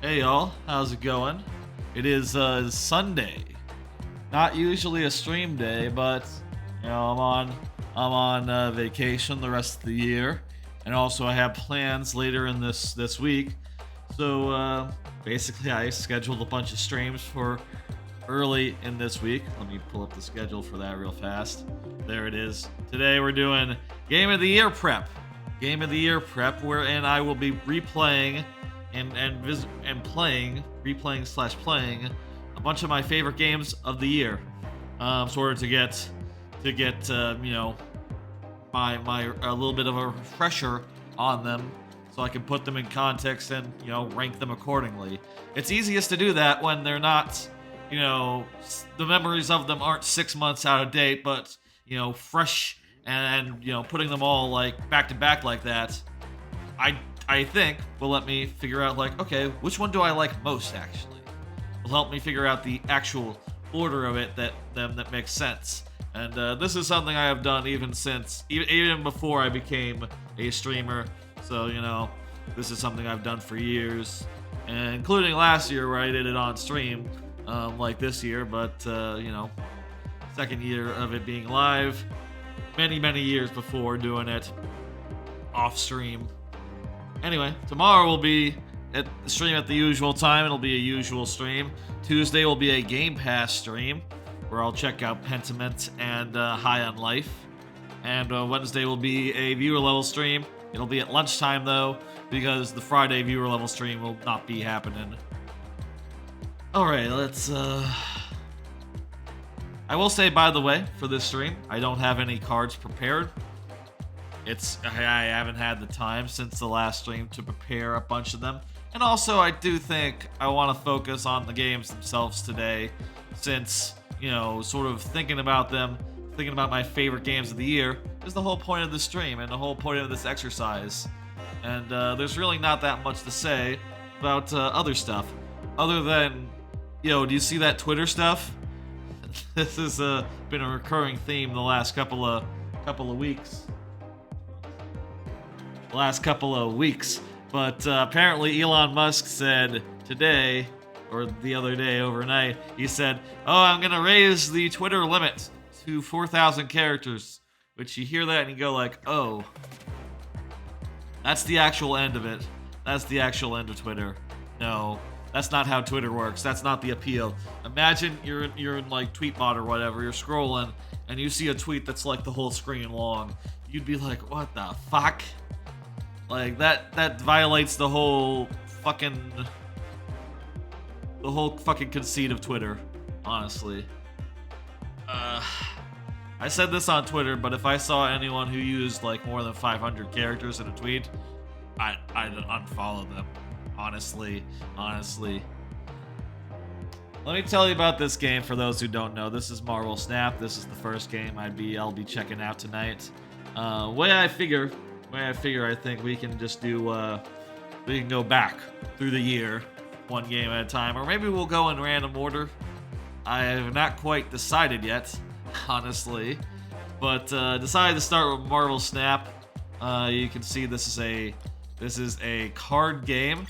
Hey y'all, how's it going? It is Sunday. Not usually a stream day, but I'm on vacation the rest of the year, and also I have plans later in this week. So basically, I scheduled a bunch of streams for early in this week. Let me pull up the schedule for that real fast. There it is. Today we're doing Game of the Year prep. Game of the Year prep, wherein I will be replaying and replaying slash playing a bunch of my favorite games of the year, sort of to get my a little bit of a refresher on them, so I can put them in context and rank them accordingly. It's easiest to do that when they're not, the memories of them aren't 6 months out of date, but fresh and putting them all like back to back like that. I think will let me figure out like, okay, which one do I like most actually? Will help me figure out the actual order of it that makes sense. And this is something I have done even before I became a streamer. So this is something I've done for years, and including last year where I did it on stream, like this year. But second year of it being live, many years before doing it off stream. Anyway, tomorrow will be at the stream at the usual time. It'll be a usual stream. Tuesday will be a Game Pass stream where I'll check out Pentiment and High on Life. And Wednesday will be a viewer level stream. It'll be at lunchtime though, because the Friday viewer level stream will not be happening. Alright, let's I will say, by the way, for this stream, I don't have any cards prepared. I haven't had the time since the last stream to prepare a bunch of them. And also, I do think I want to focus on the games themselves today, since, sort of thinking about my favorite games of the year is the whole point of the stream and the whole point of this exercise. And there's really not that much to say about other stuff, other than, do you see that Twitter stuff? This has been a recurring theme the last couple of weeks. But apparently Elon Musk said today, or the other day overnight, he said, oh, I'm gonna raise the Twitter limit to 4,000 characters, which you hear that and you go like, oh, that's the actual end of it. That's the actual end of Twitter. No, that's not how Twitter works. That's not the appeal. Imagine you're in like Tweetbot or whatever, you're scrolling and you see a tweet that's like the whole screen long. You'd be like, what the fuck? Like, that violates the whole fucking conceit of Twitter, honestly. I said this on Twitter, but if I saw anyone who used like more than 500 characters in a tweet, I'd unfollow them. Honestly. Let me tell you about this game for those who don't know. This is Marvel Snap. This is the first game I'll be checking out tonight. Way I figure, I think we can just do, we can go back through the year, one game at a time, or maybe we'll go in random order. I have not quite decided yet, honestly, but decided to start with Marvel Snap. You can see this is a card game.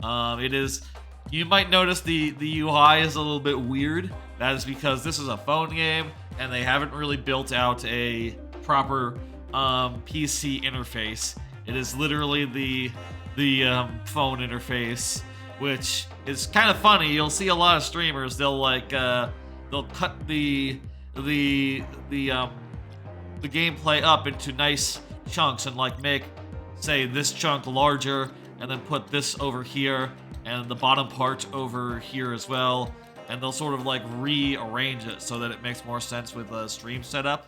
It is. You might notice the UI is a little bit weird. That is because this is a phone game, and they haven't really built out a proper PC interface. It is literally the phone interface, which is kind of funny. You'll see a lot of streamers. They'll cut the gameplay up into nice chunks and like make, say, this chunk larger, and then put this over here and the bottom part over here as well, and they'll sort of like rearrange it so that it makes more sense with a stream setup.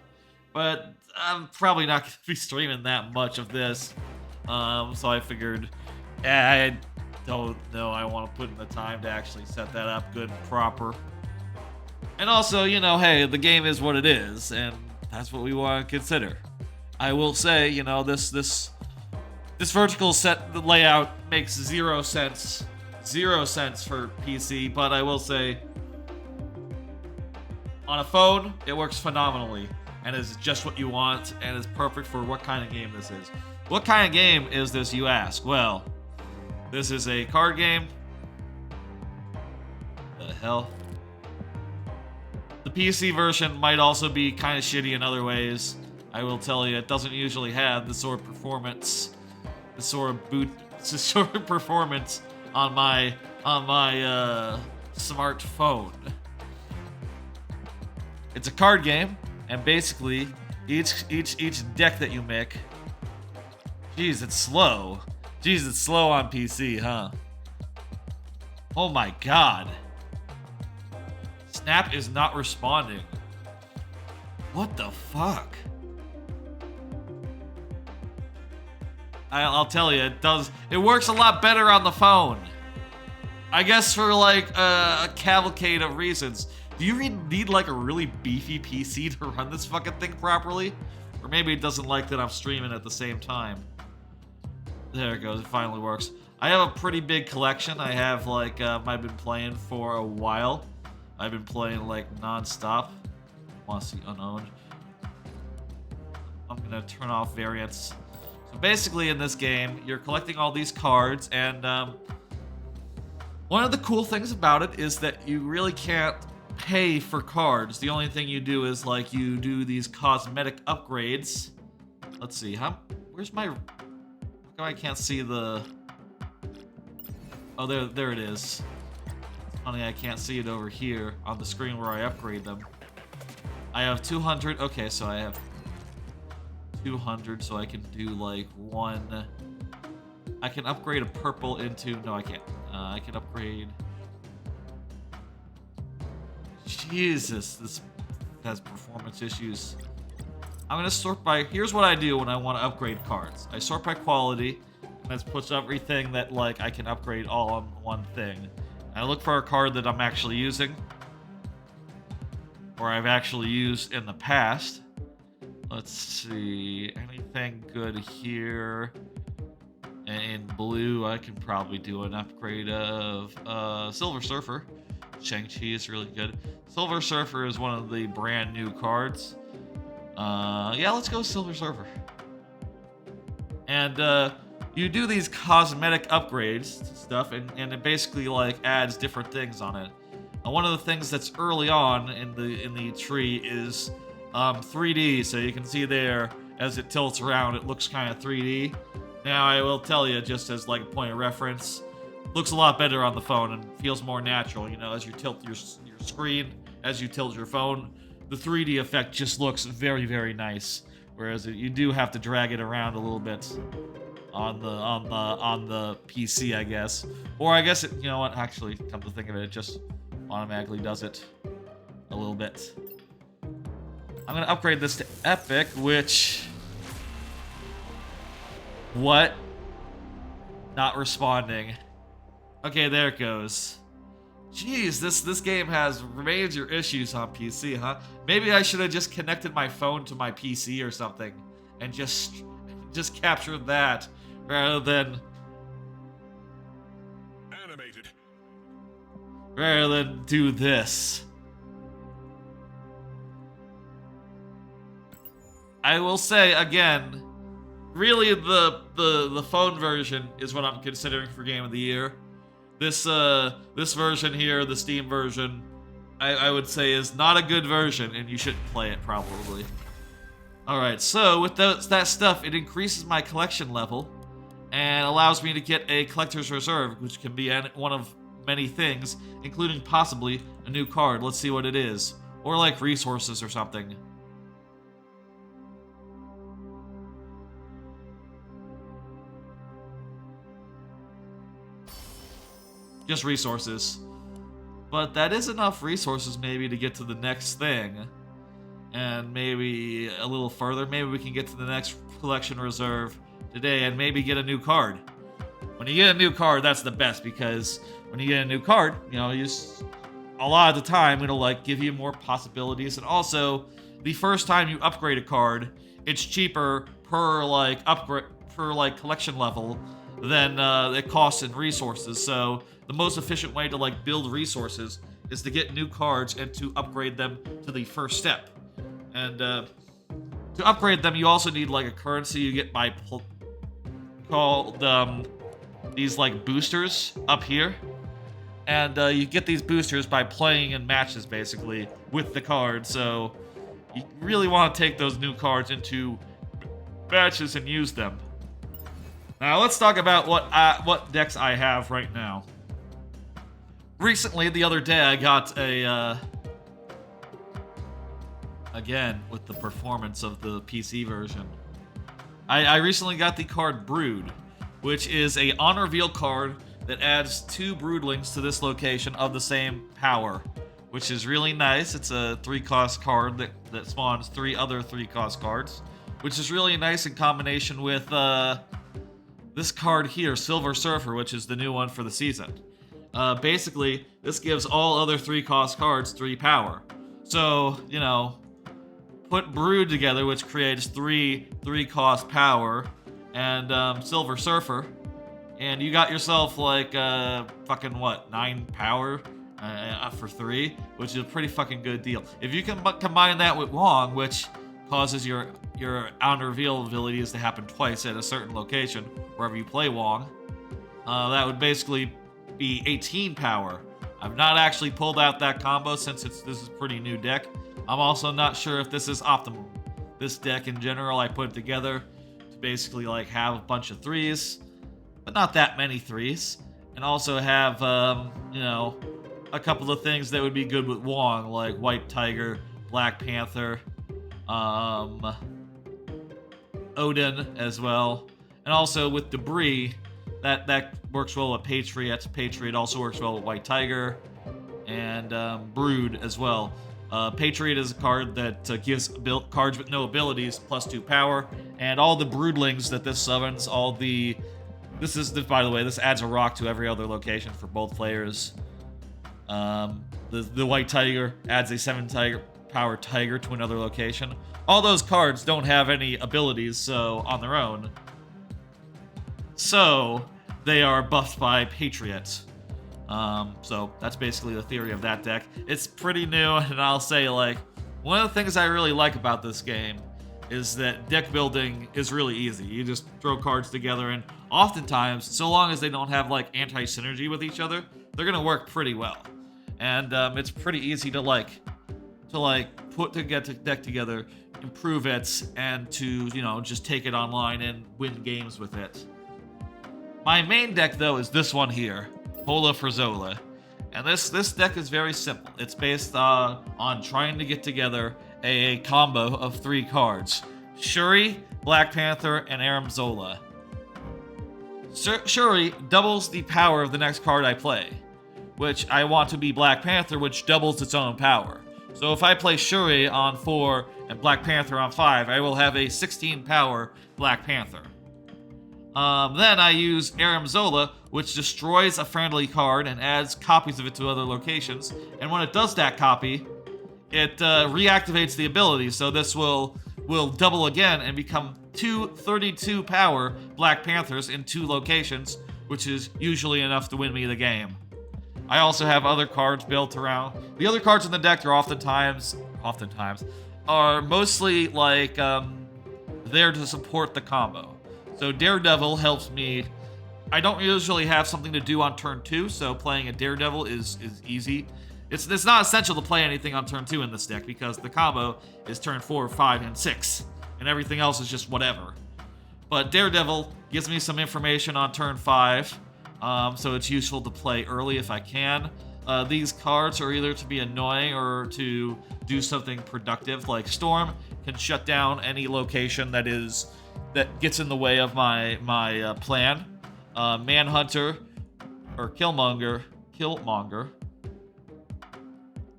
But I'm probably not going to be streaming that much of this, so I figured, I don't know, I want to put in the time to actually set that up good and proper. And also, hey, the game is what it is, and that's what we want to consider. I will say, this vertical set layout makes zero sense for PC, but I will say, on a phone, it works phenomenally, and is just what you want, and is perfect for what kind of game this is. What kind of game is this, you ask? Well, this is a card game hell? The PC version might also be kind of shitty in other ways. I will tell you, it doesn't usually have the sort of performance, the sort of performance on my smartphone. It's a card game, and basically each deck that you make. Jeez, it's slow. Jeez, it's slow on PC, huh? Oh my god. Snap is not responding. What the fuck? I'll tell you, it works a lot better on the phone. I guess for like a cavalcade of reasons. Do you need like a really beefy PC to run this fucking thing properly? Or maybe it doesn't like that I'm streaming at the same time. There it goes, it finally works. I have a pretty big collection. I have like, I've been playing for a while. I've been playing like non-stop. Want to see unowned? I'm gonna turn off variants. So basically in this game, you're collecting all these cards, and one of the cool things about it is that you really can't pay for cards. The only thing you do is like you do these cosmetic upgrades. Let's see, where's my... How come I can't see the... Oh, there it is. It's funny, I can't see it over here on the screen where I upgrade them. I have 200. Okay, so I have 200, so I can do like one. I can upgrade a purple into... No, I can't. I can upgrade... Jesus, this has performance issues. I'm gonna sort by... Here's what I do when I want to upgrade cards. I sort by quality, and that puts everything that like I can upgrade all on one thing. And I look for a card that I'm actually using, or I've actually used in the past. Let's see, anything good here? And in blue, I can probably do an upgrade of Silver Surfer. Shang-Chi is really good. Silver Surfer is one of the brand new cards. Yeah, let's go Silver Surfer. And you do these cosmetic upgrades to stuff, and it basically like adds different things on it. One of the things that's early on in the tree is 3D. So you can see there, as it tilts around, it looks kind of 3D. Now I will tell you, just as like a point of reference, looks a lot better on the phone and feels more natural. You know, as you tilt your screen, as you tilt your phone, the 3D effect just looks very, very nice. Whereas you do have to drag it around a little bit on the PC, I guess. Or I guess it, you know what? Actually, come to think of it, it just automatically does it a little bit. I'm gonna upgrade this to Epic, which... What? Not responding. Okay, there it goes. Jeez, this game has major issues on PC, huh? Maybe I should have just connected my phone to my PC or something and just captured that rather than animated. Rather than do this. I will say again, really the phone version is what I'm considering for Game of the Year. This version here, the Steam version, I would say is not a good version, and you shouldn't play it probably. Alright, so with that stuff, it increases my collection level and allows me to get a collector's reserve, which can be one of many things, including possibly a new card. Let's see what it is. Or like resources or something. Just resources. But that is enough resources maybe to get to the next thing. And maybe a little further. Maybe we can get to the next collection reserve today and maybe get a new card. When you get a new card, that's the best, because when you get a new card, you know, a lot of the time it'll like give you more possibilities. And also, the first time you upgrade a card, it's cheaper per like upgrade per like collection level than it costs in resources. So the most efficient way to like build resources is to get new cards and to upgrade them to the first step. And to upgrade them, you also need like a currency you get by called these like boosters up here. And you get these boosters by playing in matches, basically, with the card. So you really want to take those new cards into matches and use them. Now let's talk about what decks I have right now. Recently, the other day, I got a again with the performance of the PC version. I recently got the card Brood, which is a on reveal card that adds 2 broodlings to this location of the same power, which is really nice. It's a 3-cost card that spawns 3 other 3-cost cards, which is really nice in combination with this card here, Silver Surfer, which is the new one for the season. Basically, this gives all other 3-cost cards 3 power. So, you know, put Brood together, which creates 3-cost power, and Silver Surfer, and you got yourself like fucking what, 9 power for 3, which is a pretty fucking good deal. If you can combine that with Wong, which causes your on reveal abilities to happen twice at a certain location wherever you play Wong, that would basically be 18 power. I've not actually pulled out that combo since this is a pretty new deck. I'm also not sure if this is optimal. This deck in general, I put it together to basically like have a bunch of 3s, but not that many 3s, and also have you know, a couple of things that would be good with Wong, like White Tiger, Black Panther, Odin as well, and also with Debris, that works well with Patriot. Patriot also works well with White Tiger, and Brood as well. Patriot is a card that gives cards with no abilities plus 2 power, and all the broodlings that this summons, by the way, this adds a rock to every other location for both players. The White Tiger adds a 7 power tiger to another location. All those cards don't have any abilities, so on their own. So they are buffed by Patriot. So that's basically the theory of that deck. It's pretty new, and I'll say, like, one of the things I really like about this game is that deck building is really easy. You just throw cards together, and oftentimes, so long as they don't have like anti-synergy with each other, they're gonna work pretty well. And it's pretty easy to get the deck together, improve it, and to, you know, just take it online and win games with it. My main deck, though, is this one here, Pola Frzola. And this deck is very simple. It's based on trying to get together a combo of 3 cards: Shuri, Black Panther, and Aram Zola. Shuri doubles the power of the next card I play, which I want to be Black Panther, which doubles its own power. So if I play Shuri on 4 and Black Panther on 5, I will have a 16 power Black Panther. Then I use Aram Zola, which destroys a friendly card and adds copies of it to other locations. And when it does that copy, it reactivates the ability, so this will double again and become 2 32 power Black Panthers in 2 locations, which is usually enough to win me the game. I also have other cards built around. The other cards in the deck are oftentimes are mostly like there to support the combo. So Daredevil helps me. I don't usually have something to do on turn 2, so playing a Daredevil is easy. It's not essential to play anything on turn 2 in this deck because the combo is turn 4, 5, and 6, and everything else is just whatever. But Daredevil gives me some information on turn 5, so it's useful to play early if I can. These cards are either to be annoying or to do something productive, like Storm can shut down any location that gets in the way of my plan. Manhunter or Killmonger.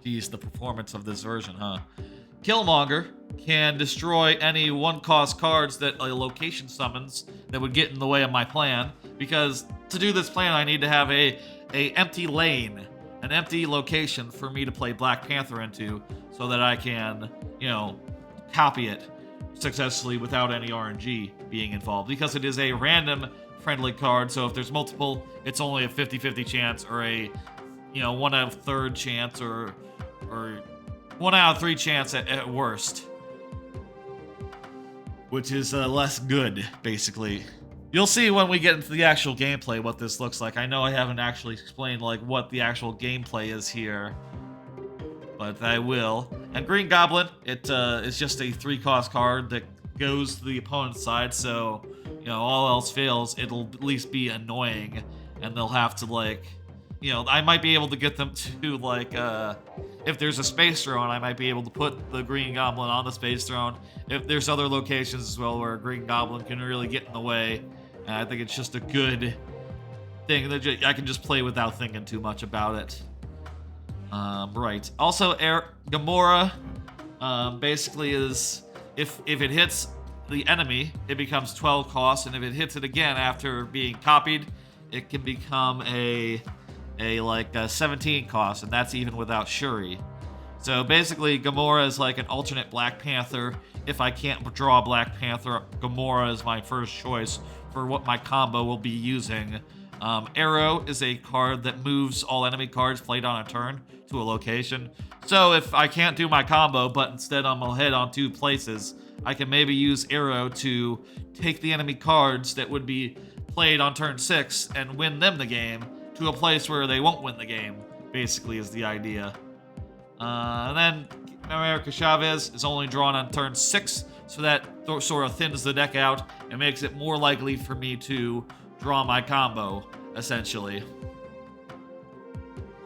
Geez, the performance of this version, huh? Killmonger can destroy any 1-cost cards that a location summons that would get in the way of my plan, because to do this plan I need to have a empty lane, an empty location for me to play Black Panther into, so that I can, you know, copy it successfully without any RNG being involved, because it is a random friendly card, so if there's multiple, it's only a 50-50 chance, or a, you know, 1 out of 3rd chance, or 1 out of 3 chance at worst, which is less good, basically. You'll see when we get into the actual gameplay what this looks like. I know I haven't actually explained like what the actual gameplay is here, but I will. And Green Goblin, it is just a 3-cost card that goes to the opponent's side, so you know, all else fails, it'll at least be annoying, and they'll have to like, you know, I might be able to get them to like, if there's a space throne, I might be able to put the Green Goblin on the space throne. If there's other locations as well where a Green Goblin can really get in the way, and I think it's just a good thing that I can just play without thinking too much about it. Right. Also, Gamora basically is, if it hits the enemy, it becomes 12 costs, and if it hits it again after being copied, it can become a 17 cost, and that's even without Shuri. So basically, Gamora is like an alternate Black Panther. If I can't draw Black Panther, Gamora is my first choice for what my combo will be using. Arrow is a card that moves all enemy cards played on a turn to a location. So if I can't do my combo, but instead I'm gonna head on 2 places, I can maybe use Arrow to take the enemy cards that would be played on turn 6 and win them the game to a place where they won't win the game, basically is the idea. And then America Chavez is only drawn on turn 6, so that sort of thins the deck out and makes it more likely for me to draw my combo, essentially.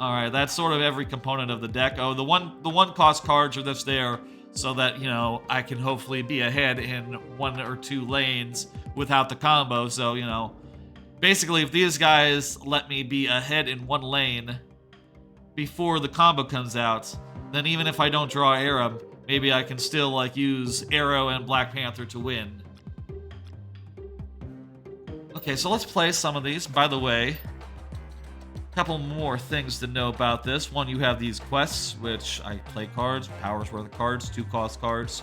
Alright, that's sort of every component of the deck. Oh, the one cost cards are just there so that, you know, I can hopefully be ahead in 1 or 2 lanes without the combo. So, you know, basically if these guys let me be ahead in 1 lane before the combo comes out, then even if I don't draw Arab, maybe I can still like use Arrow and Black Panther to win. Okay, so let's play some of these. By the way, a couple more things to know about this. One, you have these quests, which I play cards, power's worth of cards, 2-cost cards.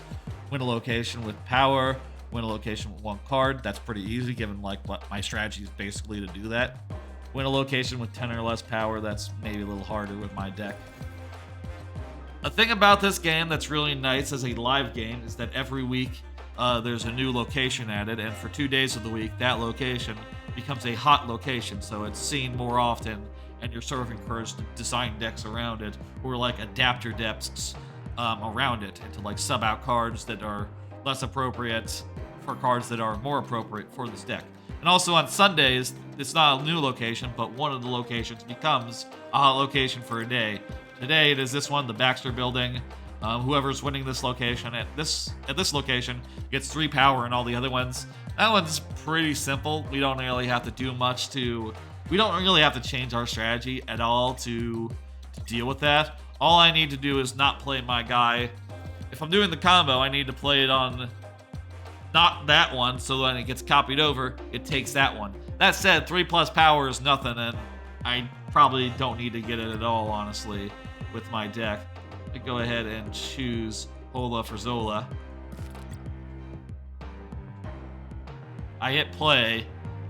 Win a location with power, win a location with 1 card. That's pretty easy, given like what my strategy is basically to do that. Win a location with 10 or less power. That's maybe a little harder with my deck. A thing about this game that's really nice as a live game is that every week there's a new location added, and for 2 days of the week, that location becomes a hot location, so it's seen more often, and you're sort of encouraged to design decks around it, or like adapter decks around it, and to like sub out cards that are less appropriate for cards that are more appropriate for this deck. And also on Sundays, it's not a new location, but one of the locations becomes a hot location for a day. Today it is this one, the Baxter Building. Whoever's winning this location at this location gets 3 power, and all the other ones, that one's pretty simple. We don't really have to do much we don't really have to change our strategy at all to deal with that. All I need to do is not play my guy. If I'm doing the combo, I need to play it on not that one, so when it gets copied over, it takes that one. That said, 3+ power is nothing, and I probably don't need to get it at all, honestly, with my deck. I go ahead and choose Hola for Zola. I hit play.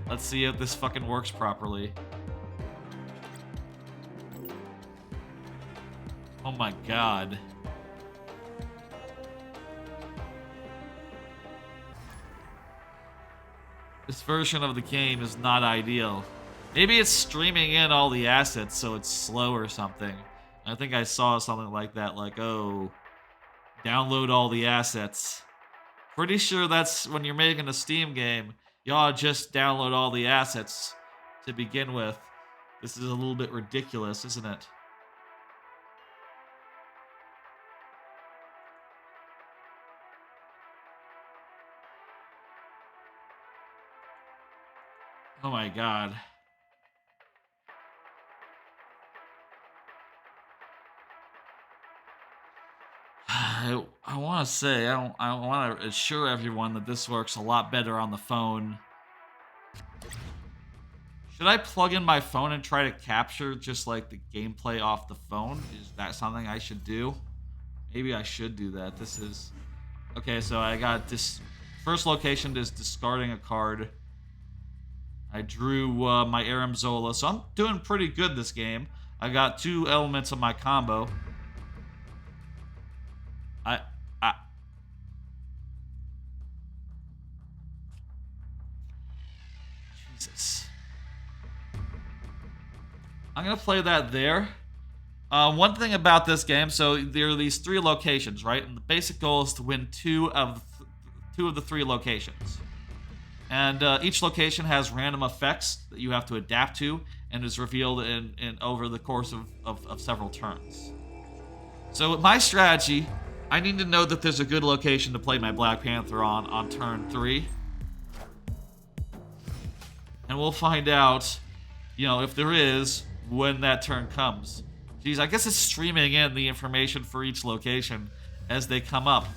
Let's see if this fucking works properly. Oh my god. This version of the game is not ideal. Maybe it's streaming in all the assets so it's slow or something. I think I saw something like that, like, oh, download all the assets. Pretty sure that's when you're making a Steam game, you ought to just download all the assets to begin with. This is a little bit ridiculous, isn't it? Oh my god. I want to say, I want to assure everyone that this works a lot better on the phone. Should I plug in my phone and try to capture just like the gameplay off the phone? Is that something I should do? Maybe I should do that. This is... Okay, so I got this first location is discarding a card. I drew my Aram Zola, so I'm doing pretty good this game. I got 2 elements of my combo. Jesus. I'm gonna play that there. One thing about this game, so there are these 3 locations, right? And the basic goal is to win 2 of the 3 locations. And each location has random effects that you have to adapt to, and is revealed in over the course of several turns. So with my strategy, I need to know that there's a good location to play my Black Panther on turn 3. And we'll find out, you know, if there is, when that turn comes. Geez, I guess it's streaming in the information for each location as they come up.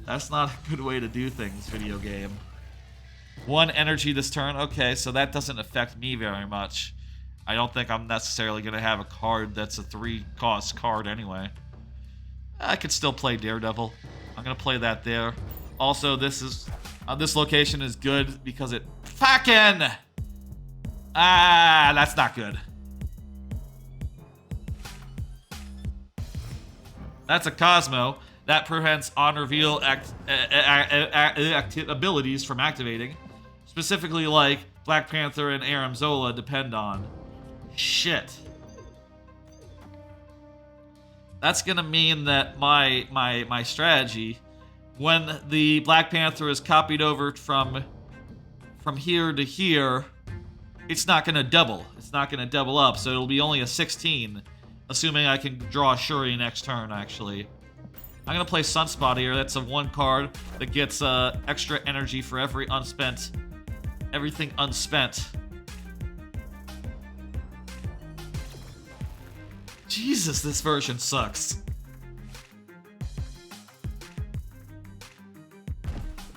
That's not a good way to do things, video game. 1 energy this turn. Okay, so that doesn't affect me very much. I don't think I'm necessarily going to have a card that's a 3-cost card anyway. I could still play Daredevil. I'm going to play that there. Also, this location is good because it fucking... that's not good. That's a Cosmo. That prevents on-reveal abilities from activating. Specifically, like Black Panther and Aram Zola depend on. Shit. That's gonna mean that my strategy, when the Black Panther is copied over from here to here, it's not gonna double. It's not gonna double up, so it'll be only a 16, assuming I can draw Shuri next turn, actually. I'm gonna play Sunspot here. That's a 1 card that gets extra energy for everything unspent. Jesus, this version sucks.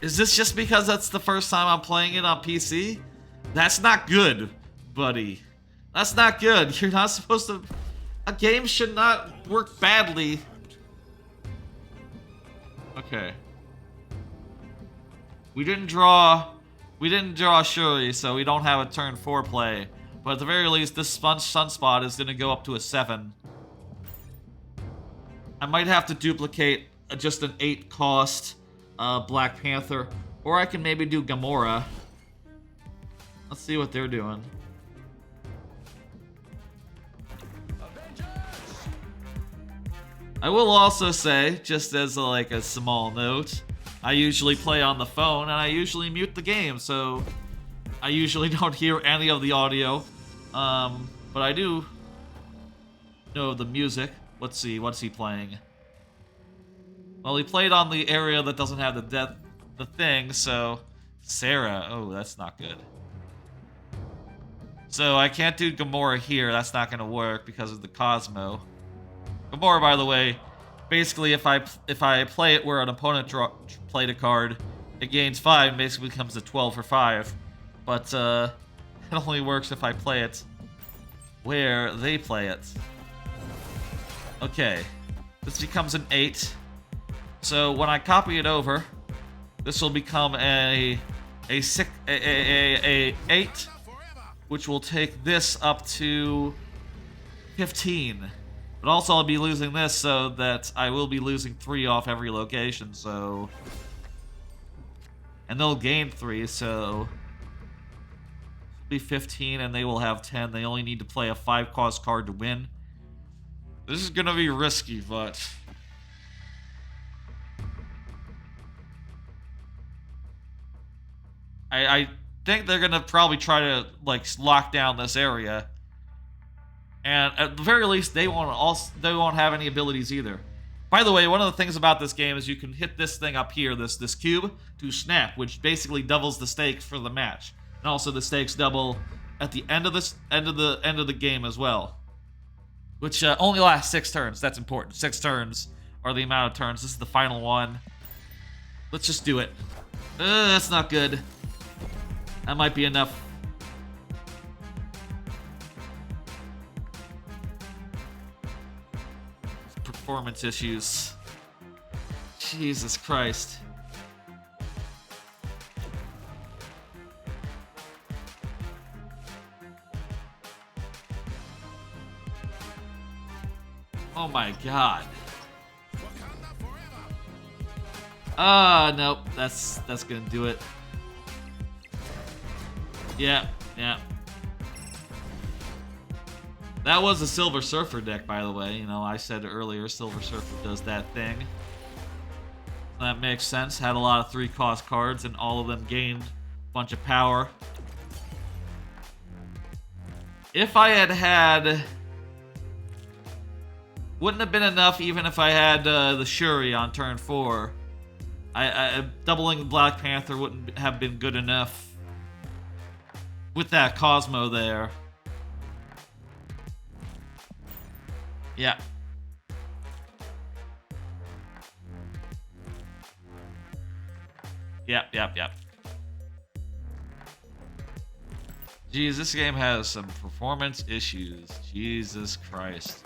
Is this just because that's the first time I'm playing it on PC? That's not good, buddy. That's not good. You're not supposed to... A game should not work badly. Okay. We didn't draw Shuri, so we don't have a turn 4 play. But at the very least, this Sunspot is going to go up to a 7. I might have to duplicate just an 8-cost Black Panther. Or I can maybe do Gamora. Let's see what they're doing. I will also say, just as a small note, I usually play on the phone and I usually mute the game, so I usually don't hear any of the audio. But I do know the music. Let's see, what's he playing? Well, he played on the area that doesn't have the thing, so... Sarah, oh, that's not good. So I can't do Gamora here, that's not gonna work because of the Cosmo. Gamora, by the way, basically if I play it where an opponent played a card, it gains 5 and basically becomes a 12 for 5. But it only works if I play it where they play it. Okay, this becomes an 8. So when I copy it over, this will become a 8, which will take this up to 15. But also I'll be losing this, so that I will be losing 3 off every location, so... And they'll gain 3, so... It'll be 15, and they will have 10. They only need to play a 5-cost card to win. This is gonna be risky, but... I think they're gonna probably try to, lock down this area. And at the very least, they won't have any abilities either. By the way, one of the things about this game is you can hit this thing up here, this cube, to snap, which basically doubles the stakes for the match. And also the stakes double at the end of the game as well, which only lasts 6 turns. That's important. 6 turns are the amount of turns. This is the final one. Let's just do it. That's not good. That might be enough. Performance issues. Jesus Christ. Oh my god. Nope, that's gonna do it. Yeah, Yeah. That was a Silver Surfer deck, by the way. You know, I said earlier, Silver Surfer does that thing. That makes sense. Had a lot of 3-cost cards, and all of them gained a bunch of power. If I had... Wouldn't have been enough even if I had the Shuri on turn 4. Doubling the Black Panther wouldn't have been good enough with that Cosmo there. Yeah. Yep. Jeez, this game has some performance issues. Jesus Christ.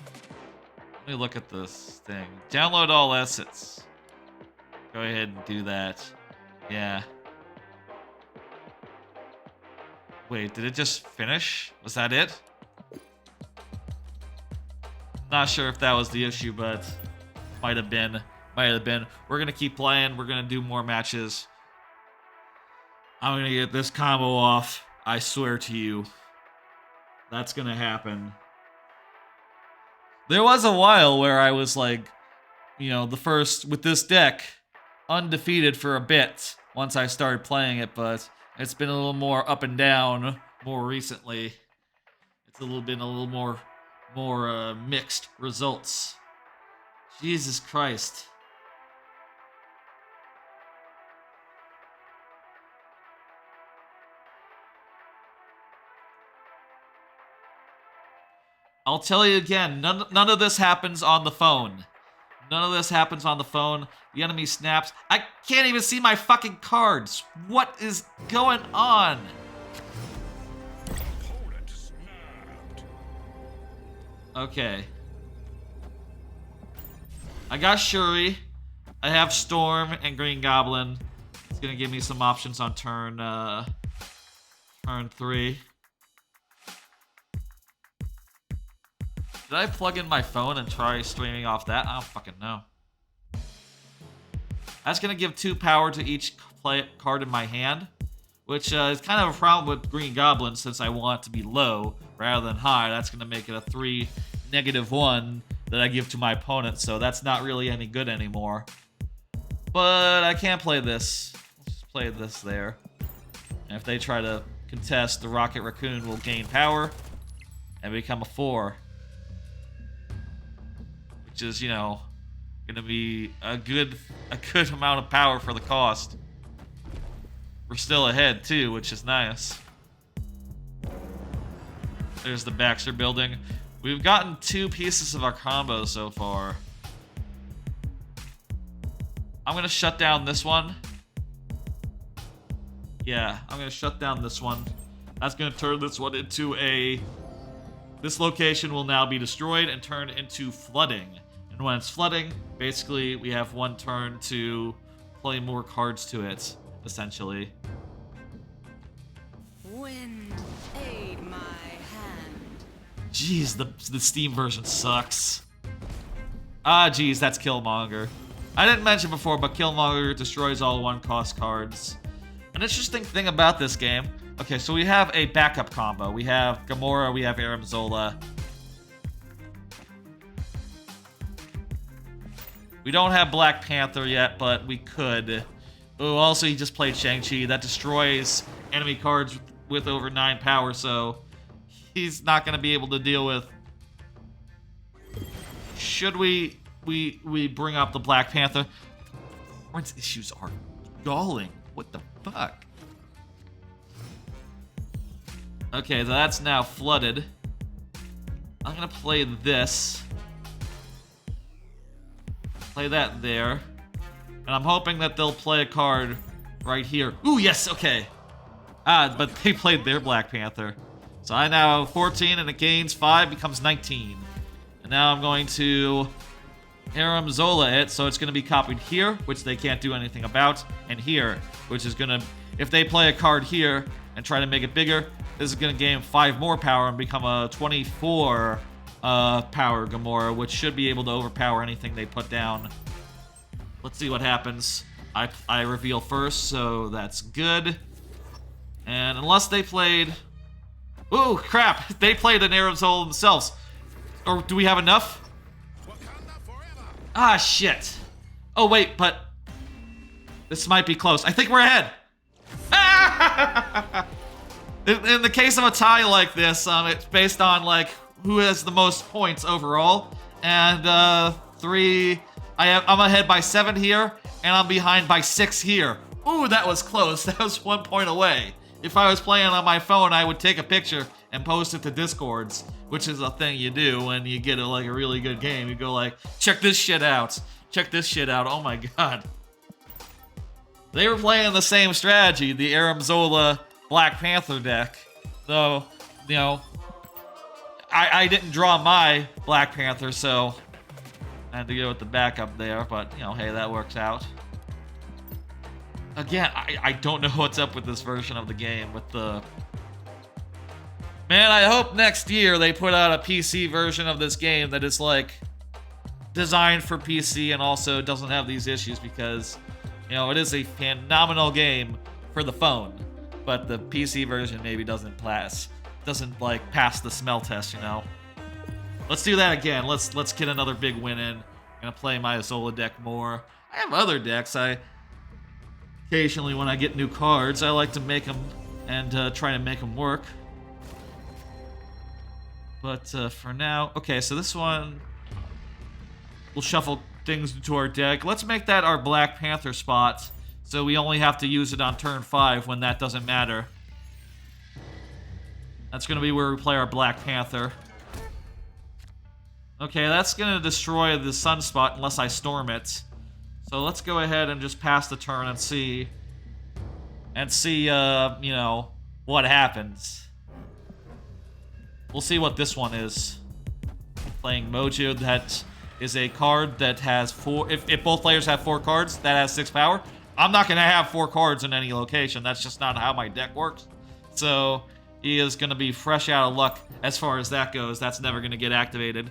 Let me look at this thing. Download all assets. Go ahead and do that. Yeah. Wait, did it just finish? Was that it? Not sure if that was the issue, but might have been. We're gonna keep playing. We're gonna do more matches. I'm gonna get this combo off. I swear to you. That's gonna happen. There was a while where I was like, you know, the first, with this deck, undefeated for a bit once I started playing it, but it's been a little more up and down more recently. It's been a little more mixed results. Jesus Christ. I'll tell you again, none of this happens on the phone. None of this happens on the phone. The enemy snaps. I can't even see my fucking cards. What is going on? Okay. I got Shuri. I have Storm and Green Goblin. It's gonna give me some options on turn 3. Did I plug in my phone and try streaming off that? I don't fucking know. That's going to give 2 power to each card in my hand, which is kind of a problem with Green Goblin since I want it to be low rather than high. That's going to make it a 3 -1 that I give to my opponent, so that's not really any good anymore. But I can't play this. Let's just play this there. And if they try to contest, the Rocket Raccoon will gain power and become a 4. Which is, you know, gonna be a good amount of power for the cost. We're still ahead too, which is nice. There's the Baxter building. We've gotten 2 pieces of our combo so far. I'm gonna shut down this one. Yeah, I'm gonna shut down this one. That's gonna turn this one into a... This location will now be destroyed and turned into flooding. And when it's flooding, basically we have 1 turn to play more cards to it, essentially. Wind, aid my hand. Jeez, the Steam version sucks. Ah, jeez, that's Killmonger. I didn't mention before, but Killmonger destroys all 1-cost cards. An interesting thing about this game... Okay, so we have a backup combo. We have Gamora, we have Aram Zola. We don't have Black Panther yet, but we could. Oh, also he just played Shang-Chi. That destroys enemy cards with over 9 power, so he's not going to be able to deal with... Should we bring up the Black Panther? Performance issues are galling. What the fuck? Okay, so that's now flooded. I'm gonna play this. Play that there. And I'm hoping that they'll play a card right here. Ooh, yes, okay. Ah, but they played their Black Panther. So I now have 14 and it gains 5, becomes 19. And now I'm going to Aram Zola it, so it's going to be copied here, which they can't do anything about, and here, which is going to, if they play a card here and try to make it bigger, this is going to gain 5 more power and become a 24 power Gamora, which should be able to overpower anything they put down. Let's see what happens. I reveal first, so that's good. And unless they played Ooh, crap. They played an Aram Zola themselves. Or do we have enough? Ah, shit. Oh, wait, but... This might be close. I think we're ahead. Ah! In the case of a tie like this, it's based on, like, who has the most points overall. And, I'm ahead by 7 here, and I'm behind by 6 here. Ooh, that was close. That was 1 point away. If I was playing on my phone, I would take a picture and post it to Discords, which is a thing you do when you get a really good game. You go like, check this shit out. Check this shit out. Oh my god. They were playing the same strategy, the Aram Zola Black Panther deck. So, you know, I didn't draw my Black Panther, so I had to go with the backup there, but, you know, hey, that works out. Again, I don't know what's up with this version of the game with the... Man, I hope next year they put out a PC version of this game that is, like, designed for PC and also doesn't have these issues because, you know, it is a phenomenal game for the phone, but the PC version maybe doesn't pass the smell test, you know. Let's do that again. Let's get another big win in. I'm gonna play my Zola deck more. I have other decks. Occasionally when I get new cards, I like to make them and try to make them work. But for now, okay, so this one, we'll shuffle things into our deck. Let's make that our Black Panther spot, so we only have to use it on turn 5 when that doesn't matter. That's gonna be where we play our Black Panther. Okay, that's gonna destroy the Sunspot unless I storm it. So let's go ahead and just pass the turn and see, you know, what happens. We'll see what this one is. Playing Mojo, that is a card that has 4... If both players have 4 cards, that has 6 power. I'm not going to have 4 cards in any location. That's just not how my deck works. So he is going to be fresh out of luck as far as that goes. That's never going to get activated.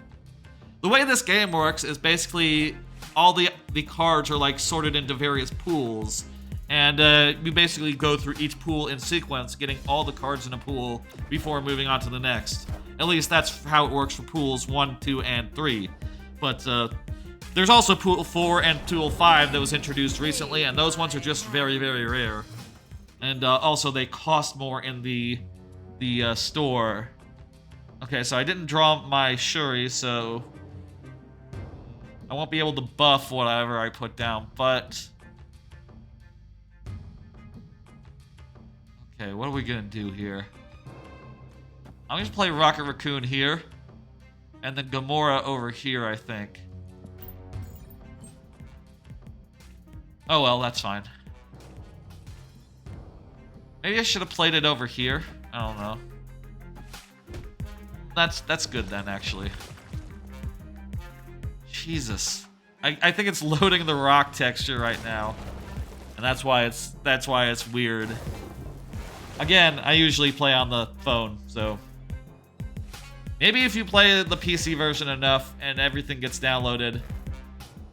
The way this game works is basically all the cards are like sorted into various pools. And we basically go through each pool in sequence, getting all the cards in a pool before moving on to the next. At least that's how it works for pools 1, 2, and 3. But there's also pool 4 and pool 5 that was introduced recently, and those ones are just very, very rare. And also they cost more in the store. Okay, so I didn't draw my Shuri, so I won't be able to buff whatever I put down, but... Okay, what are we gonna do here? I'm gonna play Rocket Raccoon here, and then Gamora over here, I think. Oh well, that's fine. Maybe I should have played it over here. I don't know. That's good then, actually. Jesus, I think it's loading the rock texture right now, and that's why it's weird. Again, I usually play on the phone, so maybe if you play the PC version enough and everything gets downloaded,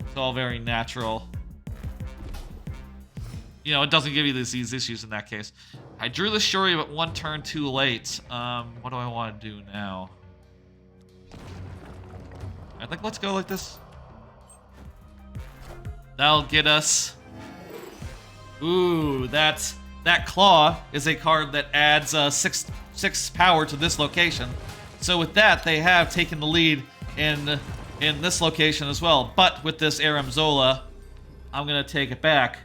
it's all very natural. You know, it doesn't give you these issues in that case. I drew the Shuri, but 1 turn too late. What do I want to do now? I think let's go like this. That'll get us. Ooh, that Claw is a card that adds 6 power to this location. So with that, they have taken the lead in this location as well. But with this Aram Zola, I'm gonna take it back.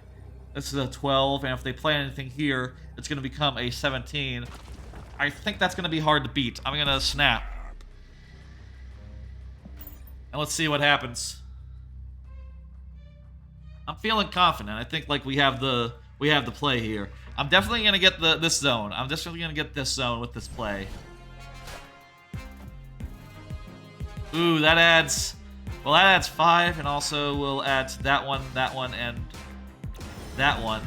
This is a 12, and if they play anything here, it's gonna become a 17. I think that's gonna be hard to beat. I'm gonna snap. And let's see what happens. I'm feeling confident. I think like we have the play here. I'm definitely gonna get this zone. I'm definitely gonna get this zone with this play. Ooh, that adds 5, and also we'll add that one, and that one.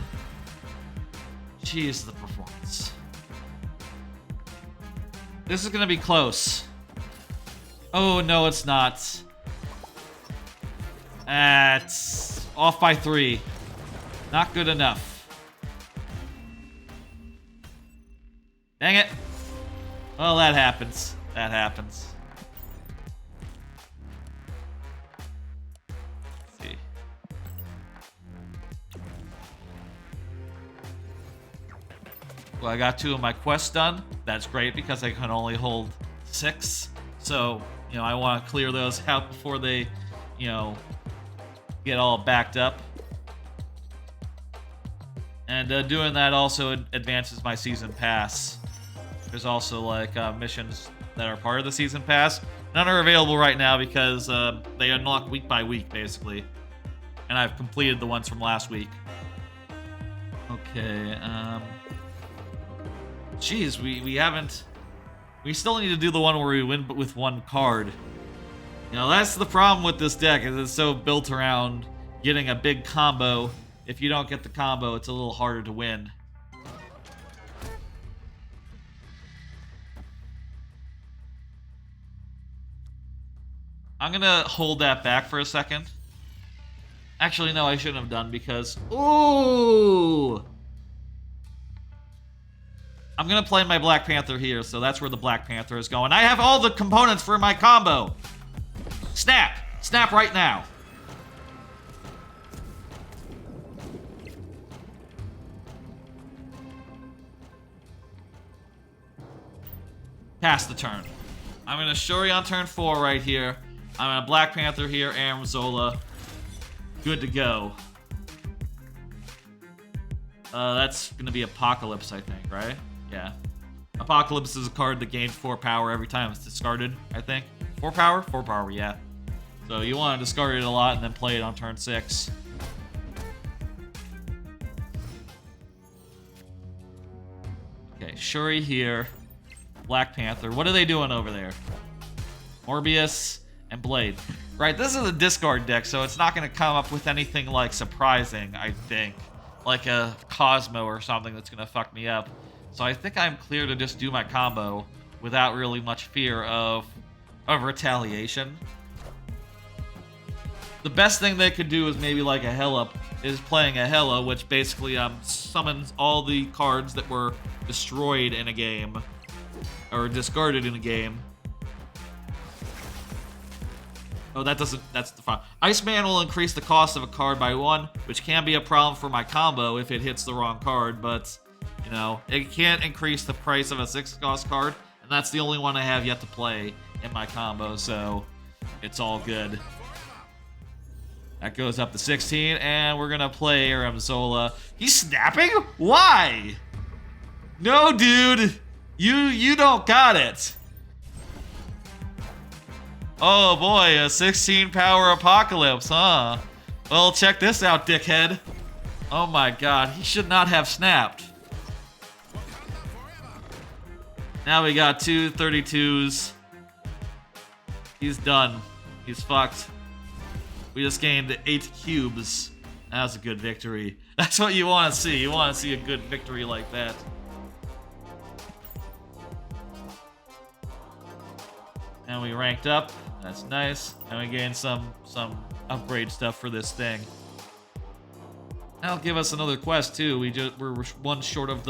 Jeez, the performance. This is gonna be close. Oh no, it's not. It's off by 3. Not good enough. Dang it. Well, that happens. That happens. Let's see. Well, I got 2 of my quests done. That's great because I can only hold 6. So, you know, I want to clear those out before they, you know, get all backed up. And doing that also advances my season pass. There's also like missions that are part of the season pass. None are available right now because they unlock week by week, basically. And I've completed the ones from last week. Okay, Jeez, we haven't... We still need to do the one where we win with 1 card. You know, that's the problem with this deck, is it's so built around getting a big combo. If you don't get the combo, it's a little harder to win. I'm gonna hold that back for a second. Actually, no, I shouldn't have done because... Ooh! I'm gonna play my Black Panther here, so that's where the Black Panther is going. I have all the components for my combo! Snap! Snap right now! Pass the turn. I'm gonna Shuri on turn 4 right here. I'm gonna Black Panther here, Amzola. Good to go. That's gonna be Apocalypse, I think, right? Yeah. Apocalypse is a card that gains 4 power every time it's discarded, I think. 4 power? 4 power, yeah. So you want to discard it a lot and then play it on turn 6. Okay, Shuri here. Black Panther. What are they doing over there? Morbius and Blade. Right, this is a discard deck, so it's not going to come up with anything like surprising, I think. Like a Cosmo or something that's going to fuck me up. So I think I'm clear to just do my combo without really much fear of retaliation. The best thing they could do is maybe like a Hela, is playing a Hela, which basically summons all the cards that were destroyed in a game, or discarded in a game. Oh, that doesn't, that's the fine. Iceman will increase the cost of a card by 1, which can be a problem for my combo if it hits the wrong card, but, you know, it can't increase the price of a 6-cost card, and that's the only one I have yet to play in my combo, so it's all good. That goes up to 16, and we're gonna play Amzola. He's snapping? Why? No, dude! You don't got it! Oh boy, a 16 power Apocalypse, huh? Well, check this out, dickhead. Oh my god, he should not have snapped. Now we got 2 32s. He's done. He's fucked. We just gained 8 cubes. That was a good victory. That's what you want to see. You want to see a good victory like that. And we ranked up. That's nice. And we gained some upgrade stuff for this thing. That'll give us another quest too. We're one short of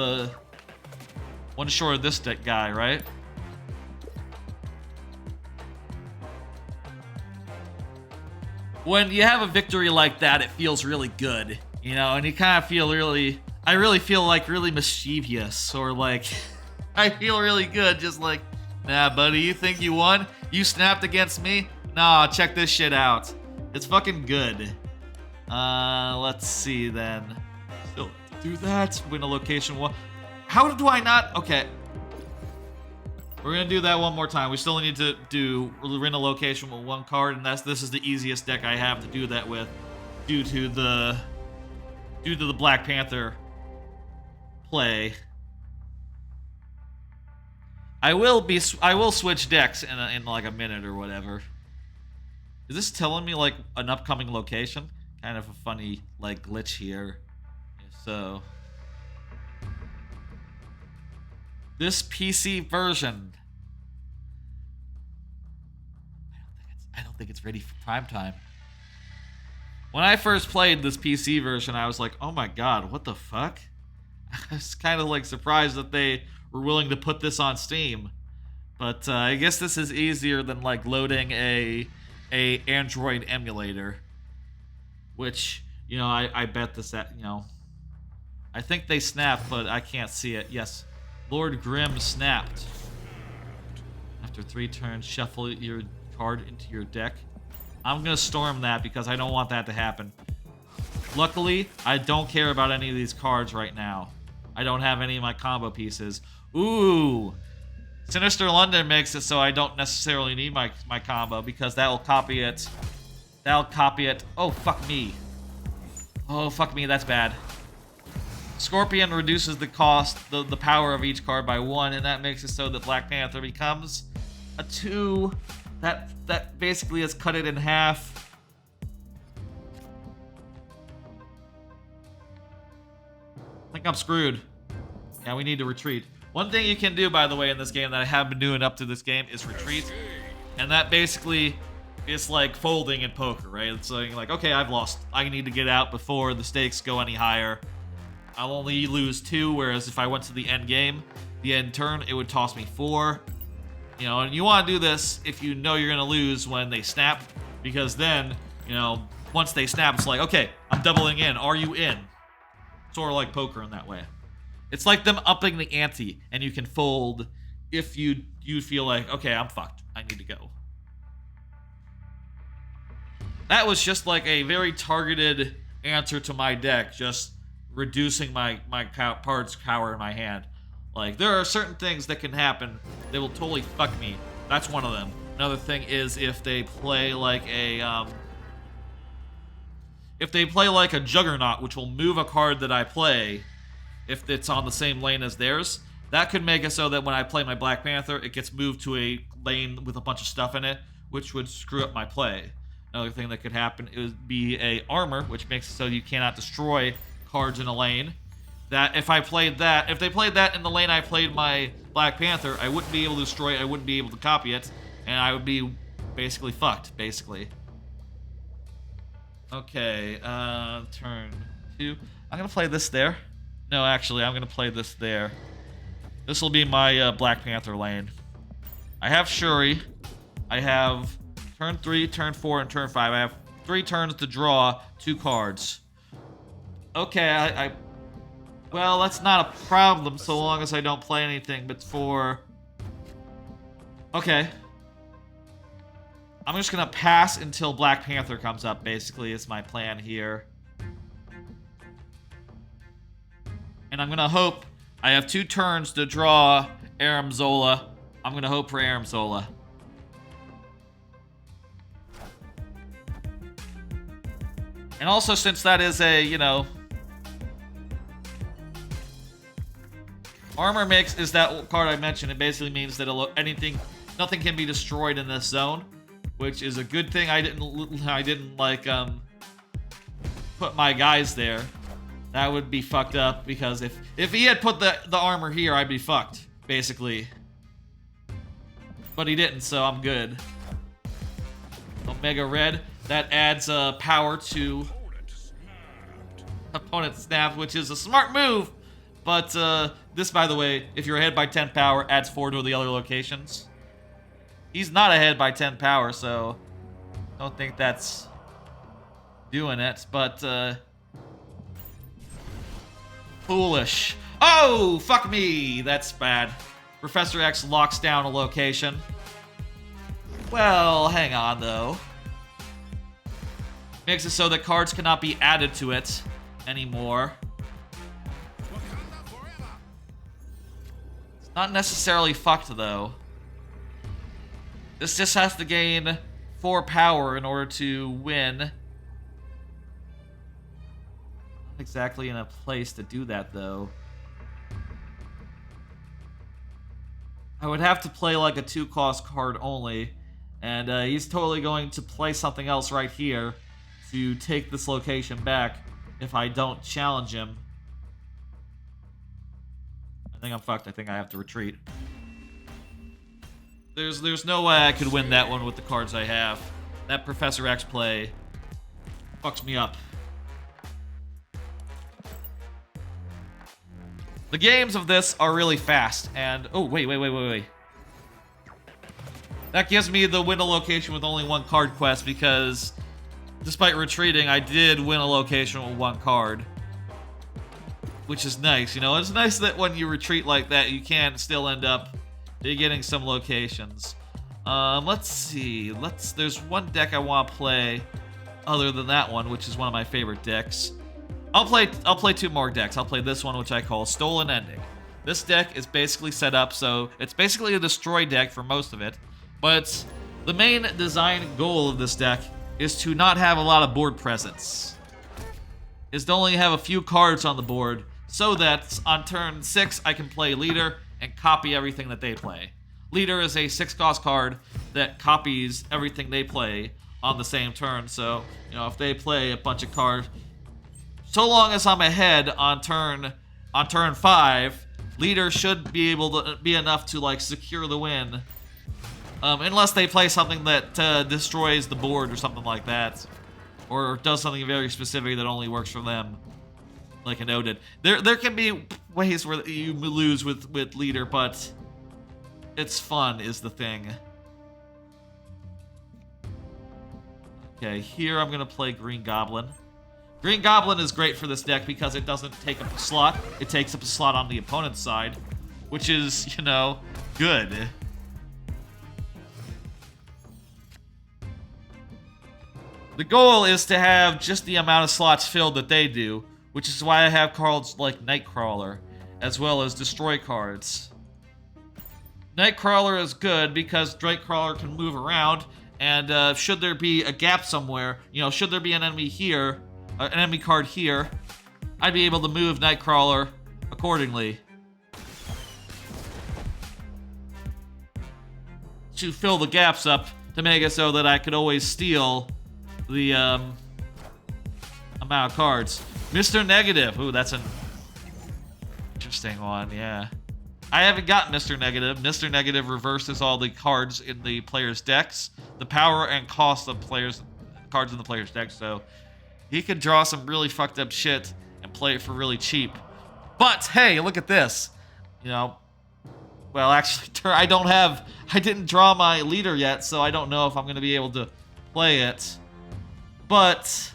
this guy, right? When you have a victory like that, it feels really good, you know, and you kind of feel I really feel like really mischievous, or like, I feel really good, just like, nah, buddy, you think you won? You snapped against me? Nah, check this shit out. It's fucking good. Let's see then. Still do that. Win a location 1. How do I not? Okay. We're gonna do that one more time. We still need to win a location with 1 card, and this is the easiest deck I have to do that with, due to the Black Panther play. I will switch decks in like a minute or whatever. Is this telling me like an upcoming location? Kind of a funny like glitch here. So this PC version, I don't think it's ready for prime time. When I first played this PC version, I was like, oh my god, what the fuck? I was kind of like surprised that they were willing to put this on Steam. But I guess this is easier than like loading a Android emulator, which, you know, I bet this, that, you know, I think they snapped, but I can't see it. Yes, Lord Grimm snapped. After 3 turns, shuffle your card into your deck. I'm gonna storm that because I don't want that to happen. Luckily, I don't care about any of these cards right now. I don't have any of my combo pieces. Ooh! Sinister London makes it so I don't necessarily need my combo because that'll copy it. That'll copy it. Oh, fuck me. Oh, fuck me, that's bad. Scorpion reduces the cost, the power of each card by 1, and that makes it so that Black Panther becomes a 2. That basically has cut it in half. I think I'm screwed. Yeah, we need to retreat. One thing you can do, by the way, in this game that I have been doing up to this game is retreat. And that basically is like folding in poker, right? It's like, okay, I've lost. I need to get out before the stakes go any higher. I'll only lose 2, whereas if I went to the end game, the end turn, it would toss me 4. You know, and you want to do this if you know you're going to lose when they snap, because then, you know, once they snap, it's like, okay, I'm doubling in. Are you in? Sort of like poker in that way. It's like them upping the ante, and you can fold if you feel like, okay, I'm fucked. I need to go. That was just like a very targeted answer to my deck, just reducing my card's power in my hand. Like, there are certain things that can happen that will totally fuck me. That's one of them. Another thing is if they play like a Juggernaut, which will move a card that I play if it's on the same lane as theirs, that could make it so that when I play my Black Panther, it gets moved to a lane with a bunch of stuff in it, which would screw up my play. Another thing that could happen would be a armor, which makes it so you cannot destroy cards in a lane. That if they played that in the lane I played my Black Panther, I wouldn't be able to destroy it, I wouldn't be able to copy it, and I would be basically fucked, basically. Okay, turn 2. I'm gonna play this there. No, actually, I'm gonna play this there. This will be my Black Panther lane. I have Shuri. I have turn 3, turn 4, and turn 5. I have 3 turns to draw 2 cards. Okay, well, that's not a problem so long as I don't play anything but for... Okay. I'm just gonna pass until Black Panther comes up, basically, is my plan here. And I'm gonna hope I have 2 turns to draw Aram Zola. I'm gonna hope for Aram Zola. And also, since that is a, you know... Armor Mix is that card I mentioned. It basically means that nothing can be destroyed in this zone, which is a good thing. I didn't like put my guys there. That would be fucked up because if he had put the armor here, I'd be fucked, basically. But he didn't, so I'm good. Omega Red, that adds power to opponent snap, which is a smart move. But this, by the way, if you're ahead by 10 power, adds 4 to the other locations. He's not ahead by 10 power, so I don't think that's doing it, but foolish. Oh, fuck me. That's bad. Professor X locks down a location. Well, hang on, though. Makes it so that cards cannot be added to it anymore. It's not necessarily fucked, though. This just has to gain 4 power in order to win. Not exactly in a place to do that, though. I would have to play like a 2-cost card only, and he's totally going to play something else right here to take this location back if I don't challenge him. I think I'm fucked. I think I have to retreat. There's no way I could win that one with the cards I have. That Professor X play fucks me up. The games of this are really fast, and... Oh, wait. That gives me the win a location with only 1 card quest because despite retreating, I did win a location with 1 card. Which is nice, you know? It's nice that when you retreat like that, you can still end up getting some locations. Let's see. There's one deck I want to play other than that one, which is one of my favorite decks. I'll play 2 more decks. I'll play this one, which I call Stolen Ending. This deck is basically set up so it's basically a destroy deck for most of it, but the main design goal of this deck is to not have a lot of board presence. Is to only have a few cards on the board so that on turn 6 I can play Leader and copy everything that they play. Leader is a 6-cost card that copies everything they play on the same turn, so, you know, if they play a bunch of cards, so long as I'm ahead on turn 5, Leader should be able to be enough to, like, secure the win. Unless they play something that destroys the board or something like that. Or does something very specific that only works for them. Like an Odin. There can be ways where you lose with Leader, but it's fun is the thing. Okay, here I'm gonna play Green Goblin. Green Goblin is great for this deck because it doesn't take up a slot. It takes up a slot on the opponent's side, which is, you know, good. The goal is to have just the amount of slots filled that they do, which is why I have cards like Nightcrawler, as well as Destroy cards. Nightcrawler is good because Nightcrawler can move around, and should there be a gap somewhere, you know, should there be an enemy here, an enemy card here, I'd be able to move Nightcrawler accordingly. To fill the gaps up, to make it so that I could always steal the amount of cards. Mr. Negative. Ooh, that's an interesting one, yeah. I haven't got Mr. Negative. Mr. Negative reverses all the cards in the player's decks, the power and cost of cards in the player's deck, so he could draw some really fucked up shit and play it for really cheap. But hey, look at this. You know, well, actually, I didn't draw my Leader yet, so I don't know if I'm going to be able to play it. But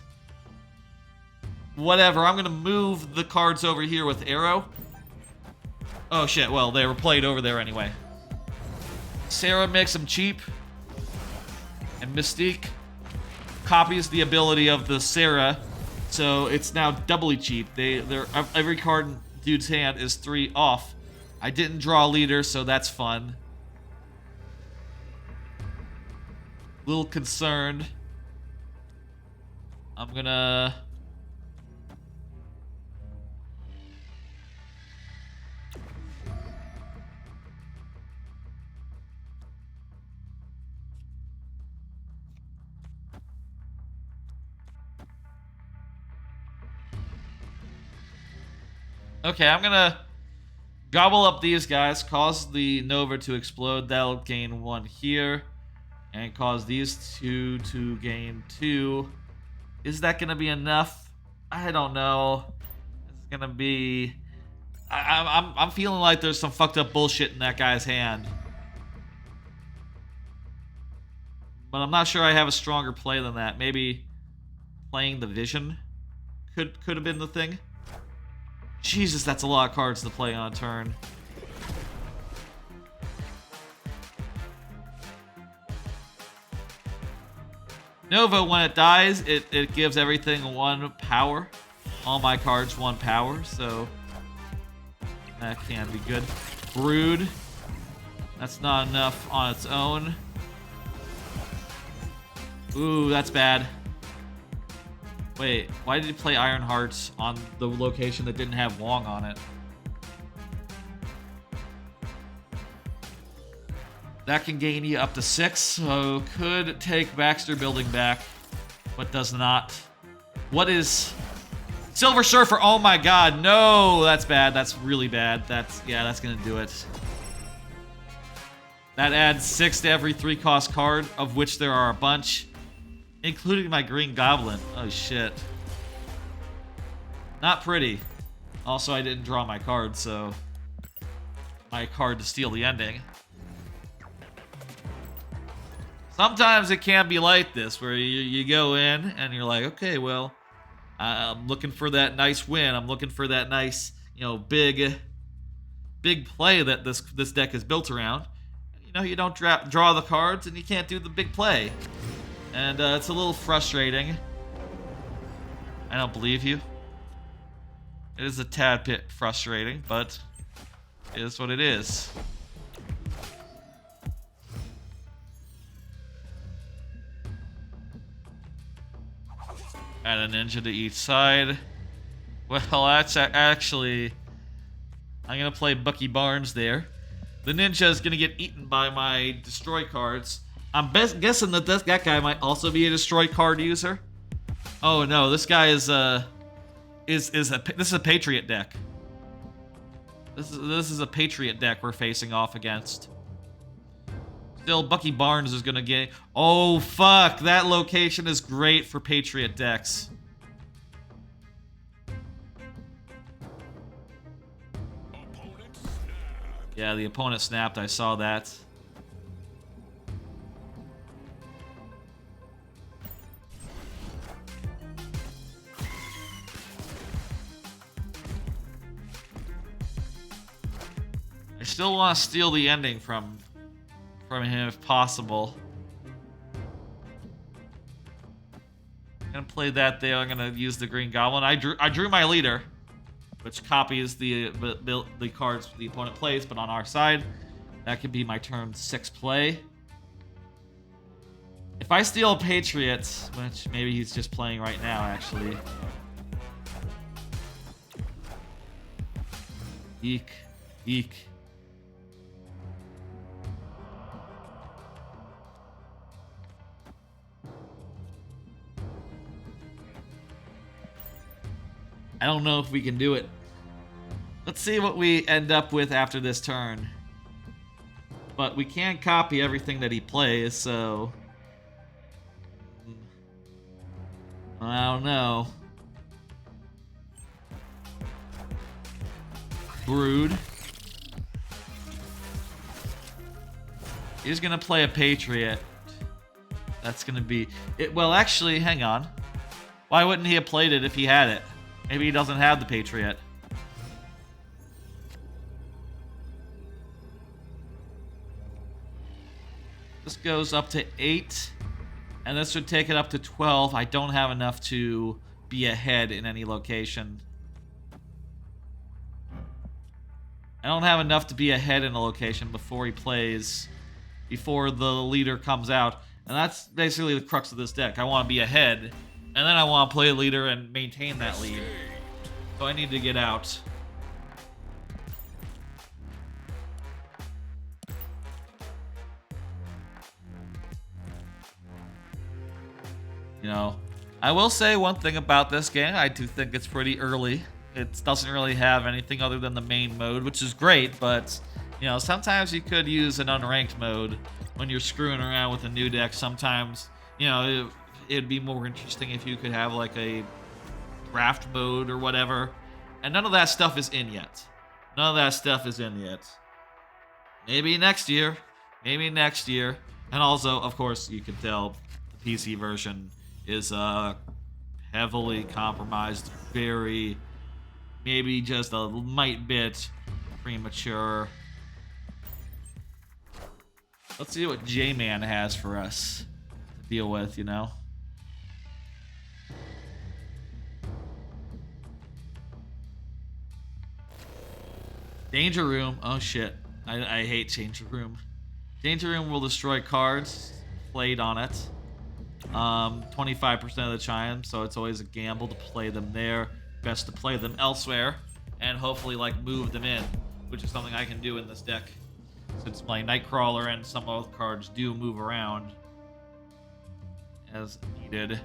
whatever, I'm going to move the cards over here with Arrow. Oh shit, well, they were played over there anyway. Sarah makes them cheap. And Mystique copies the ability of the Sarah, so it's now doubly cheap. Every card in dude's hand is 3 off. I didn't draw a Leader, so that's fun. Little concerned. I'm gonna... Okay, I'm gonna gobble up these guys, cause the Nova to explode. That'll gain 1 here, and cause these 2 to gain 2. Is that gonna be enough? I don't know. It's gonna be... I'm feeling like there's some fucked up bullshit in that guy's hand. But I'm not sure I have a stronger play than that. Maybe playing the Vision could have been the thing. Jesus, that's a lot of cards to play on a turn. Nova, when it dies, it gives everything 1 power. All my cards 1 power, so that can be good. Brood. That's not enough on its own. Ooh, that's bad. Wait, why did he play Iron Hearts on the location that didn't have Wong on it? That can gain you up to 6, so could take Baxter Building back, but does not. What is... Silver Surfer, oh my god, no! That's bad, that's really bad. Yeah, that's gonna do it. That adds 6 to every 3-cost card, of which there are a bunch. Including my Green Goblin. Oh shit. Not pretty. Also, I didn't draw my card, so... My card to steal the ending. Sometimes it can be like this, where you go in and you're like, okay, well, I'm looking for that nice win. I'm looking for that nice, big play that this deck is built around. You don't draw the cards, and you can't do the big play, and it's a little frustrating. I don't believe you. It is a tad bit frustrating, but it is what it is. Add a ninja to each side. Well, that's actually... I'm going to play Bucky Barnes there. The ninja is going to get eaten by my destroy cards. I'm guessing that that guy might also be a destroy card user. Oh no, this guy is a Patriot deck. This is a Patriot deck we're facing off against. Still, Bucky Barnes is gonna get... Oh, fuck! That location is great for Patriot decks. Yeah, the opponent snapped. I saw that. I still want to steal the ending from him if possible. I'm gonna play that there. I'm gonna use the Green Goblin. I drew my leader, which copies the cards the opponent plays, but on our side, that could be my turn 6 play. If I steal a Patriot, which maybe he's just playing right now, actually. Eek, eek. I don't know if we can do it. Let's see what we end up with after this turn. But we can't copy everything that he plays, so... I don't know. Brood. He's gonna play a Patriot. That's gonna be... Well, actually, hang on. Why wouldn't he have played it if he had it? Maybe he doesn't have the Patriot. This goes up to 8. And this would take it up to 12. I don't have enough to be ahead in any location. I don't have enough to be ahead in a location before he plays, before the leader comes out. And that's basically the crux of this deck. I want to be ahead, and then I want to play a leader and maintain that lead. So I need to get out. I will say one thing about this game. I do think it's pretty early. It doesn't really have anything other than the main mode, which is great, but, sometimes you could use an unranked mode when you're screwing around with a new deck. Sometimes, it'd be more interesting if you could have, like, a draft mode or whatever. And none of that stuff is in yet. None of that stuff is in yet. Maybe next year. Maybe next year. And also, of course, you can tell the PC version is heavily compromised, maybe just a might bit premature. Let's see what J-Man has for us to deal with, Danger Room. Oh shit. I hate Danger Room. Danger Room will destroy cards played on it. 25% of the time, so it's always a gamble to play them there. Best to play them elsewhere, and hopefully move them in, which is something I can do in this deck, since my Nightcrawler and some other cards do move around as needed.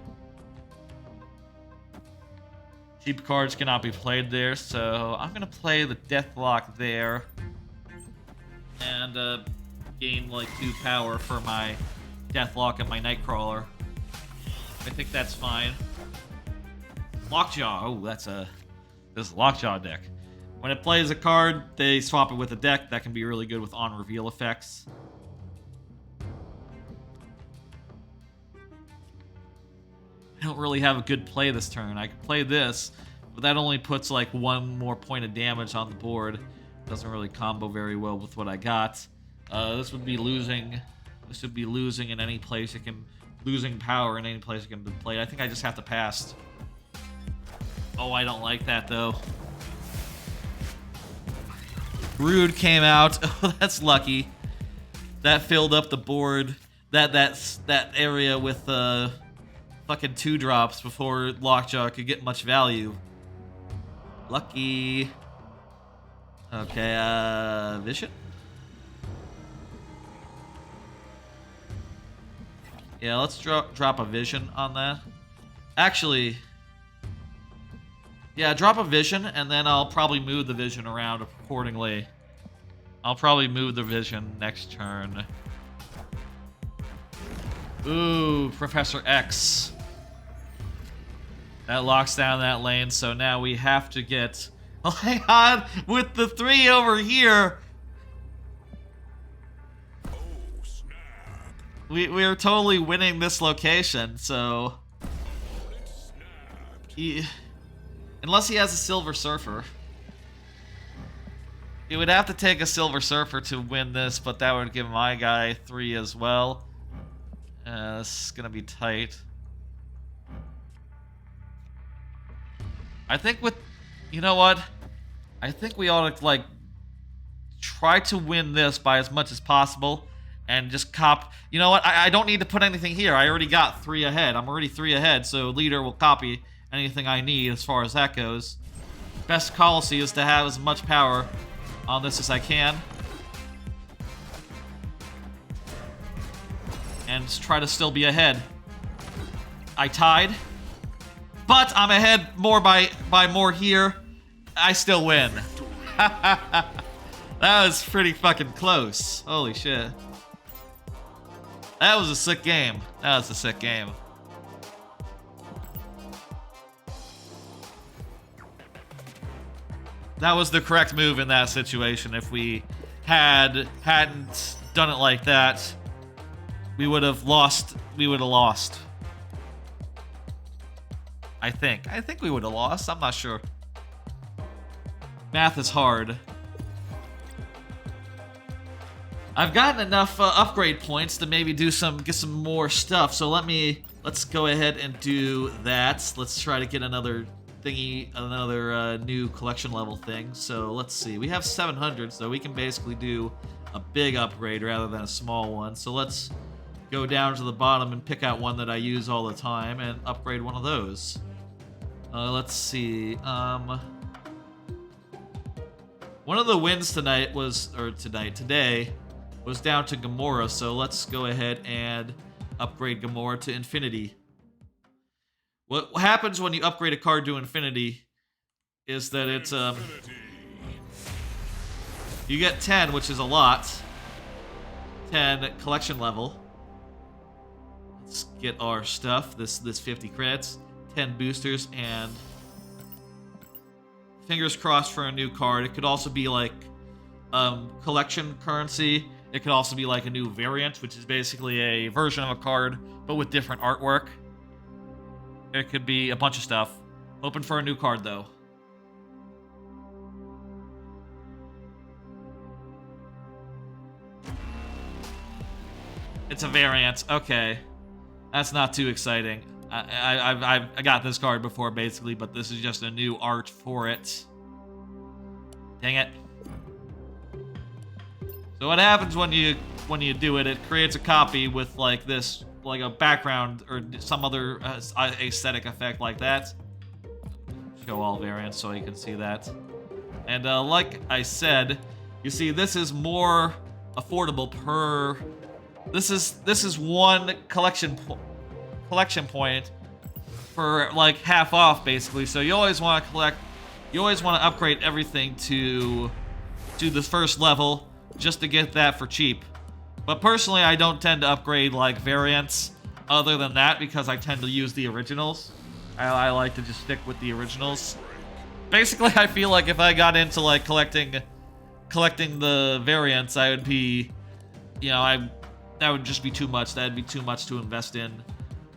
Cheap cards cannot be played there, so I'm gonna play the Deathlock there, and gain 2 power for my Deathlock and my Nightcrawler. I think that's fine. Lockjaw. Oh, this Lockjaw deck. When it plays a card, they swap it with a deck. That can be really good with on-reveal effects. I don't really have a good play this turn. I could play this, but that only puts like 1 more point of damage on the board. Doesn't really combo very well with what I got. This would be losing. This would be losing in any place it can, losing power in any place it can be played. I think I just have to pass. Oh, I don't like that though. Rude came out. Oh, that's lucky. That filled up the board. That area with fucking 2 drops before Lockjaw could get much value. Lucky. Okay, Vision? Yeah, let's drop a Vision on that. Actually, yeah, drop a Vision, and then I'll probably move the Vision around accordingly. I'll probably move the Vision next turn. Ooh, Professor X. That locks down that lane, so now we have to get... Oh, hang on! With the 3 over here! We're totally winning this location, so... Unless he has a Silver Surfer. He would have to take a Silver Surfer to win this, but that would give my guy 3 as well. This is gonna be tight. I think with... You know what? I think we ought to, like, try to win this by as much as possible and just cop... You know what? I don't need to put anything here. I already got 3 ahead. I'm already 3 ahead, so leader will copy anything I need as far as that goes. Best policy is to have as much power on this as I can. And just try to still be ahead. I tied. But I'm ahead more by more here. I still win. That was pretty fucking close. Holy shit. That was a sick game. That was a sick game. That was the correct move in that situation. If we hadn't done it like that, we would have lost. We would have lost. I think we would have lost. I'm not sure. Math is hard. I've gotten enough upgrade points to maybe get some more stuff. So let's go ahead and do that. Let's try to get another thingy, another new collection level thing. So let's see. We have 700, so we can basically do a big upgrade rather than a small one. So let's go down to the bottom and pick out one that I use all the time and upgrade one of those. Let's see. One of the wins today was down to Gamora, so let's go ahead and upgrade Gamora to Infinity. What happens when you upgrade a card to Infinity is that it's you get 10, which is a lot. 10 collection level. Let's get our stuff. This 50 credits, 10 boosters, and fingers crossed for a new card. It could also be like collection currency. It could also be like a new variant, which is basically a version of a card, but with different artwork. It could be a bunch of stuff. Hoping for a new card, though. It's a variant. Okay. That's not too exciting. I got this card before, basically, but this is just a new art for it. Dang it. So what happens when you do it? It creates a copy with like this, like a background or some other aesthetic effect like that. Show all variants so you can see that. And like I said, you see this is more affordable per. This is one collection point for like half off basically. So you always want to collect. You always want to upgrade everything to the first level, just to get that for cheap. But personally, I don't tend to upgrade like variants other than that because I tend to use the originals. I like to just stick with the originals. Basically, I feel like if I got into like collecting the variants, I would be, you know, that would just be too much. That'd be too much to invest in.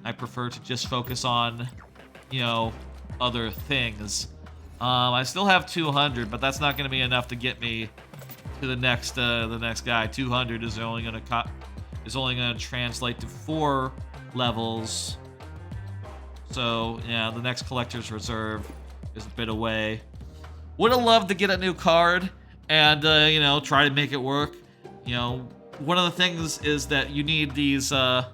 I prefer to just focus on, you know, other things. I still have 200, but that's not going to be enough to get me to the next guy. 200 is only going to translate to 4 levels. So yeah, the next collector's reserve is a bit away. Would have loved to get a new card and you know, try to make it work. You know, one of the things is that you need these to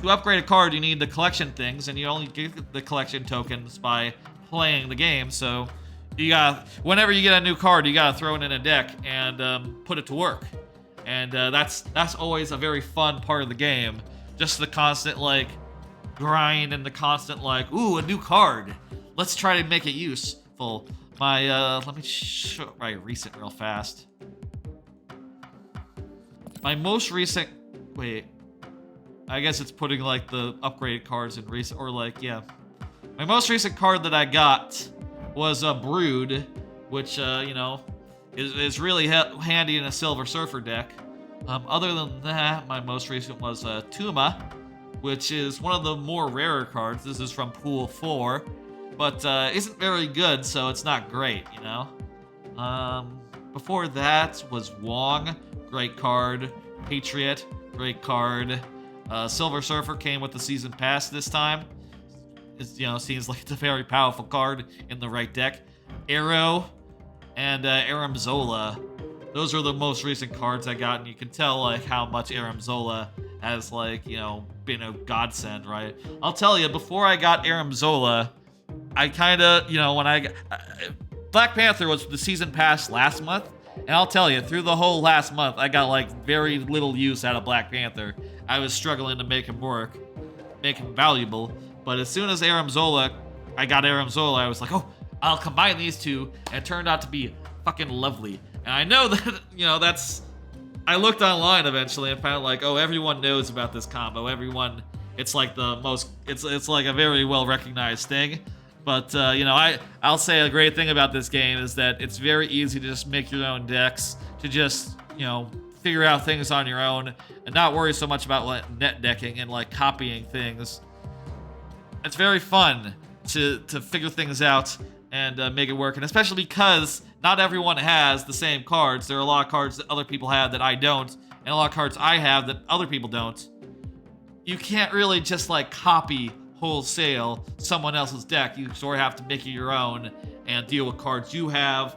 upgrade a card. You need the collection things, and you only get the collection tokens by playing the game. So you got, whenever you get a new card, you gotta throw it in a deck and put it to work. And that's always a very fun part of the game. Just the constant like grind and the constant like, ooh, a new card. Let's try to make it useful. My let me show my recent real fast. My most recent, wait, I guess it's putting like the upgraded cards in recent, or like, yeah. My most recent card that I got was a Brood, which you know, is really handy in a Silver Surfer deck. Other than that, my most recent was Tuma, which is one of the more rarer cards. This is from Pool 4, but isn't very good, so it's not great, you know? Before that was Wong, great card. Patriot, great card. Silver Surfer came with the Season Pass this time. It, you know, seems like it's a very powerful card in the right deck. Arrow and Aram Zola. Those are the most recent cards I got, and you can tell like how much Aram Zola has like, you know, been a godsend, right? I'll tell you, before I got Aram Zola, I kind of, you know, when I got, Black Panther was the Season Pass last month, and I'll tell you, through the whole last month, I got like very little use out of Black Panther. I was struggling to make him work, make him valuable. But as soon as Aram Zola, I got Aram Zola, I was like, oh, I'll combine these two, and it turned out to be fucking lovely. And I know that, you know, that's, I looked online eventually and found like, oh, everyone knows about this combo. Everyone, it's like the most, it's like a very well recognized thing. But, you know, I'll say a great thing about this game is that it's very easy to just make your own decks, to just, you know, figure out things on your own and not worry so much about like net decking and like copying things. It's very fun to figure things out and make it work, and especially because not everyone has the same cards. There are a lot of cards that other people have that I don't, and a lot of cards I have that other people don't. You can't really just like copy wholesale someone else's deck. You sort of have to make it your own and deal with cards you have,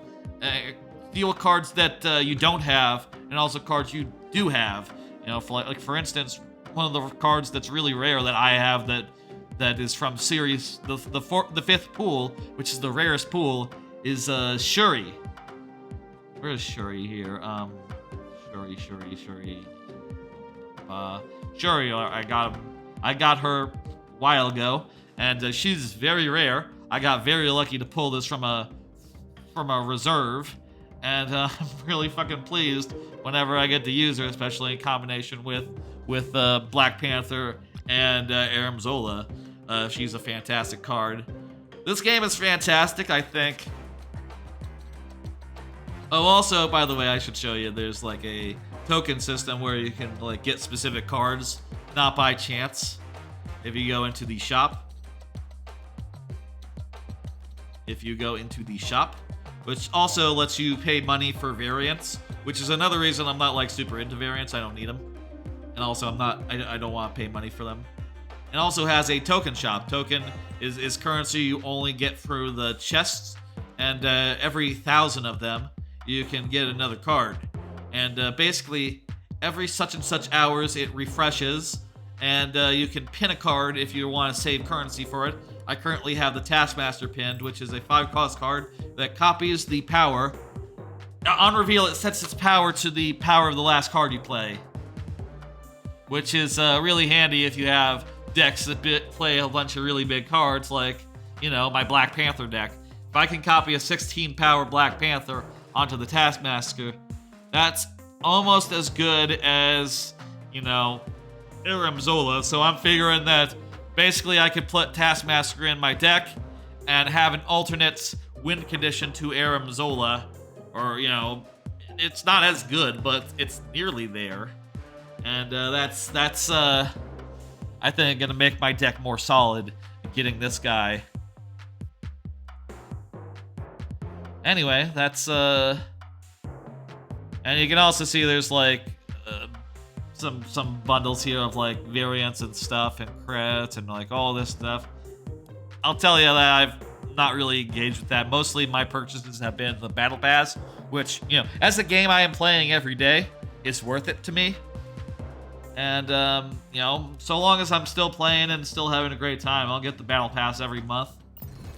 deal with cards that you don't have, and also cards you do have. You know, for instance, one of the cards that's really rare that I have that is from series the fifth pool, which is the rarest pool, is Shuri. Where is Shuri here? Shuri. Shuri. I got her a while ago, and she's very rare. I got very lucky to pull this from a reserve, and I'm really fucking pleased whenever I get to use her, especially in combination with Black Panther and Aram Zola. She's a fantastic card. This game is fantastic, I think. Oh, also, by the way, I should show you, there's like a token system where you can like get specific cards, not by chance. If you go into the shop, which also lets you pay money for variants, which is another reason I'm not like super into variants. I don't need them, and also I don't want to pay money for them. And also has a token shop. Token is currency you only get through the chests, and every 1,000 of them you can get another card. And basically every such and such hours it refreshes, and you can pin a card if you want to save currency for it. I currently have the Taskmaster pinned, which is a 5-cost card that copies the power. On reveal, it sets its power to the power of the last card you play, which is really handy if you have decks that play a bunch of really big cards, like, you know, my Black Panther deck. If I can copy a 16 power Black Panther onto the Taskmaster, that's almost as good as, you know, Aram Zola. So I'm figuring that basically I could put Taskmaster in my deck and have an alternate win condition to Aram Zola, or, you know, it's not as good, but it's nearly there. And that's I think I'm gonna make my deck more solid, getting this guy. Anyway, that's and you can also see there's like some bundles here of like variants and stuff and crits and like all this stuff. I'll tell you that I've not really engaged with that. Mostly my purchases have been the battle pass, which, you know, as a game I am playing every day, it's worth it to me. And you know, so long as I'm still playing and still having a great time, I'll get the battle pass every month.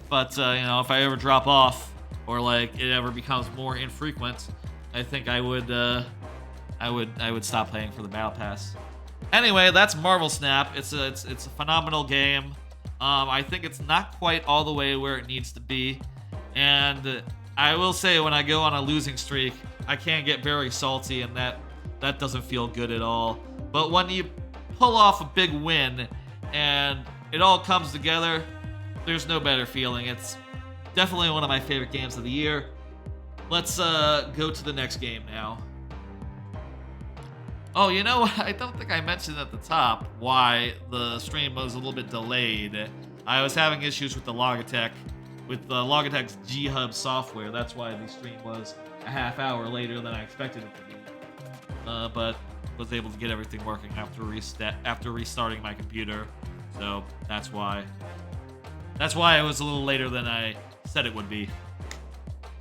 But you know, if I ever drop off or like it ever becomes more infrequent, I think I would stop playing for the battle pass. Anyway, that's Marvel Snap. It's a phenomenal game. I think it's not quite all the way where it needs to be, and I will say when I go on a losing streak, I can get very salty, and that doesn't feel good at all. But when you pull off a big win and it all comes together, there's no better feeling. It's definitely one of my favorite games of the year. Let's go to the next game now. Oh, you know, I don't think I mentioned at the top why the stream was a little bit delayed. I was having issues with the Logitech, with the Logitech's G-Hub software. That's why the stream was a half hour later than I expected it to be. But was able to get everything working after restarting my computer. So that's why. That's why it was a little later than I said it would be.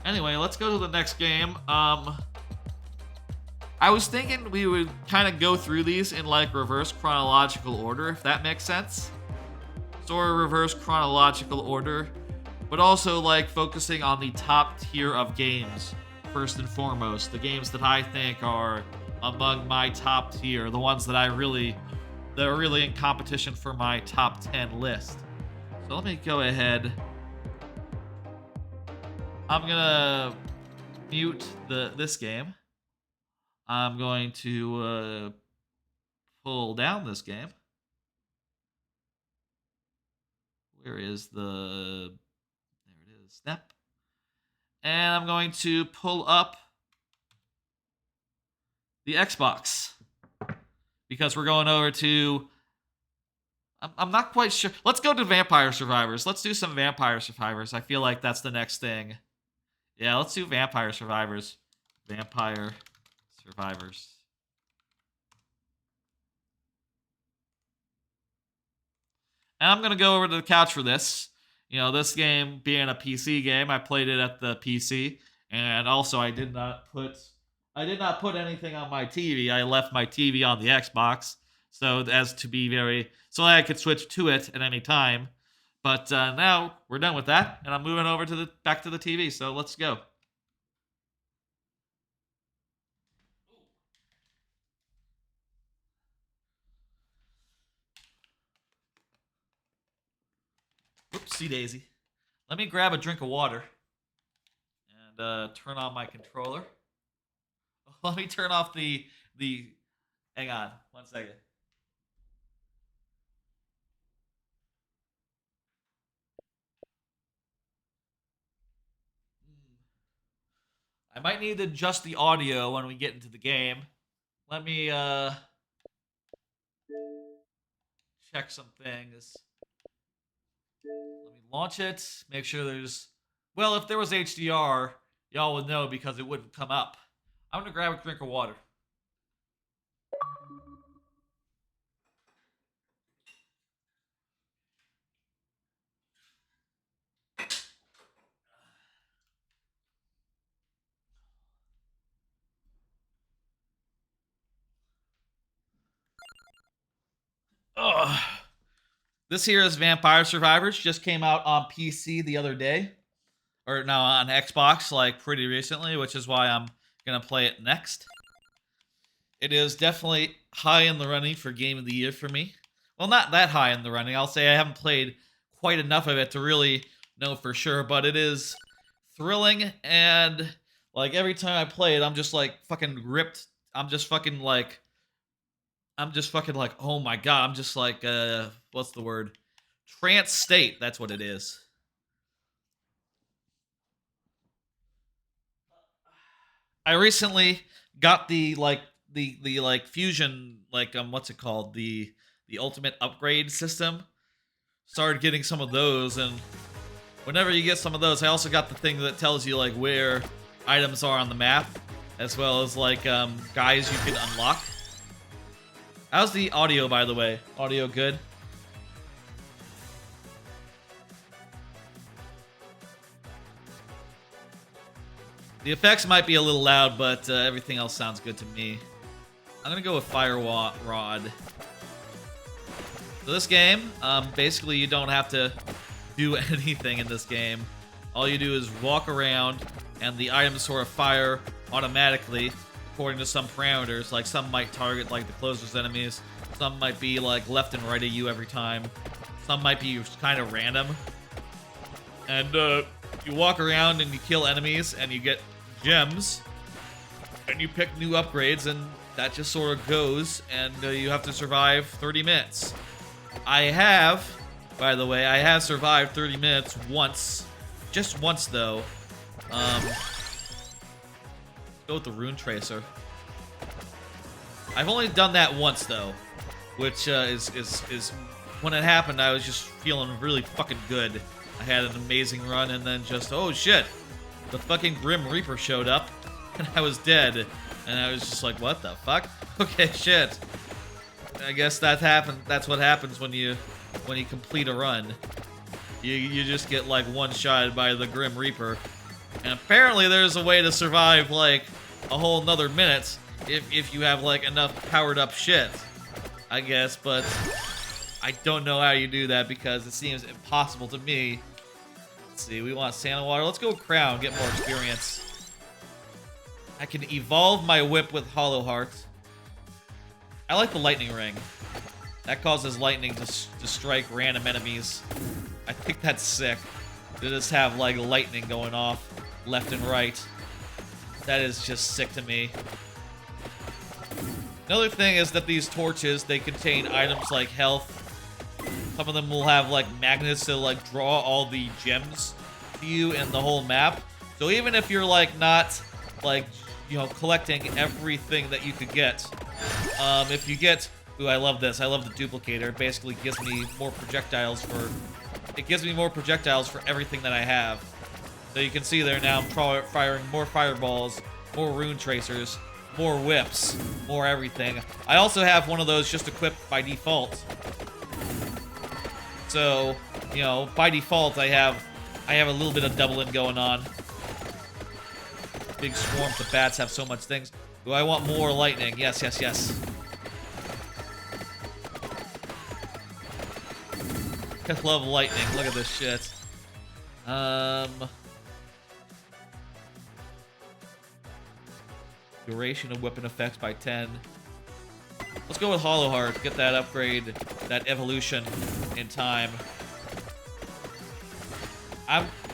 Anyway, let's go to the next game. I was thinking we would kind of go through these in like reverse chronological order, if that makes sense. Sort of reverse chronological order, but also like focusing on the top tier of games first and foremost. The games that I think are among my top tier, the ones that are really in competition for my top 10 list. So let me go ahead. I'm gonna mute this game. I'm going to pull down this game. Where is the... There it is. Snap. And I'm going to pull up the Xbox. Because we're going over to... I'm not quite sure. Let's go to Vampire Survivors. Let's do some Vampire Survivors. I feel like that's the next thing. Yeah, let's do Vampire Survivors. Vampire Survivors. And I'm going to go over to the couch for this. You know, this game being a PC game, I played it at the PC. And also, I did not put anything on my TV. I left my TV on the Xbox. So so I could switch to it at any time. But now we're done with that. And I'm moving over to back to the TV. So let's go. Oopsie daisy. Let me grab a drink of water and turn on my controller. Let me turn off the. Hang on, 1 second. I might need to adjust the audio when we get into the game. Let me check some things. Let me launch it. Make sure there's... Well, if there was HDR, y'all would know because it wouldn't come up. I'm going to grab a drink of water. Ugh. This here is Vampire Survivors. Just came out on PC the other day. Or no, on Xbox, like pretty recently, which is why I'm going to play it next. It is definitely high in the running for Game of the Year for me. Well, not that high in the running. I'll say I haven't played quite enough of it to really know for sure, but it is thrilling, and like every time I play it, I'm just like fucking ripped. I'm just fucking like, oh my god, I'm just like, what's the word? Trance state, that's what it is. I recently got the fusion, what's it called? The the ultimate upgrade system. Started getting some of those, and whenever you get some of those, I also got the thing that tells you like where items are on the map, as well as like guys you can unlock. How's the audio, by the way? Audio good? The effects might be a little loud, but everything else sounds good to me. I'm gonna go with Fire Rod. So this game, basically you don't have to do anything in this game. All you do is walk around, and the items sort of fire automatically according to some parameters. Like some might target like the closest enemies, some might be like left and right of you every time, some might be kind of random. And you walk around and you kill enemies and you get gems, and you pick new upgrades, and that just sort of goes, and you have to survive 30 minutes. I have, by the way, I have survived 30 minutes once. Just once, though. Go with the Rune Tracer. I've only done that once, though, which is when it happened, I was just feeling really fucking good. I had an amazing run, and then just, oh shit, the fucking Grim Reaper showed up, and I was dead. And I was just like, what the fuck? Okay, shit. I guess that happened. That's what happens when you complete a run. You just get like one-shotted by the Grim Reaper. And apparently there's a way to survive like a whole nother minute if you have like enough powered up shit, I guess, but I don't know how you do that because it seems impossible to me. Let's see, we want Santa Water. Let's go Crown, get more experience. I can evolve my whip with Hollow Heart. I like the lightning ring. That causes lightning to strike random enemies. I think that's sick. They just have like lightning going off left and right. That is just sick to me. Another thing is that these torches, they contain items like health. Some of them will have like magnets to like draw all the gems to you in the whole map. So even if you're like not like, you know, collecting everything that you could get, if you get, ooh, I love this. I love the duplicator. It basically gives me more projectiles for, it gives me more projectiles for everything that I have. So you can see there now I'm firing more fireballs, more rune tracers, more whips, more everything. I also have one of those just equipped by default. So, you know, by default I have a little bit of doubling going on. Big swarms of bats have so much things. Do I want more lightning? Yes, yes, yes. I love lightning. Look at this shit. Duration of weapon effects by 10. Let's go with Hollow Heart. Get that upgrade, that evolution in time.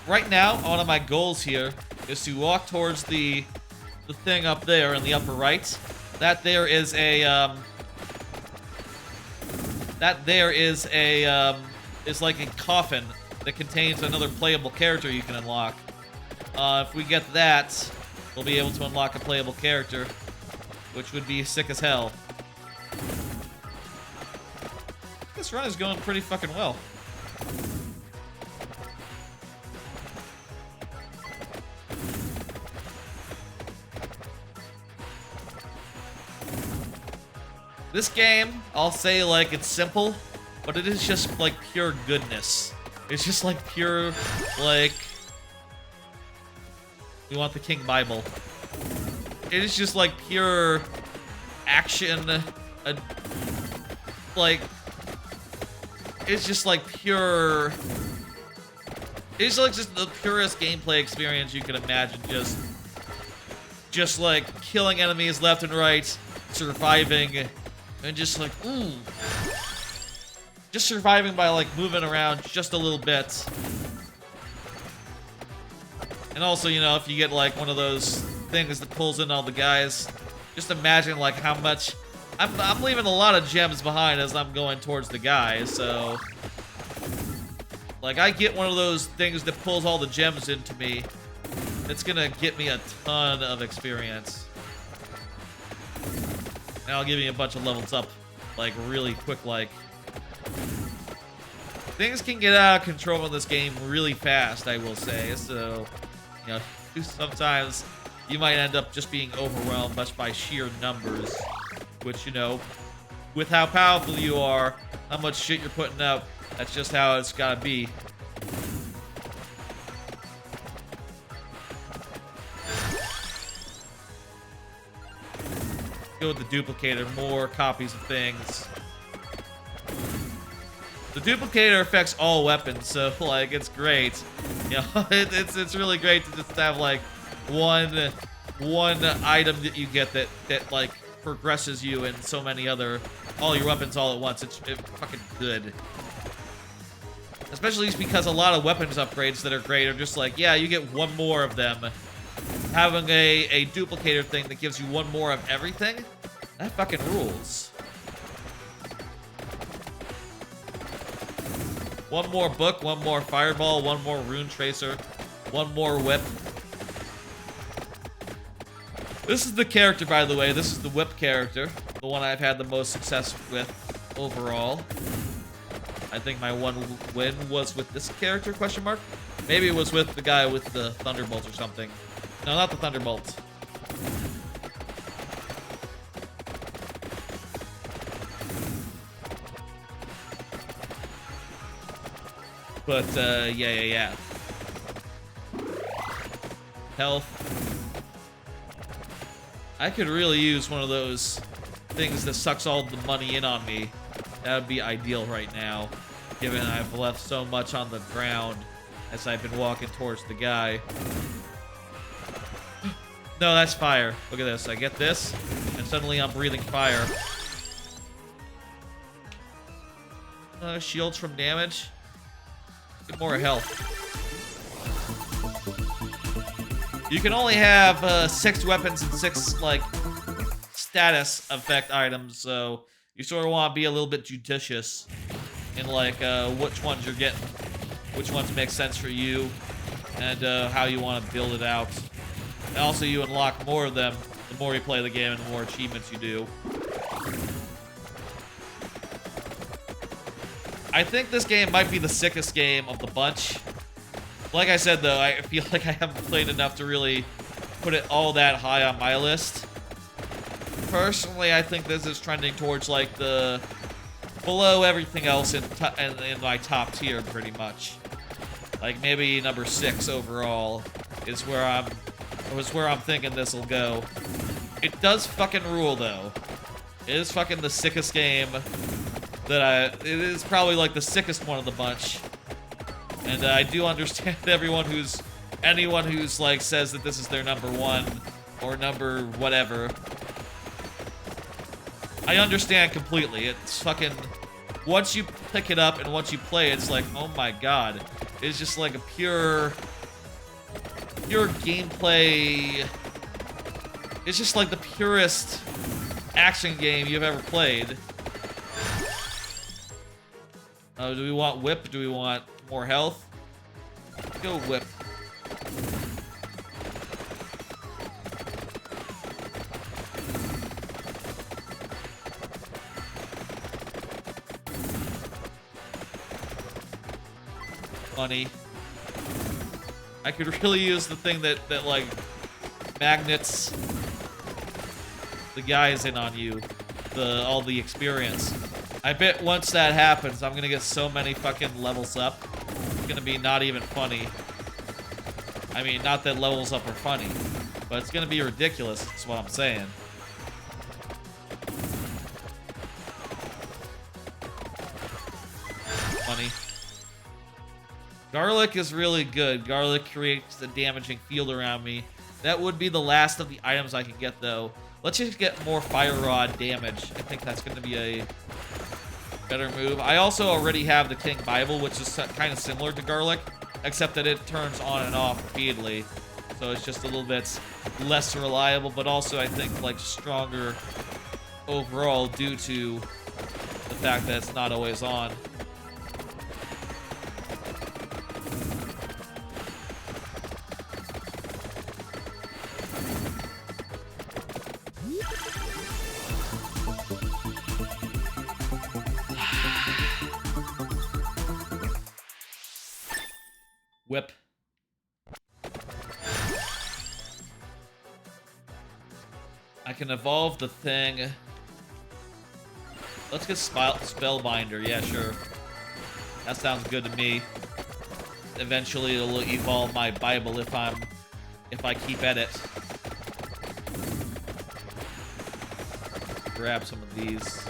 Right now, one of my goals here is to walk towards the thing up there in the upper right. That there is a is like a coffin that contains another playable character you can unlock. If we get that, we'll be able to unlock a playable character, which would be sick as hell. This run is going pretty fucking well. This game, I'll say like it's simple, but it is just like pure goodness. It's just like pure, like, we want the King Bible. It is just like pure action, like, it's just like pure, it's like just the purest gameplay experience you can imagine. Just like killing enemies left and right, surviving, and just like, ooh. Just surviving by like moving around just a little bit. And also, you know, if you get like one of those things that pulls in all the guys, just imagine like how much, I'm leaving a lot of gems behind as I'm going towards the guys, so like I get one of those things that pulls all the gems into me, it's gonna get me a ton of experience. And I'll give you a bunch of levels up like really quick like. things can get out of control in this game really fast, I will say. So, you know, sometimes you might end up just being overwhelmed just by sheer numbers, which, you know, with how powerful you are, how much shit you're putting up, that's just how it's gotta be. Go with the duplicator, more copies of things. The duplicator affects all weapons, so like it's great. You know, it's really great to just have like one item that you get that like progresses you in so many other all your weapons all at once. It's fucking good. Especially because a lot of weapons upgrades that are great are just like, yeah, you get one more of them. Having a duplicator thing that gives you one more of everything, that fucking rules. One more book, one more fireball, one more rune tracer, one more whip. This is the character, by the way. This is the whip character. The one I've had the most success with overall. I think my one win was with this character, question mark? Maybe it was with the guy with the thunderbolt or something. No, not the thunderbolt. But, yeah. Health. I could really use one of those things that sucks all the money in on me. That would be ideal right now, given I've left so much on the ground as I've been walking towards the guy. No, that's fire. Look at this. I get this, and suddenly I'm breathing fire. Shields from damage. Get more health. You can only have 6 weapons and 6, like, status effect items, so you sort of want to be a little bit judicious in, like, which ones you're getting, which ones make sense for you, and how you want to build it out. And also, you unlock more of them the more you play the game and the more achievements you do. I think this game might be the sickest game of the bunch. Like I said, though, I feel like I haven't played enough to really put it all that high on my list. Personally, I think this is trending towards, like, the below everything else in my top tier, pretty much. Like, maybe number 6 overall is where I'm thinking this will go. It does fucking rule, though. It is fucking the sickest game that it is probably, like, the sickest one of the bunch. And I do understand anyone who's, like, says that this is their number 1 or number whatever. I understand completely. It's fucking, once you pick it up and once you play it, it's like, oh my god. It's just like a pure gameplay. It's just like the purest action game you've ever played. Do we want whip? Do we want more health? Let's go whip. Money. I could really use the thing that like magnets the guys in on you, all the experience. I bet once that happens, I'm gonna get so many fucking levels up. It's gonna be not even funny. I mean, not that levels up are funny, but it's gonna be ridiculous. That's what I'm saying. Money. Garlic is really good. Garlic creates a damaging field around me. That would be the last of the items I can get, though. Let's just get more fire rod damage. I think that's going to be a better move. I also already have the King Bible, which is kind of similar to Garlic, except that it turns on and off repeatedly. So it's just a little bit less reliable, but also I think like stronger overall due to the fact that it's not always on. Whip. I can evolve the thing. Let's get Spellbinder. Yeah, sure. That sounds good to me. Eventually, it'll evolve my Bible if I keep at it. Grab some of these.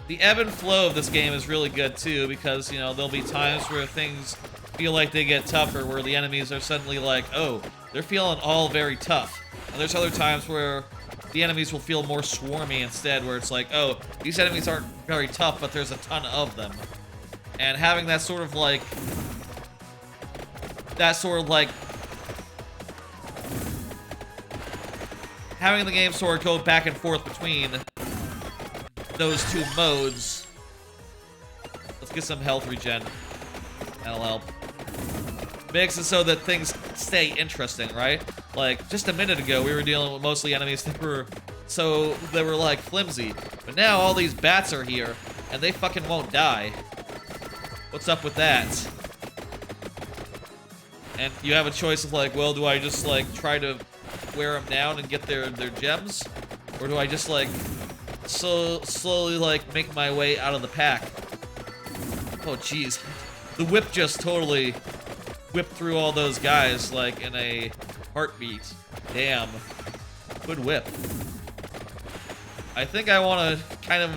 The ebb and flow of this game is really good too, because, you know, there'll be times where things feel like they get tougher, where the enemies are suddenly like, oh, they're feeling all very tough. And there's other times where the enemies will feel more swarmy instead, where it's like, oh, these enemies aren't very tough, but there's a ton of them. And having that sort of like, having the game sort of go back and forth between those two modes. Let's get some health regen. That'll help. Makes it so that things stay interesting, right? Like, just a minute ago, we were dealing with mostly enemies that were like flimsy. But now all these bats are here, and they fucking won't die. What's up with that? And you have a choice of like, well, do I just like try to wear them down and get their gems? Or do I just like slowly like make my way out of the pack? Oh jeez. The whip just totally whipped through all those guys like in a heartbeat. Damn. Good whip. I think I want to kind of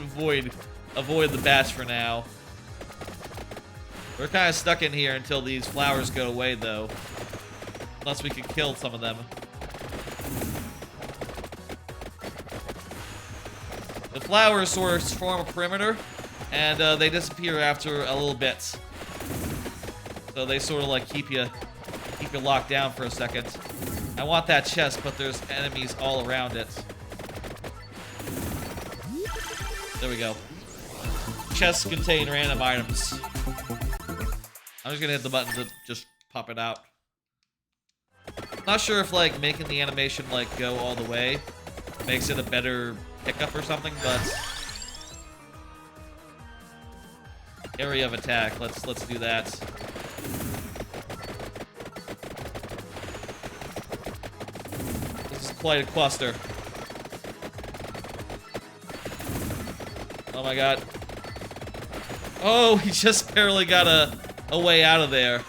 avoid the bats for now. We're kind of stuck in here until these flowers go away, though. Unless we can kill some of them. The flowers sort of form a perimeter, and they disappear after a little bit. So they sort of like keep you locked down for a second. I want that chest, but there's enemies all around it. There we go. Chests contain random items. I'm just gonna hit the button to just pop it out. Not sure if like making the animation like go all the way makes it a better pickup or something, but area of attack. Let's do that. This is quite a cluster. Oh my god. Oh, he just barely got a way out of there.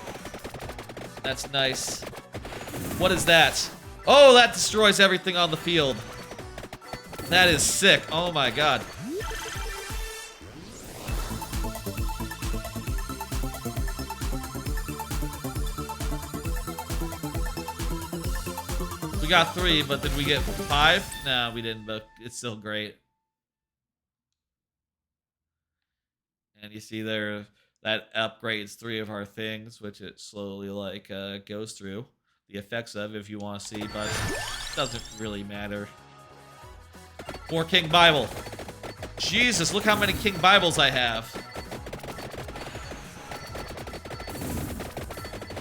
That's nice. What is that? Oh, that destroys everything on the field. That is sick. Oh my god. We got 3, but did we get 5? No, we didn't, but it's still great. And you see there, that upgrades 3 of our things, which it slowly like goes through the effects of, if you want to see, but it doesn't really matter. More King Bible. Jesus, look how many King Bibles I have.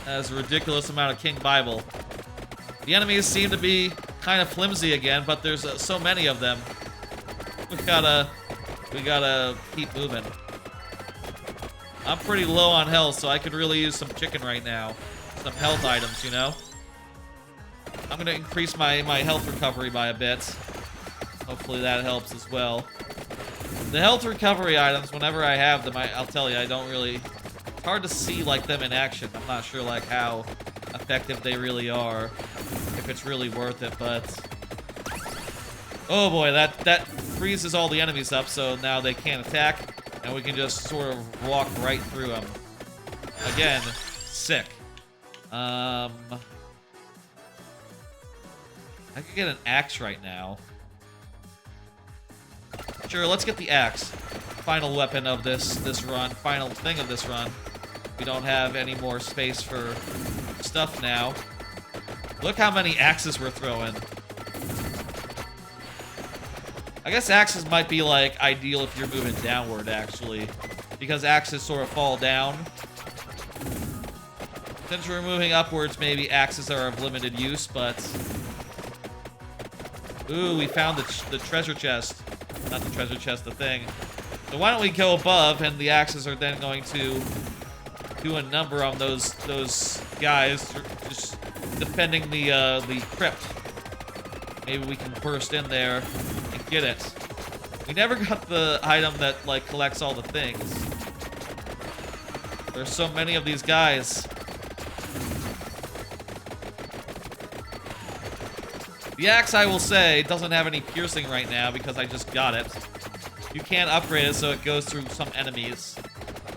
That is a ridiculous amount of King Bible. The enemies seem to be kind of flimsy again, but there's so many of them. We gotta keep moving. I'm pretty low on health, so I could really use some chicken right now. Some health items, you know? I'm gonna increase my health recovery by a bit. Hopefully that helps as well. The health recovery items, whenever I have them, I'll tell you, I don't really... It's hard to see, like, them in action. I'm not sure, like, how effective they really are. If it's really worth it, but... Oh boy, that freezes all the enemies up, so now they can't attack. And we can just sort of walk right through them. Again, sick. I could get an axe right now. Sure, let's get the axe. Final weapon of this run. Final thing of this run. We don't have any more space for stuff now. Look how many axes we're throwing. I guess axes might be, like, ideal if you're moving downward, actually. Because axes sort of fall down. Since we're moving upwards, maybe axes are of limited use, but... Ooh, we found the treasure chest. Not the treasure chest, the thing. So why don't we go above, and the axes are then going to do a number on those guys, just defending the crypt. Maybe we can burst in there and get it. We never got the item that, like, collects all the things. There's so many of these guys. The axe, I will say, doesn't have any piercing right now because I just got it. You can upgrade it so it goes through some enemies,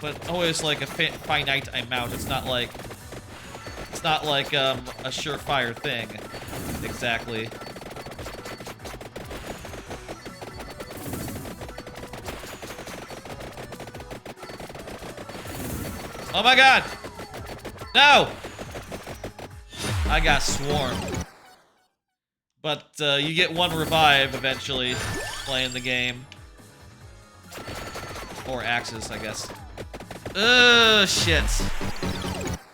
but always like a finite amount. It's not like a surefire thing, exactly. Oh my god! No! I got swarmed. But you get one revive eventually playing the game. Or axes, I guess. Ugh, shit.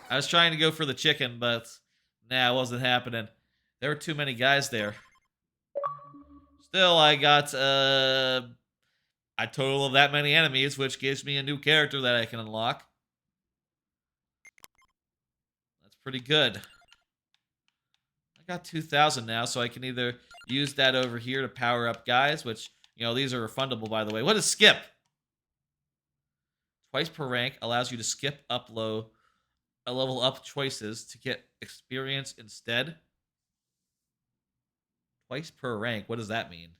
I was trying to go for the chicken, but nah, it wasn't happening. There were too many guys there. Still, I got a total of that many enemies, which gives me a new character that I can unlock. That's pretty good. I got 2,000 now, so I can either use that over here to power up guys, which, you know, these are refundable, by the way. What is skip? Twice per rank allows you to skip level up choices to get experience instead. Twice per rank. What does that mean?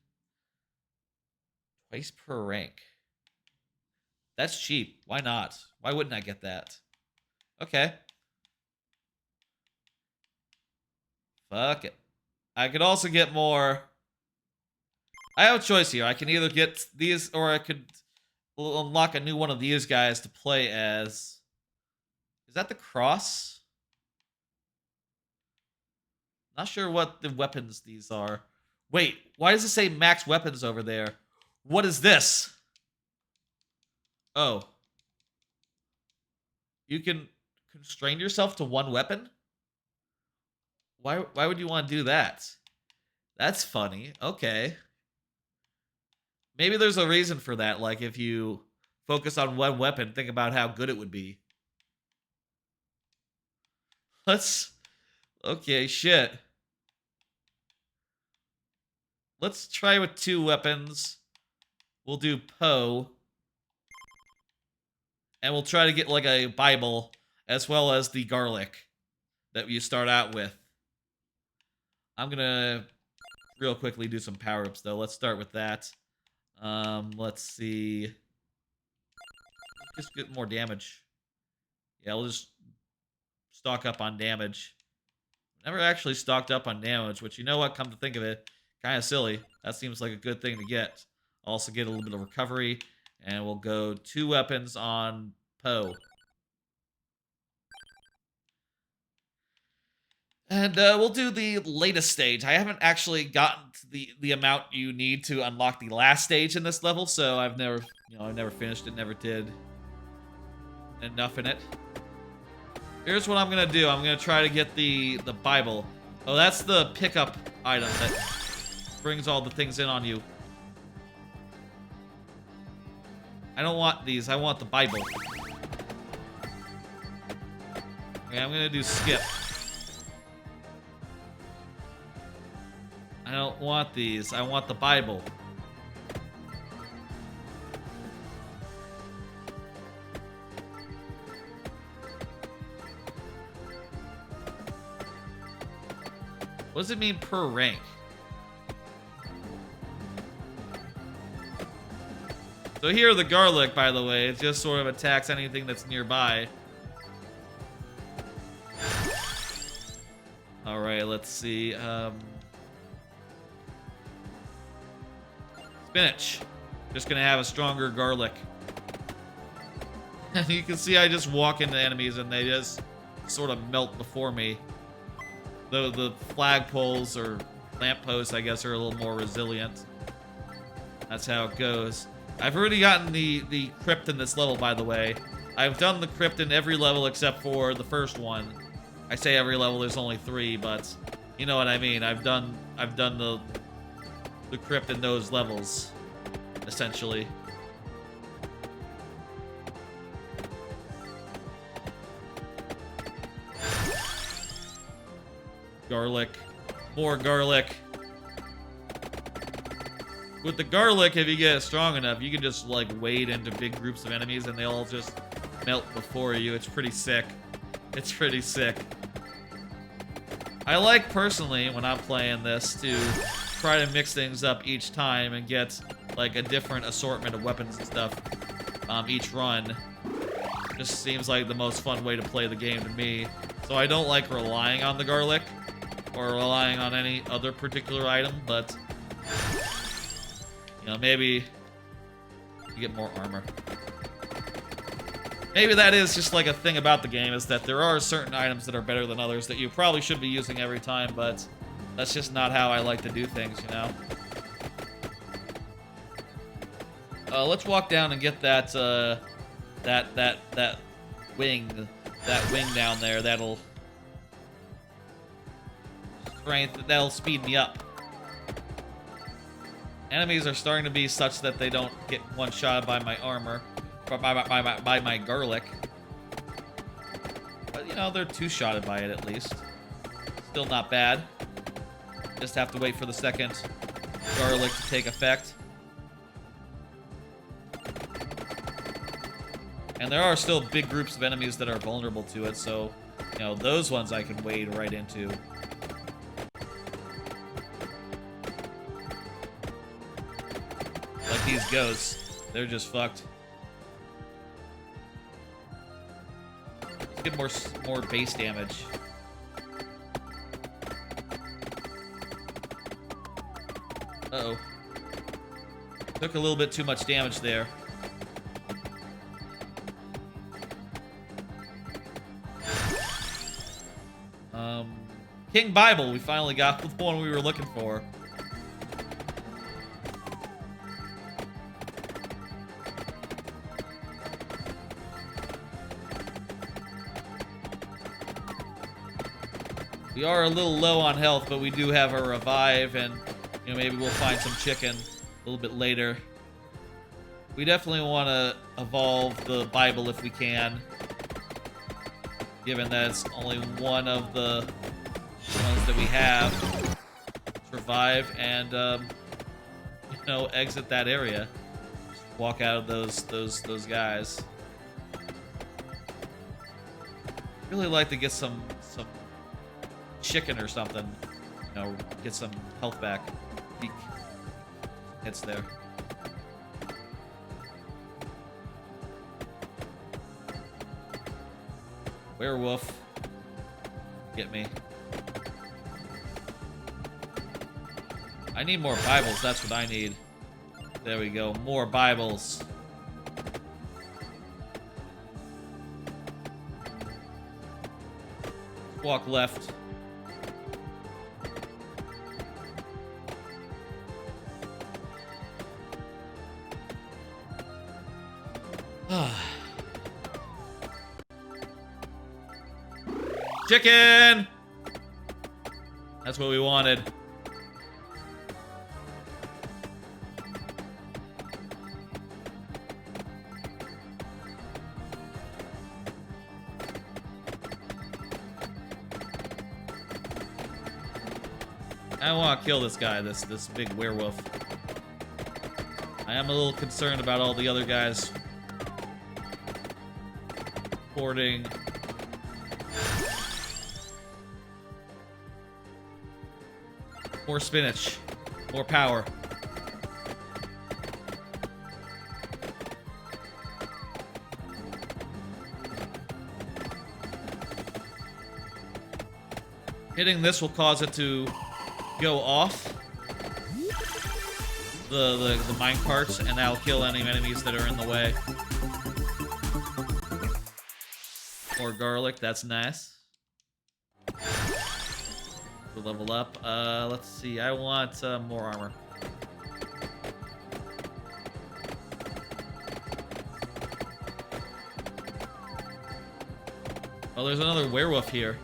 Twice per rank. That's cheap. Why not? Why wouldn't I get that? Okay. Fuck it. I could also get more. I have a choice here. I can either get these, or I could unlock a new one of these guys to play as. Is that the cross? Not sure what the weapons these are. Wait, why does it say max weapons over there? What is this? Oh. You can constrain yourself to one weapon? Why would you want to do that? That's funny. Okay. Maybe there's a reason for that. Like, if you focus on one weapon, think about how good it would be. Okay, shit. Let's try with 2 weapons. We'll do Poe. And we'll try to get, like, a Bible, as well as the garlic that you start out with. I'm gonna real quickly do some power-ups, though. Let's start with that. Let's see. Just get more damage. Yeah, we'll just stock up on damage. Never actually stocked up on damage, which, you know what, come to think of it, kind of silly. That seems like a good thing to get. Also get a little bit of recovery, and we'll go 2 weapons on Poe. And we'll do the latest stage. I haven't actually gotten to the amount you need to unlock the last stage in this level, so I've never finished it, never did enough in it. Here's what I'm gonna do. I'm gonna try to get the Bible. Oh, that's the pickup item that brings all the things in on you. I don't want these. I want the Bible. Okay, I'm gonna do skip. I don't want these. I want the Bible. What does it mean per rank? So here, the garlic, by the way, it just sort of attacks anything that's nearby. Alright, let's see. Spinach. Just gonna have a stronger garlic. And you can see I just walk into enemies and they just sort of melt before me. The flagpoles or lampposts, I guess, are a little more resilient. That's how it goes. I've already gotten the crypt in this level, by the way. I've done the crypt in every level except for the first one. I say every level, there's only 3, but you know what I mean. I've done the the crypt in those levels, essentially. Garlic. More garlic. With the garlic, if you get it strong enough, you can just, like, wade into big groups of enemies and they all just melt before you. It's pretty sick. It's pretty sick. I like, personally, when I'm playing this, to try to mix things up each time and get, like, a different assortment of weapons and stuff each run. Just seems like the most fun way to play the game to me. So I don't like relying on the garlic or relying on any other particular item, but, you know, maybe you get more armor. Maybe that is just like a thing about the game, is that there are certain items that are better than others that you probably should be using every time, but that's just not how I like to do things, you know? Let's walk down and get that, that wing down there. That'll speed me up. Enemies are starting to be such that they don't get one-shot by my armor, or by my garlic. But, you know, they're two-shotted by it at least. Still not bad. Just have to wait for the second garlic to take effect. And there are still big groups of enemies that are vulnerable to it, so, you know, those ones I can wade right into. Like these ghosts. They're just fucked. Let's get more base damage. Uh-oh. Took a little bit too much damage there. King Bible, we finally got the one we were looking for. We are a little low on health, but we do have a revive, and, you know, maybe we'll find some chicken a little bit later. We definitely want to evolve the Bible if we can, given that it's only one of the ones that we have. Let's revive and, you know, exit that area. Just walk out of those guys. Really like to get some chicken or something, you know, get some health back. Peek. Hits there. Werewolf. Get me. I need more Bibles, that's what I need. There we go, more Bibles. Walk left. Chicken! That's what we wanted. I want to kill this guy, this big werewolf. I am a little concerned about all the other guys hoarding. More spinach. More power. Hitting this will cause it to go off the mine carts, and that'll kill any enemies that are in the way. More garlic, that's nice. To level up. Let's see. I want more armor. Oh, there's another werewolf here.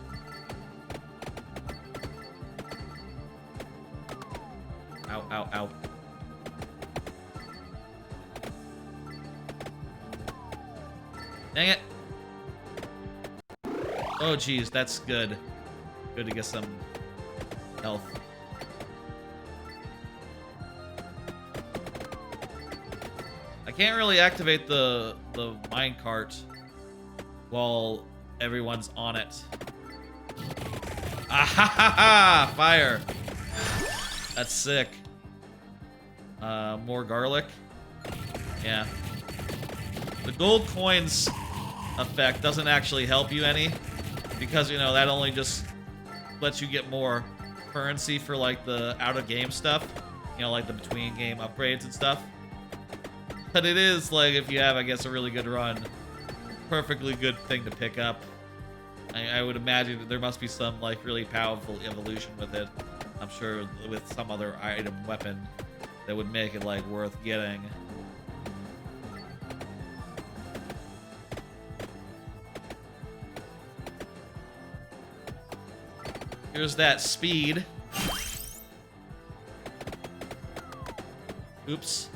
Ow, ow, Ow. Dang it. Oh, geez, that's good. Good to get some health. I can't really activate the minecart while everyone's on it. Ah ha ha ha! Fire! That's sick. More garlic. Yeah. The gold coins effect doesn't actually help you any, because, you know, that only just lets you get more currency for, like, the out-of-game stuff. You know, like the between-game upgrades and stuff. But it is, like, if you have, I guess, a really good run, perfectly good thing to pick up. I would imagine that there must be some, like, really powerful evolution with it. I'm sure with some other item, weapon, that would make it, like, worth getting. Here's that speed. Oops.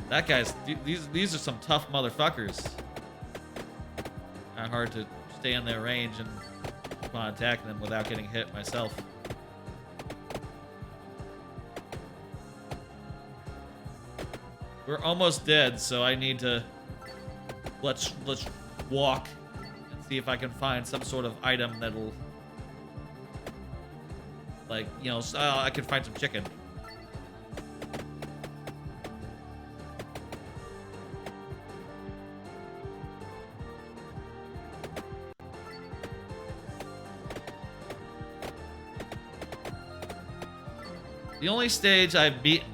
That guy's... These are some tough motherfuckers. Kind of hard to stay in their range and keep on attacking them without getting hit myself. We're almost dead, so I need to... Let's walk and see if I can find some sort of item that'll... Like, you know, I can find some chicken. The only stage I've beaten,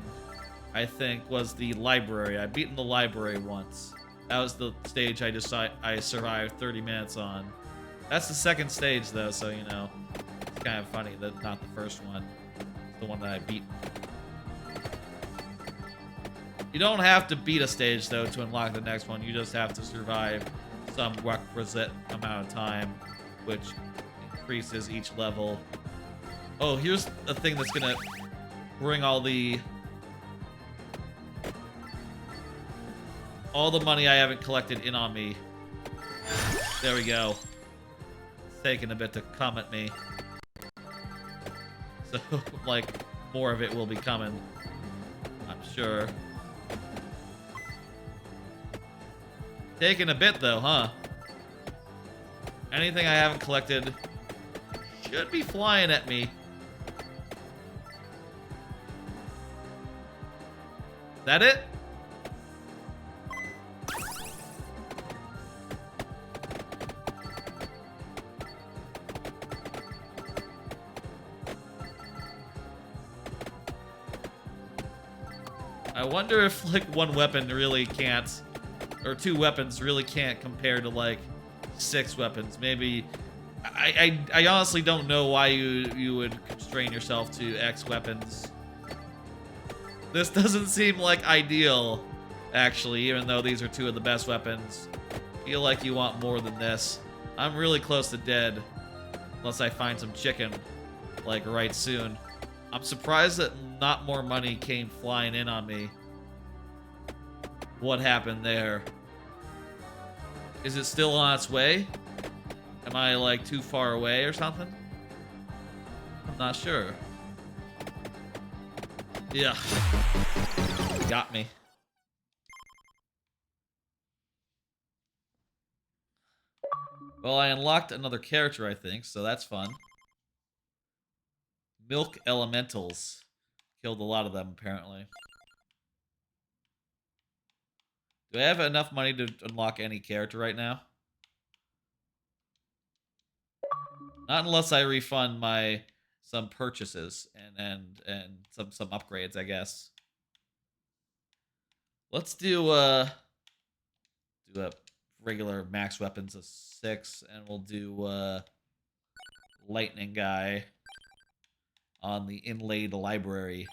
I think, was the library. I've beaten the library once. That was the stage I survived 30 minutes on. That's the second stage, though, so, you know, it's kind of funny that not the first one. It's the one that I beat. You don't have to beat a stage, though, to unlock the next one. You just have to survive some requisite amount of time, which increases each level. Oh, here's a thing that's gonna bring all the money I haven't collected in on me. There we go. It's taking a bit to come at me. So, like, more of it will be coming, I'm sure. Taking a bit, though, huh? Anything I haven't collected should be flying at me. Is that it? I wonder if, like, one weapon really can't, or two weapons really can't compare to, like, 6 weapons. Maybe, I honestly don't know why you would constrain yourself to X weapons. This doesn't seem like ideal, actually, even though these are 2 of the best weapons. I feel like you want more than this. I'm really close to dead, unless I find some chicken, like, right soon. I'm surprised that not more money came flying in on me. What happened there? Is it still on its way? Am I, like, too far away or something? I'm not sure. Yeah. Got me. Well, I unlocked another character, I think, so that's fun. Milk Elementals. Killed a lot of them, apparently. Do I have enough money to unlock any character right now? Not unless I refund some purchases and some upgrades, I guess. Let's do a regular max weapons of 6, and we'll do lightning guy on the inlaid library.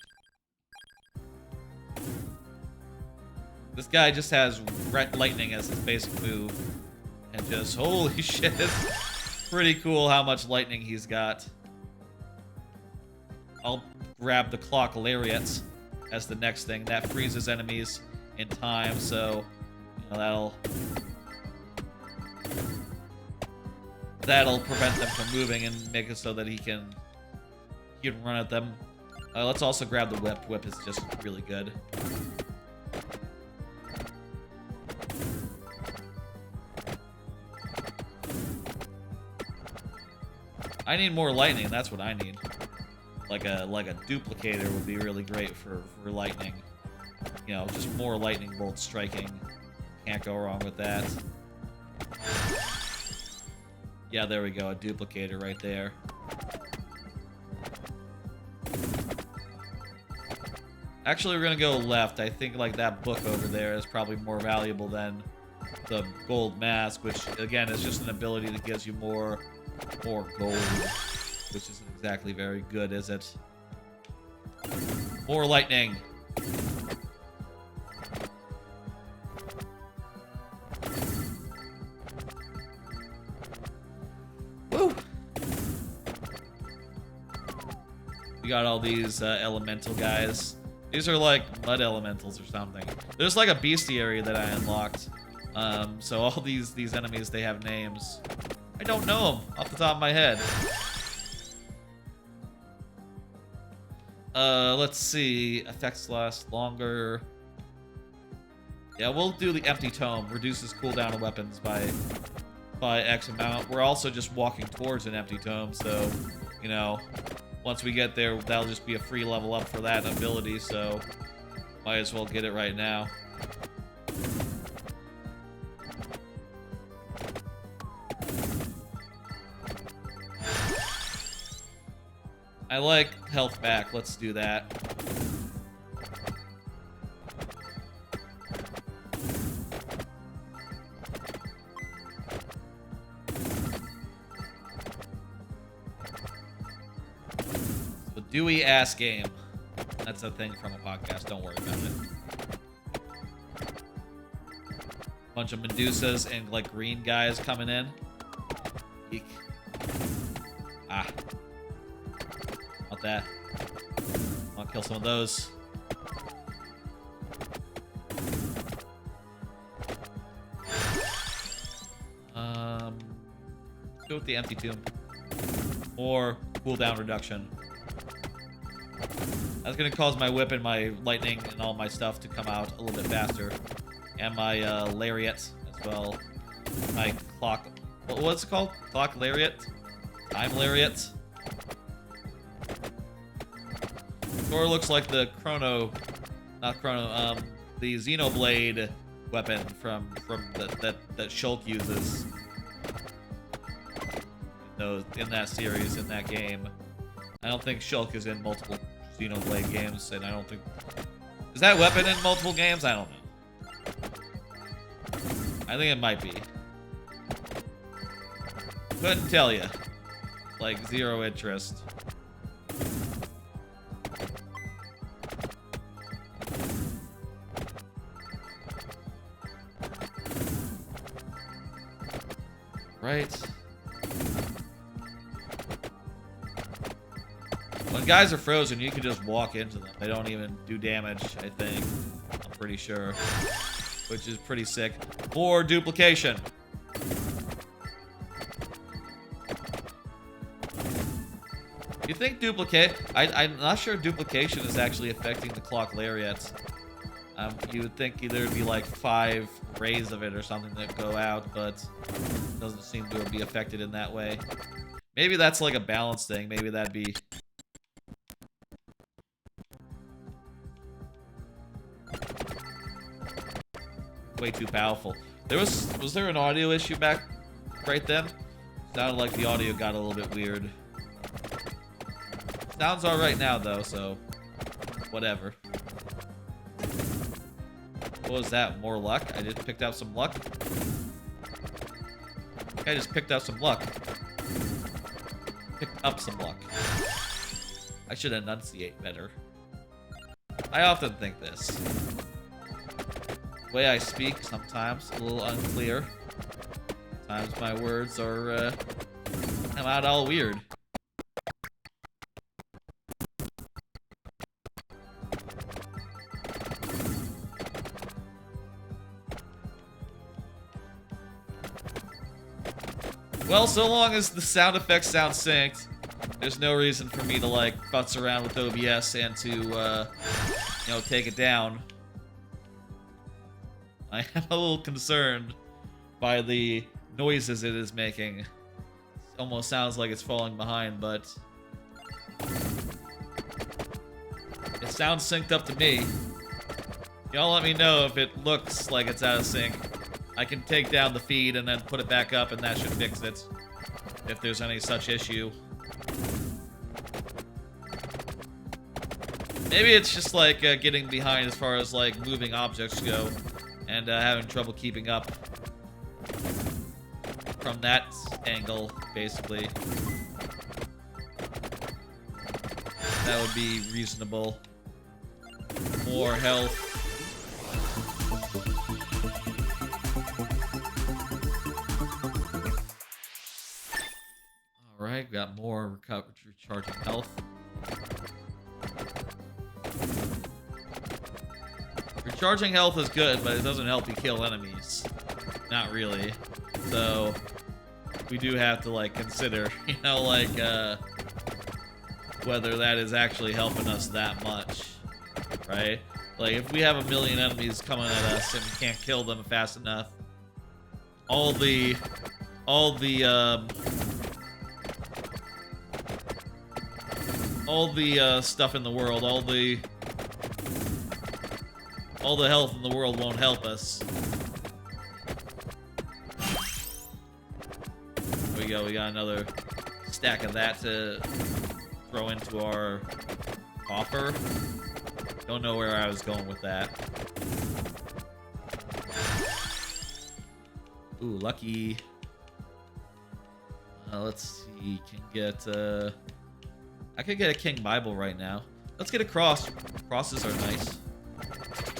This guy just has lightning as his basic move, and just, holy shit, it's pretty cool how much lightning he's got. I'll grab the clock lariat. as the next thing. That freezes enemies in time, so you know, that'll prevent them from moving and make it so that he can run at them. Let's also grab the whip. Whip is just really good. I need more lightning. That's what I need. Like a duplicator would be really great for lightning. You know, just more lightning bolts striking. Can't go wrong with that. Yeah, there we go. A duplicator right there. Actually, we're gonna go left. I think like that book over there is probably more valuable than the gold mask, which again is just an ability that gives you more gold, which isn't exactly very good, is it? More lightning. Woo! We got all these elemental guys. These are like mud elementals or something. There's like a bestiary that I unlocked. So all these enemies, they have names. I don't know them off the top of my head. Let's see. Effects last longer. Yeah, we'll do the empty tome. Reduces cooldown of weapons by X amount. We're also just walking towards an empty tome, so you know, once we get there, that'll just be a free level up for that ability, so might as well get it right now. I like health back. Let's do that. The Dewey ass game. That's a thing from a podcast. Don't worry about it. Bunch of Medusas and like green guys coming in. Eek. Ah. Not that. I'll kill some of those. Go with the empty tomb. Or cooldown reduction. That's gonna cause my whip and my lightning and all my stuff to come out a little bit faster. And my lariat as well. My clock. What's it called? Clock lariat? Time lariat? Or looks like the the Xenoblade weapon from that Shulk uses. In that series, in that game. I don't think Shulk is in multiple Xenoblade games, and I don't think... Is that weapon in multiple games? I don't know. I think it might be. Couldn't tell you. Like, zero interest. Right. When guys are frozen, you can just walk into them. They don't even do damage, I think. I'm pretty sure. Which is pretty sick. More duplication. You think duplicate... I'm not sure duplication is actually affecting the clock lariat. You would think either it'd be like 5 rays of it or something that go out, but it doesn't seem to be affected in that way. Maybe that's like a balance thing. Maybe that'd be... way too powerful. Was there an audio issue back right then? Sounded like the audio got a little bit weird. Sounds alright now though, so whatever. What was that? More luck? I just picked up some luck. I just picked up some luck. Picked up some luck. I should enunciate better. I often think this. The way I speak, sometimes a little unclear. Sometimes my words are come out all weird. Well, so long as the sound effects sound synced, there's no reason for me to, like, futz around with OBS and to, you know, take it down. I am a little concerned by the noises it is making. It almost sounds like it's falling behind, but it sounds synced up to me. Y'all let me know if it looks like it's out of sync. I can take down the feed and then put it back up, and that should fix it, if there's any such issue. Maybe it's just like getting behind as far as like moving objects go, and having trouble keeping up from that angle, basically. That would be reasonable. More health. Alright, got more recharging health. Recharging health is good, but it doesn't help you kill enemies. Not really. So, we do have to, like, consider, you know, like, whether that is actually helping us that much. Right? Like, if we have a million enemies coming at us and we can't kill them fast enough, all the stuff in the world, all the health in the world won't help us. There we go, we got another stack of that to throw into our coffer. Don't know where I was going with that. Ooh, lucky. Let's see, can get I could get a King Bible right now. Let's get a cross. Crosses are nice.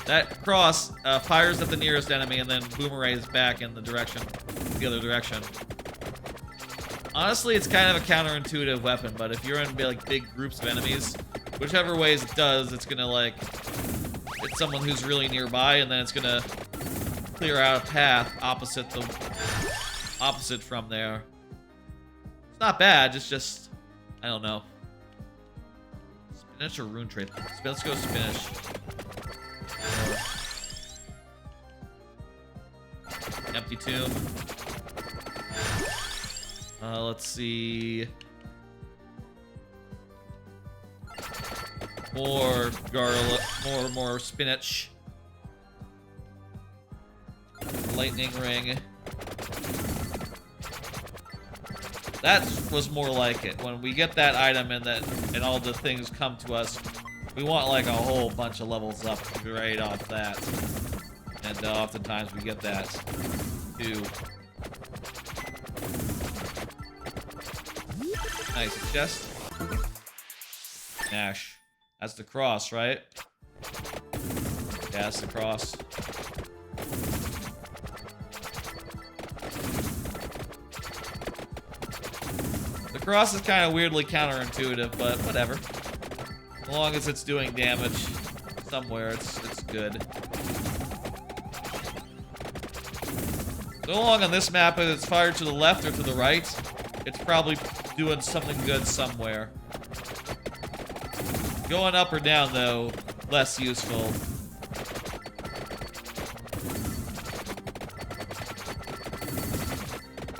That cross fires at the nearest enemy and then boomerangs back in the other direction. Honestly, it's kind of a counterintuitive weapon, but if you're in like big groups of enemies, whichever ways it does, it's gonna like hit someone who's really nearby, and then it's gonna clear out a path opposite from there. It's not bad. It's just, I don't know. Spinach or rune trade? Let's go spinach. Empty tomb. Let's see. More garlic, more spinach. Lightning ring. That was more like it. When we get that item and all the things come to us, we want like a whole bunch of levels up right off that. And oftentimes we get that too. Nice chest. Nash. That's the cross, right? Yeah, that's the cross. The cross is kind of weirdly counterintuitive, but whatever. As long as it's doing damage somewhere, it's good. So long on this map, if it's fired to the left or to the right, it's probably doing something good somewhere. Going up or down, though, less useful.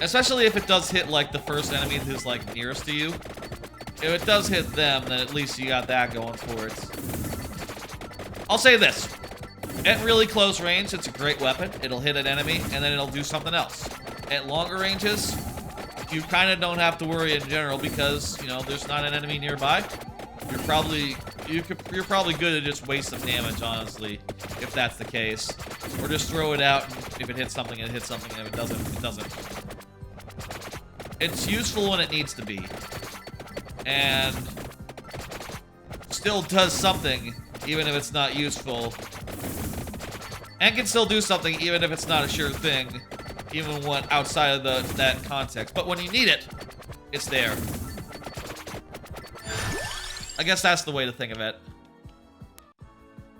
Especially if it does hit, like, the first enemy who's, like, nearest to you. If it does hit them, then at least you got that going for it. I'll say this. At really close range, it's a great weapon. It'll hit an enemy, and then it'll do something else. At longer ranges, you kind of don't have to worry in general because, you know, there's not an enemy nearby. You're probably good to just waste some damage, honestly, if that's the case. Or just throw it out, and if it hits something, it hits something, and if it doesn't, it doesn't. It's useful when it needs to be. And still does something, even if it's not useful. And can still do something, even if it's not a sure thing. Even when outside of that context. But when you need it, it's there. I guess that's the way to think of it.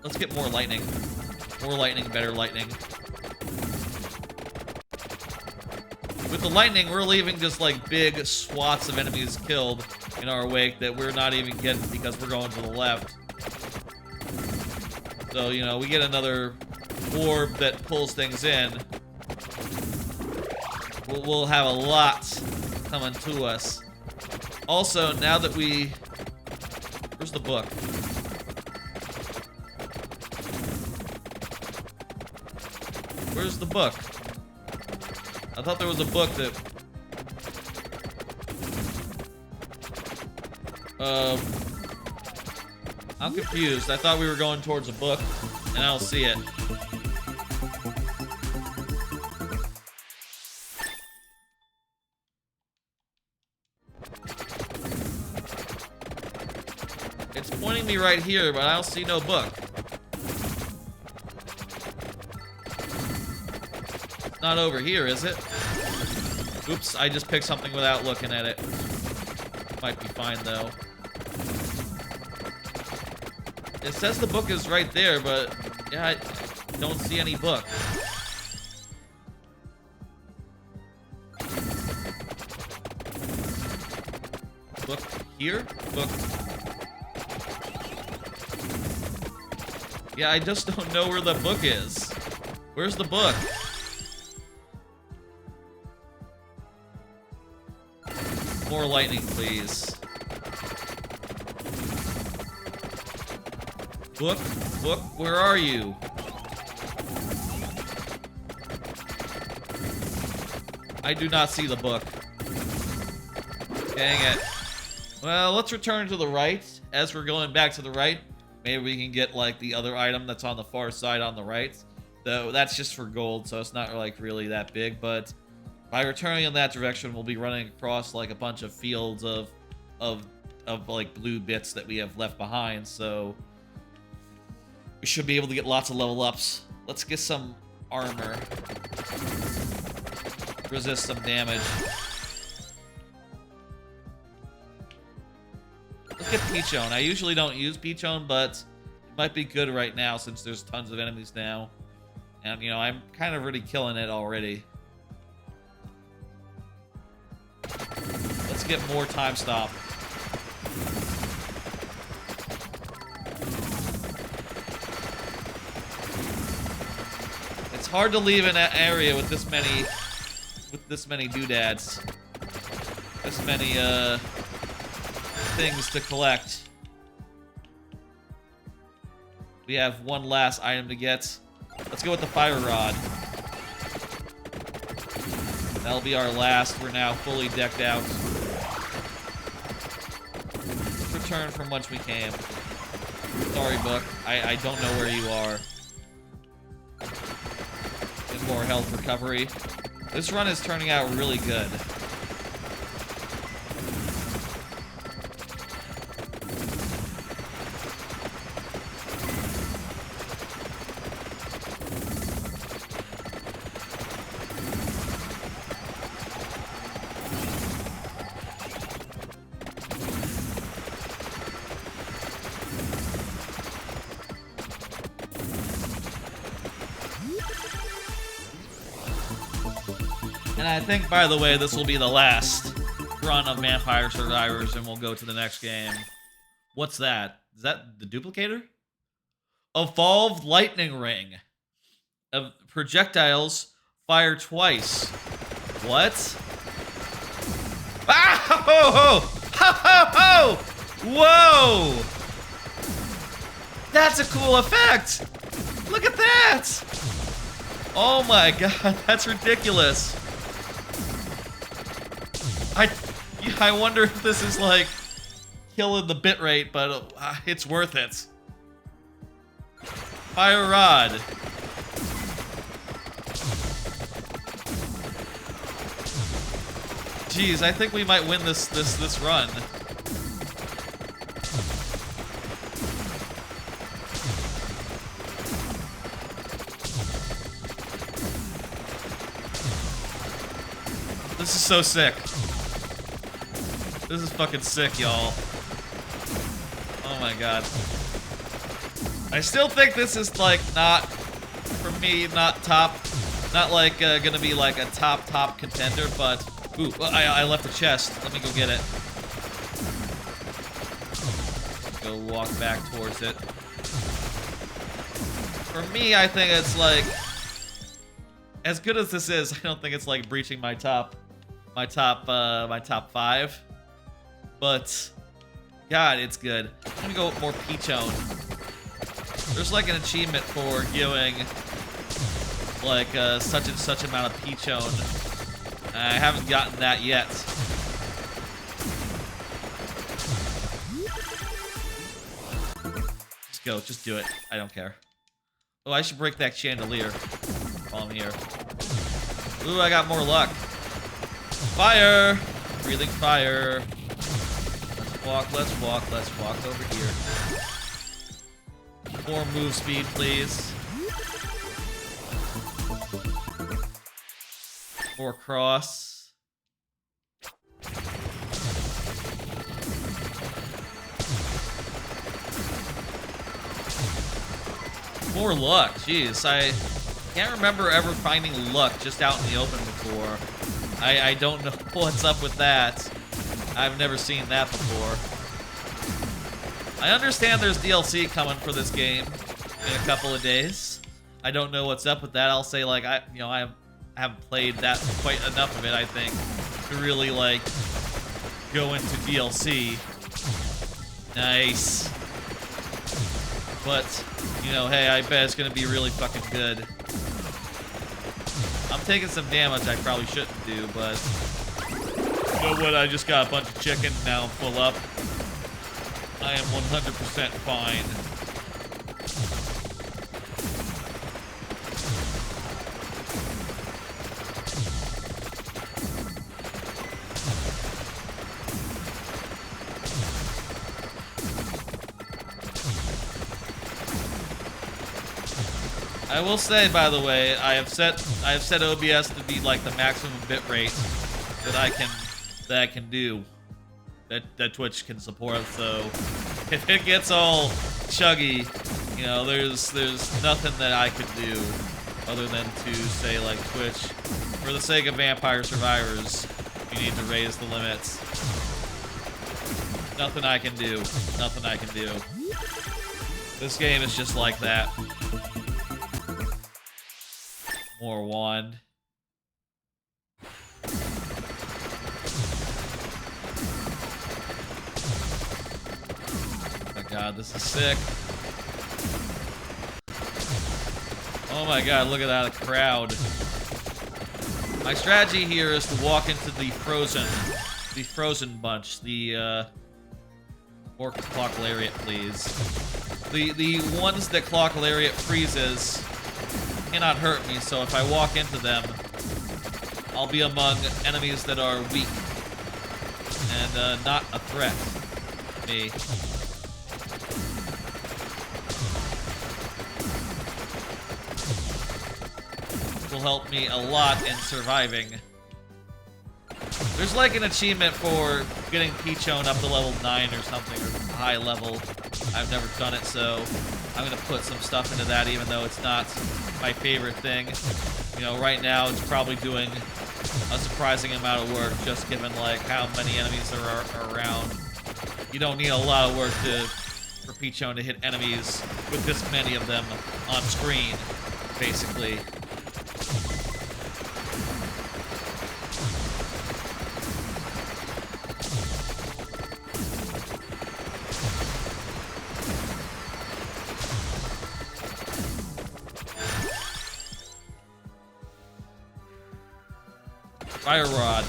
Let's get more lightning. More lightning, better lightning. With the lightning, we're leaving just like big swaths of enemies killed in our wake that we're not even getting because we're going to the left. So, you know, we get another orb that pulls things in. We'll have a lot coming to us. Also, now that we... Where's the book? Where's the book? I thought there was a book that... I'm confused. I thought we were going towards a book, and I don't see it. It's pointing me right here, but I don't see no book. It's not over here, is it? Oops, I just picked something without looking at it. Might be fine, though. It says the book is right there, but yeah, I don't see any book. Book here? Book. Yeah, I just don't know where the book is. Where's the book? More lightning, please. Book, book, where are you? I do not see the book. Dang it. Well, let's return to the right. As we're going back to the right, maybe we can get like the other item that's on the far side on the right. Though that's just for gold, so it's not like really that big, but by returning in that direction, we'll be running across like a bunch of fields of like blue bits that we have left behind, so we should be able to get lots of level ups. Let's get some armor. Resist some damage. Let's get Peachone. I usually don't use Peachone, but it might be good right now since there's tons of enemies now. And, you know, I'm kind of really killing it already. Let's get more time stop. It's hard to leave an area with this many doodads. This many things to collect. We have one last item to get. Let's go with the fire rod. That'll be our last. We're now fully decked out. Let's return from whence we came. Sorry, book. I don't know where you are. Get more health recovery. This run is turning out really good. And I think, by the way, this will be the last run of Vampire Survivors, and we'll go to the next game. What's that? Is that the duplicator? Evolved Lightning Ring. Projectiles fire twice. What? Ah! Ho, ho! Ho, ho, ho! Whoa! That's a cool effect! Look at that! Oh my god, that's ridiculous. I wonder if this is like killing the bitrate, but it's worth it. Fire rod. Jeez, I think we might win this run. This is so sick. This is fucking sick, y'all. Oh my god. I still think this is like not, for me, not top Not like gonna be like a top contender, but ooh, I left a chest. Let me go get it. Go walk back towards it. For me, I think it's like, as good as this is, I don't think it's like breaching my top 5. But God, it's good. I'm gonna go with more Peachone. There's like an achievement for giving like such and such amount of Peachone. I haven't gotten that yet. Just go, just do it. I don't care. Oh, I should break that chandelier while I'm here. Ooh, I got more luck. Fire! Breathing fire. Let's walk over here. More move speed, please. More cross. More luck, jeez. I can't remember ever finding luck just out in the open before. I don't know what's up with that. I've never seen that before. I understand there's DLC coming for this game in a couple of days. I don't know what's up with that. I'll say like I haven't played that quite enough of it, I think, to really like go into DLC. Nice. But, you know, hey, I bet it's gonna be really fucking good. I'm taking some damage I probably shouldn't do, but you know what? I just got a bunch of chicken, now I'm full up. I am 100% fine. I will say, by the way, I have set OBS to be like the maximum bit rate that I can do, that Twitch can support. So if it gets all chuggy, you know, there's nothing that I could do other than to say like, Twitch, for the sake of Vampire Survivors, you need to raise the limits. Nothing I can do. Nothing I can do. This game is just like that. More wand. Oh my god, this is sick. Oh my god, look at that crowd. My strategy here is to walk into the frozen bunch. The more clock lariat, please. The ones that clock lariat freezes cannot hurt me, so if I walk into them, I'll be among enemies that are weak and not a threat to me. This will help me a lot in surviving. There's like an achievement for getting Peachone up to level 9 or something, or high level. I've never done it, so I'm gonna put some stuff into that, even though it's not my favorite thing. You know, right now it's probably doing a surprising amount of work, just given like how many enemies there are around. You don't need a lot of work for Peachone to hit enemies with this many of them on screen, basically. Fire rod.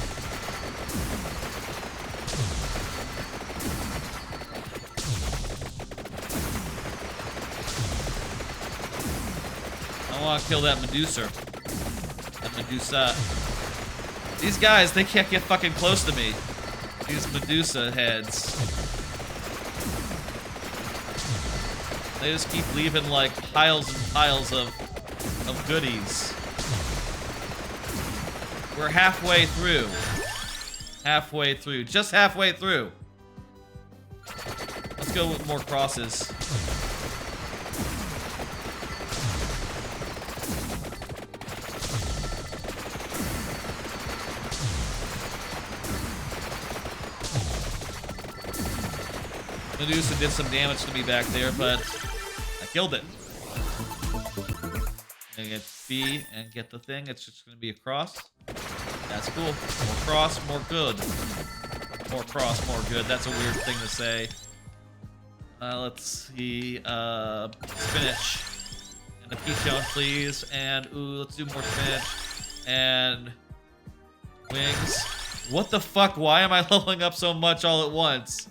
I want to kill that Medusa. That Medusa. These guys, they can't get fucking close to me. These Medusa heads. They just keep leaving like piles and piles of goodies. We're halfway through. Halfway through. Just halfway through. Let's go with more crosses. Medusa did some damage to me back there, but I killed it. And get B and get the thing. It's just gonna be a cross. That's cool. More cross, more good. More cross, more good. That's a weird thing to say. Let's see. Spinach. And a peachone, please. And, ooh, let's do more spinach. And wings. What the fuck? Why am I leveling up so much all at once?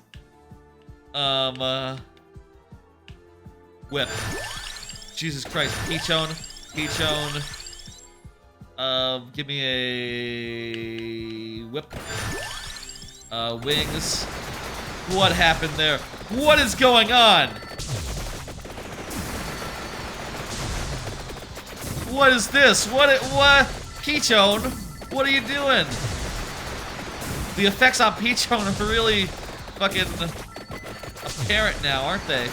Whip. Jesus Christ. Peachone. Peachone. Give me a whip. Wings. What happened there? What is going on? What is this? What? Peachone? What are you doing? The effects on Peachone are really fucking apparent now, aren't they?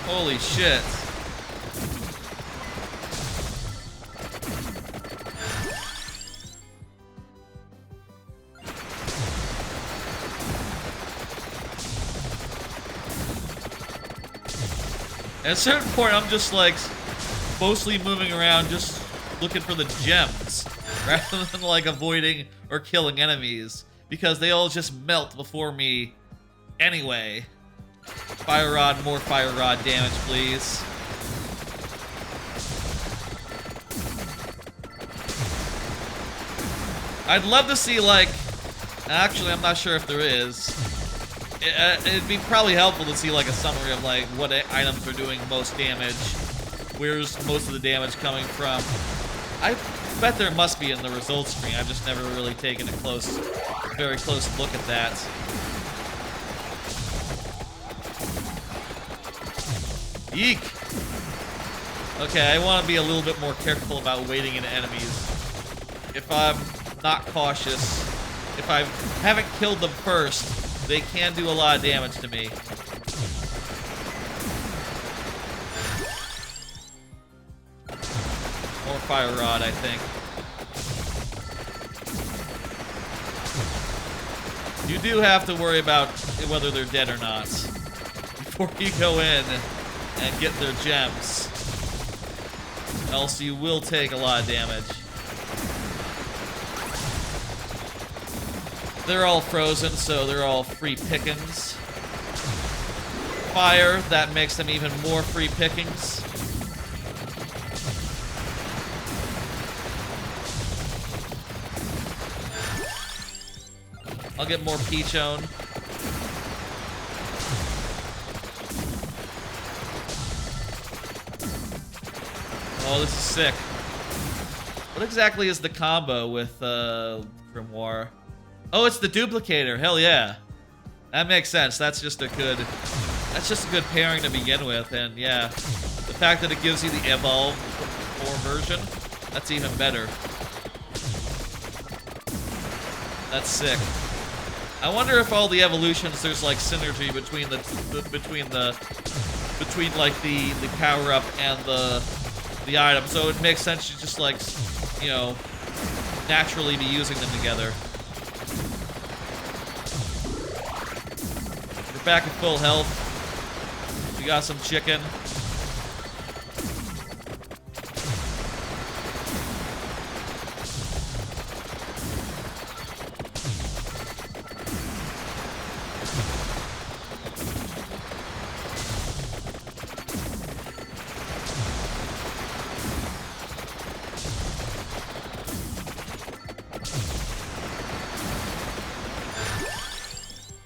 Holy shit. At a certain point, I'm just like mostly moving around, just looking for the gems, rather than like avoiding or killing enemies, because they all just melt before me anyway. Fire Rod, more Fire Rod damage, please. I'd love to see, like, actually, I'm not sure if there is. It'd be probably helpful to see, like, a summary of, like, what items are doing most damage. Where's most of the damage coming from? I bet there must be in the results screen. I've just never really taken a very close look at that. Eek! Okay, I want to be a little bit more careful about wading into enemies. If I'm not cautious, if I haven't killed them first, they can do a lot of damage to me. More Fire Rod, I think. You do have to worry about whether they're dead or not before you go in and get their gems. Else you will take a lot of damage. They're all frozen, so they're all free pickings. Fire, that makes them even more free pickings. I'll get more Peachone. Oh, this is sick. What exactly is the combo with Grimoire? Oh, it's the duplicator. Hell yeah. That makes sense. That's just a good pairing to begin with, and yeah. The fact that it gives you the Evolve 4 version, that's even better. That's sick. I wonder if all the evolutions there's like synergy between like the power up and the item, so it makes sense to just like, you know, naturally be using them together. We're back at full health. We got some chicken.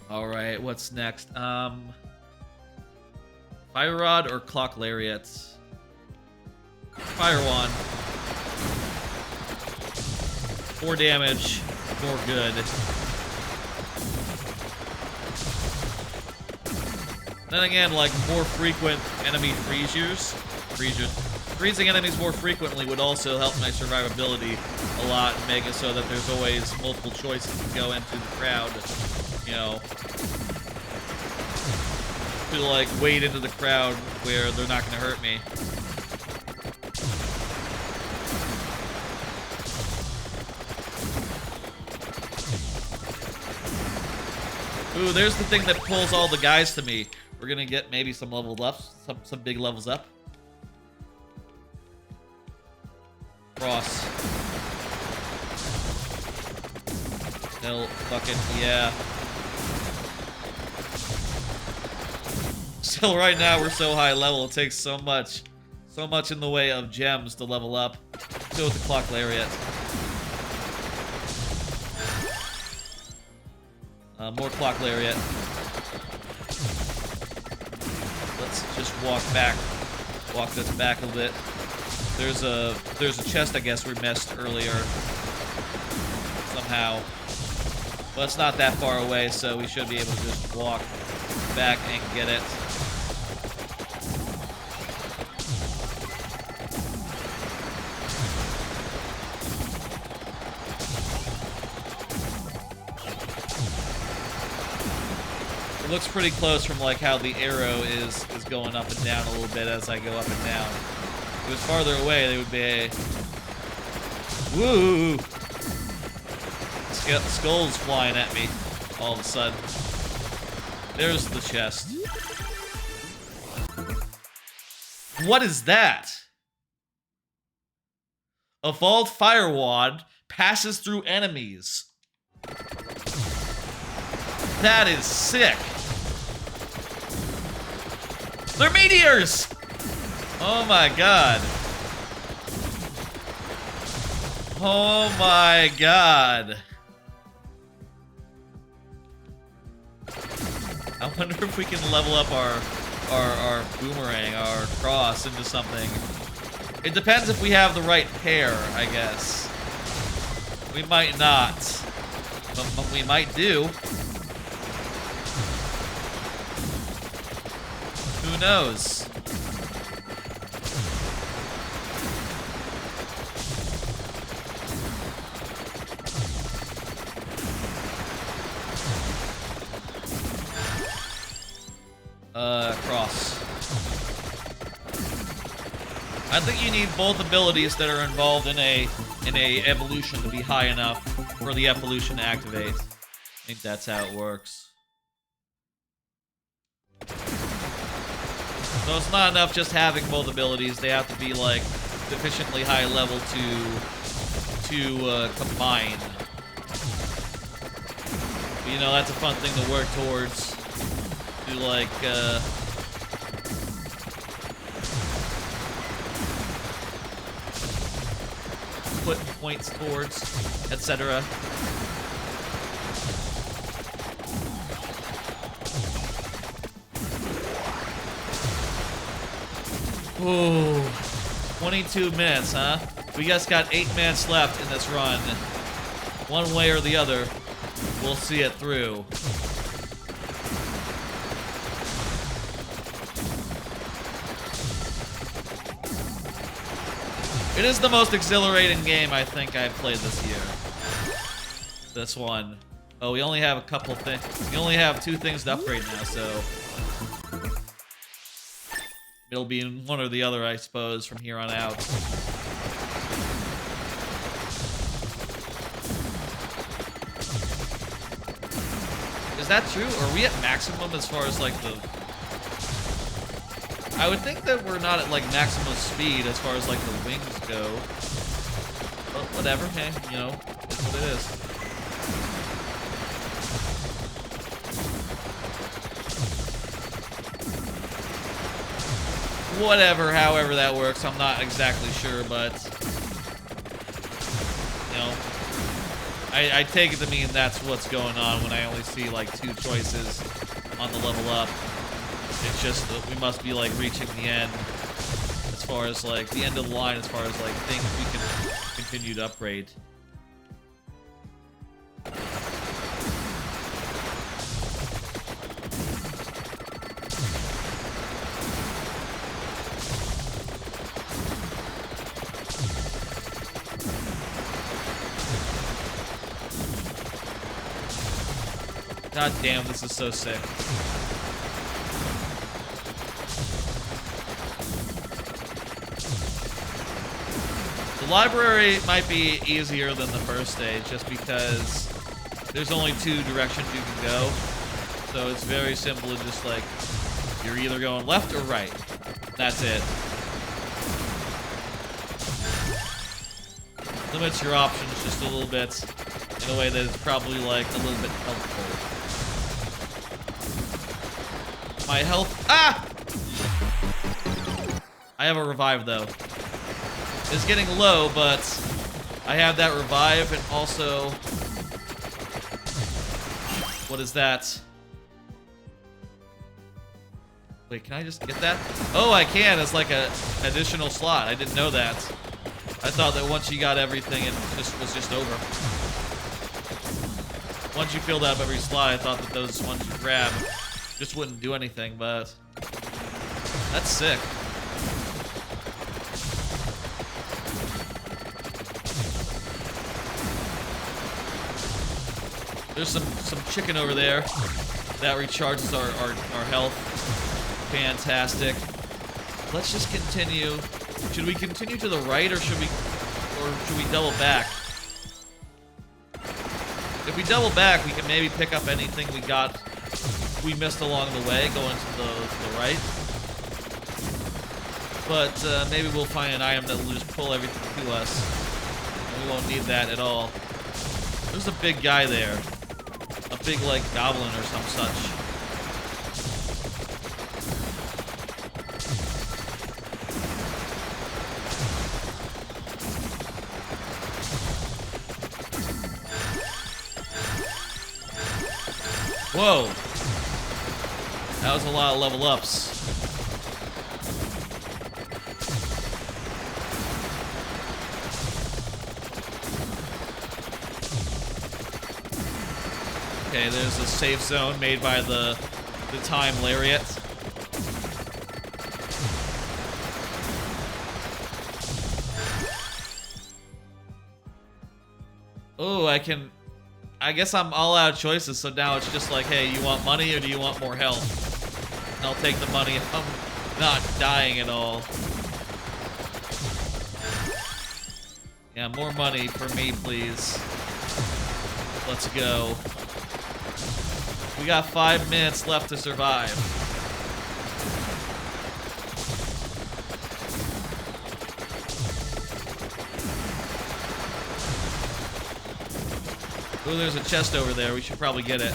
Alright, what's next? Fire Rod or Clock Lariat? Fire Wand. 4 damage, more good. Then again, like, more frequent enemy freezing enemies more frequently would also help my survivability a lot and make it so that there's always multiple choices to go into the crowd, you know, to like wade into the crowd where they're not going to hurt me. Ooh, there's the thing that pulls all the guys to me. We're gonna get maybe some level ups, some big levels up. Cross. Hell, fucking yeah. Still, right now we're so high level. It takes so much in the way of gems to level up. Let's go with the clock lariat. More clock lariat. Let's just walk this back a bit. There's a chest I guess we missed earlier somehow, but it's not that far away, so we should be able to just walk back and get it. Looks pretty close from like how the arrow is going up and down a little bit as I go up and down. If it was farther away, they would be a... Woo! Skulls flying at me all of a sudden. There's the chest. What is that? Evolved Fire Wand passes through enemies. That is sick. They're meteors! Oh my god. Oh my god. I wonder if we can level up our boomerang, our cross into something. It depends if we have the right pair, I guess. We might not, but we might do. Who knows? Cross. I think you need both abilities that are involved in a evolution to be high enough for the evolution to activate. I think that's how it works. So it's not enough just having both abilities. They have to be like sufficiently high level to combine. But, you know, that's a fun thing to work towards. To like put points towards, etc. Ooh, 22 minutes, huh? We just got 8 minutes left in this run. One way or the other, we'll see it through. It is the most exhilarating game I think I've played this year. This one. Oh, we only have a couple things. We only have 2 things to upgrade now, so it'll be in one or the other, I suppose, from here on out. Is that true? Are we at maximum as far as like the... I would think that we're not at like maximum speed as far as like the wings go. But whatever, hey, you know, it's what it is. Whatever, however that works, I'm not exactly sure, but you know, I take it to mean that's what's going on when I only see like 2 choices on the level up. It's just that we must be like reaching the end as far as like the end of the line as far as like things we can continue to upgrade. God damn, this is so sick. The library might be easier than the first stage just because there's only 2 directions you can go. So it's very simple to just like, you're either going left or right. That's it. Limits your options just a little bit in a way that is probably like a little bit helpful. My health, ah! I have a revive though. It's getting low, but I have that revive and also, what is that? Wait, can I just get that? Oh, I can. It's like an additional slot. I didn't know that. I thought that once you got everything, it was just over. Once you filled up every slot, I thought that those ones you grab just wouldn't do anything, but that's sick. There's some chicken over there that recharges our health. Fantastic. Let's just continue. Should we continue to the right or should we double back? If we double back, we can maybe pick up anything we missed along the way going to the right. But maybe we'll find an item that will just pull everything to us. And we won't need that at all. There's a big guy there. A big, like, goblin or some such. Whoa! That was a lot of level ups. Okay, there's a safe zone made by the time lariat. Oh, I guess I'm all out of choices, so now it's just like, hey, you want money or do you want more health? And I'll take the money if I'm not dying at all. Yeah, more money for me, please. Let's go. We got 5 minutes left to survive. Oh, there's a chest over there. We should probably get it.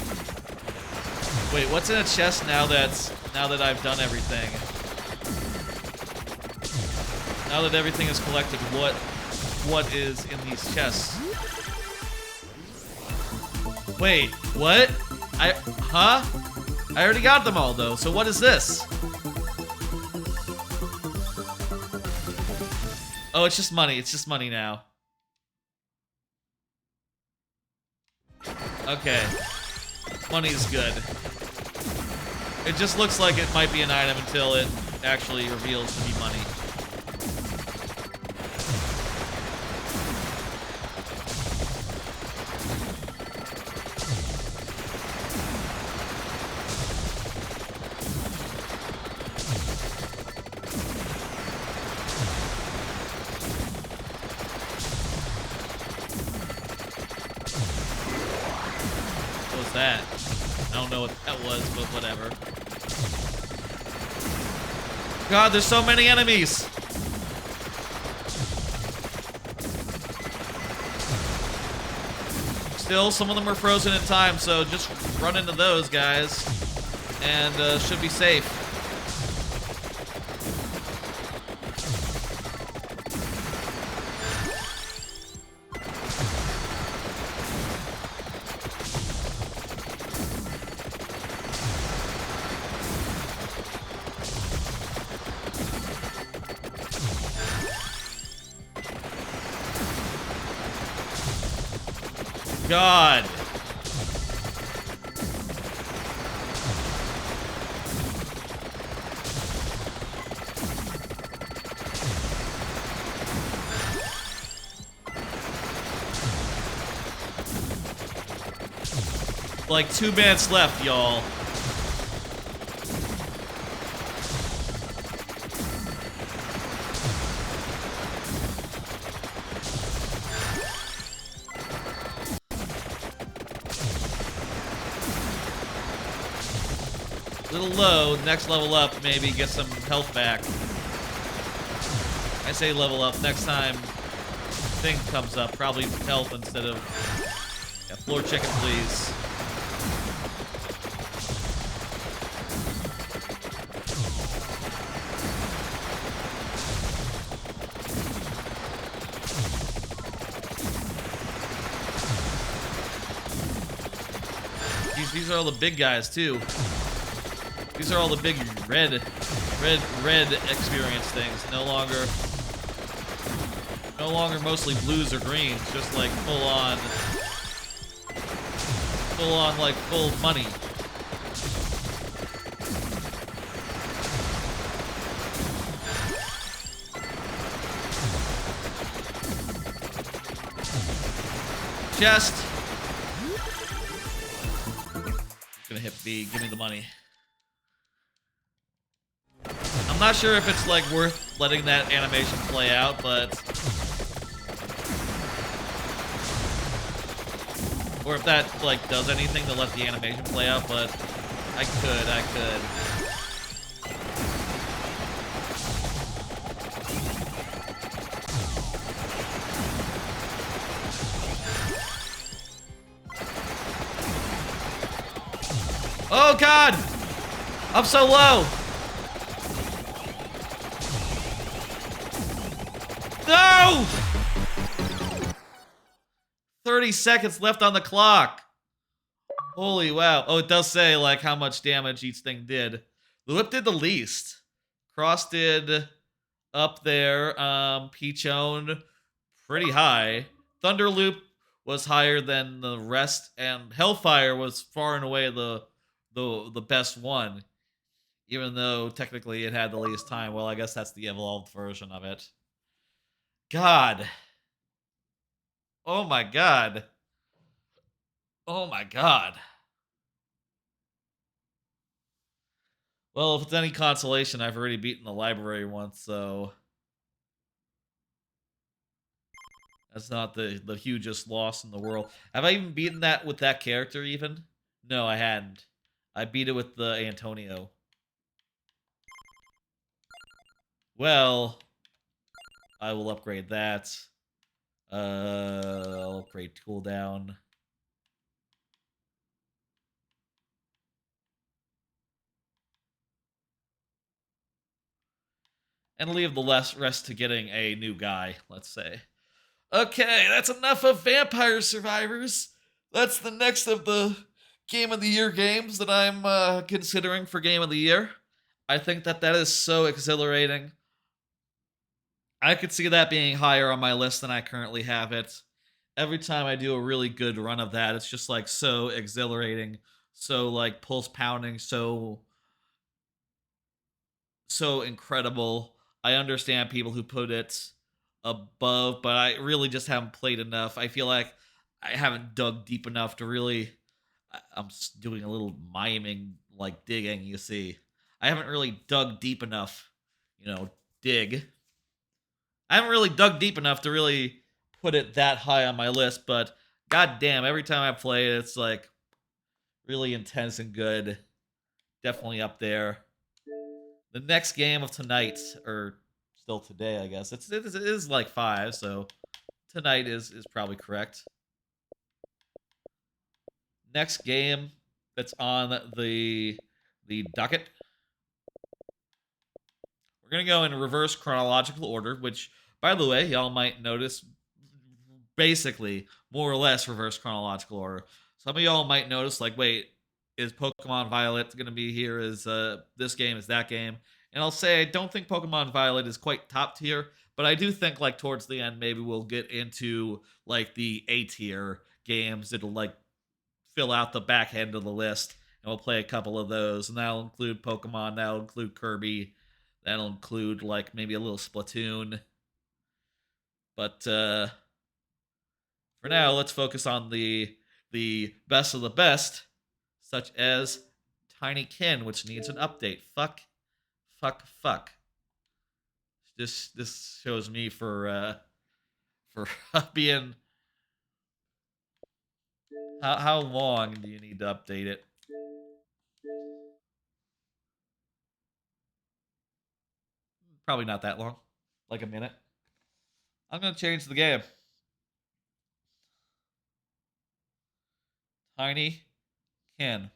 Wait, what's in a chest now that I've done everything? Now that everything is collected, what is in these chests? Wait, what? Huh? I already got them all though, so what is this? Oh, it's just money. It's just money now. Okay. Money's good. It just looks like it might be an item until it actually reveals to be money. That. I don't know what that was, but whatever. God, there's so many enemies! Still, some of them are frozen in time, so just run into those guys, and should be safe. God. Like 2 minutes left, y'all. A little low. Next level up, maybe get some health back. I say level up. Next time thing comes up, probably health instead of... Yeah, floor chicken, please. These are all the big guys, too. These are all the big red experience things. No longer mostly blues or greens, just like full on like full money. Chest. Gonna hit B, give me the money. I'm not sure if it's like worth letting that animation play out, but or if that like does anything to let the animation play out, but I could. Oh God! I'm so low! No! 30 seconds left on the clock. Holy wow. Oh, it does say like how much damage each thing did. The whip did the least. Cross did up there. Peachone pretty high. Thunderloop was higher than the rest, and Hellfire was far and away the best one. Even though technically it had the least time. Well, I guess that's the evolved version of it. God. Oh my God. Oh my God. Well, if it's any consolation, I've already beaten the library once, so that's not the hugest loss in the world. Have I even beaten that with that character even? No, I hadn't. I beat it with the Antonio. Well, I will upgrade that. I'll upgrade cooldown. And leave the rest to getting a new guy, let's say. Okay, that's enough of Vampire Survivors. That's the next of the Game of the Year games that I'm considering for Game of the Year. I think that is so exhilarating. I could see that being higher on my list than I currently have it. Every time I do a really good run of that, it's just like so exhilarating, so like pulse pounding, so incredible. I understand people who put it above, but I really just haven't played enough. I feel like I haven't dug deep enough to really. I'm doing a little miming, like digging, you see. I haven't really dug deep enough, dig. I haven't really dug deep enough to really put it that high on my list, but goddamn, every time I play it, it's like really intense and good. Definitely up there. The next game of tonight, or still today, I guess. It is like 5, so tonight is probably correct. Next game that's on the docket. We're gonna go in reverse chronological order, which, by the way, y'all might notice, basically more or less reverse chronological order. Some of y'all might notice, like, wait, is Pokemon Violet gonna be here? Is this game? Is that game? And I'll say I don't think Pokemon Violet is quite top tier, but I do think like towards the end maybe we'll get into like the A tier games that'll like fill out the back end of the list, and we'll play a couple of those, and that'll include Pokemon, that'll include Kirby, that'll include like maybe a little Splatoon. But for now, let's focus on the best of the best, such as Tinykin, which needs an update. Fuck. This shows me for being. How long do you need to update it? Probably not that long. Like a minute. I'm going to change the game. Tinykin.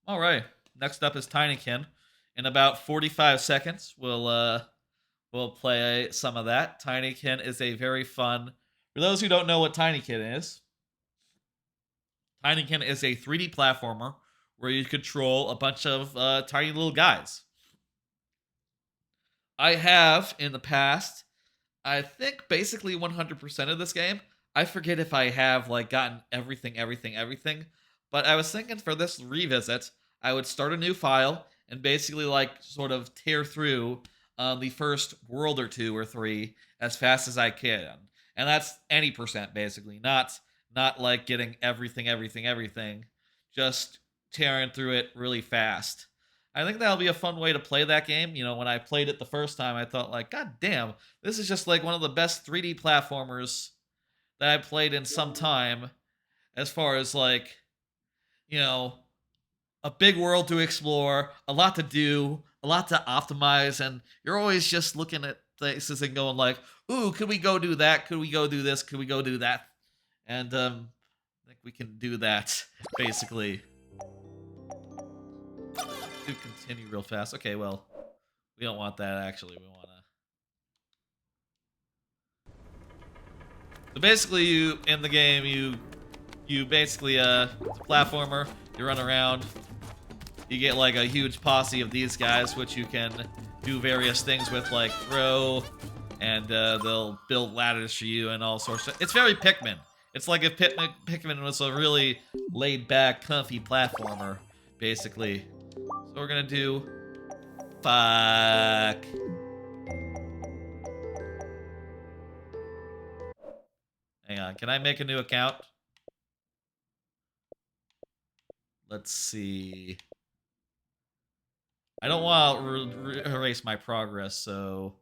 All right. Next up is Tinykin. In about 45 seconds, we'll play some of that. Tinykin is a very fun. For those who don't know what Tinykin is a 3D platformer where you control a bunch of tiny little guys. I have in the past, I think basically 100% of this game. I forget if I have like gotten everything. But I was thinking for this revisit, I would start a new file and basically like sort of tear through the first world or two or three as fast as I can, and that's any percent basically, not like getting everything, just tearing through it really fast. I think that'll be a fun way to play that game. You know, when I played it the first time, I thought like, God damn, this is just like one of the best 3D platformers that I played in some time, as far as like, you know, a big world to explore, a lot to do, a lot to optimize, and you're always just looking at places and going like, ooh, could we go do that? Could we go do this? Could we go do that? And I think we can do that, basically. Do continue real fast. Okay, well, we don't want that, actually. We want to... So basically, you, in the game, you basically, it's a platformer, you run around, you get like a huge posse of these guys, which you can do various things with, like throw, and they'll build ladders for you and all sorts of... It's very Pikmin. It's like if Pikmin was a really laid-back, comfy platformer, basically. So we're gonna do... Fuck. Hang on, can I make a new account? Let's see. I don't want to erase my progress, so...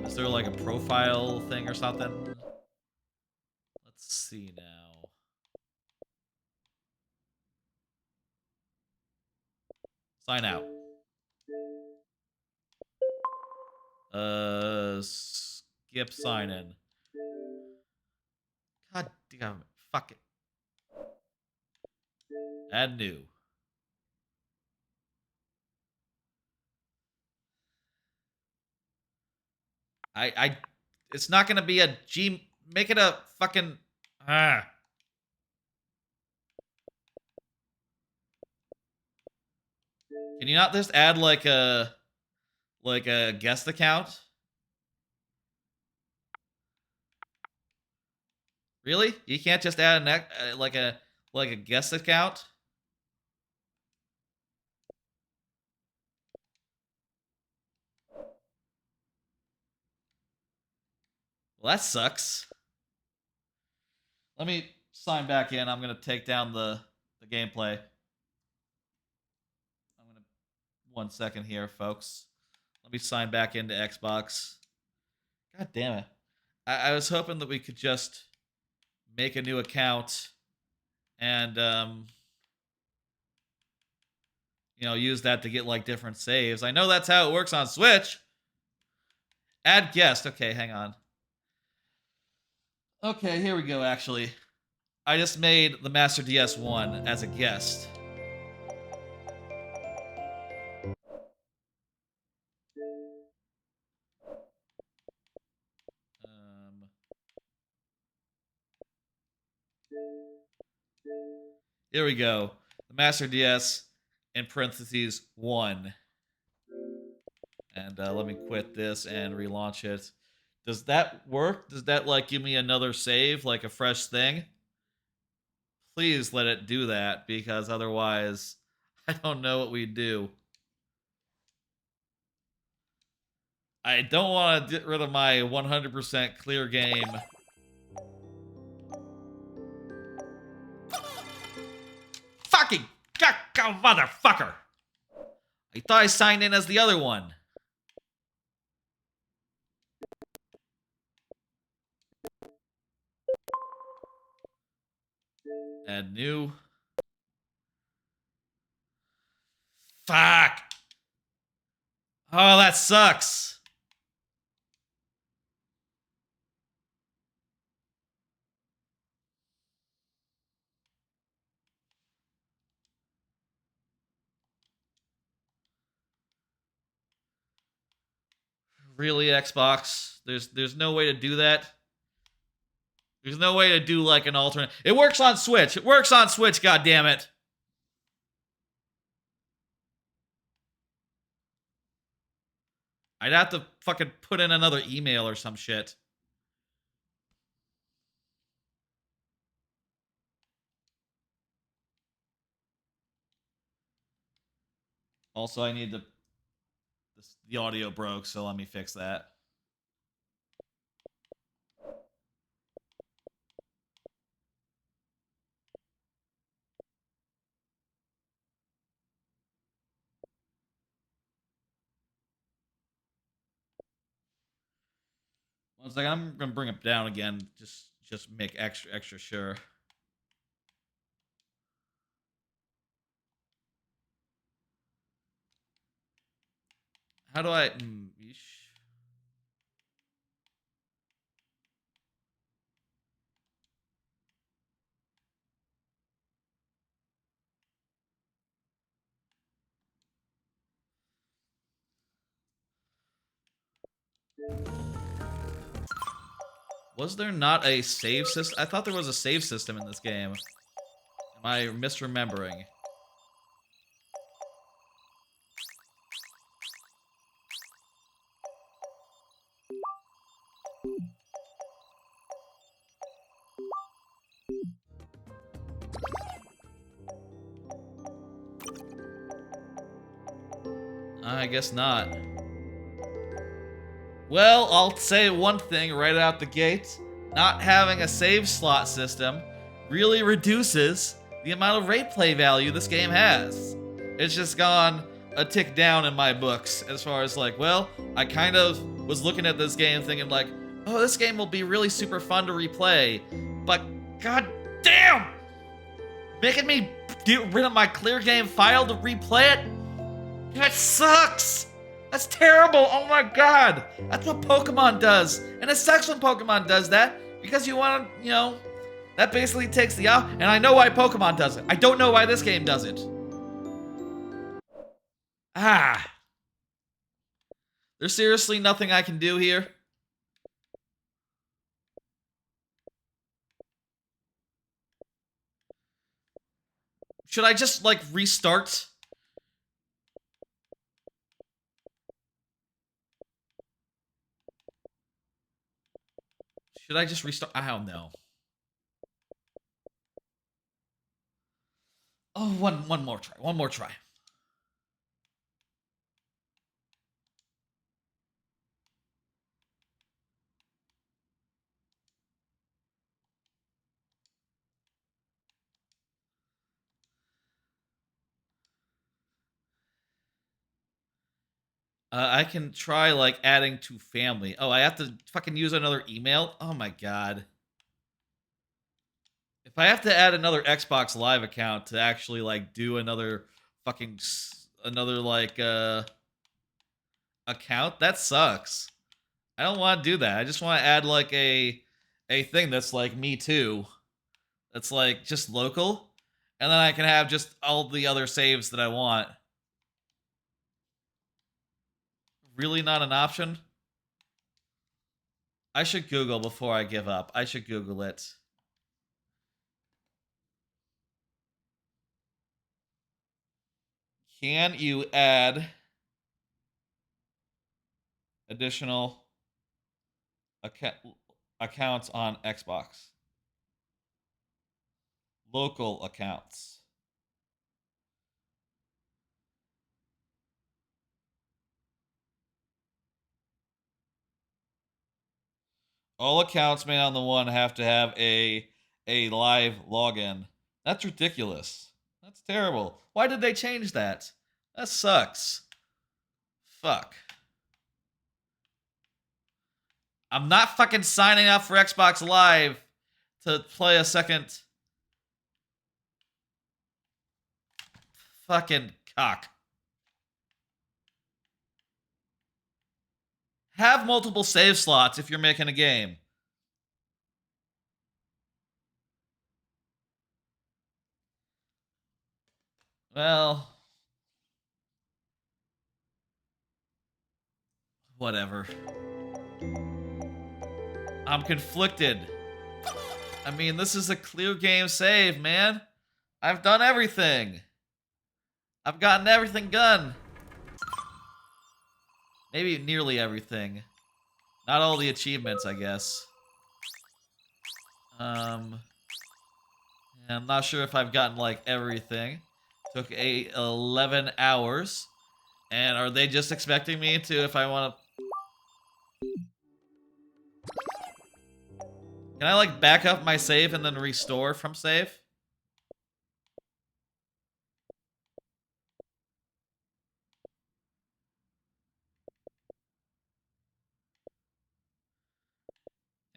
is there like a profile thing or something? Let's see now. Sign out. Skip sign in. God damn it. Fuck it. Add new. It's not gonna be a G. Make it a fucking. Ah. Can you not just add like a guest account? Really? You can't just add like a guest account? Well, that sucks. Let me sign back in. I'm gonna take down the gameplay. I'm gonna 1 second here, folks. Let me sign back into Xbox. God damn it. I was hoping that we could just make a new account and use that to get like different saves. I know that's how it works on Switch. Add guest. Okay, hang on. Okay, here we go, actually. I just made the Master DS1 as a guest. Here we go. The Master DS in parentheses 1. And let me quit this and relaunch it. Does that work? Does that like give me another save, like a fresh thing? Please let it do that, because otherwise I don't know what we do. I don't want to get rid of my 100% clear game. Fucking motherfucker! I thought I signed in as the other one. Add new. Fuck. Oh, that sucks. Really, Xbox? There's no way to do that. There's no way to do like an alternate. It works on Switch. It works on Switch, goddammit. I'd have to fucking put in another email or some shit. Also, I need the audio broke, so let me fix that. One second, I'm gonna bring it down again. Just make extra sure. How do I? Was there not a save system? I thought there was a save system in this game. Am I misremembering? I guess not. Well, I'll say one thing right out the gate. Not having a save slot system really reduces the amount of replay value this game has. It's just gone a tick down in my books as far as like, well, I kind of was looking at this game thinking like, oh, this game will be really super fun to replay, but god damn! Making me get rid of my clear game file to replay it? That sucks! That's terrible! Oh my god! That's what Pokemon does! And it sucks when Pokemon does that, because you want to, you know, that basically takes the out. And I know why Pokemon does it. I don't know why this game does it. Ah. There's seriously nothing I can do here. Should I just, like, restart? Should I just restart? I don't know. Oh, one more try. One more try. I can try, like, adding to family. Oh, I have to fucking use another email? Oh my god. If I have to add another Xbox Live account to actually, like, do another fucking, another, like, account, that sucks. I don't want to do that. I just want to add, like, a thing that's, like, me too. That's, like, just local. And then I can have just all the other saves that I want. Really not an option? I should Google before I give up. I should Google it. Can you add additional accounts on Xbox? Local accounts. All accounts made on the one have to have a live login. That's ridiculous. That's terrible. Why did they change that? That sucks. Fuck. I'm not fucking signing up for Xbox Live to play a second. Fucking cock. Have multiple save slots if you're making a game. Well, whatever. I'm conflicted. I mean, this is a clear game save, man. I've done everything. I've gotten everything done. Maybe nearly everything. Not all the achievements, I guess. I'm not sure if I've gotten, like, everything. Took 11 hours. And are they just expecting me to, if I want to... Can I, like, back up my save and then restore from save?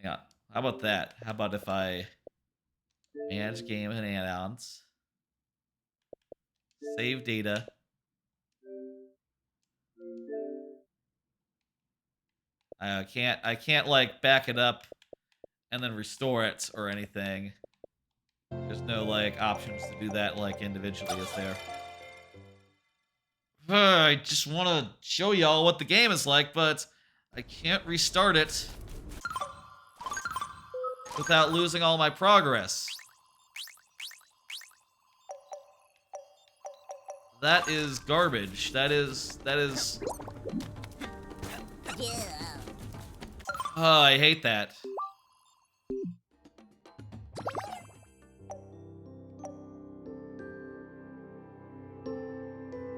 Yeah. How about that? How about if I manage game and add-ons, save data, I can't like back it up and then restore it or anything. There's no like options to do that like individually, is there? I just want to show y'all what the game is like, but I can't restart it without losing all my progress. That is garbage. That is... Oh, I hate that.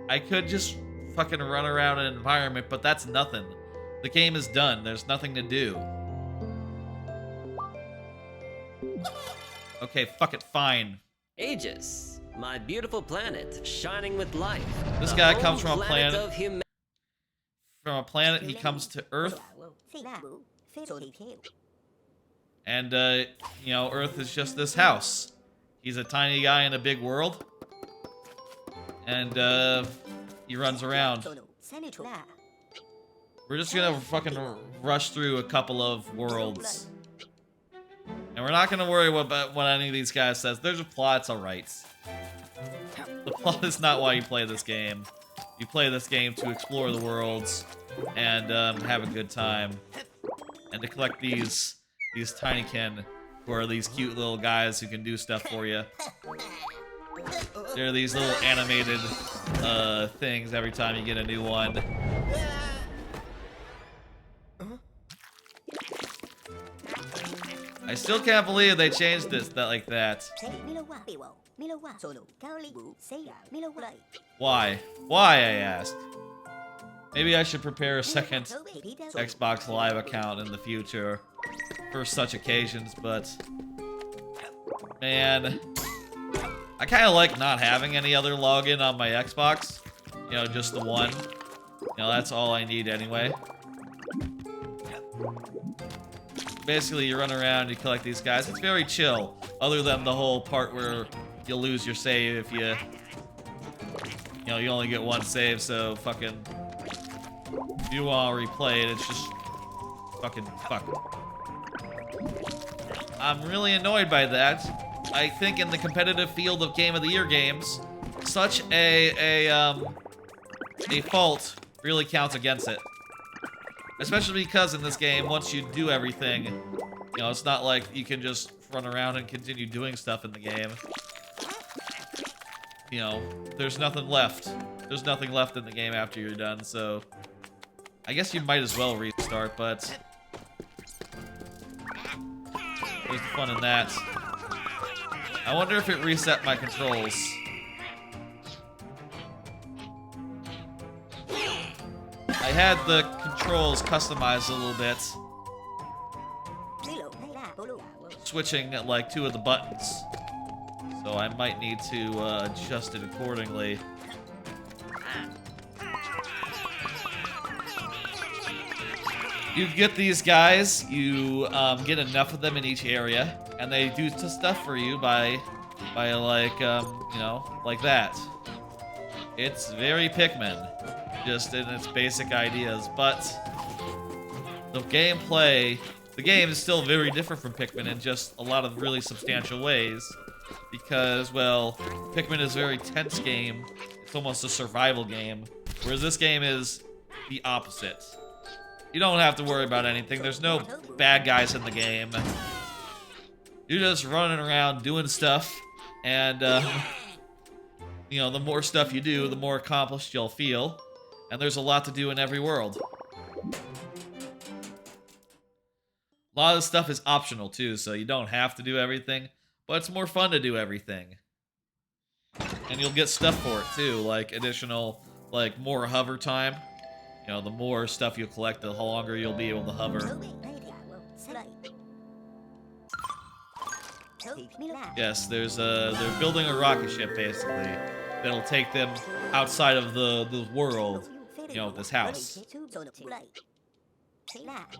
I could just fucking run around an environment, but that's nothing. The game is done. There's nothing to do. Okay, fuck it, fine. Aegis, my beautiful planet, shining with life. This The guy home comes from a planet. of huma- From a planet, he comes to Earth. And, you know, Earth is just this house. He's a tiny guy in a big world. And, he runs around. We're just gonna fucking rush through a couple of worlds. And we're not gonna worry about what any of these guys says. There's a plot, it's alright. The plot is not why you play this game. You play this game to explore the worlds and have a good time. And to collect these Tinykin, who are these cute little guys who can do stuff for you. They're these little animated things every time you get a new one. I still can't believe they changed this like that. Why? Why, I ask? Maybe I should prepare a second Xbox Live account in the future for such occasions, but... Man... I kind of like not having any other login on my Xbox. You know, just the one. You know, that's all I need anyway. Basically, you run around, you collect these guys. It's very chill, other than the whole part where you'll lose your save if you... You know, you only get one save, so fucking... If you want to replay it, it's just... Fucking fuck. I'm really annoyed by that. I think in the competitive field of Game of the Year games, such a fault really counts against it. Especially because in this game, once you do everything, you know, it's not like you can just run around and continue doing stuff in the game. You know, there's nothing left. There's nothing left in the game after you're done, so... I guess you might as well restart, but... There's the fun in that. I wonder if it reset my controls. I had the controls customized a little bit. Switching at like 2 of the buttons. So I might need to adjust it accordingly. You get these guys, you get enough of them in each area, and they do stuff for you by like, you know, like that. It's very Pikmin, just in its basic ideas, but the gameplay, the game is still very different from Pikmin in just a lot of really substantial ways. Because, well, Pikmin is a very tense game. It's almost a survival game. Whereas this game is the opposite. You don't have to worry about anything. There's no bad guys in the game. You're just running around doing stuff. And, you know, the more stuff you do, the more accomplished you'll feel. And there's a lot to do in every world. A lot of the stuff is optional, too, so you don't have to do everything. But it's more fun to do everything. And you'll get stuff for it, too, like additional, like, more hover time. You know, the more stuff you collect, the longer you'll be able to hover. Yes, there's they're building a rocket ship, basically, that'll take them outside of the world, you know, this house.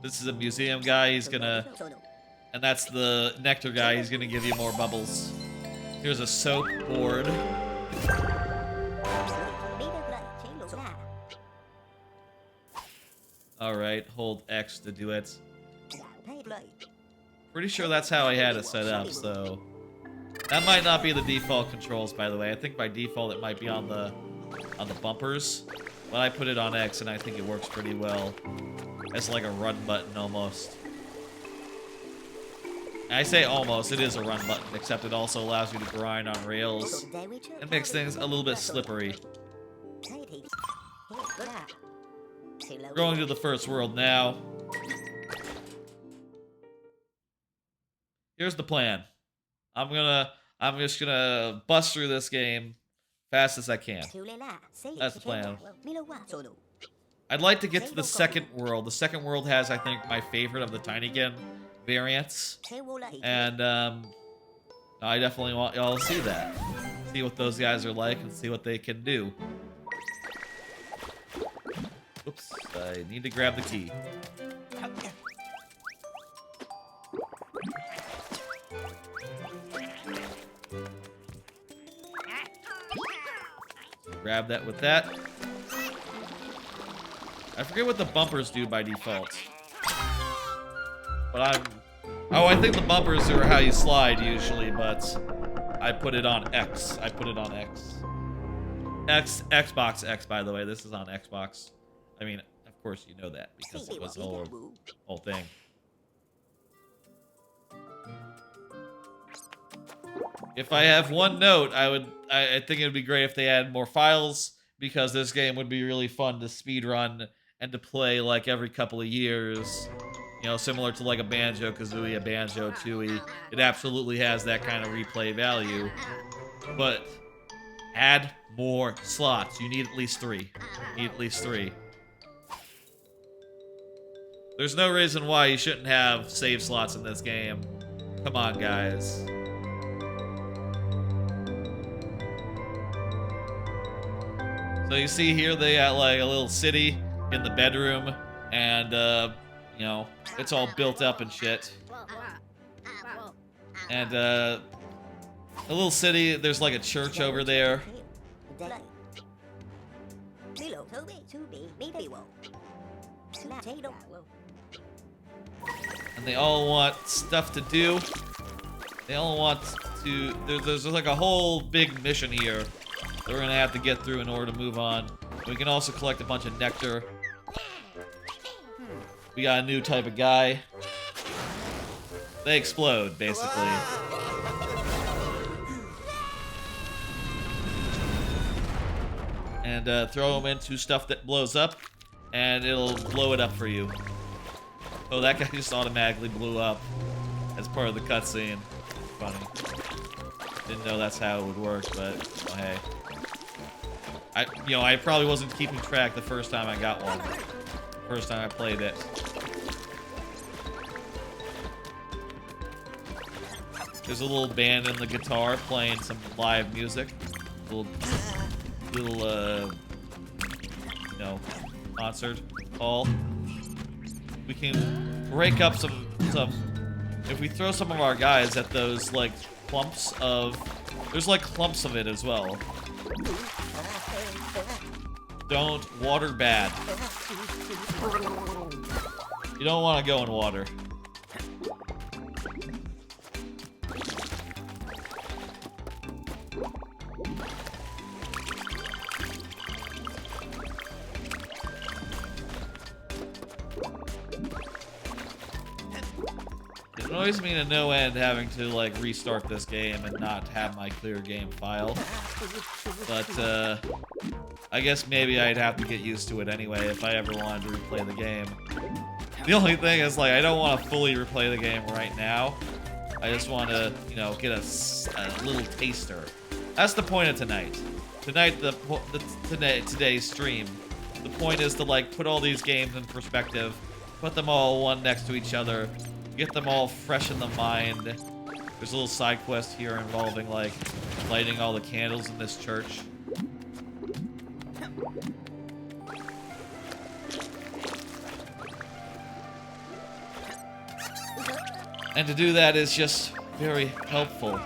This is a museum guy, he's gonna... And that's the nectar guy, he's gonna give you more bubbles. Here's a soap board. Alright, hold X to do it. Pretty sure that's how I had it set up, so... That might not be the default controls, by the way. I think by default it might be on the bumpers. But I put it on X and I think it works pretty well. It's like a run button almost. I say almost, it is a run button, except it also allows you to grind on rails and makes things a little bit slippery. We're going to the first world now. Here's the plan. I'm just gonna bust through this game fast as I can. That's the plan. I'd like to get to the second world. The second world has, I think, my favorite of the Tinykin variants. And, I definitely want y'all to see that. See what those guys are like and see what they can do. Oops, I need to grab the key. Grab that with that. I forget what the bumpers do by default. But I think the bumpers are how you slide usually, but I put it on X. I put it on X. Xbox X, by the way. This is on Xbox. I mean, of course you know that because it was the whole thing. If I have one note, I think it would be great if they added more files, because this game would be really fun to speedrun and to play like every couple of years. You know, similar to like a Banjo-Kazooie, a Banjo-Tooie. It absolutely has that kind of replay value. But add more slots. You need at least 3. You need at least 3. There's no reason why you shouldn't have save slots in this game. Come on, guys. So you see here they got like a little city in the bedroom, and you know, it's all built up and shit. And a little city, there's like a church over there. And they all want stuff to do. They all want to... There's like a whole big mission here that we're gonna have to get through in order to move on. We can also collect a bunch of nectar. We got a new type of guy. They explode, basically. And throw them into stuff that blows up, and it'll blow it up for you. Oh, that guy just automatically blew up as part of the cutscene. Funny. Didn't know that's how it would work, but oh, hey. I probably wasn't keeping track the first time I got one. First time I played it. There's a little band in the guitar playing some live music. Little you know, concert hall. We can break up some. If we throw some of our guys at those like clumps of, there's like clumps of it as well. Don't water bad. You don't want to go in water. It annoys me to no end having to like restart this game and not have my clear game file. But I guess maybe I'd have to get used to it anyway if I ever wanted to replay the game. The only thing is, like, I don't want to fully replay the game right now. I just want to, you know, get a little taster. That's the point of tonight. Today's stream. The point is to, like, put all these games in perspective, put them all one next to each other, get them all fresh in the mind. There's a little side quest here involving, like, lighting all the candles in this church. And to do that is just very helpful.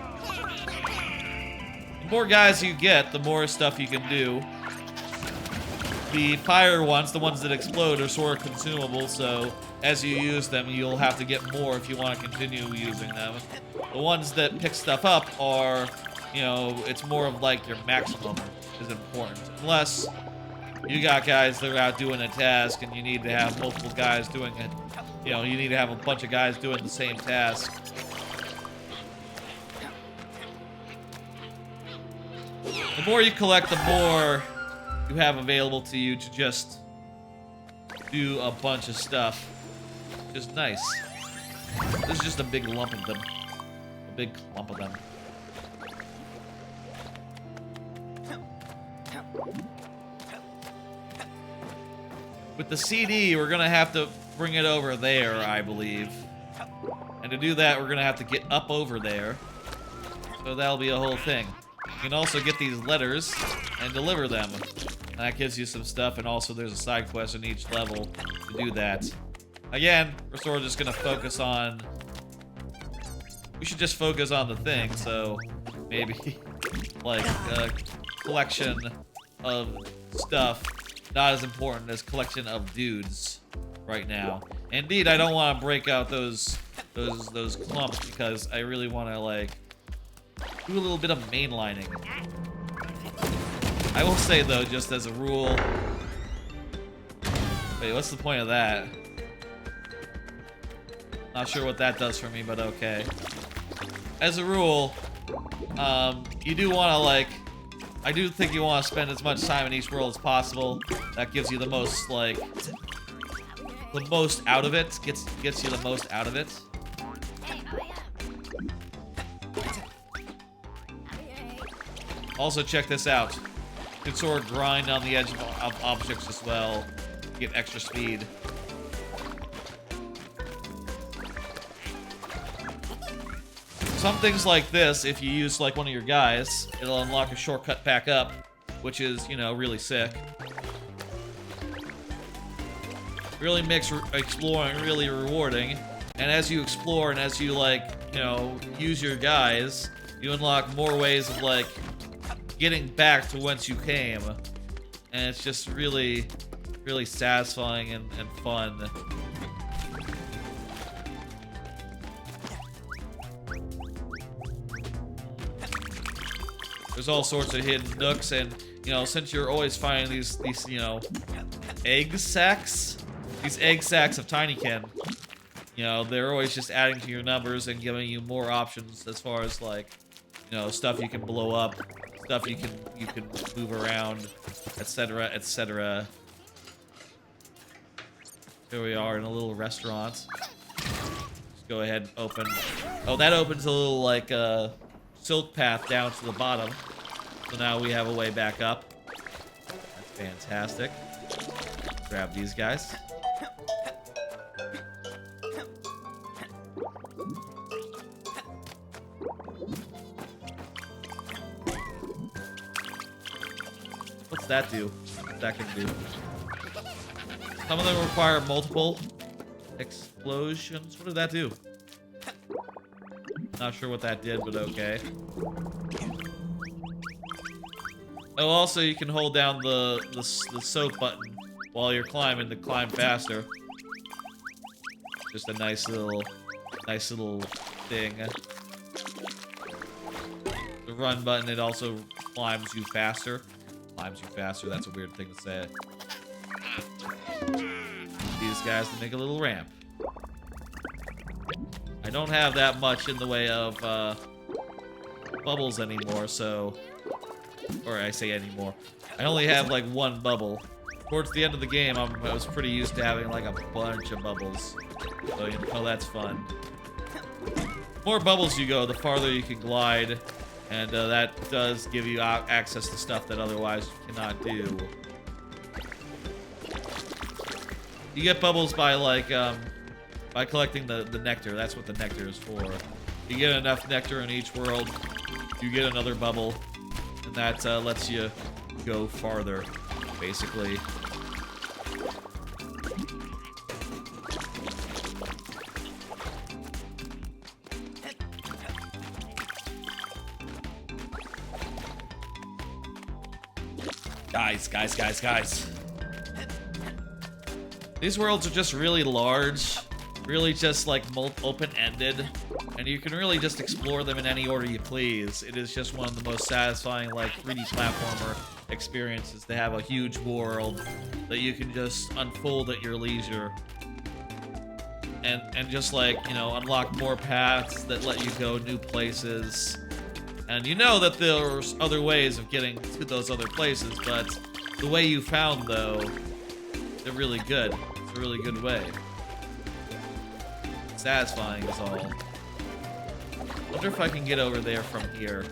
The more guys you get, the more stuff you can do. The fire ones, the ones that explode, are sort of consumable, so as you use them, you'll have to get more if you want to continue using them. The ones that pick stuff up are, you know, it's more of like your maximum is important. Unless you got guys that are out doing a task and you need to have multiple guys doing it. You know, you need to have a bunch of guys doing the same task. The more you collect, the more you have available to you to just do a bunch of stuff. Just nice. This is just a big lump of them. A big clump of them. With the CD, we're gonna have to bring it over there, I believe. And to do that, we're gonna have to get up over there. So that'll be a whole thing. You can also get these letters and deliver them. And that gives you some stuff, and also there's a side quest in each level to do that. Again, we're sort of just gonna focus on... We should just focus on the thing, so maybe like a collection of stuff. Not as important as collection of dudes right now. Indeed, I don't want to break out those clumps because I really want to like do a little bit of mainlining. I will say though, just as a rule. Wait, what's the point of that? Not sure what that does for me, but okay. As a rule, you do want to like. I do think you want to spend as much time in each world as possible. That gives you the most, like, the most out of it. Gets you the most out of it. Also, check this out. You can sort of grind on the edge of objects as well. Get extra speed. Some things like this, if you use like one of your guys, it'll unlock a shortcut back up, which is, you know, really sick. Really makes exploring really rewarding. And as you explore and as you like, you know, use your guys, you unlock more ways of like getting back to whence you came. And it's just really, really satisfying and fun. There's all sorts of hidden nooks, and you know, since you're always finding these you know, egg sacs, these egg sacs of Tinykin, you know, they're always just adding to your numbers and giving you more options as far as like, you know, stuff you can blow up, stuff you can move around, etc., etc. Here we are in a little restaurant. Just go ahead and open. Oh, that opens a little like silk path down to the bottom. So now we have a way back up. That's fantastic. Grab these guys. What's that do? What's that can do? Some of them require multiple explosions. What did that do? Not sure what that did, but okay. Oh, also you can hold down the soap button while you're climbing to climb faster. Just a nice little thing. The run button, it also climbs you faster. Climbs you faster, that's a weird thing to say. These guys to make a little ramp. I don't have that much in the way of bubbles anymore, so... Or I say anymore. I only have like one bubble. Towards the end of the game, I was pretty used to having like a bunch of bubbles. So, you know, that's fun. The more bubbles you go, the farther you can glide. And that does give you access to stuff that otherwise you cannot do. You get bubbles by like, by collecting the nectar. That's what the nectar is for. You get enough nectar in each world, you get another bubble. And that lets you go farther, basically. Guys. These worlds are just really large, really just like open-ended, and you can really just explore them in any order you please. It is just one of the most satisfying like 3D platformer experiences to have a huge world that you can just unfold at your leisure. And just like, you know, unlock more paths that let you go new places. And you know that there's other ways of getting to those other places, but the way you found, though, they're really good. It's a really good way. Satisfying is all. Wonder if I can get over there from here.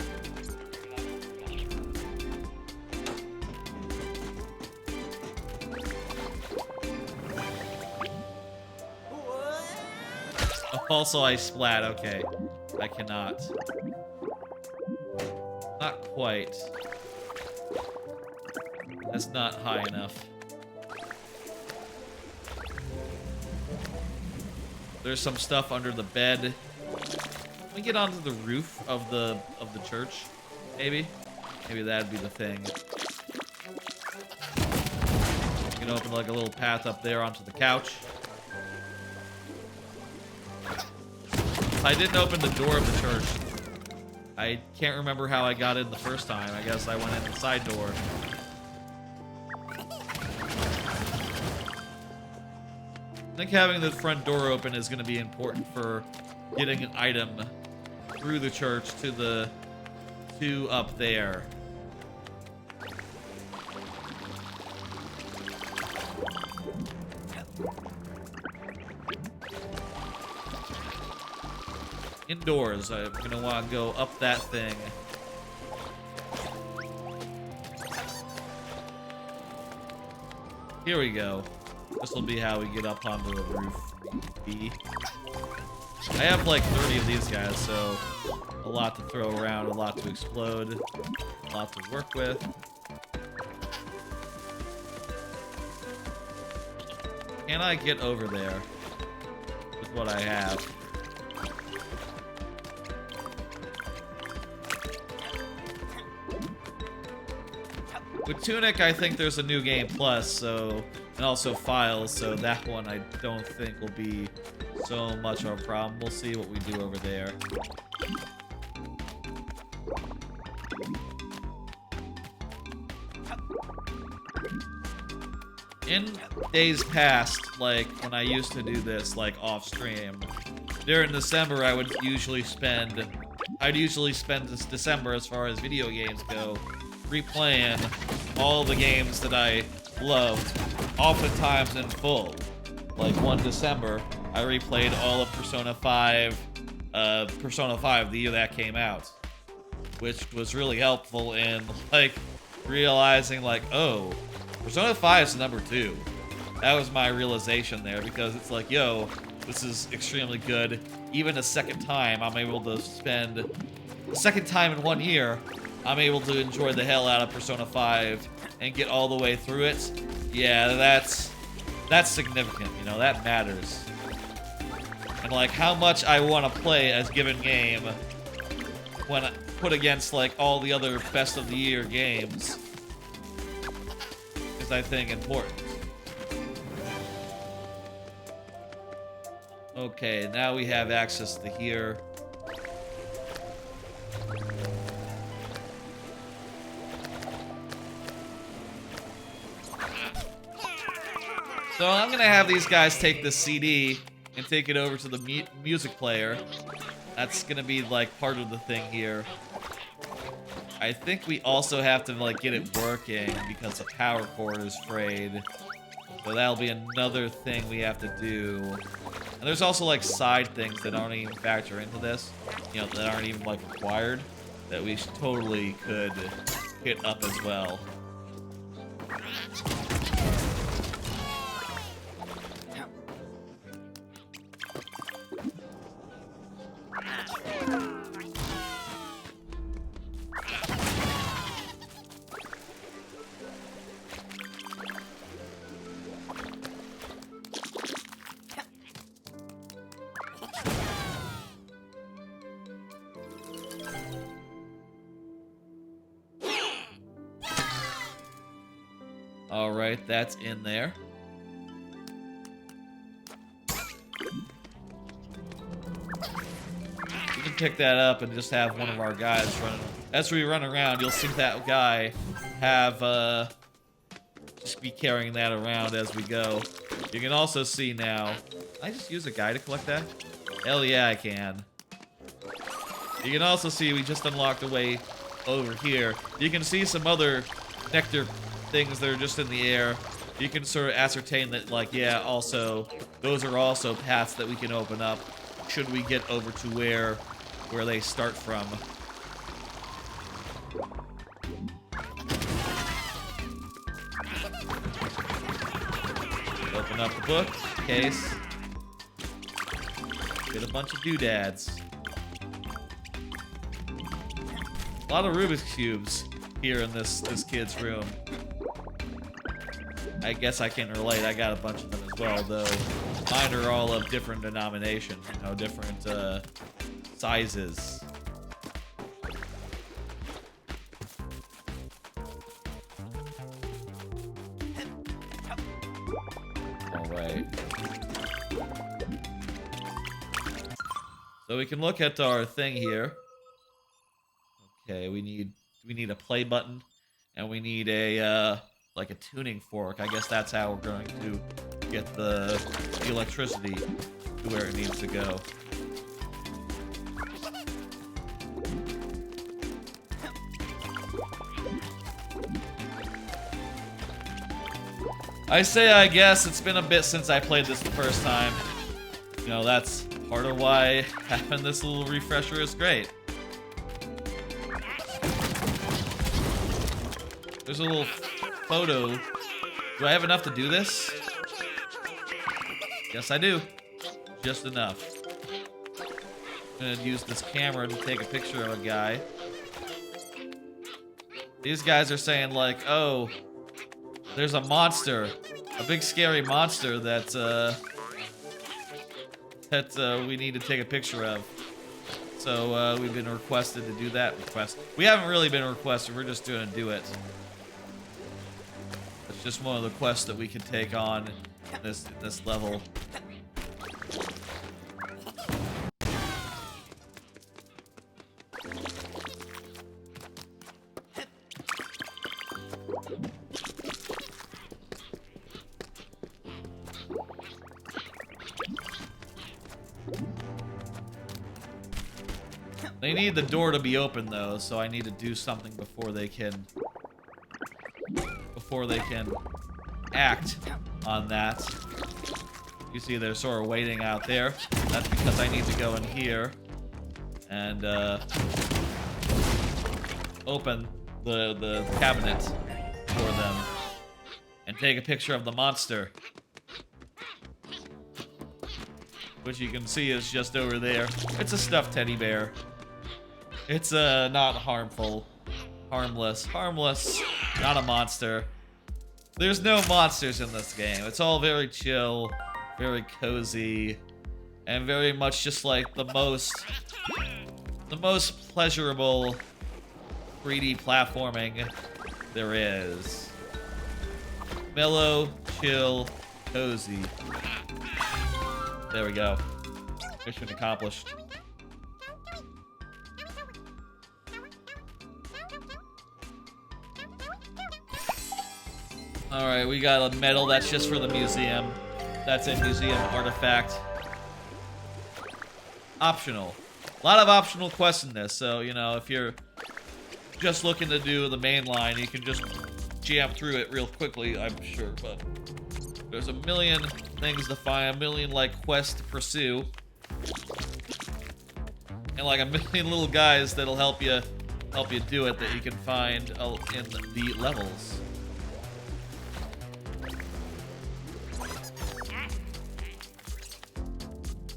Oh, also I splat, okay. I cannot. Not quite. That's not high enough. There's some stuff under the bed. Can we get onto the roof of the church? Maybe? Maybe that'd be the thing. You can open like a little path up there onto the couch. I didn't open the door of the church. I can't remember how I got in the first time. I guess I went in the side door. I think having the front door open is going to be important for getting an item through the church to the two up there. Indoors, I'm going to want to go up that thing. Here we go. This will be how we get up onto the roof. I have like 30 of these guys, so a lot to throw around, a lot to explode, a lot to work with. Can I get over there with what I have? With Tunic, I think there's a new Game Plus, so, and also files, so that one I don't think will be so much of a problem. We'll see what we do over there. In days past, like when I used to do this, like off stream, during December I would usually spend, this December as far as video games go, replaying all the games that I loved, oftentimes in full. Like one December, I replayed all of Persona 5, the year that came out, which was really helpful in like realizing like, oh, Persona 5 is number 2. That was my realization there, because it's like, yo, this is extremely good. Even a second time, I'm able to spend the second time in 1 year, I'm able to enjoy the hell out of Persona 5 and get all the way through it. Yeah, that's significant, you know, that matters. And like how much I want to play a given game when put against like all the other best of the year games is, I think, important. Okay, now we have access to here. So I'm gonna have these guys take this CD and take it over to the music player. That's gonna be like part of the thing here. I think we also have to like get it working because the power cord is frayed. So that'll be another thing we have to do. And there's also like side things that aren't even factor into this, you know, that aren't even like required, that we totally could hit up as well. Alright, that's in there. We can pick that up and just have one of our guys run. As we run around, you'll see that guy have, just be carrying that around as we go. You can also see now... Can I just use a guy to collect that? Hell yeah, I can. You can also see we just unlocked a way over here. You can see some other nectar things that are just in the air. You can sort of ascertain that, like, yeah, also, those are also paths that we can open up should we get over to where they start from. Open up the book, case. Get a bunch of doodads. A lot of Rubik's Cubes here in this kid's room. I guess I can relate. I got a bunch of them as well, though mine are all of different denominations, you know, different sizes. All right. So we can look at our thing here. Okay, we need a play button, and we need a like a tuning fork. I guess that's how we're going to get the electricity to where it needs to go. I guess it's been a bit since I played this the first time. You know, that's part of why having this little refresher is great. There's a little photo. Do I have enough to do this? Yes, I do. Just enough. I'm gonna use this camera to take a picture of a guy. These guys are saying like, oh, there's a monster. A big scary monster that we need to take a picture of. So we've been requested to do that request. We haven't really been requested, we're just gonna do it. It's just one of the quests that we can take on in this level. They need the door to be open though, so I need to do something before they can act on that. You see they're sort of waiting out there. That's because I need to go in here and open the cabinet for them and take a picture of the monster, which you can see is just over there. It's a stuffed teddy bear. It's not harmful. Harmless, not a monster. There's no monsters in this game. It's all very chill, very cozy, and very much just like the most pleasurable 3D platforming there is. Mellow, chill, cozy. There we go. Mission accomplished. Alright, we got a medal that's just for the museum. That's a museum artifact. Optional. A lot of optional quests in this, so, you know, if you're just looking to do the main line, you can just jam through it real quickly, I'm sure, but there's a million things to find, a million, like, quests to pursue. And, like, a million little guys that'll help you do it that you can find in the levels.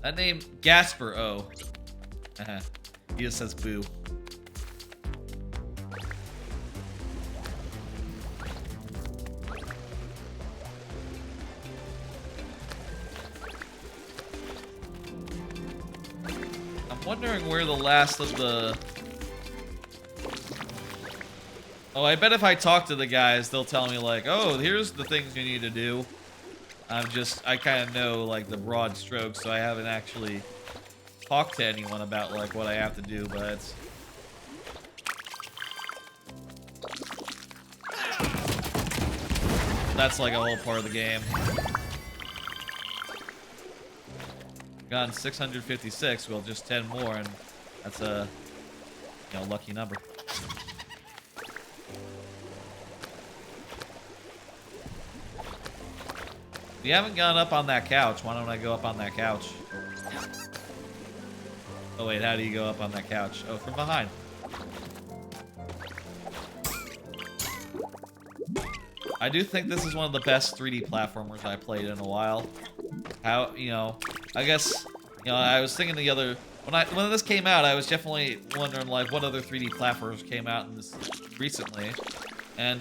That name, Gasper, oh. He just says boo. I'm wondering where the last of the... Oh, I bet if I talk to the guys, they'll tell me like, oh, here's the things you need to do. I kind of know, like, the broad strokes, so I haven't actually talked to anyone about, like, what I have to do, but... That's, like, a whole part of the game. Gotten 656, well, just 10 more, and that's a, you know, lucky number. You haven't gone up on that couch. Why don't I go up on that couch? Oh wait, how do you go up on that couch? Oh, from behind. I do think this is one of the best 3D platformers I played in a while. How, you know, I guess, you know, I was thinking the other... When this came out, I was definitely wondering, like, what other 3D platformers came out in this recently. And,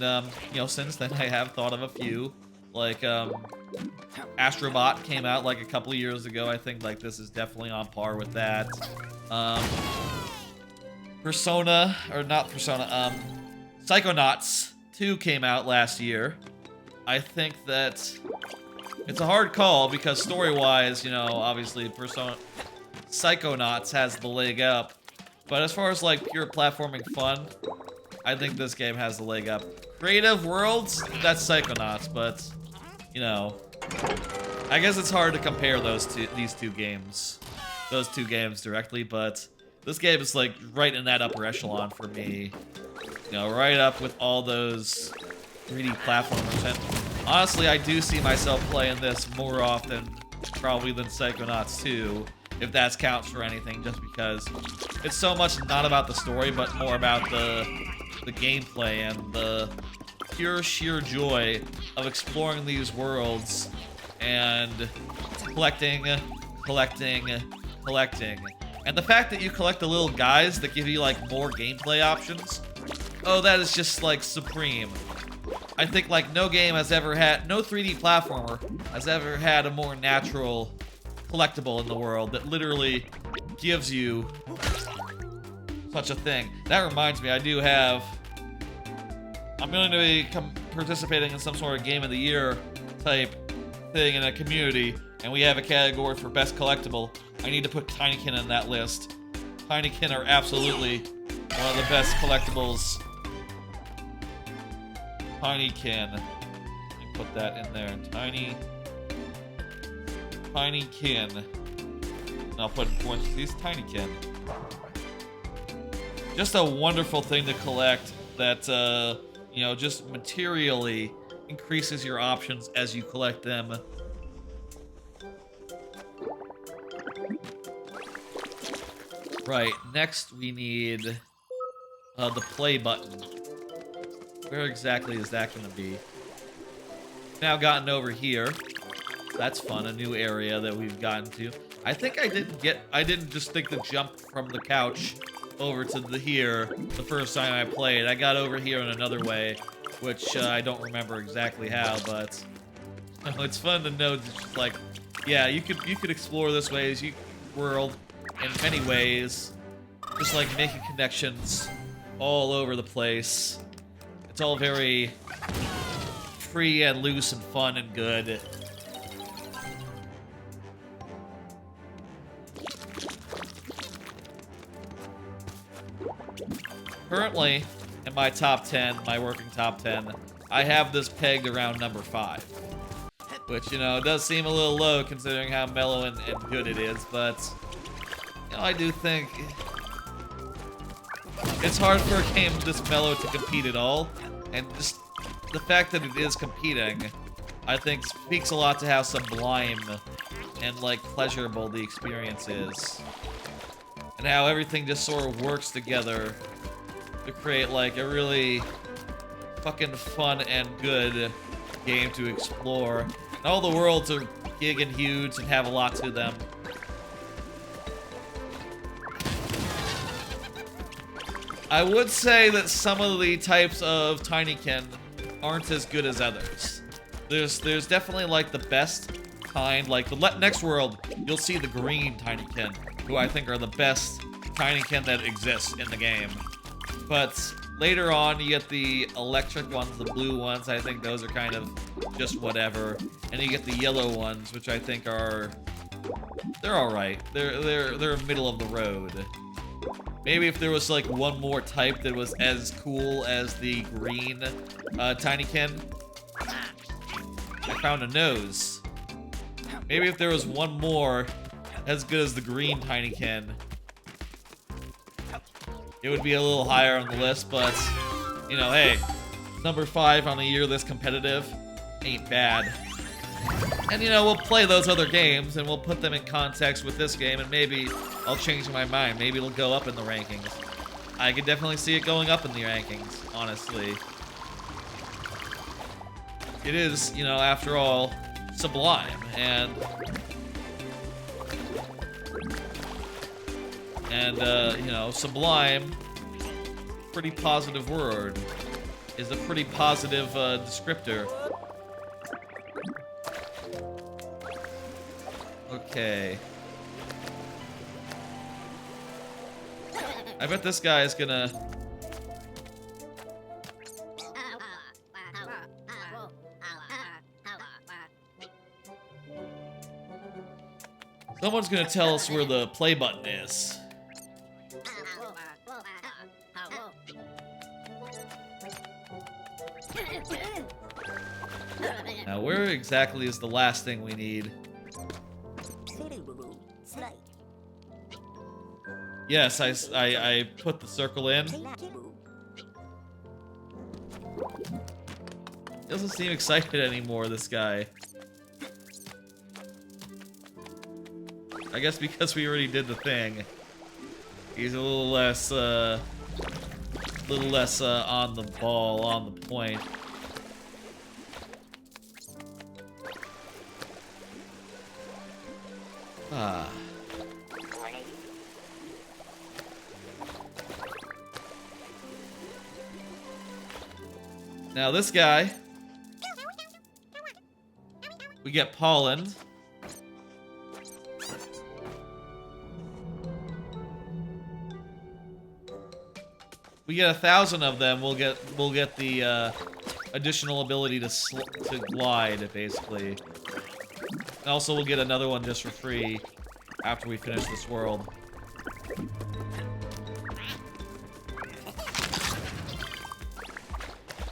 you know, since then I have thought of a few. Like, Astrobot came out like a couple of years ago. I think like this is definitely on par with that. Persona, or not Persona, Psychonauts 2 came out last year. I think that it's a hard call because story-wise, you know, obviously Psychonauts has the leg up. But as far as like pure platforming fun, I think this game has the leg up. Creative Worlds, that's Psychonauts, but you know, I guess it's hard to compare these two games directly, but this game is like right in that upper echelon for me. You know, right up with all those 3D platformers. And honestly, I do see myself playing this more often probably than Psychonauts 2, if that counts for anything, just because it's so much not about the story, but more about the gameplay and the pure sheer joy of exploring these worlds and collecting. And the fact that you collect the little guys that give you like more gameplay options, oh, that is just like supreme. I think like no 3D platformer has ever had a more natural collectible in the world that literally gives you such a thing. That reminds me, I'm going to be participating in some sort of Game of the Year type thing in a community, and we have a category for Best Collectible. I need to put Tinykin in that list. Tinykin are absolutely one of the best collectibles. Tinykin. Let me put that in there. Tinykin. And I'll put in parentheses Tinykin. Just a wonderful thing to collect that, you know, just materially increases your options as you collect them. Right, next we need the play button. Where exactly is that going to be? Now gotten over here. That's fun, a new area that we've gotten to. I think I didn't just think to jump from the couch over to here the first time I played. I got over here in another way, which I don't remember exactly how, but it's fun to know just like, yeah, you could explore this world in many ways, just like making connections all over the place. It's all very free and loose and fun and good. currently, in my top 10, my working top 10, I have this pegged around number 5. Which, you know, does seem a little low considering how mellow and good it is, but, you know, I do think it's hard for a game this mellow to compete at all, and just the fact that it is competing, I think speaks a lot to how sublime and, like, pleasurable the experience is. And how everything just sort of works together to create, like, a really fucking fun and good game to explore. And all the worlds are big and huge and have a lot to them. I would say that some of the types of Tinykin aren't as good as others. There's definitely, like, the best kind. Like, the next world, you'll see the green Tinykin, who I think are the best Tinykin that exists in the game. But later on, you get the electric ones, the blue ones. I think those are kind of just whatever. And you get the yellow ones, which I think are... they're alright. They're middle of the road. Maybe if there was, like, one more type that was as cool as the green Tinykin. I found a nose. Maybe if there was one more as good as the green Tinykin, it would be a little higher on the list, but, you know, hey, number 5 on a year this competitive ain't bad. And, you know, we'll play those other games, and we'll put them in context with this game, and maybe I'll change my mind. Maybe it'll go up in the rankings. I could definitely see it going up in the rankings, honestly. It is, you know, after all, sublime, and you know, sublime, pretty positive word, is a pretty positive descriptor. Okay. I bet this guy is gonna... someone's gonna tell us where the play button is. Now, where exactly is the last thing we need? Yes, I put the circle in. Doesn't seem excited anymore, this guy. I guess because we already did the thing. He's a little less on the ball, on the point. Ah. Now this guy, we get pollen. We get 1,000 of them. We'll get the additional ability to glide, basically. And also, we'll get another one just for free after we finish this world.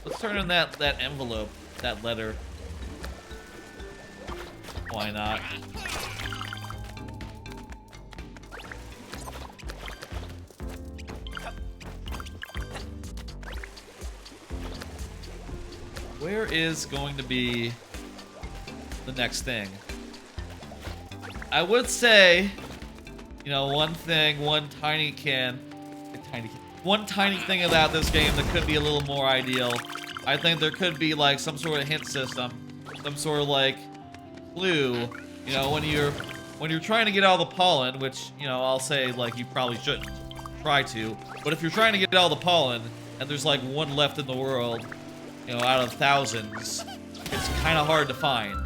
Let's turn in that envelope, that letter. Why not? Where is going to be the next thing? I would say, you know, one tiny thing about this game that could be a little more ideal. I think there could be like some sort of hint system, some sort of like clue. You know, when you're trying to get all the pollen, which, you know, I'll say like you probably shouldn't try to, but if you're trying to get all the pollen and there's like one left in the world, you know, out of thousands, it's kind of hard to find.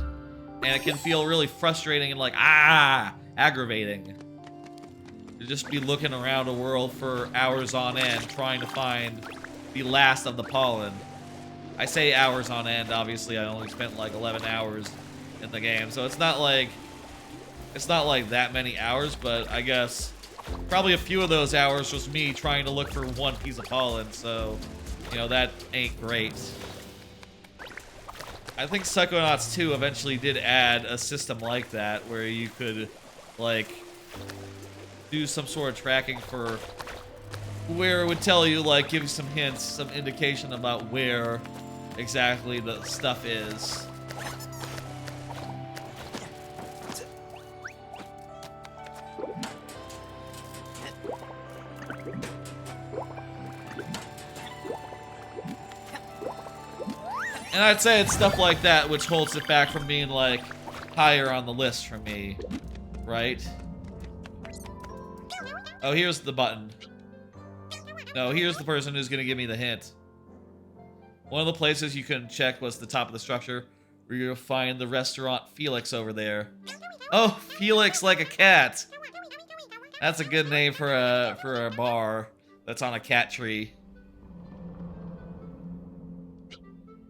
And it can feel really frustrating and like, aggravating. To just be looking around a world for hours on end, trying to find the last of the pollen. I say hours on end, obviously I only spent like 11 hours in the game, so it's not like that many hours, but I guess probably a few of those hours was me trying to look for one piece of pollen, so, you know, that ain't great. I think Psychonauts 2 eventually did add a system like that, where you could, like, do some sort of tracking for where it would tell you, like, give you some hints, some indication about where exactly the stuff is. And I'd say it's stuff like that which holds it back from being, like, higher on the list for me, right? Oh, here's the button. No, here's the person who's gonna give me the hint. One of the places you can check was the top of the structure, where you'll find the restaurant Felix over there. Oh, Felix like a cat. That's a good name for a bar that's on a cat tree.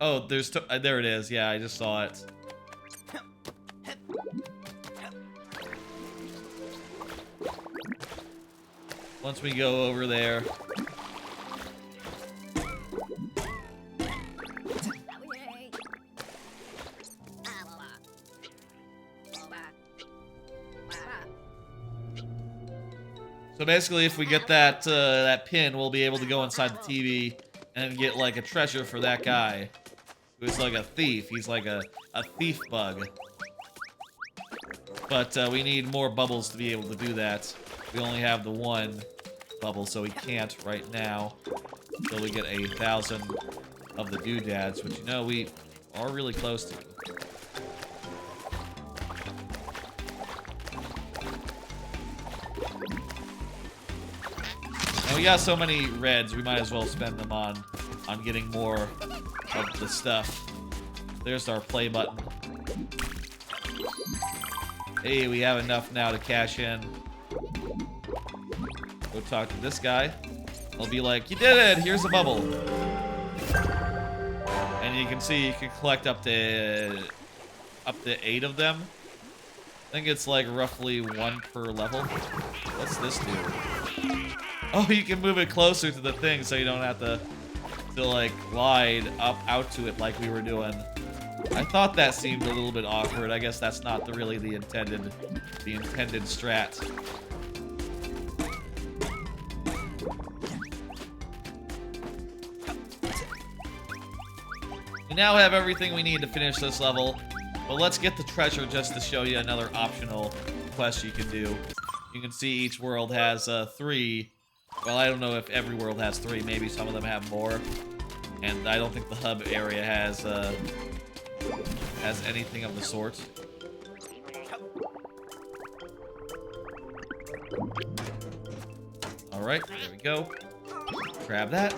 Oh, there it is. Yeah, I just saw it. Once we go over there. So basically, if we get that that pin, we'll be able to go inside the TV and get like a treasure for that guy, who's like a thief. He's like a thief bug. But we need more bubbles to be able to do that. We only have the one bubble, so we can't right now. Until we get 1,000 of the doodads, which, you know, we are really close to. And we got so many reds, we might as well spend them on getting more of the stuff. There's our play button. Hey, we have enough now to cash in. Go talk to this guy. I'll be like, you did it! Here's a bubble. And you can see you can collect up to 8 of them. I think it's like roughly 1 per level. What's this do? Oh, you can move it closer to the thing so you don't have to like glide out to it like we were doing. I thought that seemed a little bit awkward. I guess that's not really the intended strat. We now have everything we need to finish this level, but let's get the treasure just to show you another optional quest you can do. You can see each world has 3. Well, I don't know if every world has 3. Maybe some of them have more. And I don't think the hub area has anything of the sort. Alright, there we go. Grab that.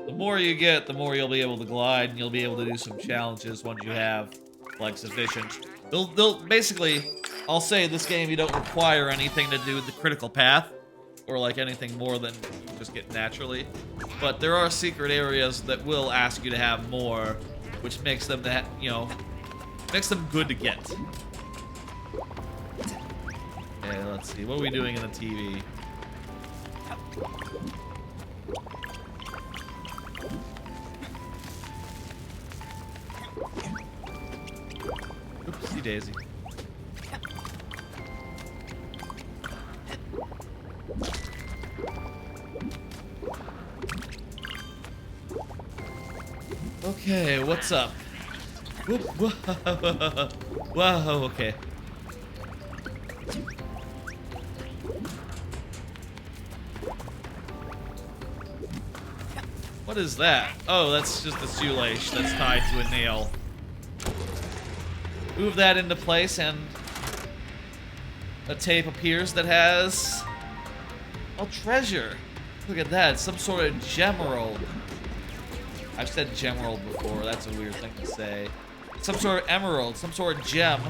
The more you get, the more you'll be able to glide, and you'll be able to do some challenges once you have, like, sufficient. They'll basically, I'll say this game you don't require anything to do the critical path, or like anything more than you just get naturally. But there are secret areas that will ask you to have more, which makes them that, you know, makes them good to get. Okay, let's see. What are we doing in the TV? Oopsie daisy. Okay, what's up? Whoop, whoa, whoa, okay. What is that? Oh, that's just a shoelace that's tied to a nail. Move that into place and a tape appears that has a treasure. Look at that, some sort of gemerald. I've said gemerald before, that's a weird thing to say. Some sort of emerald, some sort of gem.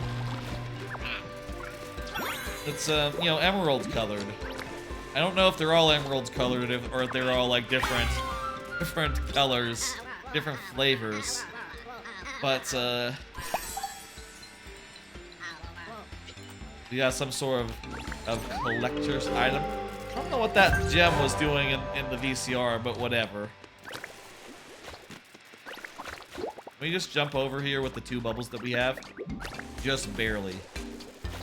It's, you know, emerald colored. I don't know if they're all emerald colored or if they're all like different colors, different flavors. But, We got some sort of collector's item. I don't know what that gem was doing in the VCR, but whatever. Can we just jump over here with the 2 bubbles that we have? Just barely.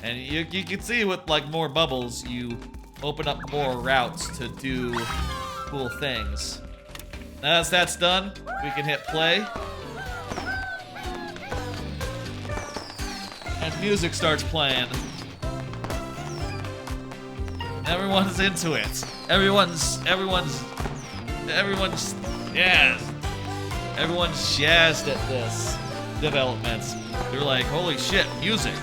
And you can see with like more bubbles, you open up more routes to do cool things. Now as that's done, we can hit play. And music starts playing. Everyone's into it. Everyone's yeah. Everyone's jazzed at this development. They're like, holy shit, music.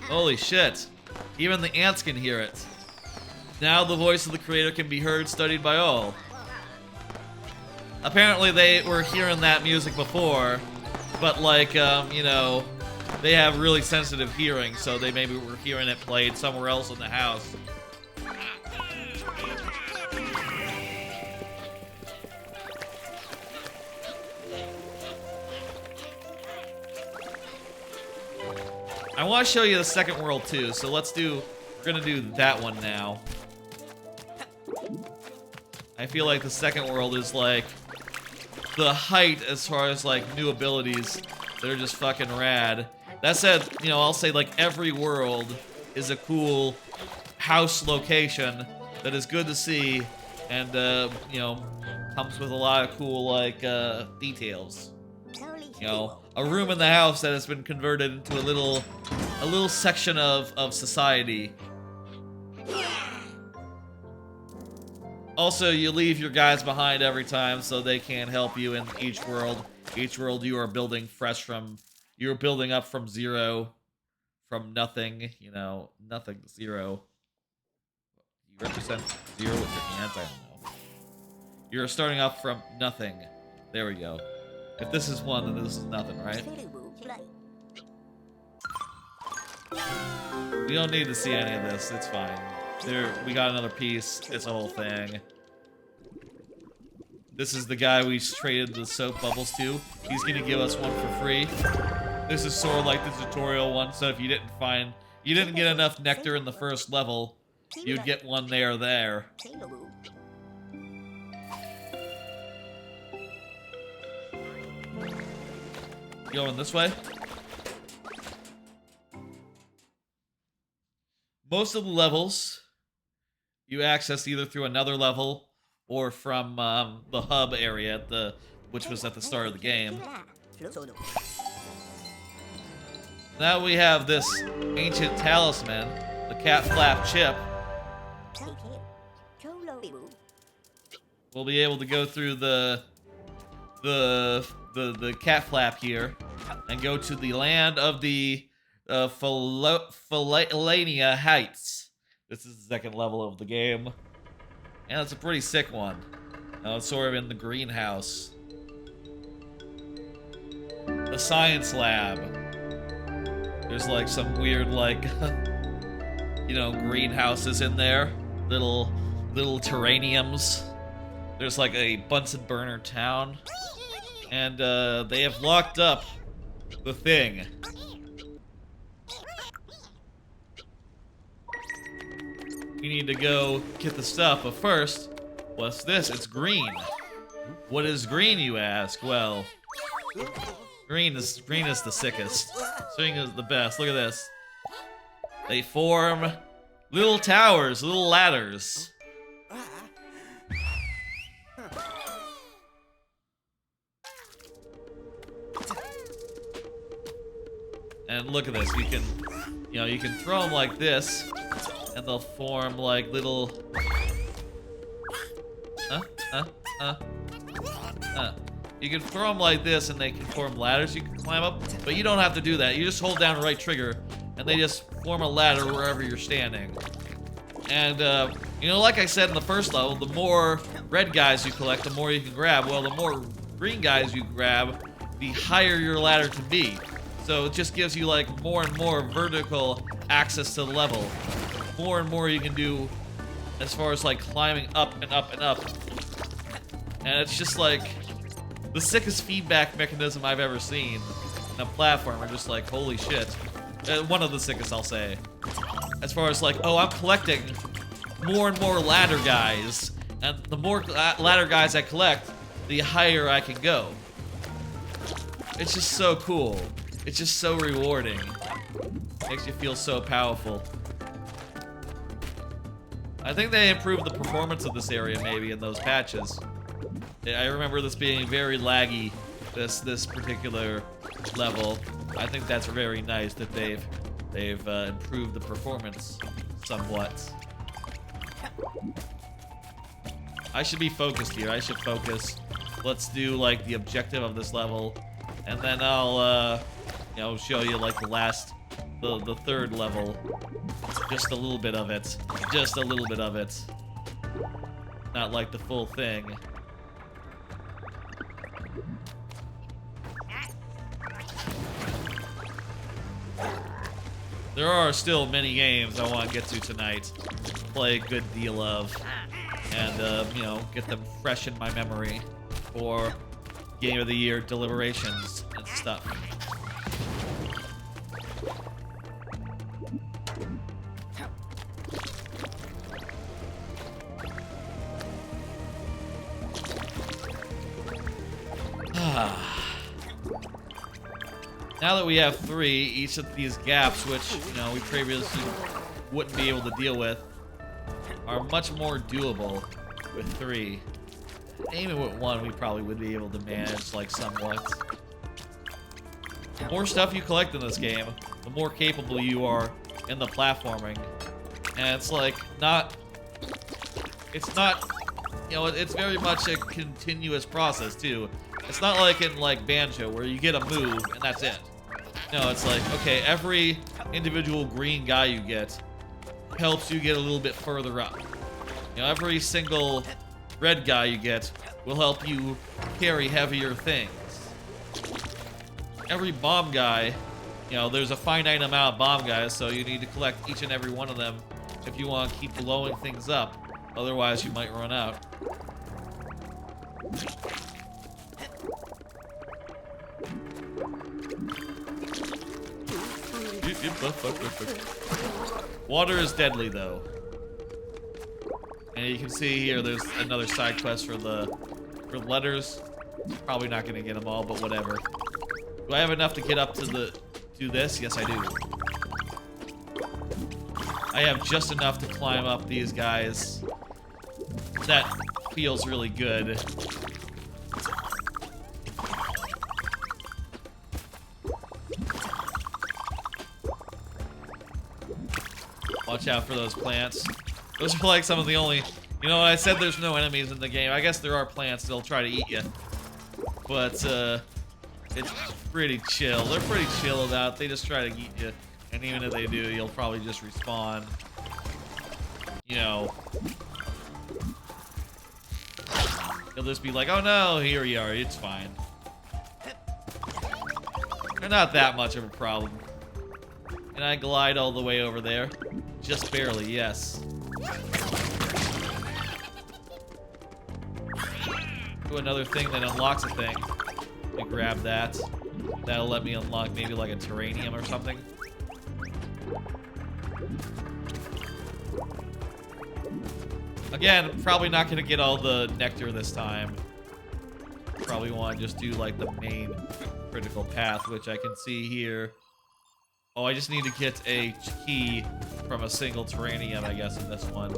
Holy shit. Even the ants can hear it. Now the voice of the creator can be heard, studied by all. Apparently they were hearing that music before, but like, you know, they have really sensitive hearing, so they maybe were hearing it played somewhere else in the house. I want to show you the second world too, so we're gonna do that one now. I feel like the second world is like the height as far as like new abilities that are just fucking rad. That said, you know, I'll say like every world is a cool house location that is good to see and, you know, comes with a lot of cool like details. You know, a room in the house that has been converted into a little section of society. Also, you leave your guys behind every time so they can help you in each world. Each world you are building fresh from, you're building up from zero, from nothing, you know, nothing, zero. You represent zero with your hands, I don't know. You're starting off from nothing. There we go. If this is one, then this is nothing, right? We don't need to see any of this, it's fine. We got another piece, it's a whole thing. This is the guy we traded the soap bubbles to. He's gonna give us one for free. This is sort of like the tutorial one, so if you didn't get enough nectar in the first level, you'd get one there. Going this way? Most of the levels you access either through another level or from the hub area, which was at the start of the game. Now we have this ancient talisman, the cat flap chip. We'll be able to go through the cat flap here and go to the land of the Philania Heights. This is the second level of the game. And it's a pretty sick one. It's sort of in the greenhouse. The science lab. There's like some weird like, you know, greenhouses in there. Little terraniums. There's like a Bunsen burner town. And they have locked up the thing. You need to go get the stuff, but first, what's this? It's green. What is green, you ask? Well, green is the sickest. Green is the best. Look at this. They form little towers, little ladders. And look at this. You can throw them like this. And they'll form like little... You can throw them like this and they can form ladders you can climb up, but you don't have to do that. You just hold down the right trigger and they just form a ladder wherever you're standing. And, you know, like I said in the first level, the more red guys you collect, the more you can grab. Well, the more green guys you grab, the higher your ladder can be. So it just gives you like more and more vertical access to the level. More and more you can do as far as like climbing up and up and up. And it's just like the sickest feedback mechanism I've ever seen. a platformer, just like, holy shit. One of the sickest, I'll say. As far as like, oh, I'm collecting more and more ladder guys, and the more ladder guys I collect, the higher I can go. It's just so cool. It's just so rewarding. Makes you feel so powerful. I think they improved the performance of this area maybe in those patches. I remember this being very laggy, this particular level. I think that's very nice that they've improved the performance somewhat. I should be focused here. I should focus. Let's do like the objective of this level, and then I'll you know, show you like the third level. Just a little bit of it. Just a little bit of it. Not like the full thing. There are still many games I want to get to tonight. Play a good deal of. And, you know, get them fresh in my memory for Game of the Year deliberations and stuff. Now that we have 3, each of these gaps, which, you know, we previously wouldn't be able to deal with, are much more doable with 3. Even with 1, we probably would be able to manage, like, somewhat. The more stuff you collect in this game, the more capable you are in the platforming. And it's, like, it's not, you know, it's very much a continuous process, too. It's not like in, like, Banjo, where you get a move, and that's it. No, it's like, okay, every individual green guy you get helps you get a little bit further up. You know, every single red guy you get will help you carry heavier things. Every bomb guy, you know, there's a finite amount of bomb guys, so you need to collect each and every one of them if you want to keep blowing things up. Otherwise, you might run out. Water is deadly, though. And you can see here there's another side quest for letters. Probably not going to get them all, but whatever. Do I have enough to get up to do this? Yes, I do. I have just enough to climb up these guys. That feels really good. Watch out for those plants. Those are like some of the only... You know, I said there's no enemies in the game. I guess there are plants that'll try to eat you. But, it's pretty chill. They're pretty chill about it. They just try to eat you. And even if they do, you'll probably just respawn. You know. You'll just be like, oh no, here you are. It's fine. They're not that much of a problem. Can I glide all the way over there? Just barely, yes. Do another thing that unlocks a thing. Let me grab that. That'll let me unlock maybe like a terranium or something. Again, probably not gonna get all the nectar this time. Probably want to just do like the main critical path, which I can see here. Oh, I just need to get a key from a single terranium, I guess, in this one.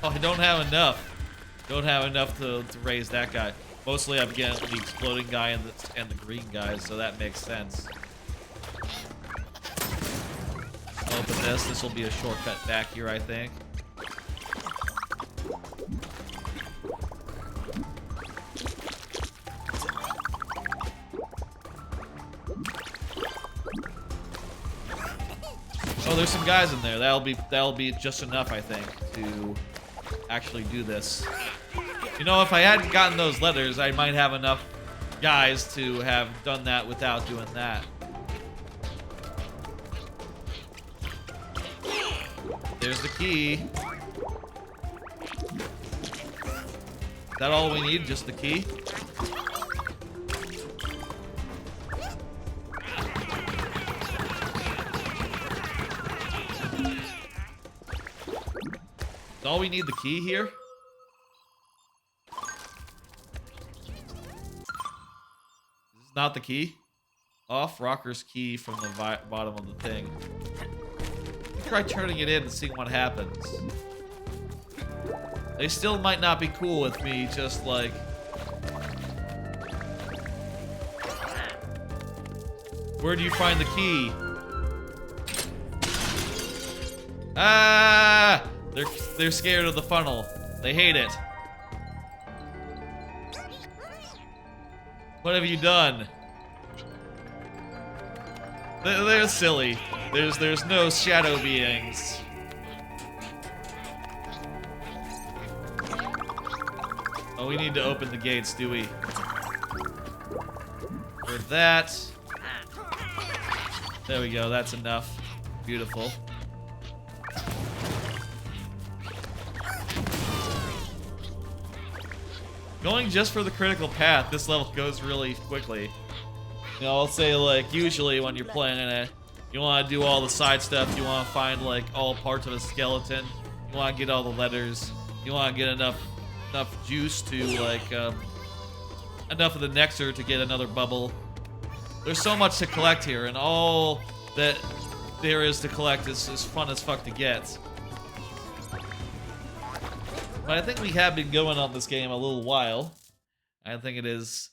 Oh, I don't have enough. Don't have enough to raise that guy. Mostly I'm getting the exploding guy and the green guys, so that makes sense. Open this. This will be a shortcut back here, I think. Oh, there's some guys in there. That'll be just enough, I think, to actually do this. You know, if I hadn't gotten those letters, I might have enough guys to have done that without doing that. there's the key. Is that all we need? Just the key? Is all we need the key here? This is not the key. Off Rocker's key from the bottom of the thing. Try turning it in and seeing what happens. They still might not be cool with me, just like... Where do you find the key? Ah! They're scared of the funnel. They hate it. What have you done? They're silly. There's no shadow beings. Oh, we need to open the gates, do we? For that. There we go, that's enough. Beautiful. Going just for the critical path, this level goes really quickly. You know, I'll say, like, usually when you're playing it, you want to do all the side stuff, you want to find, like, all parts of a skeleton, you want to get all the letters, you want to get enough juice to, like, enough of the nectar to get another bubble. There's so much to collect here, and all that there is to collect is fun as fuck to get. But I think we have been going on this game a little while. I think it is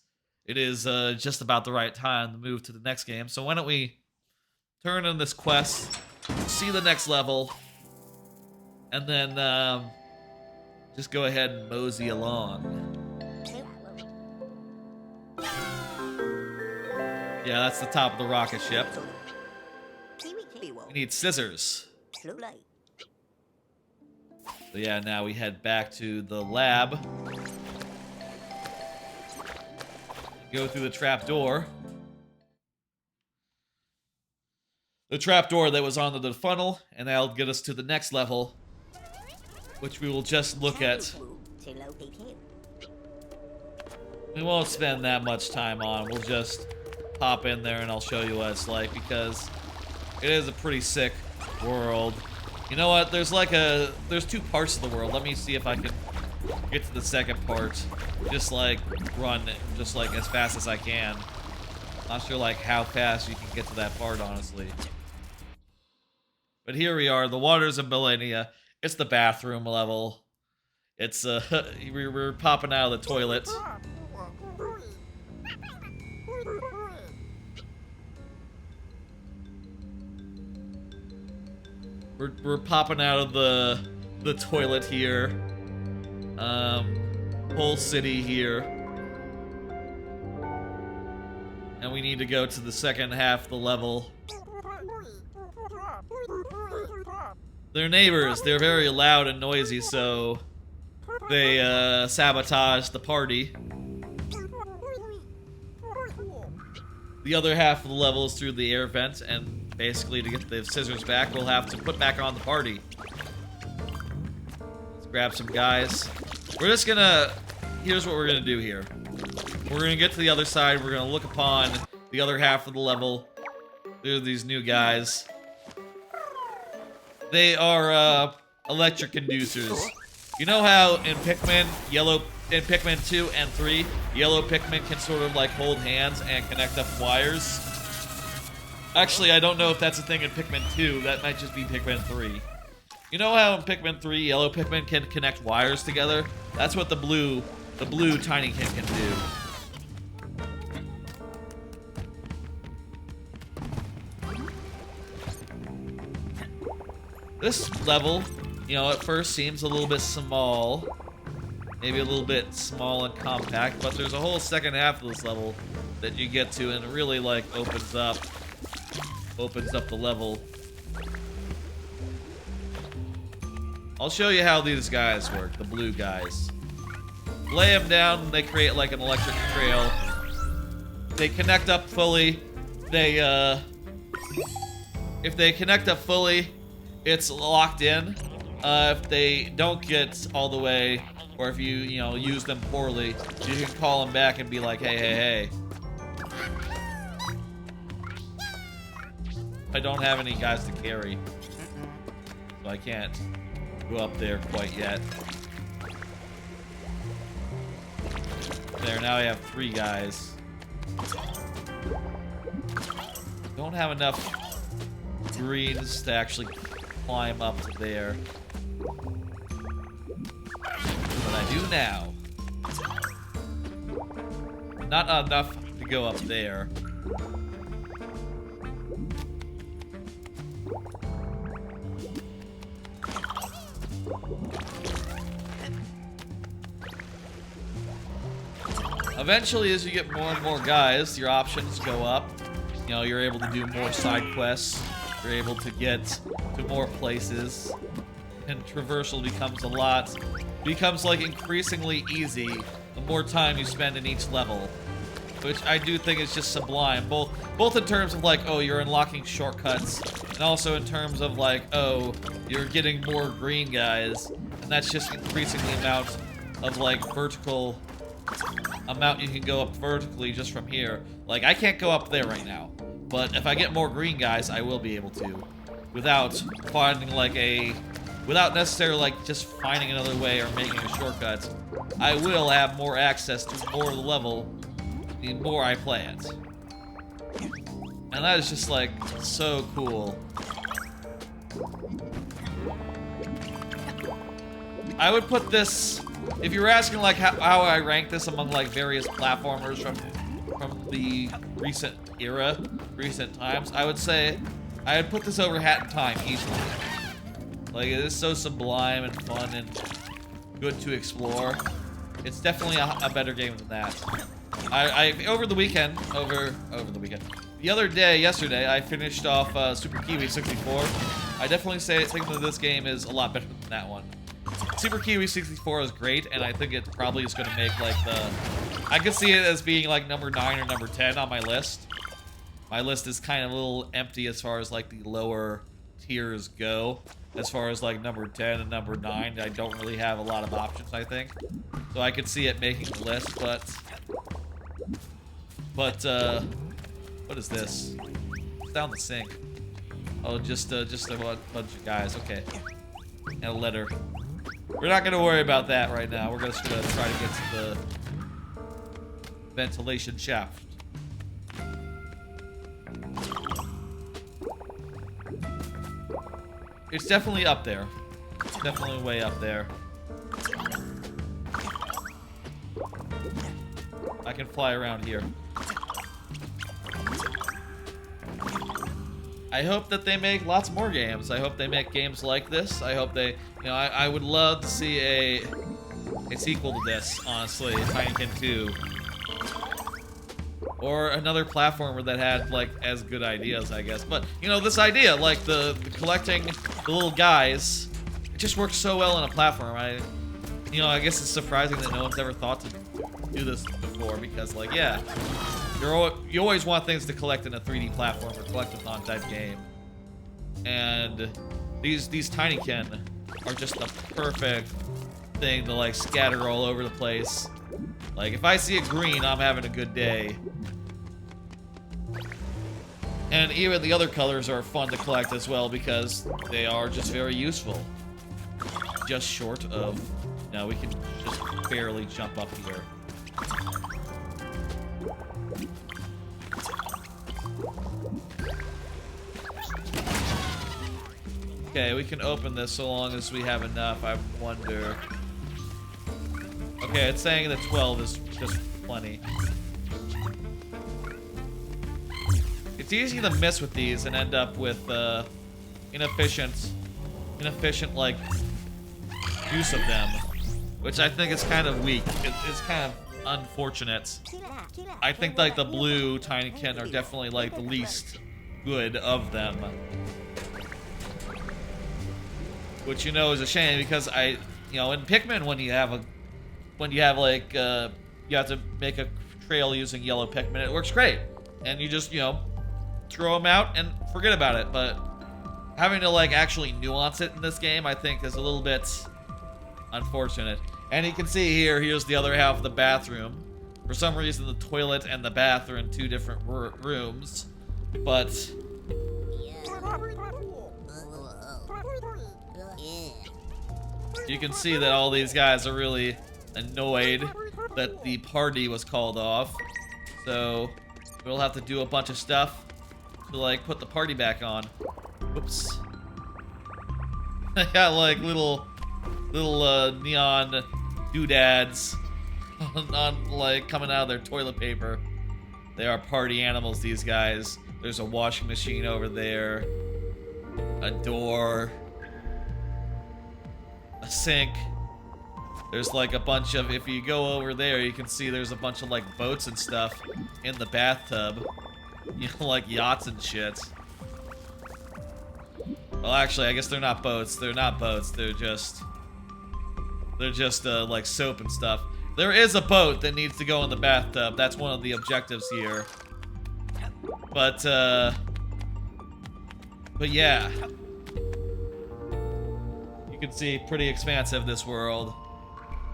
just about the right time to move to the next game. So why don't we turn in this quest, see the next level, and then just go ahead and mosey along. Yeah, that's the top of the rocket ship. We need scissors. So yeah, now we head back to the lab. Go through the trapdoor. The trapdoor that was onto the funnel, and that'll get us to the next level, which we will just look at. We won't spend that much time on. We'll just pop in there and I'll show you what it's like, because it is a pretty sick world. You know what? There's two parts of the world. Let me see if I can get to the second part. Just like run, just like as fast as I can. Not sure like how fast you can get to that part, honestly. But here we are, the waters of Millennia. It's the bathroom level. It's we're popping out of the toilet. We're popping out of the toilet here. Whole city here. And we need to go to the second half of the level. They're neighbors. They're very loud and noisy, so they sabotage the party. The other half of the level is through the air vent, and basically to get the scissors back, we'll have to put back on the party. Let's grab some guys. We're just gonna... Here's what we're gonna do here. We're gonna get to the other side. We're gonna look upon the other half of the level. There are these new guys. They are electric inducers. You know how in Pikmin, in Pikmin 2 and 3, yellow Pikmin can sort of like hold hands and connect up wires? Actually, I don't know if that's a thing in Pikmin 2. That might just be Pikmin 3. You know how in Pikmin 3, yellow Pikmin can connect wires together? That's what the blue Tinykin can do. This level, you know, at first seems a little bit small. Maybe a little bit small and compact, but there's a whole second half of this level that you get to, and it really, like, opens up the level. I'll show you how these guys work, the blue guys. Lay them down, they create, like, an electric trail. They connect up fully. If they connect up fully, it's locked in, if they don't get all the way, or if you use them poorly, you can call them back and be like, hey. I don't have any guys to carry, so I can't go up there quite yet. There, now I have 3 guys. Don't have enough greens to actually climb up to there. But I do now. Not enough to go up there. Eventually, as you get more and more guys, your options go up. You're able to do more side quests. You're able to get to more places. And traversal becomes like increasingly easy the more time you spend in each level. Which I do think is just sublime. Both in terms of like, oh, you're unlocking shortcuts, and also in terms of like, oh, you're getting more green guys. And that's just increasing the amount of like vertical amount you can go up vertically just from here. Like, I can't go up there right now, but if I get more green guys, I will be able to, without finding like without necessarily like just finding another way or making a shortcut. I will have more access to more of the level the more I play it. And that is just like so cool. I would put this, if you were asking like how I rank this among like various platformers from the recent times, I would say I would put this over Hat in Time easily. Like, it is so sublime and fun and good to explore. It's definitely a better game than that. Over the weekend, the other day, yesterday, I finished off Super Kiwi 64. I definitely think that this game is a lot better than that one. Super Kiwi 64 is great, and I think it probably is going to make like I could see it as being like number 9 or number 10 on my list. My list is kind of a little empty as far as like the lower tiers go. As far as like number 10 and number 9, I don't really have a lot of options, I think. So I could see it making the list, but what is this? It's down the sink. Oh, just a bunch of guys. Okay, and a letter. We're not gonna worry about that right now. We're just gonna try to get to the ventilation shaft. It's definitely up there. It's definitely way up there. I can fly around here. I hope that they make lots more games. I hope they make games like this. I hope they, I would love to see a sequel to this, honestly, Tinykin 2. Or another platformer that had, like, as good ideas, I guess. But, this idea, like, the collecting the little guys, it just works so well in a platform. I guess it's surprising that no one's ever thought to do this before, because, like, yeah, you always want things to collect in a 3D platform or collectathon type game. And these Tinykin are just the perfect thing to, like, scatter all over the place. Like, if I see a green, I'm having a good day. And even the other colors are fun to collect as well because they are just very useful. Just short of... No, we can just barely jump up here. Okay, we can open this so long as we have enough, I wonder. Okay, it's saying that 12 is just plenty. It's easy to miss with these and end up with inefficient like use of them, which I think is kind of weak. It's kind of unfortunate. I think like the blue Tinykin are definitely like the least good of them, which is a shame because in Pikmin when you have like you have to make a trail using yellow Pikmin, it works great, and you just throw them out and forget about it. But having to like actually nuance it in this game, I think, is a little bit unfortunate. And you can see here, here's the other half of the bathroom. For some reason, the toilet and the bath are in two different rooms, but you can see that all these guys are really annoyed that the party was called off. So we'll have to do a bunch of stuff to like put the party back on. Whoops. I got like little neon doodads on like coming out of their toilet paper. They are party animals, these guys. There's a washing machine over there, a door, a sink. There's like a bunch of, if you go over there, you can see there's a bunch of like boats and stuff in the bathtub. You know, like yachts and shit. Well, actually, I guess they're not boats. They're not boats. They're just like soap and stuff. There is a boat that needs to go in the bathtub. That's one of the objectives here. But yeah. You can see pretty expansive, this world.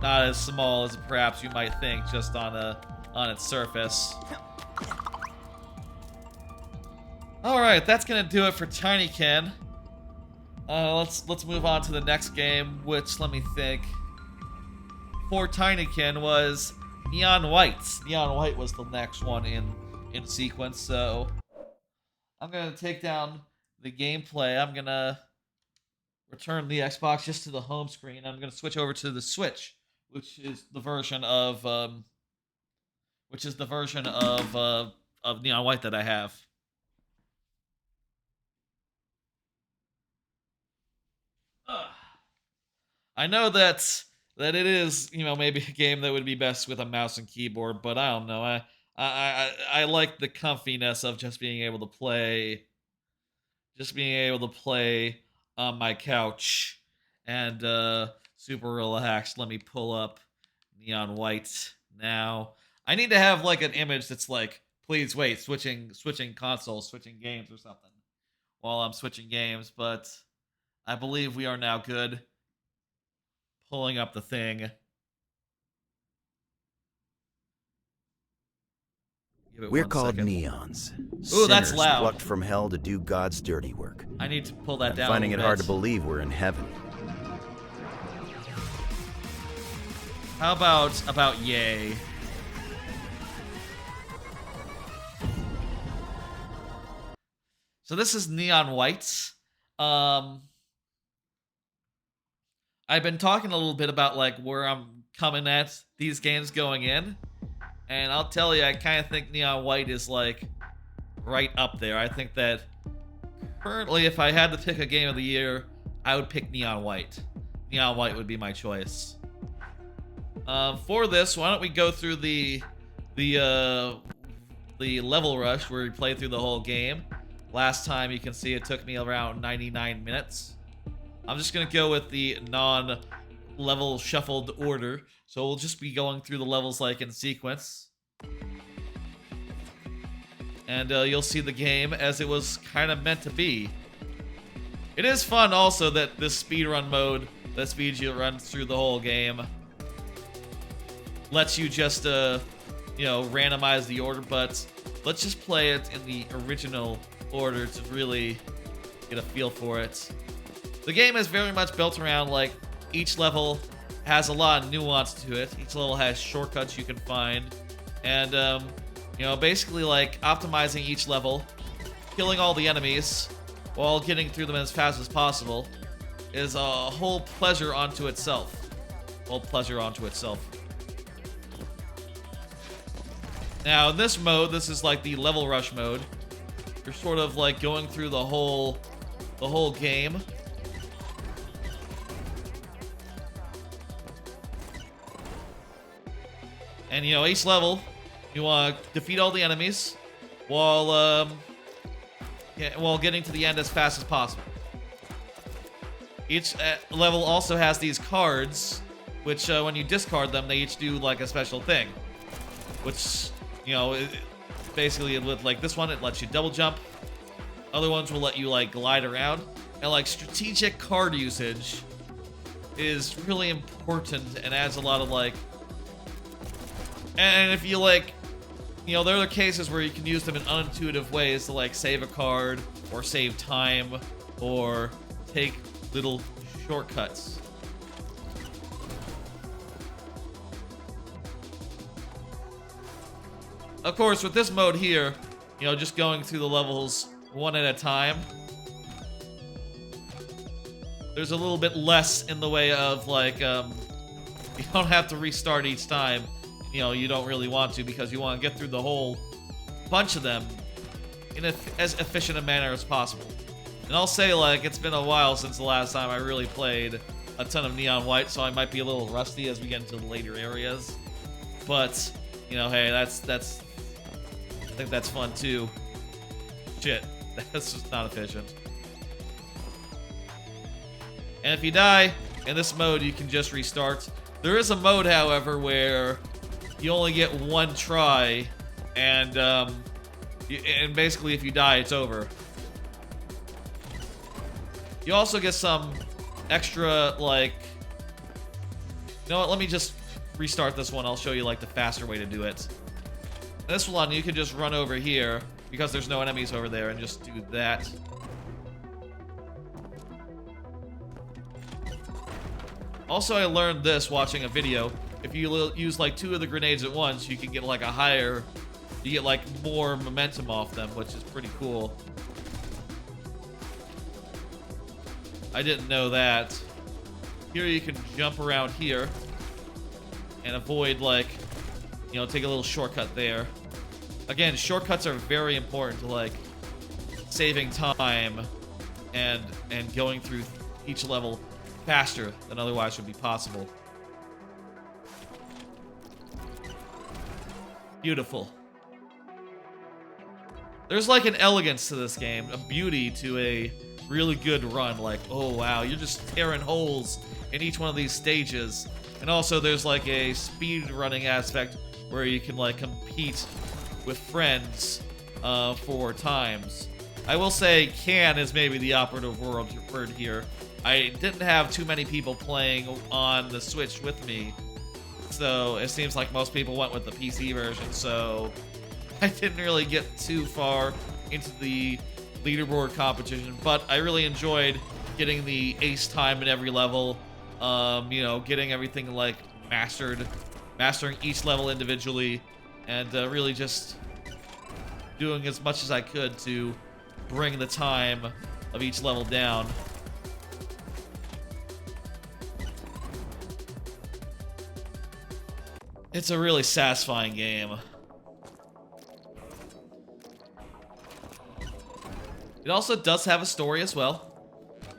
Not as small as perhaps you might think just on its surface. Alright, that's gonna do it for Tinykin. Let's move on to the next game, which, let me think. For Tinykin was Neon White. Neon White was the next one in sequence, so I'm gonna take down the gameplay. I'm gonna return the Xbox just to the home screen. I'm gonna switch over to the Switch, which is the version of Neon White that I have. I know that it is, you know, maybe a game that would be best with a mouse and keyboard, but I don't know. I like the comfiness of just being able to play on my couch and super relaxed. Let me pull up Neon White now. I need to have like an image that's like, please wait, switching consoles, switching games or something while I'm switching games, but I believe we are now good. Pulling up the thing. We're called neons. Ooh, that's Sinners loud. Plucked from hell to do God's dirty work. I need to pull that I'm down. finding it hard to believe we're in heaven. How about yay? So this is Neon White. I've been talking a little bit about like where I'm coming at these games going in, and I'll tell you, I kind of think Neon White is like right up there. I think that currently, if I had to pick a game of the year, I would pick Neon White. Neon White would be my choice. For this, why don't we go through the level rush where we play through the whole game. Last time, you can see it took me around 99 minutes. I'm just going to go with the non-level shuffled order. So we'll just be going through the levels like in sequence. And you'll see the game as it was kind of meant to be. It is fun also that this speedrun mode that speeds you run through the whole game lets you just, you know, randomize the order, but let's just play it in the original order to really get a feel for it. The game is very much built around, like, each level has a lot of nuance to it. Each level has shortcuts you can find. And, you know, basically, like, optimizing each level, killing all the enemies, while getting through them as fast as possible, is a whole pleasure unto itself. Now, in this mode, this is like the level rush mode. You're sort of, like, going through the whole game. And, you know, each level, you want to defeat all the enemies while getting to the end as fast as possible. Each level also has these cards, which when you discard them, they each do, like, a special thing. Which, you know, basically, like this one, it lets you double jump. Other ones will let you, like, glide around. and like strategic card usage is really important and adds a lot of like, and if you like, you know, there are cases where you can use them in unintuitive ways to like save a card or save time or take little shortcuts. Of course, with this mode here, you know, just going through the levels one at a time, there's a little bit less in the way of like, you don't have to restart each time. You know, you don't really want to because you want to get through the whole bunch of them in as efficient a manner as possible. And I'll say, like, it's been a while since the last time I really played a ton of Neon White, so I might be a little rusty as we get into the later areas. But, you know, hey, I think that's fun too. Shit, that's just not efficient. And if you die in this mode, you can just restart. There is a mode, however, where you only get one try, and basically if you die, it's over. You also get some extra, like, you know what, let me just restart this one. I'll show you like the faster way to do it. This one, you can just run over here because there's no enemies over there and just do that. Also, I learned this watching a video. If you use like 2 of the grenades at once, you can get like you get like more momentum off them, which is pretty cool. I didn't know that. Here you can jump around here and avoid, like, you know, take a little shortcut there. Again, shortcuts are very important to like saving time and going through each level faster than otherwise would be possible. Beautiful. There's like an elegance to this game, a beauty to a really good run. Like, oh wow, you're just tearing holes in each one of these stages. And also there's like a speed running aspect where you can like compete with friends for times. I will say can is maybe the operative word here. I didn't have too many people playing on the Switch with me, so it seems like most people went with the PC version, so I didn't really get too far into the leaderboard competition, but I really enjoyed getting the ace time in every level, you know, getting everything like mastering each level individually, and really just doing as much as I could to bring the time of each level down. It's a really satisfying game. It also does have a story as well.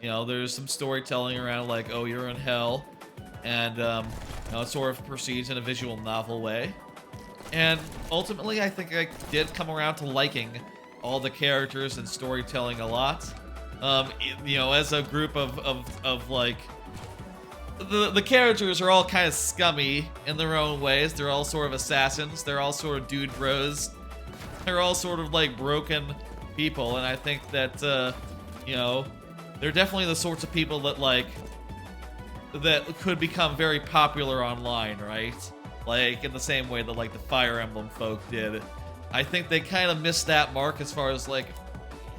You know, there's some storytelling around like, oh, you're in hell. And, you know, it sort of proceeds in a visual novel way. And ultimately, I think I did come around to liking all the characters and storytelling a lot. You know, as a group of like, the characters are all kind of scummy in their own ways. They're all sort of assassins. They're all sort of dude bros. They're all sort of like broken people, and I think that, you know, they're definitely the sorts of people that like, that could become very popular online, right? Like, in the same way that like the Fire Emblem folk did. I think they kind of missed that mark as far as like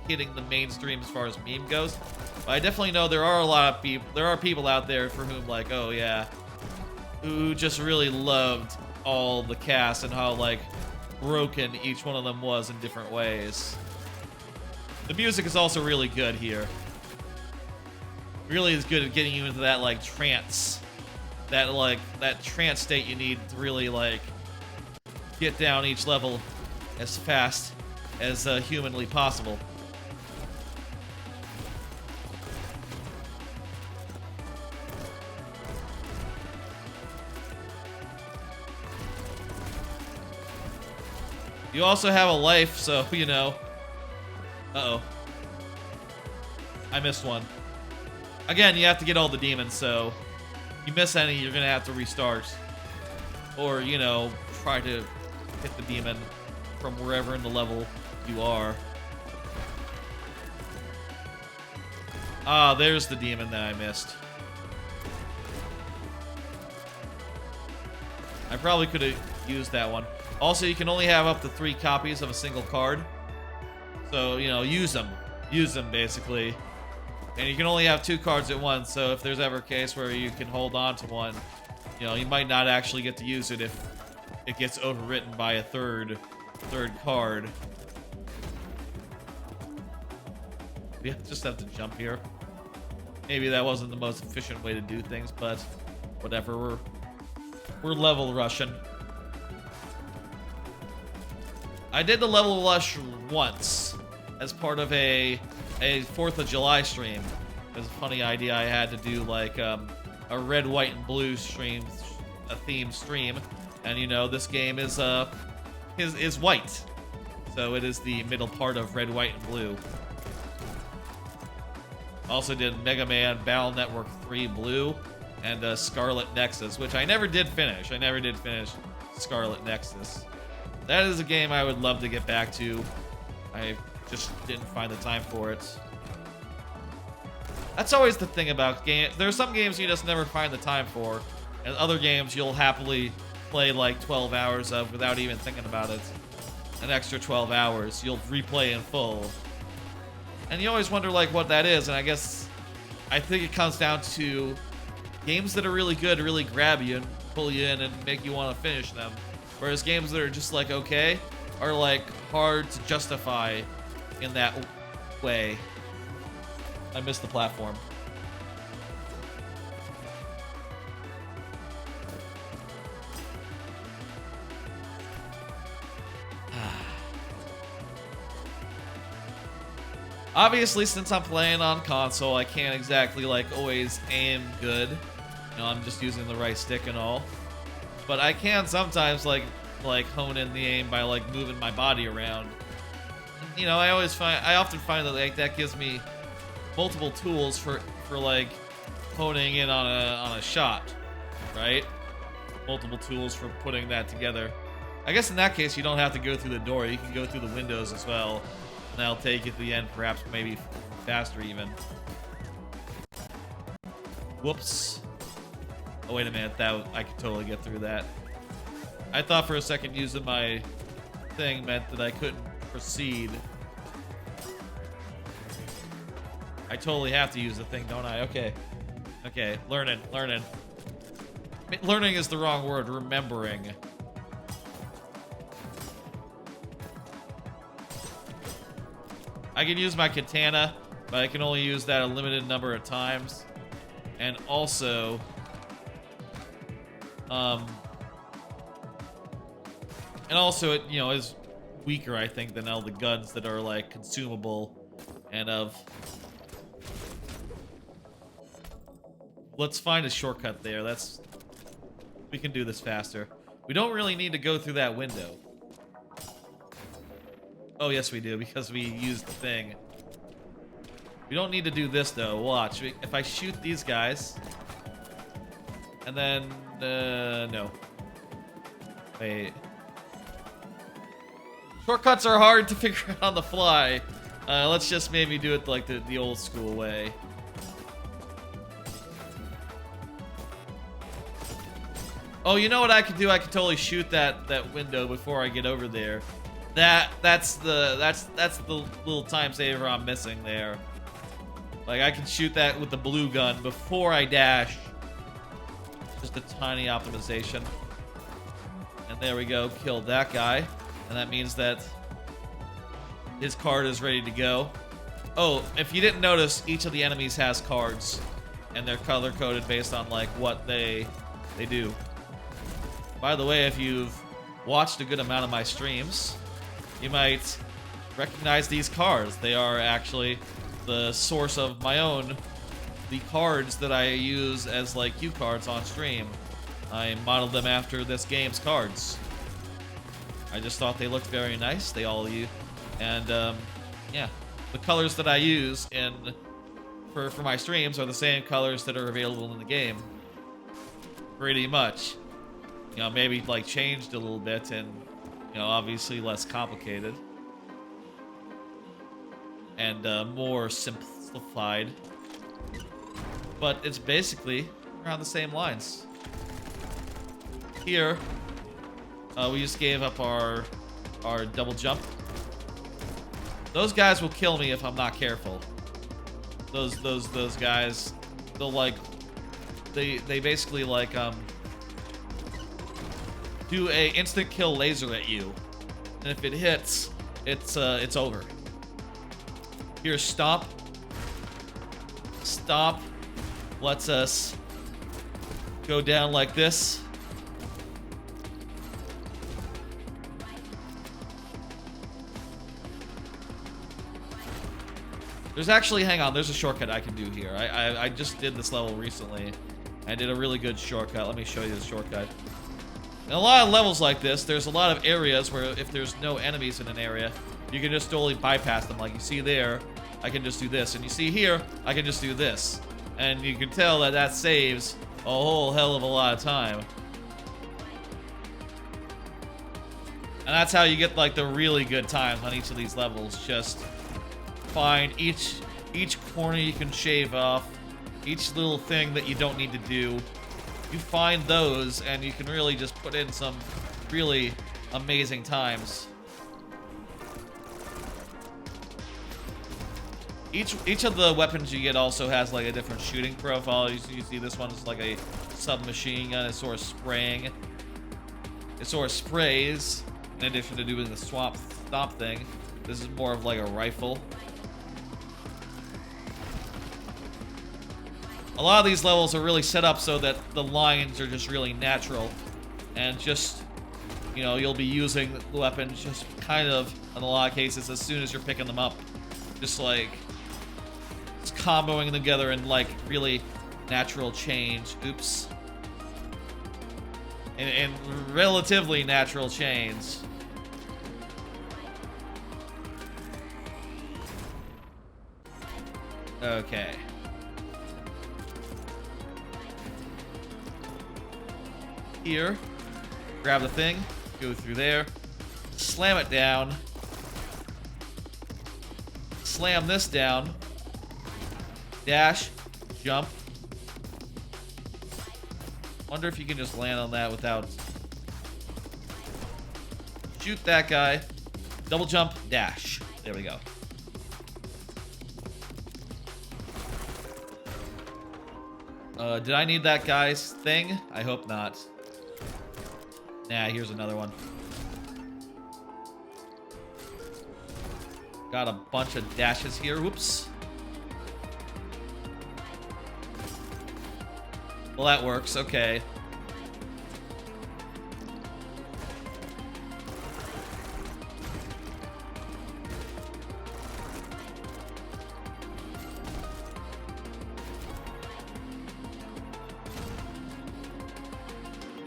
hitting the mainstream as far as meme goes. But I definitely know there are people out there for whom like, oh yeah, who just really loved all the cast and how like broken each one of them was in different ways. The music is also really good here. Really is good at getting you into that like trance. That trance state you need to really like get down each level as fast as humanly possible. You also have a life, so, you know. Uh-oh. I missed one. Again, you have to get all the demons, so if you miss any, you're gonna have to restart. Or, you know, try to hit the demon from wherever in the level you are. Ah, there's the demon that I missed. I probably could have used that one. Also, you can only have up to 3 copies of a single card. So, you know, use them. Use them, basically. And you can only have 2 cards at once, so if there's ever a case where you can hold on to one, you know, you might not actually get to use it if it gets overwritten by a third card. We just have to jump here. Maybe that wasn't the most efficient way to do things, but whatever. We're level rushing. I did the level rush once as part of a 4th of July stream. It was a funny idea. I had to do like a red, white, and blue stream, a themed stream, and you know this game is white, so it is the middle part of red, white, and blue. Also did Mega Man Battle Network 3 Blue and Scarlet Nexus, which I never did finish. I never did finish Scarlet Nexus. That is a game I would love to get back to. I just didn't find the time for it. That's always the thing about games. There are some games you just never find the time for, and other games you'll happily play like 12 hours of without even thinking about it. An extra 12 hours you'll replay in full. And you always wonder like what that is, and I think it comes down to games that are really good really grab you and pull you in and make you want to finish them. Whereas games that are just like okay are like hard to justify in that way. I missed the platform. Obviously, since I'm playing on console, I can't exactly like always aim good. You know, I'm just using the right stick and all. But I can sometimes like hone in the aim by like moving my body around. You know, I often find that like that gives me multiple tools for like honing in on a shot, right? Multiple tools for putting that together. I guess in that case you don't have to go through the door. You can go through the windows as well. And that'll take you to the end, perhaps maybe faster even. Whoops. Oh, wait a minute. I could totally get through that. I thought for a second using my thing meant that I couldn't proceed. I totally have to use the thing, don't I? Okay. Okay. Learning. Learning is the wrong word. Remembering. I can use my katana, but I can only use that a limited number of times. And also, it, you know, is weaker, I think, than all the guns that are like consumable and of. Let's find a shortcut there. We can do this faster. We don't really need to go through that window. Oh, yes, we do, because we used the thing. We don't need to do this, though. Watch. If I shoot these guys... And then... no. Wait. Shortcuts are hard to figure out on the fly. Let's just maybe do it like the old school way. Oh, you know what I could do? I could totally shoot that window before I get over there. That's the little time saver I'm missing there. Like I can shoot that with the blue gun before I dash. Just a tiny optimization. And there we go, killed that guy. And that means that his card is ready to go. Oh, if you didn't notice, each of the enemies has cards. And they're color coded based on like what they do. By the way, if you've watched a good amount of my streams, you might recognize these cards. They are actually the source of the cards that I use as like cue cards on stream. I modeled them after this game's cards. I just thought they looked very nice. They all use, and yeah, the colors that I use for my streams are the same colors that are available in the game. Pretty much. You know, maybe like changed a little bit and, you know, obviously less complicated. And more simplified. but it's basically around the same lines. Here, we just gave up our double jump. Those guys will kill me if I'm not careful. Those guys, they'll like, they basically like do a instant kill laser at you, and if it hits, it's over. Here, stomp. Stomp lets us go down like this. There's actually, hang on, there's a shortcut I can do here. I just did this level recently. I did a really good shortcut. Let me show you the shortcut. In a lot of levels like this, there's a lot of areas where if there's no enemies in an area, you can just totally bypass them. Like you see there, I can just do this. And you see here, I can just do this. And you can tell that that saves a whole hell of a lot of time. And that's how you get like the really good times on each of these levels. Just find each corner you can shave off, each little thing that you don't need to do. You find those, and you can really just put in some really amazing times. Each of the weapons you get also has like a different shooting profile. You see this one is like a submachine gun. It's sort of spraying. It sort of sprays in addition to doing the stomp thing. This is more of like a rifle. A lot of these levels are really set up so that the lines are just really natural. And just, you know, you'll be using the weapons just kind of, in a lot of cases, as soon as you're picking them up. Just like, it's comboing together in like really natural change. Oops. In relatively natural chains. Okay. Here, grab the thing, go through there, slam it down, slam this down, dash, jump. Wonder if you can just land on that without... Shoot that guy, double jump, dash. There we go. Did I need that guy's thing? I hope not. Nah, here's another one. Got a bunch of dashes here. Whoops. Well, that works. Okay.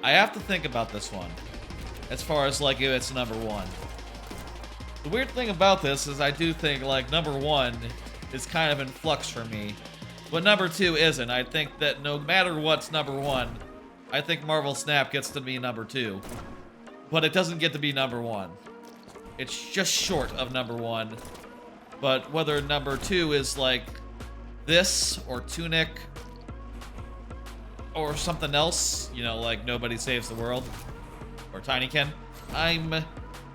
I have to think about this one, as far as like if it's number one. The weird thing about this is I do think like number one is kind of in flux for me, but number two isn't. I think that no matter what's number one, I think Marvel Snap gets to be number two, but it doesn't get to be number one. It's just short of number one, but whether number two is like this or Tunic or something else, you know, like Nobody Saves the World, or Tinykin, I'm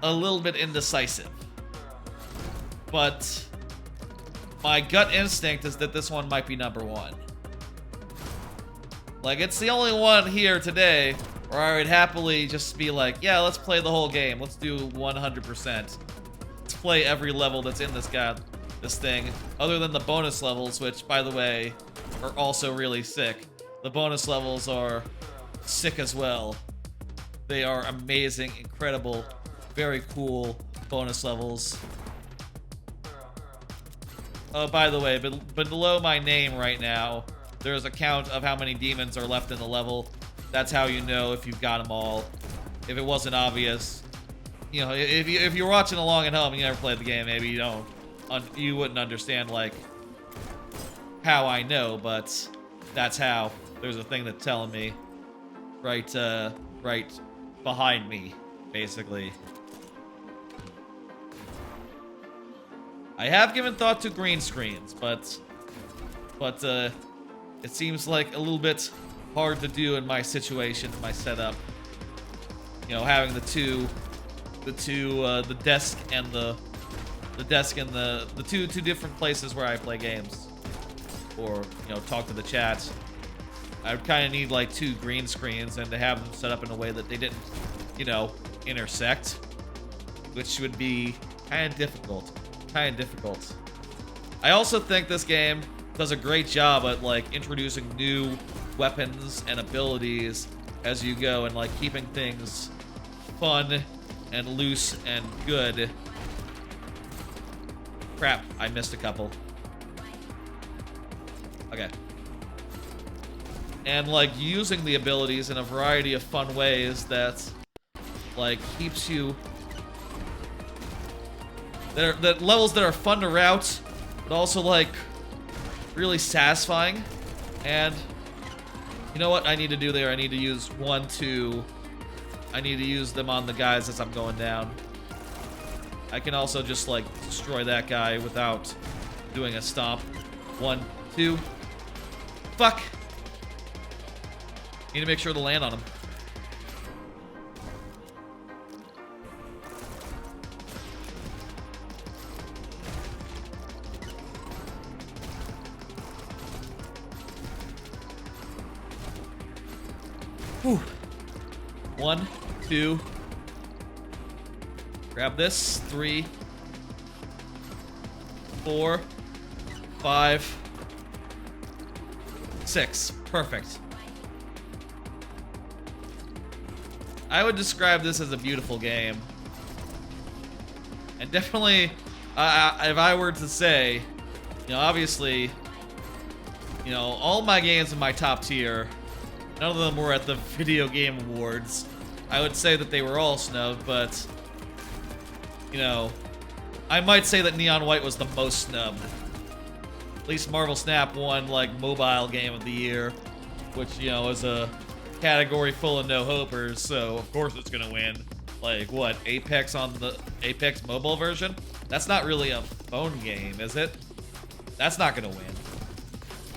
a little bit indecisive. But my gut instinct is that this one might be number one. Like, it's the only one here today where I would happily just be like, yeah, let's play the whole game. Let's do 100%. Let's play every level that's in this thing, other than the bonus levels, which, by the way, are also really sick. The bonus levels are sick as well. They are amazing, incredible, very cool bonus levels. Oh, by the way, below my name right now, there's a count of how many demons are left in the level. That's how you know if you've got them all. If it wasn't obvious, you know, if you're watching along at home and you never played the game, maybe you wouldn't understand like how I know, but that's how. There's a thing that's telling me right behind me, basically. I have given thought to green screens, but It seems like a little bit hard to do in my situation, my setup. You know, having the desk and the two different places where I play games, or you know, talk to the chat. I would kind of need like 2 green screens, and to have them set up in a way that they didn't, you know, intersect, which would be kind of difficult. I also think this game does a great job at like introducing new weapons and abilities as you go, and like keeping things fun and loose and good. Crap, I missed a couple. Okay. And like using the abilities in a variety of fun ways that like keeps you that levels that are fun to route, but also like really satisfying. And you know what I need to do there? I need to use 1, 2. I need to use them on the guys as I'm going down. I can also just like destroy that guy without doing a stomp. 1, 2. Fuck. Need to make sure to land on him. Whew. 1, 2. Grab this. 3, 4, 5, 6. Perfect. I would describe this as a beautiful game. And definitely, if I were to say, you know, obviously, you know, all my games in my top tier, none of them were at the Video Game Awards. I would say that they were all snubbed, but, you know, I might say that Neon White was the most snubbed. At least Marvel Snap won, like, Mobile Game of the Year, which, you know, is a category full of no-hopers, so of course it's gonna win. Like, what, Apex on the Apex mobile version? That's not really a phone game, is it? That's not gonna win.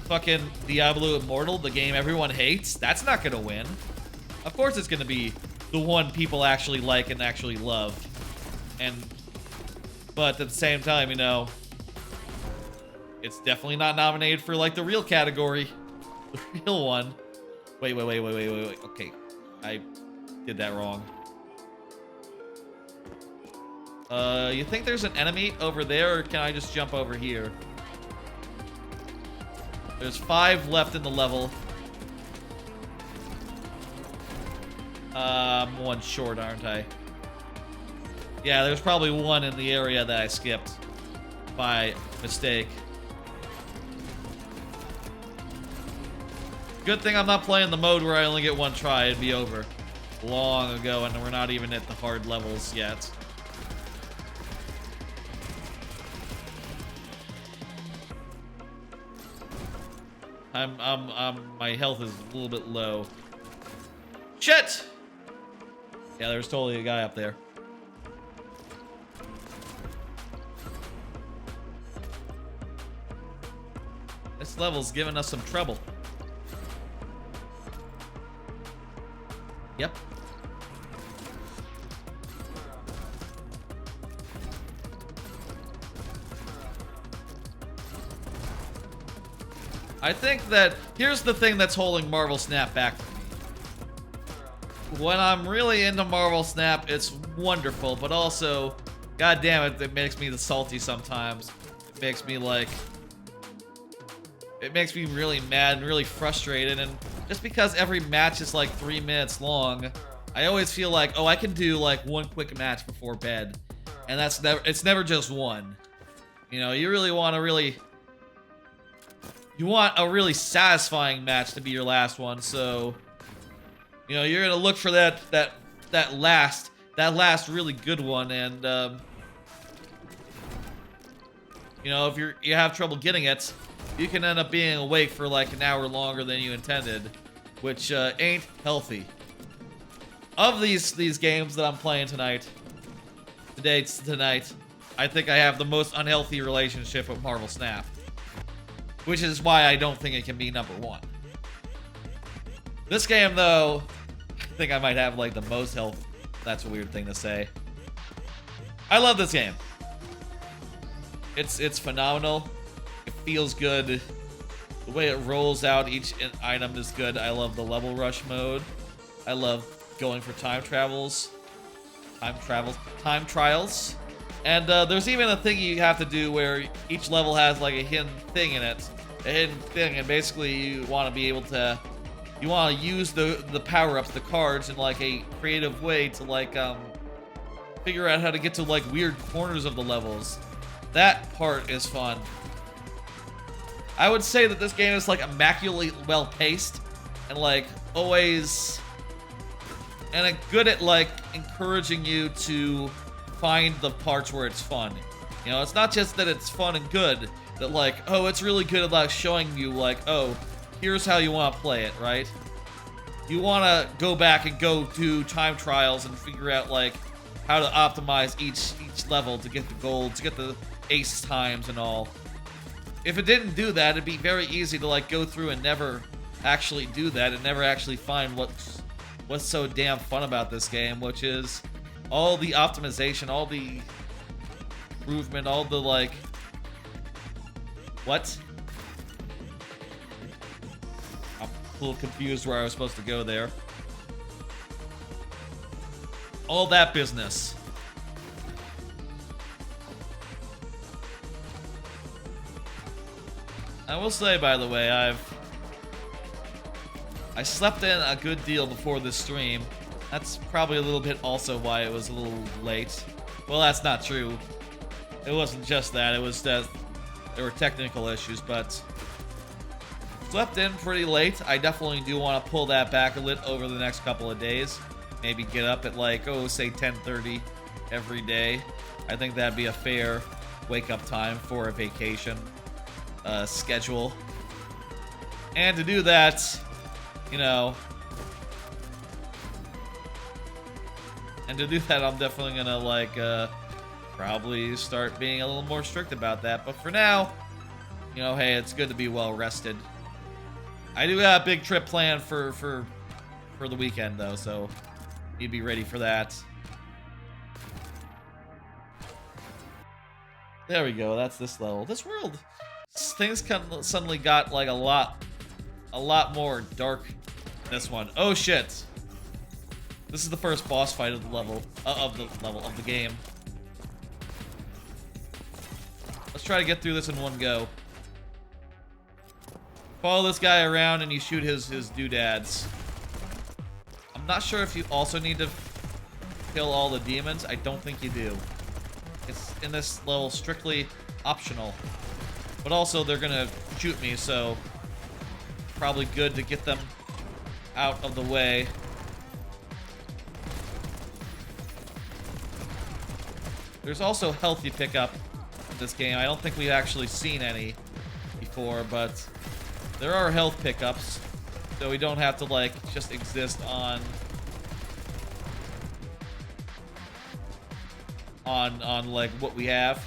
Fucking Diablo Immortal, the game everyone hates, that's not gonna win. Of course it's gonna be the one people actually like and actually love. But at the same time, you know, it's definitely not nominated for, like, the real category. The real one. Wait. Okay. I did that wrong. You think there's an enemy over there, or can I just jump over here? There's 5 left in the level. I'm 1 short, aren't I? Yeah, there's probably 1 in the area that I skipped by mistake. Good thing I'm not playing the mode where I only get 1 try. It'd be over long ago, and we're not even at the hard levels yet. My health is a little bit low. Shit! Yeah, there's totally a guy up there. This level's giving us some trouble. Yep. I think that here's the thing that's holding Marvel Snap back for me. When I'm really into Marvel Snap, it's wonderful, but also, god damn it, it makes me salty sometimes. It makes me like, it makes me really mad and really frustrated, and just because every match is like 3 minutes long, I always feel like, oh, I can do like 1 quick match before bed, and it's never just 1. You know, you really want to you want a really satisfying match to be your last one, so, you know, you're gonna look for that last really good one, and you know, if you have trouble getting it, you can end up being awake for like an hour longer than you intended, which ain't healthy. Of these games that I'm playing tonight, I think I have the most unhealthy relationship with Marvel Snap. which is why I don't think it can be number 1. This game, though, I think I might have like the most health. That's a weird thing to say. I love this game. It's phenomenal. It feels good. The way it rolls out each item is good. I love the level rush mode. I love going for time trials. And there's even a thing you have to do where each level has like a hidden thing in it. A hidden thing, and basically you want to be able to... You want to use the power-ups, the cards, in like a creative way to like figure out how to get to like weird corners of the levels. That part is fun. I would say that this game is like immaculately well-paced and like always and good at like encouraging you to find the parts where it's fun. You know, it's not just that it's fun and good, that like, oh, it's really good at like showing you like, oh, here's how you want to play it, right? You want to go back and go do time trials and figure out like how to optimize each level to get the gold, to get the ace times and all. If it didn't do that, it'd be very easy to like go through and never actually do that and never actually find what's so damn fun about this game, which is all the optimization, all the improvement, all the like... What? I'm a little confused where I was supposed to go there. All that business. I will say, by the way, I slept in a good deal before this stream. That's probably a little bit also why it was a little late. Well, that's not true. It wasn't just that. It was that there were technical issues, but slept in pretty late. I definitely do want to pull that back a little over the next couple of days. Maybe get up at like, oh, say 10:30 every day. I think that'd be a fair wake-up time for a vacation schedule. And to do that, you know... And to do that, I'm definitely gonna, like, probably start being a little more strict about that. But for now, you know, hey, it's good to be well rested. I do have a big trip planned for the weekend, though, so you'd be ready for that. There we go, that's this level. This world, things suddenly got, like, a lot more dark in this one. Oh, shit. This is the first boss fight of the level, of the game. Let's try to get through this in one go. Follow this guy around and you shoot his doodads. I'm not sure if you also need to kill all the demons. I don't think you do. It's in this level strictly optional. But also they're gonna shoot me, so probably good to get them out of the way. There's also health you pick up in this game. I don't think we've actually seen any before, but there are health pickups, so we don't have to like just exist on like what we have.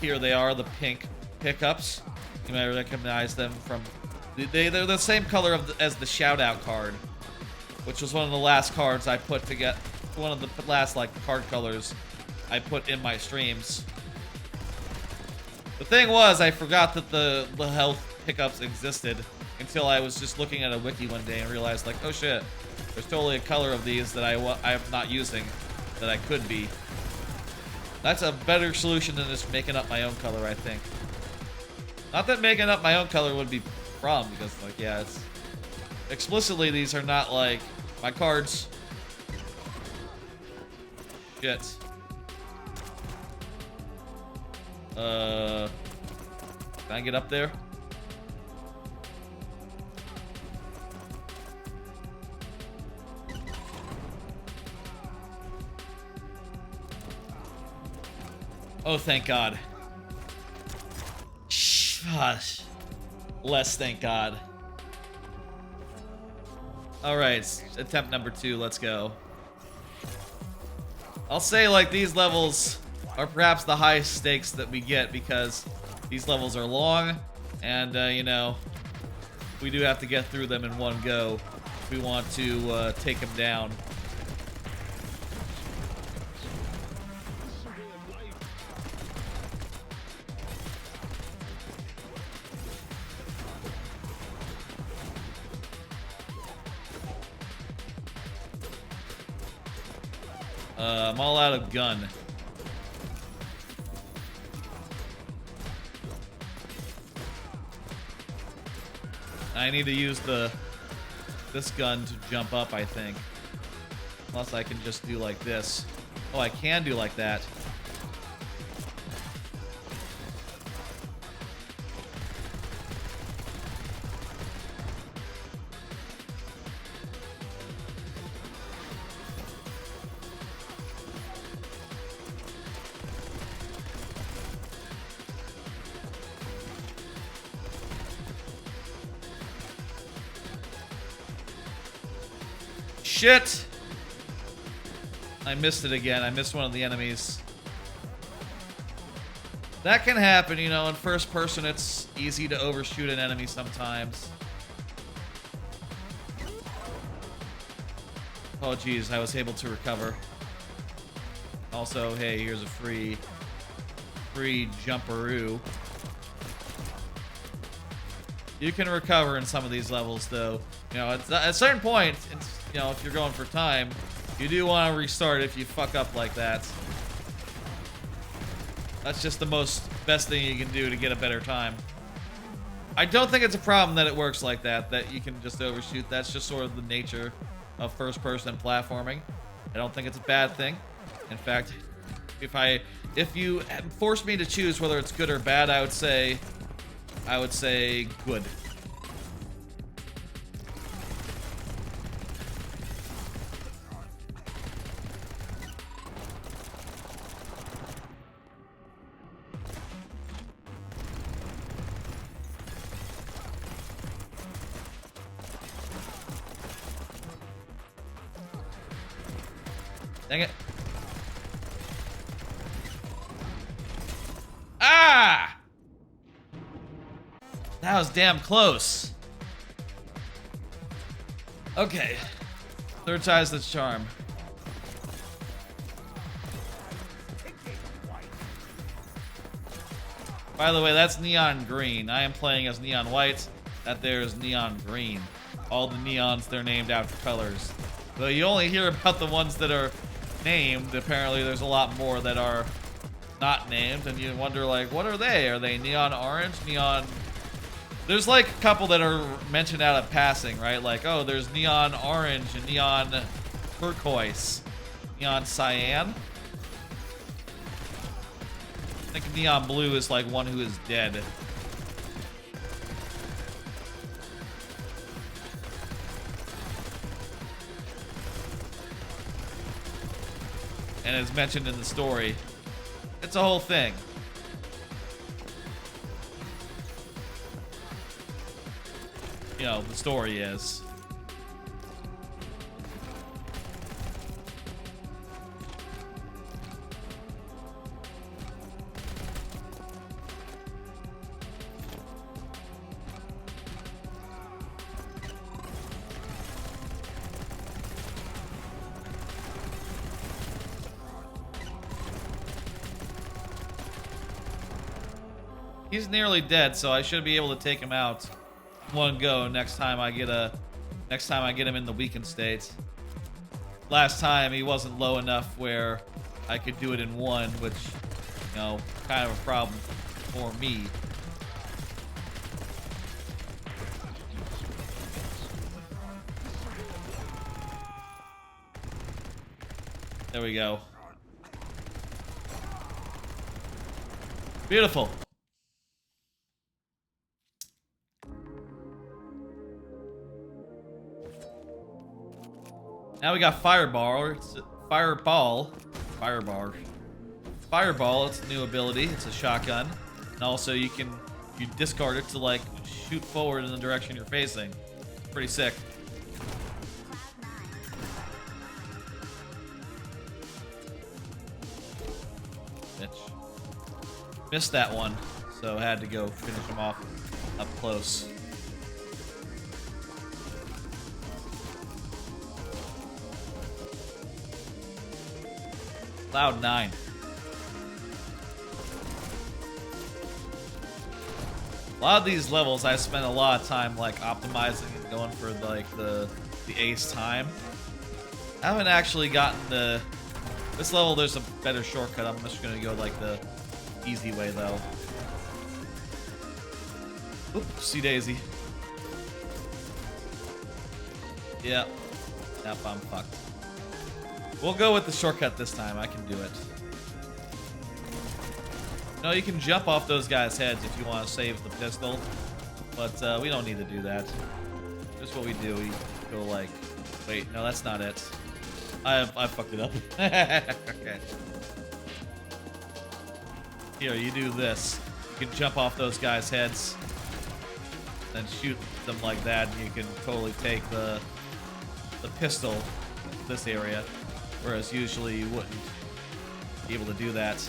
Here they are, the pink pickups. You might recognize them from they're the same color as the shout out card, which was one of the last cards I put to get one of the last like card colors I put in my streams. The thing was, I forgot that the health pickups existed until I was just looking at a wiki one day and realized, like, oh shit, there's totally a color of these that I'm not using that I could be. That's a better solution than just making up my own color, I think. Not that making up my own color would be a problem, because, like, yeah, it's... Explicitly, these are not, like, my cards. Shit. Can I get up there? Oh, thank God. Gosh. Less thank God. Alright, attempt number 2, let's go. I'll say, like, these levels are perhaps the highest stakes that we get because these levels are long, And, you know, we do have to get through them in one go if we want to take them down. I'm all out of gun. I need to use this gun to jump up, I think. Unless I can just do like this. Oh, I can do like that. Shit! I missed it again. I missed one of the enemies. That can happen, you know. In first person, it's easy to overshoot an enemy sometimes. Oh, geez. I was able to recover. Also, hey, here's a free jumperoo. You can recover in some of these levels, though. You know, at a certain point, you know, if you're going for time, you do want to restart if you fuck up like that. That's just the best thing you can do to get a better time. I don't think it's a problem that it works like that you can just overshoot. That's just sort of the nature of first-person platforming. I don't think it's a bad thing. In fact, if you forced me to choose whether it's good or bad, I would say good. Dang it. Ah! That was damn close. Okay. Third time's the charm. By the way, that's neon green. I am playing as neon white. That there is neon green. All the neons, they're named after colors. Though you only hear about the ones that are named. Apparently there's a lot more that are not named, and you wonder, like, what are they? Are they neon orange, neon... There's like a couple that are mentioned out of passing, right? Like, oh, there's neon orange and neon turquoise, neon cyan. I think neon blue is like one who is dead. And it's mentioned in the story. It's a whole thing. You know, the story is. He's nearly dead, so I should be able to take him out one go next time I get him in the weakened state. Last time he wasn't low enough where I could do it in one, which, you know, kind of a problem for me. There we go. Beautiful. Now we got Fireball. It's Fireball. Fireball, it's a new ability. It's a shotgun. And also you discard it to like shoot forward in the direction you're facing. Pretty sick. Bitch. Missed that one, so I had to go finish him off. up close. Cloud 9. A lot of these levels I spent a lot of time like optimizing and going for like the ace time. I haven't actually gotten the this level. There's a better shortcut. I'm just gonna go like the easy way though. Oopsie daisy. Yeah. Yep, I'm fucked. We'll go with the shortcut this time. I can do it. No, you can jump off those guys' heads if you want to save the pistol, but we don't need to do that. Just what we do. We go like, wait, no, that's not it. I fucked it up. Okay. Here, you do this. You can jump off those guys' heads, then shoot them like that, and you can totally take the pistol in this area, whereas usually you wouldn't be able to do that.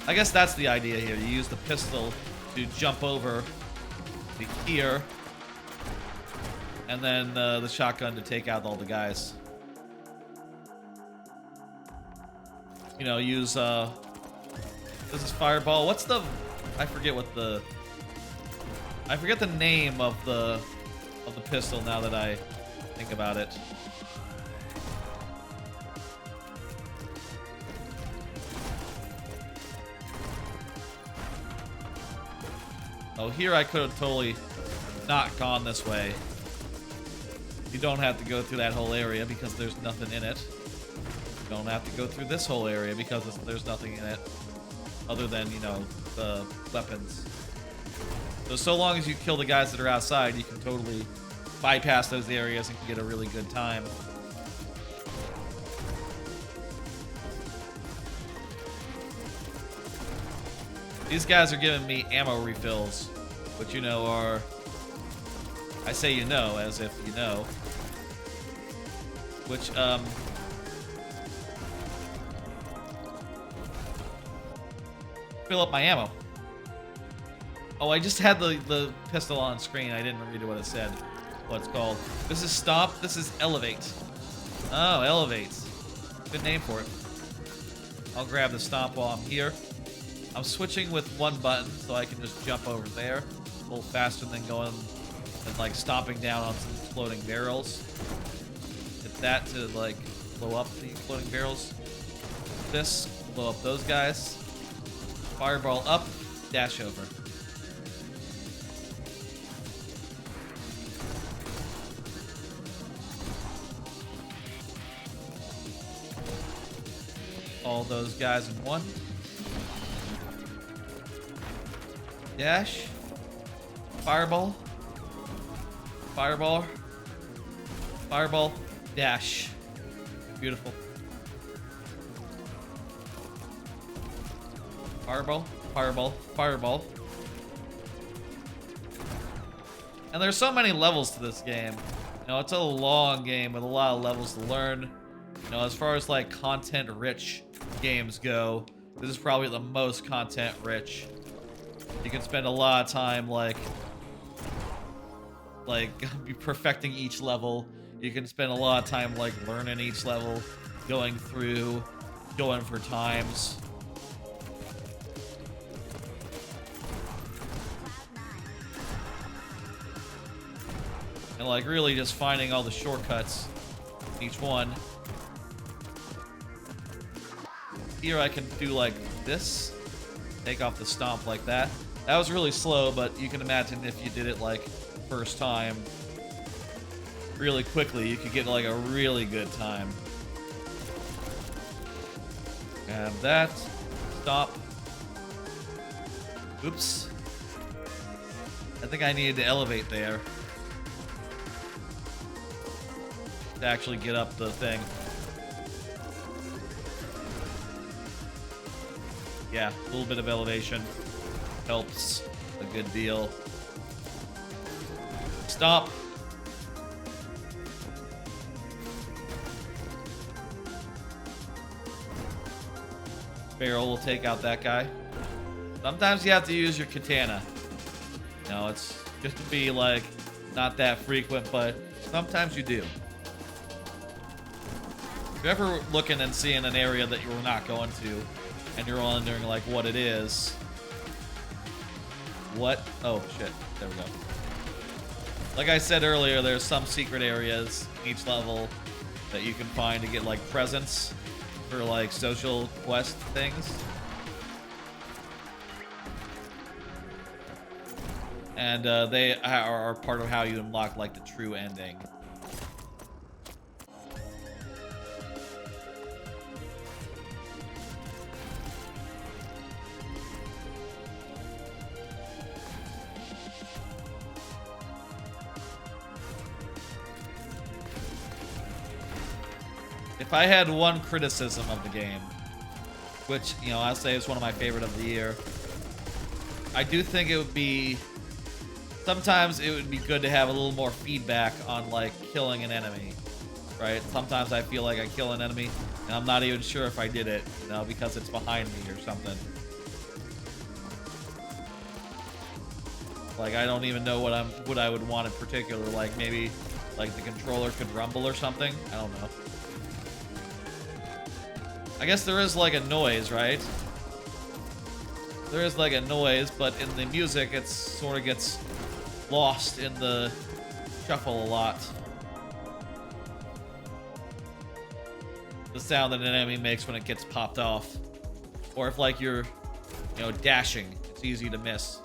I guess that's the idea here. You use the pistol to jump over the here, and then the shotgun to take out all the guys. You know, use this is fireball. What's the? I forget the name of the pistol now that I think about it. Oh, here I could have totally not gone this way. You don't have to go through that whole area because there's nothing in it. You don't have to go through this whole area because there's nothing in it other than, you know, the weapons. So long as you kill the guys that are outside, you can totally bypass those areas and get a really good time. These guys are giving me ammo refills, which you know are, I say you know as if you know, which fill up my ammo. Oh, I just had the pistol on screen. I didn't read what it said, what it's called. This is Stomp, this is Elevate. Oh, Elevate. Good name for it. I'll grab the Stomp while I'm here. I'm switching with one button so I can just jump over there a little faster than going and like stomping down on some exploding barrels. Hit that to like blow up the exploding barrels. This, blow up those guys. Fireball up, dash over. All those guys in one. Dash. Fireball. Fireball. Fireball. Dash. Beautiful. Fireball. Fireball. Fireball. And there's so many levels to this game. You know, it's a long game with a lot of levels to learn. You know, as far as like content-rich games go, this is probably the most content-rich. You can spend a lot of time like perfecting each level. You can spend a lot of time like learning each level, going through, going for times. And like really just finding all the shortcuts each one. Here I can do like this. Take off the stomp like that. That was really slow, but you can imagine if you did it like first time really quickly, you could get like a really good time. Grab that. Stop. Oops. I think I needed to elevate there to actually get up the thing. Yeah, a little bit of elevation helps a good deal. Stop. Barrel will take out that guy. Sometimes you have to use your katana. You know, it's just to be like not that frequent, but sometimes you do. If you're ever looking and seeing an area that you're not going to, and you're wondering like what it is. What? Oh shit! There we go. Like I said earlier, there's some secret areas in each level that you can find to get like presents for like social quest things. And they are part of how you unlock like the true ending. If I had one criticism of the game, which, you know, I'll say is one of my favorite of the year, I do think it would be, sometimes it would be good to have a little more feedback on, like, killing an enemy, right? Sometimes I feel like I kill an enemy, and I'm not even sure if I did it, you know, because it's behind me or something. Like, I don't even know what I would want in particular, like, maybe, like, the controller could rumble or something? I don't know. I guess there is like a noise, right? There is like a noise, but in the music, it sort of gets lost in the shuffle a lot. The sound that an enemy makes when it gets popped off. Or if like you're, you know, dashing, it's easy to miss.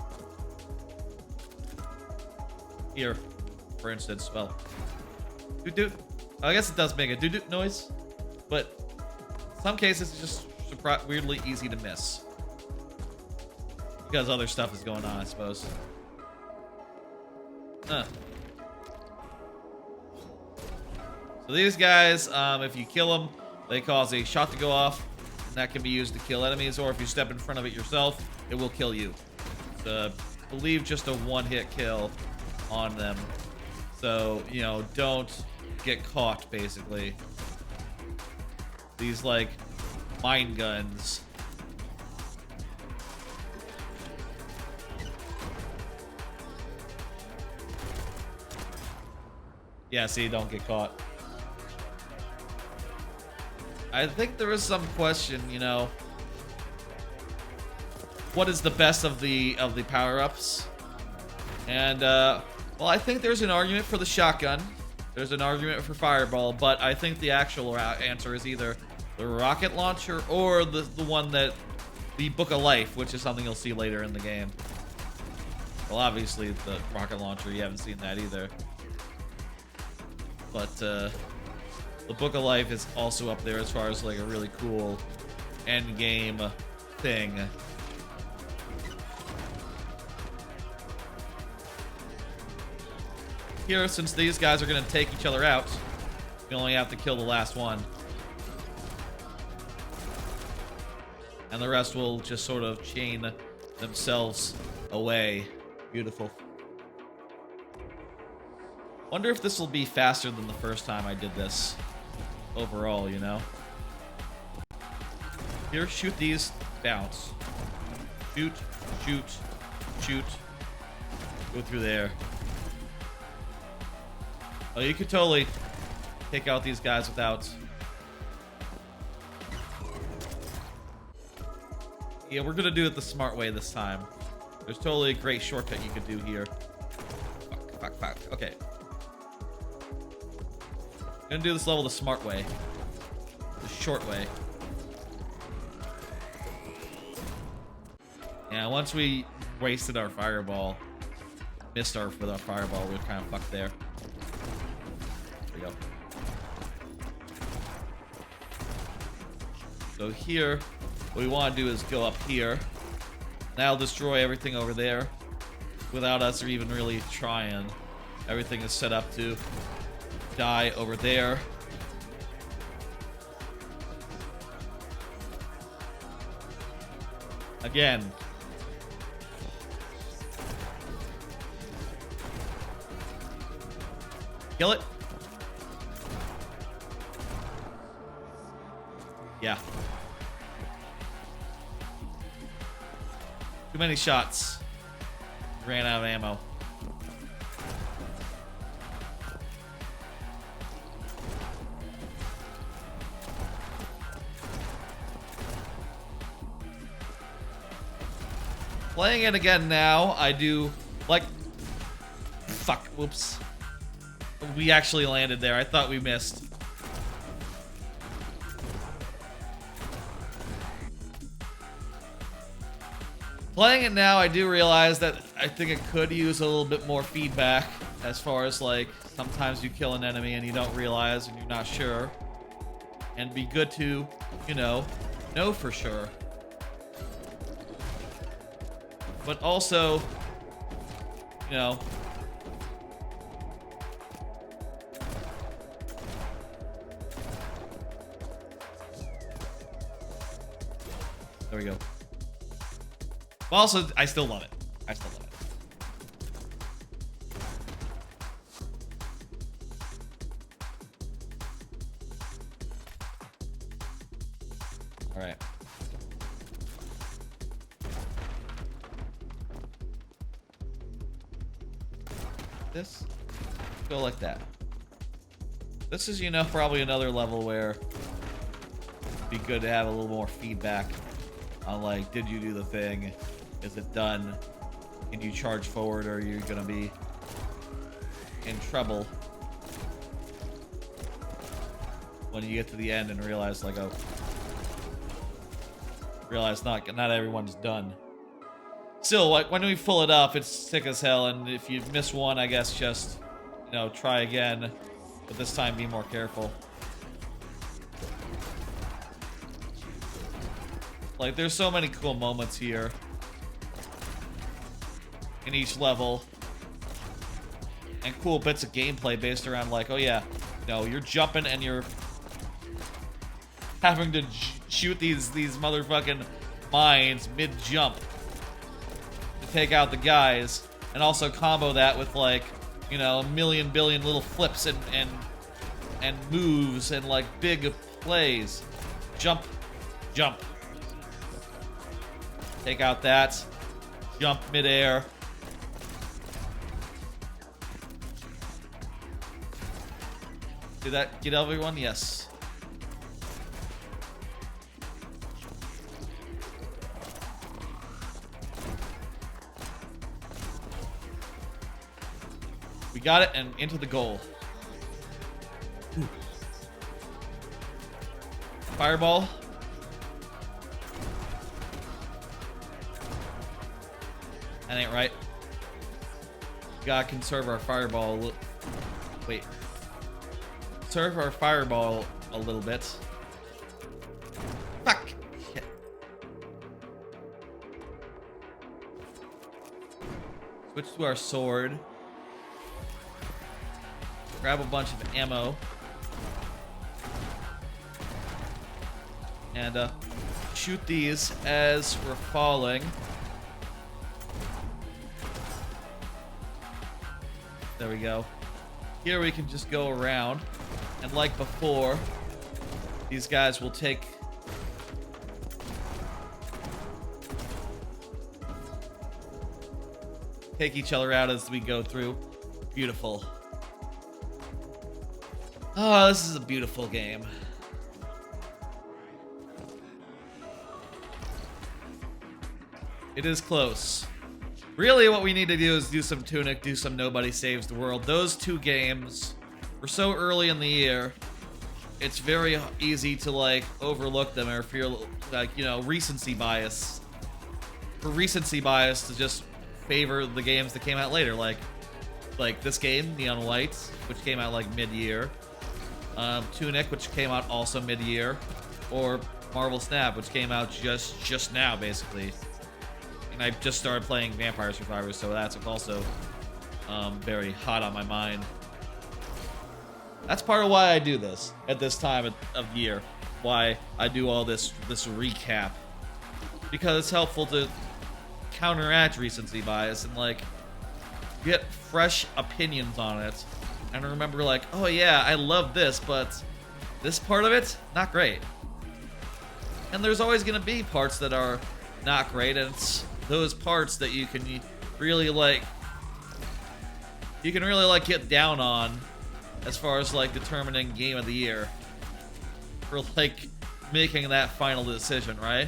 Here, for instance, well, doot-doot. I guess it does make a doot-doot noise, but some cases it's just weirdly easy to miss because other stuff is going on, I suppose. So these guys, if you kill them, they cause a shot to go off, and that can be used to kill enemies, or if you step in front of it yourself, it will kill you. It's, I believe, just a one-hit kill on them. So, you know, don't get caught, basically. These, like, mine guns. Yeah, see, don't get caught. I think there is some question, you know, what is the best of the power-ups? And, well, I think there's an argument for the shotgun. There's an argument for fireball, but I think the actual answer is either the rocket launcher or the one that, the Book of Life, which is something you'll see later in the game. Well, obviously the rocket launcher, you haven't seen that either. But the Book of Life is also up there as far as like a really cool end game thing. Here, since these guys are going to take each other out, you only have to kill the last one. And the rest will just sort of chain themselves away. Beautiful. Wonder if this will be faster than the first time I did this. Overall, you know? Here, shoot these. Bounce. Shoot. Shoot. Shoot. Go through there. Oh, you could totally take out these guys without... Yeah, we're gonna do it the smart way this time. There's totally a great shortcut you could do here. Fuck, fuck, fuck. Okay. Gonna do this level the smart way. The short way. Yeah, once we wasted our fireball, missed our with our fireball, we were kind of fucked there. There we go. So here, what we want to do is go up here. That'll destroy everything over there without us even really trying. Everything is set up to die over there. Again. Kill it. Yeah. Too many shots. Ran out of ammo. Playing it again now, I do like. Fuck. Whoops. We actually landed there. I thought we missed. Playing it now, I do realize that I think it could use a little bit more feedback as far as like sometimes you kill an enemy and you don't realize and you're not sure. And be good to, you know for sure. But also, you know, there we go. But also, I still love it. I still love it. All right. This go like that. This is, probably another level where it'd be good to have a little more feedback on, like, did you do the thing? Is it done? Can you charge forward, or are you gonna be in trouble when you get to the end and realize, like, oh, not everyone's done. Still, like, when we pull it up, it's sick as hell, and if you miss one, I guess just, try again, but this time be more careful. Like, there's so many cool moments here in each level, and cool bits of gameplay based around, like, oh yeah, you're jumping and you're having to shoot these motherfucking mines mid-jump to take out the guys, and also combo that with, like, a million billion little flips and moves and, like, big plays. Jump. Take out that. Jump midair. Did that get everyone? Yes. We got it, and into the goal. Ooh. Fireball. That ain't right. Gotta conserve our fireball. Wait. Conserve our fireball a little bit. Fuck! Shit. Switch to our sword. Grab a bunch of ammo. And shoot these as we're falling. There we go. Here we can just go around, and like before, these guys will take each other out as we go through. Beautiful. Oh, this is a beautiful game. It is close. Really, what we need to do is do some Tunic, do some Nobody Saves the World. Those two games were so early in the year, it's very easy to, like, overlook them or feel like, recency bias. For recency bias to just favor the games that came out later, like this game, Neon White, which came out, like, mid-year. Tunic, which came out also mid-year. Or Marvel Snap, which came out just now, basically. And I just started playing Vampire Survivors, so that's also very hot on my mind. That's part of why I do this at this time of year. Why I do all this recap. Because it's helpful to counteract recency bias and, like, get fresh opinions on it. And remember, like, oh yeah, I love this, but this part of it, not great. And there's always going to be parts that are not great, and it's those parts that you can really like, you can really like get down on as far as like determining game of the year for like making that final decision, right?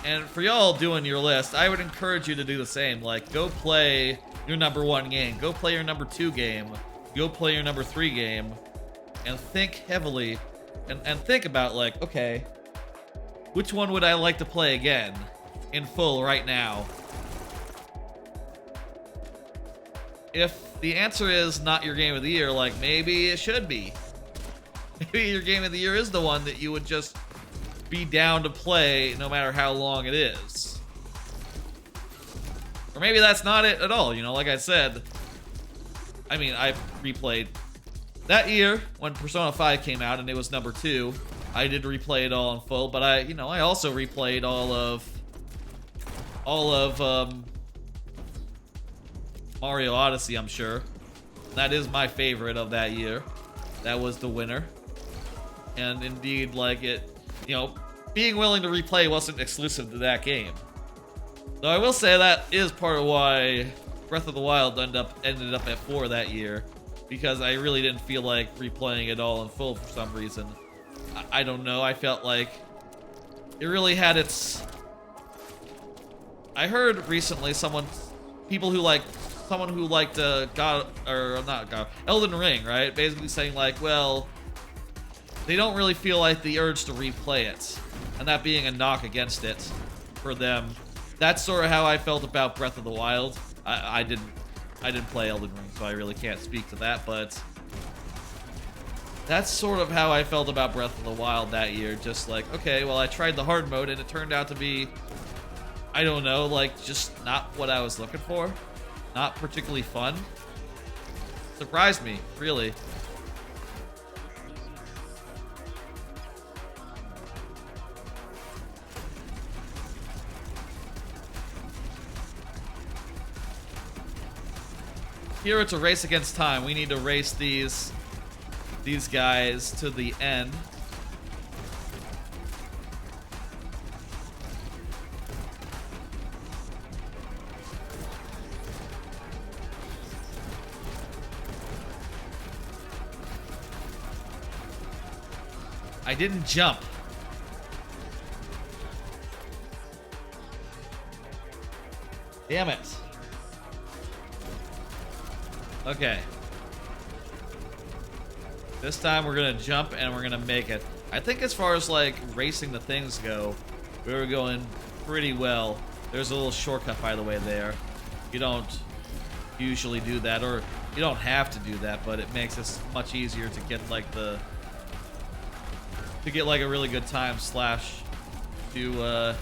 And for y'all doing your list, I would encourage you to do the same. Like, go play your number 1 game, go play your number 2 game, go play your number 3 game, and think heavily and think about like, okay, which one would I like to play again in full right now? If the answer is not your game of the year, like, maybe it should be. Maybe your game of the year is the one that you would just be down to play no matter how long it is. Or maybe that's not it at all, you know, like I said. I mean, I replayed that year when Persona 5 came out and it was number 2. I did replay it all in full, but I also replayed all of Mario Odyssey, I'm sure. That is my favorite of that year. That was the winner. And indeed, like, it, you know, being willing to replay wasn't exclusive to that game. Though I will say that is part of why Breath of the Wild ended up at 4 that year, because I really didn't feel like replaying it all in full for some reason. I don't know, I felt like it really had its... I heard recently someone who liked Elden Ring, right? Basically saying like, well, they don't really feel like the urge to replay it, and that being a knock against it for them. That's sort of how I felt about Breath of the Wild. I didn't play Elden Ring, so I really can't speak to that, but that's sort of how I felt about Breath of the Wild that year. Just like, okay, well, I tried the hard mode and it turned out to be, I don't know, like, just not what I was looking for. Not particularly fun. Surprised me, really. Here it's a race against time. We need to race these guys to the end. I didn't jump. Damn it. Okay. This time we're gonna jump and we're gonna make it. I think as far as like racing the things go, we were going pretty well. There's a little shortcut, by the way, there. You don't usually do that, or you don't have to do that, but it makes it much easier to get like a really good time slash to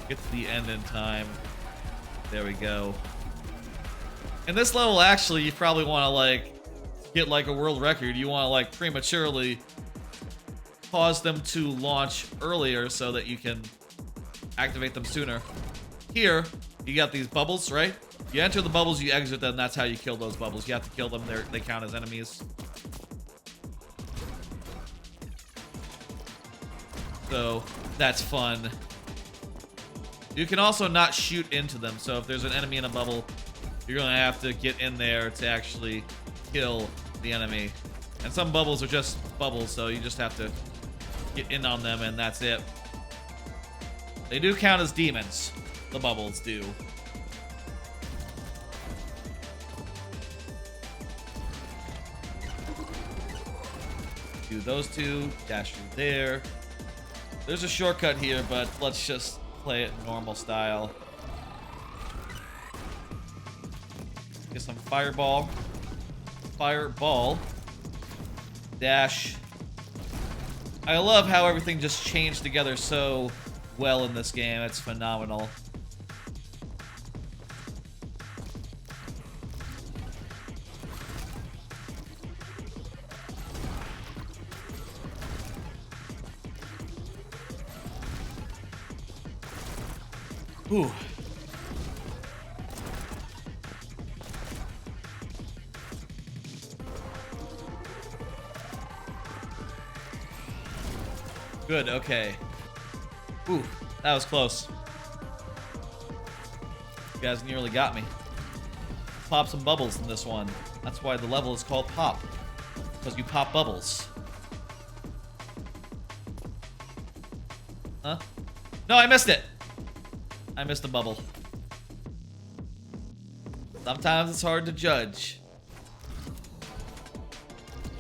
get to the end in time. There we go. In this level, actually, you probably want to like get like a world record. You want to like prematurely cause them to launch earlier so that you can activate them sooner. Here, you got these bubbles, right? You enter the bubbles, you exit them. That's how you kill those bubbles. You have to kill them. They count as enemies. So that's fun. You can also not shoot into them. So if there's an enemy in a bubble, you're gonna have to get in there to actually kill the enemy. And some bubbles are just bubbles, so you just have to get in on them and that's it. They do count as demons. The bubbles do. Do those two, dash through there. There's a shortcut here, but let's just play it normal style. Get some fireball. Fireball. Dash. I love how everything just changed together so well in this game. It's phenomenal. Ooh. Good, okay. Ooh, that was close. You guys nearly got me. Pop some bubbles in this one. That's why the level is called Pop. Because you pop bubbles. Huh? No, I missed it! I missed the bubble. Sometimes it's hard to judge.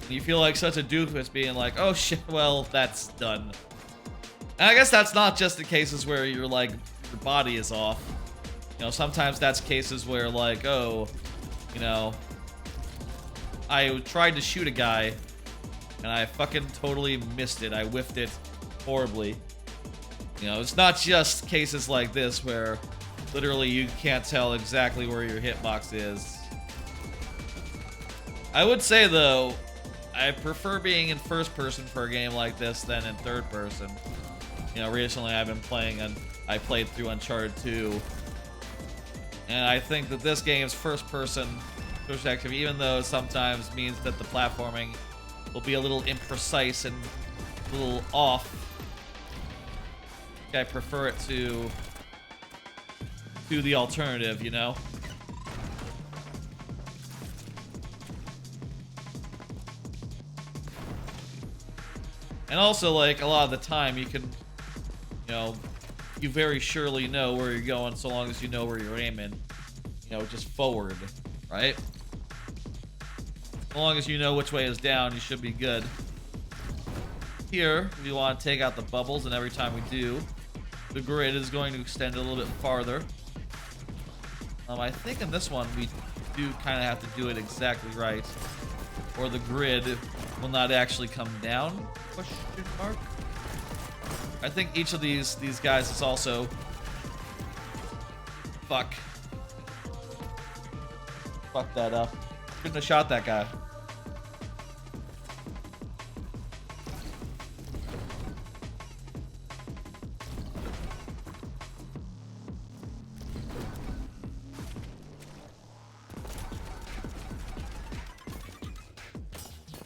You feel like such a doofus being like, oh shit, well, that's done. And I guess that's not just the cases where you're like, your body is off. You know, sometimes that's cases where like, oh, you know, I tried to shoot a guy and I fucking totally missed it. I whiffed it horribly. You know, it's not just cases like this where literally you can't tell exactly where your hitbox is. I would say though, I prefer being in first person for a game like this than in third person. You know, recently I've been playing and I played through Uncharted 2. And I think that this game's first person perspective, even though it sometimes means that the platforming will be a little imprecise and a little off, I prefer it to the alternative, you know? And also, like, a lot of the time you can, you know, you very surely know where you're going so long as you know where you're aiming. You know, just forward, right? As long as you know which way is down, you should be good. Here, we want to take out the bubbles, and every time we do, the grid is going to extend a little bit farther. I think in this one, we do kind of have to do it exactly right, or the grid will not actually come down, question mark. I think each of these guys is also... Fuck. Fuck that up. Shouldn't have shot that guy.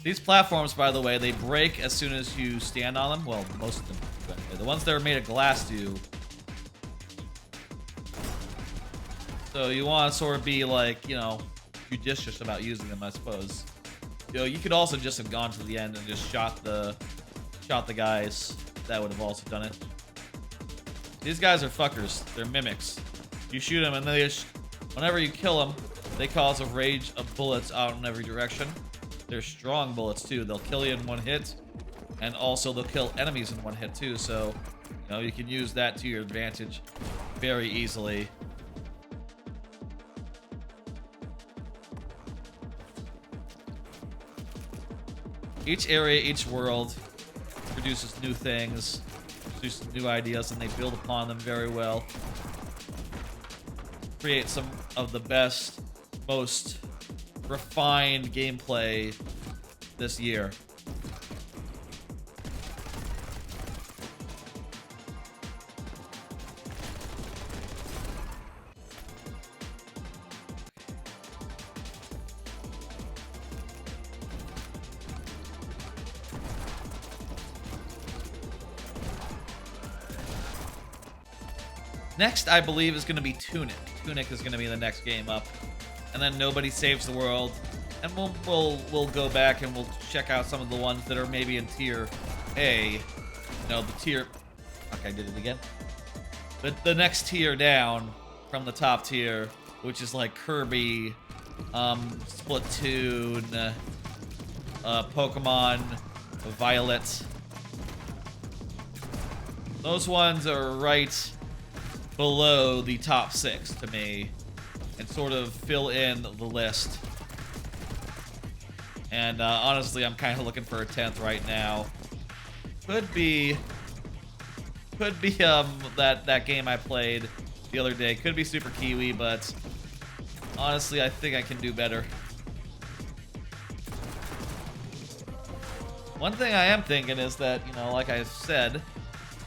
These platforms, by the way, they break as soon as you stand on them. Well, most of them do. Anyway. The ones that are made of glass do. So you want to sort of be like, you know, judicious about using them, I suppose. You know, you could also just have gone to the end and just shot the guys. That would have also done it. These guys are fuckers. They're mimics. You shoot them and they just, whenever you kill them, they cause a rage of bullets out in every direction. They're strong bullets too. They'll kill you in one hit, and also they'll kill enemies in one hit too. So, you know, you can use that to your advantage very easily. Each area, each world produces new things, produces new ideas, and they build upon them very well. Create some of the best, most refined gameplay this year. Next, I believe, is going to be Tunic. Tunic is going to be the next game up. And then Nobody Saves the World, and we'll go back and we'll check out some of the ones that are maybe in tier A. You know, the tier. Okay, I did it again. The next tier down from the top tier, which is like Kirby, Splatoon, Pokemon Violet. Those ones are right below the top 6 to me, and sort of fill in the list. And honestly, I'm kind of looking for a 10th right now. Could be that game I played the other day. Could be Super Kiwi, but honestly, I think I can do better. One thing I am thinking is that, you know, like I said,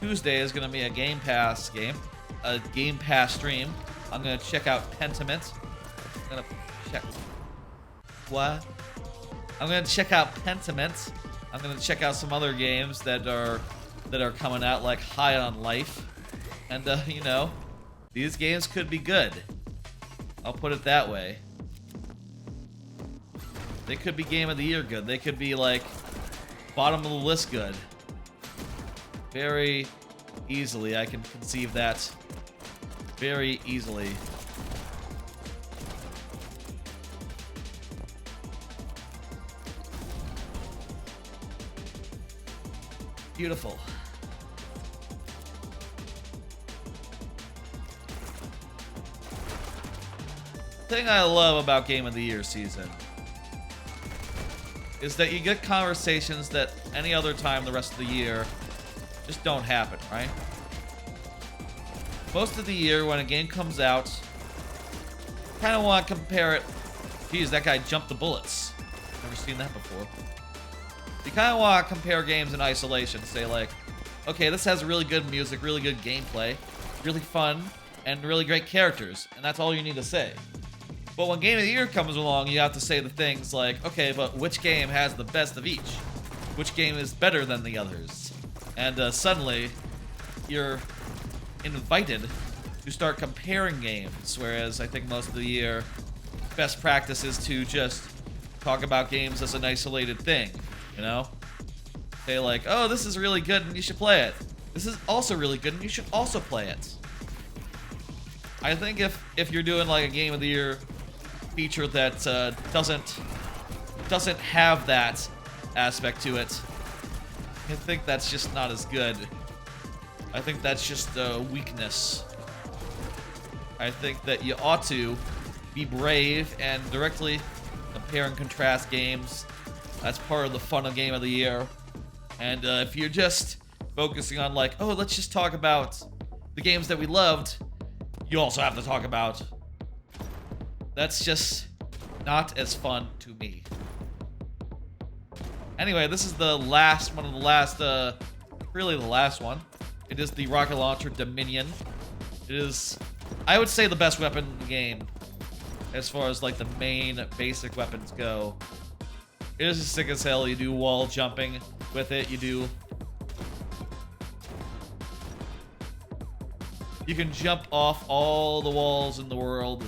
Tuesday is going to be a Game Pass game, a Game Pass stream. I'm going to check out Pentiment. I'm going to check... What? I'm going to check out Pentiment. I'm going to check out some other games that are coming out, like High on Life. And, you know, these games could be good. I'll put it that way. They could be Game of the Year good. They could be like bottom of the list good. Very easily, I can conceive that. Very easily. Beautiful. The thing I love about Game of the Year season is that you get conversations that any other time the rest of the year just don't happen, right? Most of the year when a game comes out, kind of want to compare it. Geez, that guy jumped the bullets. Never seen that before. You kind of want to compare games in isolation. Say like, okay, this has really good music, really good gameplay, really fun, and really great characters. And that's all you need to say. But when Game of the Year comes along, you have to say the things like, okay, but which game has the best of each? Which game is better than the others? And suddenly, you're invited to start comparing games, whereas I think most of the year, best practice is to just talk about games as an isolated thing, you know? Say like, oh, this is really good and you should play it. This is also really good and you should also play it. I think if you're doing like a Game of the Year feature that doesn't have that aspect to it, I think that's just not as good. I think that's just a weakness. I think that you ought to be brave and directly compare and contrast games. That's part of the fun of Game of the Year. And if you're just focusing on like, oh, let's just talk about the games that we loved, you also have to talk about. That's just not as fun to me. Anyway, this is the last one of the last, really the last one. It is the rocket launcher Dominion. It is, I would say, the best weapon in the game as far as like the main basic weapons go. It is sick as hell. You do wall jumping with it. You can jump off all the walls in the world.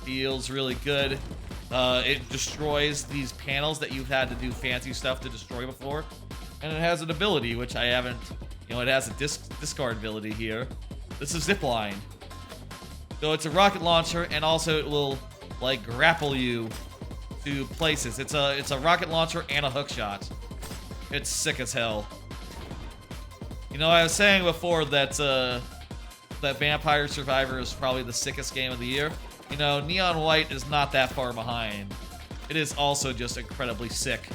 Feels really good. It destroys these panels that you've had to do fancy stuff to destroy before. And it has an ability, which I haven't, it has a discard ability here. This is Zipline. So it's a rocket launcher, and also it will, like, grapple you to places. It's a rocket launcher and a hook shot. It's sick as hell. I was saying before that, that Vampire Survivor is probably the sickest game of the year. Neon White is not that far behind. It is also just incredibly sick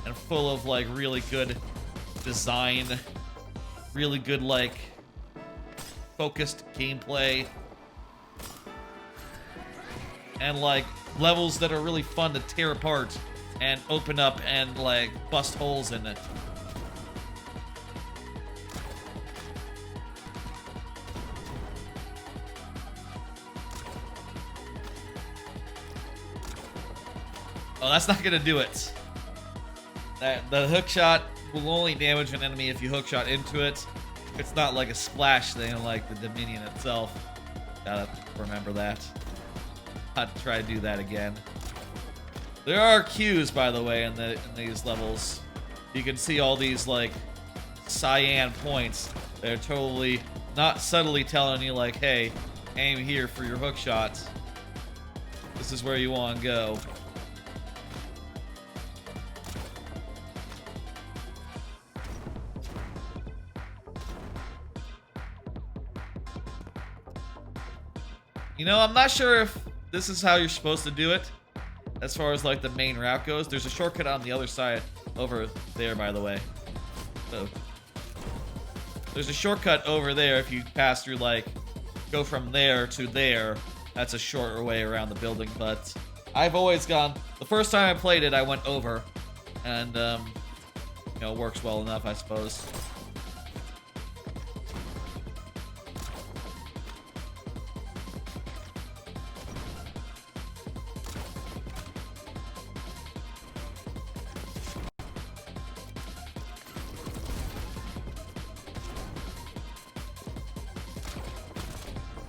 and full of, like, really good design, really good, like, focused gameplay, and, like, levels that are really fun to tear apart and open up and, like, bust holes in it. Oh, that's not gonna do it. The hook shot will only damage an enemy if you hook shot into it. It's not like a splash thing like the Dominion itself. Gotta remember that. Not to try to do that again. There are cues, by the way, in these levels. You can see all these, like, cyan points. They're totally not subtly telling you, like, hey, aim here for your hook shots. This is where you want to go. I'm not sure if this is how you're supposed to do it, as far as, like, the main route goes. There's a shortcut on the other side over there, by the way. So, there's a shortcut over there if you pass through, like, go from there to there. That's a shorter way around the building, but I've always gone... The first time I played it, I went over, and, it works well enough, I suppose.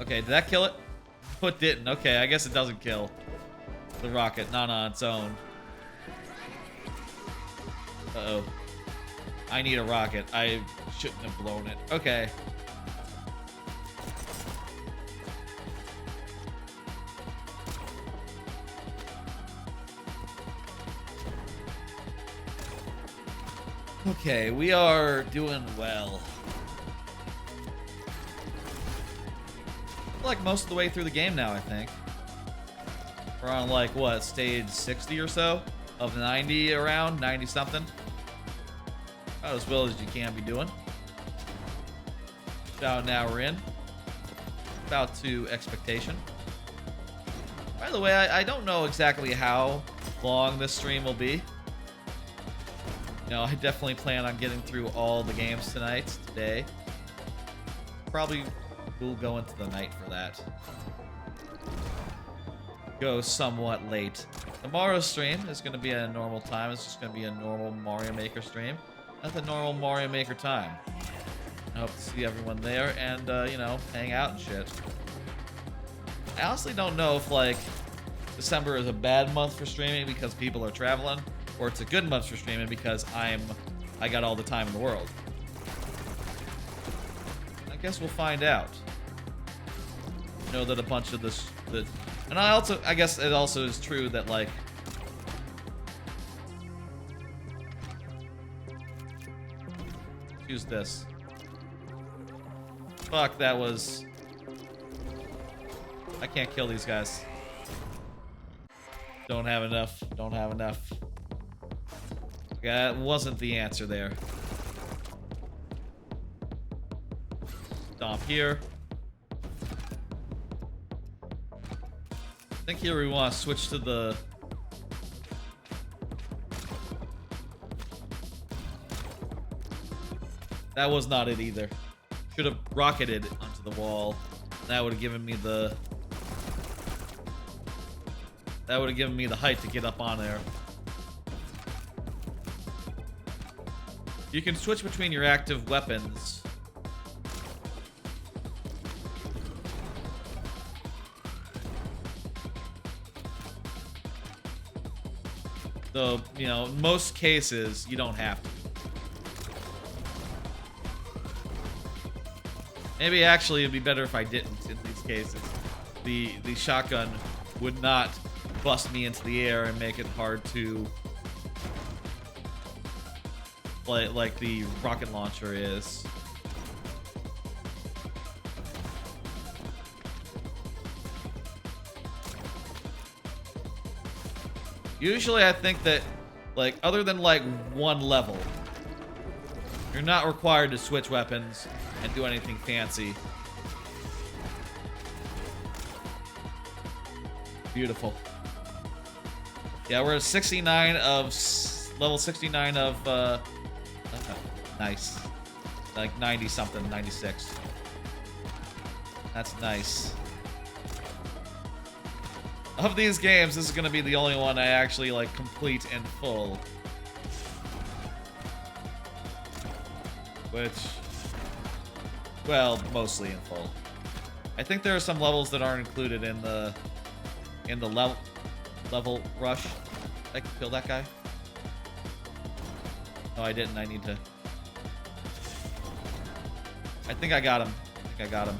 Okay, did that kill it? Foot didn't. Okay, I guess it doesn't kill the rocket, not on its own. Uh-oh. I need a rocket. I shouldn't have blown it. Okay. Okay, we are doing well. Like most of the way through the game now, I think. We're on like what, stage 60 or so of 90 around, 90 something. About as well as you can be doing. About an hour in. About to expectation. By the way, I don't know exactly how long this stream will be. You know, I definitely plan on getting through all the games today. Probably will go into the night for that. Go somewhat late. Tomorrow's stream is going to be at a normal time. It's just going to be a normal Mario Maker stream. At the normal Mario Maker time. I hope to see everyone there and, you know, hang out and shit. I honestly don't know if, like, December is a bad month for streaming because people are traveling, or it's a good month for streaming because I got all the time in the world. I guess we'll find out. I know that a bunch of this, and I guess it also is true that, like, use this. Fuck, that was... I can't kill these guys. Don't have enough. Don't have enough. That wasn't the answer there. Stomp here. I think here we want to switch to the... That was not it either. Should have rocketed onto the wall. That would have given me the... That would have given me the height to get up on there. You can switch between your active weapons. So, you know, in most cases, you don't have to. Maybe actually it'd be better if I didn't in these cases. The shotgun would not bust me into the air and make it hard to play like the rocket launcher is. Usually I think that, like, other than like one level, you're not required to switch weapons and do anything fancy. Beautiful. Yeah, we're at 69 of... level 69 of, nice. Like 90 something, 96. That's nice. Of these games, this is gonna be the only one I actually, like, complete in full. Which... well, mostly in full. I think there are some levels that aren't included in the level rush. I can kill that guy. No, I didn't. I need to. I think I got him. I think I got him.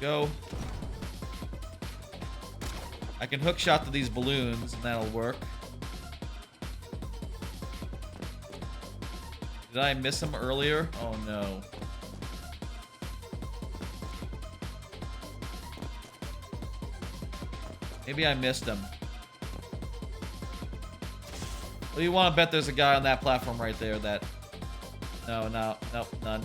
Go. I can hook shot to these balloons and that'll work. Did I miss him earlier? Oh no. Maybe I missed him. Well, you want to bet there's a guy on that platform right there that... No, nope, none.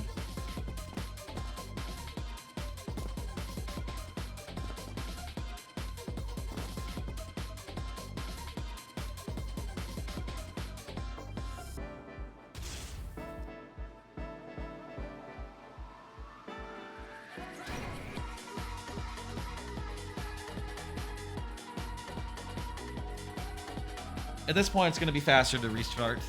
At this point, it's going to be faster to restart.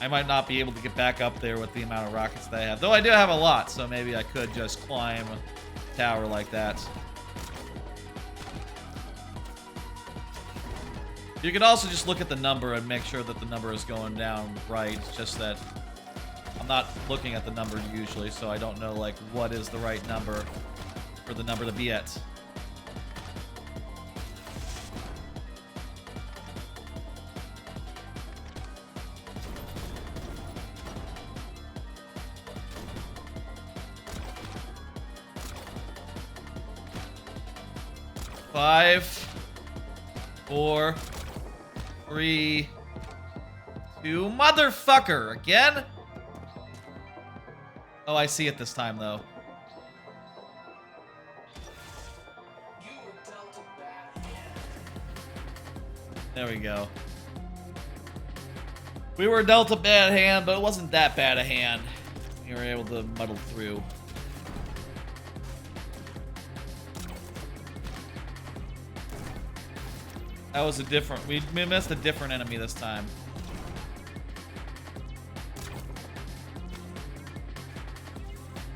I might not be able to get back up there with the amount of rockets that I have. Though I do have a lot, so maybe I could just climb a tower like that. You could also just look at the number and make sure that the number is going down right. It's just that I'm not looking at the number usually, so I don't know like what is the right number for the number to be at. Five, 4, 3, 2, motherfucker! Again? Oh, I see it this time, though. There we go. We were dealt a bad hand, but it wasn't that bad a hand. We were able to muddle through. That was a different... We missed a different enemy this time.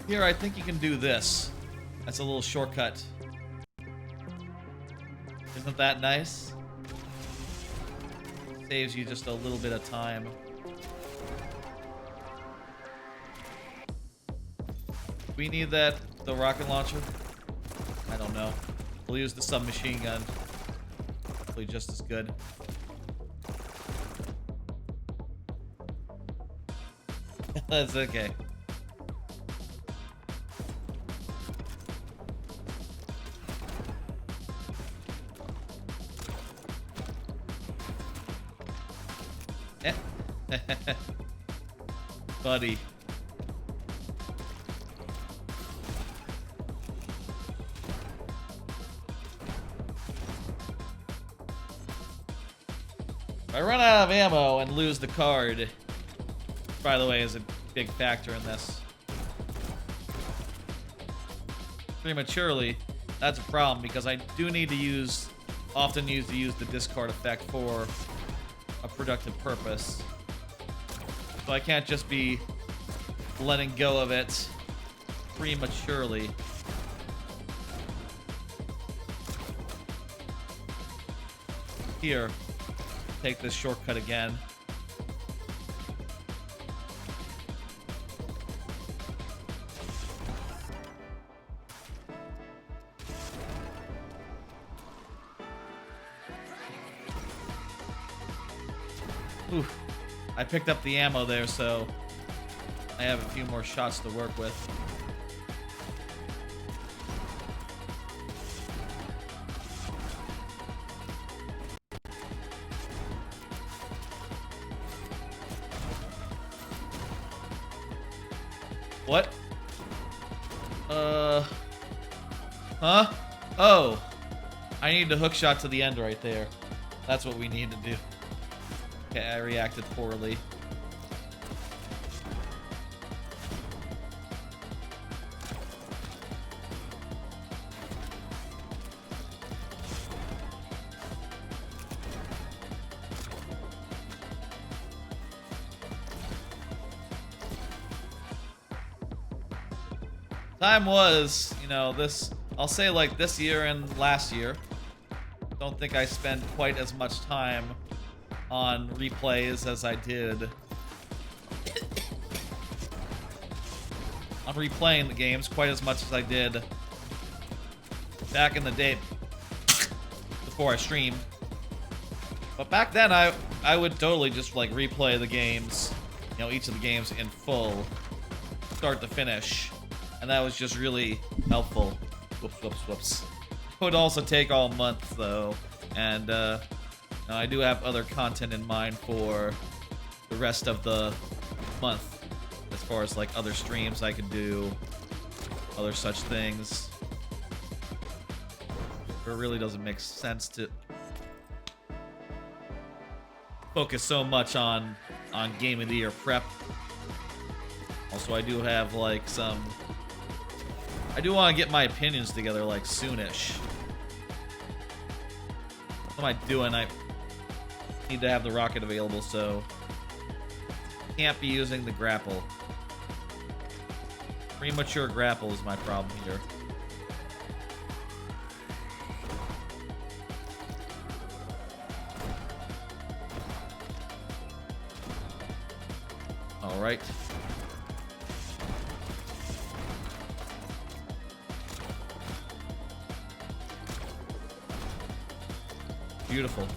Here, I think you can do this. That's a little shortcut. Isn't that nice? Saves you just a little bit of time. We need the rocket launcher? I don't know. We'll use the submachine gun. Hopefully just as good. That's okay. Buddy. If I run out of ammo and lose the card, by the way, is a big factor in this. Prematurely, that's a problem because I do need to often use the discard effect for a productive purpose. So I can't just be letting go of it prematurely. Here, take this shortcut again. Ooh. I picked up the ammo there, so I have a few more shots to work with. What? Huh? Oh. I need a hook shot to the end right there. That's what we need to do. Okay, I reacted poorly. Time was, you know, I'll say like this year and last year. Don't think I spent quite as much time on replays as I did on replaying the games quite as much as I did back in the day before I streamed. But back then I would totally just like replay the games, you know, each of the games in full, start to finish, and that was just really helpful. Whoops, whoops, whoops. It would also take all month though, and I do have other content in mind for the rest of the month, as far as like other streams I could do, other such things. It really doesn't make sense to focus so much on Game of the Year prep. Also, I do have like I do want to get my opinions together like soonish. What am I doing? need to have the rocket available, so can't be using the grapple. Premature grapple is my problem here. All right. Beautiful.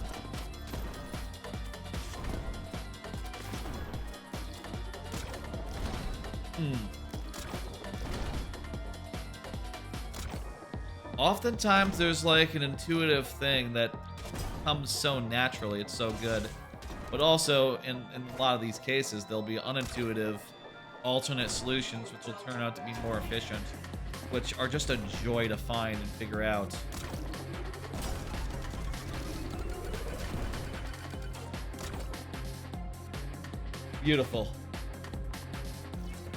Oftentimes there's like an intuitive thing that comes so naturally, it's so good. But also, in a lot of these cases, there'll be unintuitive alternate solutions which will turn out to be more efficient, which are just a joy to find and figure out. Beautiful.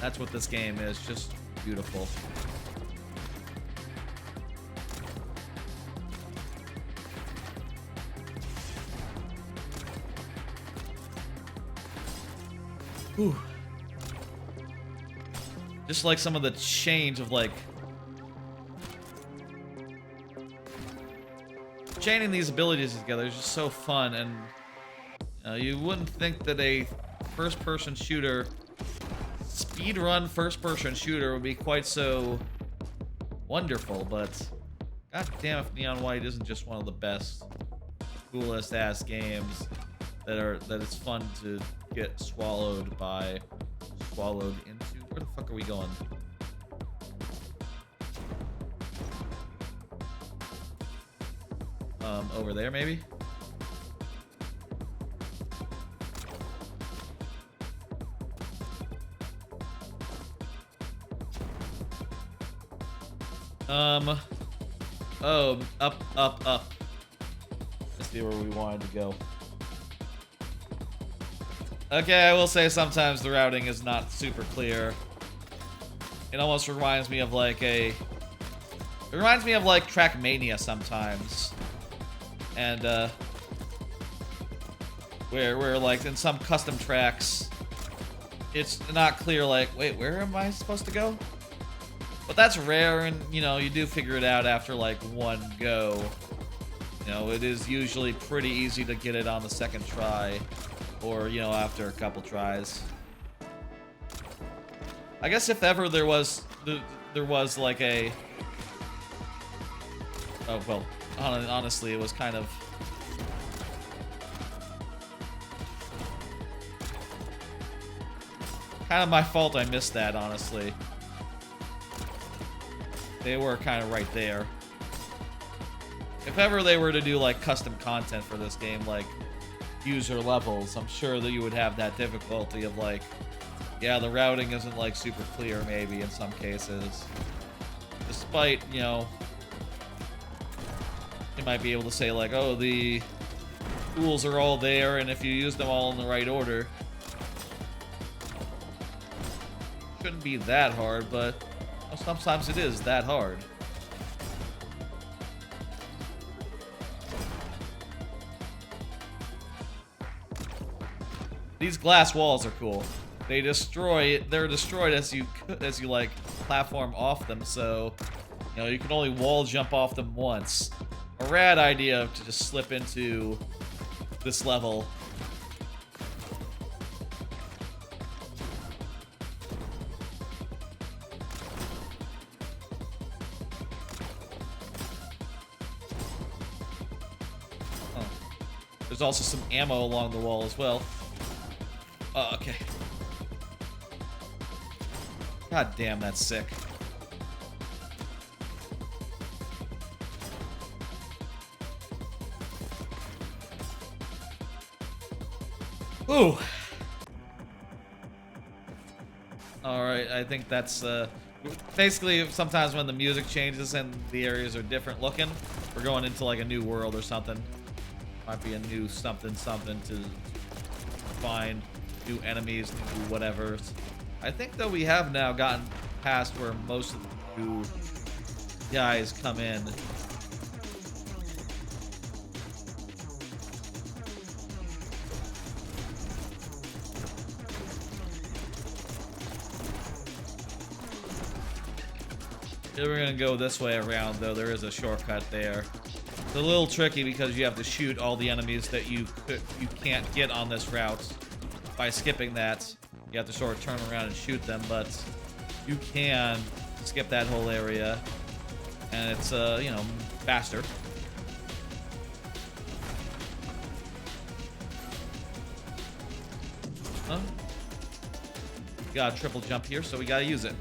That's what this game is, just beautiful. Whew. Just like some of the change of like chaining these abilities together is just so fun, and you wouldn't think that a first-person shooter, speedrun first-person shooter would be quite so wonderful, but god damn if Neon White isn't just one of the best, coolest ass games that it's fun to get swallowed into. Where the fuck are we going? Over there maybe? Oh, up. Let's see where we wanted to go. Okay, I will say sometimes the routing is not super clear. It almost reminds me of like Trackmania sometimes. And, where like in some custom tracks, it's not clear like, wait, where am I supposed to go? But that's rare, and, you know, you do figure it out after, like, one go. You know, it is usually pretty easy to get it on the second try. Or, you know, after a couple tries. I guess if ever there was like a... Oh, well, honestly, it was kind of... kind of my fault I missed that, honestly. They were kind of right there. If ever they were to do, like, custom content for this game, like, user levels, I'm sure that you would have that difficulty of, like, yeah, the routing isn't, like, super clear, maybe, in some cases. Despite, you know, you might be able to say, like, oh, the tools are all there, and if you use them all in the right order, shouldn't be that hard, but sometimes it is that hard. These glass walls are cool. They're destroyed as you like platform off them, so you know you can only wall jump off them once. A rad idea to just slip into this level. There's also some ammo along the wall as well. Oh, okay. God damn, that's sick. Ooh. Alright, I think that's, basically, sometimes when the music changes and the areas are different looking, we're going into, like, a new world or something. Might be a new something to find, new enemies, new whatever. I think, though, we have now gotten past where most of the new guys come in. We're gonna go this way around, though. There is a shortcut there. It's a little tricky because you have to shoot all the enemies that you can't get on this route. By skipping that, you have to sort of turn around and shoot them, but you can skip that whole area, and it's you know, faster. Huh? Got a triple jump here, so we gotta use it.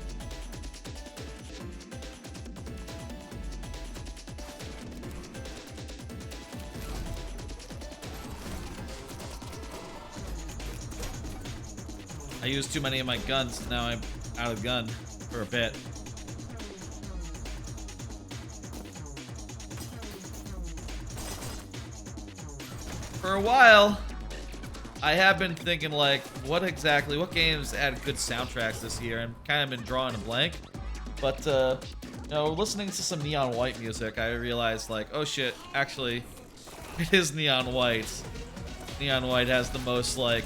I used too many of my guns, and now I'm out of gun for a bit. For a while, I have been thinking, like, what games had good soundtracks this year? And kind of been drawing a blank. But, you know, listening to some Neon White music, I realized, like, oh shit, actually, it is Neon White. Neon White has the most, like,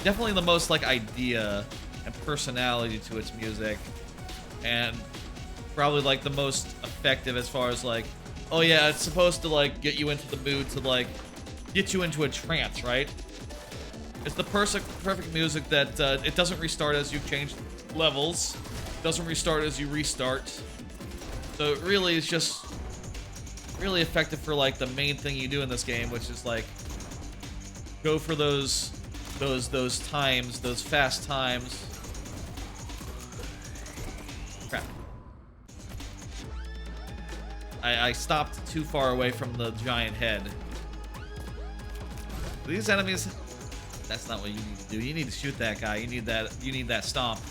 definitely the most, like, idea and personality to its music. And probably, like, the most effective as far as, like, oh yeah, it's supposed to, like, get you into the mood to, like, get you into a trance, right? It's the perfect music that it doesn't restart as you change levels. It doesn't restart as you restart. So it really is just really effective for, like, the main thing you do in this game, which is, like, go for those times, those fast times. Crap. I stopped too far away from the giant head. These enemies, that's not what you need to do. You need to shoot that guy. You need that stomp.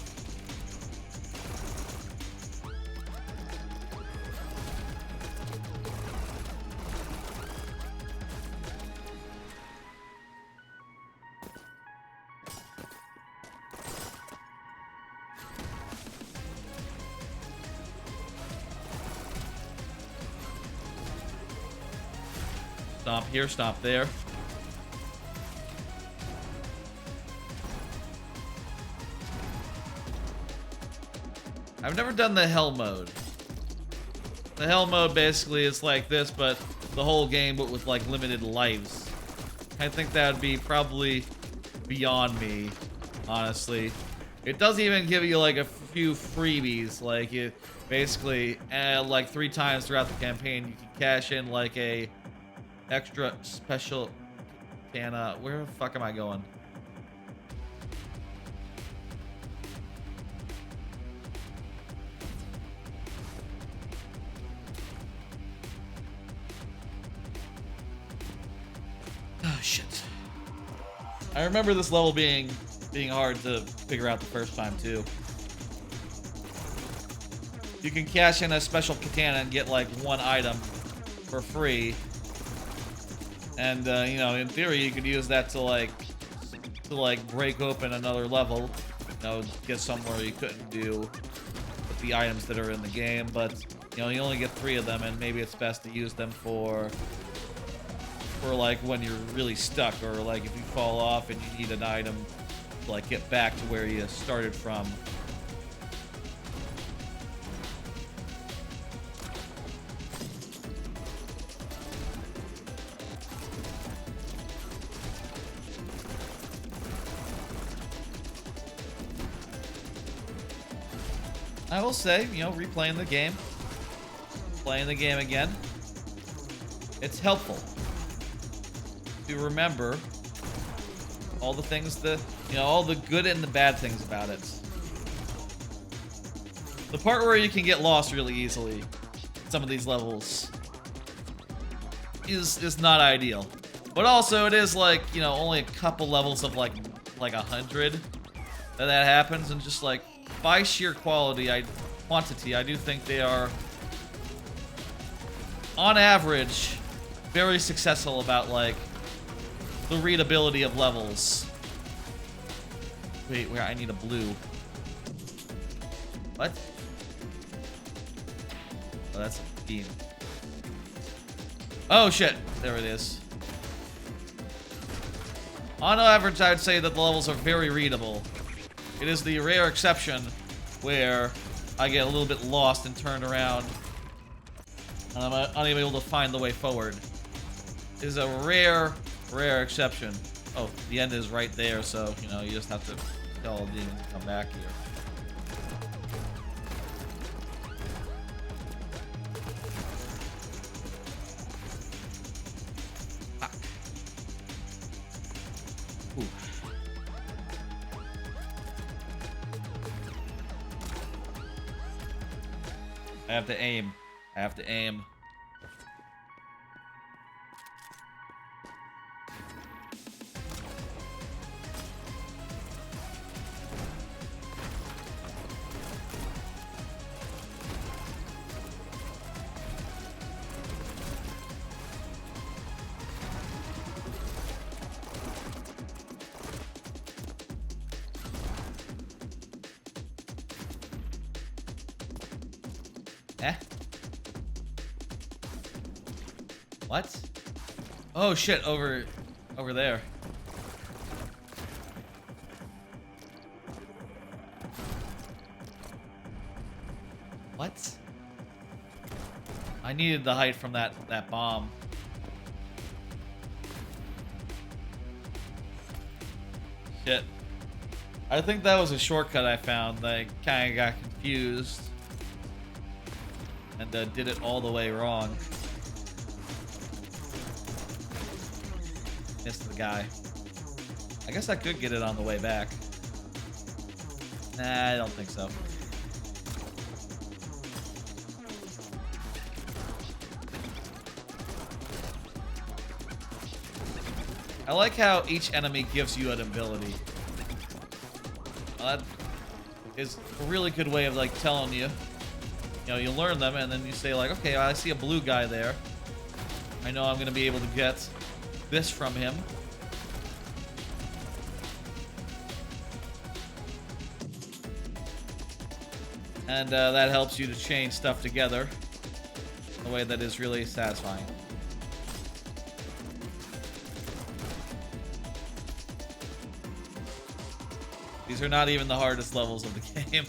Stomp here, stomp there. I've never done the hell mode. The hell mode basically is like this, but the whole game, but with, like, limited lives. I think that would be probably beyond me, honestly. It does even give you, like, a few freebies. Like, it basically, like, 3 times throughout the campaign, you can cash in, like, a extra special Canna. Where the fuck am I going? Oh shit. I remember this level being hard to figure out the first time too. You can cash in a special katana and get, like, 1 item for free. And, you know, in theory, you could use that to break open another level. You know, get somewhere you couldn't do with the items that are in the game. But, you know, you only get 3 of them, and maybe it's best to use them for like, when you're really stuck, or, like, if you fall off and you need an item to, like, get back to where you started from. I will say, you know, replaying the game, playing the game again, it's helpful to remember all the things that, you know, all the good and the bad things about it. The part where you can get lost really easily in some of these levels is not ideal. But also, it is, like, you know, only a couple levels of, like 100 that happens, and just, like, by sheer quantity, I do think they are, on average, very successful about, like, the readability of levels. Wait, where I need a blue. What? Oh, that's a beam. Oh shit, there it is. On average, I would say that the levels are very readable. It is the rare exception where I get a little bit lost and turned around, and I'm unable to find the way forward. It is a rare exception. Oh, the end is right there, so, you know, you just have to tell the demon to come back here. Fuck. Ooh. I have to aim. I have to aim. Eh? What? Oh shit, over there. What? I needed the height from that bomb. Shit. I think that was a shortcut I found. I kind of got confused. And did it all the way wrong. Missed the guy. I guess I could get it on the way back. Nah, I don't think so. I like how each enemy gives you an ability. That is a really good way of like telling you. You know, you learn them and then you say like, okay, I see a blue guy there. I know I'm gonna be able to get this from him. And that helps you to chain stuff together in a way that is really satisfying. These are not even the hardest levels of the game.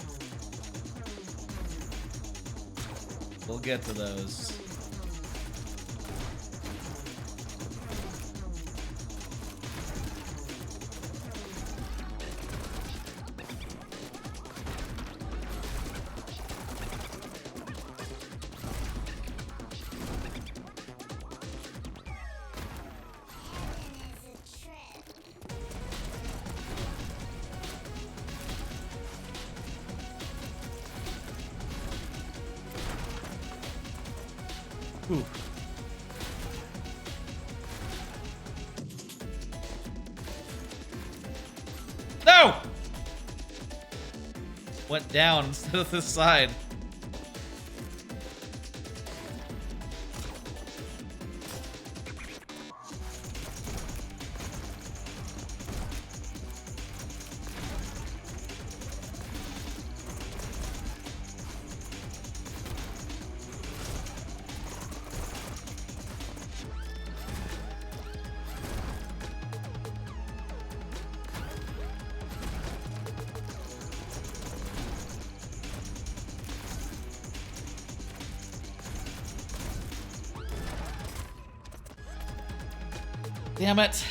We'll get to those. Ooh. No! Went down instead of this side. Damn it.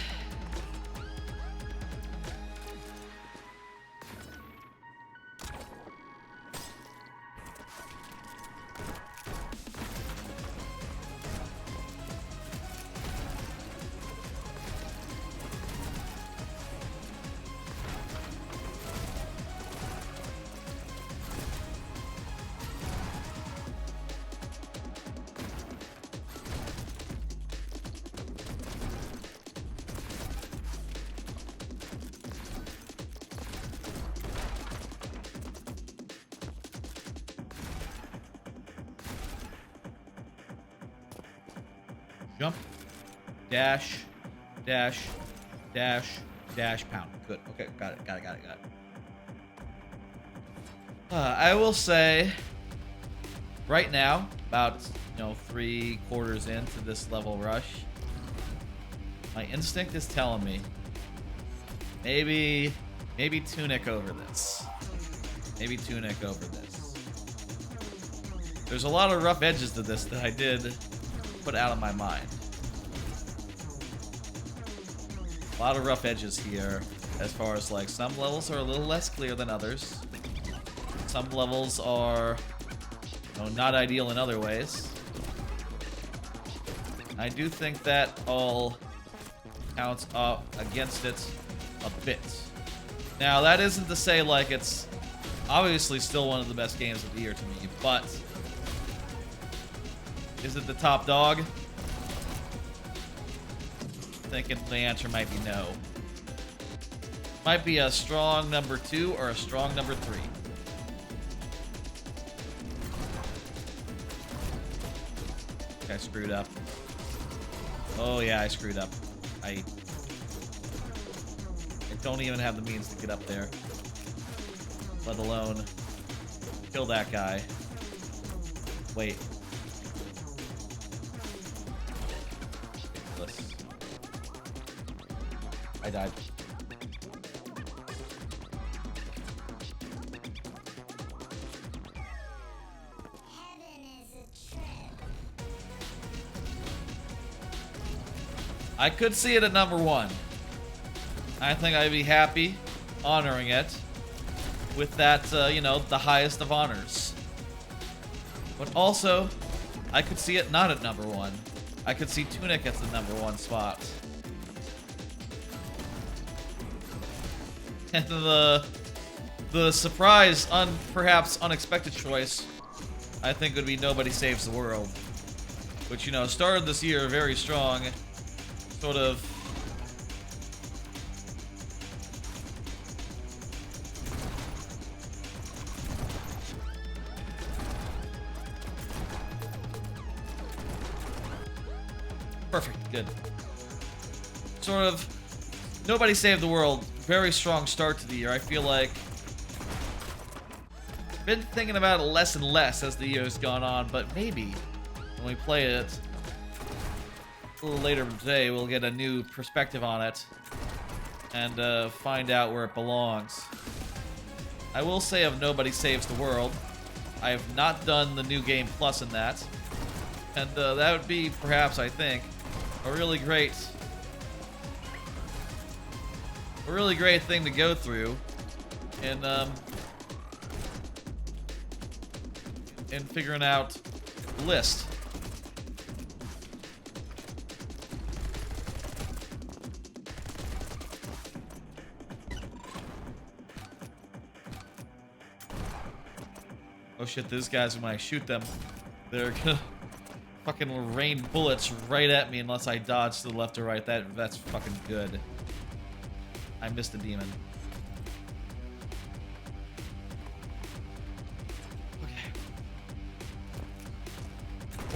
Jump, dash, dash, dash, dash, pound. Good. Okay, got it. I will say, right now, about 3/4 into this level rush, my instinct is telling me maybe Tunic over this. Maybe Tunic over this. There's a lot of rough edges to this that I did put out of my mind. A lot of rough edges here, as far as like some levels are a little less clear than others. Some levels are, you know, not ideal in other ways. I do think that all counts up against it a bit. Now, that isn't to say like it's obviously still one of the best games of the year to me, but is it the top dog? Thinking the answer might be no. Might be a strong number 2 or a strong number 3. I screwed up. Oh yeah, I screwed up. I don't even have the means to get up there, let alone kill that guy. Wait. I died. I could see it at number 1. I think I'd be happy honoring it with that, you know, the highest of honors. But also, I could see it not at number 1. I could see Tunic at the number 1 spot. And the surprise, perhaps unexpected choice, I think would be Nobody Saves the World. Which, you know, started this year very strong. Sort of perfect, good. Sort of Nobody Saved the World, very strong start to the year. I feel like been thinking about it less and less as the year's gone on, but maybe when we play it a little later today, we'll get a new perspective on it and find out where it belongs. I will say of Nobody Saves the World, I have not done the new Game Plus in that, and that would be perhaps, I think, a really great thing to go through in figuring out the list. Oh shit, these guys, when I shoot them, they're gonna fucking rain bullets right at me unless I dodge to the left or right. That's fucking good. I missed a demon. Okay.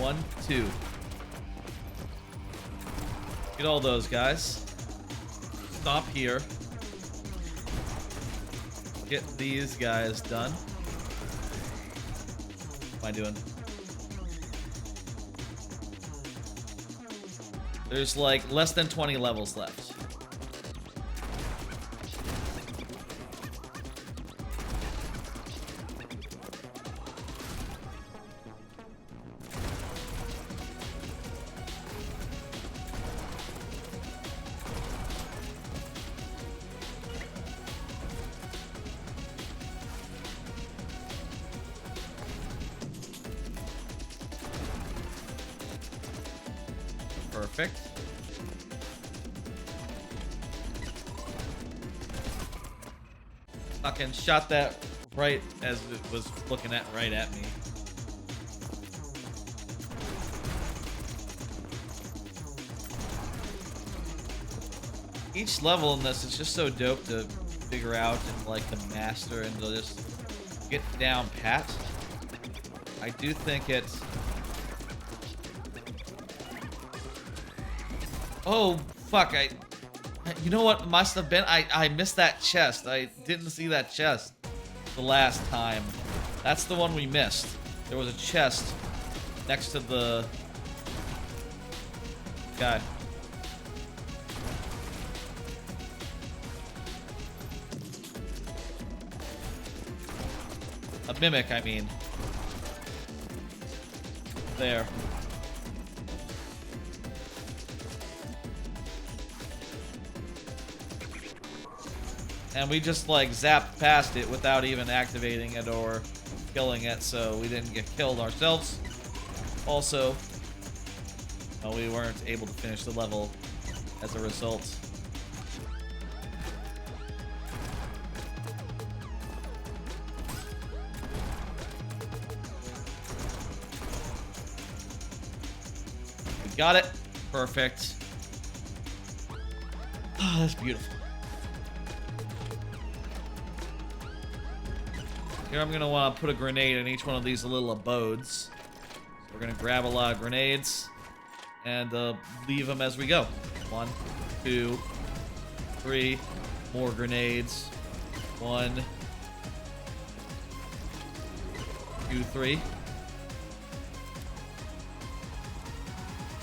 1, 2. Get all those guys. Stop here. Get these guys done. What am I doing? There's like less than 20 levels left. Perfect. Fucking shot that right as it was looking right at me. Each level in this is just so dope to figure out and like to master and to just get down pat. I do think it's... Oh, fuck, you know what must have been? I missed that chest. I didn't see that chest the last time. That's the one we missed. There was a chest next to the guy. A mimic, I mean. There. And we just like zapped past it without even activating it or killing it, so we didn't get killed ourselves. Also, we weren't able to finish the level as a result. We got it. Perfect. Oh, that's beautiful. Here I'm gonna want to put a grenade in each one of these little abodes. So we're gonna grab a lot of grenades and leave them as we go. 1, 2, 3, more grenades. 1, 2, 3.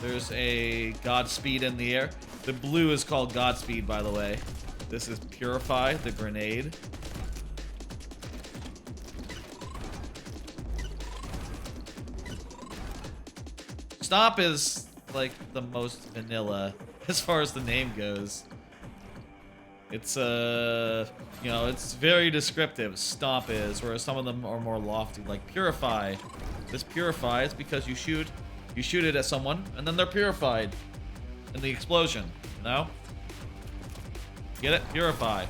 There's a Godspeed in the air. The blue is called Godspeed, by the way. This is Purify, the grenade. Stomp is like the most vanilla as far as the name goes. It's you know, it's very descriptive. Stomp is, whereas some of them are more lofty, like Purify. This purifies because you shoot it at someone and then they're purified in the explosion. You know? Get it? Purify.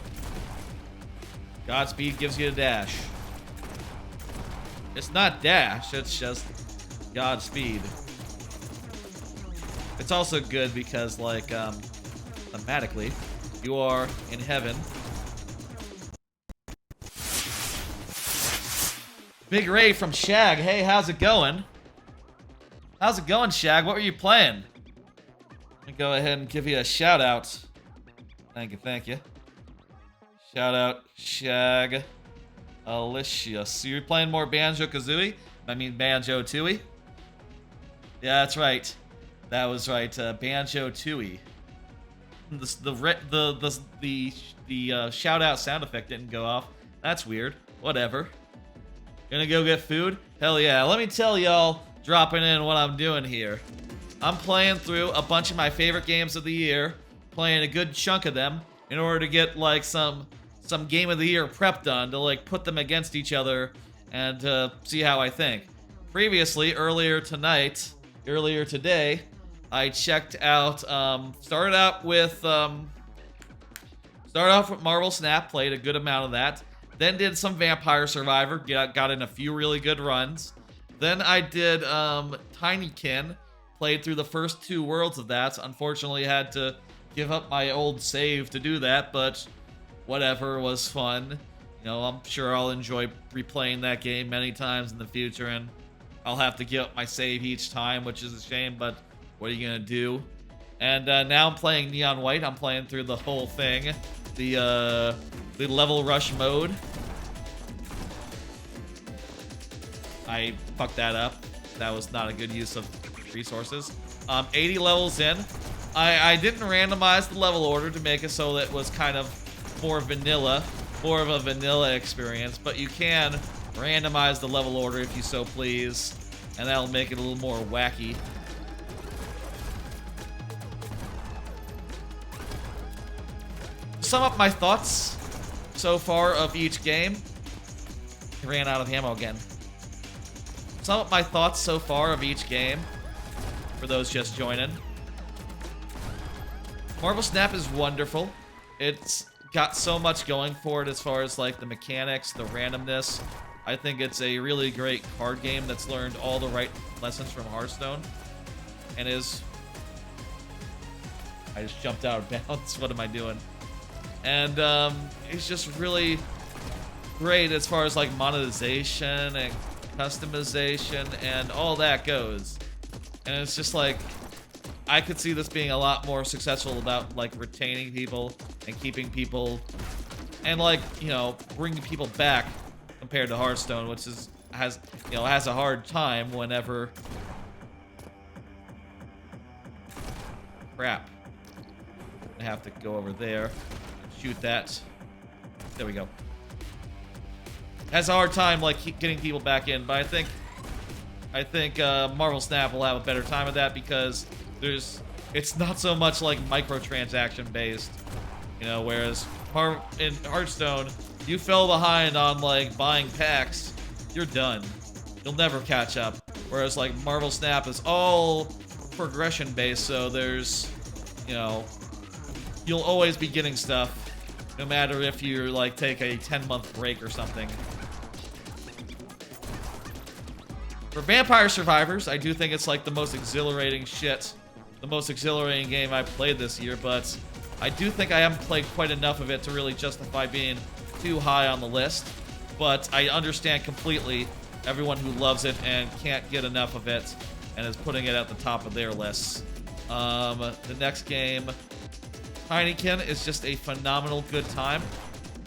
Godspeed gives you a dash. It's not dash, it's just Godspeed. It's also good because, like, thematically, you are in heaven. Big Ray from Shag. Hey, how's it going? How's it going, Shag? What were you playing? Let me go ahead and give you a shout out. Thank you, thank you. Shout out, Shag. Alicia. So you're playing more Banjo-Kazooie? I mean Banjo-Tooie? Yeah, that's right. That was right, Banjo-Tooie. The shout out sound effect didn't go off. That's weird. Whatever. Gonna go get food? Hell yeah. Let me tell y'all, dropping in what I'm doing here. I'm playing through a bunch of my favorite games of the year, playing a good chunk of them in order to get like some game of the year prep done to like put them against each other and see how I think. Previously, earlier today, I checked out, started off with Marvel Snap, played a good amount of that. Then did some Vampire Survivor, got in a few really good runs. Then I did Tinykin, played through the first 2 worlds of that. Unfortunately, had to give up my old save to do that, but whatever, was fun. You know, I'm sure I'll enjoy replaying that game many times in the future, and I'll have to give up my save each time, which is a shame, but what are you gonna do? And now I'm playing Neon White. I'm playing through the whole thing, the level rush mode. I fucked that up. That was not a good use of resources. 80 levels in. I didn't randomize the level order to make it so that it was kind of more of a vanilla experience, but you can randomize the level order if you so please, and that'll make it a little more wacky. To sum up my thoughts so far of each game. I ran out of ammo again. Sum up my thoughts so far of each game, for those just joining. Marvel Snap is wonderful. It's got so much going for it as far as like the mechanics, the randomness. I think it's a really great card game that's learned all the right lessons from Hearthstone. And is... I just jumped out of bounds. What am I doing? And it's just really great as far as like monetization and customization and all that goes. And it's just like, I could see this being a lot more successful about like retaining people and keeping people and like, you know, bringing people back compared to Hearthstone, which has a hard time whenever... Crap. I have to go over there and shoot that. There we go. Has a hard time like getting people back in, but I think I think Marvel Snap will have a better time of that because it's not so much like microtransaction based, you know, whereas in Hearthstone, you fell behind on like buying packs, you're done. You'll never catch up. Whereas like Marvel Snap is all progression based, so there's, you know, you'll always be getting stuff, no matter if you like take a 10-month break or something. For Vampire Survivors, I do think it's like the most exhilarating the most exhilarating game I've played this year, but I do think I haven't played quite enough of it to really justify being too high on the list. But I understand completely everyone who loves it and can't get enough of it and is putting it at the top of their lists. The next game, Tinykin, is just a phenomenal good time.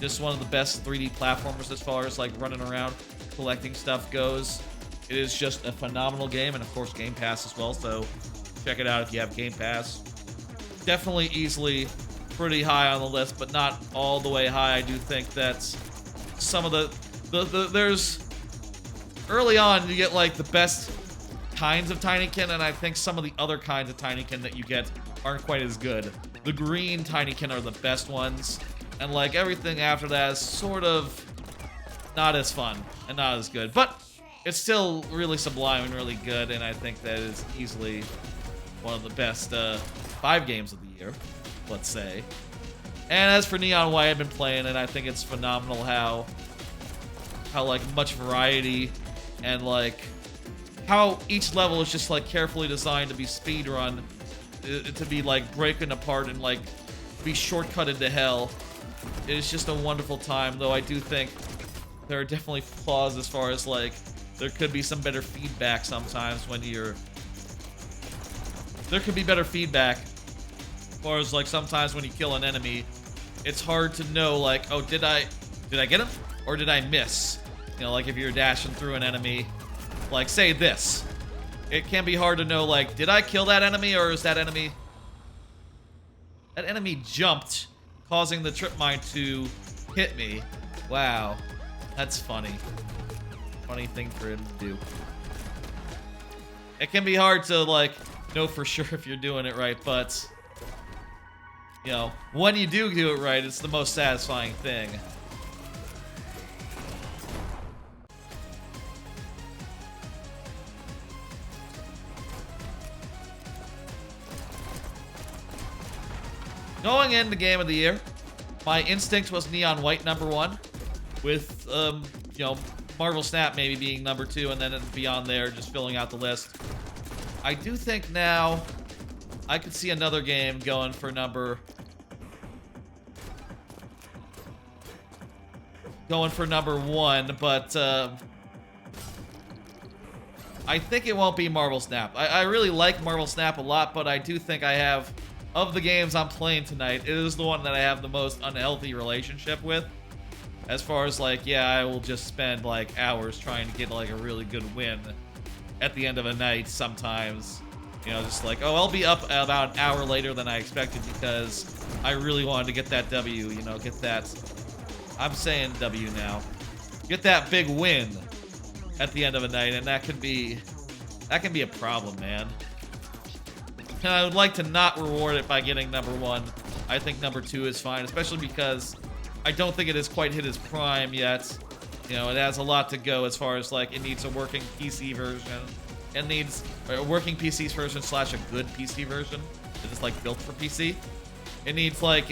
Just one of the best 3D platformers as far as like running around collecting stuff goes. It is just a phenomenal game, and of course Game Pass as well, so check it out if you have Game Pass. Definitely easily pretty high on the list, but not all the way high. I do think that some of there's early on you get like the best kinds of Tinykin, and I think some of the other kinds of Tinykin that you get aren't quite as good. The green Tinykin are the best ones, and like everything after that is sort of not as fun and not as good, but it's still really sublime and really good, and I think that is easily one of the best 5 games of the year, let's say. And as for Neon White, I've been playing, and I think it's phenomenal how like much variety and like how each level is just like carefully designed to be speedrun, to be like breaking apart and like be shortcutted to hell. It is just a wonderful time, though I do think there are definitely flaws as far as like there could be some better feedback sometimes when there could be better feedback as far as like sometimes when you kill an enemy, it's hard to know like, oh, did I get him or did I miss? You know, like if you're dashing through an enemy, like say this, it can be hard to know like, did I kill that enemy or is that enemy jumped, causing the trip mine to hit me? Wow, that's funny. Funny thing for him to do. It can be hard to like know for sure if you're doing it right, but you know, when you do it right, it's the most satisfying thing. Going into Game of the Year, my instinct was Neon White #1, with you know, Marvel Snap maybe being #2, and then beyond there, just filling out the list. I do think now I could see another game going for #1, but I think it won't be Marvel Snap. I really like Marvel Snap a lot, but I do think I have, of the games I'm playing tonight, it is the one that I have the most unhealthy relationship with. As far as like, yeah, I will just spend like hours trying to get like a really good win at the end of a night sometimes. You know, just like, oh, I'll be up about an hour later than I expected because I really wanted to get that W, you know, get that, I'm saying W now, get that big win at the end of a night, and that can be a problem, man. And I would like to not reward it by getting #1. I think #2 is fine, especially because I don't think it has quite hit its prime yet. You know, it has a lot to go as far as like it needs a working PC version. It needs a working PC version / a good PC version that is like built for PC. It needs like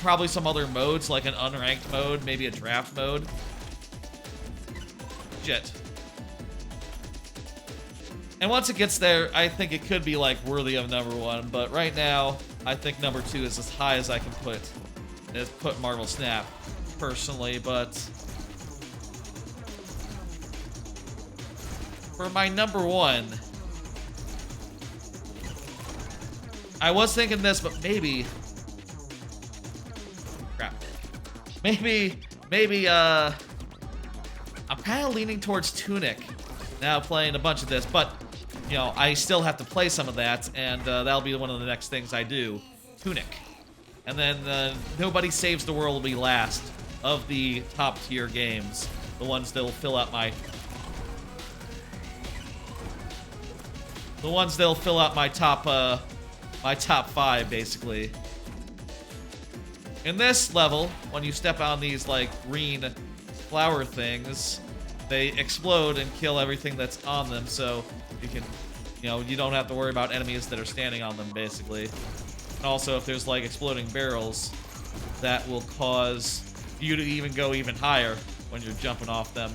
probably some other modes, like an unranked mode, maybe a draft mode. Shit. And once it gets there, I think it could be like worthy of #1, but right now, I think #2 is as high as I can put Marvel Snap, personally, but for my #1, I was thinking this, but maybe, crap, maybe, I'm kind of leaning towards Tunic, now playing a bunch of this, but you know, I still have to play some of that, and that'll be one of the next things I do. Tunic. And then Nobody Saves the World will be last of the top tier games. The ones that will fill out my The ones that'll fill out my top 5, basically. In this level, when you step on these, like, green flower things, they explode and kill everything that's on them, so you can, you know, you don't have to worry about enemies that are standing on them, basically. And also, if there's, like, exploding barrels, that will cause you to even go even higher when you're jumping off them.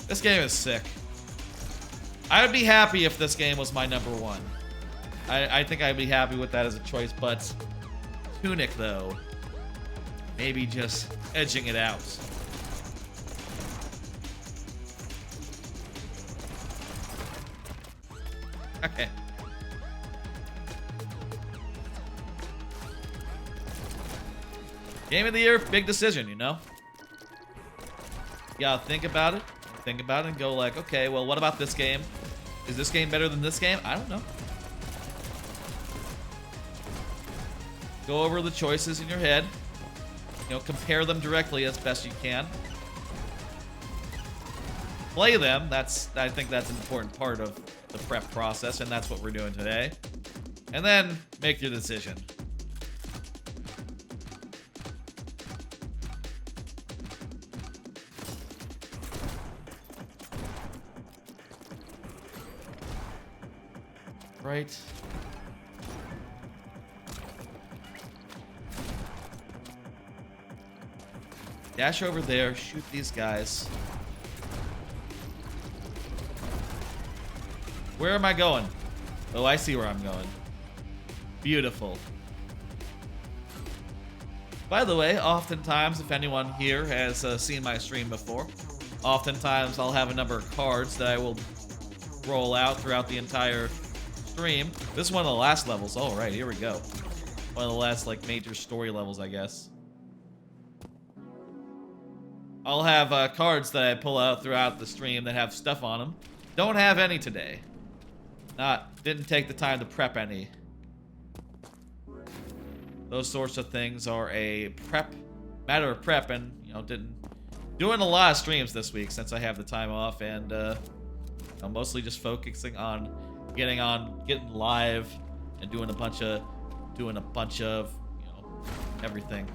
This game is sick. I would be happy if this game was my number 1. I think I'd be happy with that as a choice, but Tunic, though, maybe just edging it out. Okay. Game of the year, big decision, you know? You gotta think about it. Think about it and go like, okay, well, what about this game? Is this game better than this game? I don't know. Go over the choices in your head. You know, compare them directly as best you can. Play them. I think that's an important part of the prep process, and that's what we're doing today. And then make your decision. Right. Dash over there, shoot these guys. Where am I going? Oh, I see where I'm going. Beautiful. By the way, oftentimes, if anyone here has seen my stream before, oftentimes I'll have a number of cards that I will roll out throughout the entire stream. This is one of the last levels. All right, here we go. One of the last, like, major story levels, I guess. I'll have cards that I pull out throughout the stream that have stuff on them. Don't have any today. Didn't take the time to prep any. Those sorts of things are a matter of prep, and, you know, doing a lot of streams this week since I have the time off, and I'm mostly just focusing on getting live and doing a bunch of, you know, everything.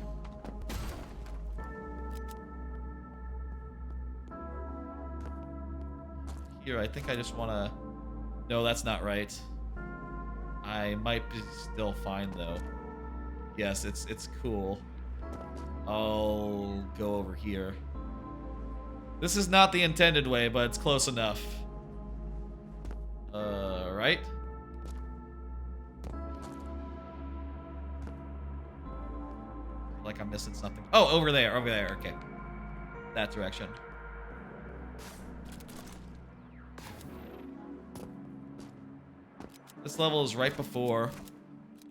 Here, I think I just want to... No, that's not right. I might be still fine, though. Yes, it's cool. I'll go over here. This is not the intended way, but it's close enough. Right? Like I'm missing something. Oh, over there, okay. That direction. This level is right before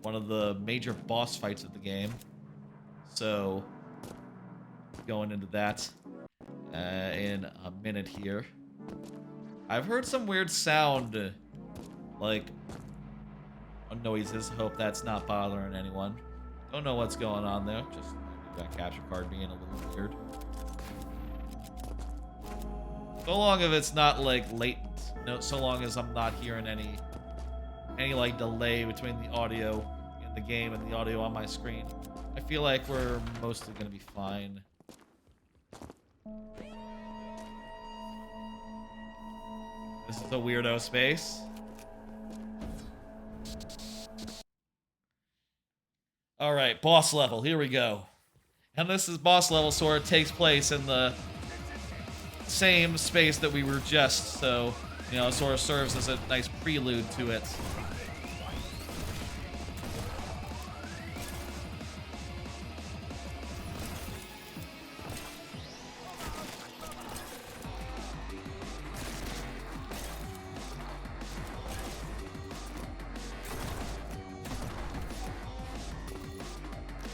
one of the major boss fights of the game. So, going into that in a minute here. I've heard some weird sound, like noises. Hope that's not bothering anyone. Don't know what's going on there. Just that capture card being a little weird. So long as it's not like latent. No, so long as I'm not hearing any like delay between the audio in the game and the audio on my screen, I feel like we're mostly gonna be fine. This is a weirdo space. Alright, boss level, here we go. And this is boss level, so it takes place in the same space that we were just, so, you know, it sort of serves as a nice prelude to it.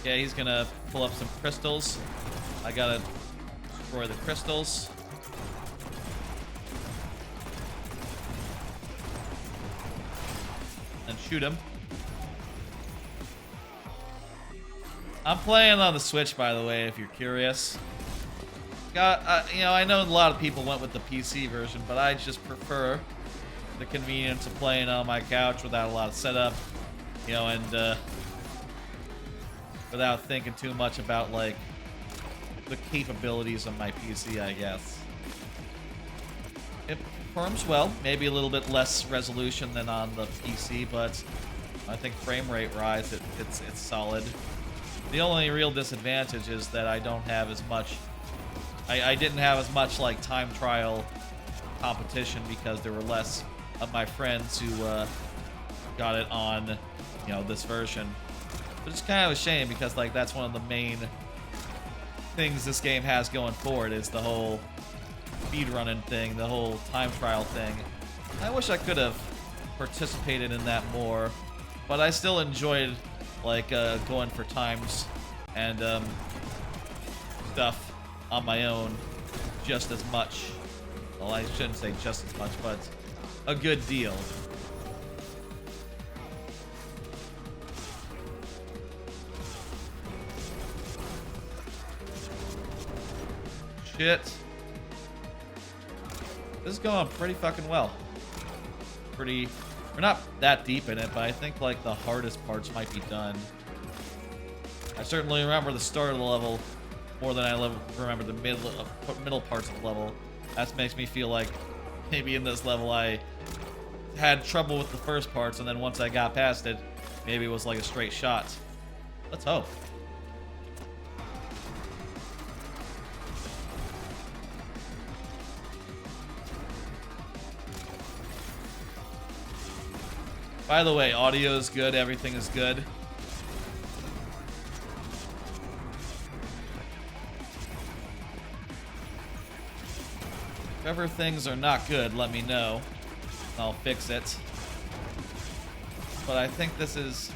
Yeah, he's gonna pull up some crystals. I gotta destroy the crystals. And shoot him. I'm playing on the Switch, by the way, if you're curious. You know, I know a lot of people went with the PC version, but I just prefer the convenience of playing on my couch without a lot of setup, you know, and without thinking too much about like the capabilities of my PC, I guess. It performs well, maybe a little bit less resolution than on the PC, but I think frame rate rise, it's solid. The only real disadvantage is that I don't have as much. I didn't have as much like time trial competition because there were less of my friends who got it on, you know, this version. Which is kind of a shame because like that's one of the main things this game has going for it is the whole speedrunning thing, the whole time trial thing. I wish I could have participated in that more, but I still enjoyed like going for times and stuff on my own just as much. Well, I shouldn't say just as much, but a good deal. Shit. This is going pretty fucking well. We're not that deep in it, but I think like the hardest parts might be done. I certainly remember the start of the level more than I remember the middle parts of the level. That makes me feel like maybe in this level I had trouble with the first parts, and then once I got past it, maybe it was like a straight shot. Let's hope. By the way, audio is good, everything is good. If ever things are not good, let me know. I'll fix it. But I think this is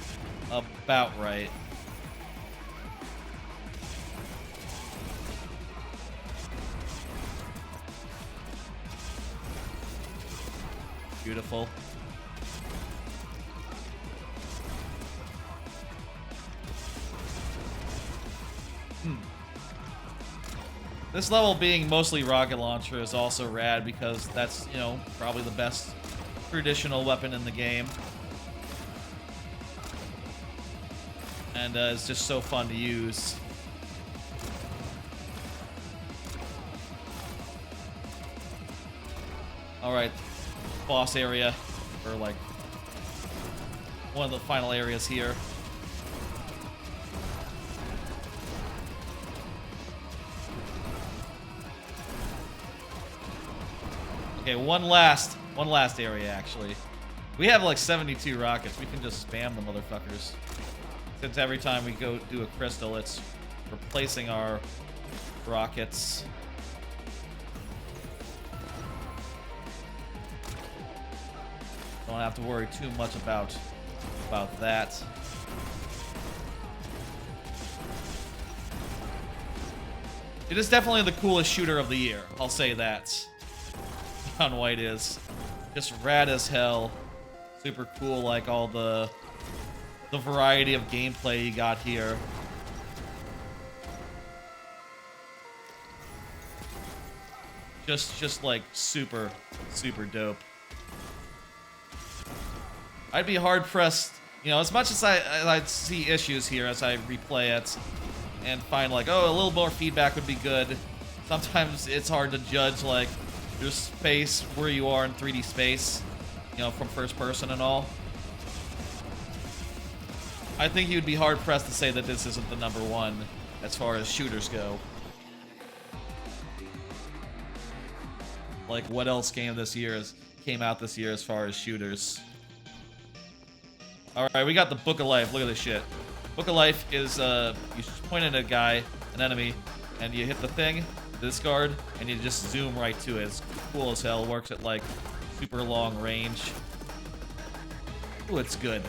about right. Beautiful. This level being mostly rocket launcher is also rad because that's, you know, probably the best traditional weapon in the game. And it's just so fun to use. Alright, boss area, or like one of the final areas here. Okay, one last area, actually. We have like 72 rockets. We can just spam the motherfuckers. Since every time we go do a crystal, it's replacing our rockets. Don't have to worry too much about that. It is definitely the coolest shooter of the year. I'll say that. Neon White is just rad as hell. Super cool, like all the variety of gameplay you got here. Just like super dope. I'd be hard pressed, you know, as much as I'd see issues here as I replay it and find like, oh, a little more feedback would be good. Sometimes it's hard to judge like your space where you are in 3D space, you know, from first person and all. I think you'd be hard pressed to say that this isn't the #1 as far as shooters go. Like, what else came out this year as far as shooters? Alright, we got the Book of Life. Look at this shit. Book of Life is, you point at a guy, an enemy, and you hit the thing, discard, and you just zoom right to it. It's cool as hell. Works at, like, super long range. Ooh, it's good.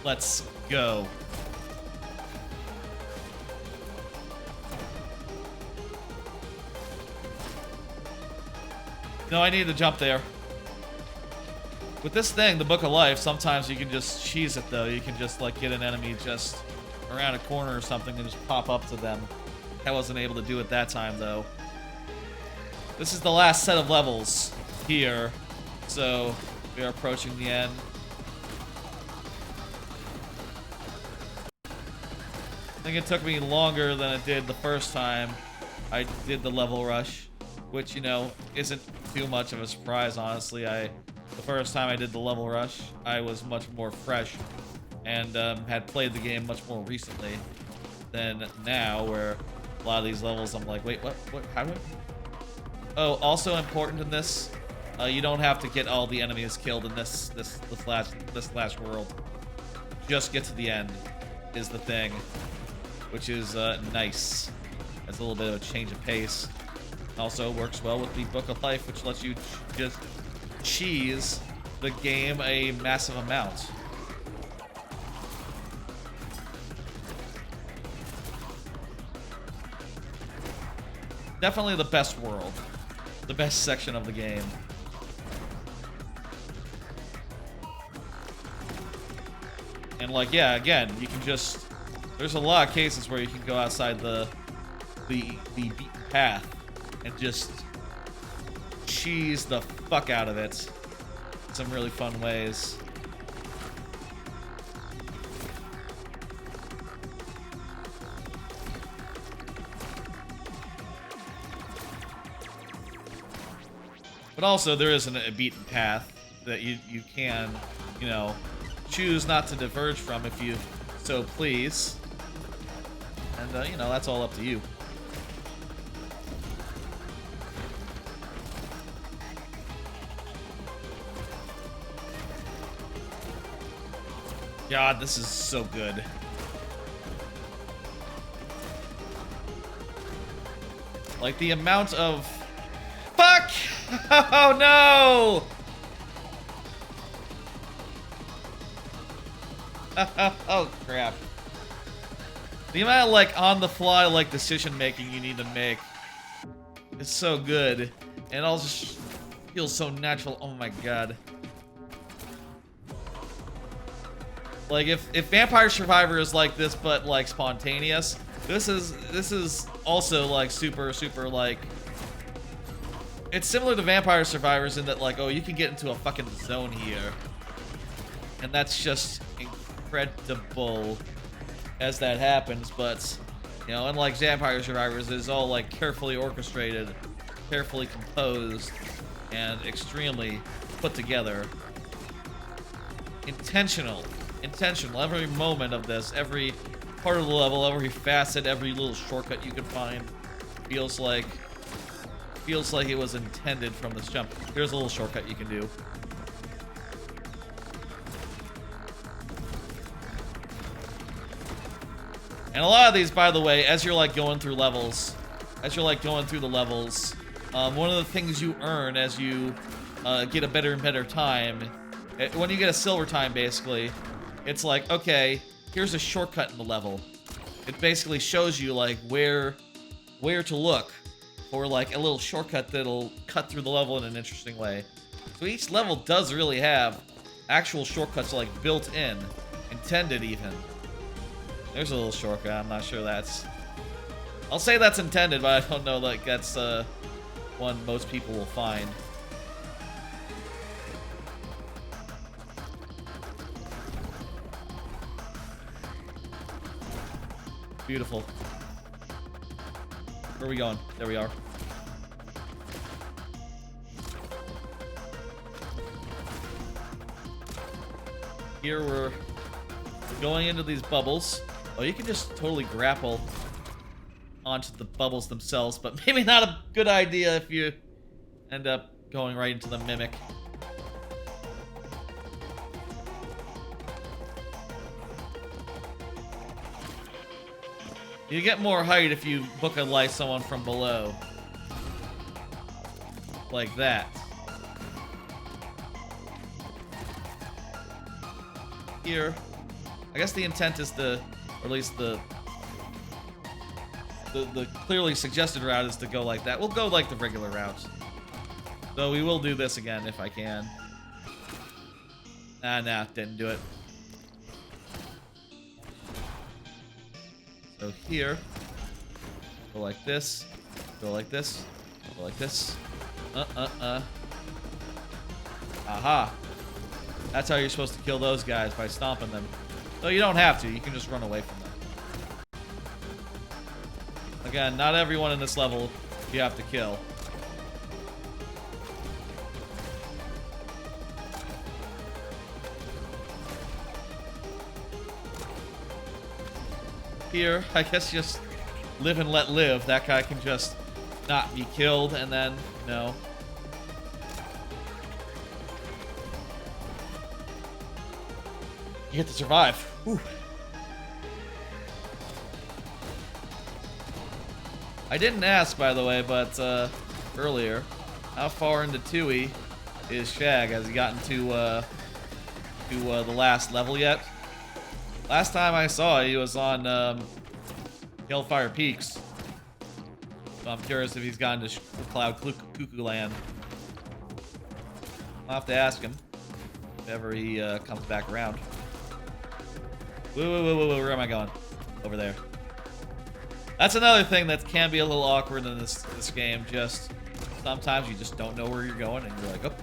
Let's go. No, I need to jump there. With this thing, the Book of Life, sometimes you can just cheese it, though. You can just, like, get an enemy just around a corner or something and just pop up to them. I wasn't able to do it that time, though. This is the last set of levels here, so we are approaching the end. I think it took me longer than it did the first time I did the level rush, which, you know, isn't too much of a surprise, honestly. The first time I did the level rush, I was much more fresh and had played the game much more recently than now, where a lot of these levels I'm like, wait, what, how do I... Oh, also important in this, you don't have to get all the enemies killed in this last world. Just get to the end is the thing, which is nice. That's a little bit of a change of pace. Also works well with the Book of Life, which lets you just cheese the game a massive amount. Definitely the best world. The best section of the game. And like, yeah, again, you can just... There's a lot of cases where you can go outside the beaten path and just cheese the fuck out of it in some really fun ways. But also, there isn't a beaten path that you can, you know, choose not to diverge from if you so please. And, you know, that's all up to you. God, this is so good. Like, the amount of... Fuck! Oh, no! Oh, crap. The amount of, like, on-the-fly, like, decision-making you need to make is so good. And it all just feels so natural. Oh, my God. Like, if Vampire Survivor is like this, but, like, spontaneous, this is also, like, super, like... It's similar to Vampire Survivors in that, like, oh, you can get into a fucking zone here. And that's just incredible as that happens, but, you know, unlike Vampire Survivors, it's all, like, carefully orchestrated, carefully composed, and extremely put together. Intentional. Every moment of this, every part of the level, every facet, every little shortcut you can find feels like it was intended from this jump. Here's a little shortcut you can do. And a lot of these, by the way, as you're like going through the levels, one of the things you earn as you get a better and better time, when you get a silver time, basically, it's like, okay, here's a shortcut in the level. It basically shows you like where to look for like a little shortcut that'll cut through the level in an interesting way. So each level does really have actual shortcuts like built in, intended even. There's a little shortcut. I'm not sure that's... I'll say that's intended, but I don't know like that's one most people will find. Beautiful. Where are we going? There we are. Here we're going into these bubbles. Oh, you can just totally grapple onto the bubbles themselves, but maybe not a good idea if you end up going right into the mimic. You get more height if you book a light someone from below. Like that. Here. I guess the intent is to, or at least the clearly suggested route is to go like that. We'll go like the regular route. Though we will do this again if I can. Nah, didn't do it. So here, go like this, Go like this. Aha. That's how you're supposed to kill those guys, by stomping them. So you don't have to. You can just run away from them. Again, not everyone in this level you have to kill. Here, I guess just live and let live. That guy can just not be killed, and then, you know. You get to survive. Whew. I didn't ask, by the way, but earlier, how far into 2E is Shag? Has he gotten to the last level yet? Last time I saw he was on Hellfire Peaks. So I'm curious if he's gotten to Cloud Cuckoo Land. I'll have to ask him if ever he comes back around. Whoa, where am I going? Over there. That's another thing that can be a little awkward in this game. Just sometimes you just don't know where you're going, and you're like, up,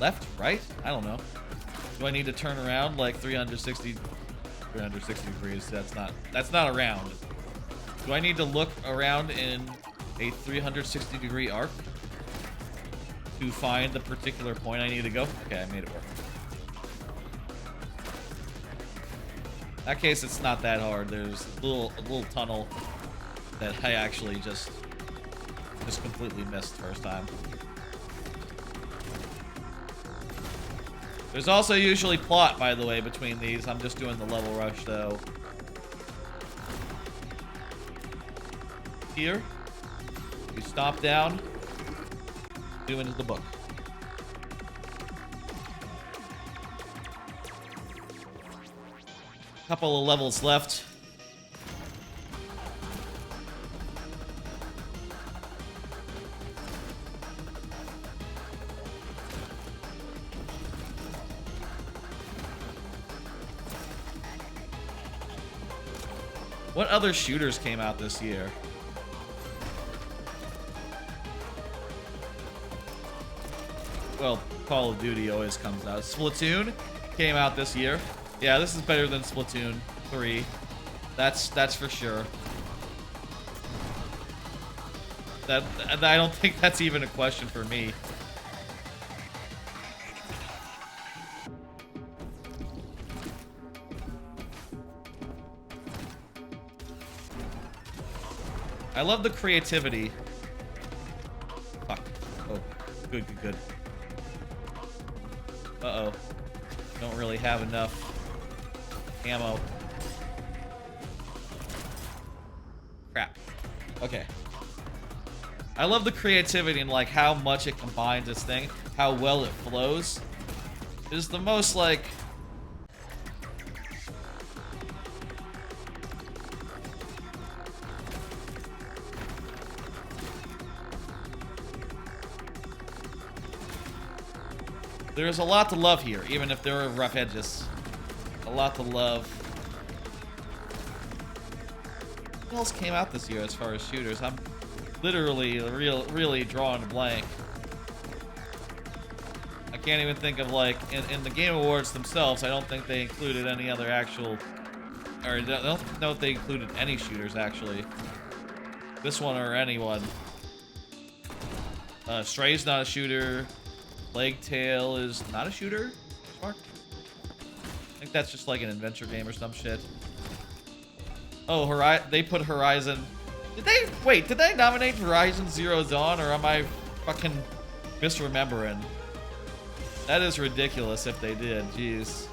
left, right. I don't know. Do I need to turn around like 360 degrees? That's not around. Do I need to look around in a 360 degree arc to find the particular point I need to go? Okay, I made it work. In that case, it's not that hard. There's a little tunnel that I actually just completely missed first time. There's also usually plot, by the way, between these. I'm just doing the level rush, though. Here, we stop down, do into the book. Couple of levels left. What other shooters came out this year? Well, Call of Duty always comes out. Splatoon came out this year. Yeah, this is better than Splatoon 3. That's for sure. I don't think that's even a question for me. I love the creativity. Fuck. Oh, good. Uh-oh. Don't really have enough ammo. Crap. Okay. I love the creativity and like how much it combines this thing, how well it flows. It is the most like there's a lot to love here, even if there are rough edges. A lot to love. What else came out this year as far as shooters? I'm literally really drawing a blank. I can't even think of like in the Game Awards themselves. I don't think they included any other actual, or I don't know if they included any shooters actually. This one or anyone. Stray's not a shooter. Plague Tale is not a shooter? Smart. I think that's just like an adventure game or some shit. Oh, they put Horizon. Did they nominate Horizon Zero Dawn, or am I fucking misremembering? That is ridiculous if they did. Jeez.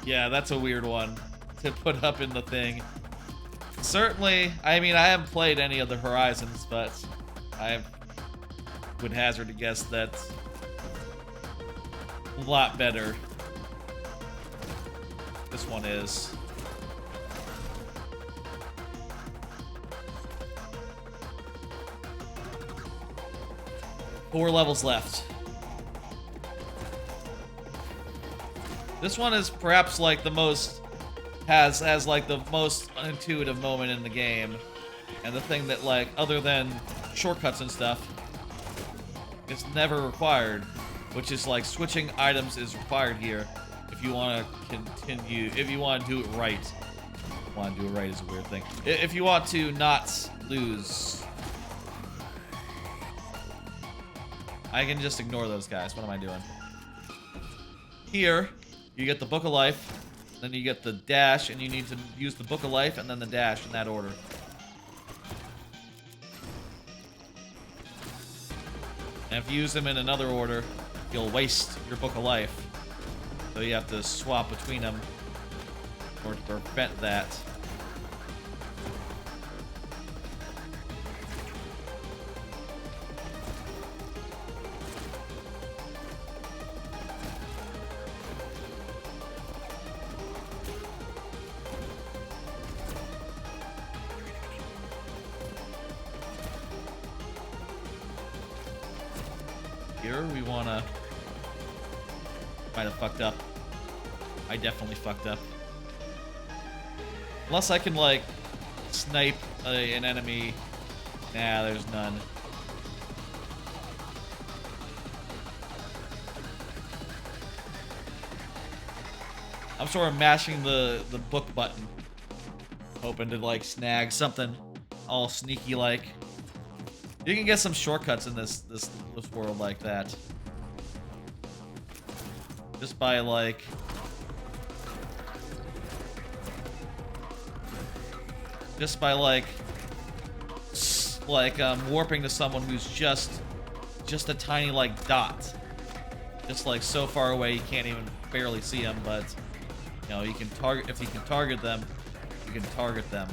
Yeah, that's a weird one to put up in the thing. Certainly, I mean, I haven't played any of the Horizons, but I would hazard a guess that's a lot better. This one is. Four levels left. This one is perhaps like the most has like the most unintuitive moment in the game, and the thing that, like, other than shortcuts and stuff, is never required, which is like switching items is required here if you want to continue, if you want to do it right. Want to do it right is a weird thing. If you want to not lose. I can just ignore those guys. What am I doing? Here, you get the Book of Life, then you get the dash, and you need to use the Book of Life and then the dash in that order. And if you use them in another order, you'll waste your Book of Life. So you have to swap between them in order to prevent that. Here we wanna. Might have fucked up. I definitely fucked up. Unless I can, like, snipe an enemy. Nah, there's none. I'm sort of mashing the book button, hoping to, like, snag something all sneaky like. You can get some shortcuts in this world like that. Just by, like, warping to someone who's just a tiny, like, dot. Just, like, so far away you can't even barely see them, but, you know, you can target, if you can target them, you can target them.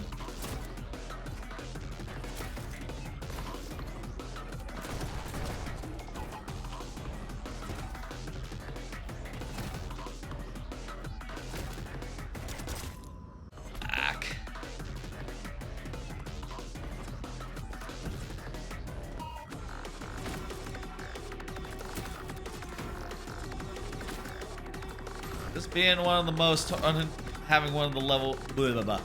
This being one of the most, having one of the level, blah, blah, blah.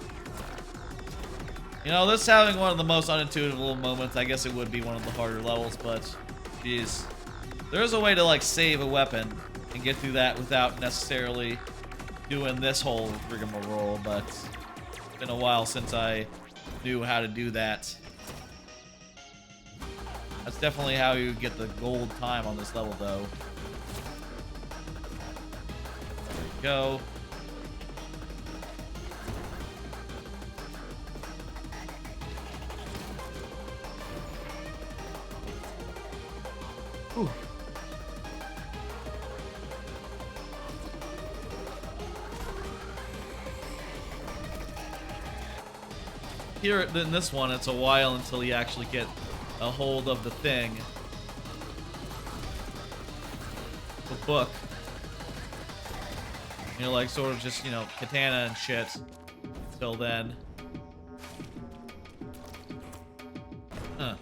You know, this having one of the most unintuitive little moments, I guess it would be one of the harder levels, but, geez. There is a way to, like, save a weapon and get through that without necessarily doing this whole rigmarole, but it's been a while since I knew how to do that. That's definitely how you get the gold time on this level, though. Go. Whew. Here in this one, it's a while until you actually get a hold of the thing. The book. You're like sort of just, you know, katana and shit till then. Huh.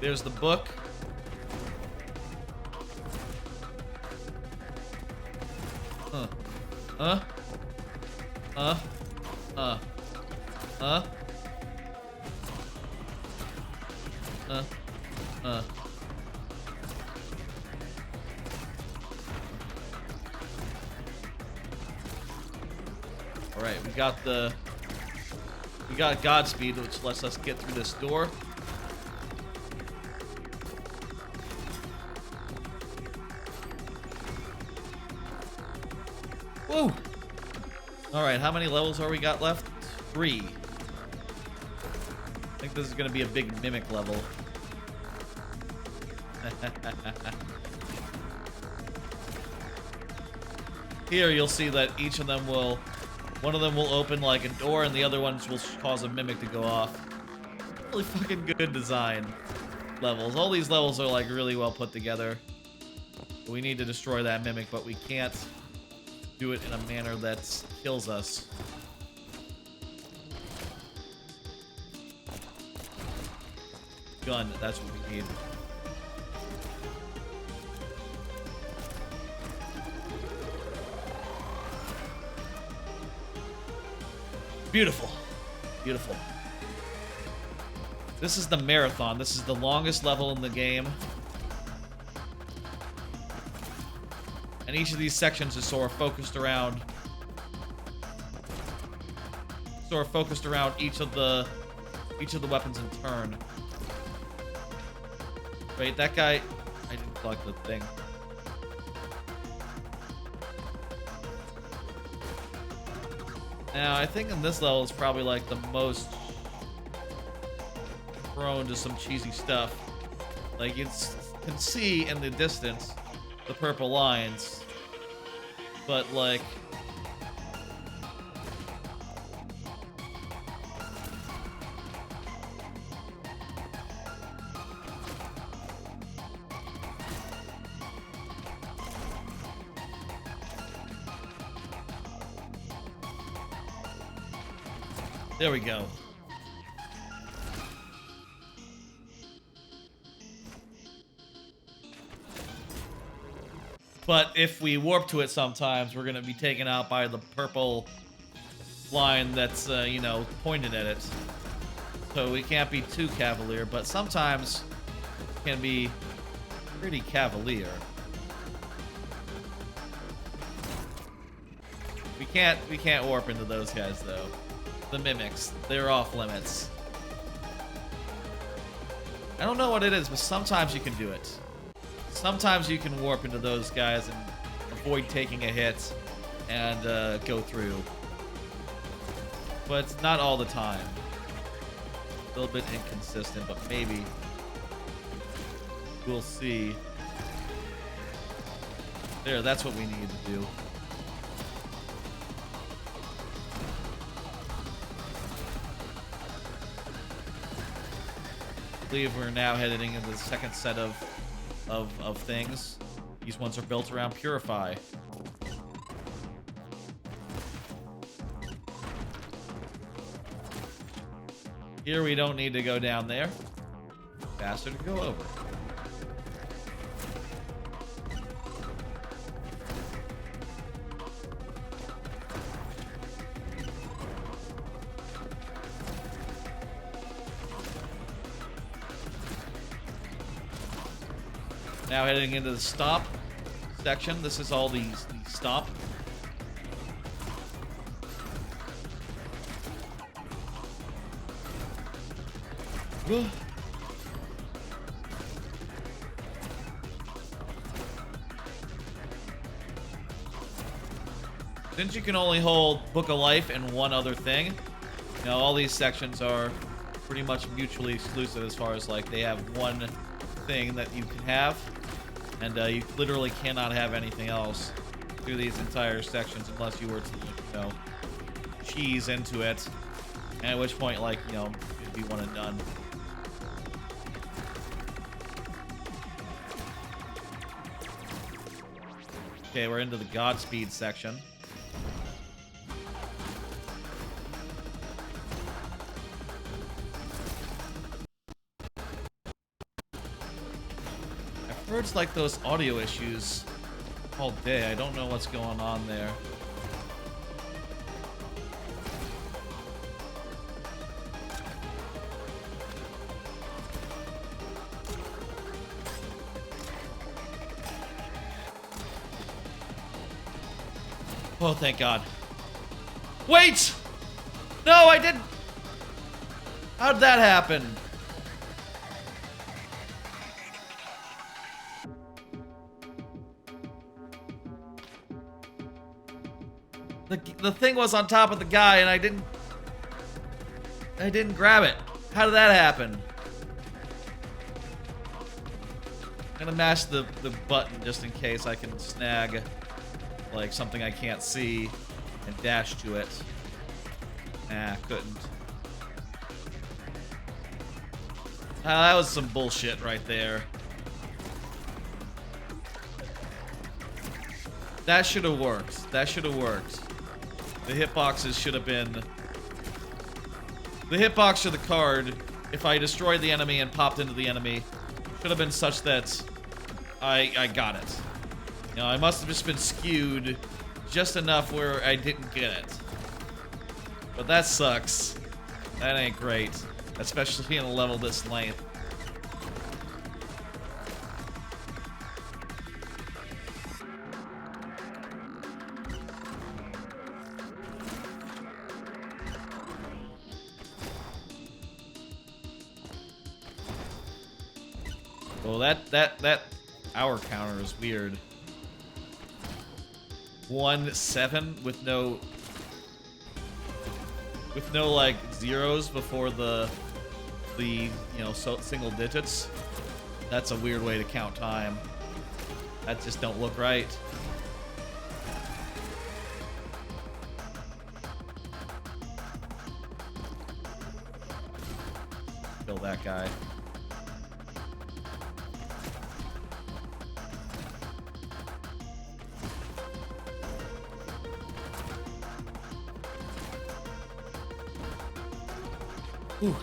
There's the book. Huh. Huh? Huh? Huh? Huh? Huh? Alright, we got Godspeed, which lets us get through this door. Woo! Alright, how many levels are we got left? 3. I think this is gonna be a big mimic level. Here you'll see that each of them will, one of them will open like a door and the other ones will cause a mimic to go off. Really fucking good design levels. All these levels are like really well put together. We need to destroy that mimic, but we can't do it in a manner that kills us. Gun, that's what we need. Beautiful. Beautiful. This is the marathon. This is the longest level in the game. And each of these sections is sort of focused around each of the weapons in turn. Wait, that guy, I didn't collect the thing. Now, I think in this level is probably like the most prone to some cheesy stuff. Like you can see in the distance the purple lines, but like there we go. But if we warp to it sometimes, we're going to be taken out by the purple line that's, you know, pointed at it. So we can't be too cavalier, but sometimes can be pretty cavalier. We can't warp into those guys, though. The mimics, they're off limits. I don't know what it is, but sometimes you can do it. Sometimes you can warp into those guys and avoid taking a hit and go through. But not all the time. A little bit inconsistent, but maybe. We'll see. There, that's what we need to do. I believe we're now heading into the second set of things. These ones are built around Purify. Here we don't need to go down there. Faster to go over. Now heading into the stop section. This is all the stop. Since you can only hold Book of Life and one other thing, you know, all these sections are pretty much mutually exclusive as far as like they have one thing that you can have. And you literally cannot have anything else through these entire sections unless you were to, you know, cheese into it. And at which point, like, you know, it'd be one and done. Okay, we're into the Godspeed section. It's like those audio issues all day. I don't know what's going on there. Oh, thank God. Wait! No, I didn't. How'd that happen? The thing was on top of the guy and I didn't grab it. How did that happen? I'm gonna mash the button just in case I can snag like something I can't see and dash to it. Nah, couldn't. That was some bullshit right there. That should have worked. That should have worked. The hitboxes should have been... The hitbox to the card, if I destroyed the enemy and popped into the enemy, should have been such that I got it. You know, I must have just been skewed just enough where I didn't get it. But that sucks. That ain't great. Especially in a level this length. Well, that hour counter is weird. 1-7 with no like zeros before the you know single digits. That's a weird way to count time. That just don't look right. Kill that guy. Ooh.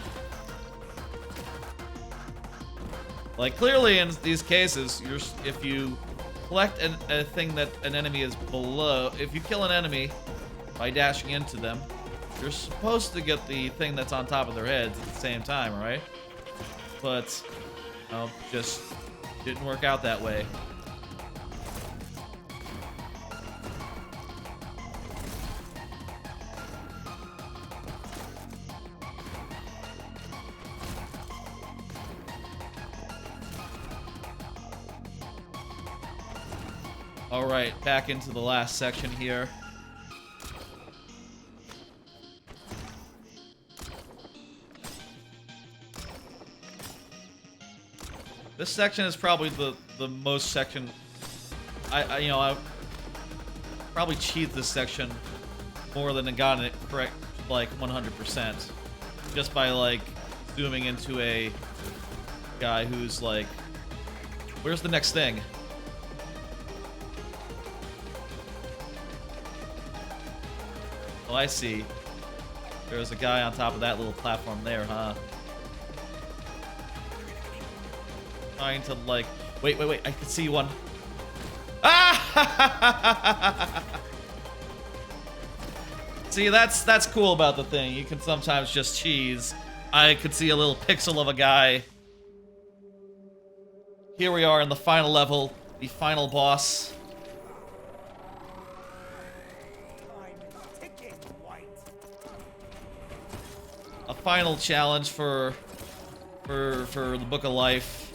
Like clearly in these cases, if you collect a thing that an enemy is below, if you kill an enemy by dashing into them, you're supposed to get the thing that's on top of their heads at the same time, right? But just didn't work out that way. Alright, back into the last section here. This section is probably the most section. I probably cheat this section more than I got it correct, like 100%, just by like zooming into a guy who's like, where's the next thing? Oh, I see. There's a guy on top of that little platform there, huh? Trying to like, wait, I can see one. Ah! See, that's cool about the thing. You can sometimes just cheese. I could see a little pixel of a guy. Here we are in the final level, the final boss. A final challenge for the Book of Life.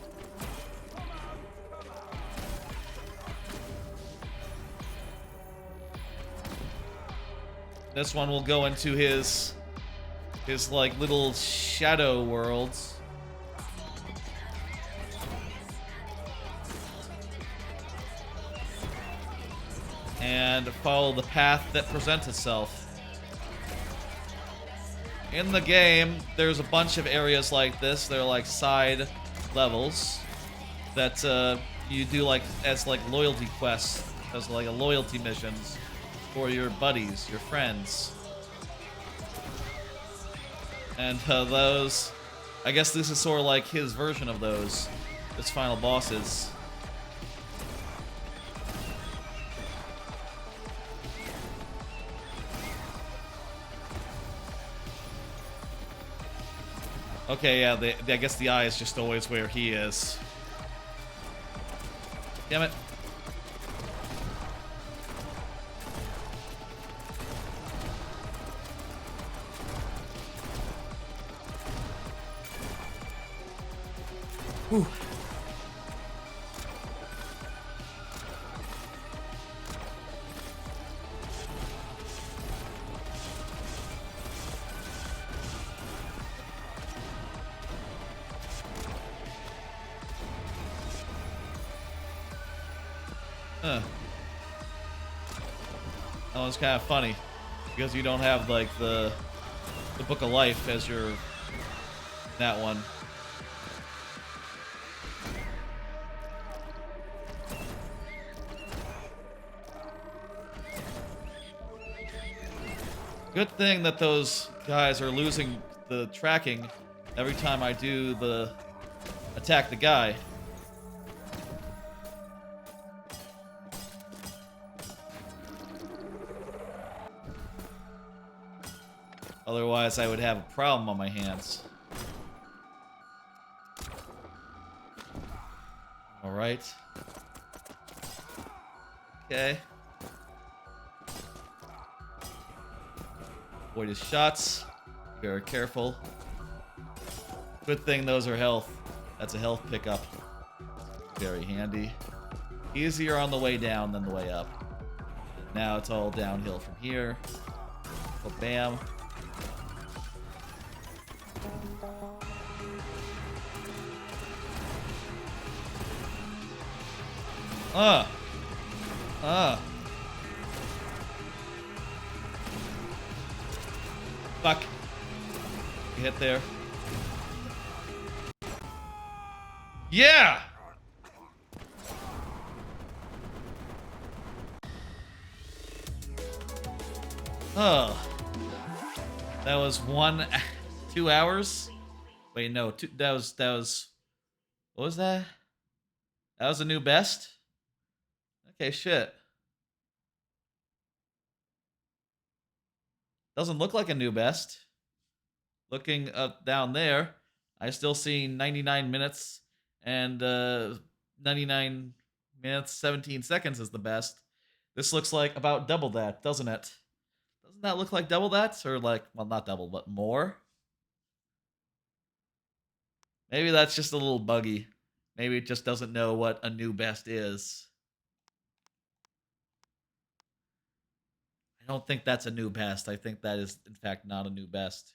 This one will go into his like little shadow worlds. And follow the path that presents itself. In the game, there's a bunch of areas like this. They're like side levels that you do like as like loyalty quests, as like a loyalty missions for your buddies, your friends. And those, I guess this is sort of like his version of those, his final bosses. Okay, yeah, I guess the eye is just always where he is. Damn it. Whew. That one's kind of funny because you don't have like the Book of Life as your that one. Good thing that those guys are losing the tracking every time I do the attack the guy. Otherwise, I would have a problem on my hands. Alright. Okay. Avoid his shots. Be very careful. Good thing those are health. That's a health pickup. Very handy. Easier on the way down than the way up. Now it's all downhill from here. Oh, bam. Fuck. You hit there. Yeah! Oh. That was 2 hours? Wait, no, that was, what was that? That was a new best? Okay, shit. Doesn't look like a new best. Looking up down there, I still see 99 minutes and 99 minutes, 17 seconds is the best. This looks like about double that, doesn't it? Doesn't that look like double that? Or like, well, not double, but more? Maybe that's just a little buggy. Maybe it just doesn't know what a new best is. I don't think that's a new best. I think that is, in fact, not a new best.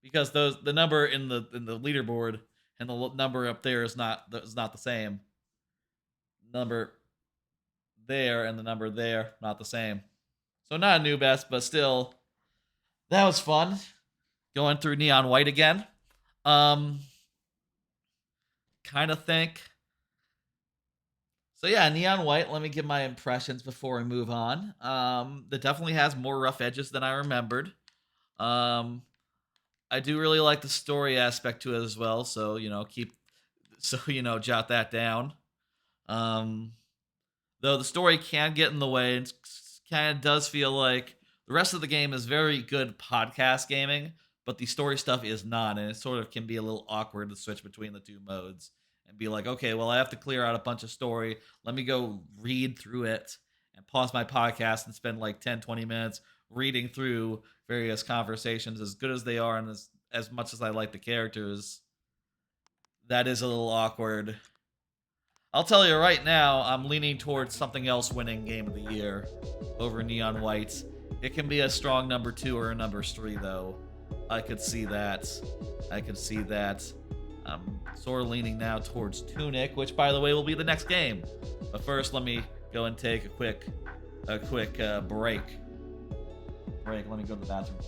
Because the number in the leaderboard and the number up there is not the same. Number there and the number there not the same. So not a new best, but still, that was fun. Going through Neon White again. Kind of think. So yeah, Neon White, let me give my impressions before we move on. It definitely has more rough edges than I remembered. I do really like the story aspect to it as well, so, jot that down. Though the story can get in the way, it kind of does feel like the rest of the game is very good podcast gaming, but the story stuff is not, and it sort of can be a little awkward to switch between the two modes. And be like, okay, well, I have to clear out a bunch of story. Let me go read through it and pause my podcast and spend like 10, 20 minutes reading through various conversations, as good as they are and as much as I like the characters. That is a little awkward. I'll tell you right now, I'm leaning towards something else winning Game of the Year over Neon White. It can be a strong number 2 or a number 3, though. I could see that. I'm sort of leaning now towards Tunic, which, by the way, will be the next game. But first, let me go and take a quick break. Let me go to the bathroom.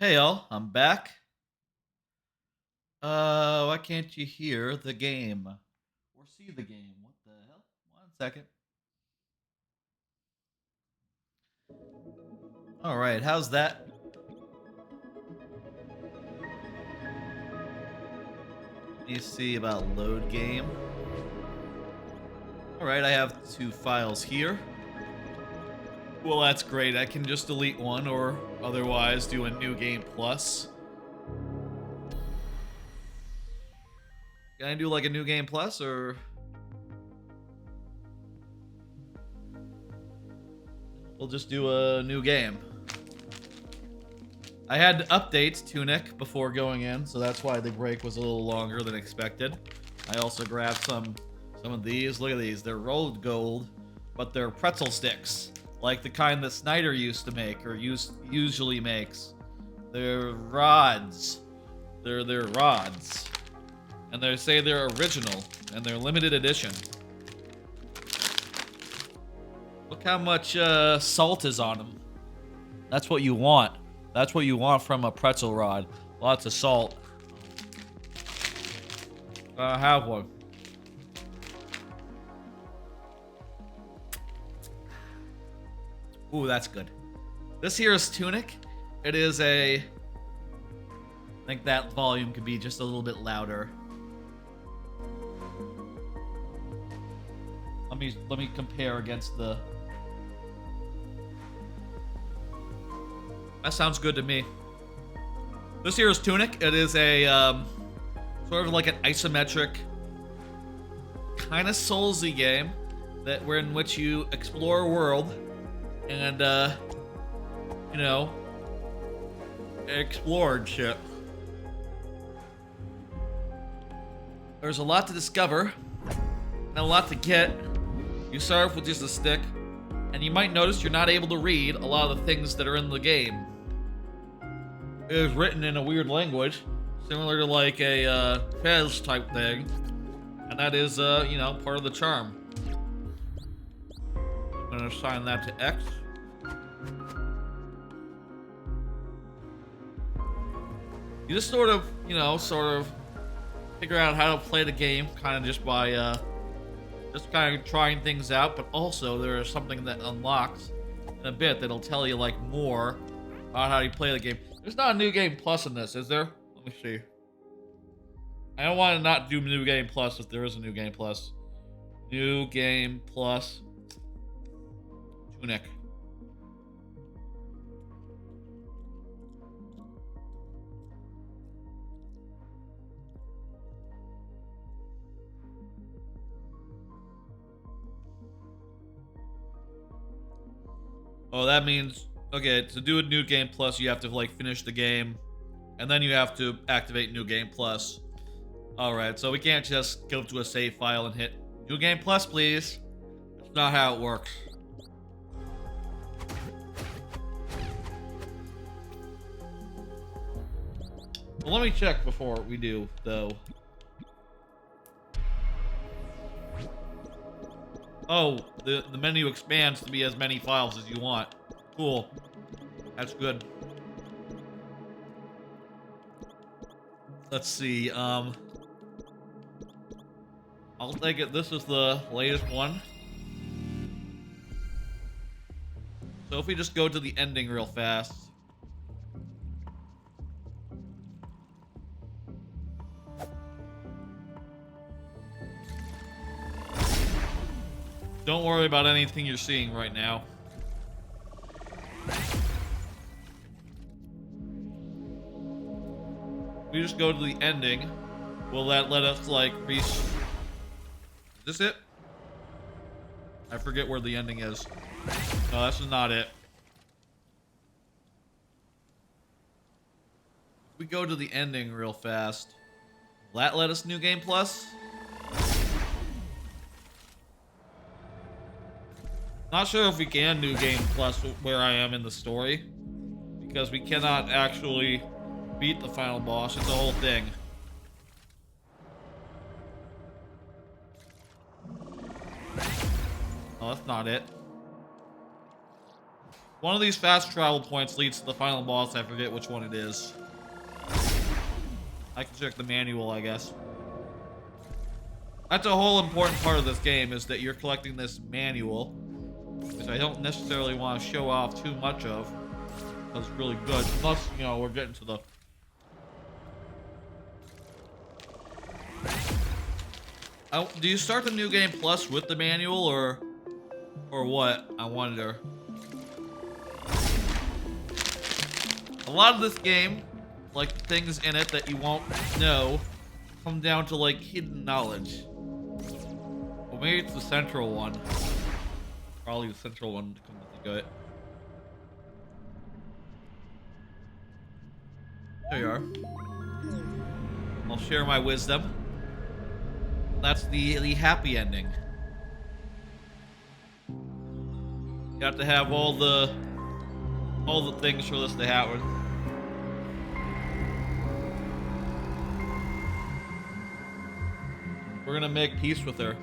Hey all, I'm back. Why can't you hear the game? Or see the game? What the hell? 1 second. Alright, how's that? Let me see about load game. Alright, I have 2 files here. Well, that's great. I can just delete one or otherwise do a new game plus. Can I do like a new game plus or... We'll just do a new game. I had to update Tunic before going in, so that's why the break was a little longer than expected. I also grabbed some of these. Look at these. They're rolled gold, but they're pretzel sticks. Like the kind that Snyder used to make, or usually makes. They're rods. They're rods. And they say they're original, and they're limited edition. Look how much salt is on them. That's what you want. That's what you want from a pretzel rod. Lots of salt. I have one. Ooh, that's good. This here is Tunic. It is a... I think that volume could be just a little bit louder. Let me compare against the... That sounds good to me. This here is Tunic. It is a sort of like an isometric, kind of Soulsy game in which you explore a world and you know, explore and shit. There's a lot to discover and a lot to get. You start off with just a stick, and you might notice you're not able to read a lot of the things that are in the game. It is written in a weird language, similar to like a Fez type thing, and that is, you know, part of the charm. I'm gonna assign that to X. You just sort of, you know, figure out how to play the game, kind of just by, just kind of trying things out, but also there is something that unlocks in a bit that'll tell you, like, more about how you play the game. There's not a new game plus in this, is there? Let me see. I don't want to not do new game plus if there is a new game plus. New game plus Tunic. Oh, that means, okay, to do a new game plus, you have to, like, finish the game, and then you have to activate new game plus. Alright, so we can't just go to a save file and hit new game plus, please. That's not how it works. Well, let me check before we do, though. Oh, the menu expands to be as many files as you want. Cool. That's good. Let's see, I'll take it this is the latest one. So if we just go to the ending real fast. Don't worry about anything you're seeing right now. We just go to the ending. Will that let us, like, reach... Is this it? I forget where the ending is. No, this is not it. We go to the ending real fast. Will that let us new game plus? Not sure if we can new game plus where I am in the story, because we cannot actually beat the final boss. It's a whole thing. Oh, that's not it. One of these fast travel points leads to the final boss. I forget which one it is. I can check the manual, I guess. That's a whole important part of this game, is that you're collecting this manual, which I don't necessarily want to show off too much of. That's really good. Plus, you know, we're getting to the... do you start the New Game Plus with the manual, or what? I wonder. A lot of this game, like the things in it that you won't know, come down to like hidden knowledge. Well, maybe it's the central one. Probably the central one to come to think of it. There you are. I'll share my wisdom. That's the happy ending. You have to have all the things for this to happen. We're gonna make peace with her.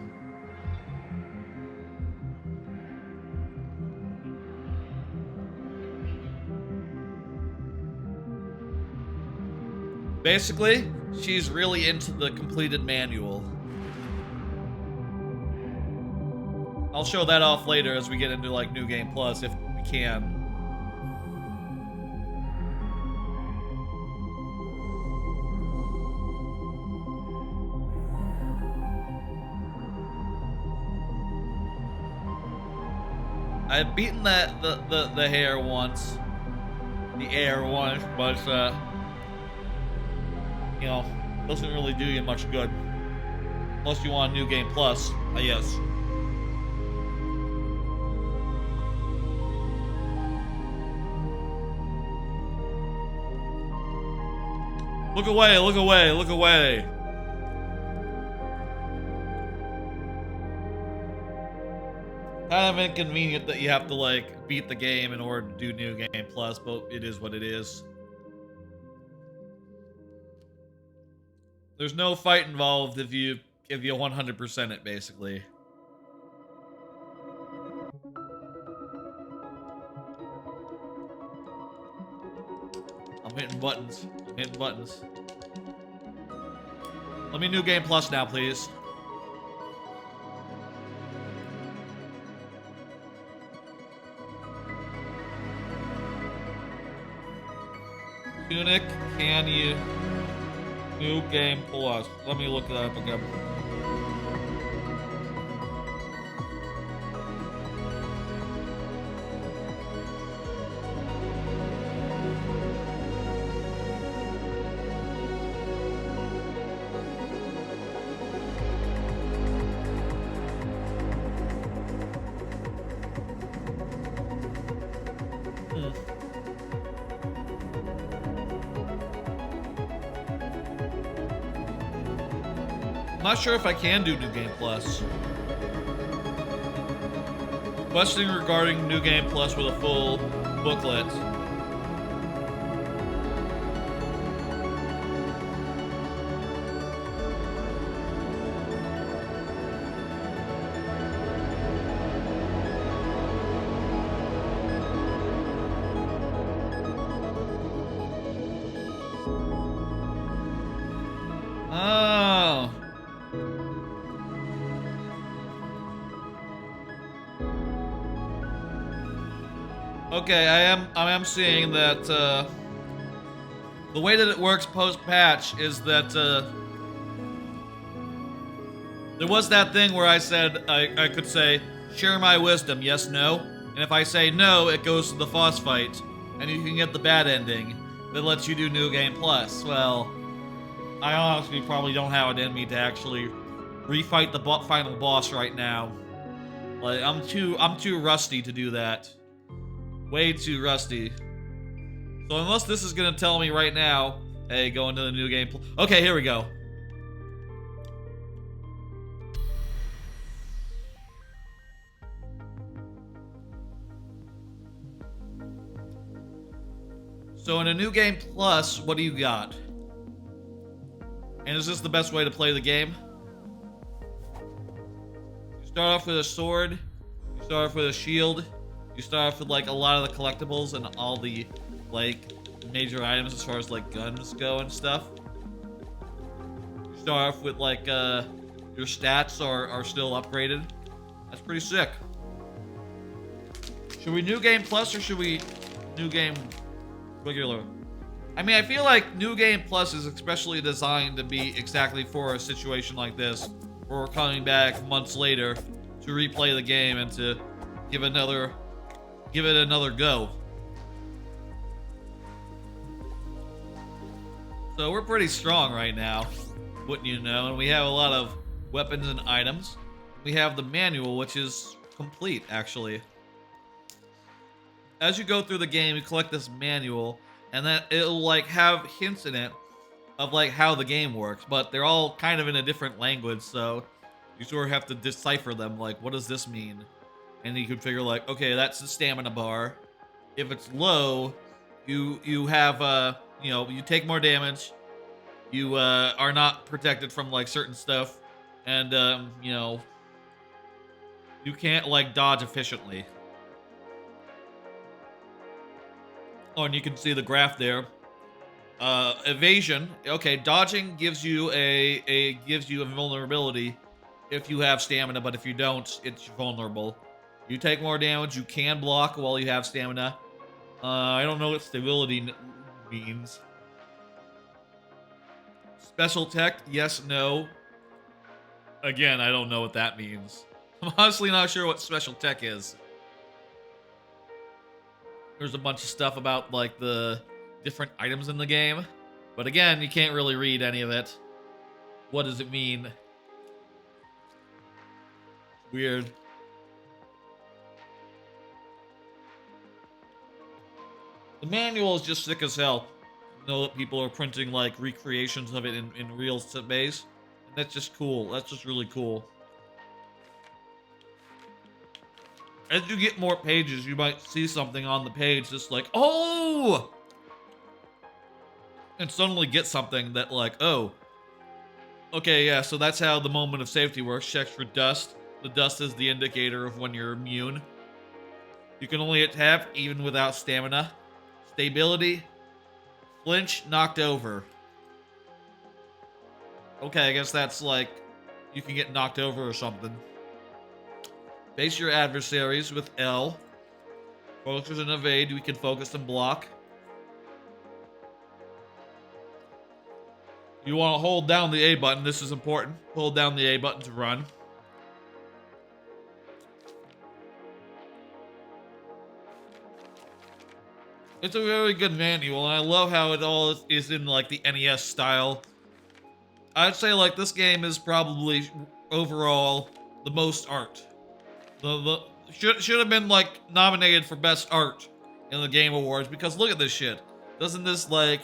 Basically, she's really into the completed manual. I'll show that off later as we get into like New Game Plus if we can. I've beaten the hair once, the air once, but you know, doesn't really do you much good unless you want New Game Plus. Yes. Look away! Look away! Look away! Kind of inconvenient that you have to like beat the game in order to do New Game Plus, but it is what it is. There's no fight involved if you 100% it, basically. I'm hitting buttons. I'm hitting buttons. Let me New Game Plus now, please. Tunic, can you New Game Plus? Let me look that up again. I'm not sure if I can do New Game Plus. Questioning regarding New Game Plus with a full booklet. Oh. Okay, I am seeing that the way that it works post-patch is that there was that thing where I said I could say, share my wisdom, yes, no, and if I say no, it goes to the boss fight, and you can get the bad ending that lets you do New Game Plus. Well, I honestly probably don't have it in me to actually refight the final boss right now. Like, I'm too rusty to do that. Way too rusty. So unless this is gonna tell me right now, hey, go into the New Game Plus. Okay, here we go. So in a New Game Plus, what do you got? And is this the best way to play the game? You start off with a sword, you start off with a shield, You start off with like a lot of the collectibles and all the like major items as far as like guns go and stuff. You start off with like your stats are still upgraded. That's pretty sick. Should we New Game Plus or should we New Game regular? I mean, I feel like New Game Plus is especially designed to be exactly for a situation like this, where we're coming back months later to replay the game and to give it another go. So we're pretty strong right now, wouldn't you know? And we have a lot of weapons and items. We have the manual, which is complete, actually. As you go through the game, you collect this manual, and then it'll like have hints in it of like how the game works, but they're all kind of in a different language, so you sort of have to decipher them. Like, what does this mean? And you can figure like, okay, that's the stamina bar. If it's low, you have you know, you take more damage. You are not protected from like certain stuff, and you know, you can't like dodge efficiently. Oh, and you can see the graph there. Evasion. Okay, dodging gives you gives you a vulnerability if you have stamina, but if you don't, it's vulnerable. You take more damage. You can block while you have stamina. I don't know what stability means. Special tech, yes, no. Again, I don't know what that means. I'm honestly not sure what special tech is. There's a bunch of stuff about like the different items in the game, but again, you can't really read any of it. What does it mean? Weird. The manual is just sick as hell. You know that people are printing like recreations of it in real space. And that's just cool. That's just really cool. As you get more pages, you might see something on the page just like, oh! And suddenly get something that like, oh. Okay, yeah, so that's how the moment of safety works. Checks for dust. The dust is the indicator of when you're immune. You can only attack even without stamina. Stability. Flinch, knocked over. Okay, I guess that's like, you can get knocked over or something. Face your adversaries with L. Focus and evade, we can focus and block. You want to hold down the A button, this is important. Hold down the A button to run. It's a very good manual, and I love how it all is in like the NES style. I'd say like this game is probably overall the most art. Should have been like nominated for best art in the Game Awards, because look at this shit. Doesn't this like,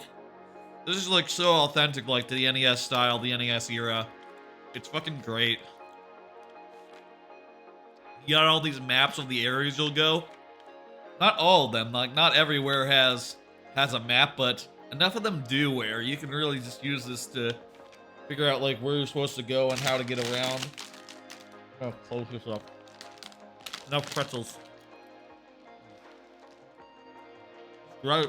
this is like so authentic like to the NES style, the NES era. It's fucking great. You got all these maps of the areas you'll go. Not all of them, like not everywhere has a map, but enough of them do where you can really just use this to figure out like where you're supposed to go and how to get around. Oh, close this up. Enough pretzels. Right.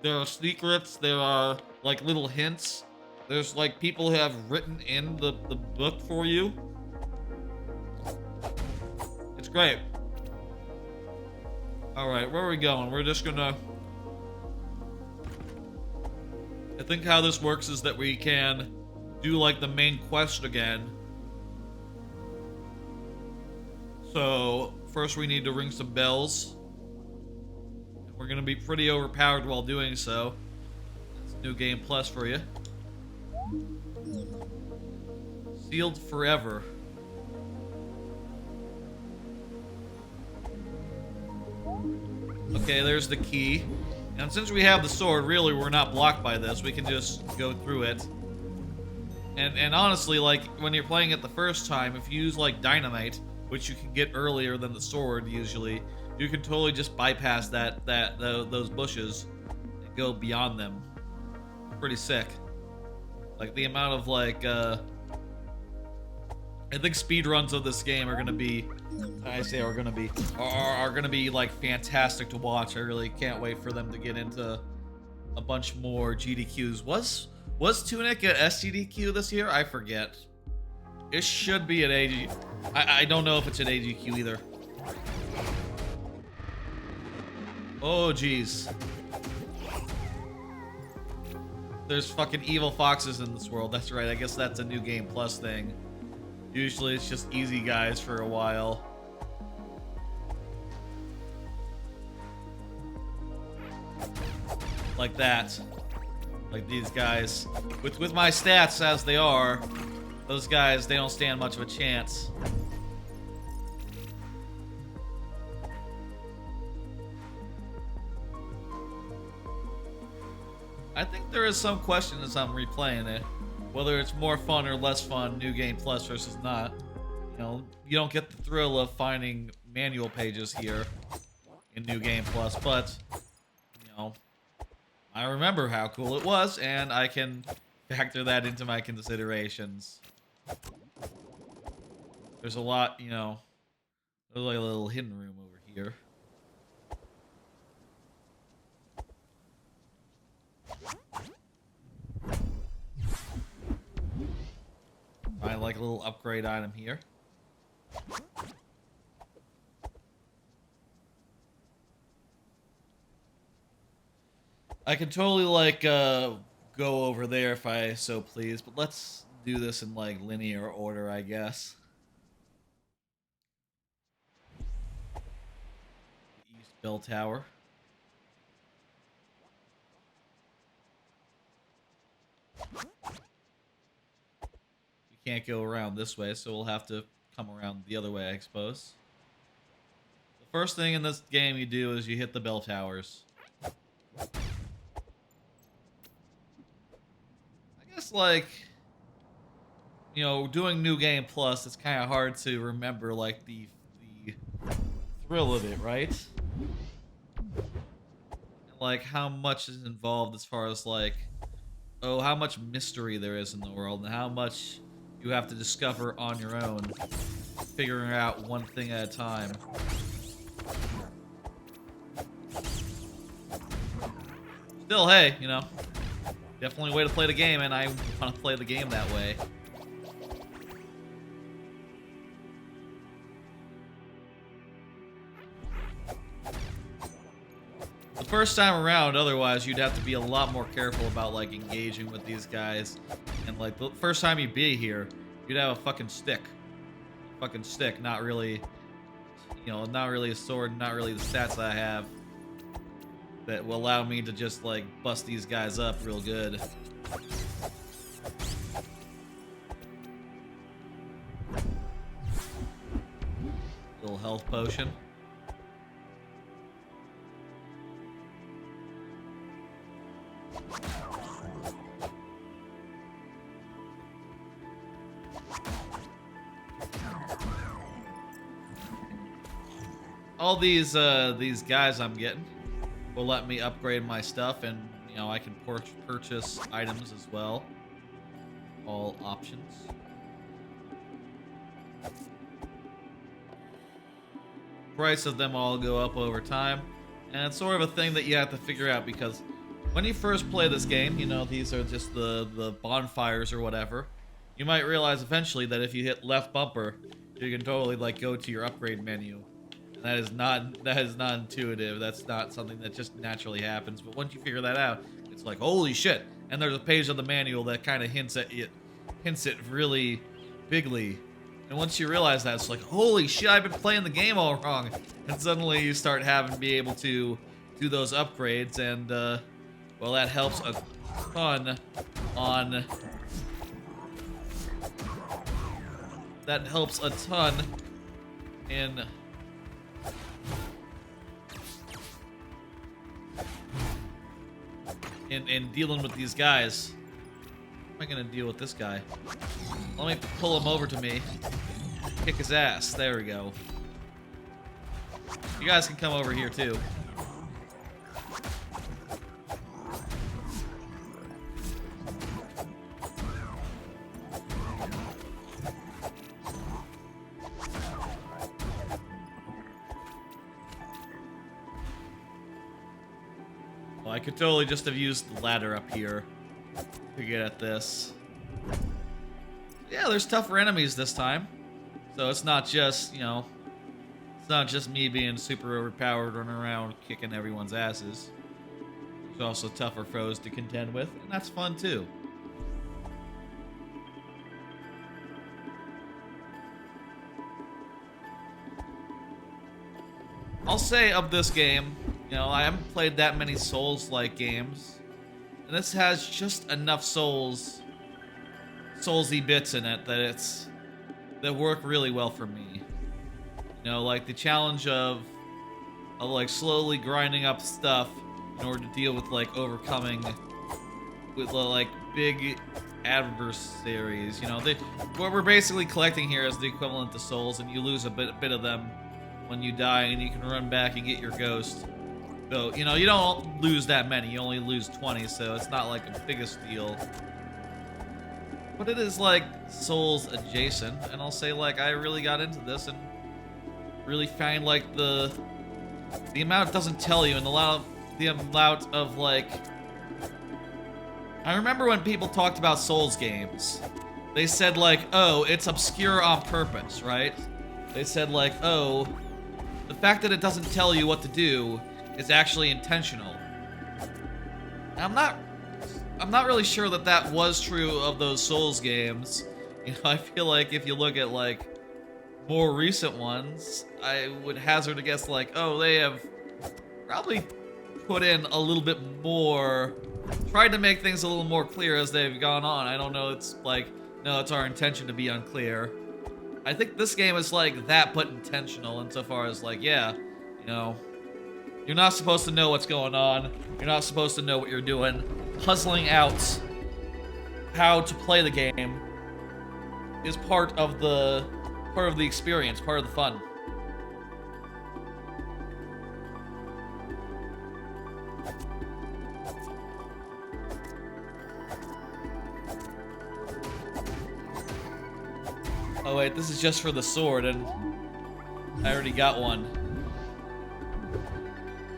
There are secrets, there are like little hints. There's like people who have written in the book for you. It's great. Alright, where are we going? We're just gonna... I think how this works is that we can do like the main quest again. So, first we need to ring some bells. And we're gonna be pretty overpowered while doing so. That's New Game Plus for you. Sealed forever. Okay, there's the key. And since we have the sword, really we're not blocked by this. We can just go through it. And honestly, like, when you're playing it the first time, if you use, like, dynamite, which you can get earlier than the sword, usually, you can totally just bypass those bushes and go beyond them. Pretty sick. Like, the amount of, like, I think speedruns of this game are gonna be I say are gonna be like fantastic to watch. I really can't wait for them to get into a bunch more GDQs. Was Tunic at SGDQ this year? I forget. It should be at AG. I don't know if it's at AGQ either. Oh jeez. There's fucking evil foxes in this world. That's right. I guess that's a new Game Plus thing. Usually it's just easy guys for a while. Like that. Like these guys. With my stats as they are, those guys, they don't stand much of a chance. I think there is some question as I'm replaying it, whether it's more fun or less fun, New Game Plus versus not. You know, you don't get the thrill of finding manual pages here in New Game Plus, but, you know, I remember how cool it was, and I can factor that into my considerations. There's a lot, you know, there's like a little hidden room over here. Find like a little upgrade item here. I can totally like go over there if I so please, but let's do this in like linear order, I guess. The East Bell Tower. We can't go around this way, so we'll have to come around the other way, I suppose. The first thing in this game you do is you hit the bell towers. I guess, like, you know, doing New Game Plus, it's kind of hard to remember, like, the thrill of it, right? And, like, how much is involved as far as, like, oh, how much mystery there is in the world, and how much you have to discover on your own, figuring out one thing at a time. Still, hey, you know, definitely a way to play the game, and I want to play the game that way. The first time around, otherwise, you'd have to be a lot more careful about, like, engaging with these guys. And, like, the first time you'd be here, you'd have a fucking stick. Fucking stick, not really, you know, not really a sword, not really the stats that I have that will allow me to just, like, bust these guys up real good. Little health potion. All these guys I'm getting will let me upgrade my stuff, and you know I can purchase items as well. All options. Price of them all go up over time, and it's sort of a thing that you have to figure out because when you first play this game, you know these are just the bonfires or whatever. You might realize eventually that if you hit left bumper, you can totally like go to your upgrade menu. That is not intuitive. That's not something that just naturally happens. But once you figure that out, it's like holy shit. And there's a page of the manual that kind of hints it really bigly. And once you realize that, it's like holy shit, I've been playing the game all wrong. And suddenly you start having to be able to do those upgrades, and well, that helps a ton on. That helps a ton in. In dealing with these guys. How am I gonna deal with this guy? Let me pull him over to me. Kick his ass. There we go. You guys can come over here too. Well, I could totally just have used the ladder up here to get at this. Yeah, there's tougher enemies this time. So it's not just, you know, it's not just me being super overpowered, running around kicking everyone's asses. There's also tougher foes to contend with, and that's fun too. I'll say of this game, you know, I haven't played that many Souls-like games, and this has just enough Soulsy bits in it that work really well for me. You know, like the challenge of like slowly grinding up stuff in order to deal with like overcoming with like big adversaries. You know, what we're basically collecting here is the equivalent to souls, and you lose a bit of them when you die, and you can run back and get your ghost. So, you know, you don't lose that many. You only lose 20, so it's not like the biggest deal. But it is like Souls adjacent, and I'll say like I really got into this and really find like the amount it doesn't tell you, and the amount of like, I remember when people talked about Souls games, they said like, oh, it's obscure on purpose, right? They said like, oh, the fact that it doesn't tell you what to do is actually intentional. And I'm not really sure that that was true of those Souls games. You know, I feel like if you look at like more recent ones, I would hazard a guess like, oh, they have probably put in a little bit more, tried to make things a little more clear as they've gone on. I don't know, it's like, no, it's our intention to be unclear. I think this game is like that, but intentional insofar as like, yeah, you know, you're not supposed to know what's going on. You're not supposed to know what you're doing. Puzzling out how to play the game is part of the experience, part of the fun. Oh wait, this is just for the sword, and I already got one.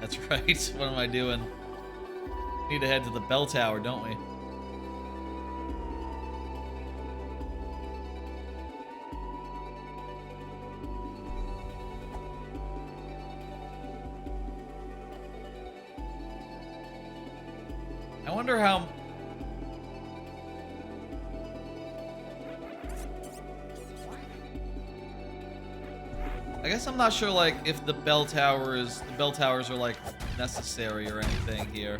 That's right. What am I doing? Need to head to the bell tower, don't we? I wonder how... I guess I'm not sure, like, if the bell towers are, like, necessary or anything here.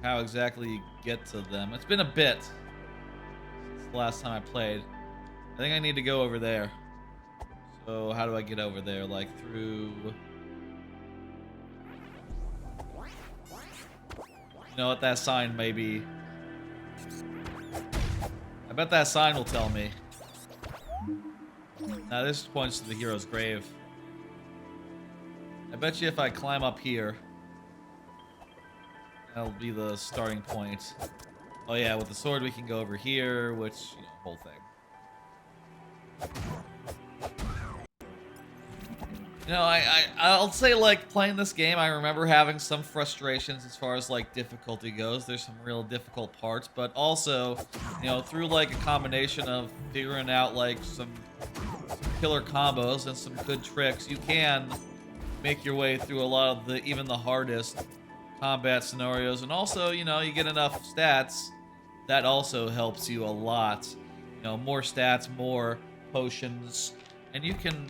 How exactly you get to them. It's been a bit since the last time I played. I think I need to go over there. So how do I get over there? Like through... You know what, that sign maybe... I bet that sign will tell me. Now this points to the hero's grave. I bet you if I climb up here, that'll be the starting point. Oh yeah, with the sword we can go over here, which, you know, whole thing. You know, I'll say, like, playing this game, I remember having some frustrations as far as, like, difficulty goes. There's some real difficult parts, but also, you know, through, like, a combination of figuring out, like, some killer combos and some good tricks, you can make your way through a lot of the, even the hardest combat scenarios. And also, you know, you get enough stats, that also helps you a lot. You know, more stats, more potions, and you can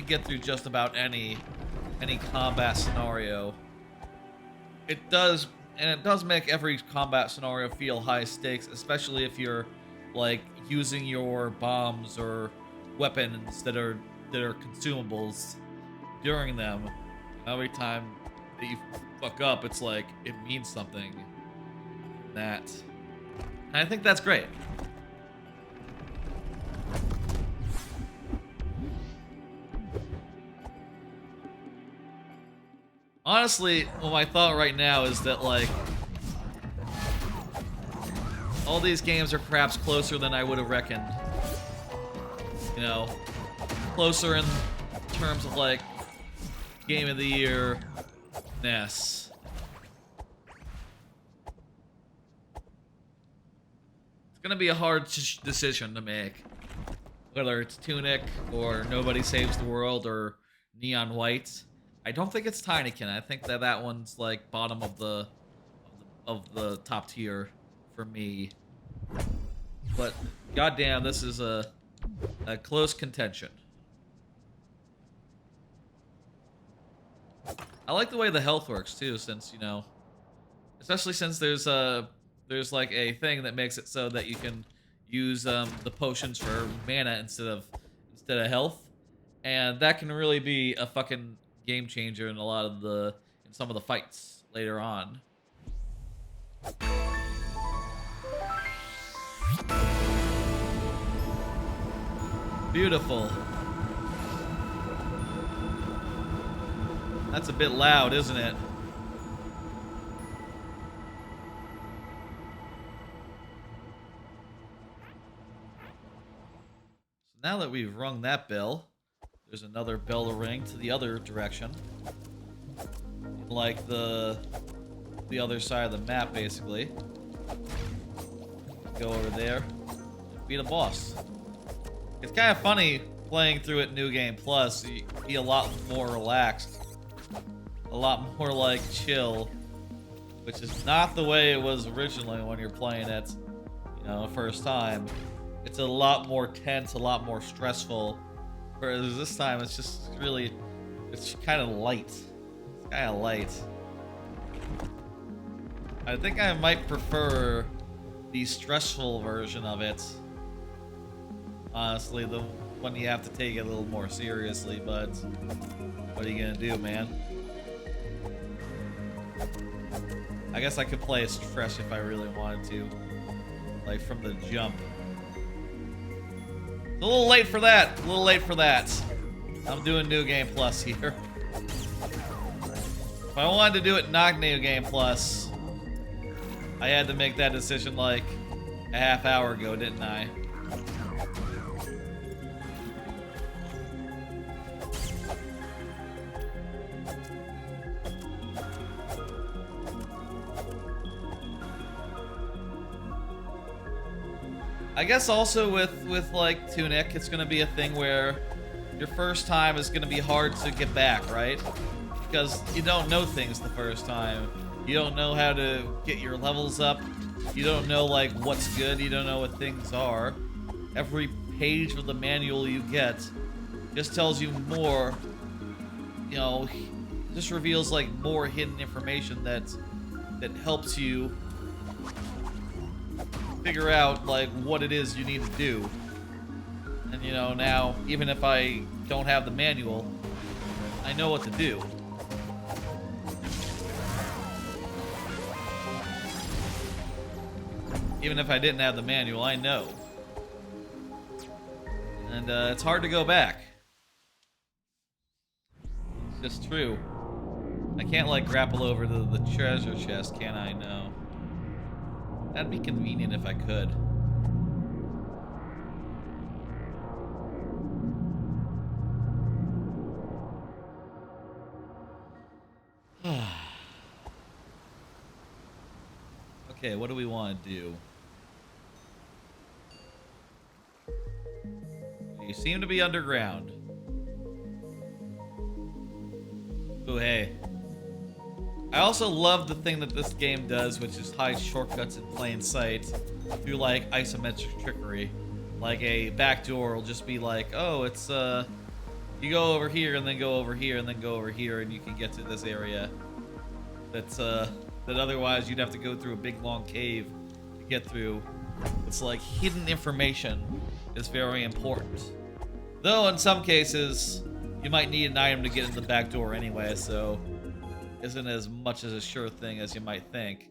get through just about any combat scenario. It does, and it does make every combat scenario feel high stakes, especially if you're like using your bombs or weapons that are consumables during them. Every time that you fuck up, it's like it means something. And I think that's great. Honestly, well, my thought right now is that, like, all these games are perhaps closer than I would have reckoned. You know, closer in terms of, like, Game of the Year Ness. It's gonna be a hard decision to make. Whether it's Tunic, or Nobody Saves the World, or Neon White. I don't think it's Tinykin. I think that one's like bottom of the top tier for me. But goddamn, this is a close contention. I like the way the health works too, since you know, especially since there's like a thing that makes it so that you can use the potions for mana instead of health, and that can really be a fucking game changer in some of the fights later on. Beautiful. That's a bit loud, isn't it? So now that we've rung that bell, there's another bell to ring to the other direction. Like the other side of the map, basically. Go over there and beat a boss. It's kind of funny playing through it New Game Plus. You be a lot more relaxed. A lot more like chill. Which is not the way it was originally when you're playing it, you know, the first time. It's a lot more tense, a lot more stressful. Whereas this time it's just really, it's kind of light. It's kind of light. I think I might prefer the stressful version of it. Honestly, the one you have to take it a little more seriously, but what are you gonna do, man? I guess I could play it fresh if I really wanted to. Like from the jump. It's a little late for that. A little late for that. I'm doing New Game Plus here. If I wanted to do it not New Game Plus, I had to make that decision like a half hour ago, didn't I? I guess also with like Tunic, it's gonna be a thing where your first time is gonna be hard to get back, right? Because you don't know things the first time. You don't know how to get your levels up. You don't know like what's good. You don't know what things are. Every page of the manual you get just tells you more. You know, just reveals like more hidden information that helps you figure out like what it is you need to do. And you know, now even if I don't have the manual, I know what to do. Even if I didn't have the manual, I know. And it's hard to go back. It's just true. I can't like grapple over to the treasure chest, can I? No. That'd be convenient if I could. Okay, what do we want to do? You seem to be underground. Oh, hey. I also love the thing that this game does, which is hide shortcuts in plain sight through like isometric trickery. Like a backdoor will just be like, oh, it's you go over here and then go over here and then go over here and you can get to this area. That's that otherwise you'd have to go through a big long cave to get through. It's like hidden information is very important. Though in some cases you might need an item to get in the back door anyway, so isn't as much as a sure thing as you might think.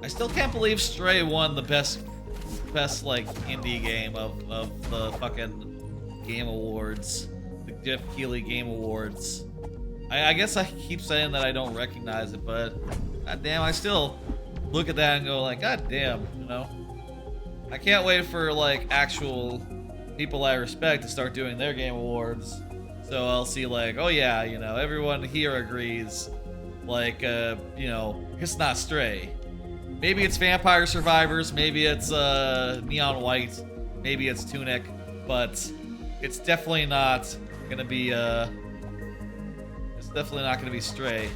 I still can't believe Stray won the best like indie game of the fucking Game Awards, the Jeff Keighley Game Awards. I guess I keep saying that I don't recognize it, but goddamn, I still look at that and go like, goddamn, you know? I can't wait for like actual people I respect to start doing their game awards. So I'll see like, oh yeah, you know, everyone here agrees. Like, you know, it's not Stray. Maybe it's Vampire Survivors, maybe it's Neon White, maybe it's Tunic, but it's definitely not gonna be Stray.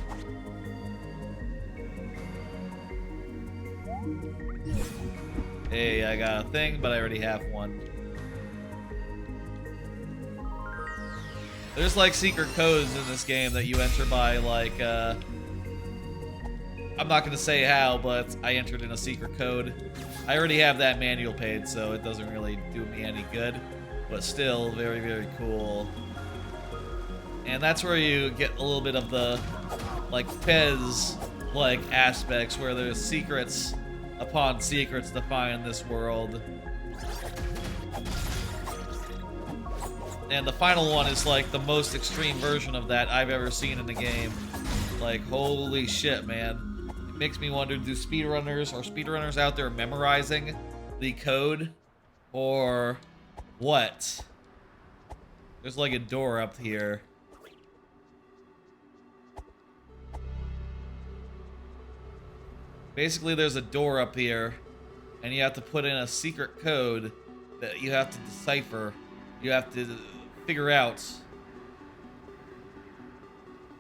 Hey, I got a thing, but I already have one. There's like secret codes in this game that you enter by like, I'm not gonna say how, but I entered in a secret code. I already have that manual paid, so it doesn't really do me any good, but still very, very cool. And that's where you get a little bit of the like Fez like aspects where there's secrets upon secrets to find in this world. And the final one is like the most extreme version of that I've ever seen in the game. Like, holy shit, man. It makes me wonder, are speedrunners out there memorizing the code? Or what? There's like a door up here. Basically, there's a door up here, and you have to put in a secret code that you have to decipher. You have to figure out.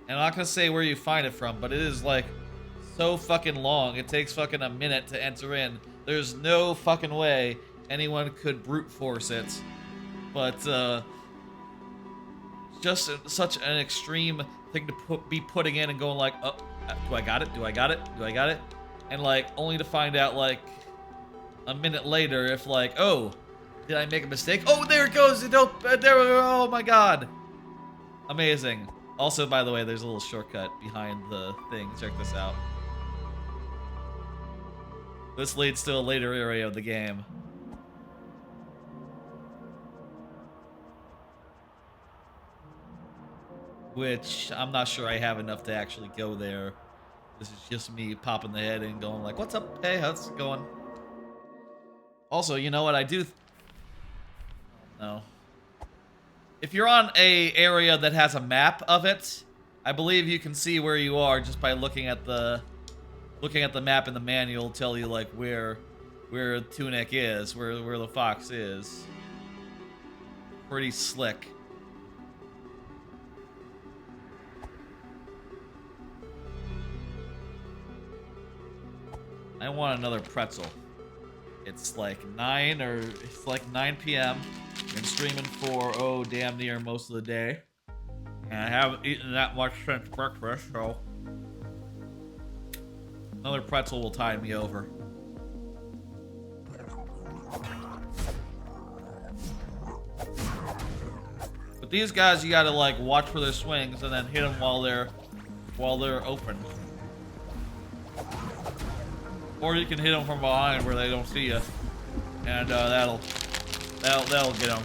And I'm not gonna say where you find it from, but it is like so fucking long. It takes fucking a minute to enter in. There's no fucking way anyone could brute force it. But just such an extreme thing to be putting in and going like, oh, do I got it? Do I got it? Do I got it? And like only to find out like a minute later if like, oh, did I make a mistake? Oh, there it goes. There we go. Oh my god. Amazing. Also, by the way, there's a little shortcut behind the thing. Check this out. This leads to a later area of the game. Which I'm not sure I have enough to actually go there. This is just me popping the head and going like, what's up? Hey, how's it going? Also, you know what I do? No. If you're on a area that has a map of it, I believe you can see where you are just by looking at the map in the manual. Tell you like where Tunic is, where the fox is. Pretty slick. I want another pretzel. It's like 9 p.m. Been streaming for, oh, damn near most of the day. And I haven't eaten that much since breakfast, so another pretzel will tide me over. But these guys, you gotta like watch for their swings and then hit them while they're open. Or you can hit them from behind where they don't see you, and that'll get them.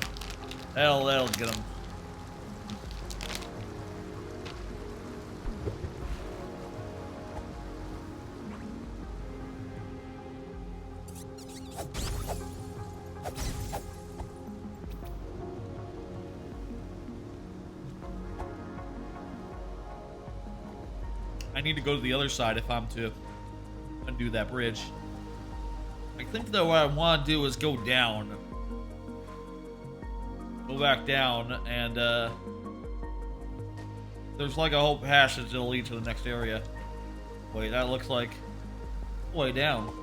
That'll get them. I need to go to the other side if I'm to undo that bridge. I think though what I want to do is go down. Go back down and there's like a whole passage that'll lead to the next area. Wait, that looks like way down.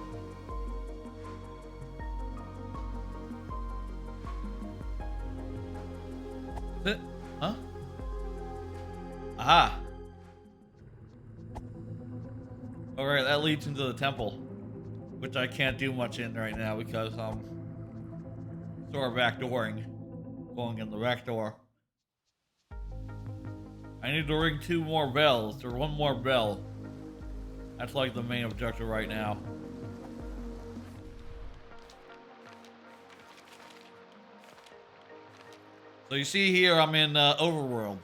Is it? Huh? Aha. Alright, that leads into the temple, which I can't do much in right now because I'm sort of backdooring, going in the back door. I need to ring 2 more bells, or 1 more bell. That's like the main objective right now. So you see here, I'm in Overworld,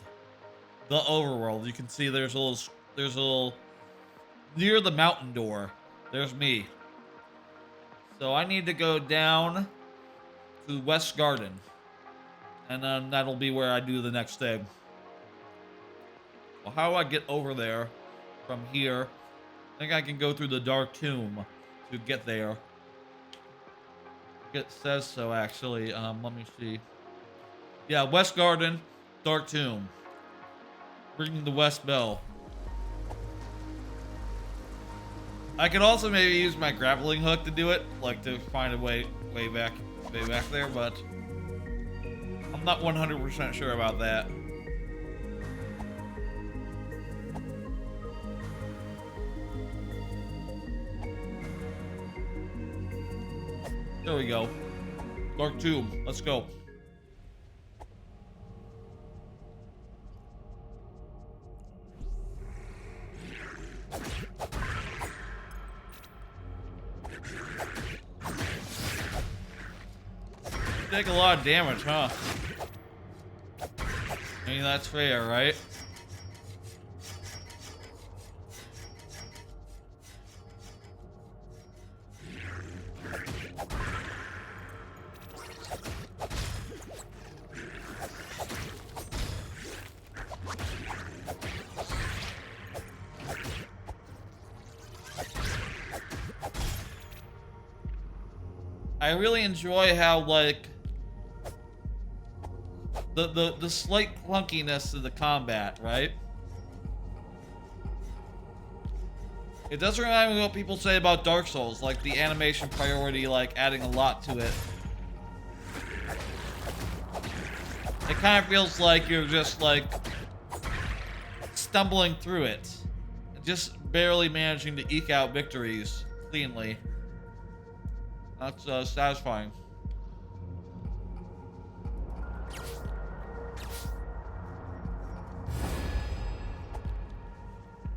the overworld. You can see there's a little near the mountain door. There's me. So I need to go down to West Garden, and then that'll be where I do the next thing. Well, how do I get over there from here? I think I can go through the Dark Tomb to get there. It says so, actually. Let me see. Yeah, West Garden, Dark Tomb. Bringing the West Bell. I could also maybe use my grappling hook to do it, like to find a way back there, but I'm not 100% sure about that. There we go. Dark Tomb. Let's go. Take a lot of damage, huh? I mean, that's fair, right? I really enjoy how, like, the slight clunkiness of the combat, right? It does remind me of what people say about Dark Souls, like the animation priority, like adding a lot to it. It kind of feels like you're just like stumbling through it, just barely managing to eke out victories cleanly. That's satisfying.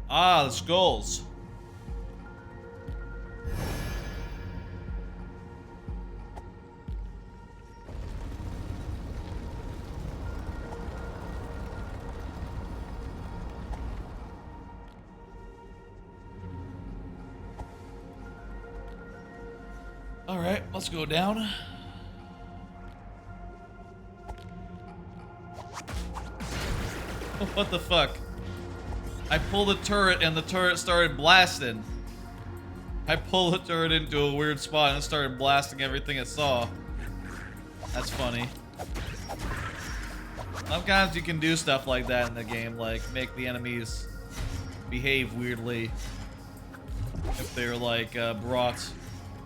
Ah, the skulls. All right, let's go down. What the fuck? I pulled the turret and the turret started blasting. I pulled the turret into a weird spot and it started blasting everything it saw. That's funny. Sometimes you can do stuff like that in the game, like make the enemies behave weirdly if they're like brought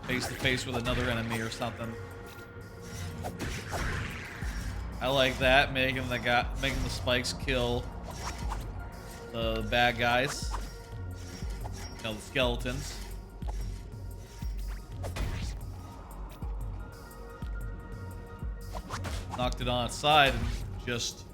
face to face with another enemy or something. I like that, making the spikes kill the bad guys. You know, the skeletons. Knocked it on its side and just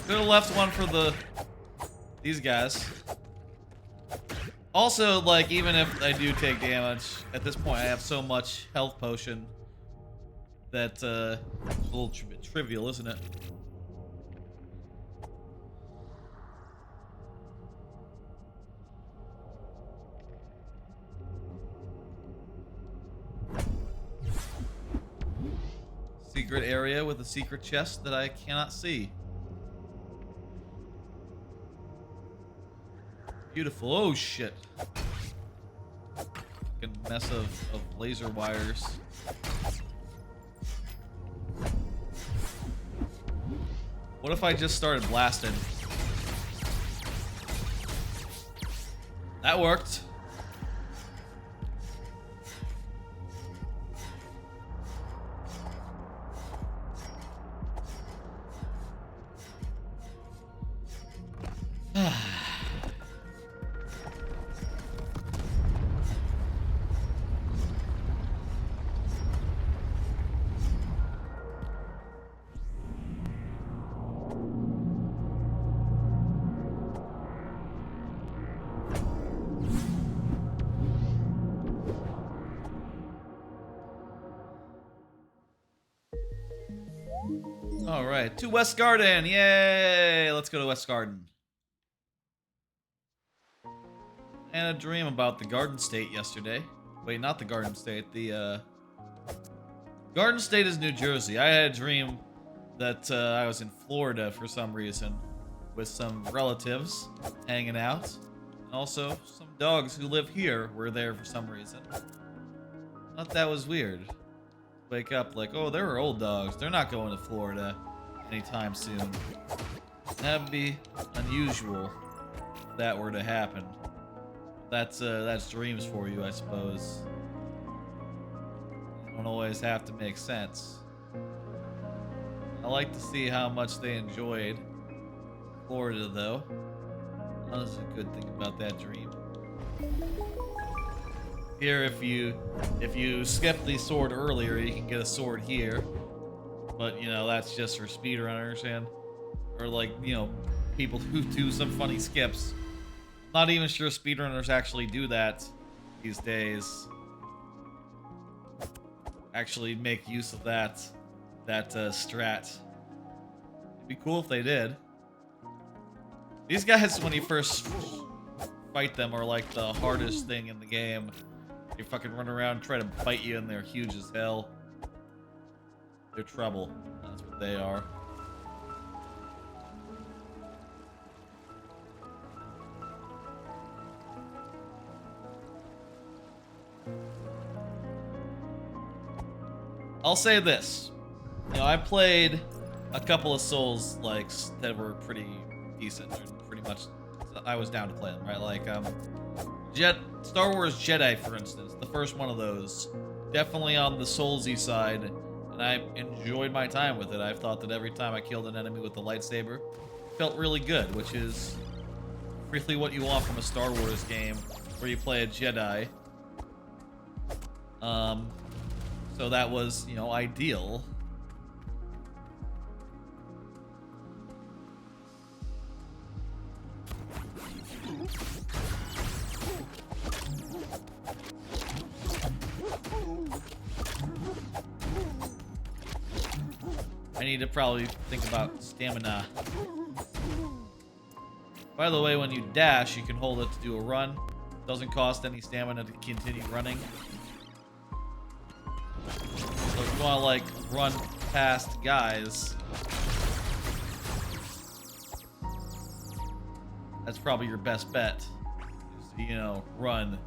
could have left one for these guys. Also, like, even if I do take damage, at this point I have so much health potion that it's a little trivial, isn't it? Secret area with a secret chest that I cannot see. Beautiful. Oh shit. Fucking mess of laser wires. What if I just started blasting? That worked. All right, to West Garden. Yay! Let's go to West Garden. I had a dream about the Garden State yesterday. Wait, not the Garden State. The Garden State is New Jersey. I had a dream that I was in Florida for some reason with some relatives hanging out. And also, some dogs who live here were there for some reason. Thought that was weird. Wake up like, oh, there are old dogs. They're not going to Florida anytime soon. That'd be unusual if that were to happen. That's dreams for you, I suppose. Don't always have to make sense. I like to see how much they enjoyed Florida, though. That was a good thing about that dream. Here, if you skip the sword earlier, you can get a sword here. But, you know, that's just for speedrunners and, or like, you know, people who do some funny skips. Not even sure speedrunners actually do that these days. Actually make use of that strat. It'd be cool if they did. These guys, when you first fight them, are like the hardest thing in the game. They fucking run around and try to bite you, and they're huge as hell. They're trouble. That's what they are. I'll say this. You know, I played a couple of Souls-likes that were pretty decent. Pretty much, I was down to play them, right? Like, Star Wars Jedi, for instance. The first one of those. Definitely on the Soulsy side. And I enjoyed my time with it. I thought that every time I killed an enemy with the lightsaber, it felt really good, which is really what you want from a Star Wars game where you play a Jedi. So that was, you know, ideal. I need to probably think about stamina. By the way, when you dash, you can hold it to do a run. Doesn't cost any stamina to continue running. So if you want to, like, run past guys, that's probably your best bet. Is, you know, run.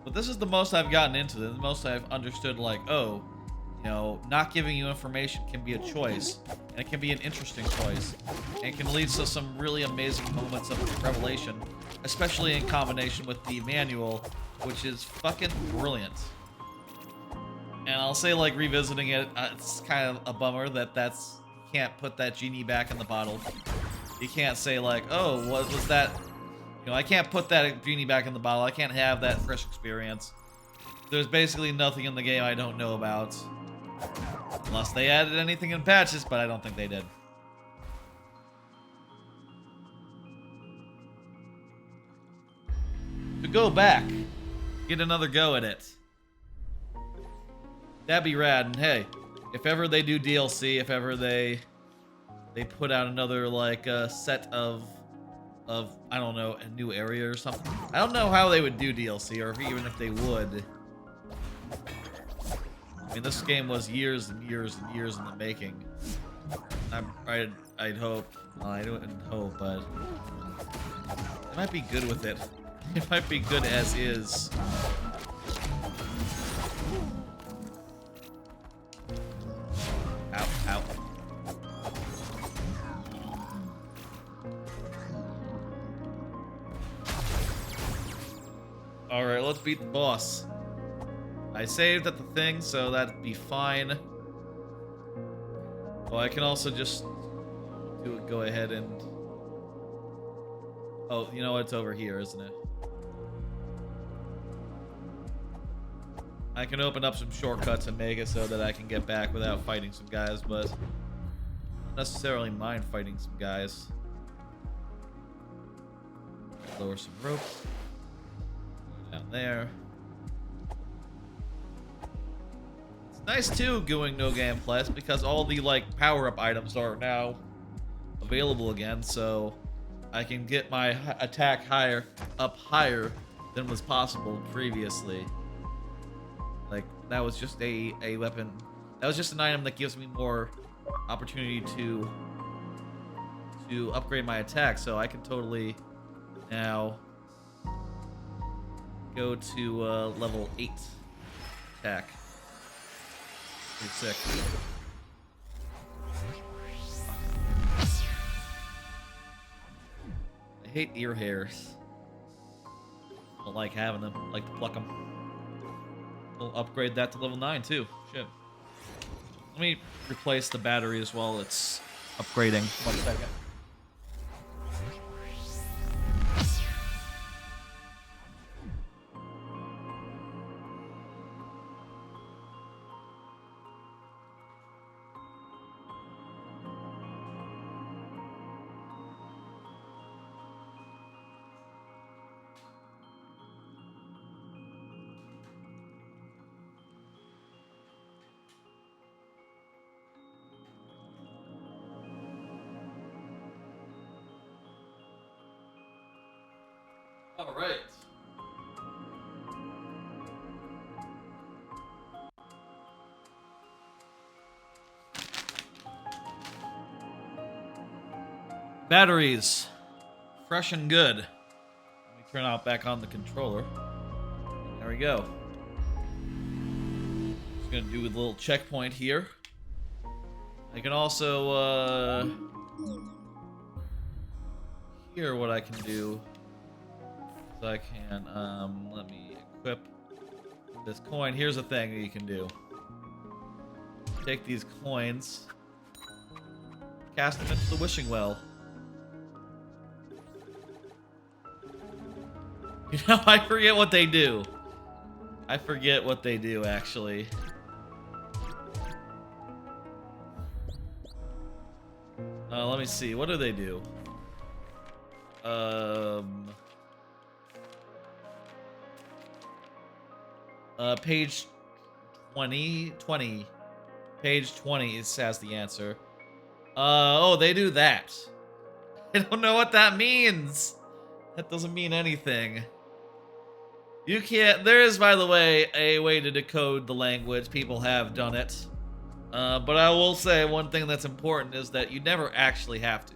But this is the most I've gotten into it. The most I've understood, like, oh, you know, not giving you information can be a choice. And it can be an interesting choice. And it can lead to some really amazing moments of revelation. Especially in combination with the manual, which is fucking brilliant. And I'll say, like, revisiting it, it's kind of a bummer that you can't put that genie back in the bottle. You can't say, like, oh, what was that? You know, I can't put that genie back in the bottle. I can't have that fresh experience. There's basically nothing in the game I don't know about. Unless they added anything in patches, but I don't think they did. To go back, get another go at it. That'd be rad. And hey, if ever they do DLC, if ever they put out another, like, set of I don't know, a new area or something. I don't know how they would do DLC, or even if they would. I mean, this game was years and years and years in the making. I'd hope. Well, I wouldn't hope, but it might be good with it. It might be good as is. Ow, ow. Alright, let's beat the boss. I saved at the thing, so that'd be fine. Well, I can also just go ahead and... Oh, you know what? It's over here, isn't it? I can open up some shortcuts and make it so that I can get back without fighting some guys, but not necessarily mind fighting some guys. Lower some rope. Go down there. It's nice too going no Game Plus because all the like power-up items are now available again, so I can get my attack higher than was possible previously. Like that was just a weapon. That was just an item that gives me more opportunity to upgrade my attack, so I can totally now go to level 8 attack. Pretty sick. I hate ear hairs. Don't like having them. I like to pluck them. We'll upgrade that to level 9 too. Shit. Let me replace the batteries while it's upgrading. 1 second. All right. Batteries. Fresh and good. Let me turn out back on the controller. There we go. Just gonna do a little checkpoint here. I can also hear what I can do. So I can let me equip this coin. Here's a thing that you can do. Take these coins, cast them into the wishing well. You know, I forget what they do. I forget what they do, actually. Let me see. What do they do? Page 20. Page 20 has the answer. Oh, they do that. I don't know what that means. That doesn't mean anything. You can't. There is, by the way, a way to decode the language. People have done it. But I will say one thing that's important is that you never actually have to.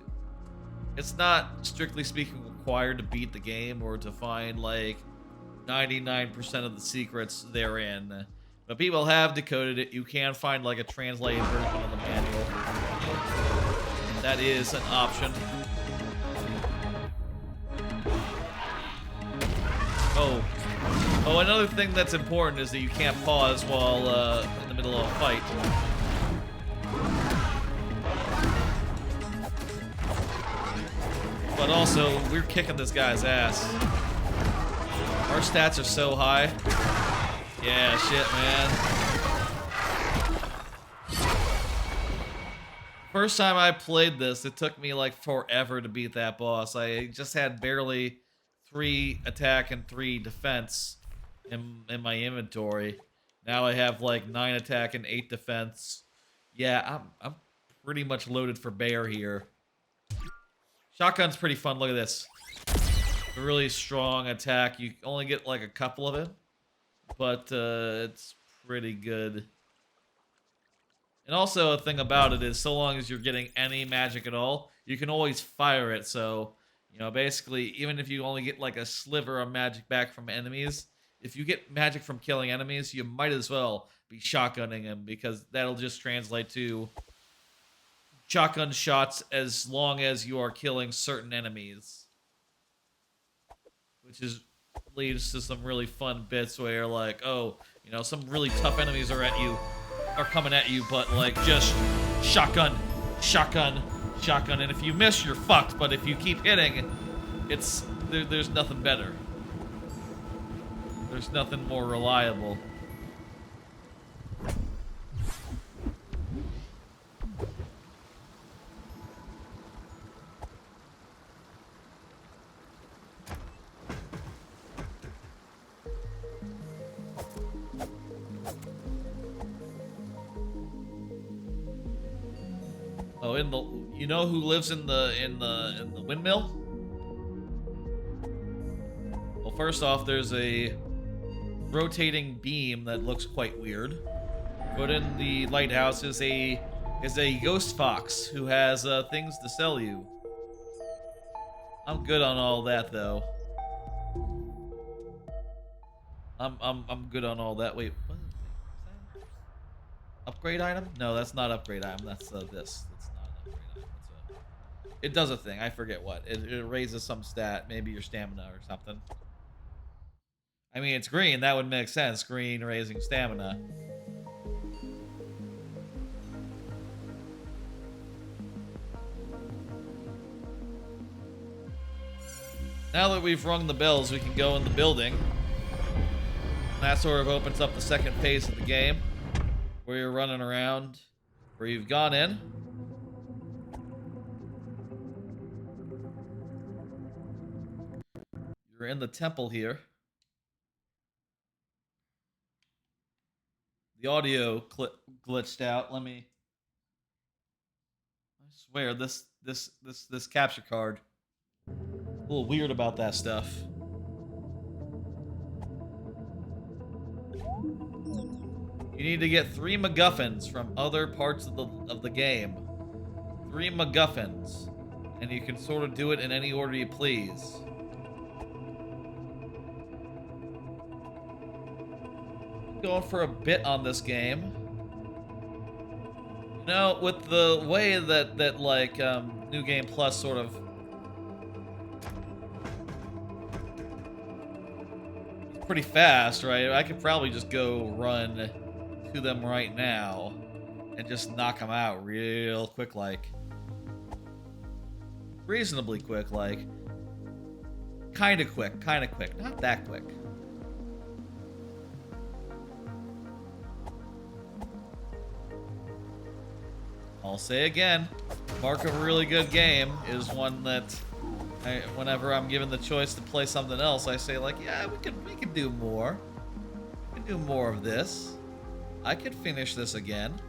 It's not, strictly speaking, required to beat the game or to find, like, 99% of the secrets therein. But people have decoded it. You can find, like, a translated version of the manual. That is an option. Oh, another thing that's important is that you can't pause while in the middle of a fight. But also, we're kicking this guy's ass. Our stats are so high. Yeah, shit, man. First time I played this, it took me like forever to beat that boss. I just had barely 3 attack and 3 defense in my inventory. Now I have like 9 attack and 8 defense. Yeah, I'm pretty much loaded for bear here. Shotgun's pretty fun. Look at this. A really strong attack. You only get like a couple of it, but it's pretty good. And also a thing about it is so long as you're getting any magic at all, you can always fire it. So, you know, basically, even if you only get like a sliver of magic back from enemies, if you get magic from killing enemies, you might as well be shotgunning them because that'll just translate to shotgun shots as long as you are killing certain enemies. Which is leads to some really fun bits where like, oh, you know, some really tough enemies are coming at you, but like just shotgun, and if you miss, you're fucked. But if you keep hitting, there's nothing better. There's nothing more reliable. Oh, you know who lives in the windmill? Well, first off, there's a rotating beam that looks quite weird. But in the lighthouse is a ghost fox who has things to sell you. I'm good on all that though. I'm good on all that. Wait, what is that? Upgrade item? No, that's not upgrade item. That's this. That's not an upgrade item. It does a thing. I forget what. It raises some stat. Maybe your stamina or something. I mean, it's green. That would make sense. Green raising stamina. Now that we've rung the bells, we can go in the building. That sort of opens up the second phase of the game, where you're running around, where you've gone in. You're in the temple here. The audio glitched out. I swear this capture card. A little weird about that stuff. You need to get 3 MacGuffins from other parts of the game. 3 MacGuffins. And you can sort of do it in any order you please. Going for a bit on this game. You know, with the way that like New Game Plus sort of pretty fast, right? I could probably just go run to them right now and just knock them out real quick, like. Reasonably quick, like. Kinda quick, not that quick. I'll say again, mark of a really good game is one that whenever I'm given the choice to play something else, I say like, yeah, we can do more. We can do more of this. I could finish this again.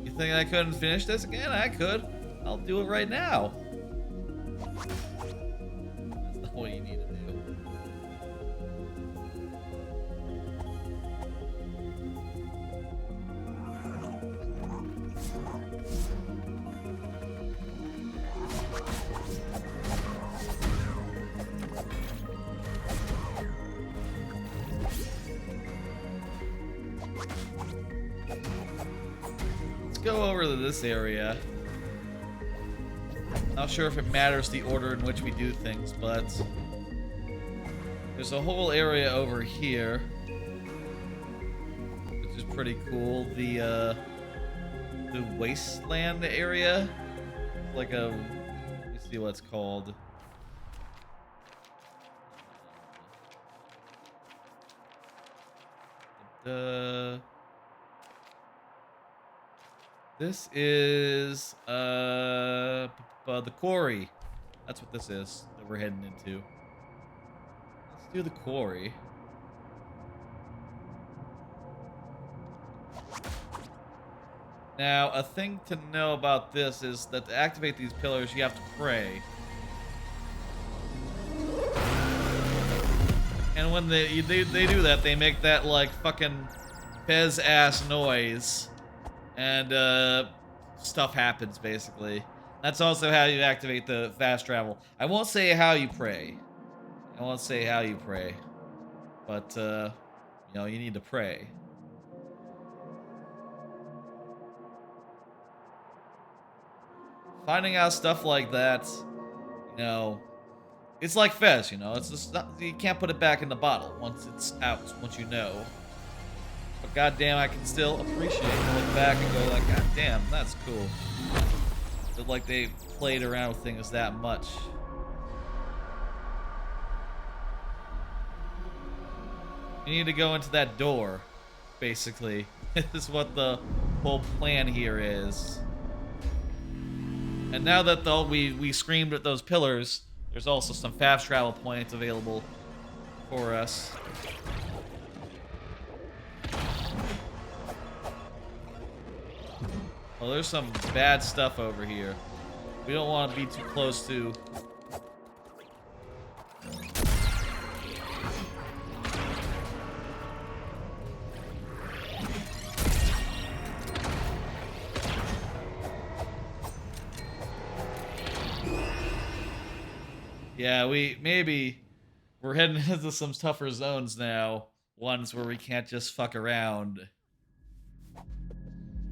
You think I couldn't finish this again? I could. I'll do it right now. That's not what you need to do. Go over to this area. Not sure if it matters the order in which we do things, but there's a whole area over here, which is pretty cool. The wasteland area, like a, let me see what it's called. This is the quarry. That's what this is that we're heading into. Let's do the quarry. Now, a thing to know about this is that to activate these pillars, you have to pray. And when they do that, they make that like fucking Fez ass noise. And stuff happens, basically. That's also how you activate the fast travel. I won't say how you pray. But, you know, you need to pray. Finding out stuff like that, you know, it's like Fez, you know. It's just not, you can't put it back in the bottle once it's out, once you know. But goddamn, I can still appreciate and look back and go like, goddamn, that's cool. But like they played around with things that much. You need to go into that door, basically. This is what the whole plan here is. And now that we screamed at those pillars, there's also some fast travel points available for us. Oh, there's some bad stuff over here. We don't want to be too close to. Yeah, we're heading into some tougher zones now. Ones where we can't just fuck around.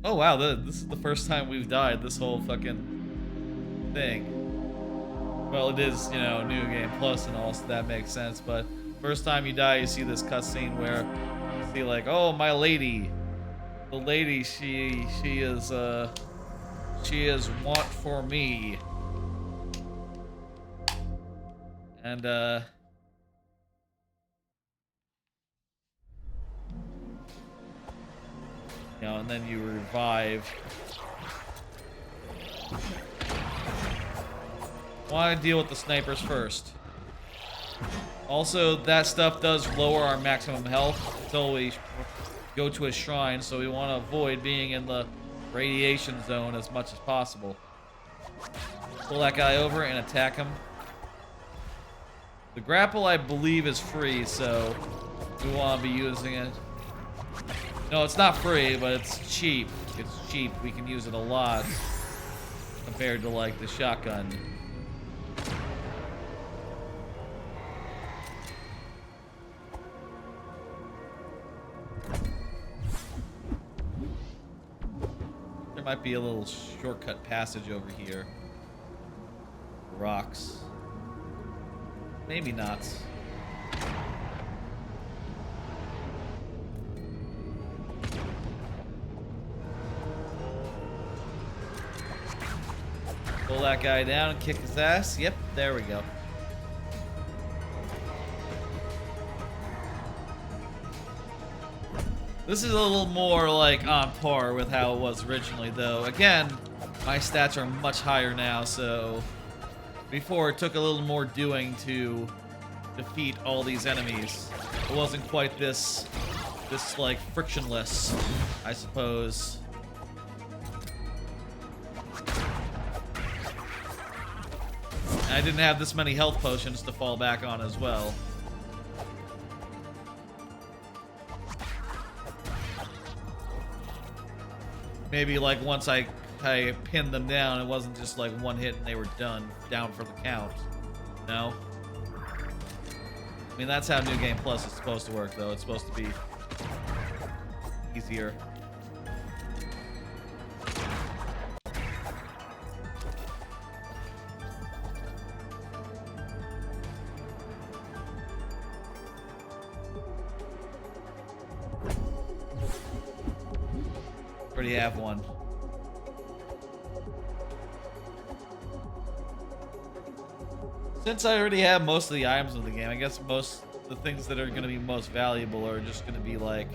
Oh wow, this is the first time we've died this whole fucking thing. Well, it is, you know, new Game Plus and all, so that makes sense, but first time you die, you see this cutscene where you see like, oh, my lady. The lady, she is want for me. And, you know, and then you revive. Want to deal with the snipers first. Also, that stuff does lower our maximum health until we go to a shrine, so we want to avoid being in the radiation zone as much as possible. Pull that guy over and attack him. The grapple, I believe, is free, so we want to be using it. No, it's not free, but it's cheap. It's cheap. We can use it a lot compared to, like, the shotgun. There might be a little shortcut passage over here. Rocks. Maybe not. Pull that guy down and kick his ass. Yep, there we go. This is a little more like on par with how it was originally, though. Again, my stats are much higher now, so before it took a little more doing to defeat all these enemies. It wasn't quite this like frictionless, I suppose. And I didn't have this many health potions to fall back on as well. Maybe like once I pinned them down, it wasn't just like one hit and they were down for the count. No? I mean, that's how New Game Plus is supposed to work, though. It's supposed to be easier. Already have one. Since I already have most of the items of the game, I guess most the things that are going to be most valuable are just going to be like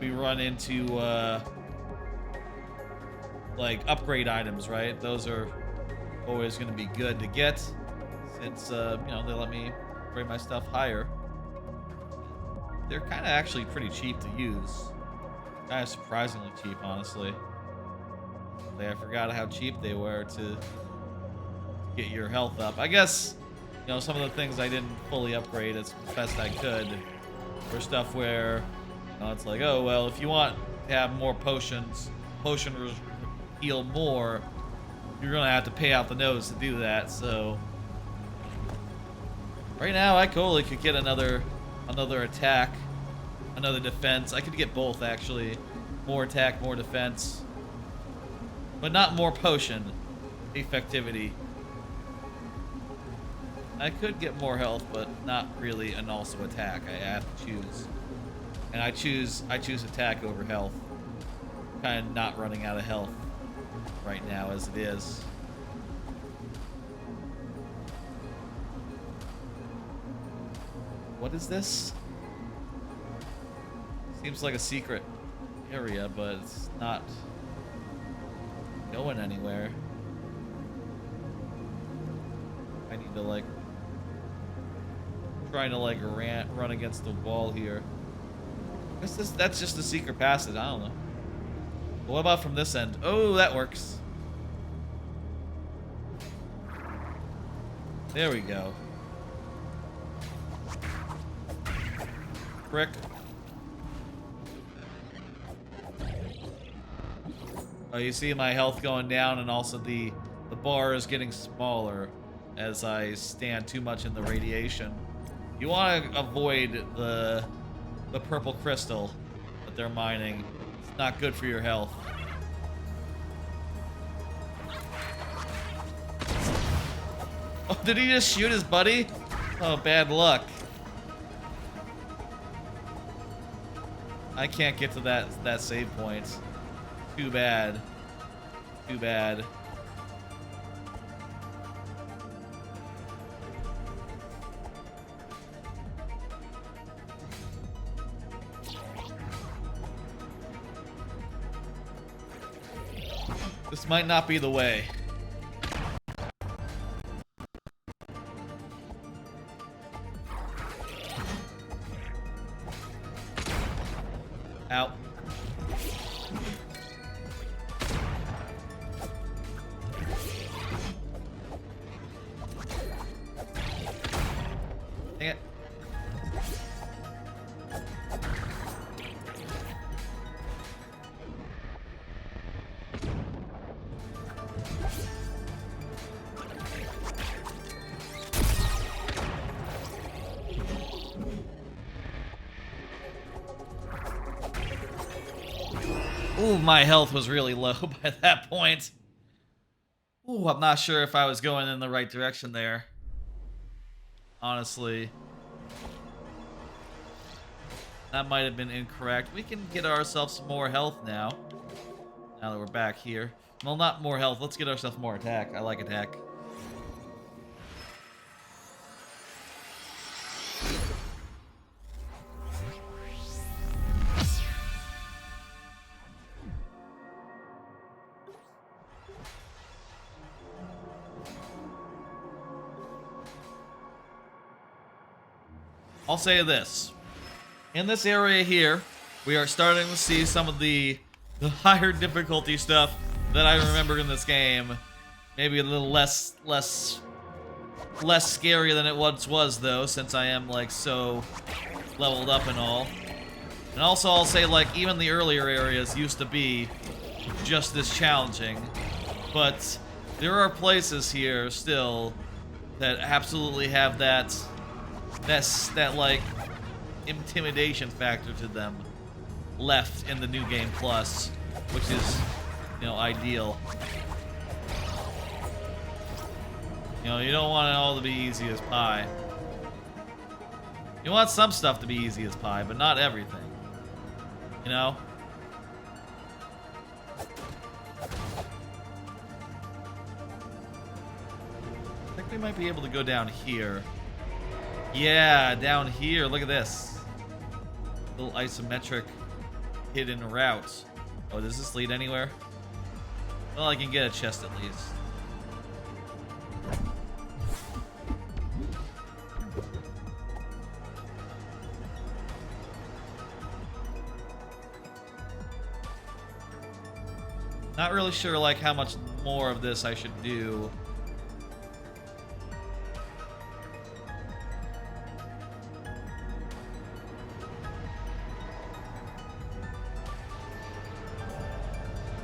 we run into like upgrade items, right? Those are always going to be good to get since you know, they let me upgrade my stuff higher. They're kind of actually pretty cheap to use. Kind of surprisingly cheap, honestly. I forgot how cheap they were to get your health up. I guess, you know, some of the things I didn't fully upgrade as best I could were stuff where, you know, it's like, oh, well, if you want to have more potions, heal more, you're gonna have to pay out the nose to do that. So right now, I totally could get another attack, another defense. I could get both, actually. More attack, more defense. But not more potion effectivity. I could get more health, but not really, and also attack. I have to choose. And I choose attack over health. Kind of not running out of health right now as it is. What is this? Seems like a secret area, but it's not going anywhere. I need to like trying to like run against the wall here. I guess that's just a secret passage. I don't know. What about from this end? Oh, that works. There we go. Frick. Oh, you see my health going down, and also the bar is getting smaller as I stand too much in the radiation. You want to avoid the purple crystal that they're mining. It's not good for your health. Oh, did he just shoot his buddy? Oh, bad luck. I can't get to that save point. Too bad. Too bad. This might not be the way. Out. Dang it. Ooh, my health was really low by that point. Ooh, I'm not sure if I was going in the right direction there. Honestly. That might have been incorrect. We can get ourselves some more health now. Now that we're back here. Well, not more health. Let's get ourselves more attack. I like attack. I'll say this. In this area here, we are starting to see some of the higher difficulty stuff that I remember in this game. Maybe a little less scary than it once was, though, since I am, like, so leveled up and all. And also, I'll say, like, even the earlier areas used to be just this challenging. But there are places here still that absolutely have that like intimidation factor to them left in the new Game Plus, which is, you know, ideal. You know, you don't want it all to be easy as pie. You want some stuff to be easy as pie, but not everything. You know? I think we might be able to go down here. Yeah, down here. Look at this. Little isometric hidden route. Oh, does this lead anywhere? Well, I can get a chest at least. Not really sure, like, how much more of this I should do.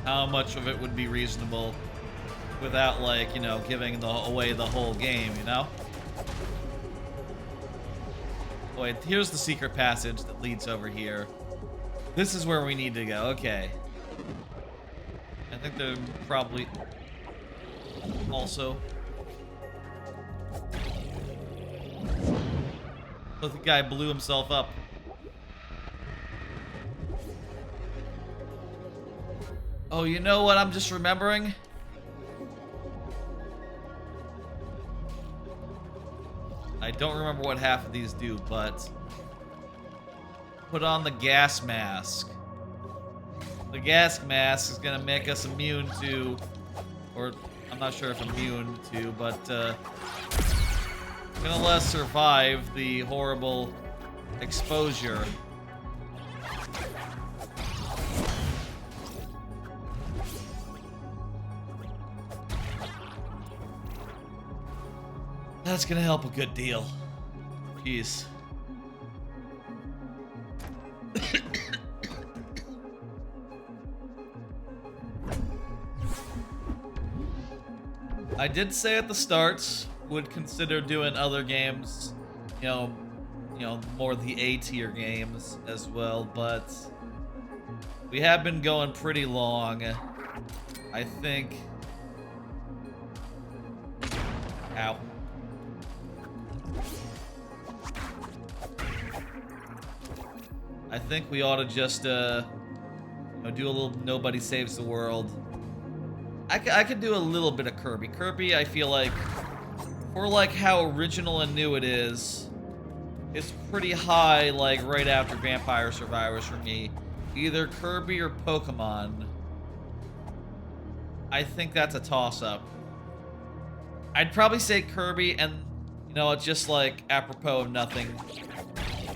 How much of it would be reasonable without, like, you know, giving away the whole game, you know? Wait, here's the secret passage that leads over here. This is where we need to go. Okay. I think they're probably also... But the guy blew himself up. Oh, you know what I'm just remembering? I don't remember what half of these do, but... Put on the gas mask. The gas mask is gonna make us immune to... Or, I'm not sure if immune to, but, gonna let us survive the horrible exposure. That's gonna help a good deal. Jeez. I did say at the start would consider doing other games, you know, more the A tier games as well, but we have been going pretty long. I think. Ow. I think we ought to just you know, do a little Nobody Saves the World. I could do a little bit of Kirby. Kirby, I feel like, for like how original and new it is, it's pretty high, like right after Vampire Survivors for me. Either Kirby or Pokemon. I think that's a toss-up. I'd probably say Kirby, and you know, it's just like apropos of nothing,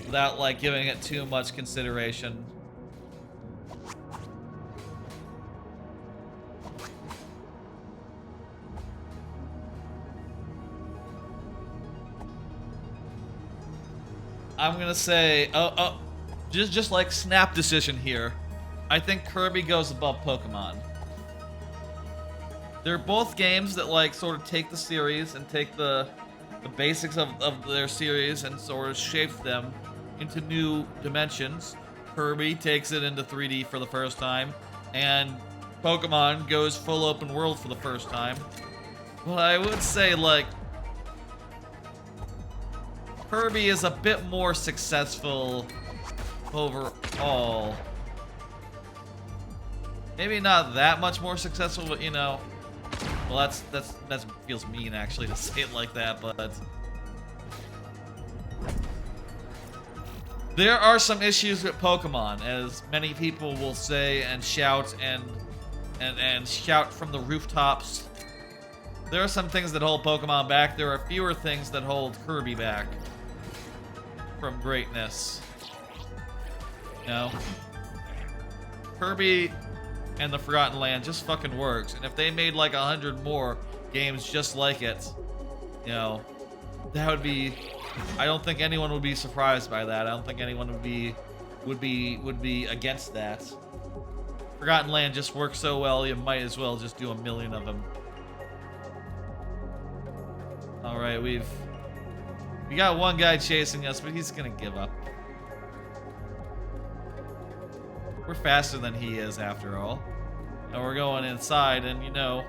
without like giving it too much consideration. I'm gonna say, just like snap decision here. I think Kirby goes above Pokemon. They're both games that like sort of take the series and take the basics of their series and sort of shape them into new dimensions. Kirby takes it into 3D for the first time, and Pokemon goes full open world for the first time. But I would say like Kirby is a bit more successful overall. Maybe not that much more successful, but you know, well, that feels mean actually to say it like that, but there are some issues with Pokemon, as many people will say and shout and shout from the rooftops. There are some things that hold Pokemon back. There are fewer things that hold Kirby back from greatness. You know, Kirby and the Forgotten Land just fucking works, and if they made like 100 more games just like it, you know, that would be. I don't think anyone would be surprised by that. I don't think anyone would be against that. Forgotten Land just works so well, you might as well just do 1 million of them. All right, we got one guy chasing us, but he's gonna give up. We're faster than he is, after all. And we're going inside, and you know,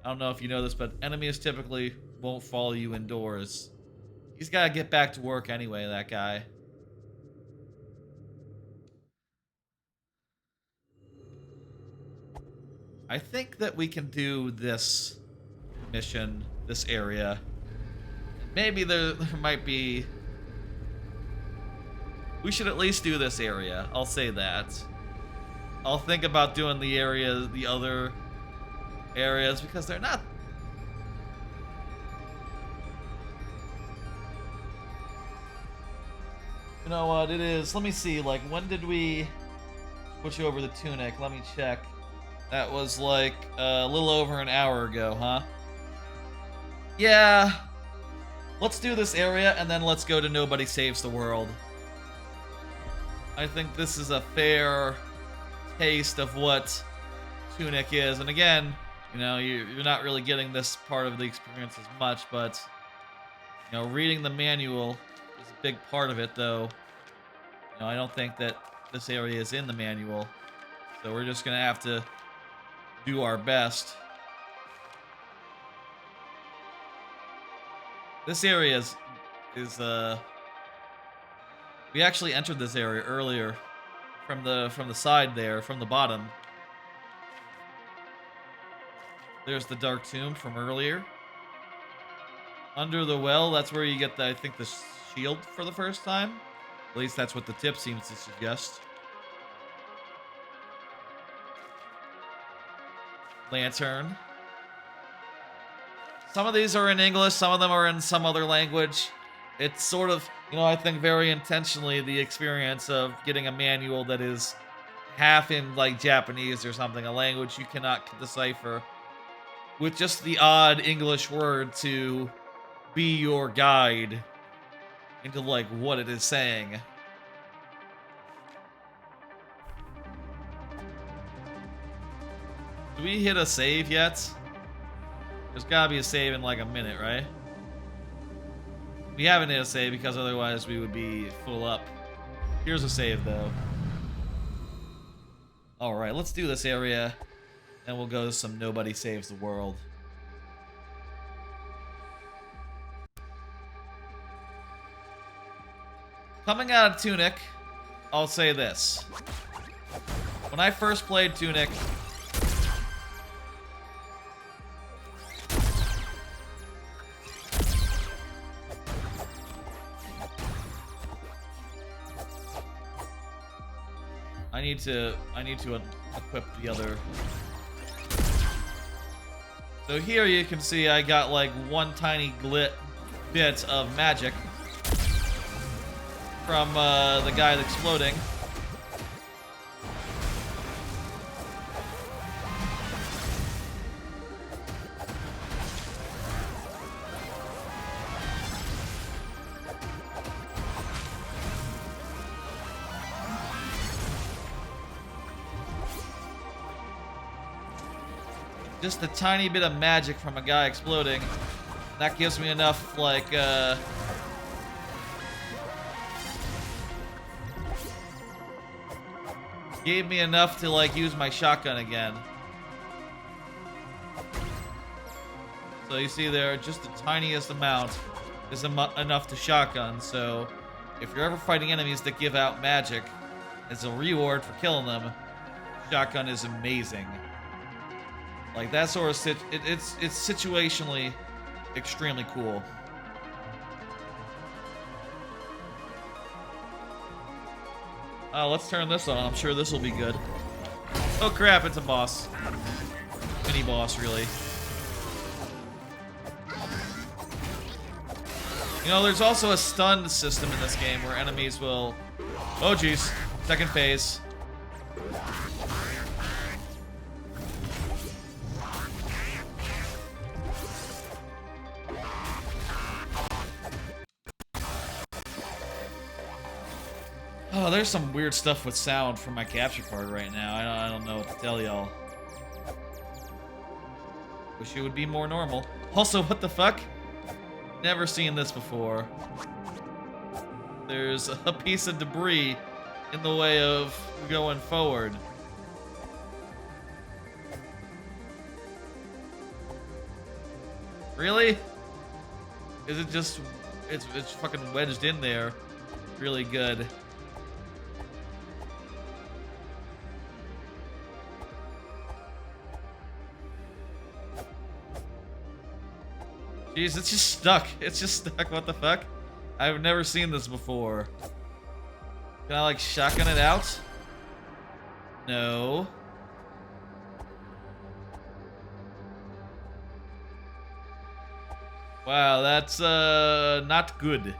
I don't know if you know this, but enemies typically won't follow you indoors. He's gotta get back to work anyway, that guy. I think that we can do this mission, this area. Maybe there might be... We should at least do this area. I'll say that. I'll think about doing the other areas, because they're not... You know what, it is. Let me see, like, when did we switch over the Tunic? Let me check. That was like a little over an hour ago, huh? Yeah. Let's do this area, and then let's go to Nobody Saves the World. I think this is a fair taste of what Tunic is. And again, you know, you're not really getting this part of the experience as much, but, you know, reading the manual is a big part of it, though. You know, I don't think that this area is in the manual, so we're just gonna have to do our best. This area is we actually entered this area earlier from the side there, from the bottom. There's the Dark Tomb from earlier. Under the well, that's where you get the, I think, the shield for the first time. At least that's what the tip seems to suggest. Lantern. Some of these are in English, some of them are in some other language. It's sort of, you know, I think very intentionally the experience of getting a manual that is half in like Japanese or something, a language you cannot decipher, with just the odd English word to be your guide into like what it is saying. Do we hit a save yet? There's gotta be a save in like a minute, right? We haven't hit a save because otherwise we would be full up. Here's a save though. Alright, let's do this area. And we'll go to some Nobody Saves the World. Coming out of Tunic, I'll say this. When I first played Tunic, I need to equip the other. So here you can see I got like one tiny bit of magic from the guy exploding. Just a tiny bit of magic from a guy exploding. That gives me enough, like, gave me enough to, like, use my shotgun again. So you see there, just the tiniest amount is enough to shotgun. So if you're ever fighting enemies that give out magic as a reward for killing them, shotgun is amazing. Like that sort of it's situationally extremely cool. Let's turn this on. I'm sure this will be good. Oh crap, it's a boss. Mini boss, really. You know, there's also a stun system in this game where enemies will... Oh jeez, second phase. Oh, there's some weird stuff with sound from my capture card right now. I don't know what to tell y'all. Wish it would be more normal. Also, what the fuck? Never seen this before. There's a piece of debris in the way of going forward. Really? Is it just... It's fucking wedged in there. Really good. Jeez, it's just stuck. It's just stuck. What the fuck? I've never seen this before. Can I, like, shotgun it out? No. Wow, that's, not good.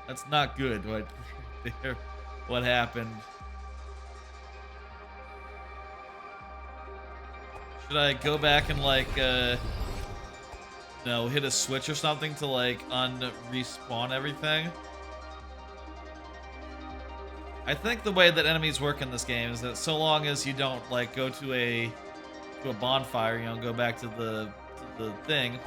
That's not good. What happened? Should I go back and, like, no, hit a switch or something to like respawn everything? I think the way that enemies work in this game is that so long as you don't like go to a bonfire, you know, go back to the thing,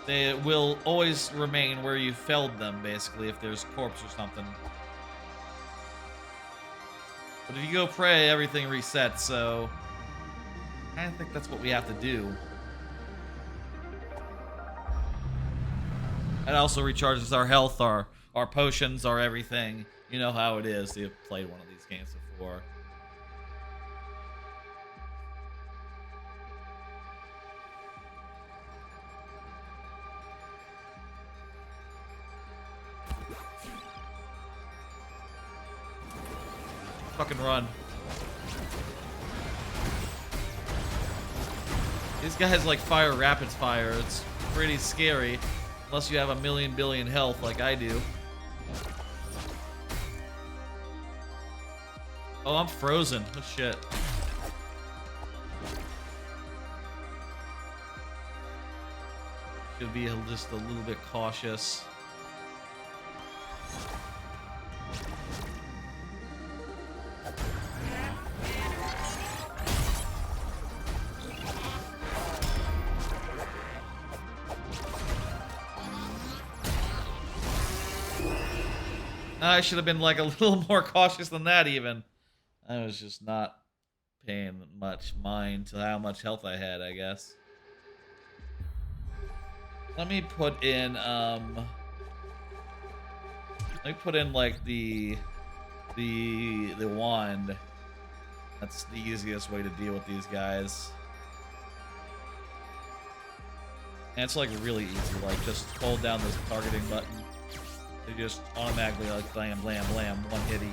they will always remain where you felled them, basically, if there's a corpse or something. But if you go pray, everything resets, so I think that's what we have to do. It also recharges our health, our potions, our everything. You know how it is. You've played one of these games before. Fucking run. These guys like fire rapid fire. It's pretty scary. Unless you have a million billion health like I do. Oh, I'm frozen. Oh, shit. Should to be just a little bit cautious. I should have been like a little more cautious than that even. I was just not paying much mind to how much health I had, I guess. Let me put in like the wand. That's the easiest way to deal with these guys. And it's like really easy, like just hold down this targeting button. They just automatically like blam, blam, blam, one hit each.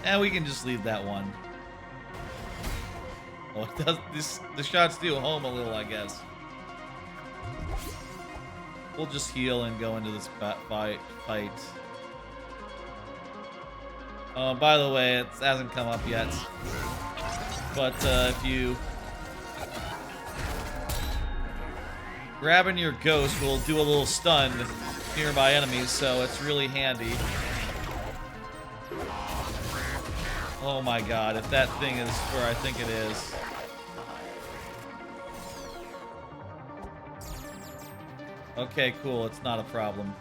And we can just leave that one. Oh, it does, the shots do home a little, I guess. We'll just heal and go into this fight. By the way, it hasn't come up yet. But if you grabbing your ghost will do a little stun to nearby enemies, so it's really handy. Oh my god, if that thing is where I think it is. Okay, cool, it's not a problem.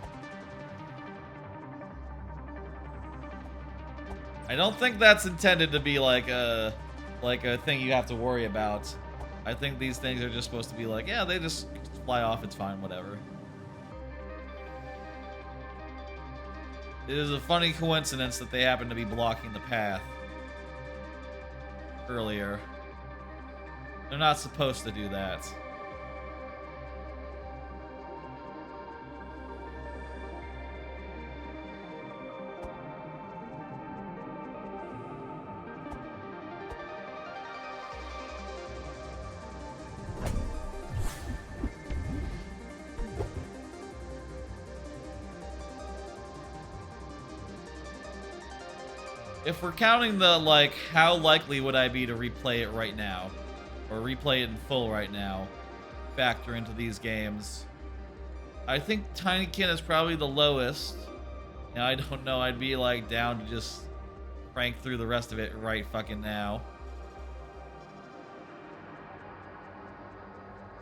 I don't think that's intended to be like a thing you have to worry about. I think these things are just supposed to be like, yeah, they just fly off, it's fine, whatever. It is a funny coincidence that they happen to be blocking the path earlier. They're not supposed to do that. If we're counting the, like, how likely would I be to replay it right now, or replay it in full right now, factor into these games, I think Tinykin is probably the lowest. Now, I don't know, I'd be, like, down to just crank through the rest of it right fucking now.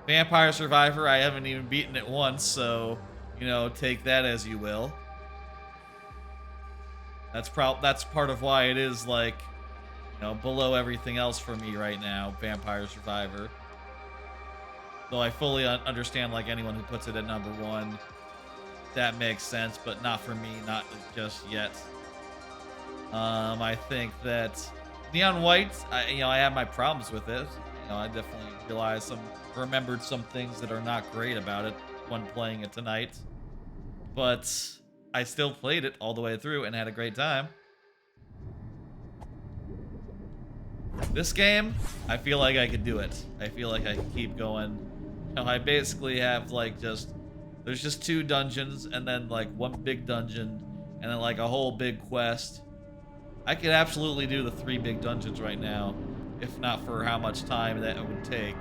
Vampire Survivor, I haven't even beaten it once, so, you know, take that as you will. That's part of why it is, like, you know, below everything else for me right now, Vampire Survivor. Though I fully understand, like, anyone who puts it at number one, that makes sense, but not for me, not just yet. I think that Neon White, I have my problems with it. You know, I definitely remembered some things that are not great about it when playing it tonight. But I still played it all the way through and had a great time. This game, I feel like I could do it. I feel like I could keep going. You know, I basically have like there's just 2 dungeons and then like 1 big dungeon and then like a whole big quest. I could absolutely do the 3 big dungeons right now, if not for how much time that it would take.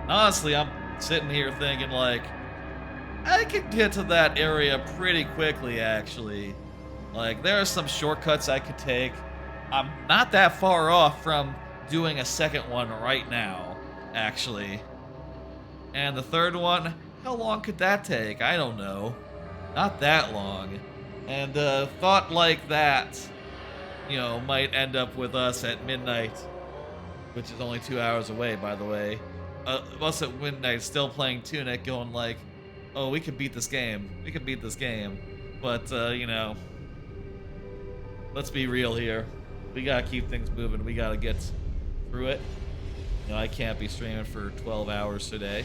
And honestly, I'm sitting here thinking like, I could get to that area pretty quickly, actually. Like, there are some shortcuts I could take. I'm not that far off from doing a second one right now, actually. And the third one, how long could that take? I don't know. Not that long. And a thought like that, you know, might end up with us at midnight, which is only 2 hours away, by the way. Us at midnight still playing Tunic, going like, oh, we can beat this game. We can beat this game. But, you know, let's be real here. We gotta keep things moving. We gotta get through it. You know, I can't be streaming for 12 hours today.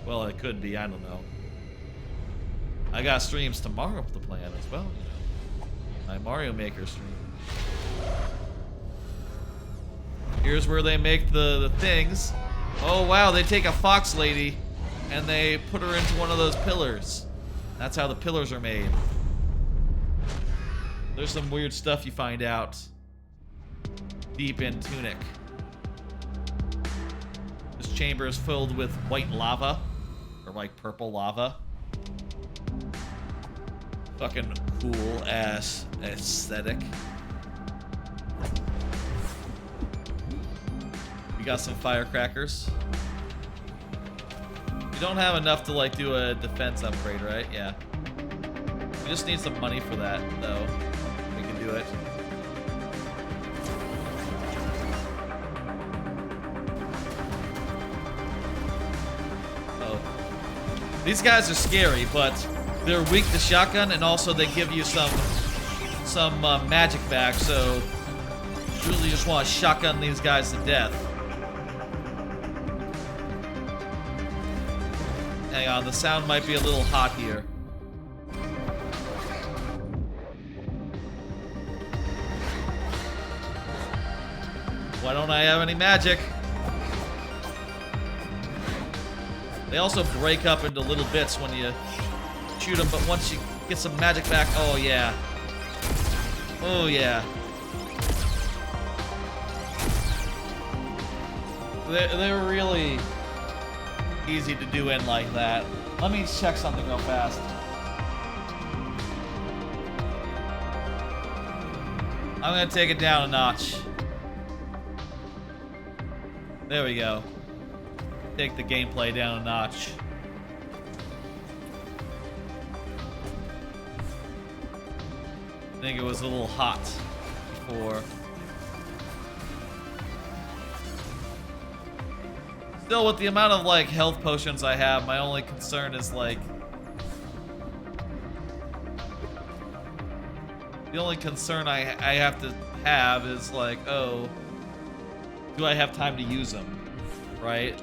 Well, it could be. I don't know. I got streams tomorrow to plan as well, you know. My Mario Maker stream. Here's where they make the things. Oh, wow, they take a fox lady and they put her into one of those pillars. That's how the pillars are made. There's some weird stuff you find out deep in Tunic. This chamber is filled with white lava, or like purple lava. Fucking cool ass aesthetic. We got some firecrackers. We don't have enough to like do a defense upgrade, right? Yeah. We just need some money for that, though. We can do it. Oh. These guys are scary, but they're weak to shotgun, and also they give you some magic back, so you really just want to shotgun these guys to death. Hang on, the sound might be a little hot here. Why don't I have any magic? They also break up into little bits when you shoot them, but once you get some magic back, oh yeah. Oh yeah. They're really easy to do in like that. Let me check something real fast. I'm gonna take it down a notch. There we go. Take the gameplay down a notch. I think it was a little hot before. Still, with the amount of like health potions I have, my only concern is like the only concern I have to have is like, oh, do I have time to use them, right?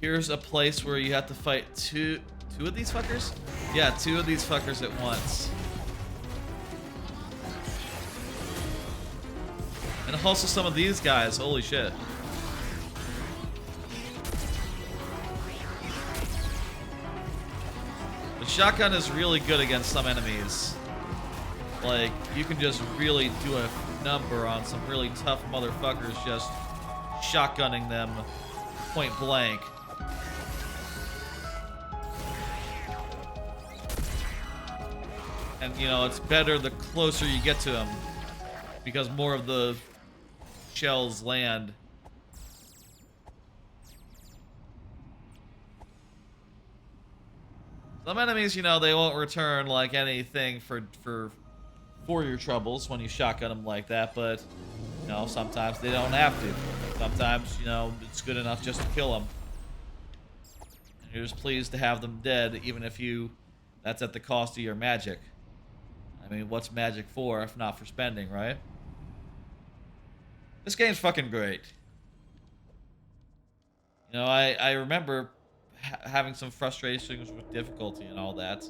Here's a place where you have to fight two of these fuckers? Yeah, two of these fuckers at once. And also some of these guys, holy shit. The shotgun is really good against some enemies. Like, you can just really do a number on some really tough motherfuckers just shotgunning them point blank. And, you know, it's better the closer you get to them, because more of the shells land. Some enemies, you know, they won't return like anything for your troubles when you shotgun them like that, but, you know, sometimes they don't have to. Sometimes, you know, it's good enough just to kill them. And you're just pleased to have them dead, even if that's at the cost of your magic. I mean, what's magic for if not for spending, right? This game's fucking great. You know, I remember having some frustrations with difficulty and all that.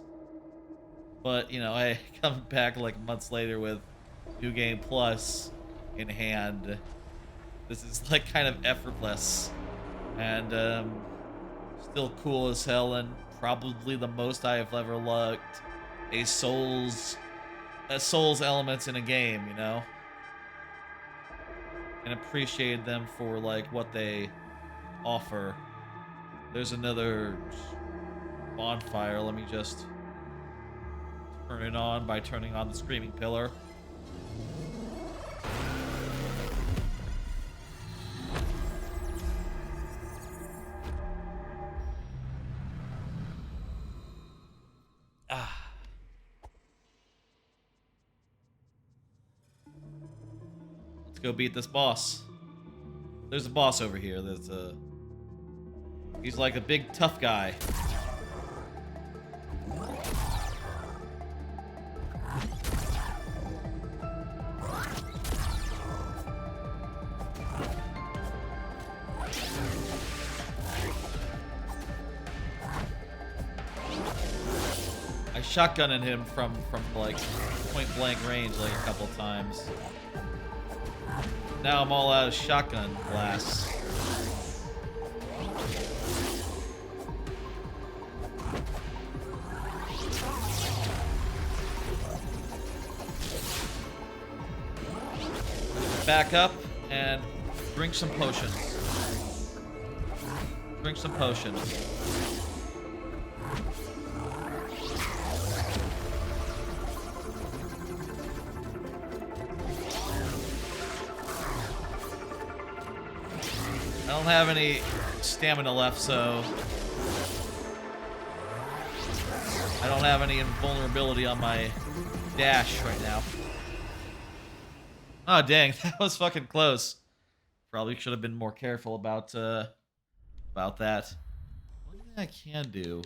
But, you know, hey, coming back like months later with New Game Plus in hand, this is like kind of effortless. And still cool as hell, and probably the most I have ever liked a Souls elements in a game, you know? And appreciate them for like what they offer. There's another bonfire. Let me just turn it on by turning on the screaming pillar. Let's go beat this boss. There's a boss over here. He's like a big tough guy. I shotgunned him from like point blank range like a couple times. Now I'm all out of shotgun blasts. Back up and drink some potions. Drink some potions. I don't have any stamina left, so I don't have any invulnerability on my dash right now. Oh dang, that was fucking close. Probably should have been more careful about that. One thing I can do.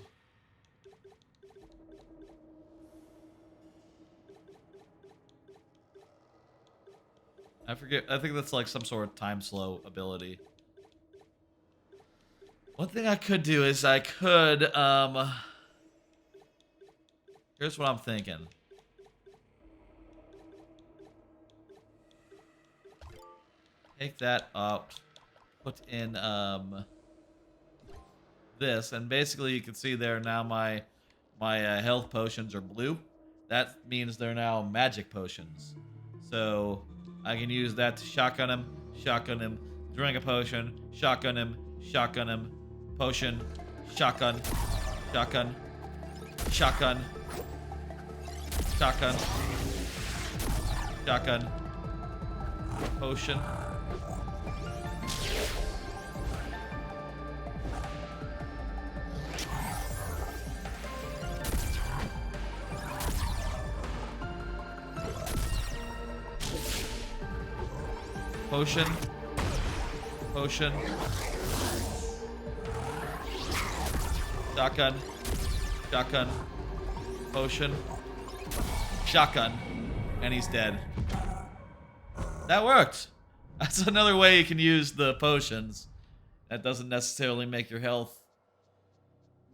I forget. I think that's like some sort of time slow ability. One thing I could do is I could, here's what I'm thinking. Take that up, put in, this, and basically you can see there now my health potions are blue. That means they're now magic potions. So I can use that to shotgun him, drink a potion, shotgun him, potion, shotgun, shotgun, potion. Potion. Shotgun. Potion. Shotgun. And he's dead. That worked. That's another way you can use the potions. That doesn't necessarily make your health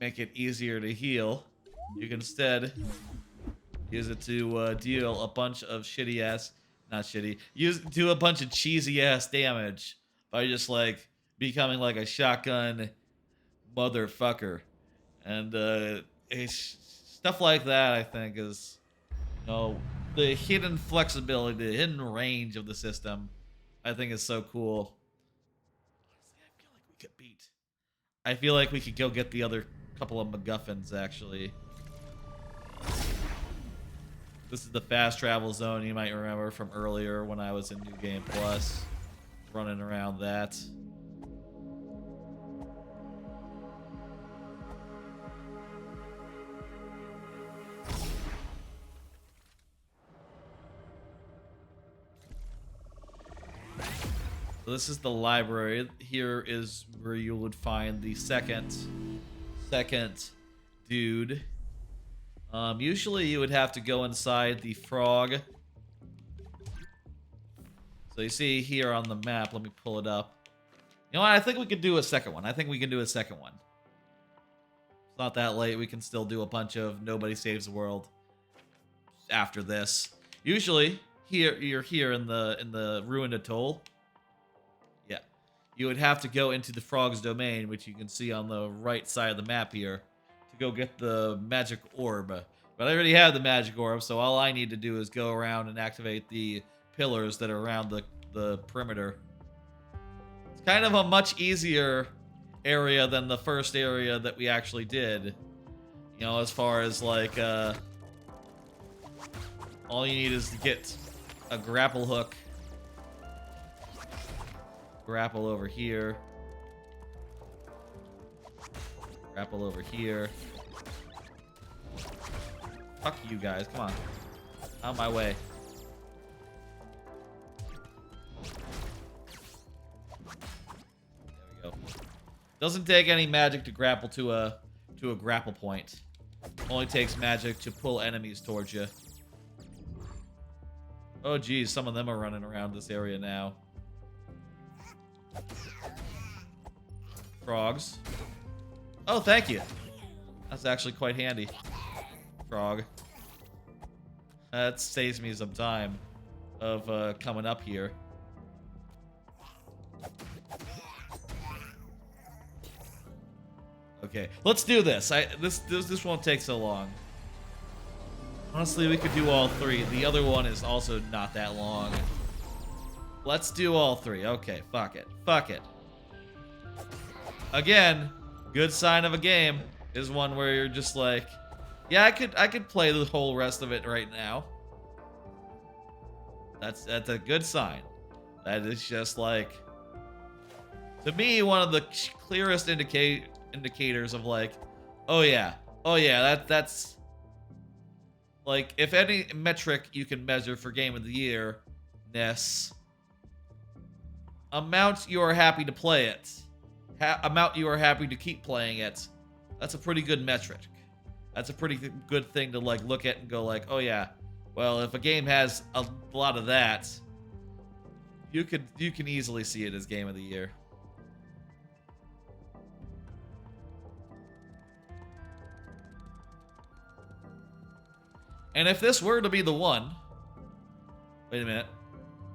make it easier to heal. You can instead use it to deal a bunch of do a bunch of cheesy ass damage by just like becoming like a shotgun motherfucker. And stuff like that, I think, is, you know, the hidden flexibility, the hidden range of the system, I think is so cool. Honestly, I feel like we could go get the other couple of MacGuffins, actually. This is the fast travel zone you might remember from earlier when I was in New Game Plus, running around that. So this is the library. Here is where you would find the second dude. Usually you would have to go inside the frog. So you see here on the map, let me pull it up. You know what, I think we could do a second one. It's not that late. We can still do a bunch of Nobody Saves the World after this. Usually, you're here in the ruined atoll. Yeah. You would have to go into the frog's domain, which you can see on the right side of the map here, to go get the magic orb. But I already have the magic orb, so all I need to do is go around and activate the pillars that are around the perimeter. It's kind of a much easier area than the first area that we actually did. You know, as far as like, all you need is to get a grapple hook. Grapple over here. Grapple over here. Fuck you guys, come on. Out of my way. Doesn't take any magic to grapple to a grapple point. Only takes magic to pull enemies towards you. Oh geez, some of them are running around this area now. Frogs. Oh, thank you. That's actually quite handy. Frog. That saves me some time of coming up here. Okay, let's do this. This won't take so long. Honestly, we could do all three. The other one is also not that long. Let's do all three. Okay, fuck it. Fuck it. Again, good sign of a game is one where you're just like, yeah, I could play the whole rest of it right now. That's a good sign. That is just like, to me, one of the clearest indicators of like, oh yeah, that's like, if any metric you can measure for Game of the Year-ness, amount you are happy to play it, amount you are happy to keep playing it, that's a pretty good metric. That's a pretty good thing to like look at and go like, oh yeah, well, if a game has a lot of that, you can easily see it as Game of the Year. And if this were to be the one... Wait a minute.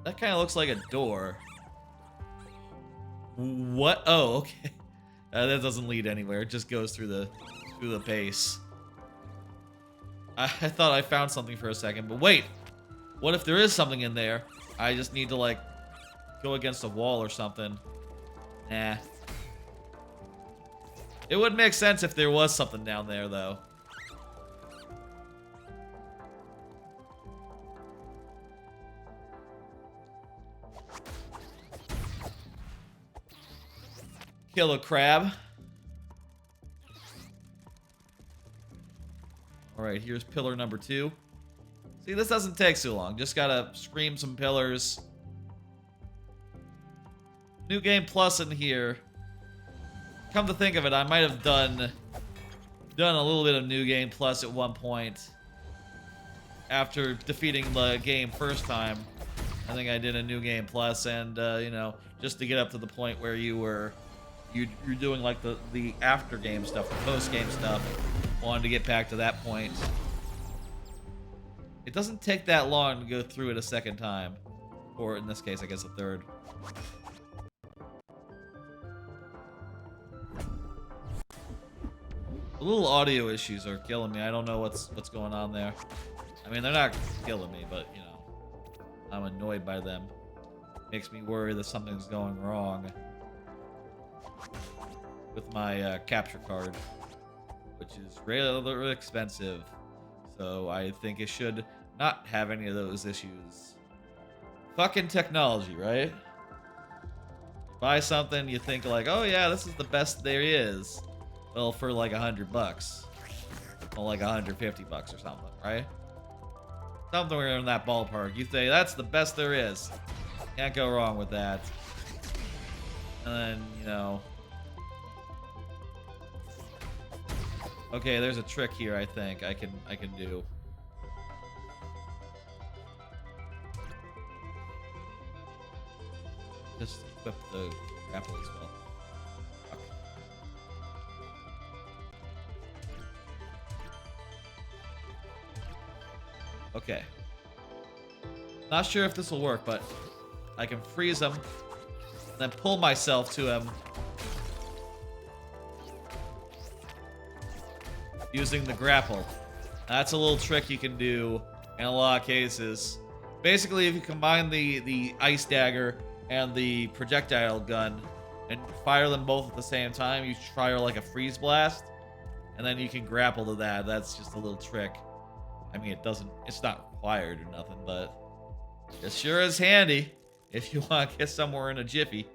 That kind of looks like a door. What? Oh, okay. That doesn't lead anywhere. It just goes through the base. I thought I found something for a second, but wait. What if there is something in there? I just need to, like, go against a wall or something. Nah. It would make sense if there was something down there, though. Kill a crab. Alright, here's pillar number 2. See, this doesn't take too long. Just gotta scream some pillars. New Game Plus in here. Come to think of it, I might have done a little bit of New Game Plus at one point. After defeating the game first time. I think I did a New Game Plus, and, you know, just to get up to the point where you're doing like the after game stuff, the post game stuff. Wanted to get back to that point. It doesn't take that long to go through it a second time, or in this case, I guess a third. The little audio issues are killing me. I don't know what's going on there. I mean, they're not killing me, but you know, I'm annoyed by them. Makes me worry that something's going wrong with my capture card, which is rather expensive, so I think it should not have any of those issues. Fucking technology, right? You buy something, you think like, oh yeah, this is the best there is. Well, for like $100, or like $150 or something, right? Somewhere in that ballpark. You say that's the best there is. Can't go wrong with that. And then, you know. Okay, there's a trick here, I think I can do. Just equip the grapple as well. Okay. Not sure if this will work, but I can freeze him, and then pull myself to him using the grapple. That's a little trick you can do in a lot of cases. Basically, if you combine the ice dagger and the projectile gun and fire them both at the same time, you fire like a freeze blast, and then you can grapple to that. That's just a little trick. I mean, it's not required or nothing, but it sure is handy if you want to get somewhere in a jiffy.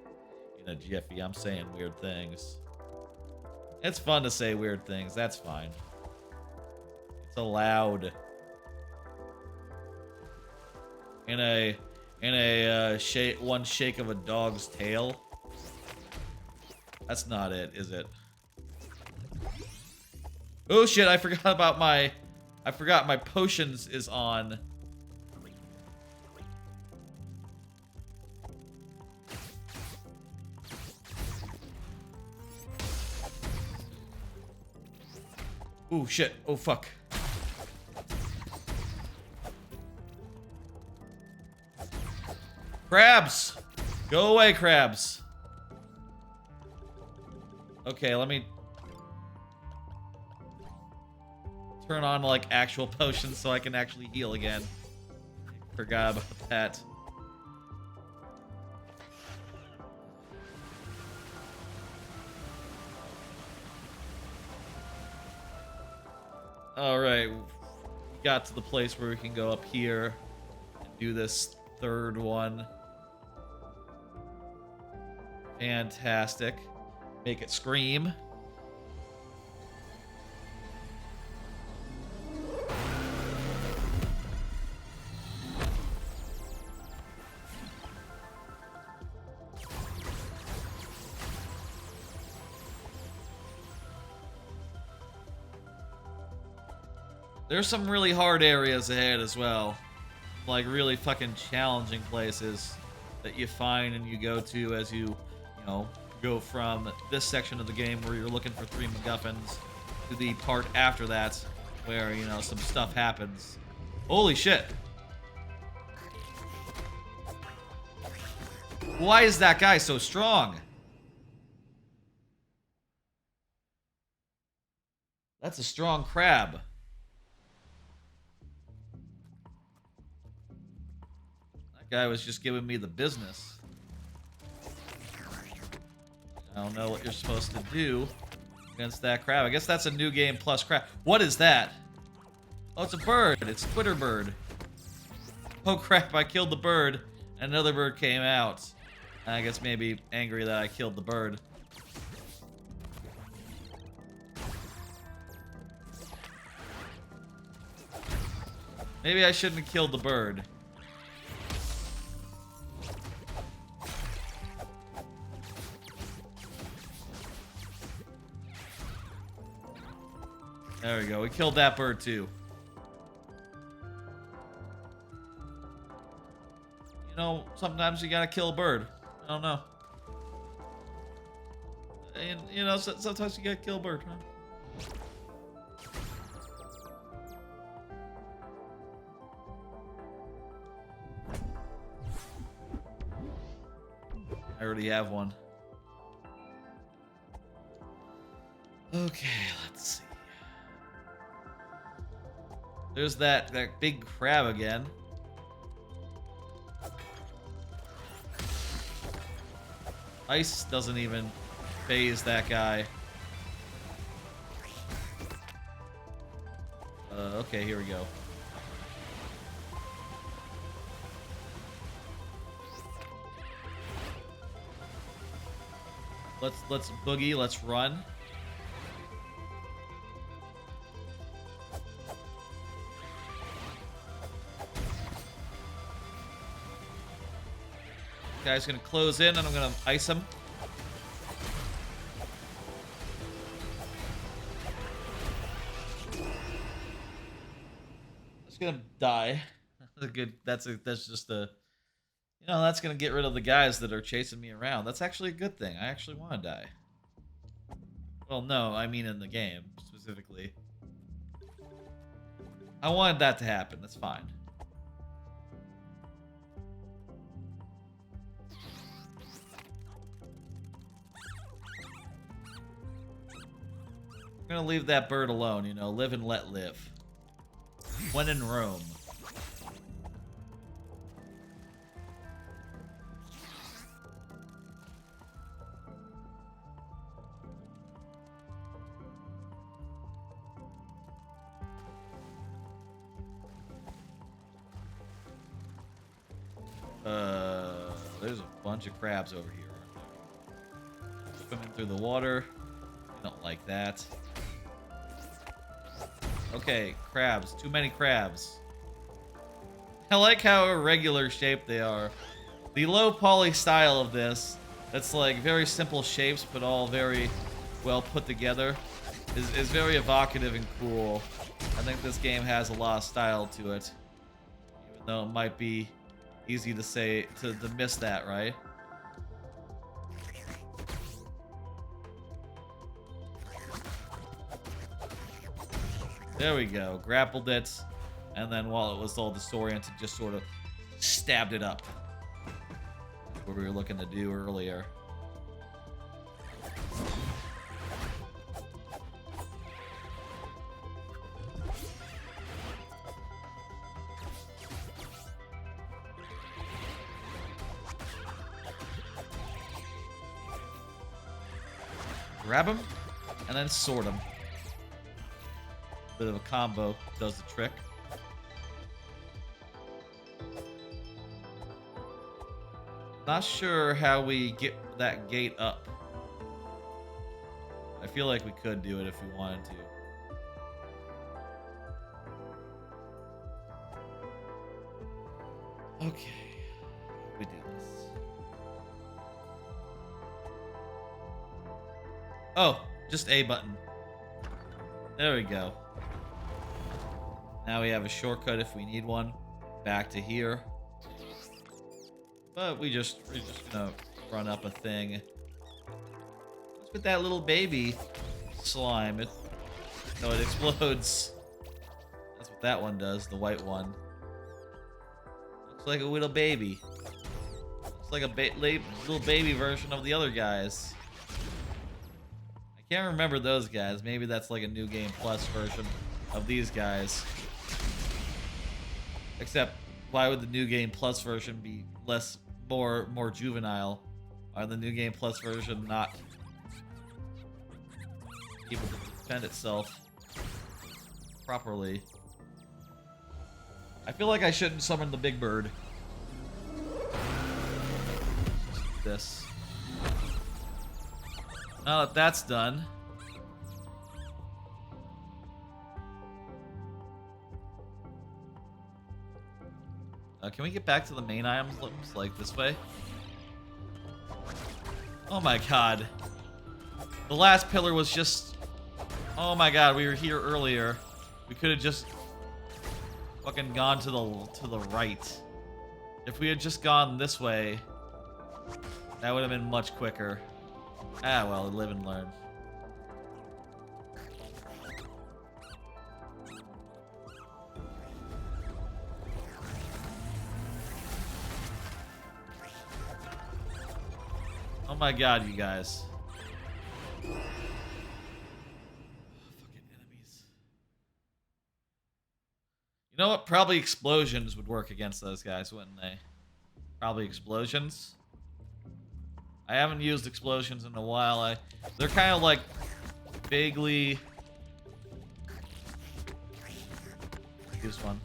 In a jiffy, I'm saying weird things. It's fun to say weird things, that's fine. It's allowed. In a one shake of a dog's tail. That's not it, is it? Oh shit, I forgot about my... I forgot my potions is on. Oh shit, oh fuck. Crabs! Go away, crabs. Okay, let me turn on like actual potions so I can actually heal again. Forgot about that. Alright, we got to the place where we can go up here and do this third one. Fantastic. Make it scream. There's some really hard areas ahead as well. Like really fucking challenging places that you find and you go to as you know, go from this section of the game where you're looking for 3 MacGuffins to the part after that where, you know, some stuff happens. Holy shit. Why is that guy so strong? That's a strong crab. That guy was just giving me the business. I don't know what you're supposed to do against that crab. I guess that's a new game plus crab. What is that? Oh, it's a bird. It's Twitter bird. Oh crap, I killed the bird. And another bird came out. I guess maybe angry that I killed the bird. Maybe I shouldn't have killed the bird. There we go. We killed that bird too. You know, sometimes you gotta kill a bird. I don't know. And, you know, sometimes you gotta kill a bird, huh? I already have one. Okay, let's see. There's that big crab again. Ice doesn't even phase that guy. Okay, here we go. Let's boogie, let's run. Guy's gonna close in and I'm gonna ice him. It's gonna die. That's just a, you know, that's gonna get rid of the guys that are chasing me around. That's actually a good thing. I actually want to die. Well, no, I mean in the game specifically. I wanted that to happen. That's fine. I'm gonna leave that bird alone, you know, live and let live. When in Rome. There's a bunch of crabs over here. Swimming through the water. I don't like that. Okay, crabs. Too many crabs. I like how irregular shaped they are. The low poly style of this that's like very simple shapes, but all very well put together, is very evocative and cool. I think this game has a lot of style to it, even though it might be easy to say to miss that, right? There we go. Grappled it, and then while it was all disoriented, just sort of stabbed it up. What we were looking to do earlier. Grab him, and then sword him. Bit of a combo does the trick. Not sure how we get that gate up. I feel like we could do it if we wanted to. Okay, we do this. Oh, just A button. There we go. Now we have a shortcut if we need one. Back to here. But we're just gonna run up a thing. What's with that little baby slime? It explodes. That's what that one does, the white one. Looks like a little baby. Looks like a little baby version of the other guys. I can't remember those guys. Maybe that's like a new Game Plus version of these guys. Except, why would the new Game Plus version be more juvenile? Or the new Game Plus version not able to defend itself properly? I feel like I shouldn't summon the big bird. This. Now that that's done. Can we get back to the main items? Looks like this way. Oh my god. The last pillar was just... Oh my god, we were here earlier. We could have just fucking gone to the right. If we had just gone this way, that would have been much quicker. Ah well, live and learn. Oh my god, you guys. Fucking enemies. You know what? Probably explosions would work against those guys, wouldn't they? Probably explosions. I haven't used explosions in a while. They're kind of like vaguely... Use one.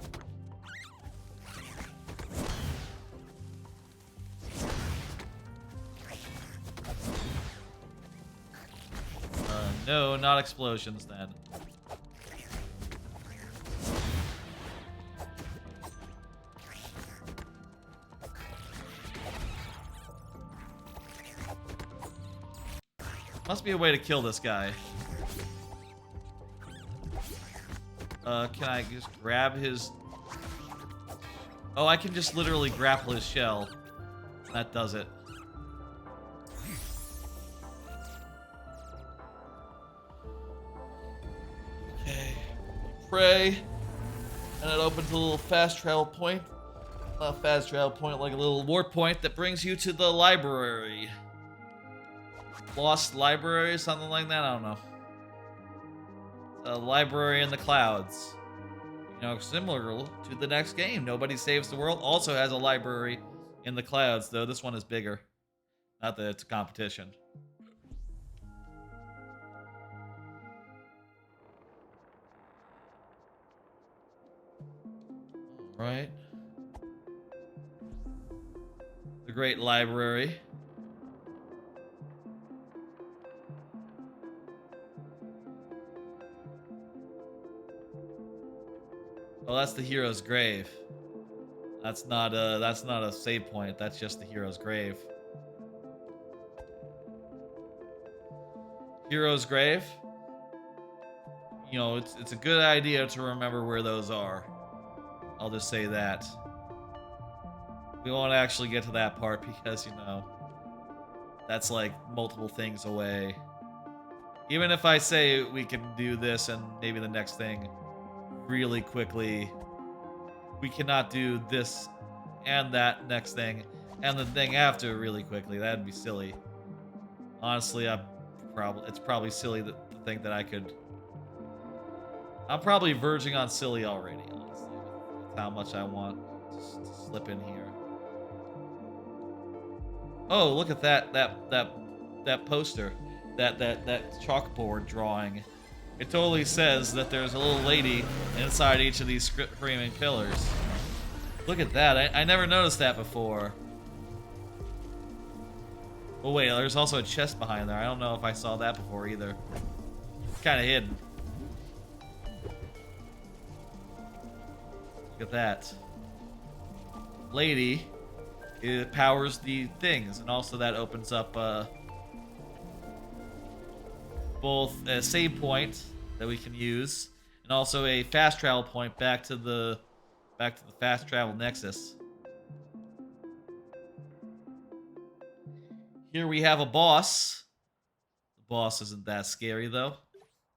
No, not explosions then. Must be a way to kill this guy. Can I just grab his... Oh, I can just literally grapple his shell. That does it. Okay. Pray. And it opens a little fast travel point. Not a fast travel point, like a little warp point that brings you to the library. Lost library, something like that, I don't know. A library in the clouds. You know, similar to the next game, Nobody Saves the World, also has a library in the clouds, though this one is bigger. Not that it's a competition. Right. The great library. Oh, that's the hero's grave. That's not a save point. That's just the hero's grave. Hero's Grave. You know, it's a good idea to remember where those are. I'll just say that. We won't actually get to that part because, you know, that's like multiple things away. Even if I say we can do this and maybe the next thing really quickly, we cannot do this and that next thing and the thing after really quickly. That'd be silly. Honestly, it's probably silly to think that I could. I'm probably verging on silly already, honestly, with how much I want to slip in here. Oh, look at that poster, that chalkboard drawing. It totally says that there's a little lady inside each of these framing pillars. Look at that. I never noticed that before. Oh wait, there's also a chest behind there. I don't know if I saw that before either. It's kind of hidden. Look at that. Lady, it powers the things, and also that opens up both a save point that we can use, and also a fast travel point back to the fast travel nexus. Here we have a boss. The boss isn't that scary though.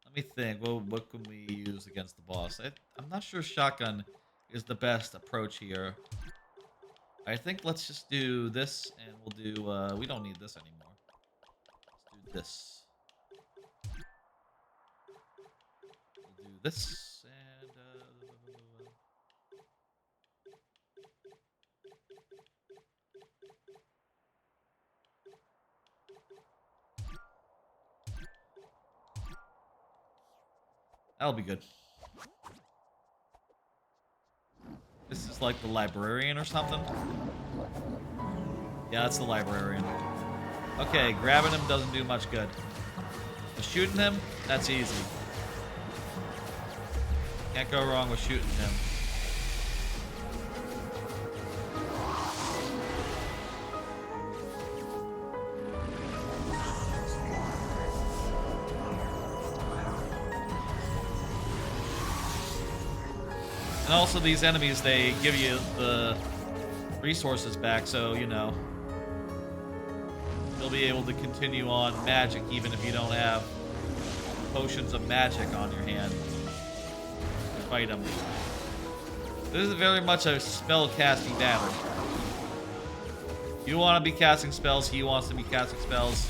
Let me think. Well, what can we use against the boss? I'm not sure shotgun is the best approach here. I think let's just do this, and we'll do. We don't need this anymore. Let's do this. We'll do this, and that'll be good. This is like the librarian or something? Yeah, that's the librarian. Okay, grabbing him doesn't do much good. But shooting him, that's easy. Can't go wrong with shooting him. And also these enemies, they give you the resources back, so, you know, you'll be able to continue on magic even if you don't have potions of magic on your hand to fight them. This is very much a spell casting battle. You want to be casting spells, he wants to be casting spells.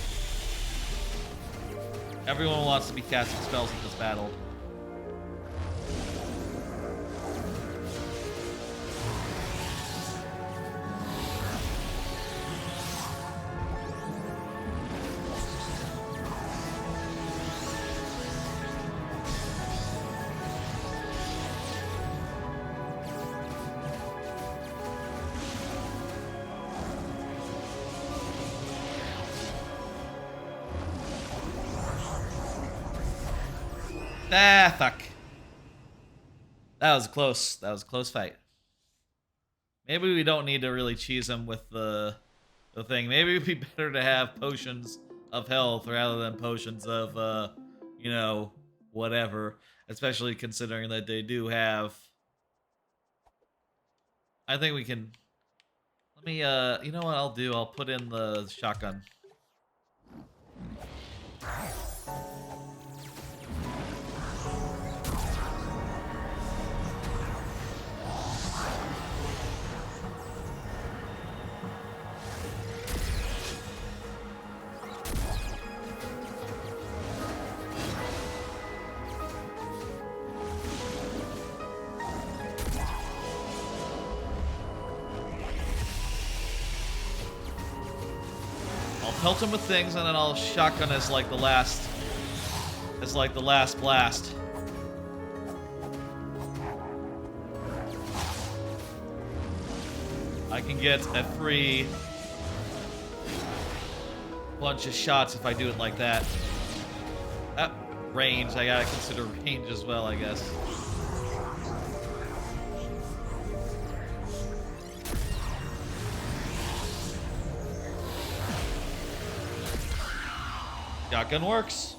Everyone wants to be casting spells in this battle. Ah, fuck. That was close. That was a close fight. Maybe we don't need to really cheese him with the thing. Maybe it'd be better to have potions of health rather than potions of, you know, whatever. Especially considering that they do have... I think we can... Let me, you know what I'll do? I'll put in the shotgun. Pelt him with things, and then I'll shotgun as like the last blast. I can get a free bunch of shots if I do it like that. Range, I gotta consider range as well, I guess. Shotgun works.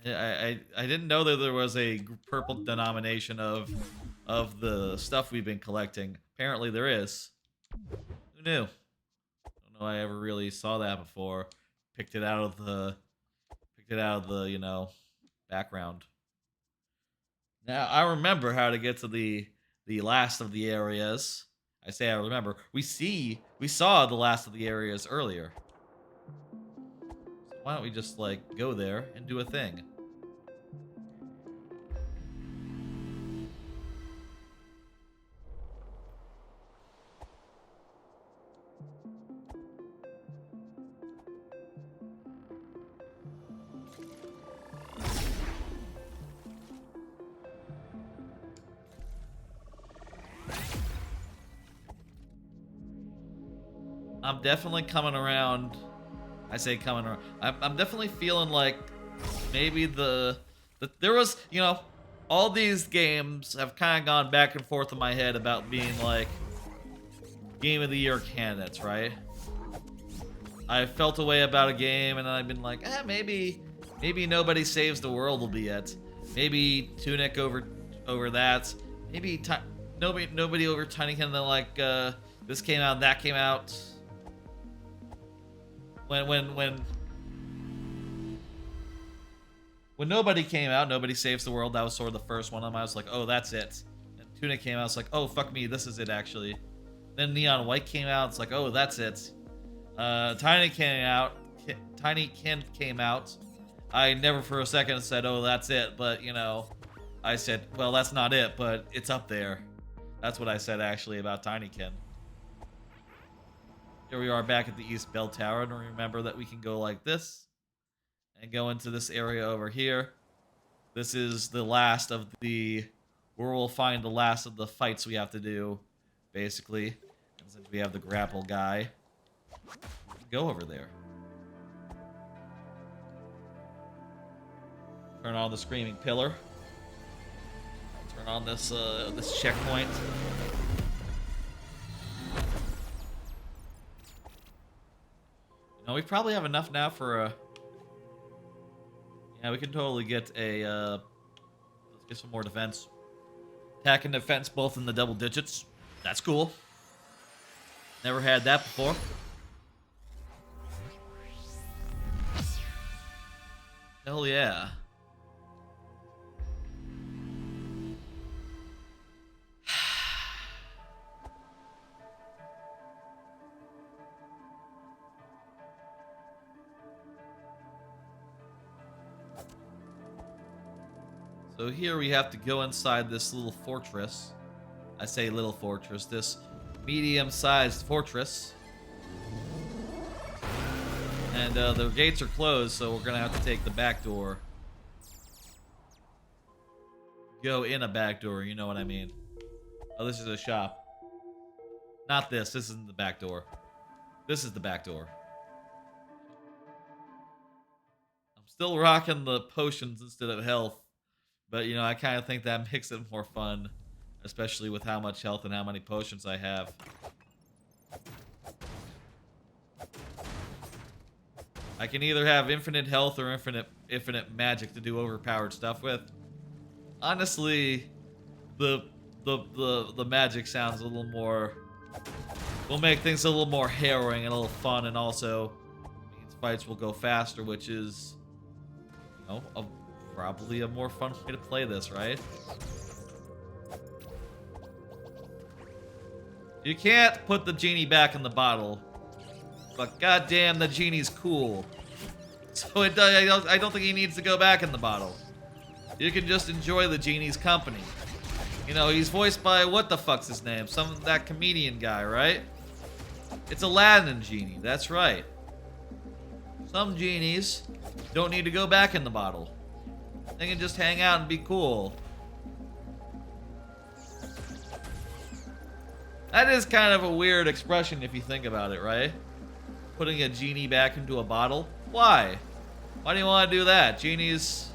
I didn't know that there was a purple denomination of the stuff we've been collecting. Apparently there is. Who knew? I don't know I ever really saw that before. Picked it out of the you know, background. Now I remember how to get to the last of the areas. I say I remember. We saw the last of the areas earlier. So why don't we just like go there and do a thing? I'm definitely coming around. I say coming around. I'm definitely feeling like maybe there was, you know, all these games have kind of gone back and forth in my head about being like Game of the Year candidates, right? I felt a way about a game and I've been like, maybe Nobody Saves the World will be it. Maybe Tunic over that. Maybe nobody over Tinykin. Then like this came out, that came out. When Nobody came out, Nobody Saves the World, that was sort of the first one of them. I was like, oh, that's it. And Tunic came out, I was like, oh, fuck me, this is it, actually. Then Neon White came out, it's like, oh, that's it. Tinykin came out. I never for a second said, oh, that's it, but, you know, I said, well, that's not it, but it's up there. That's what I said, actually, about Tinykin. Here we are back at the East Bell Tower, and remember that we can go like this and go into this area over here. This is the last of where we'll find the last of the fights we have to do, basically. And since we have the grapple guy, we can go over there. Turn on the screaming pillar. Turn on this this checkpoint. No, we probably have enough now for a... Yeah, we can totally get a... Let's get some more defense. Attack and defense both in the double digits. That's cool. Never had that before. Hell yeah. So here we have to go inside this little fortress. I say little fortress, this medium-sized fortress. And the gates are closed, so we're gonna have to take the back door. Go in a back door, you know what I mean. Oh, this is a shop. Not this, this isn't the back door. This is the back door. I'm still rocking the potions instead of health. But, you know, I kind of think that makes it more fun. Especially with how much health and how many potions I have. I can either have infinite health or infinite magic to do overpowered stuff with. Honestly, the magic sounds a little more... will make things a little more harrowing and a little fun, and also means fights will go faster, which is, you know, probably a more fun way to play this, right? You can't put the genie back in the bottle, but goddamn, the genie's cool. So I don't think he needs to go back in the bottle. You can just enjoy the genie's company. You know, he's voiced by what the fuck's his name? That comedian guy, right? It's Aladdin genie. That's right. Some genies don't need to go back in the bottle. They can just hang out and be cool. That is kind of a weird expression if you think about it, right? Putting a genie back into a bottle. Why? Why do you want to do that? Genies...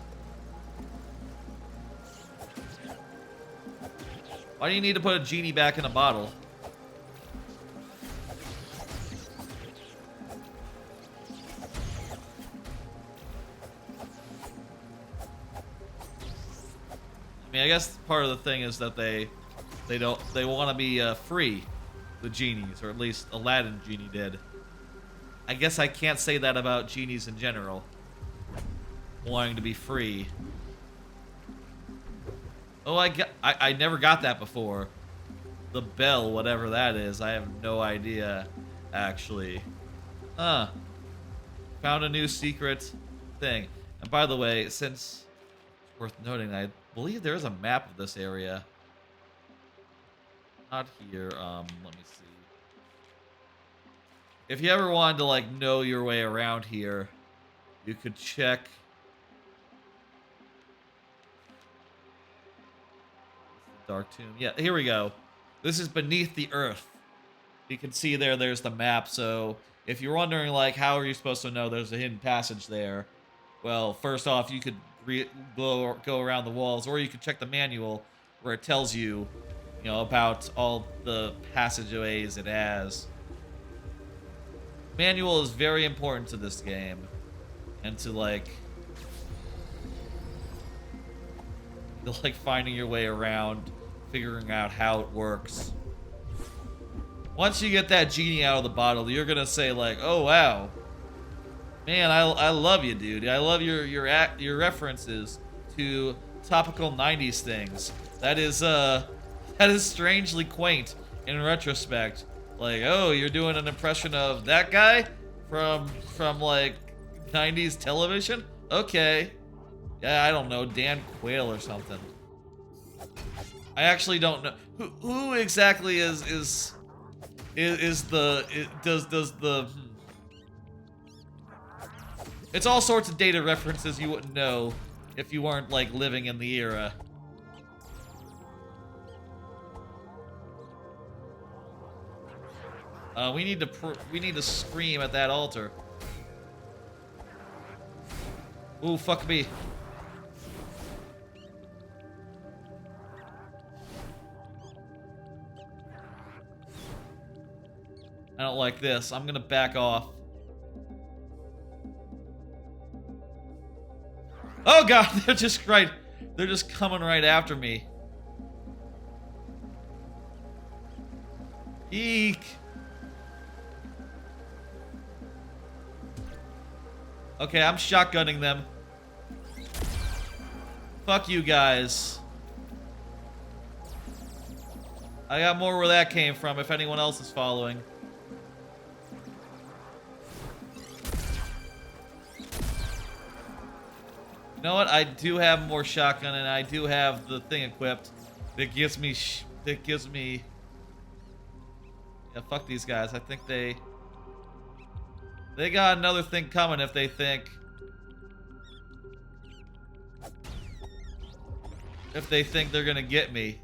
Why do you need to put a genie back in a bottle? I mean, I guess part of the thing is that they want to be free, the genies, or at least Aladdin genie did. I guess I can't say that about genies in general, wanting to be free. Oh, I never got that before. The bell, whatever that is, I have no idea, actually. Huh. Found a new secret thing. And by the way, since it's worth noting, I believe there is a map of this area. Not here. Let me see. If you ever wanted to like know your way around here, you could check. Dark Tomb. Yeah, here we go. This is beneath the earth. You can see there's the map. So if you're wondering like how are you supposed to know there's a hidden passage there, well, first off, you could go around the walls, or you could check the manual where it tells you, about all the passageways it has. Manual is very important to this game, and to like finding your way around, figuring out how it works. Once you get that genie out of the bottle, you're gonna say like, "Oh wow, man, I love you, dude. I love your references to topical '90s things. That is strangely quaint in retrospect. Like, oh, you're doing an impression of that guy from like '90s television? Okay, yeah, I don't know, Dan Quayle or something. I actually don't know who exactly does the. It's all sorts of data references you wouldn't know if you weren't like living in the era. We need to scream at that altar. Ooh, fuck me. I don't like this. I'm gonna back off. Oh god, they're just coming right after me. Eek. Okay, I'm shotgunning them. Fuck you guys. I got more where that came from if anyone else is following. You know what? I do have more shotgun, and I do have the thing equipped that gives me yeah, fuck these guys. I think they got another thing coming if they think they're gonna get me.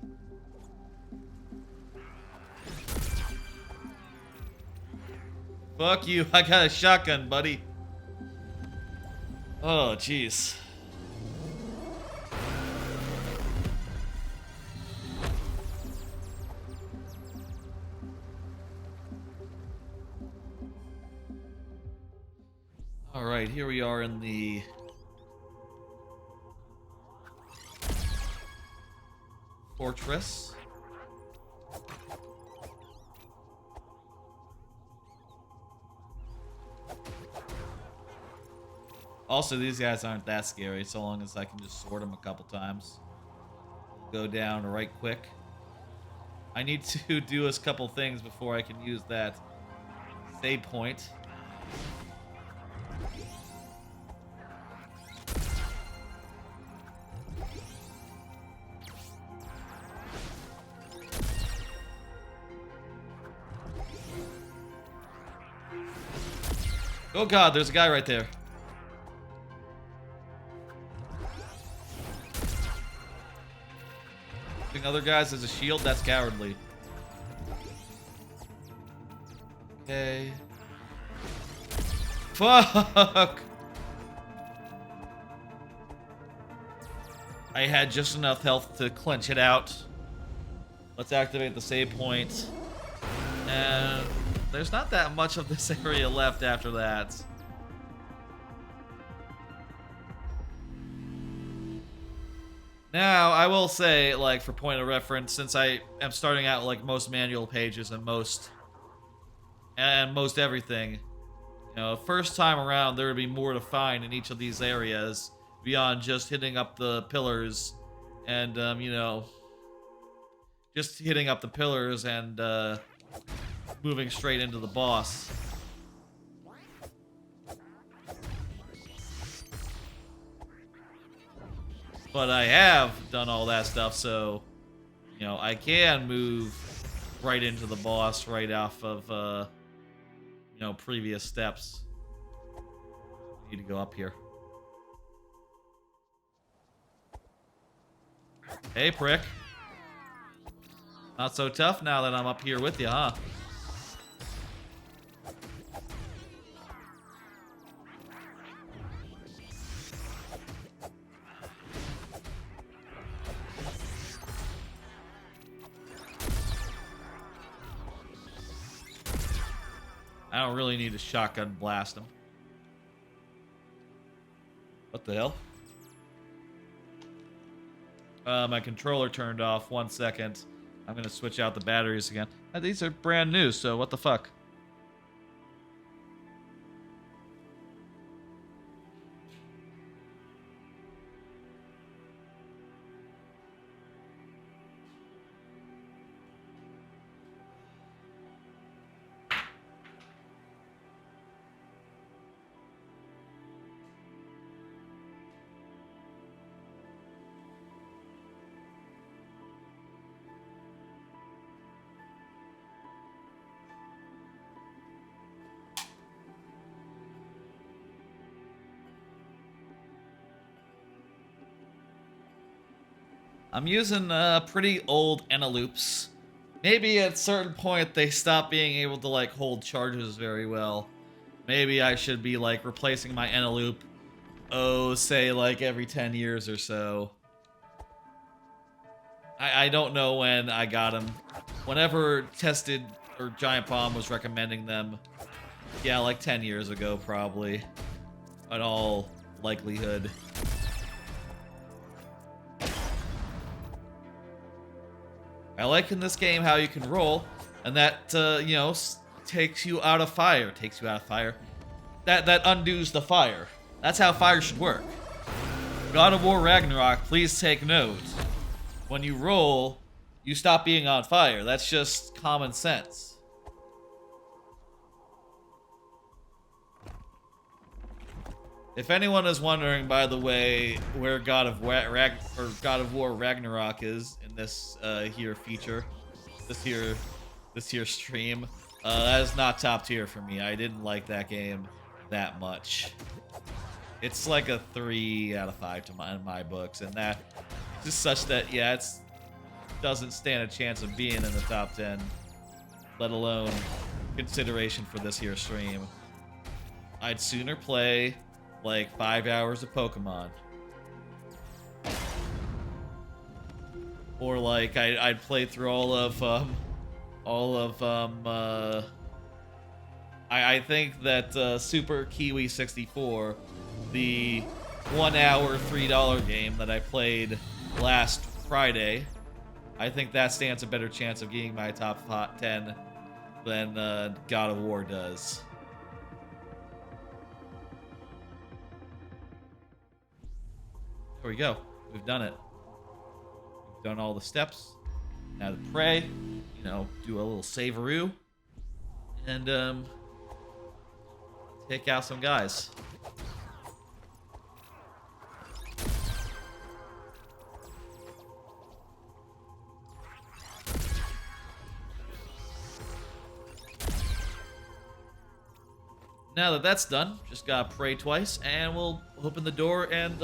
Fuck you. I got a shotgun, buddy. Oh, jeez. Alright, here we are in the fortress. Also, these guys aren't that scary so long as I can just sword them a couple times. Go down right quick. I need to do a couple things before I can use that save point. Oh god, there's a guy right there. Using other guys as a shield, that's cowardly. Okay. Fuck! I had just enough health to clinch it out. Let's activate the save point. And there's not that much of this area left after that. Now, I will say, like, for point of reference, since I am starting out like most manual pages and most everything, you know, first time around there would be more to find in each of these areas beyond just hitting up the pillars and you know, just hitting up the pillars and moving straight into the boss. But I have done all that stuff, so, you know, I can move right into the boss right off of, you know, previous steps. Need to go up here. Hey, prick. Not so tough now that I'm up here with you, huh? I don't really need to shotgun blast him. What the hell? My controller turned off. 1 second. I'm gonna switch out the batteries again. These are brand new, so what the fuck? I'm using pretty old Eneloops. Maybe at a certain point they stop being able to like hold charges very well. Maybe I should be like replacing my Eneloop, oh, say like every 10 years or so. I don't know when I got them. Whenever Tested or Giant Bomb was recommending them, yeah, like 10 years ago probably, in all likelihood. I like in this game how you can roll, and that, you know, takes you out of fire. Takes you out of fire. That undoes the fire. That's how fire should work. God of War Ragnarok, please take note. When you roll, you stop being on fire. That's just common sense. If anyone is wondering, by the way, where God of War Ragnarok is in this here feature, this here stream, that is not top tier for me. I didn't like that game that much. It's like a 3 out of 5 to in my books, and that just such that yeah, it doesn't stand a chance of being in the top 10, let alone consideration for this here stream. I'd sooner play like 5 hours of Pokemon, or like I'd play through I think that Super Kiwi 64, the 1 hour $3 game that I played last Friday, I think that stands a better chance of getting my top 10 than God of War does. There we go. We've done it. We've done all the steps. Now to pray, you know, do a little saveroo, and take out some guys. Now that that's done, just gotta pray twice, and we'll open the door and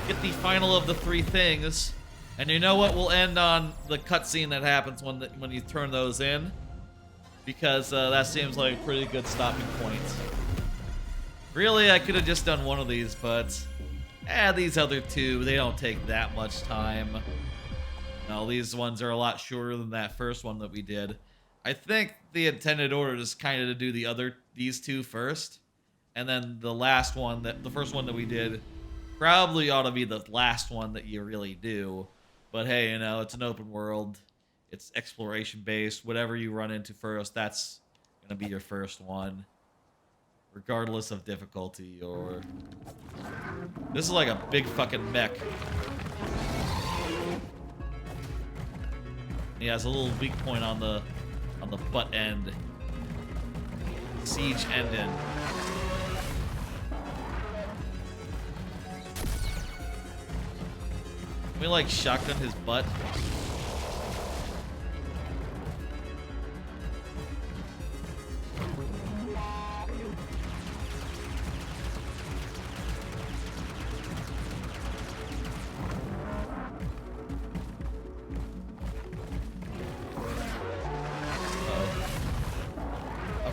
get the final of the 3 things. And you know what? We'll end on the cutscene that happens when you turn those in, because that seems like a pretty good stopping point. Really, I could have just done one of these, but these other 2, they don't take that much time. No, these ones are a lot shorter than that first one that we did. I think the intended order is kind of to do these 2 first, and then the first one that we did Probably ought to be the last one that you really do. But hey, you know, it's an open world. It's exploration based. Whatever you run into first, that's gonna be your first one. Regardless of difficulty or... This is like a big fucking mech. He has a little weak point on the butt end. Siege ending. Can we like shotgun his butt?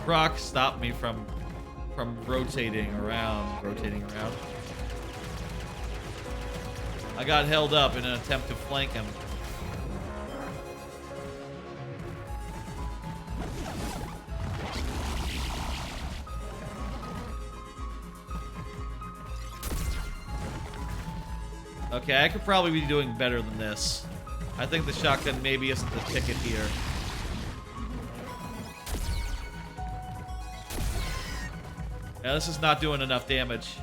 Rock stopped me from rotating around. I got held up in an attempt to flank him. Okay, I could probably be doing better than this. I think the shotgun maybe isn't the ticket here. Yeah, this is not doing enough damage.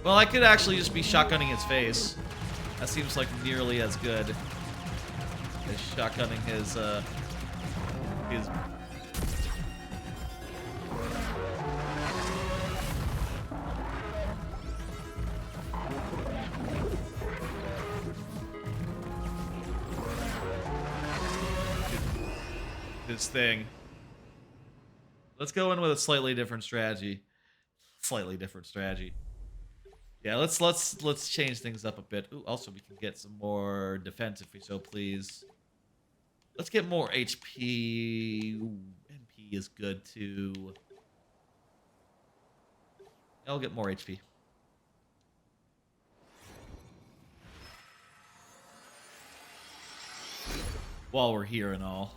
Well, I could actually just be shotgunning his face. That seems like nearly as good. Shotgunning his thing. Let's go in with a slightly different strategy. Yeah, let's change things up a bit. Ooh, also we can get some more defense if we so please. Let's get more HP. Ooh, NP is good too. I'll get more HP. While we're here and all.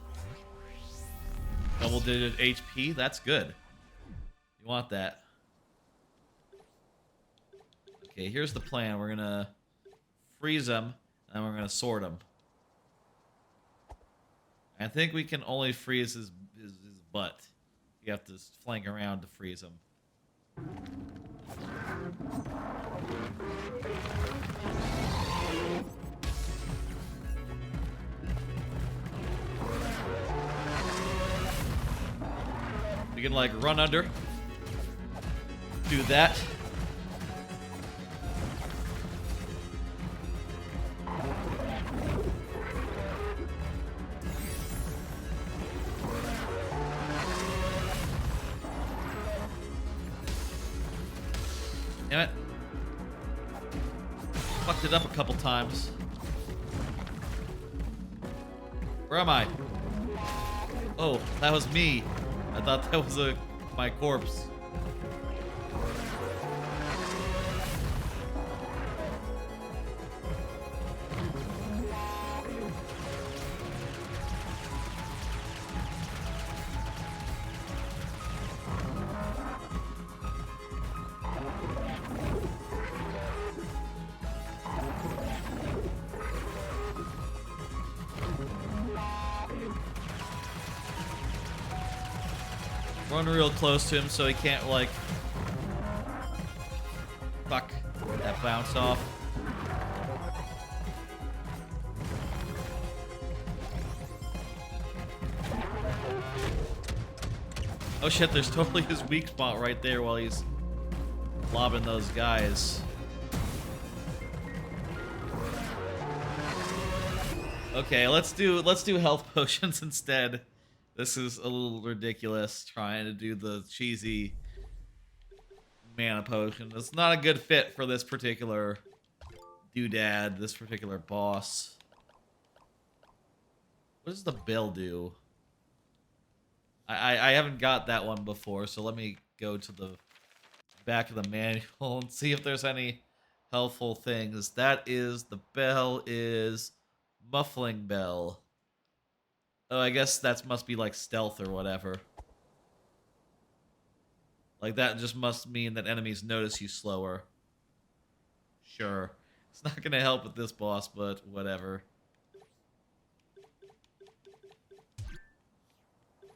Double-digit HP, that's good. You want that. Okay, here's the plan. We're gonna freeze them, and we're gonna sort them. I think we can only freeze his butt. You have to flank around to freeze him. We can like run under. Do that. Damn it. Fucked it up a couple times. Where am I? Oh, that was me. I thought that was my corpse. Run real close to him so he can't, like... Fuck. That bounced off. Oh shit, there's totally his weak spot right there while he's lobbing those guys. Okay, let's do health potions instead. This is a little ridiculous, trying to do the cheesy mana potion. It's not a good fit for this particular doodad, this particular boss. What does the bell do? I haven't got that one before, so let me go to the back of the manual and see if there's any helpful things. That is, the bell is muffling bell. Oh, I guess that must be like stealth or whatever. Like that just must mean that enemies notice you slower. Sure. It's not gonna help with this boss, but whatever.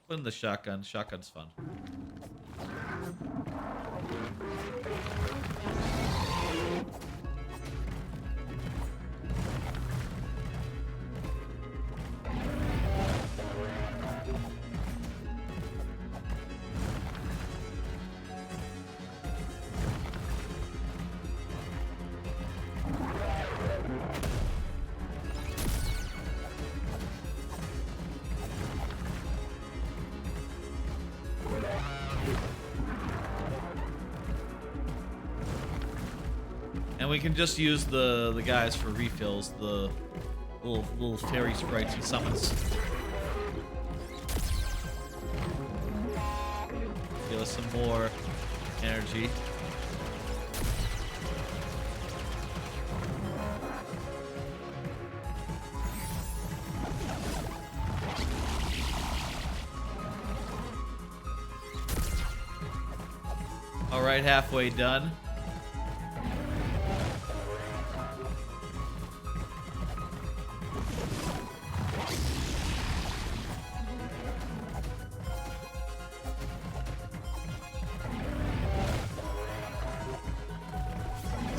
Put in the shotgun. Shotgun's fun. And we can just use the guys for refills, the little fairy sprites he summons. Give us some more energy. All right, halfway done.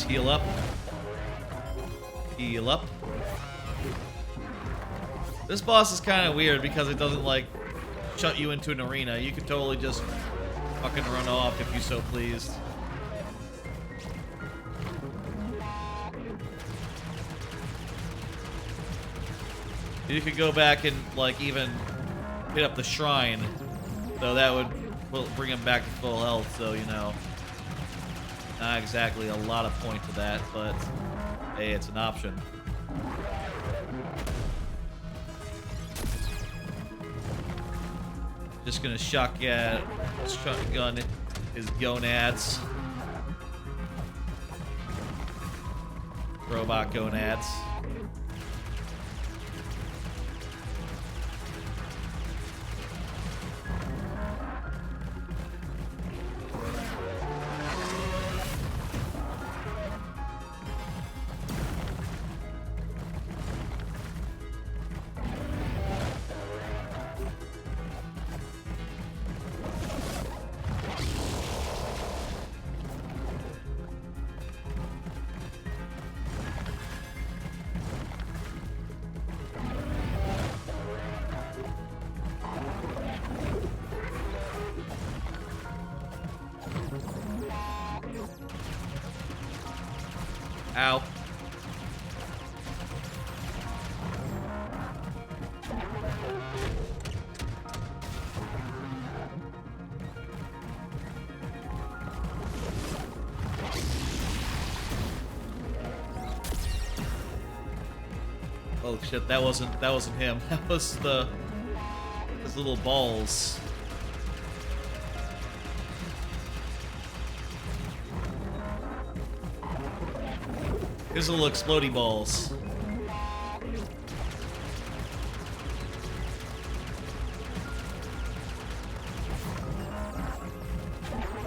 Heal up. Heal up. This boss is kind of weird because it doesn't, like, shut you into an arena. You can totally just fucking run off if you so pleased. You could go back and, like, even hit up the shrine. So that would bring him back to full health, so, you know. Not exactly a lot of point to that, but hey, it's an option. Just gonna shotgun his gonads. Robot gonads. Ow. Oh shit, that wasn't him. That was his little balls. Here's little explodey balls.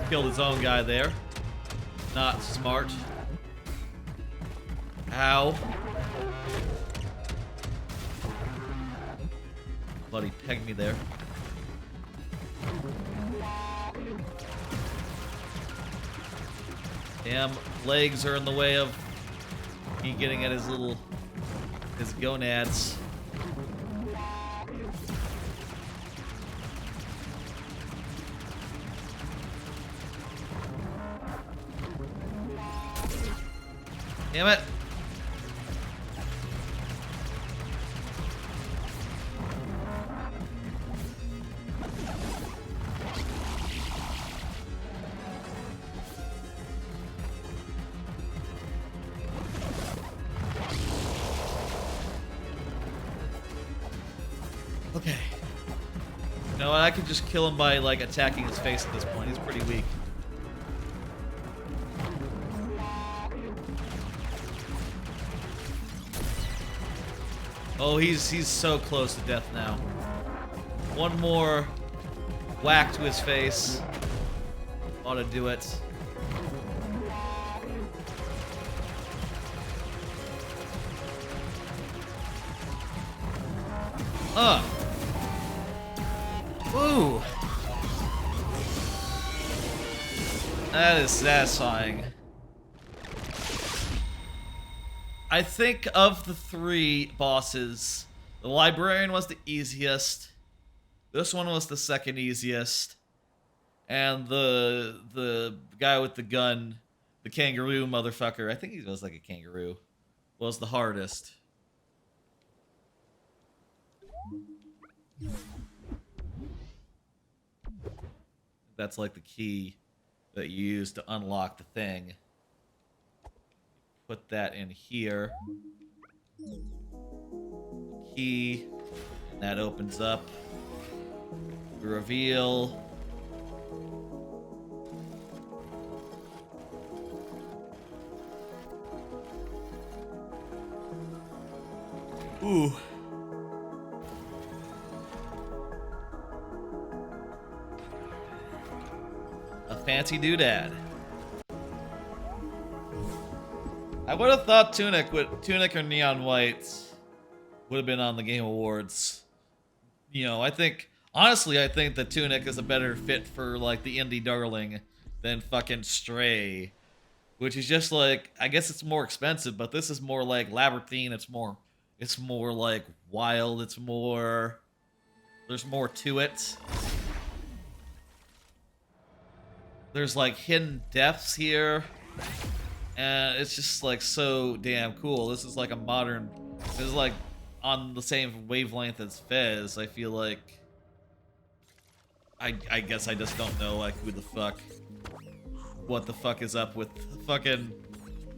Killed his own guy there. Not smart. Ow. Bloody pegged me there. Damn, legs are in the way of me getting at his gonads. Damn it. Okay. No, I could just kill him by, like, attacking his face at this point. He's pretty weak. Oh, he's so close to death now. One more whack to his face ought to do it. Ooh. That is satisfying. I think of the 3 bosses, the librarian was the easiest. This one was the second easiest. And the guy with the gun, the kangaroo motherfucker, I think he was like a kangaroo, was the hardest. That's like the key that you use to unlock the thing. Put that in here. Key. And that opens up. Reveal. Ooh. A fancy doodad. I would have thought Tunic or Neon White would have been on the Game Awards. You know, honestly, I think that Tunic is a better fit for, like, the indie darling than fucking Stray. Which is just, like, I guess it's more expensive, but this is more like Labyrinthine. It's more like wild. There's more to it. There's, like, hidden depths here. And it's just, like, so damn cool. This is like this is like on the same wavelength as Fez. I feel like I guess I just don't know, like, what the fuck is up with the fucking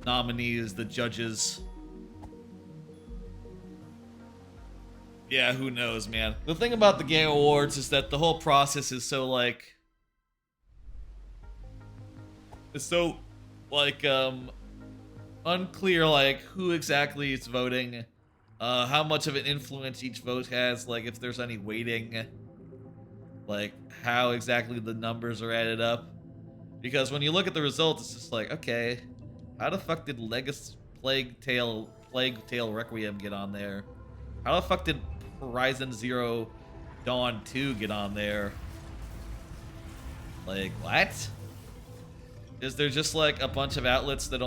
nominees, the judges. Yeah, who knows, man. The thing about the Game Awards is that the whole process is so, like, it's so, like, unclear, like, who exactly is voting, how much of an influence each vote has, like, if there's any weighting, like, how exactly the numbers are added up. Because when you look at the results, it's just like, okay, how the fuck did Plague Tale Requiem get on there? How the fuck did Horizon Zero Dawn 2 get on there? Like, what? Is there just, like, a bunch of outlets that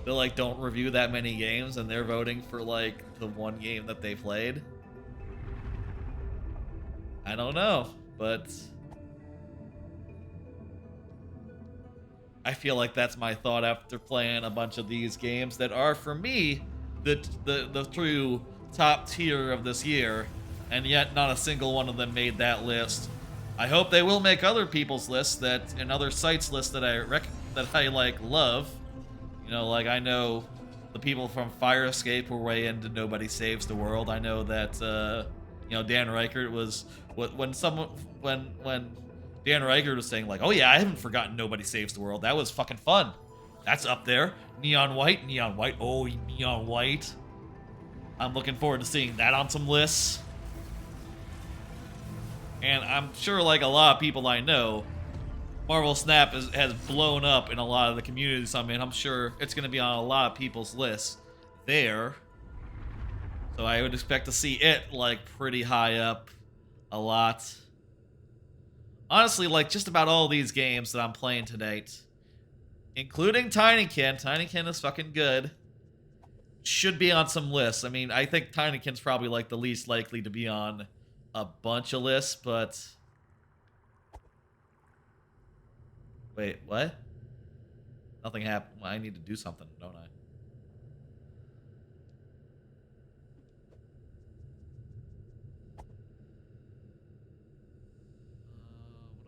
like, don't review that many games and they're voting for, like, the one game that they played? I don't know, but I feel like that's my thought after playing a bunch of these games that are, for me, the true top tier of this year, and yet not a single one of them made that list. I hope they will make other people's lists and other sites' lists that I like love. You know, like, I know the people from Fire Escape were way into Nobody Saves the World. I know that you know, Dan Reichert was when Dan Reichert was saying, like, oh yeah, I haven't forgotten Nobody Saves the World. That was fucking fun. That's up there. Neon White. Oh, Neon White. I'm looking forward to seeing that on some lists. And I'm sure, like, a lot of people I know, Marvel Snap has blown up in a lot of the communities I'm in. I'm sure it's going to be on a lot of people's lists there. So I would expect to see it, like, pretty high up a lot. Honestly, like, just about all these games that I'm playing to date, including Tinykin. Tinykin is fucking good. Should be on some lists. I mean, I think Tinykin's probably, like, the least likely to be on a bunch of lists, but... Wait, what? Nothing happened. I need to do something, don't I?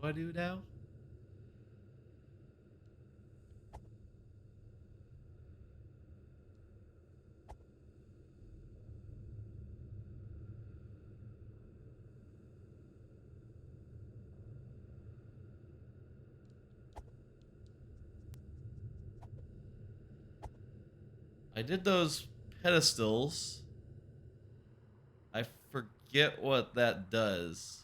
What do I do now? I did those pedestals. I forget what that does.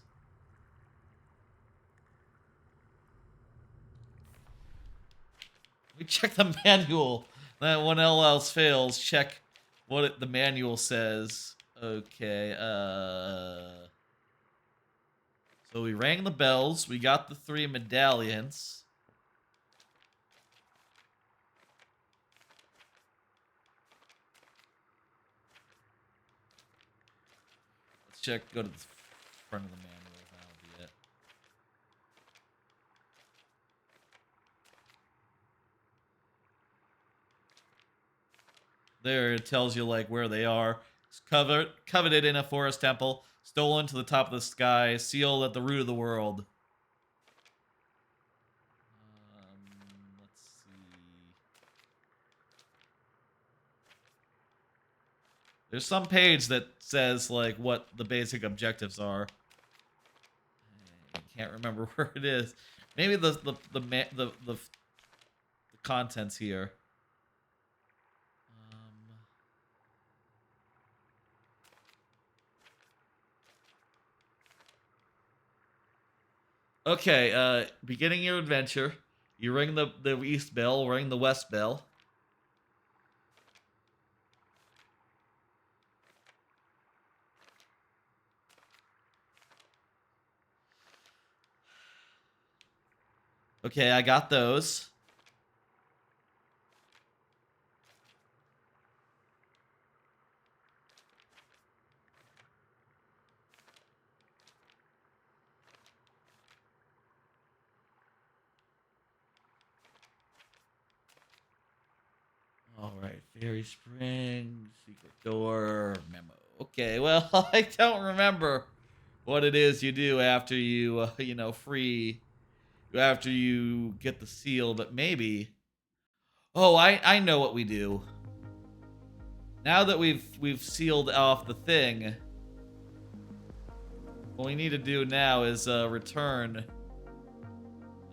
We check the manual. That when all else fails, check what the manual says. Okay, so we rang the bells. We got the 3 medallions. Let's check, go to the front of the manual. That'll be it. There it tells you like where they are. It's coveted in a forest temple, stolen to the top of the sky, sealed at the root of the world. Let's see. There's some page that says like what the basic objectives are. I can't remember where it is. Maybe the contents here. Okay, beginning your adventure. You ring the east bell, ring the west bell. Okay, I got those. Alright, Fairy Spring, secret door, memo. Okay, well, I don't remember what it is you do after you, after you get the seal, but maybe. Oh, I know what we do. Now that we've sealed off the thing, what we need to do now is return.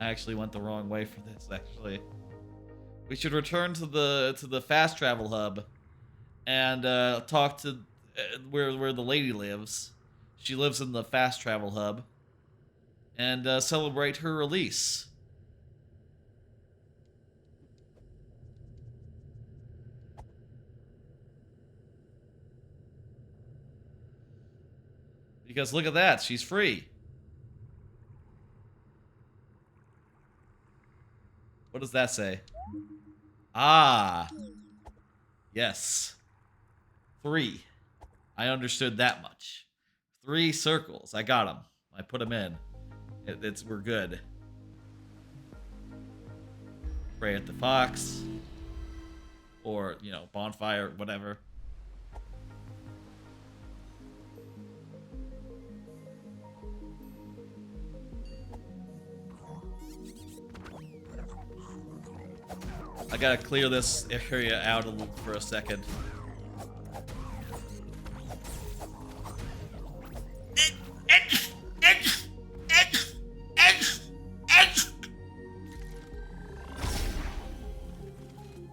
I actually went the wrong way for this, actually. We should return to the fast travel hub and talk to where the lady lives. She lives in the fast travel hub, and celebrate her release. Because look at that, she's free. What does that say? Ah. Yes. 3. I understood that much. 3 circles. I got them. I put them in. We're good. Pray at the fox. Or, bonfire, whatever. I gotta clear this area out for a second.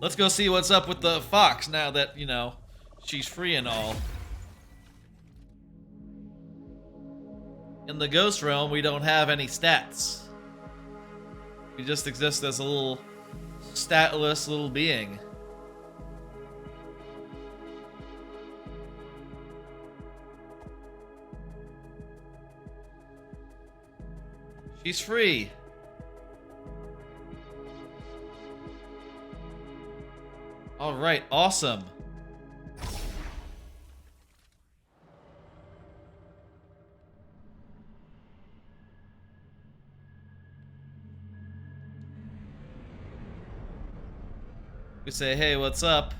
Let's go see what's up with the fox now that, she's free and all. In the ghost realm, we don't have any stats. We just exist as a little statless little being. She's free. All right, awesome. We say, hey, what's up?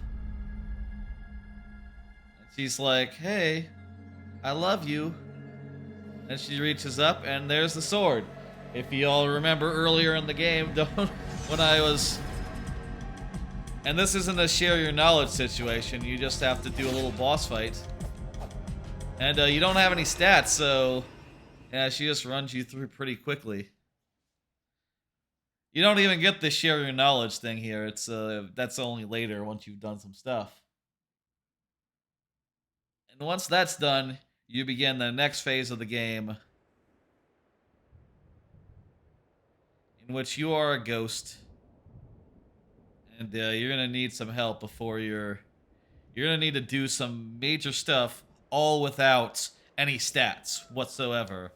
And she's like, hey, I love you. And she reaches up, and there's the sword. If you all remember earlier in the game, when I was... And this isn't a share your knowledge situation, you just have to do a little boss fight. And you don't have any stats, so... Yeah, she just runs you through pretty quickly. You don't even get the share your knowledge thing here. It's that's only later once you've done some stuff. And once that's done, you begin the next phase of the game, in which you are a ghost, and you're gonna need some help before you're gonna need to do some major stuff, all without any stats whatsoever.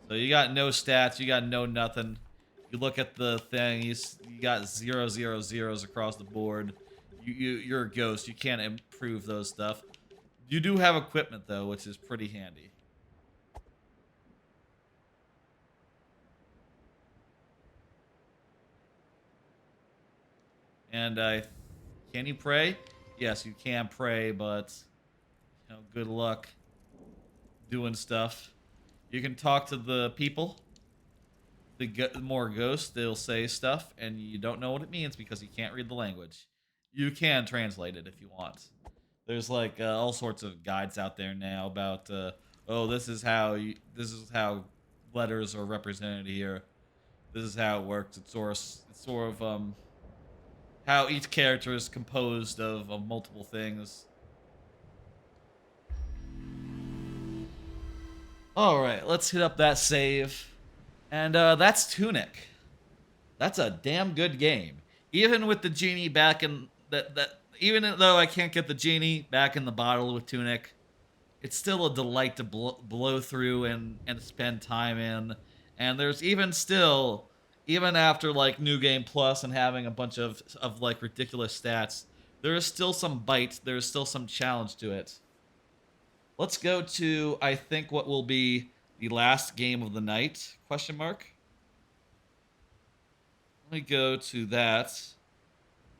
So you got no stats, you got no nothing. You look at the thing, you got 0, 0, 0s across the board. You're a ghost. You can't improve those stuff. You do have equipment though, which is pretty handy. And can you pray? Yes, you can pray, but you know, good luck doing stuff. You can talk to the people. The more ghosts, they'll say stuff, and you don't know what it means because you can't read the language. You can translate it if you want. There's like all sorts of guides out there now about, oh, this is how letters are represented here. This is how it works. It's sort of how each character is composed of multiple things. All right, let's hit up that save. And that's Tunic. That's a damn good game. Even with the genie back in even though I can't get the genie back in the bottle with Tunic, it's still a delight to blow through and spend time in. And there's even after like New Game Plus and having a bunch of like ridiculous stats, there is still some bite. There's still some challenge to it. Let's go to, I think, what will be the last game of the night, question mark. Let me go to that.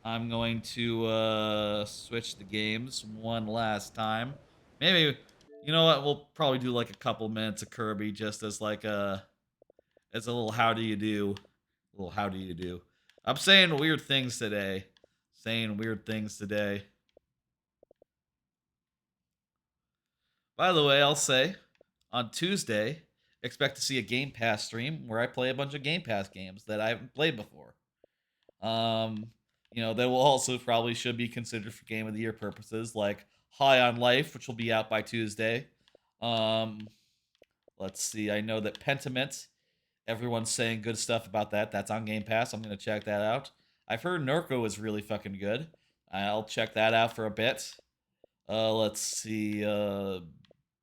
I'm going to switch the games one last time. Maybe, you know what, we'll probably do like a couple minutes of Kirby just as like a little how do you do. A little how do you do. I'm saying weird things today. By the way, I'll say, on Tuesday, expect to see a Game Pass stream where I play a bunch of Game Pass games that I haven't played before. You know, that will also probably should be considered for Game of the Year purposes, like High on Life, which will be out by Tuesday. Let's see, I know that Pentiment, everyone's saying good stuff about that. That's on Game Pass. I'm going to check that out. I've heard Norco is really fucking good. I'll check that out for a bit. Let's see,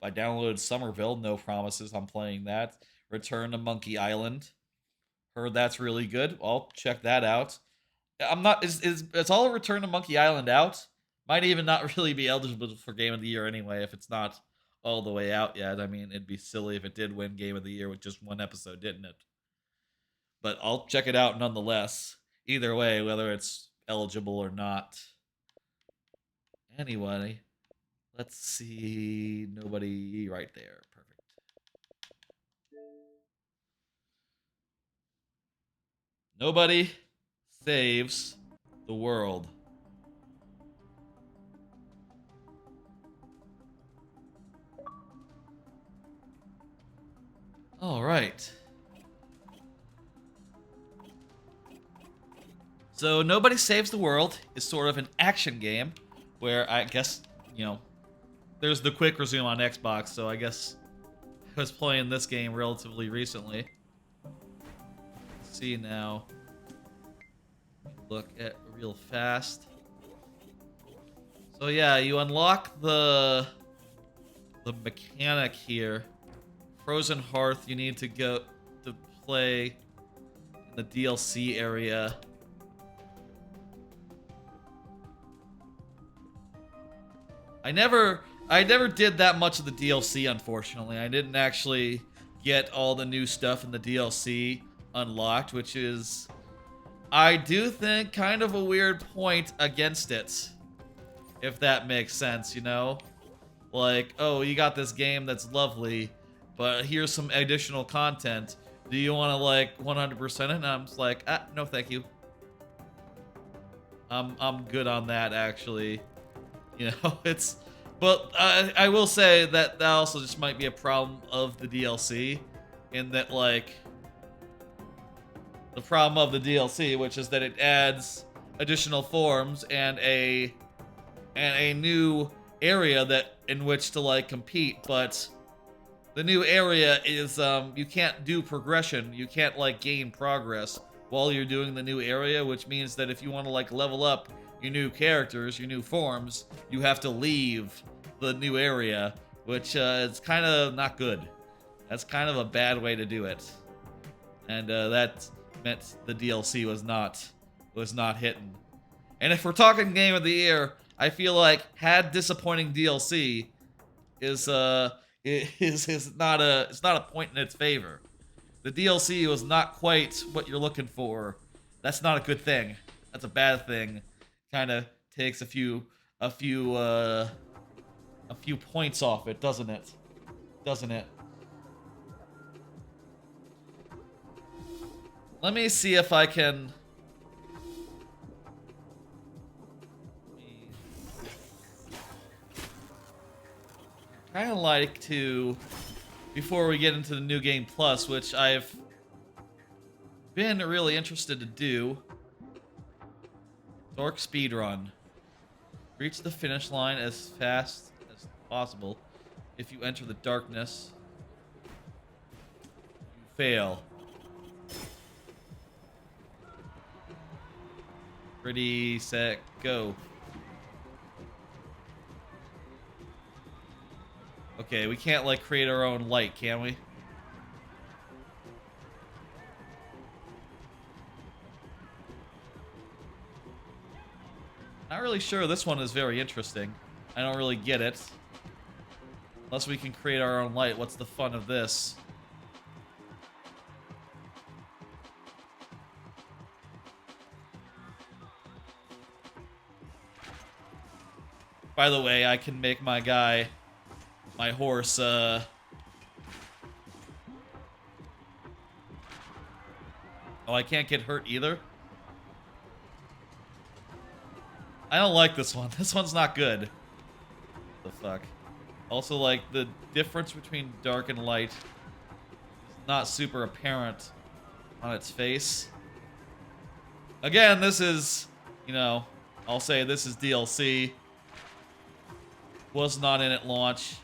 I downloaded Somerville, no promises on playing that. Return to Monkey Island. Heard that's really good. I'll check that out. I'm not, it's all Return to Monkey Island out? Might even not really be eligible for Game of the Year anyway if it's not all the way out yet. I mean, it'd be silly if it did win Game of the Year with just one episode, didn't it? But I'll check it out nonetheless. Either way, whether it's eligible or not. Anyway, let's see. Nobody right there. Perfect. Nobody saves the world. All right. So Nobody Saves the World is sort of an action game where I guess, you know, there's the quick resume on Xbox, so I guess I was playing this game relatively recently. Let's see now. Look at real fast. So yeah, you unlock the mechanic here. Frozen Hearth, you need to go to play in the DLC area. I never did that much of the DLC, unfortunately. I didn't actually get all the new stuff in the DLC unlocked, which is, I do think, kind of a weird point against it. If that makes sense, you know? Like, oh, you got this game that's lovely, but here's some additional content. Do you want to, like, 100% it? And I'm just like, no thank you. I'm good on that, actually. You know, it's... But I will say that also just might be a problem of the DLC, in that, like... the problem of the DLC, which is that it adds additional forms and a new area that in which to like compete, but the new area is you can't do progression. You can't like gain progress while you're doing the new area, which means that if you want to like level up your new characters, your new forms, you have to leave the new area, which is kind of not good. That's kind of a bad way to do it. And that meant the DLC was not hitting. And if we're talking Game of the Year, I feel like had disappointing DLC is not a point in its favor. The DLC was not quite what you're looking for. That's not a good thing. That's a bad thing. Kind of takes a few points off it, doesn't it? Doesn't it? Let me see if I can. Kind of like to, before we get into the new Game Plus, which I've been really interested to do, Dork speedrun. Reach the finish line as fast as possible. If you enter the darkness, you fail. Ready, set, go. Okay, we can't like create our own light, can we? Not really sure this one is very interesting. I don't really get it. Unless we can create our own light, what's the fun of this? By the way, I can make my guy, my horse, Oh, I can't get hurt either? I don't like this one. This one's not good. The fuck? Also, like, the difference between dark and light is not super apparent on its face. Again, this is, you know, I'll say this is DLC. Was not in at launch.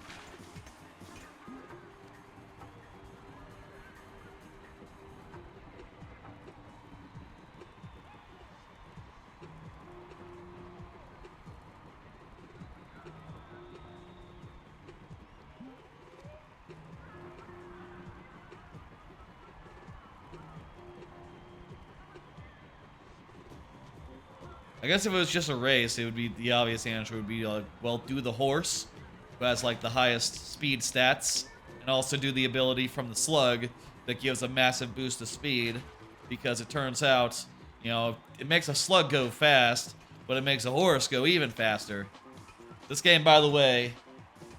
I guess if it was just a race, it would be the obvious answer would be like, well, do the horse, who has like the highest speed stats, and also do the ability from the slug that gives a massive boost of speed, because it turns out, you know, it makes a slug go fast, but it makes a horse go even faster. This game, by the way,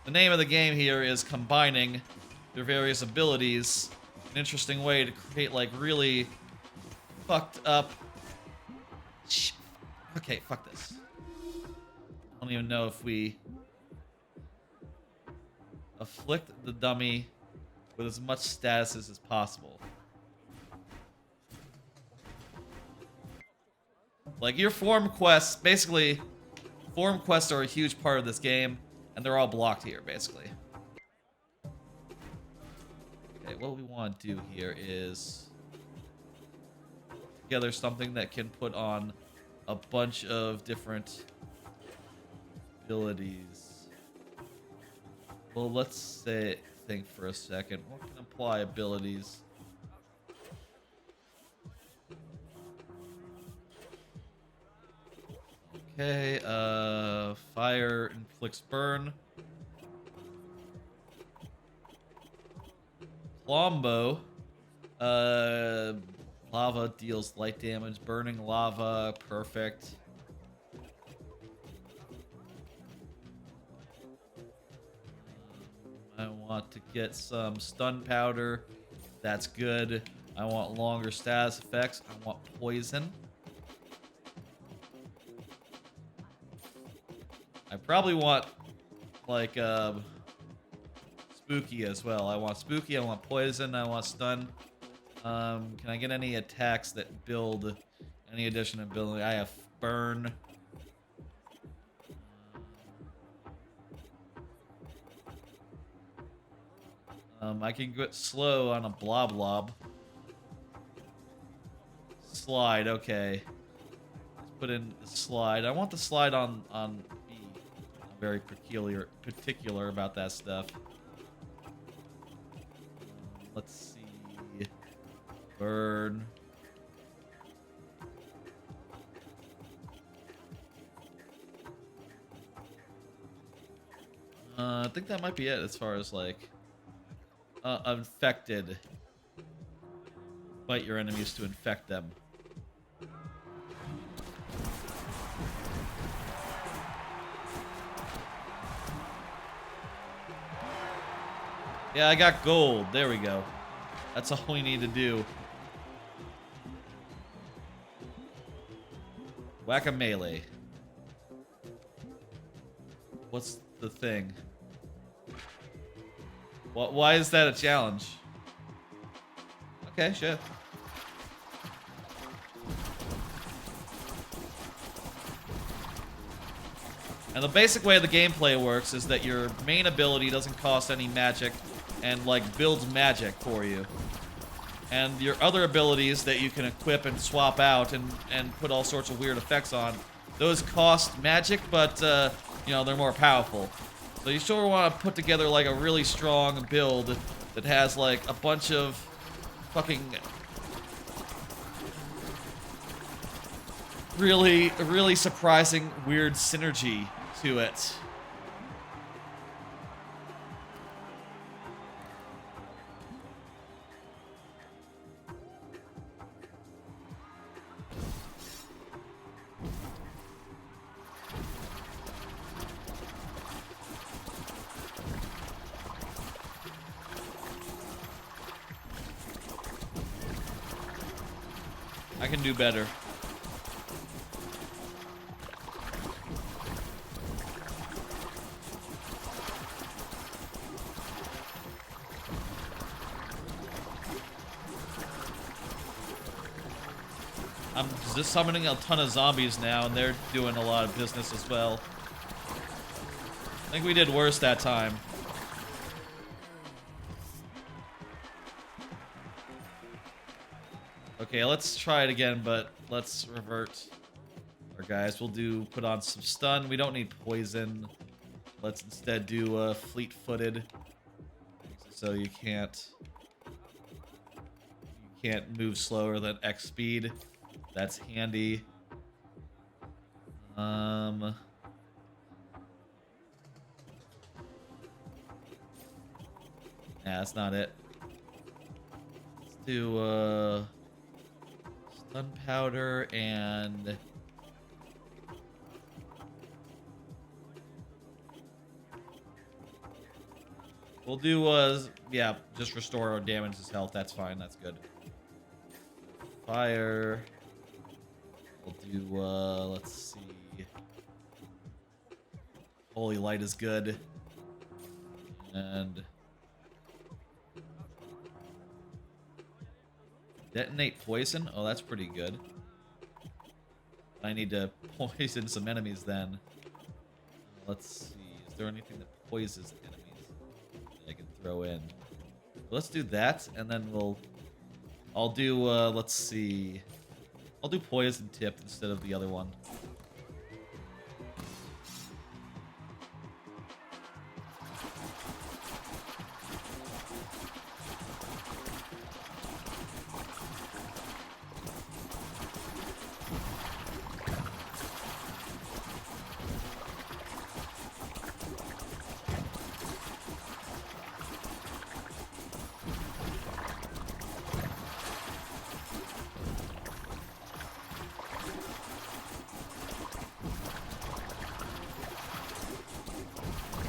the name of the game here is combining their various abilities, an interesting way to create like really fucked up. Okay, fuck this. I don't even know if we afflict the dummy with as much statuses as possible. Like, your form quests, basically, form quests are a huge part of this game, and they're all blocked here, basically. Okay, what we want to do here is together something that can put on a bunch of different abilities. Well, let's think for a second. What can apply abilities? Okay, fire inflicts burn. Lombo, lava deals light damage. Burning lava, perfect. I want to get some stun powder. That's good. I want longer status effects. I want poison. I probably want, like, spooky as well. I want spooky, I want poison, I want stun. Can I get any attacks that build any additional ability? I have burn. I can get slow on a blob blob. Slide, okay. Let's put in the slide. I want the slide on B. I'm very particular about that stuff. Let's see. Burn. I think that might be it as far as like infected. Bite your enemies to infect them. Yeah, I got gold. There we go. That's all we need to do. Whack a melee. What's the thing? Why is that a challenge? Okay, shit. And the basic way the gameplay works is that your main ability doesn't cost any magic and like builds magic for you. And your other abilities that you can equip and swap out and put all sorts of weird effects on, those cost magic, but you know, they're more powerful. So you sure want to put together like a really strong build that has like a bunch of fucking really surprising weird synergy to it. I can do better. I'm just summoning a ton of zombies now, and they're doing a lot of business as well. I think we did worse that time. Okay, let's try it again, but let's revert our guys. We'll put on some stun. We don't need poison. Let's instead do fleet-footed, so you can't move slower than X speed. That's handy. Yeah, that's not it. Let's do stun powder and we'll do yeah, just restore or damage his health. That's fine. That's good. Fire. We'll do let's see. Holy light is good. And detonate poison. Oh, that's pretty good. I need to poison some enemies then. Let's see. Is there anything that poisons enemies that I can throw in? Let's do that, and then I'll do let's see. I'll do poison tip instead of the other one.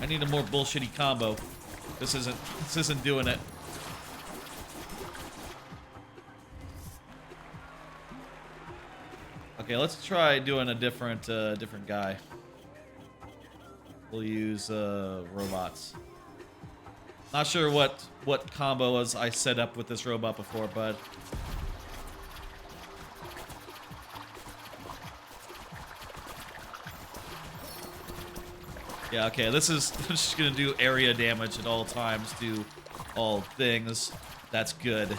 I need a more bullshitty combo. This isn't doing it. Okay, let's try doing a different guy. We'll use robots. Not sure what combos I set up with this robot before, but yeah, okay, this is just gonna do area damage at all times to all things. That's good.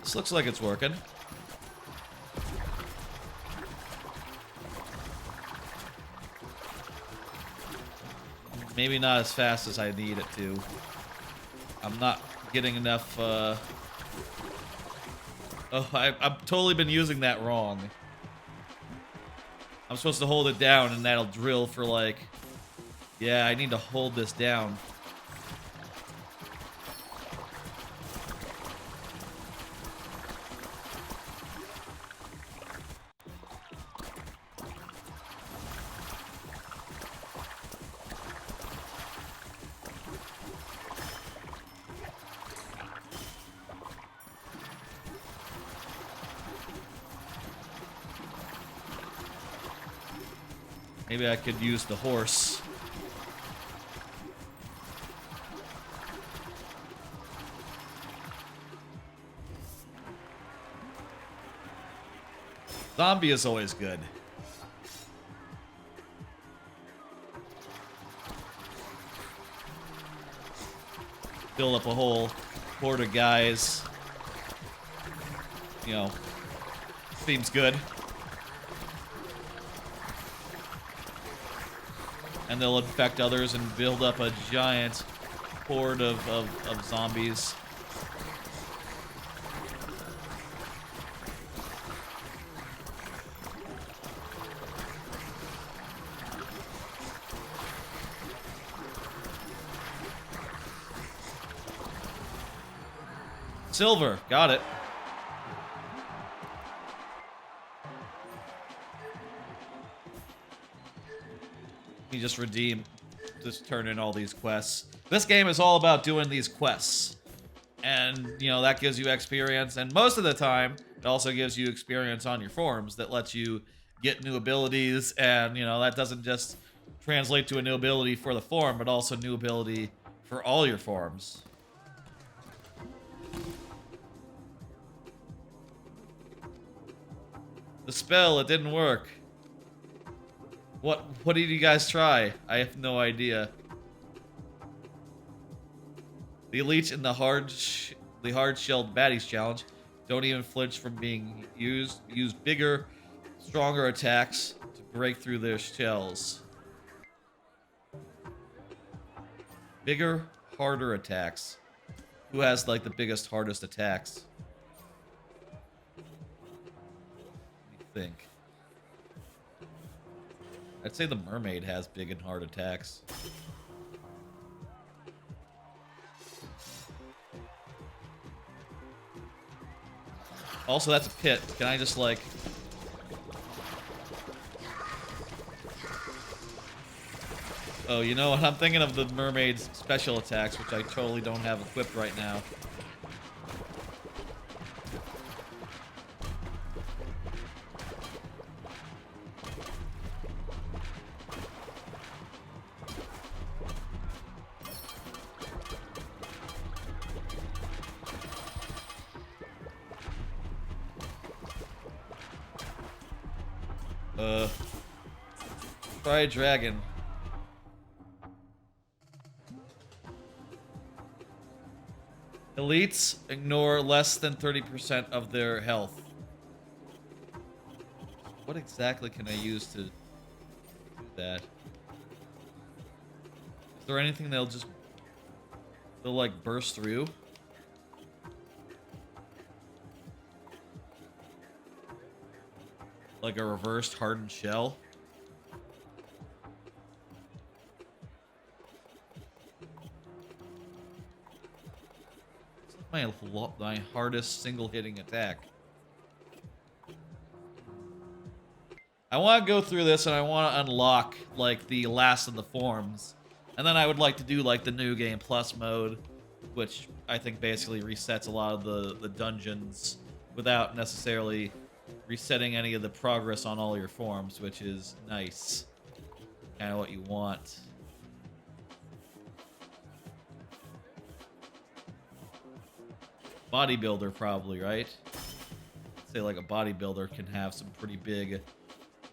This looks like it's working. Maybe not as fast as I need it to. I'm not getting enough, Oh, I've totally been using that wrong. I'm supposed to hold it down and that'll drill for like... Yeah, I need to hold this down. Maybe I could use the horse. Zombie is always good. Fill up a whole horde of guys. You know, seems good. And they'll infect others and build up a giant horde of zombies. Silver, got it. You just redeem, just turn in all these quests. This game is all about doing these quests. And, you know, that gives you experience. And most of the time, it also gives you experience on your forms that lets you get new abilities. And, you know, that doesn't just translate to a new ability for the form, but also new ability for all your forms. The spell, it didn't work. What did you guys try? I have no idea. The elites in the hard-shelled baddies challenge don't even flinch from being used. Use bigger, stronger attacks to break through their shells. Bigger, harder attacks. Who has like the biggest, hardest attacks? Let me think. I'd say the mermaid has big and hard attacks. Also, that's a pit. Can I just, like... Oh, you know what? I'm thinking of the mermaid's special attacks, which I totally don't have equipped right now. Try a dragon. Elites ignore less than 30% of their health. What exactly can I use to do that? Is there anything they'll like burst through? Like a reversed hardened shell? My hardest single-hitting attack. I want to go through this and I want to unlock, like, the last of the forms. And then I would like to do, like, the new Game Plus mode, which I think basically resets a lot of the dungeons without necessarily resetting any of the progress on all your forms, which is nice. Kind of what you want. bodybuilder probably, right? Say like a bodybuilder can have some pretty big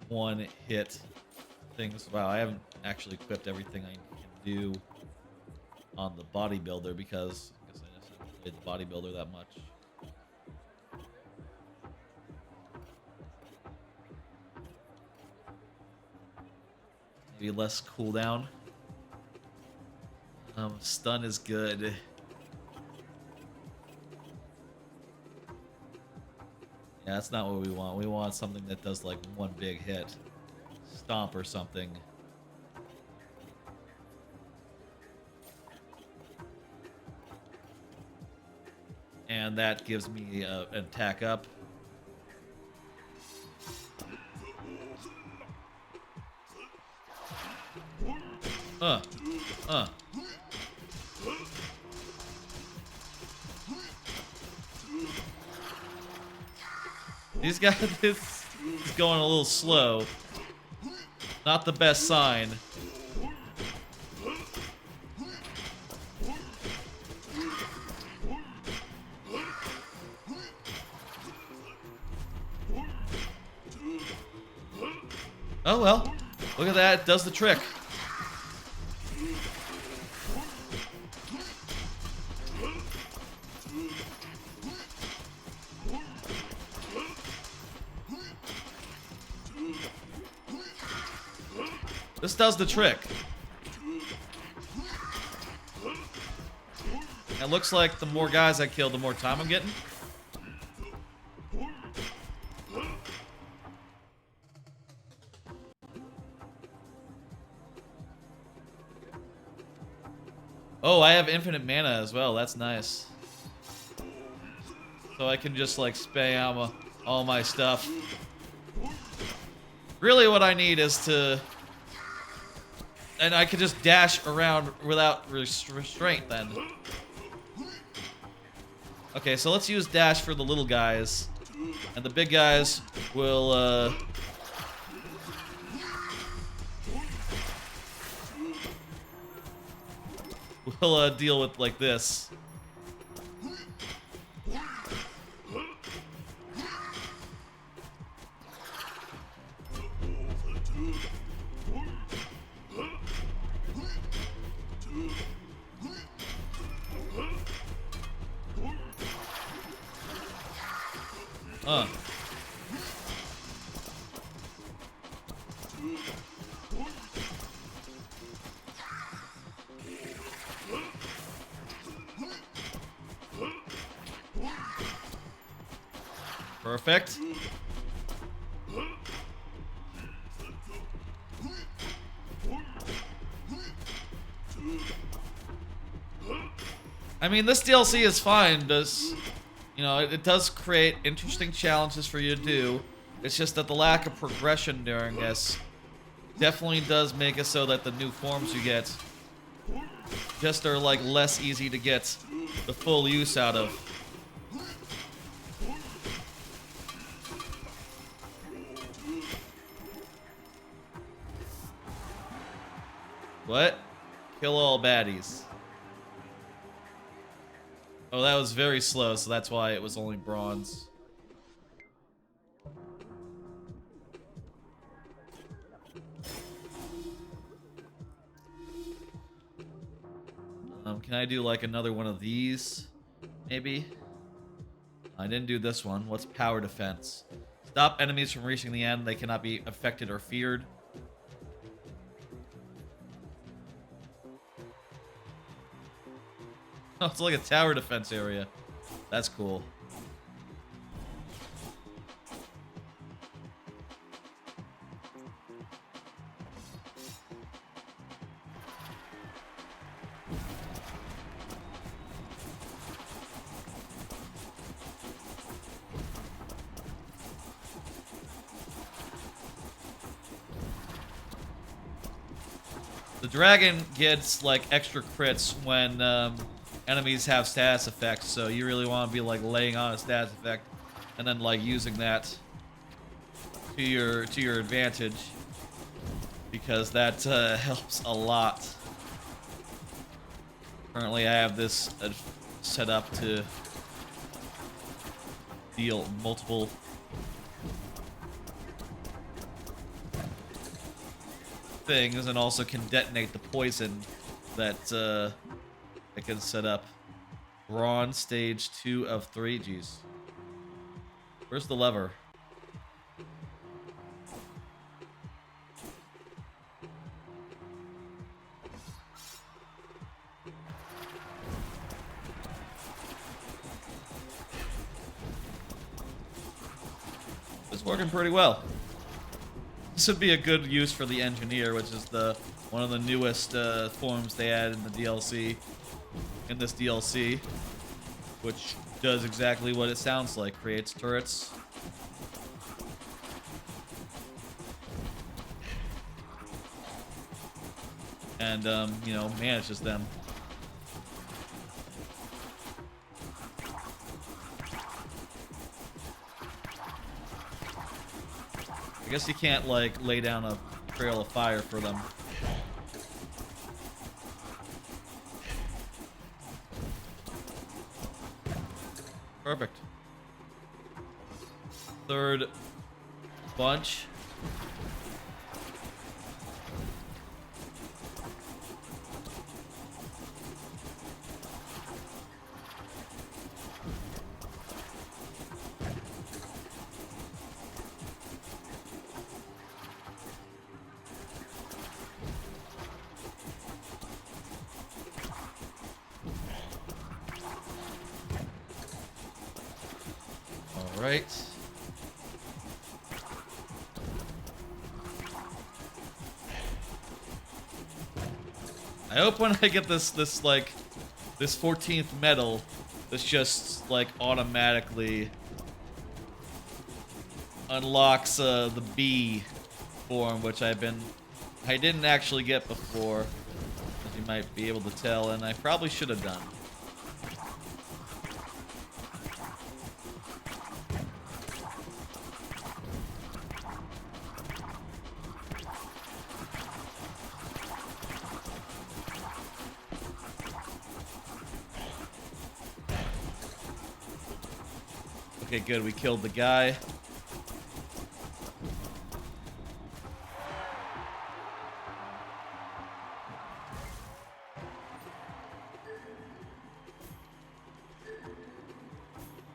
one-hit things. Wow, I haven't actually equipped everything I can do on the bodybuilder because I guess I just haven't played the bodybuilder that much. Maybe less cooldown. Stun is good. Yeah, that's not what we want. We want something that does like one big hit. Stomp or something. And that gives me an attack up. These guys, this is going a little slow. Not the best sign. Oh well, look at that, it does the trick. This does the trick. It looks like the more guys I kill, the more time I'm getting. Oh, I have infinite mana as well. That's nice. So I can just like spam all my stuff. Really what I need is to... And I can just dash around without restraint then. Okay, so let's use dash for the little guys. And the big guys will, we'll deal with like this. Perfect. I mean, this DLC is fine. You know, it does create interesting challenges for you to do. It's just that the lack of progression during this definitely does make it so that the new forms you get just are like less easy to get the full use out of. What? Kill all baddies. Oh, that was very slow, so that's why it was only bronze. Can I do like another one of these? Maybe? I didn't do this one. What's power defense? Stop enemies from reaching the end. They cannot be affected or feared. Oh, it's like a tower defense area. That's cool. The dragon gets like extra crits when enemies have status effects, so you really want to be like laying on a status effect and then like using that to your advantage, because that helps a lot. Currently I have this set up to deal multiple things, and also can detonate the poison that I can set up. Bronze stage 2 of 3. Jeez. Where's the lever? It's working pretty well. This would be a good use for the engineer, which is one of the newest forms they added in the DLC. In this DLC, which does exactly what it sounds like, creates turrets. And, you know, manages them. I guess you can't, like, lay down a trail of fire for them. Perfect. Third bunch. Right. I hope when I get this 14th medal, this just like automatically unlocks the B form, which I didn't actually get before, as you might be able to tell, and I probably should have done. Okay, good. We killed the guy.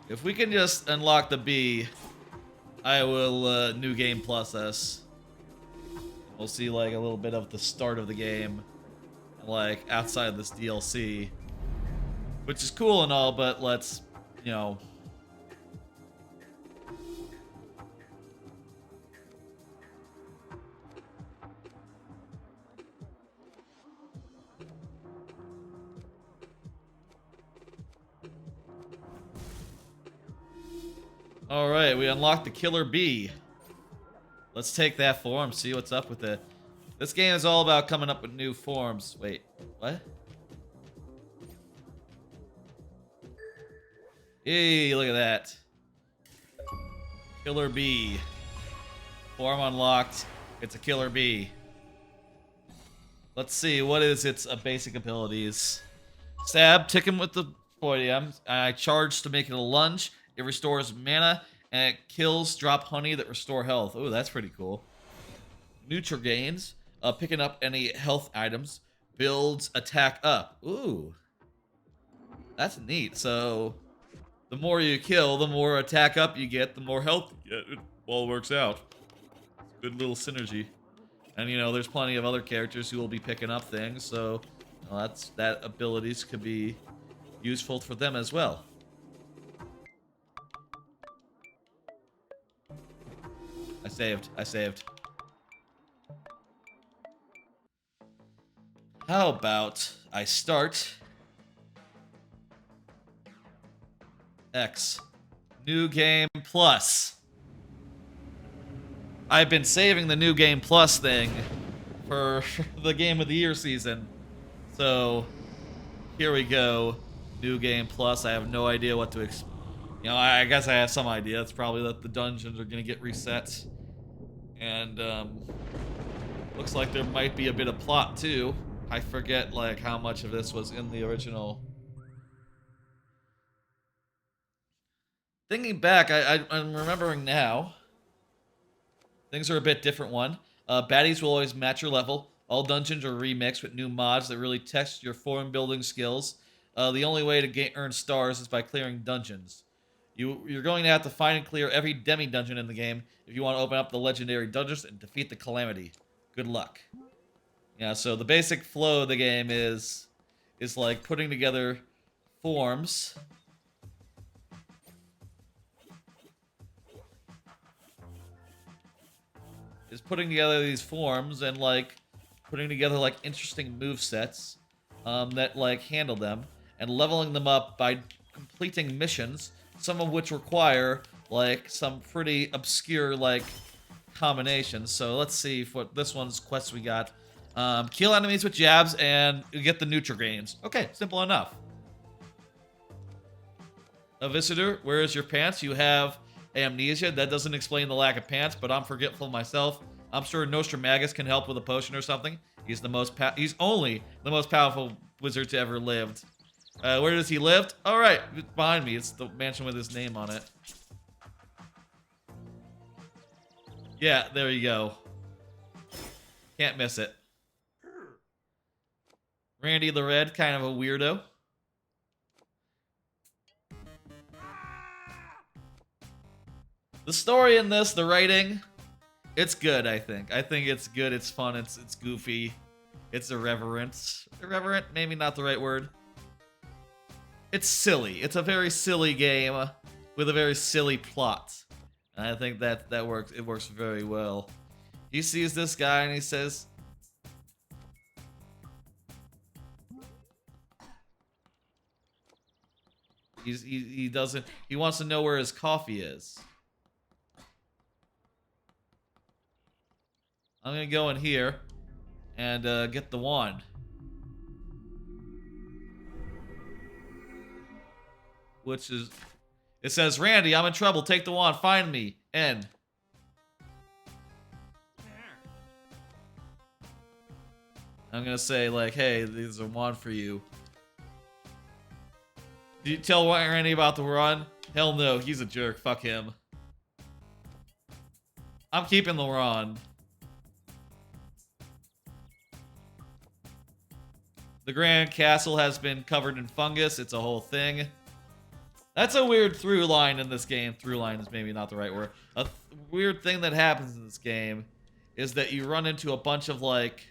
If we can just unlock the B, I will New Game Plus S. We'll see like a little bit of the start of the game, like outside this DLC, which is cool and all, but let's, you know. Alright, we unlocked the Killer Bee. Let's take that form, see what's up with it. This game is all about coming up with new forms. Wait, what? Hey, look at that. Killer Bee. Form unlocked. It's a Killer Bee. Let's see, what is its basic abilities? Stab, tick him with the podium. I charge to make it a lunge. It restores mana, and it kills drop honey that restore health. Ooh, that's pretty cool. Neutral gains, picking up any health items, builds attack up. Ooh, that's neat. So the more you kill, the more attack up you get, the more health you get. It all works out. Good little synergy. And you know, there's plenty of other characters who will be picking up things, so you know, that abilities could be useful for them as well. I saved. How about I start X New Game Plus. I've been saving the New Game Plus thing for the Game of the Year season. So here we go. New Game Plus. I have no idea what to expect. You know, I guess I have some idea. It's probably that the dungeons are going to get reset. And, looks like there might be a bit of plot, too. I forget, like, how much of this was in the original Thinking back, I'm remembering now. Things are a bit different one. Baddies will always match your level. All dungeons are remixed with new mods that really test your form building skills. The only way to earn stars is by clearing dungeons. You're going to have to find and clear every demi-dungeon in the game if you want to open up the legendary dungeons and defeat the Calamity. Good luck. Yeah, so the basic flow of the game is like putting together forms. Is putting together these forms and like putting together like interesting move sets that like handle them and leveling them up by completing missions, some of which require like some pretty obscure like combinations. So let's see what this one's quest we got. Kill enemies with jabs and you get the Nutrigrains. Okay, simple enough. A visitor, where is your pants? You have amnesia. That doesn't explain the lack of pants, but I'm forgetful myself. I'm sure Nostramagus can help with a potion or something. He's only the most powerful wizard to ever lived. Where does he live? All right, it's behind me. It's the mansion with his name on it. Yeah, there you go. Can't miss it. Randy the Red, kind of a weirdo. The story in this, the writing, it's good, I think. I think it's good, it's fun, it's goofy, it's irreverent. Irreverent, maybe not the right word. It's silly. It's a very silly game with a very silly plot. And I think that works. It works very well. He sees this guy and he says, he wants to know where his coffee is. I'm gonna go in here and get the wand. Which is, it says, Randy, I'm in trouble. Take the wand. Find me. End. I'm gonna say like, hey, there's a wand for you. Did you tell Randy about the wand? Hell no, he's a jerk. Fuck him. I'm keeping the wand. The Grand Castle has been covered in fungus. It's a whole thing. That's a weird through line in this game. Through line is maybe not the right word. A weird thing that happens in this game is that you run into a bunch of like...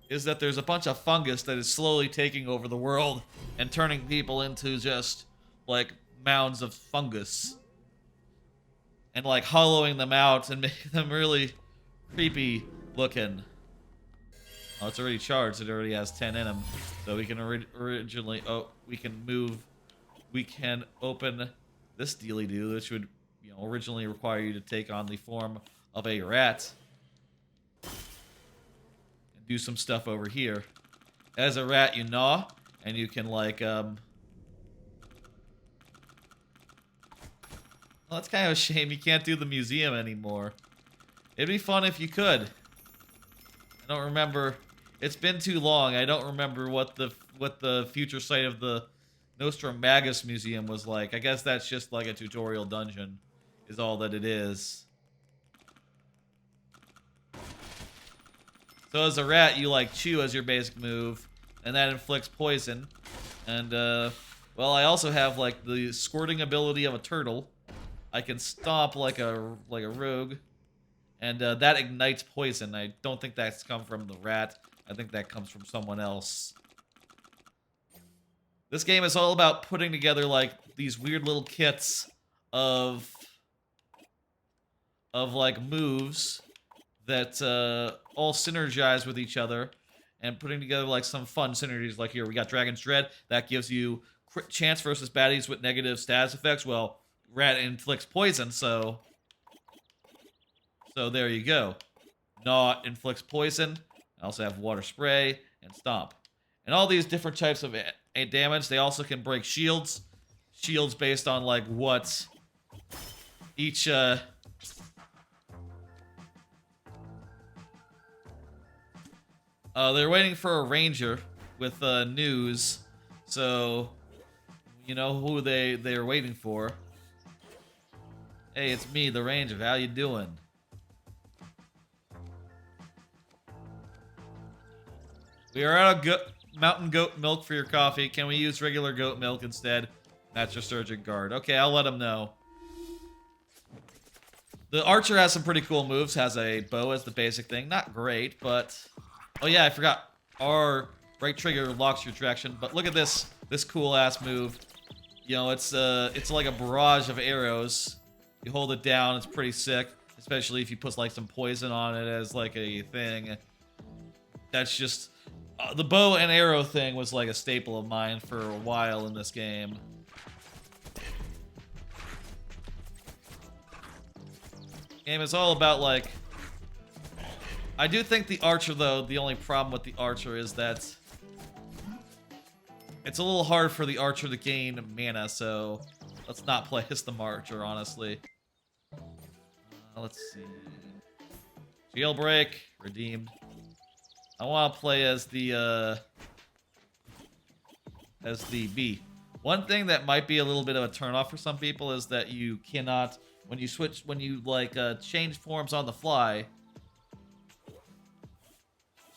is that there's a bunch of fungus that is slowly taking over the world and turning people into just like mounds of fungus. And like hollowing them out and making them really creepy looking. Oh, it's already charged. It already has 10 in them. So we can originally... oh, we can move... we can open this dealy-doo, which would, you know, originally require you to take on the form of a rat. And do some stuff over here. As a rat, you gnaw, and you can, like, well, that's kind of a shame you can't do the museum anymore. It'd be fun if you could. I don't remember... it's been too long. I don't remember what the future site of the Nostramagus Museum was like. I guess that's just like a tutorial dungeon, is all that it is. So as a rat, you like chew as your basic move, and that inflicts poison. And well, I also have like the squirting ability of a turtle. I can stomp like a rogue, and that ignites poison. I don't think that's come from the rat. I think that comes from someone else. This game is all about putting together like these weird little kits of like moves that all synergize with each other and putting together like some fun synergies. Like here we got Dragon's Dread, that gives you crit chance versus baddies with negative status effects. Well, rat inflicts poison, so there you go. Gnaw inflicts poison. I also have water spray and stomp. And all these different types of damage, they also can break shields. Shields based on like what each they're waiting for a ranger with news. So You know who they're waiting for. Hey, it's me, the Ranger. How you doing? We are out of mountain goat milk for your coffee. Can we use regular goat milk instead? That's your sergeant guard. Okay, I'll let him know. The archer has some pretty cool moves. Has a bow as the basic thing. Not great, but... Oh yeah, I forgot. Our right trigger locks your direction. But look at this cool-ass move. You know, it's like a barrage of arrows. You hold it down, it's pretty sick. Especially if you put, like, some poison on it as, like, a thing. That's just... the bow and arrow thing was, like, a staple of mine for a while in this game. Game is all about, like... I do think the archer, though, the only problem with the archer is that... It's a little hard for the archer to gain mana, so... Let's not play as the archer, honestly. Let's see... Jailbreak. Redeemed. I want to play as the bee. One thing that might be a little bit of a turnoff for some people is that you cannot... When you like change forms on the fly,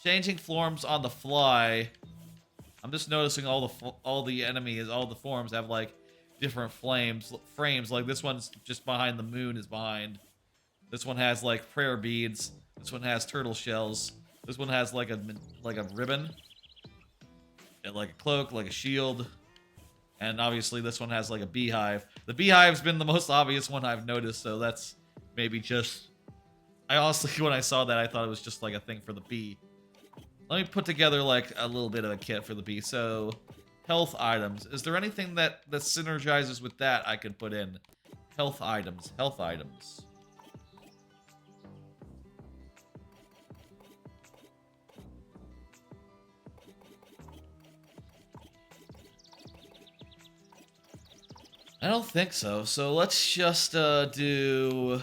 changing forms on the fly, I'm just noticing all the enemies, all the forms have like different frames. Like this one's just behind the moon is behind. This one has like prayer beads. This one has turtle shells. This one has like a ribbon, and like a cloak, like a shield. And obviously this one has like a beehive. The beehive's been the most obvious one I've noticed, so that's maybe just... I honestly, when I saw that, I thought it was just like a thing for the bee. Let me put together like a little bit of a kit for the bee. So, health items. Is there anything that synergizes with that I could put in? Health items. Health items. I don't think so. So let's just do...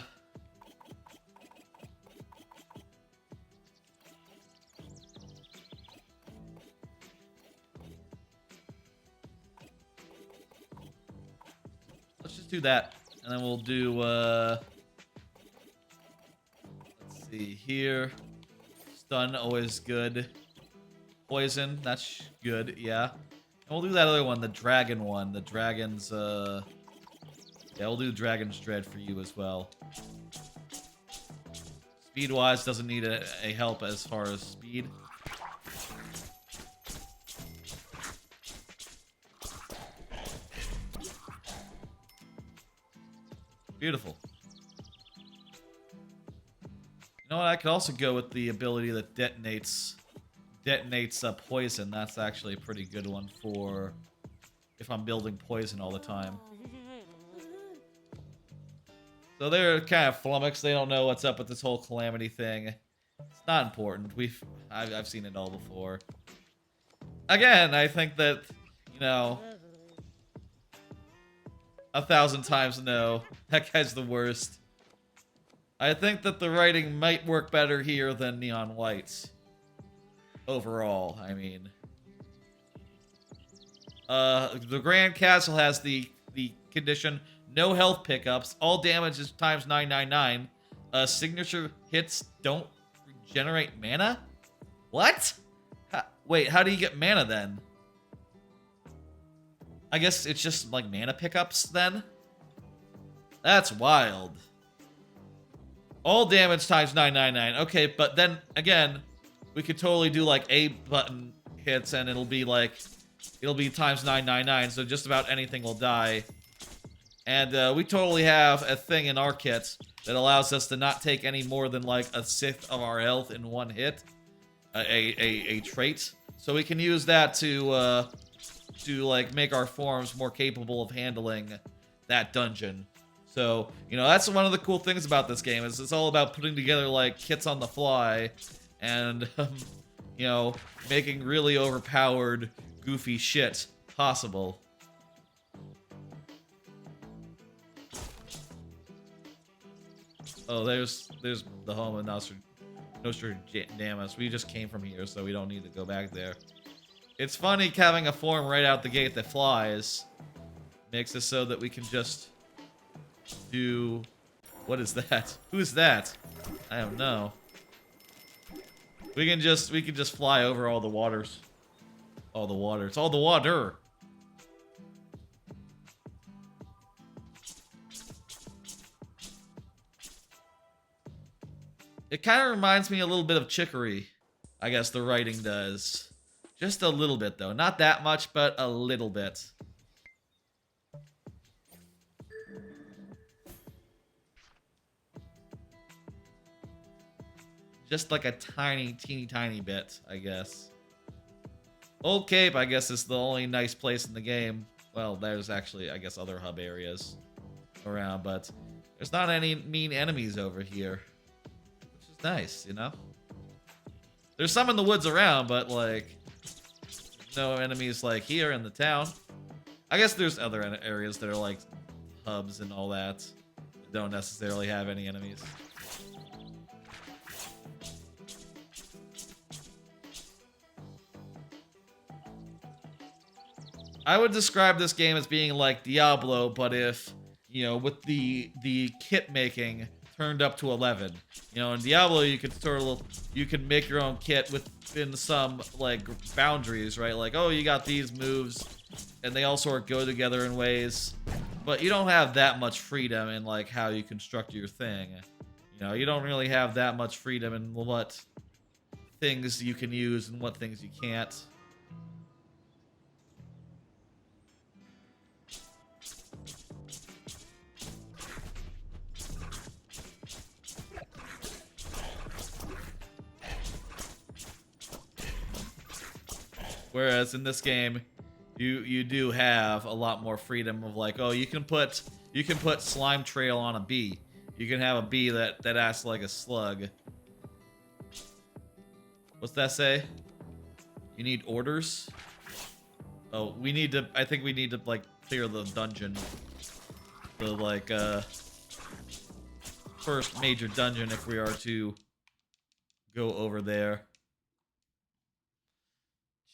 Let's just do that. And then we'll do... Let's see here. Stun, always good. Poison, that's good, yeah. We'll do that other one, the dragon one. The dragon's, yeah, we'll do Dragon's Dread for you as well. Speed-wise, doesn't need a help as far as speed. Beautiful. You know what, I could also go with the ability that detonates poison. That's actually a pretty good one for if I'm building poison all the time. So they're kind of flummoxed. They don't know what's up with this whole calamity thing. It's not important. I've seen it all before. Again, I think that, you know, 1,000 times no. That guy's the worst. I think that the writing might work better here than Neon White's. Overall, I mean. The Grand Castle has the condition, no health pickups, all damage is times 999. Signature hits don't regenerate mana? What? Wait, how do you get mana then? I guess it's just like mana pickups then? That's wild. All damage times 999. Okay, but then again, we could totally do like A button hits and it'll be times 999, so just about anything will die. And we totally have a thing in our kits that allows us to not take any more than like a sixth of our health in one hit. A trait. So we can use that to like make our forms more capable of handling that dungeon. So, you know, that's one of the cool things about this game is it's all about putting together like kits on the fly and you know, making really overpowered goofy shit possible. Oh, there's the home of Nostradamus. We just came from here, so we don't need to go back there. It's funny having a form right out the gate that flies. Makes it so that we can just do... What is that? Who's that? I don't know. We can just fly over all the waters. All the water. It's all the water. It kind of reminds me a little bit of Chicory. I guess the writing does. Just a little bit though. Not that much, but a little bit. Just like a teeny tiny bit, I guess. Old Cape, I guess, is the only nice place in the game. Well, there's actually, I guess, other hub areas around, but there's not any mean enemies over here. Which is nice, you know? There's some in the woods around, but, like, no enemies, like, here in the town. I guess there's other areas that are, like, hubs and all that don't necessarily have any enemies. I would describe this game as being like Diablo, but if, you know, with the kit making turned up to 11. You know, in Diablo you can make your own kit within some like boundaries, right? Like, oh, you got these moves and they all sort of go together in ways, but you don't have that much freedom in like how you construct your thing. You know, you don't really have that much freedom in what things you can use and what things you can't. Whereas in this game, you do have a lot more freedom of like, oh, you can put slime trail on a bee. You can have a bee that acts like a slug. What's that say? You need orders? Oh, I think we need to like clear the dungeon. The like first major dungeon if we are to go over there.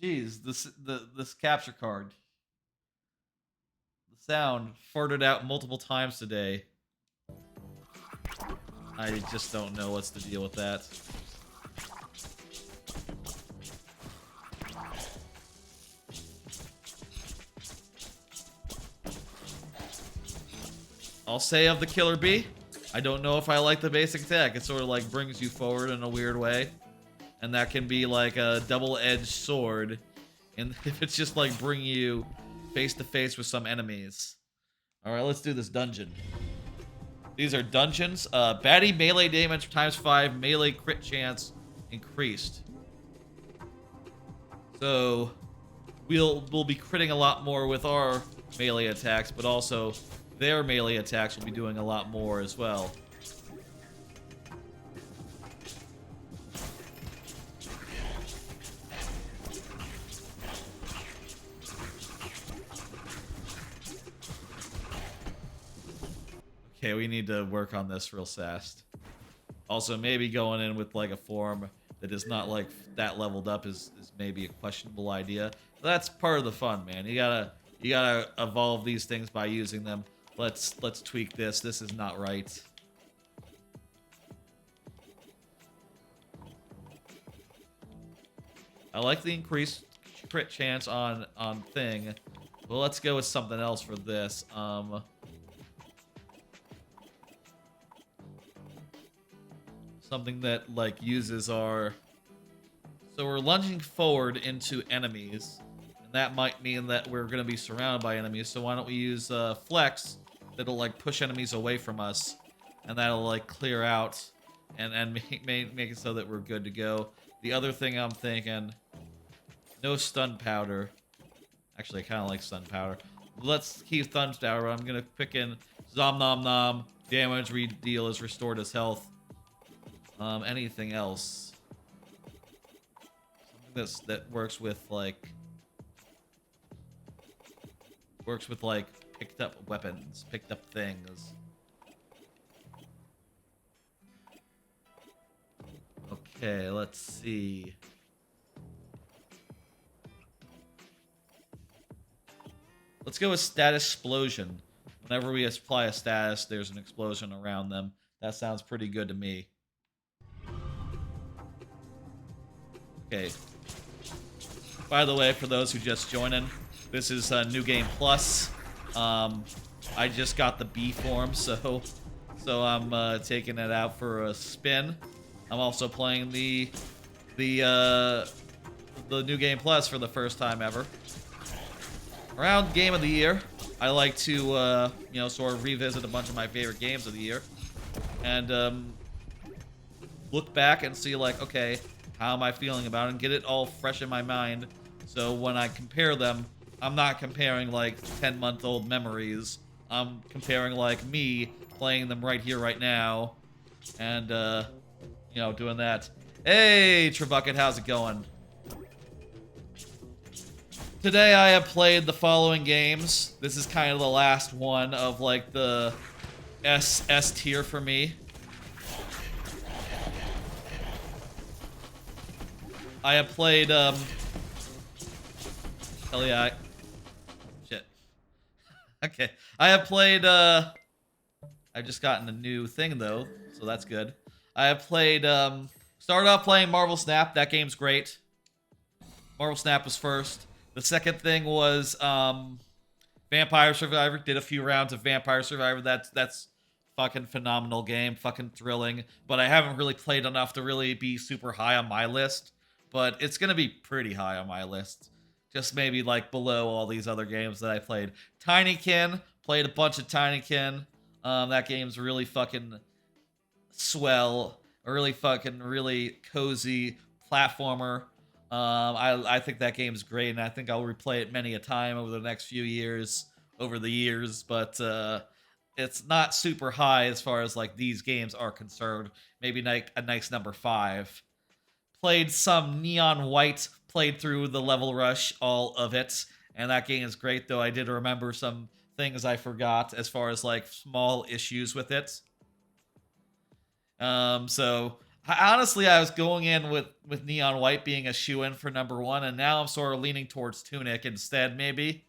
Jeez, this capture card. The sound farted out multiple times today. I just don't know what's the deal with that. I'll say of the Killer Bee, I don't know if I like the basic attack. It sort of like brings you forward in a weird way. And that can be like a double-edged sword. And if it's just like bringing you face to face with some enemies. Alright, let's do this dungeon. These are dungeons. Baddie melee damage ×5, melee crit chance increased. So we'll be critting a lot more with our melee attacks, but also their melee attacks will be doing a lot more as well. Okay, we need to work on this real fast. Also, maybe going in with like a form that is not like that leveled up is maybe a questionable idea. But that's part of the fun, man. You gotta evolve these things by using them. Let's tweak this. This is not right. I like the increased crit chance on thing. Well, let's go with something else for this. Something that like uses our... So we're lunging forward into enemies, and that might mean that we're going to be surrounded by enemies. So why don't we use Flex that'll like push enemies away from us, and that'll like clear out and make it so that we're good to go. The other thing I'm thinking, no stun powder. Actually, I kind of like stun powder. Let's keep stun powder. I'm going to pick in Zom Nom Nom. Damage we deal is restored as health. Anything else? Something that works with like picked up weapons, picked up things. Okay, let's see. Let's go with status explosion. Whenever we apply a status, there's an explosion around them. That sounds pretty good to me. Okay. By the way, for those who just joined in, this is New Game Plus. I just got the B form, so I'm taking it out for a spin. I'm also playing the New Game Plus for the first time ever. Around Game of the Year, I like to you know, sort of revisit a bunch of my favorite games of the year, and look back and see like, okay, how am I feeling about it, and get it all fresh in my mind. So when I compare them, I'm not comparing like 10-month-old memories. I'm comparing like me playing them right here, right now, and you know, doing that. Hey, Trebucket, how's it going? Today I have played the following games. This is kind of the last one of like the S tier for me. I have played hell yeah. Shit. Okay. I have played I've just gotten a new thing though, so that's good. I have played started off playing Marvel Snap. That game's great. Marvel Snap was first. The second thing was Vampire Survivor. Did a few rounds of Vampire Survivor. That's fucking phenomenal game, fucking thrilling. But I haven't really played enough to really be super high on my list. But it's gonna be pretty high on my list. Just maybe like below all these other games that I played. Tinykin, played a bunch of Tinykin. That game's really fucking swell. A really cozy platformer. I think that game's great, and I think I'll replay it many a time over the next few years, but it's not super high as far as like these games are concerned. Maybe like a nice number 5. Played some Neon White, played through the Level Rush, all of it, and that game is great, though I did remember some things I forgot as far as like small issues with it. So honestly, I was going in with Neon White being a shoo-in for number 1, and now I'm sort of leaning towards Tunic instead, maybe,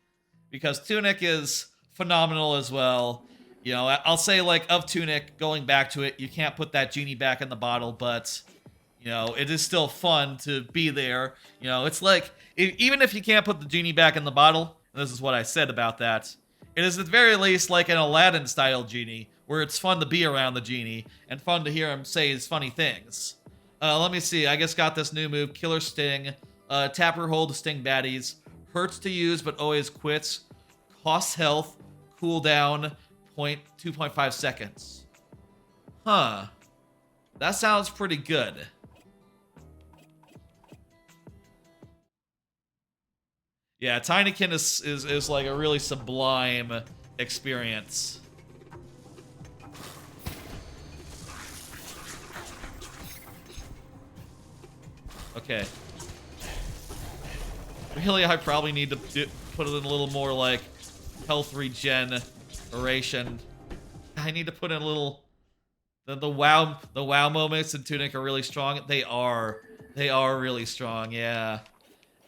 because Tunic is phenomenal as well. You know, I'll say like of Tunic, going back to it, you can't put that genie back in the bottle, but you know, it is still fun to be there. You know, it's like, even if you can't put the genie back in the bottle, and this is what I said about that, it is at the very least like an Aladdin-style genie, where it's fun to be around the genie, and fun to hear him say his funny things. Let me see, I just got this new move, Killer Sting. Tap or hold to sting baddies. Hurts to use, but always quits. Costs health. Cooldown, 2.5 seconds. Huh. That sounds pretty good. Yeah, Tinykin is like a really sublime experience. Okay. Really, I probably need to put in a little more like health regeneration. I need to put in a little. The wow moments in Tunic are really strong. They are really strong. Yeah.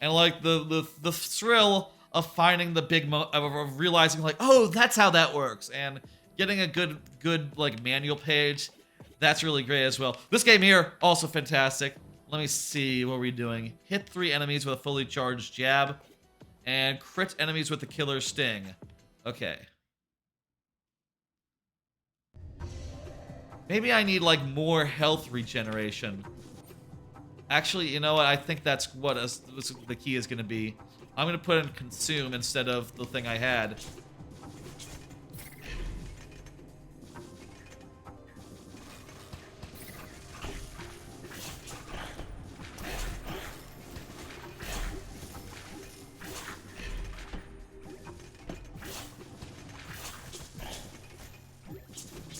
And like the thrill of finding the big of realizing like, oh, that's how that works, and getting a good like manual page, that's really great as well. This game here also fantastic. Let me see what we're doing. Hit 3 enemies with a fully charged jab, and crit enemies with the killer sting. Okay. Maybe I need like more health regeneration. Actually, you know what? I think that's what the key is going to be. I'm going to put in consume instead of the thing I had.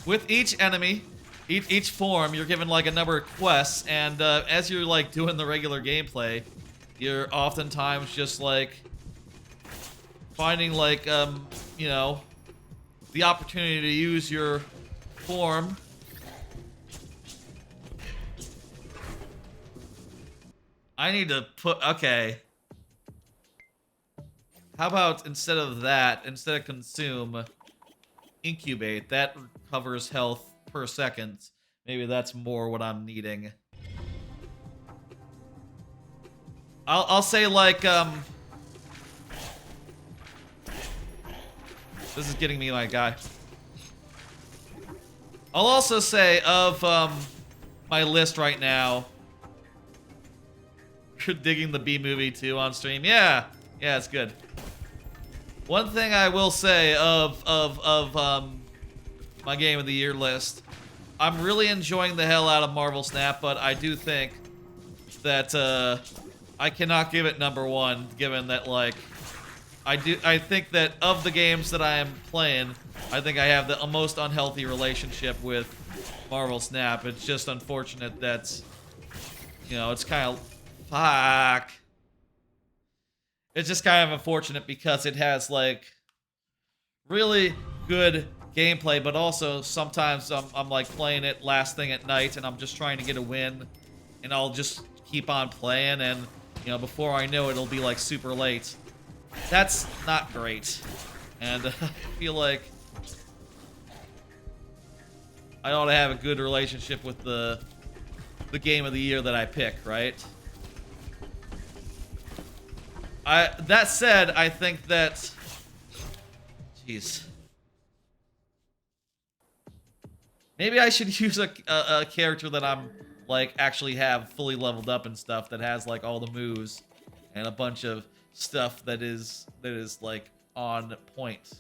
With each enemy, each form, you're given like a number of quests, and as you're like doing the regular gameplay, you're oftentimes just like finding like you know, the opportunity to use your form. I need to put, okay. How about instead of that, instead of consume, incubate? That covers health per second. Maybe that's more what I'm needing. I'll say like this is getting me my guy. I'll also say of my list right now. You're digging the B movie too on stream. Yeah, it's good. One thing I will say of my game of the year list, I'm really enjoying the hell out of Marvel Snap, but I do think that I cannot give it #1, given that like I think that of the games that I am playing, I think I have the most unhealthy relationship with Marvel Snap. It's just unfortunate that, you know, it's kind of fuck. It's just kind of unfortunate because it has like really good gameplay, but also sometimes I'm like playing it last thing at night and I'm just trying to get a win, and I'll just keep on playing, and you know, before I know it, it'll be like super late. That's not great, and I feel like I ought to have a good relationship with the game of the year that I pick, right? That said, I think that, jeez, maybe I should use a character that I'm like actually have fully leveled up and stuff, that has like all the moves and a bunch of stuff that is like on point.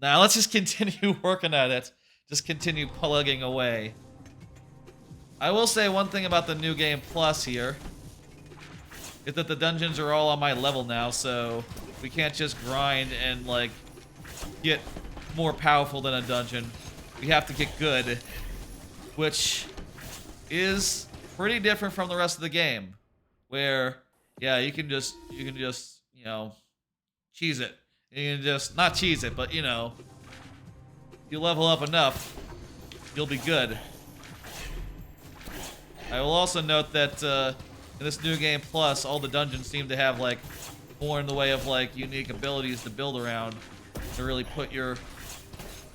Now let's just continue working at it. Just continue plugging away. I will say one thing about the new Game Plus here is that the dungeons are all on my level now, so we can't just grind and like get more powerful than a dungeon. We have to get good, which is pretty different from the rest of the game, where yeah, you can just you know, cheese it. You can just not cheese it, but you know, you level up enough, you'll be good. I will also note that in this new Game Plus, all the dungeons seem to have like more in the way of like unique abilities to build around to really put your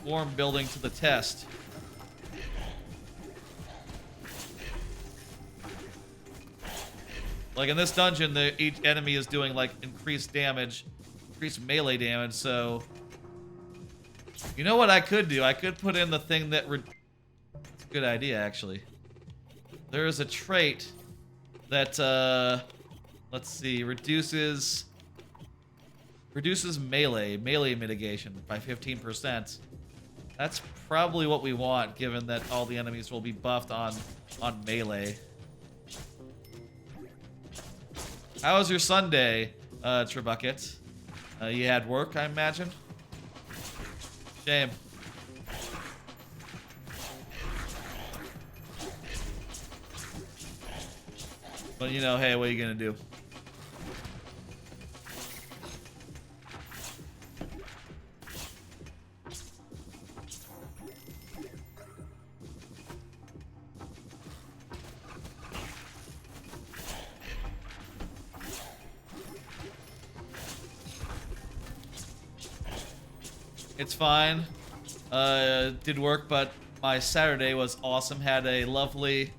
form building to the test. Like in this dungeon, each enemy is doing like increased damage, increased melee damage, so you know what I could do? I could put in the thing that that's a good idea, actually. There is a trait that let's see, reduces melee mitigation by 15%. That's probably what we want, given that all the enemies will be buffed on melee. How was your Sunday, Trebucket? You had work, I imagine? Shame. But you know, hey, what are you gonna do? It's fine. Did work, but my Saturday was awesome. Had a lovely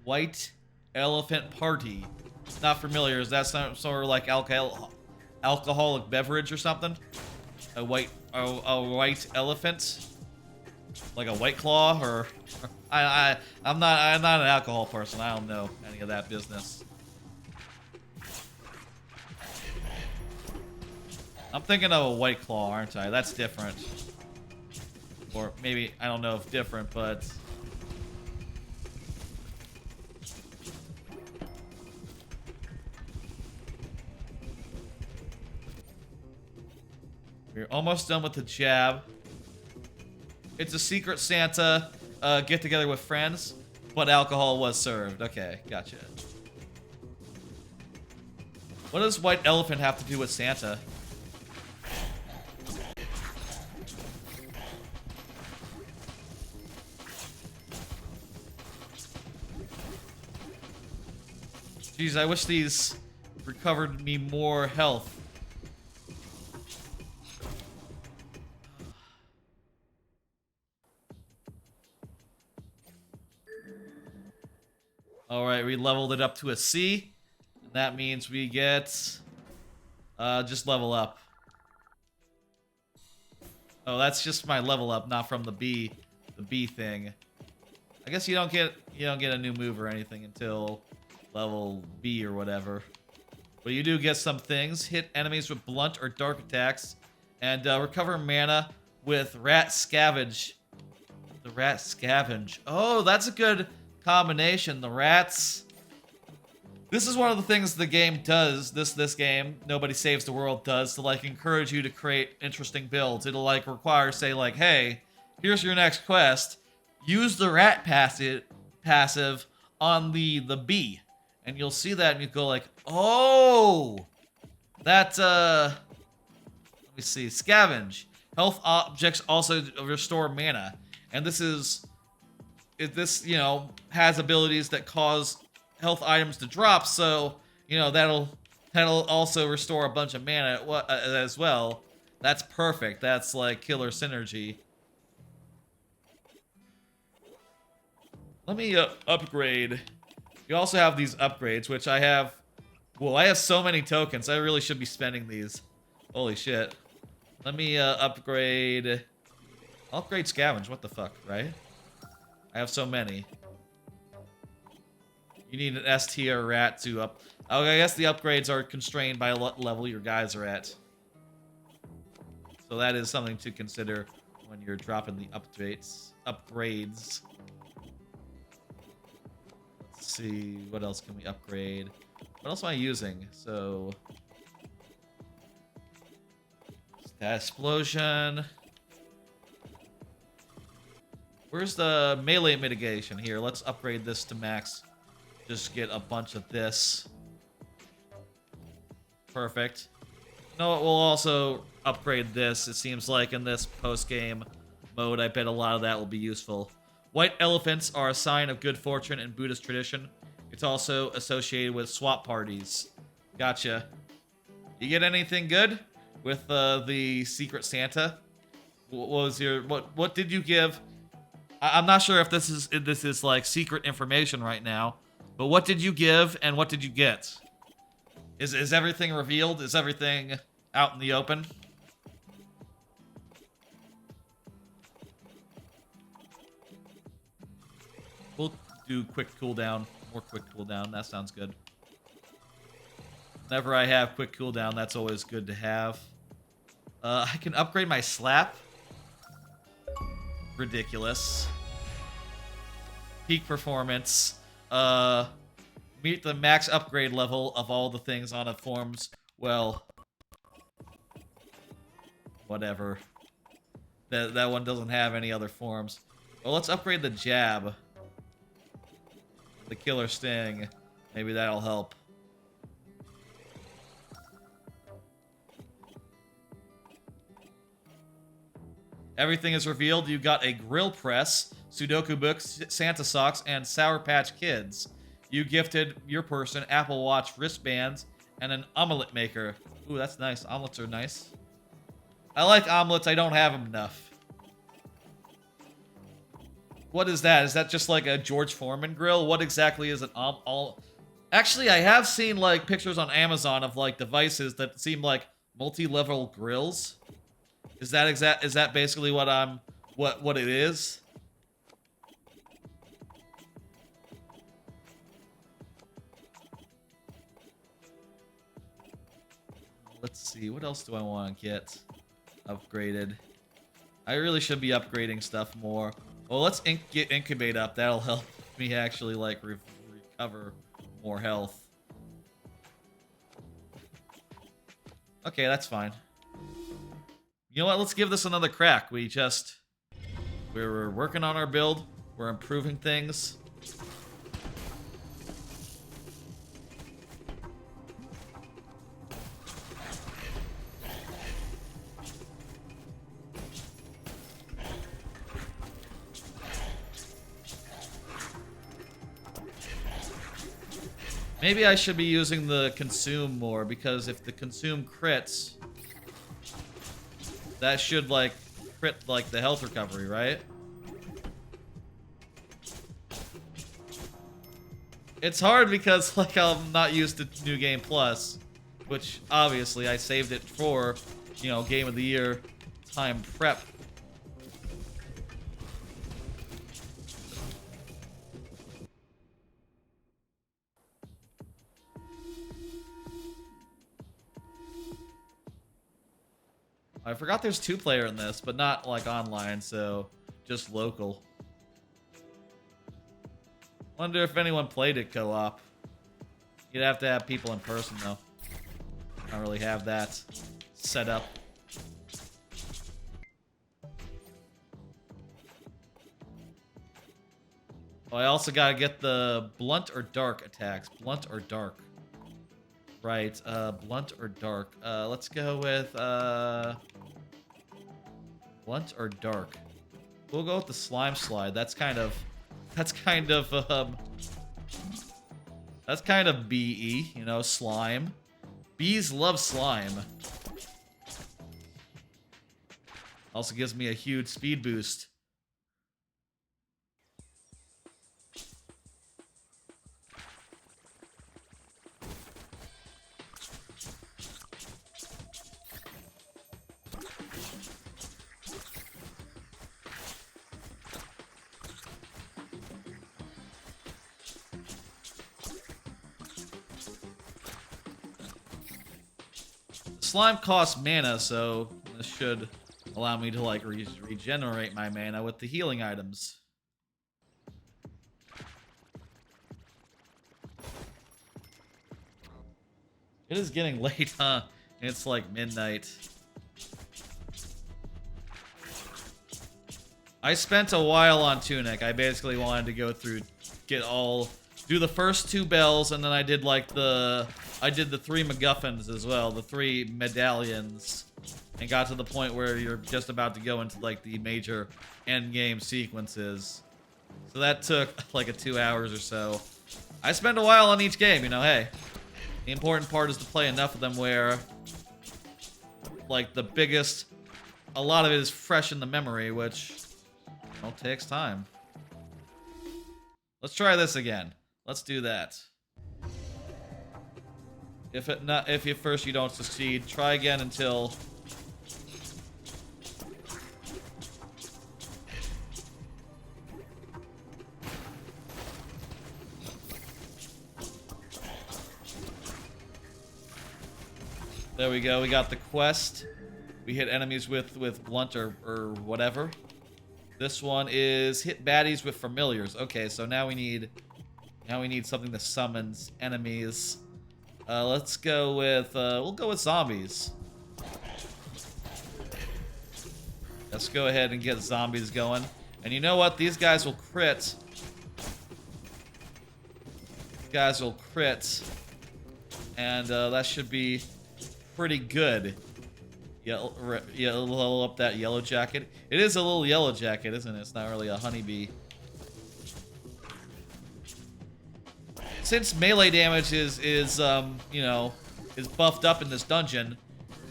white elephant party. Not familiar. Is that some sort of like alcoholic beverage or something? A white elephant, like a White Claw, or I'm not an alcohol person. I don't know any of that business. I'm thinking of a White Claw, aren't I? That's different. Or maybe, I don't know if different, but... We're almost done with the jab. It's a Secret Santa get together with friends, but alcohol was served. Okay, gotcha. What does White Elephant have to do with Santa? Jeez, I wish these recovered me more health. Alright, we leveled it up to a C. And that means we get... just level up. Oh, that's just my level up, not from the B thing. I guess you don't get a new move or anything until level B or whatever. But you do get some things. Hit enemies with blunt or dark attacks. And recover mana with Rat Scavenge. The Rat Scavenge. Oh, that's a good combination. The rats. This is one of the things the game does. This game, Nobody Saves the World, does to like encourage you to create interesting builds. It'll like require, say, like, hey, here's your next quest. Use the rat passive on the B. And you'll see that and you go like, oh, that, let me see, scavenge. Health objects also restore mana. And this you know, has abilities that cause health items to drop, so, you know, that'll also restore a bunch of mana as well. That's perfect. That's like killer synergy. Let me upgrade. You also have these upgrades, which I have... Well, I have so many tokens. I really should be spending these. Holy shit. Let me upgrade... I'll upgrade Scavenge. What the fuck, right? I have so many. You need an S tier rat to up... Oh, I guess the upgrades are constrained by what level your guys are at. So that is something to consider when you're dropping the upgrades. Let's see, what else can we upgrade? What else am I using? So... That explosion. Where's the melee mitigation? Here, let's upgrade this to max. Just get a bunch of this. Perfect. No, we'll also upgrade this. It seems like in this post-game mode, I bet a lot of that will be useful. White elephants are a sign of good fortune in Buddhist tradition. It's also associated with swap parties. Gotcha. You get anything good with the Secret Santa? What was your what did you give? I'm not sure if this is like secret information right now, but what did you give and what did you get? Is everything revealed? Is everything out in the open? We'll do quick cooldown. More quick cooldown. That sounds good. Whenever I have quick cooldown, that's always good to have. I can upgrade my slap. Ridiculous. Peak performance. Meet the max upgrade level of all the things on it forms. Well, whatever. That one doesn't have any other forms. Well, let's upgrade the jab. The killer sting. Maybe that'll help. Everything is revealed. You got a grill press, Sudoku books, Santa socks, and Sour Patch Kids. You gifted your person Apple Watch wristbands and an omelet maker. Ooh, that's nice. Omelets are nice. I like omelets. I don't have them enough. What is that? Is that just like a George Foreman grill? What exactly is an Actually, I have seen like pictures on Amazon of like devices that seem like multi-level grills. Is that basically what it is? Let's see, what else do I want to get upgraded? I really should be upgrading stuff more. Well, let's get incubate up. That'll help me actually like recover more health. Okay, that's fine. You know what? Let's give this another crack. We're working on our build. We're improving things. Maybe I should be using the consume more, because if the consume crits, that should like crit like the health recovery, right? It's hard because like I'm not used to New Game Plus, which obviously I saved it for, you know, Game of the Year time prep. I forgot there's 2-player in this, but not like online, so just local. Wonder if anyone played it co-op. You'd have to have people in person though. I don't really have that set up. Oh, I also gotta get the blunt or dark attacks. Blunt or dark. Right, blunt or dark. Let's go with, blunt or dark. We'll go with the slime slide. That's kind of BE, you know, slime. Bees love slime. Also gives me a huge speed boost. Slime costs mana, so this should allow me to like regenerate my mana with the healing items. It is getting late, huh? It's like midnight. I spent a while on Tunic. I basically wanted to go through, do the first 2 bells, and then I did like the 3 MacGuffins as well, the 3 medallions, and got to the point where you're just about to go into like the major end game sequences. So that took like 2 hours or so. I spent a while on each game, you know, hey. The important part is to play enough of them where like a lot of it is fresh in the memory, which, you know, takes time. Let's try this again. Let's do that. If at first you don't succeed, try again until there we go. We got the quest. We hit enemies with blunt or whatever. This one is hit baddies with familiars. Okay, so now we need something that summons enemies. Let's go with we'll go with zombies. Let's go ahead and get zombies going. And you know what? These guys will crit. And that should be pretty good. Level up that yellow jacket. It is a little yellow jacket, isn't it? It's not really a honeybee. Since melee damage is you know, is buffed up in this dungeon,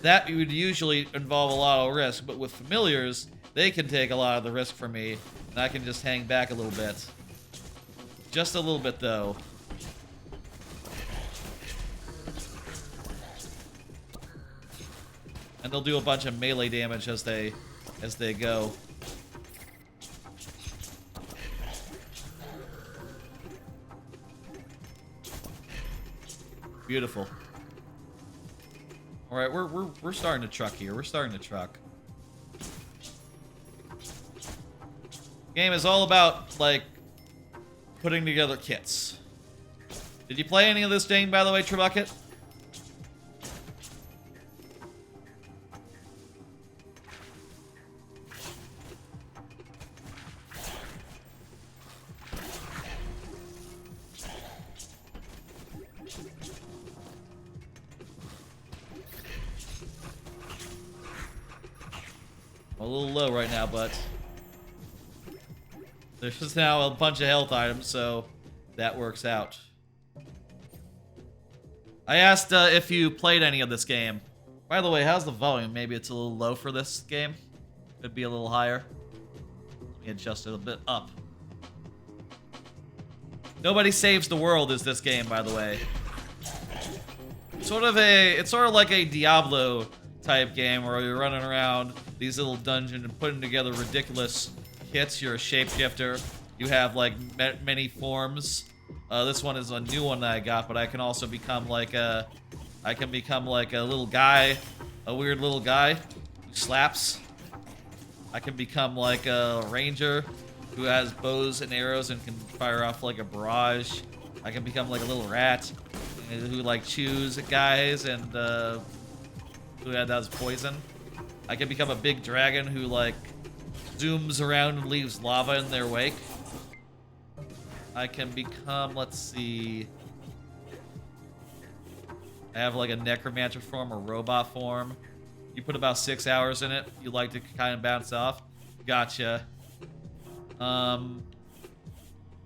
that would usually involve a lot of risk, but with familiars, they can take a lot of the risk for me, and I can just hang back a little bit. Just a little bit, though. And they'll do a bunch of melee damage as they go. Beautiful. All right, we're starting to truck here. We're starting to truck. Game is all about like putting together kits. Did you play any of this game, by the way, Trebucket? A little low right now, but there's just now a bunch of health items, so that works out. I asked if you played any of this game. By the way, how's the volume? Maybe it's a little low for this game. Could be a little higher. Let me adjust it a bit up. Nobody Saves the World is this game, by the way. It's sort of like a Diablo type game where you're running around these little dungeons and putting together ridiculous kits. You're a shapeshifter. You have like many forms. This one is a new one that I got, but I can also become like a little guy, a weird little guy who slaps. I can become like a ranger who has bows and arrows and can fire off like a barrage. I can become like a little rat who like chews at guys and who does poison. I can become a big dragon who like zooms around and leaves lava in their wake. I can become, let's see, I have like a necromancer form or robot form. You put about 6 hours in it. You like to kind of bounce off. Gotcha.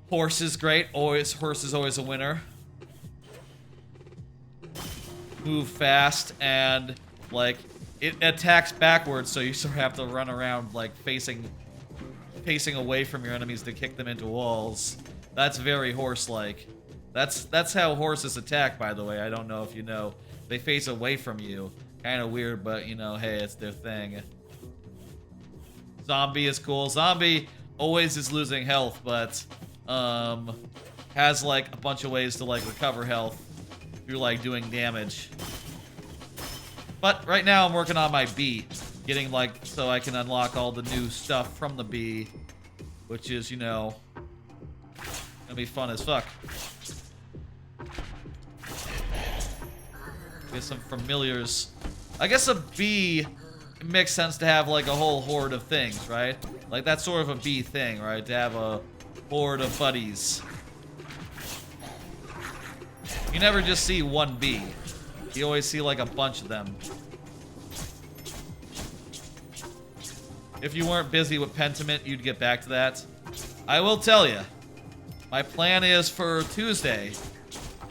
Horse is great. Horse is always a winner. Move fast and like it attacks backwards, so you sort of have to run around like facing away from your enemies to kick them into walls. That's very horse-like. That's how horses attack, by the way. I don't know if you know. They face away from you. Kind of weird, but you know, hey, it's their thing. Zombie is cool. Zombie always is losing health, but has like a bunch of ways to like recover health through like doing damage. But right now I'm working on my bee, getting like so I can unlock all the new stuff from the bee, which is, you know, gonna be fun as fuck. Get some familiars. I guess a bee, it makes sense to have like a whole horde of things, right? Like that's sort of a bee thing, right? To have a horde of buddies. You never just see one bee. You always see like a bunch of them. If you weren't busy with Pentiment, you'd get back to that. I will tell you, my plan is for Tuesday.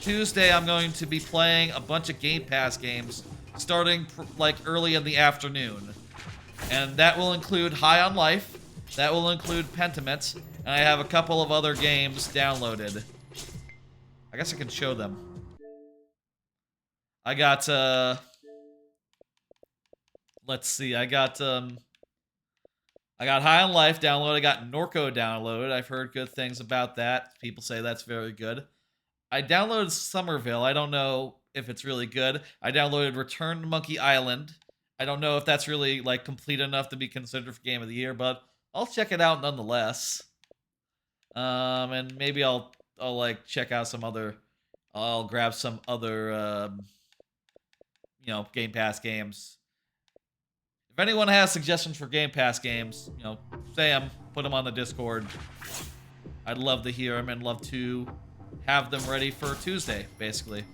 Tuesday, I'm going to be playing a bunch of Game Pass games, starting like early in the afternoon. And that will include High on Life, that will include Pentiment, and I have a couple of other games downloaded. I guess I can show them. I got, let's see, I got High on Life downloaded, I got Norco downloaded. I've heard good things about that. People say that's very good. I downloaded Somerville. I don't know if it's really good. I downloaded Return to Monkey Island. I don't know if that's really like complete enough to be considered for Game of the Year, but I'll check it out nonetheless. And maybe I'll like check out some other. I'll grab some other, you know, Game Pass games. If anyone has suggestions for Game Pass games, you know, say them, put them on the Discord. I'd love to hear them and love to have them ready for Tuesday, basically.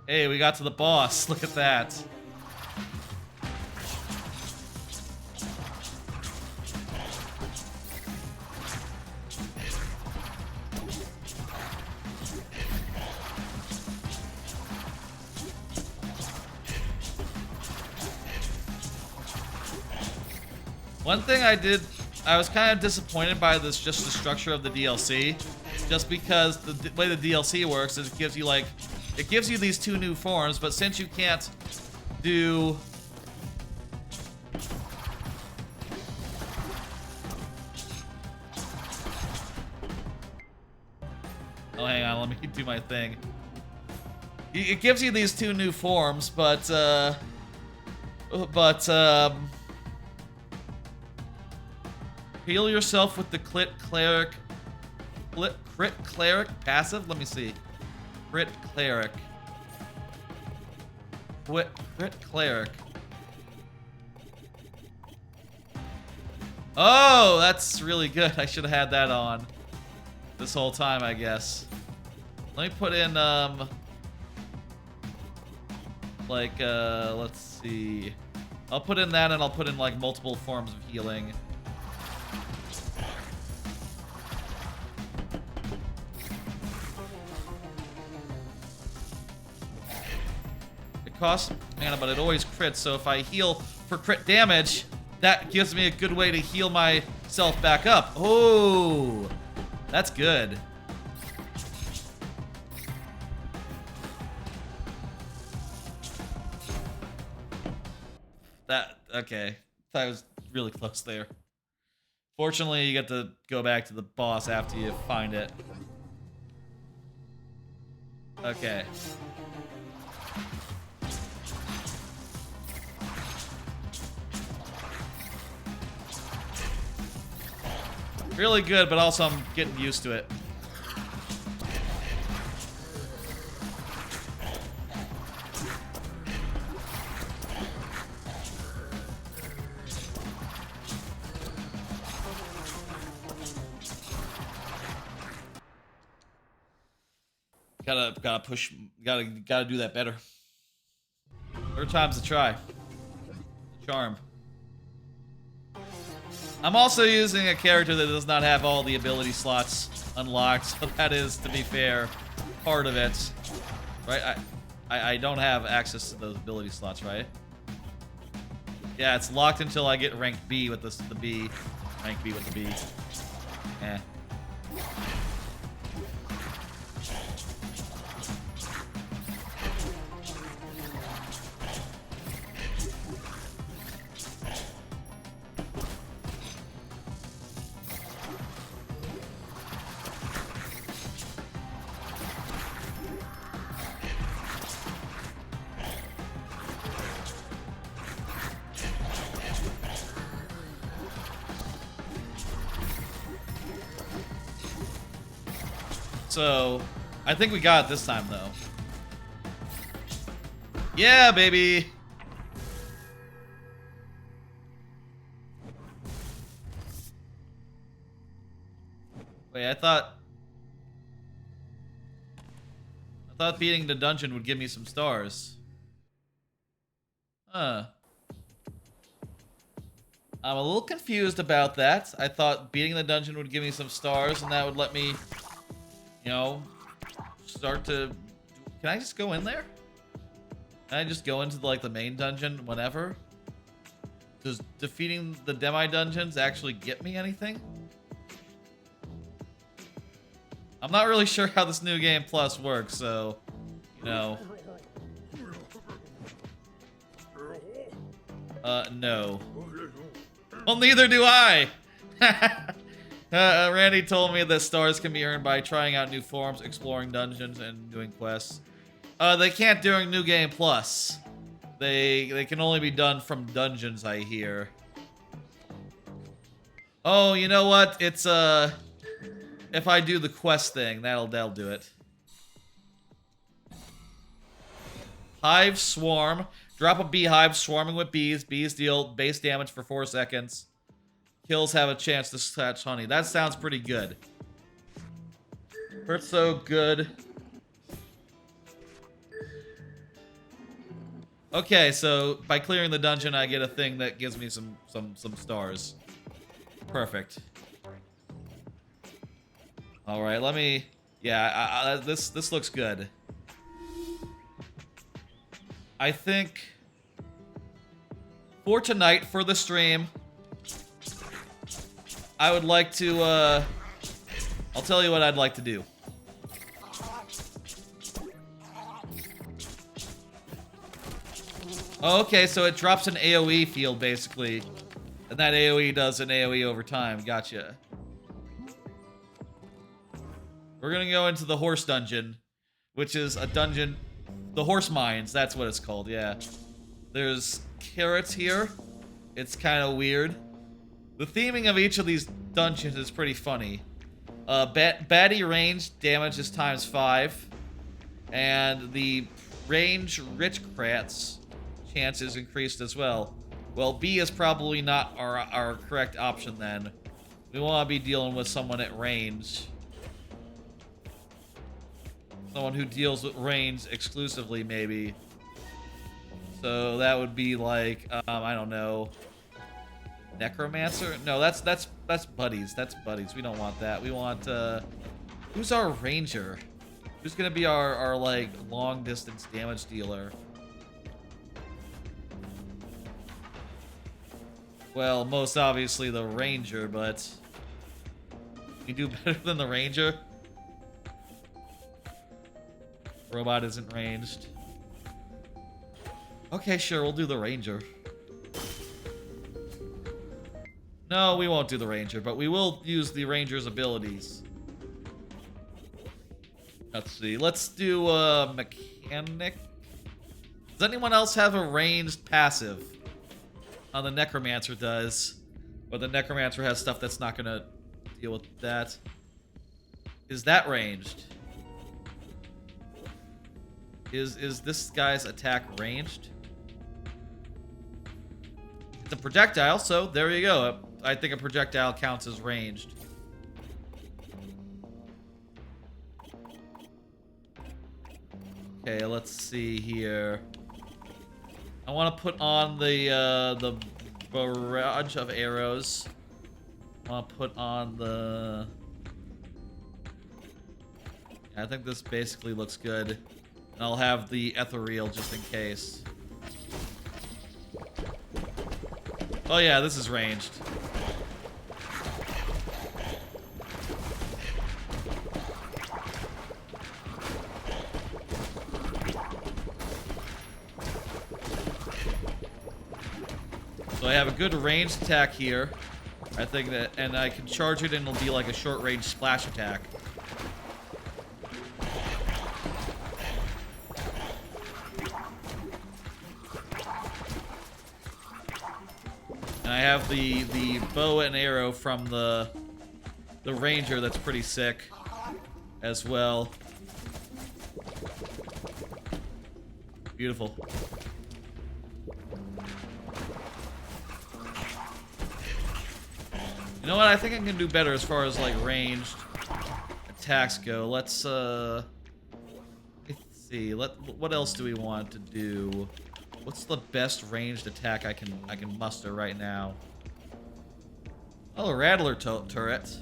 Hey, we got to the boss. Look at that. One thing I was kind of disappointed by this, just the structure of the DLC, just because the way the DLC works is it gives you these two new forms, but since you can't do oh, hang on, let me do my thing. It gives you these two new forms, but heal yourself with the crit cleric passive. Let me see. Crit cleric. Crit cleric. Oh, that's really good. I should have had that on this whole time, I guess. Let me put in let's see. I'll put in that, and I'll put in like multiple forms of healing. costs mana, but it always crits. So if I heal for crit damage, that gives me a good way to heal myself back up. Oh, that's good. Okay. That was really close there. Fortunately, you get to go back to the boss after you find it. Okay. Really good, but also I'm getting used to it. Gotta push, gotta do that better. Third time's a try. Charm. I'm also using a character that does not have all the ability slots unlocked, so that is, to be fair, part of it. Right? I don't have access to those ability slots, right? Yeah, it's locked until I get rank B with the B. Rank B with the B. Eh. So, I think we got it this time, though. Yeah, baby! Wait, I thought beating the dungeon would give me some stars. Huh. I'm a little confused about that. I thought beating the dungeon would give me some stars, and that would let me, you know, start to... Can I just go in there? Can I just go into, like, the main dungeon whenever? Does defeating the demi-dungeons actually get me anything? I'm not really sure how this new Game Plus works, so, you know. No. Well, neither do I! Randy told me that stars can be earned by trying out new forms, exploring dungeons, and doing quests. They can't during New Game Plus. They can only be done from dungeons, I hear. Oh, you know what? It's, if I do the quest thing, that'll do it. Hive Swarm. Drop a beehive swarming with bees. Bees deal base damage for 4 seconds. Kills have a chance to catch honey. That sounds pretty good. Hurts so good. Okay, so by clearing the dungeon, I get a thing that gives me some stars. Perfect. All right, let me. Yeah, this looks good. I think for tonight, for the stream, I would like to, I'll tell you what I'd like to do. Okay, so it drops an AoE field, basically. And that AoE does an AoE over time. Gotcha. We're gonna go into the horse dungeon, which is a dungeon... The horse mines, that's what it's called, yeah. There's carrots here. It's kind of weird. The theming of each of these dungeons is pretty funny. Baddie range damage is ×5. And the range rich crats chance is increased as well. Well, B is probably not our correct option then. We want to be dealing with someone at range. Someone who deals with range exclusively, maybe. So that would be like, I don't know, Necromancer? No, that's buddies. That's buddies. We don't want that. We want, who's our ranger? Who's gonna be our like long distance damage dealer? Well, most obviously the Ranger, but you do better than the Ranger. Robot isn't ranged. Okay, sure, we'll do the Ranger. No, we won't do the Ranger, but we will use the Ranger's abilities. Let's see. Let's do Mechanic. Does anyone else have a ranged passive? The Necromancer does. But the Necromancer has stuff that's not gonna deal with that. Is that ranged? Is this guy's attack ranged? It's a projectile, so there you go. I think a projectile counts as ranged. Okay, let's see here. I want to put on the barrage of arrows. I want to put on the... I think this basically looks good. And I'll have the ethereal just in case. Oh yeah, this is ranged. So I have a good ranged attack here. I think that, and I can charge it and it'll be like a short range splash attack. And I have the bow and arrow from the Ranger that's pretty sick as well. Beautiful. You know what? I think I can do better as far as like ranged attacks go. Let's see. What else do we want to do? What's the best ranged attack I can muster right now? Oh, a Rattler turret.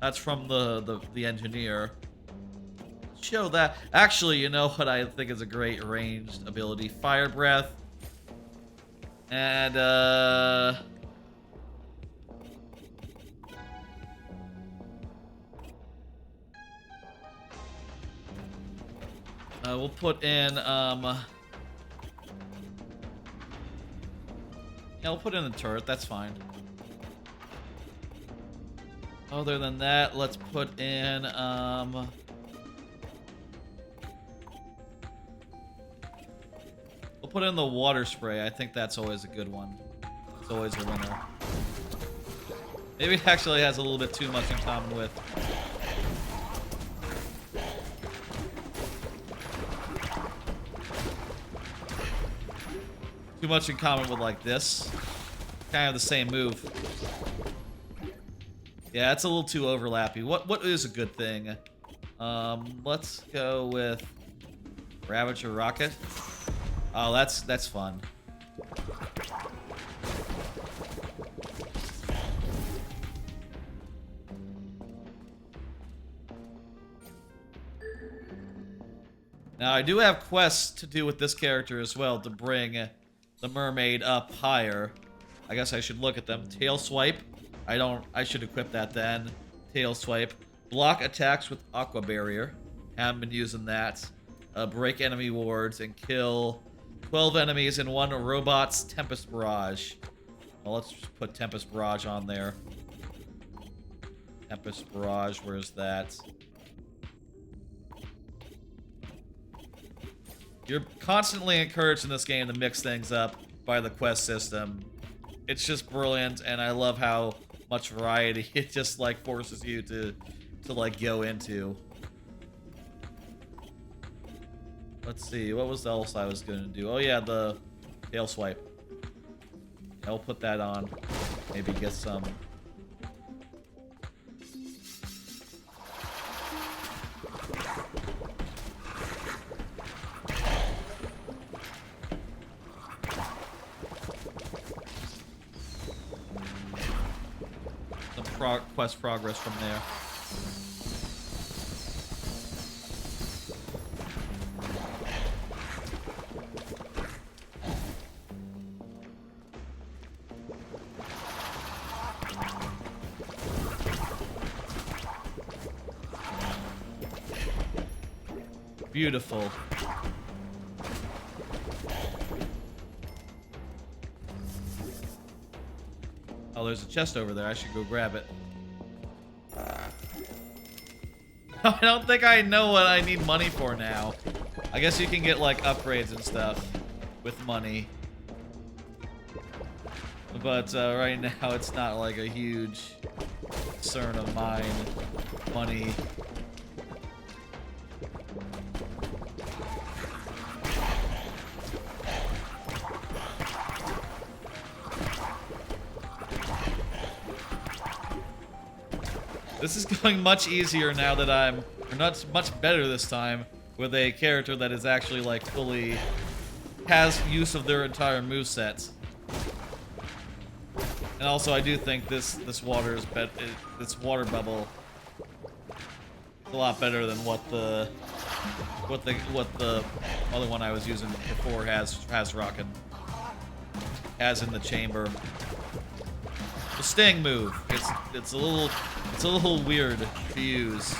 That's from the engineer. Show that. Actually, you know what I think is a great ranged ability? Fire Breath. And we'll put in yeah, we'll put in the turret, that's fine. Other than that, let's put in we'll put in the water spray. I think that's always a good one. It's always a winner. Maybe it actually has a little bit too much in common with like this. Kind of the same move. Yeah, it's a little too overlappy. What is a good thing? Let's go with Ravager Rocket. Oh, that's fun. Now I do have quests to do with this character as well to bring the mermaid up higher. I guess I should look at them. Tail Swipe. I should equip that then. Tail Swipe. Block attacks with Aqua Barrier. Haven't been using that. Break enemy wards and kill 12 enemies in one robot's Tempest Barrage. Well, let's just put Tempest Barrage on there. Tempest Barrage, where's that? You're constantly encouraged in this game to mix things up by the quest system. It's just brilliant, and I love how much variety it just like forces you to like go into. Let's see, what was else I was gonna do? Oh yeah, the Tail Swipe. I'll put that on. Maybe get some. Quest progress from there. Beautiful. Oh, there's a chest over there. I should go grab it. I don't think I know what I need money for now. I guess you can get like upgrades and stuff with money. But right now it's not like a huge concern of mine. Money. This is going much easier now that or not much better this time, with a character that is actually like fully has use of their entire moveset. And also, I do think this water is this water bubble is a lot better than what the other one I was using before has rocking has in the chamber. The sting move. It's a little weird to use.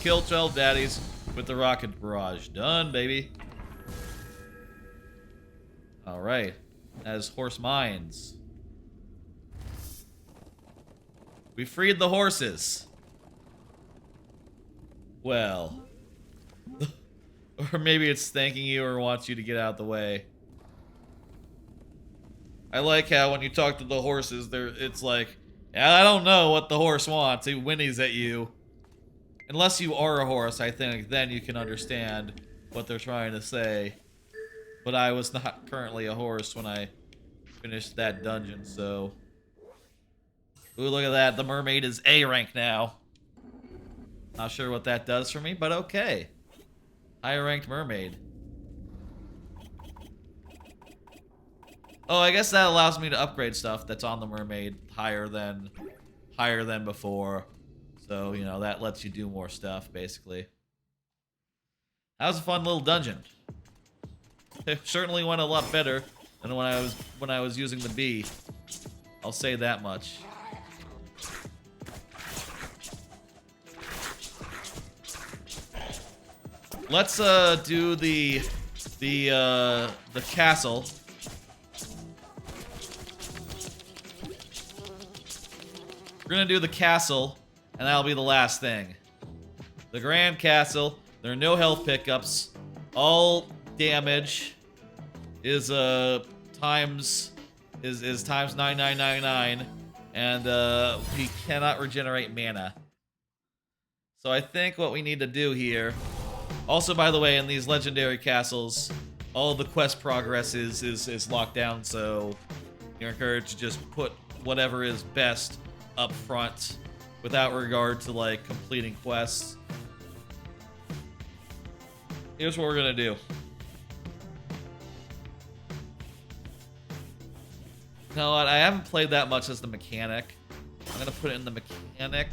Kill 12 daddies with the rocket barrage. Done, baby. Alright. As horse mines. We freed the horses. Well. Or maybe it's thanking you or wants you to get out of the way. I like how when you talk to the horses, it's like, I don't know what the horse wants. He whinnies at you. Unless you are a horse, I think, then you can understand what they're trying to say. But I was not currently a horse when I finished that dungeon, so... Ooh, look at that. The mermaid is A rank now. Not sure what that does for me, but okay. Higher ranked mermaid. Oh, I guess that allows me to upgrade stuff that's on the mermaid higher than before. So, you know, that lets you do more stuff, basically. That was a fun little dungeon. It certainly went a lot better than when I was using the bee. I'll say that much. Let's do the castle. We're gonna do the castle. And that'll be the last thing. The Grand Castle. There are no health pickups. All damage is times 9999, and we cannot regenerate mana. So I think what we need to do here. Also, by the way, in these legendary castles, all the quest progress is locked down, so you're encouraged to just put whatever is best up front. Without regard to, like, completing quests. Here's what we're gonna do. You know what? I haven't played that much as the mechanic. I'm gonna put it in the mechanic.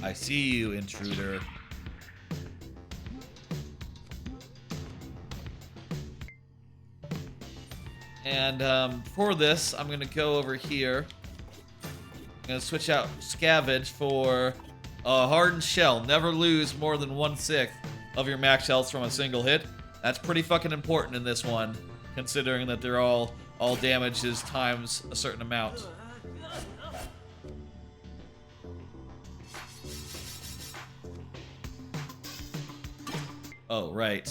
I see you, intruder. And for this, I'm gonna go over here. I'm gonna switch out Scavenge for Hardened Shell. Never lose more than 1/6 of your max health from a single hit. That's pretty fucking important in this one, considering that they're all damage is times a certain amount. Oh, right.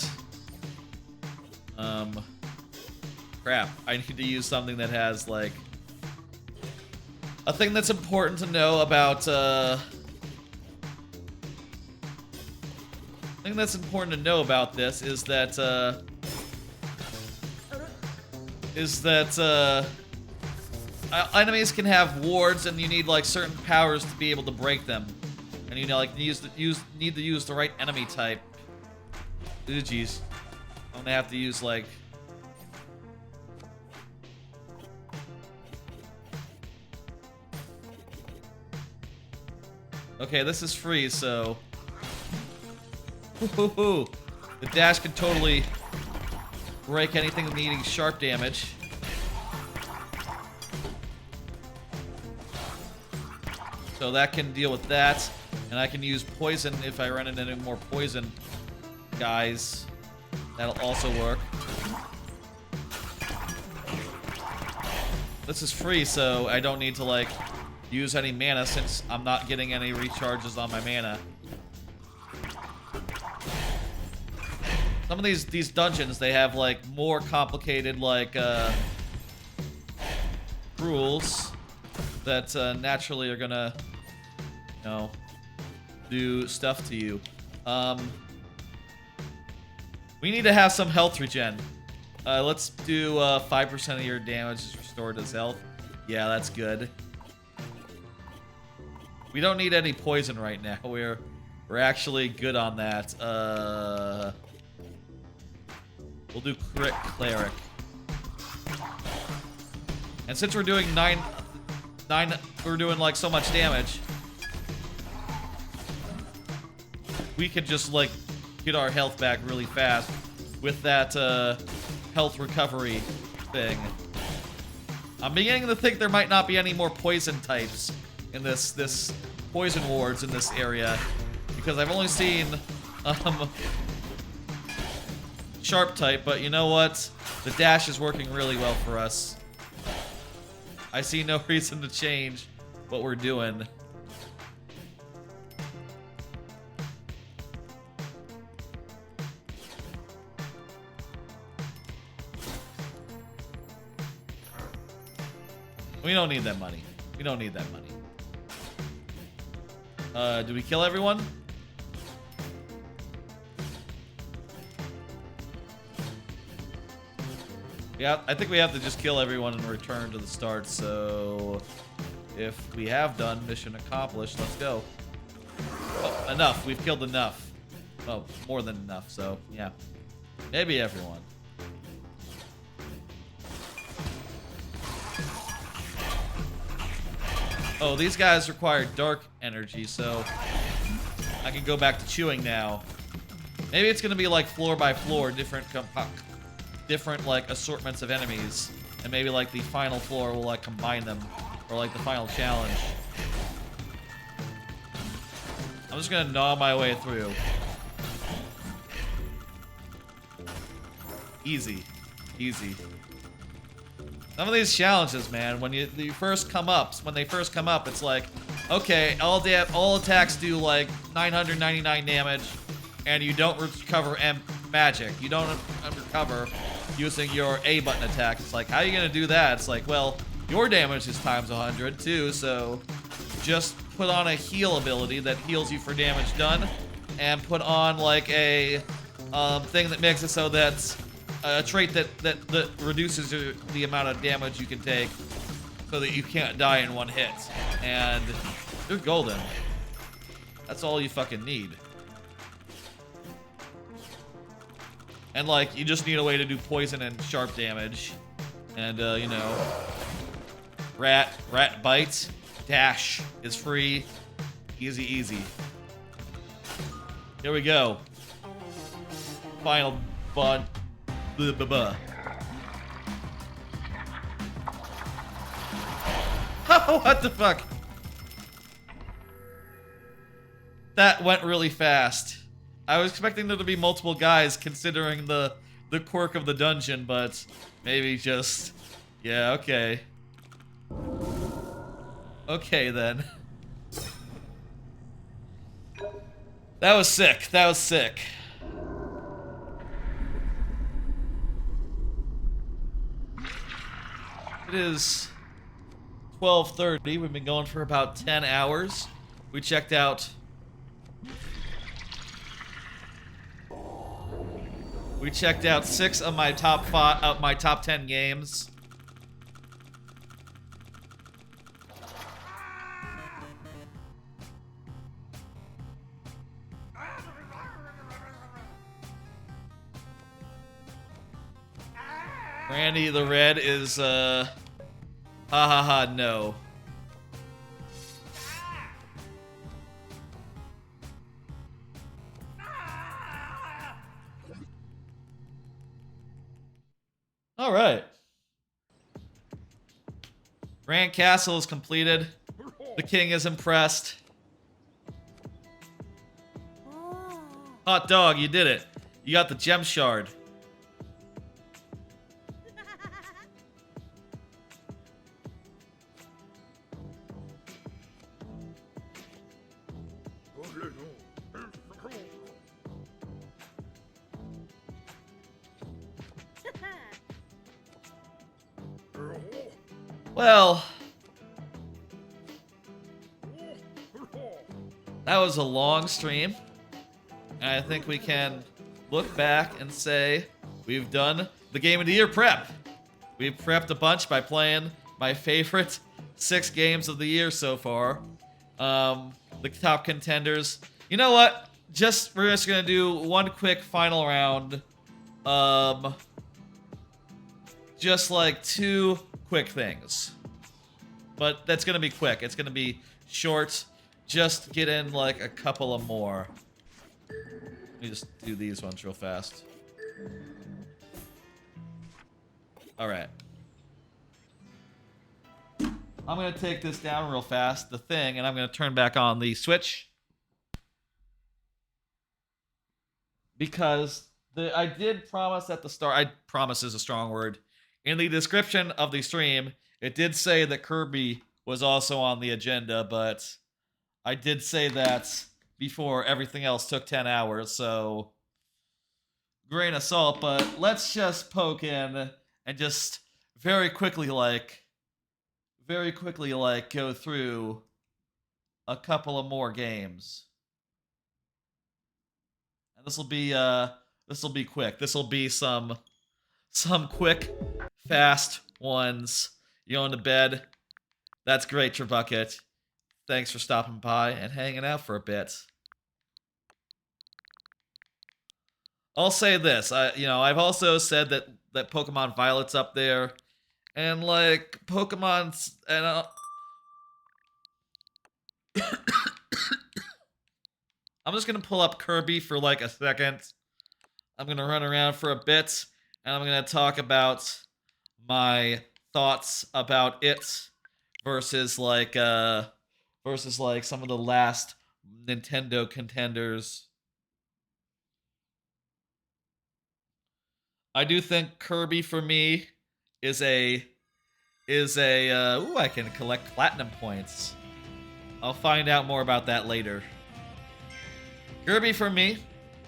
Crap. I need to use something that has, like... A thing that's important to know about, A thing that's important to know about this is that, enemies can have wards and you need, like, certain powers to be able to break them. And you know, like need to use the right enemy type. Ooh, jeez. I'm gonna have to use like. Okay, this is free, so. Woohoo! The dash can totally break anything needing sharp damage. So that can deal with that. And I can use poison if I run into any more poison guys. That'll also work. This is free, so I don't need to, like, use any mana since I'm not getting any recharges on my mana. Some of these dungeons, they have, like, more complicated, like, rules that naturally are gonna, you know, do stuff to you. We need to have some health regen. Let's do 5% of your damage is restored as health. Yeah, that's good. We don't need any poison right now. We're actually good on that. We'll do cleric. And since we're doing nine, we're doing like so much damage. We could just like get our health back really fast with that health recovery thing. I'm beginning to think there might not be any more poison types in this poison wards in this area because I've only seen sharp type, but you know what? The dash is working really well for us. I see no reason to change what we're doing. We don't need that money. We don't need that money. Do we kill everyone? Yeah, I think we have to just kill everyone and return to the start, so if we have done, mission accomplished, let's go. Oh, enough. We've killed enough. Oh, more than enough, so yeah. Maybe everyone. Oh, these guys require dark energy, so I can go back to chewing now. Maybe it's gonna be like floor by floor, different like assortments of enemies, and maybe like the final floor will like combine them, or like the final challenge. I'm just gonna gnaw my way through. Easy, easy. Some of these challenges, man, when you first come up, it's like, okay, all attacks do like 999 damage, and you don't recover magic. You don't recover using your A button attack. It's like, how are you gonna do that? It's like, well, your damage is times 100 too, so just put on a heal ability that heals you for damage done, and put on like a thing that makes it so that a trait that reduces the amount of damage you can take so that you can't die in one hit. And you're golden. That's all you fucking need. And like, you just need a way to do poison and sharp damage. And you know, rat bite, dash is free. Easy, easy. Here we go. Final bud. Oh, what the fuck? That went really fast. I was expecting there to be multiple guys considering the quirk of the dungeon, but maybe just... Yeah, okay. Okay, then. That was sick. That was sick. It is 12:30. We've been going for about 10 hours. We checked out... We checked out 6 of my top 10 games. Randy the Red is, ha ha ha, no. All right. Grand Castle is completed. The king is impressed. Hot dog, you did it. You got the gem shard. Well, that was a long stream. And I think we can look back and say we've done the Game of the Year prep. We've prepped a bunch by playing my favorite 6 games of the year so far. The top contenders. You know what? We're just gonna do one quick final round. Just like 2 quick things. But that's gonna be quick. It's gonna be short. Just get in like a couple of more. Let me just do these ones real fast. Alright. I'm gonna take this down real fast, the thing, and I'm gonna turn back on the Switch. Because I did promise at the start, promise is a strong word. In the description of the stream, it did say that Kirby was also on the agenda, but I did say that before everything else took 10 hours, so grain of salt, but let's just poke in and just very quickly go through a couple of more games. And this will be quick. This will be some quick, fast ones. You going to bed? That's great, Trebucket. Thanks for stopping by and hanging out for a bit. I'll say this, I've also said that Pokemon Violet's up there, and like Pokemon's and I'm just gonna pull up Kirby for like a second. I'm gonna run around for a bit, and I'm gonna talk about my thoughts about it versus like some of the last Nintendo contenders. I do think Kirby for me is a I can collect platinum points. I'll find out more about that later. Kirby for me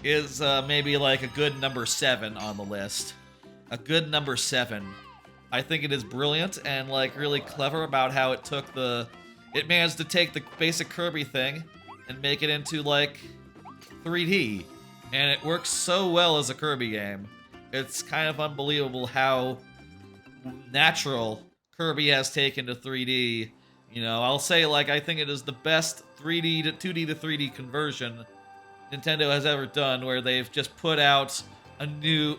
is maybe like a good number 7 on the list. A good number 7. I think it is brilliant and like really clever about how it managed to take the basic Kirby thing and make it into like 3D. And it works so well as a Kirby game. It's kind of unbelievable how natural Kirby has taken to 3D. You know, I'll say like I think it is the best 2D to 3D conversion Nintendo has ever done, where they've just put out a new,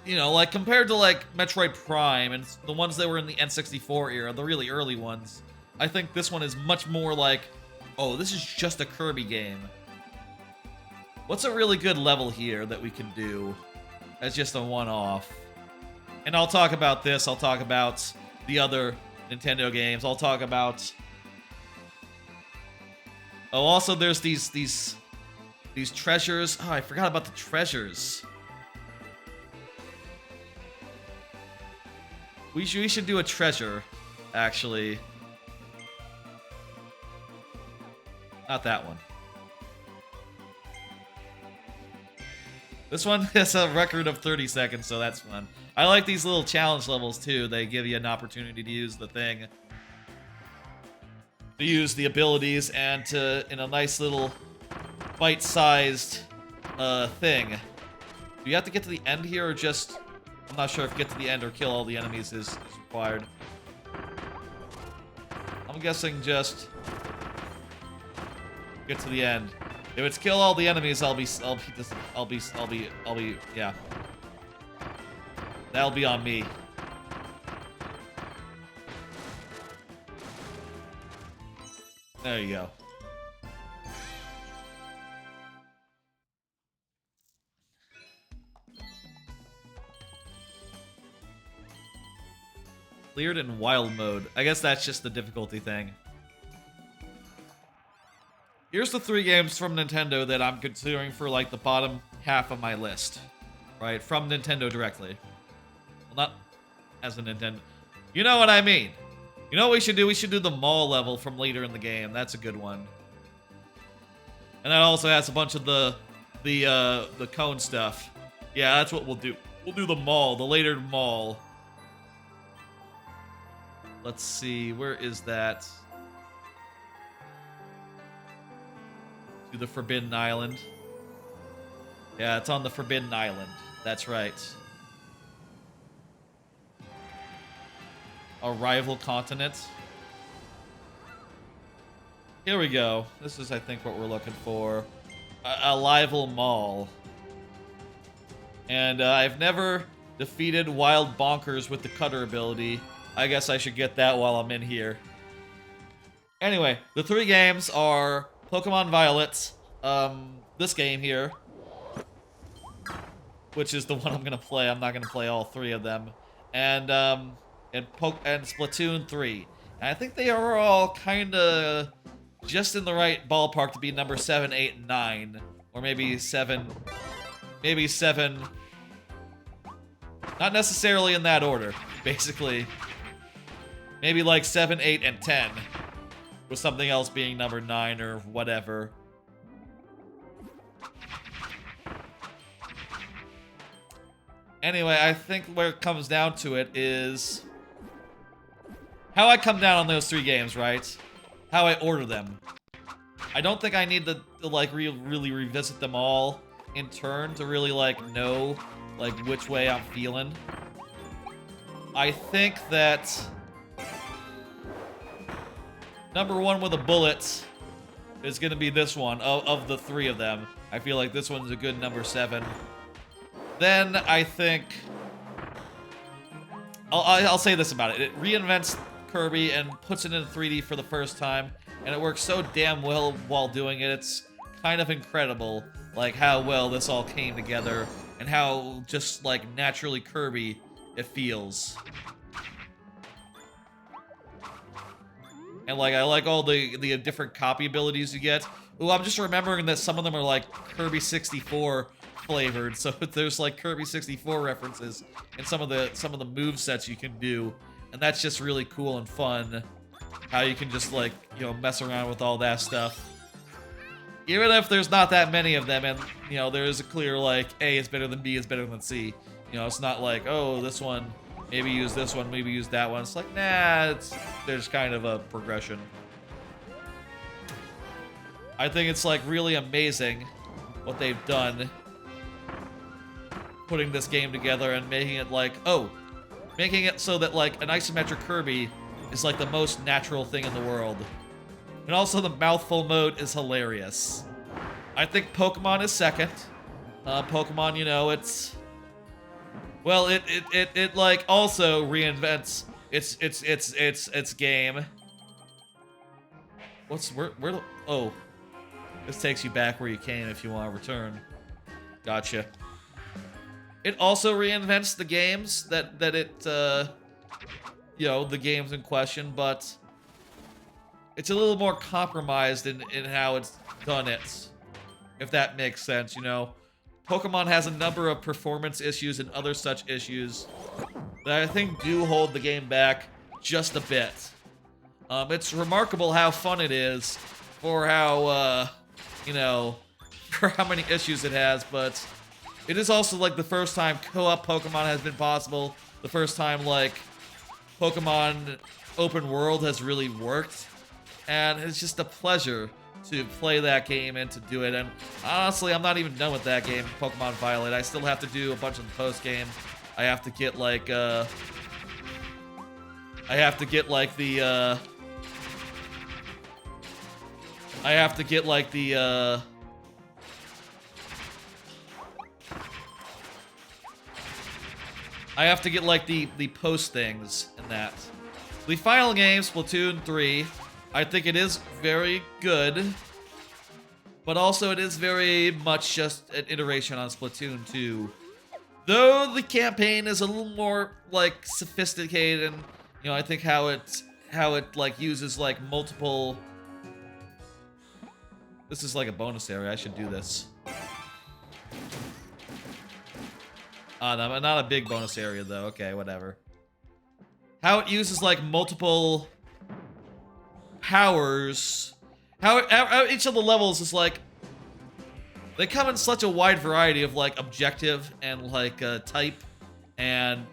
like compared to like Metroid Prime and the ones that were in the N64 era, the really early ones. I think this one is much more like, oh, this is just a Kirby game. What's a really good level here that we can do as just a one-off? And I'll talk about this, I'll talk about the other Nintendo games, I'll talk about... Oh, also there's these treasures. Oh, I forgot about the treasures. We should do a treasure, actually. Not that one. This one has a record of 30 seconds, so that's fun. I like these little challenge levels, too. They give you an opportunity to use the thing. To use the abilities and to, in a nice little bite-sized thing. Do you have to get to the end here, or just... I'm not sure if get to the end or kill all the enemies is required. I'm guessing just... get to the end. If it's kill all the enemies, yeah. That'll be on me. There you go. Cleared in wild mode. I guess that's just the difficulty thing. Here's the 3 games from Nintendo that I'm considering for like the bottom half of my list. Right? From Nintendo directly. Well, not as a Nintendo. You know what I mean. You know what we should do? We should do the mall level from later in the game. That's a good one. And that also has a bunch of the cone stuff. Yeah, that's what we'll do. We'll do the mall, the later mall. Let's see, where is that? To the Forbidden Island. Yeah, it's on the Forbidden Island. That's right. A rival continent. Here we go. This is, I think, what we're looking for. A rival mall. And I've never defeated Wild Bonkers with the cutter ability. I guess I should get that while I'm in here. Anyway, the 3 games are Pokemon Violet, this game here, which is the one I'm gonna play. I'm not gonna play all 3 of them, and Splatoon 3. And I think they are all kind of just in the right ballpark to be number 7, 8, and 9, or maybe 7. Not necessarily in that order, basically. Maybe like 7, 8, and 10. With something else being number 9 or whatever. Anyway, I think where it comes down to it is how I come down on those 3 games, right? How I order them. I don't think I need to like really revisit them all in turn to really like know like which way I'm feeling. I think that number 1 with a bullet is going to be this one, of the 3 of them. I feel like this one's a good number 7. Then I think I'll say this about it. It reinvents Kirby and puts it in 3D for the first time, and it works so damn well while doing it. It's kind of incredible, like how well this all came together and how just like naturally Kirby it feels. And like I like all the different copy abilities you get. Ooh, I'm just remembering that some of them are like Kirby 64 flavored, so there's like Kirby 64 references in some of the movesets you can do, and that's just really cool and fun. How you can just like, you know, mess around with all that stuff. Even if there's not that many of them, and you know, there is a clear like A is better than B is better than C. You know, it's not like, oh, this one, maybe use this one, maybe use that one. It's like, nah, there's kind of a progression. I think it's like really amazing what they've done putting this game together and making it like, making it so that like an isometric Kirby is like the most natural thing in the world. And also the mouthful mode is hilarious. I think Pokemon is second. Pokemon, you know, it's, well, it like also reinvents its game. Where oh, this takes you back where you came if you want to return. Gotcha. It also reinvents the games that it you know, the games in question, but it's a little more compromised in how it's done it, if that makes sense, you know. Pokemon has a number of performance issues and other such issues that I think do hold the game back just a bit. It's remarkable how fun it is for how, you know, for how many issues it has, but it is also like the first time co-op Pokemon has been possible, the first time like Pokemon open world has really worked, and it's just a pleasure to play that game and to do it. And honestly, I'm not even done with that game, Pokemon Violet. I still have to do a bunch of the post game. I have to get like the I have to get like the post things in that. The final game, Splatoon 3, I think it is very good, but also it is very much just an iteration on Splatoon 2. Though the campaign is a little more like sophisticated, and you know, I think how it like uses like multiple. This is like a bonus area. I should do this. No, not a big bonus area though. Okay, whatever. How it uses like multiple powers. How each of the levels is like. They come in such a wide variety of like objective and like type, and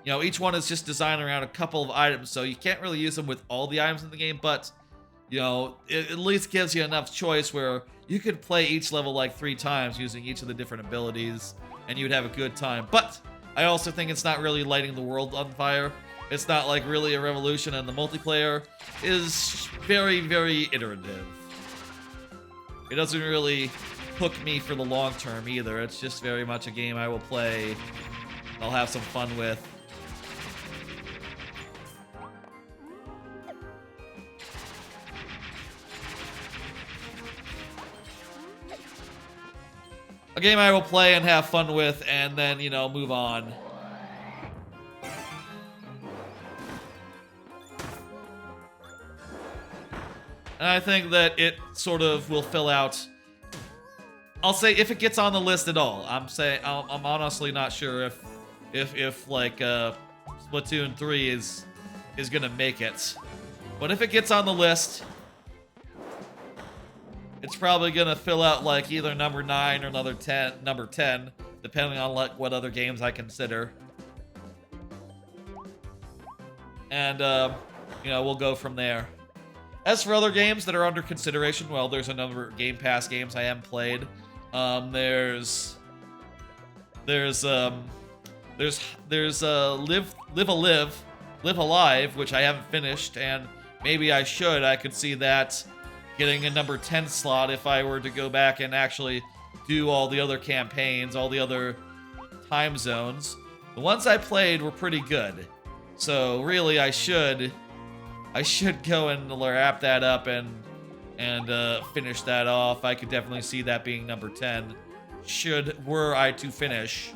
you know, each one is just designed around a couple of items, so you can't really use them with all the items in the game, but you know, it at least gives you enough choice where you could play each level like 3 times using each of the different abilities, and you'd have a good time. But I also think it's not really lighting the world on fire. It's not like really a revolution, and the multiplayer is very, very iterative. It doesn't really hook me for the long term either. It's just very much a game I will play. I'll have some fun with. A game I will play and have fun with, and then, you know, move on. And I think that it sort of will fill out. I'll say if it gets on the list at all. I'm honestly not sure if like Splatoon 3 is gonna make it. But if it gets on the list, it's probably gonna fill out like either number 9 or number 10, depending on like what other games I consider. And you know, we'll go from there. As for other games that are under consideration, well, there's a number of Game Pass games I haven't played. There's Live Alive, which I haven't finished, and maybe I should. I could see that getting a number 10 slot if I were to go back and actually do all the other campaigns, all the other time zones. The ones I played were pretty good, so really I should go and wrap that up and finish that off. I could definitely see that being number 10, were I to finish.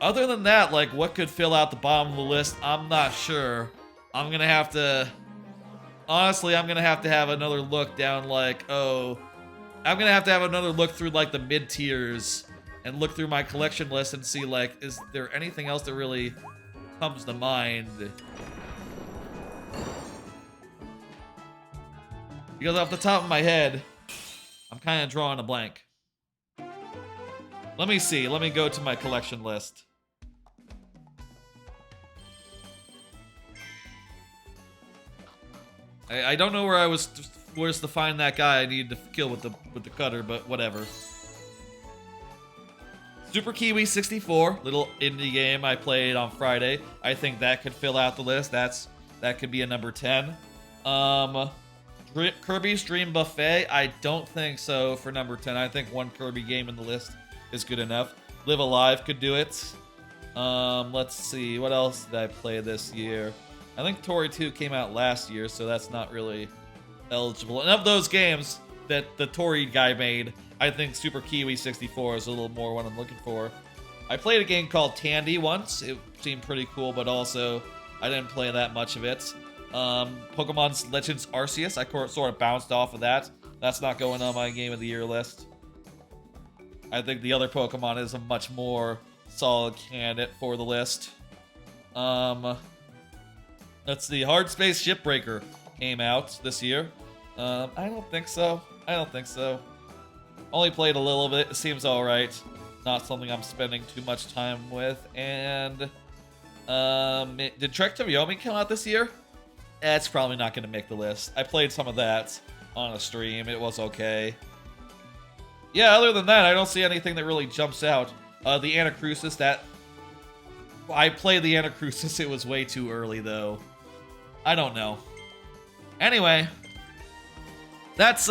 Other than that, like, what could fill out the bottom of the list, I'm not sure. I'm gonna have to have another look down, like, I'm gonna have to have another look through, like, the mid-tiers and look through my collection list and see, like, is there anything else that really comes to mind? Because off the top of my head, I'm kind of drawing a blank. Let me see. Let me go to my collection list. I don't know where's to find that guy I need to kill with the cutter, but whatever. Super Kiwi 64, little indie game I played on Friday. I think that could fill out the list. That could be a number 10. Kirby's Dream Buffet, I don't think so for number 10. I think one Kirby game in the list is good enough. Live Alive could do it. Let's see, what else did I play this year? I think Tori 2 came out last year, so that's not really eligible. And of those games that the Tori guy made, I think Super Kiwi 64 is a little more what I'm looking for. I played a game called Tandy once. It seemed pretty cool, but also I didn't play that much of it. Pokemon Legends Arceus, I sort of bounced off of that. That's not going on my Game of the Year list. I think the other Pokemon is a much more solid candidate for the list. Let's see, Hard Space Shipbreaker came out this year. I don't think so. Only played a little bit. It seems alright. Not something I'm spending too much time with. And did Trek to Yomi come out this year? It's probably not going to make the list. I played some of that on a stream. It was okay. Yeah, other than that, I don't see anything that really jumps out. The Anacrusis, I played the Anacrusis. It was way too early, though. I don't know. Anyway, that's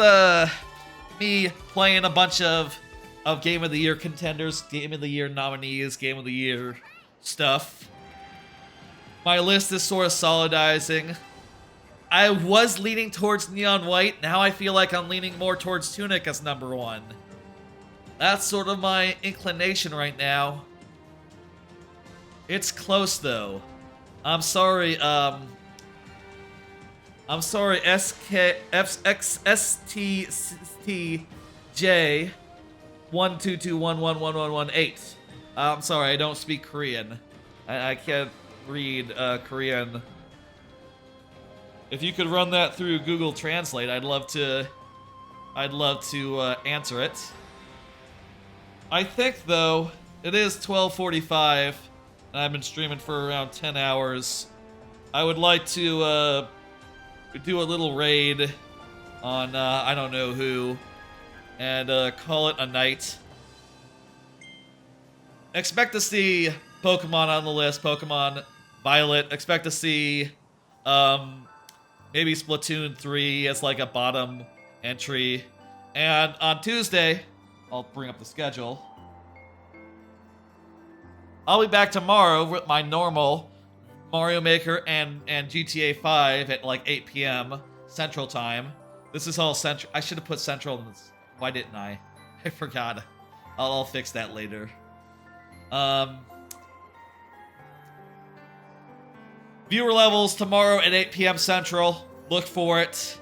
me playing a bunch of Game of the Year contenders, Game of the Year nominees, Game of the Year stuff. My list is sort of solidizing. I was leaning towards Neon White. Now I feel like I'm leaning more towards Tunic as number 1. That's sort of my inclination right now. It's close though. I'm sorry, STJ 122111118. I'm sorry, I don't speak Korean. I can't read Korean. If you could run that through Google Translate, I'd love to answer it. I think though it is 12:45, and I've been streaming for around 10 hours. I would like to do a little raid on I don't know who, and call it a night. Expect to see Pokemon on the list, Pokemon Violet. Expect to see maybe Splatoon 3 as like a bottom entry. And on Tuesday, I'll bring up the schedule. I'll be back tomorrow with my normal Mario Maker and GTA 5 at like 8 p.m. Central Time. This is all Central. I should have put Central in this. Why didn't I? I forgot. I'll fix that later. Viewer levels tomorrow at 8 p.m. Central. Look for it.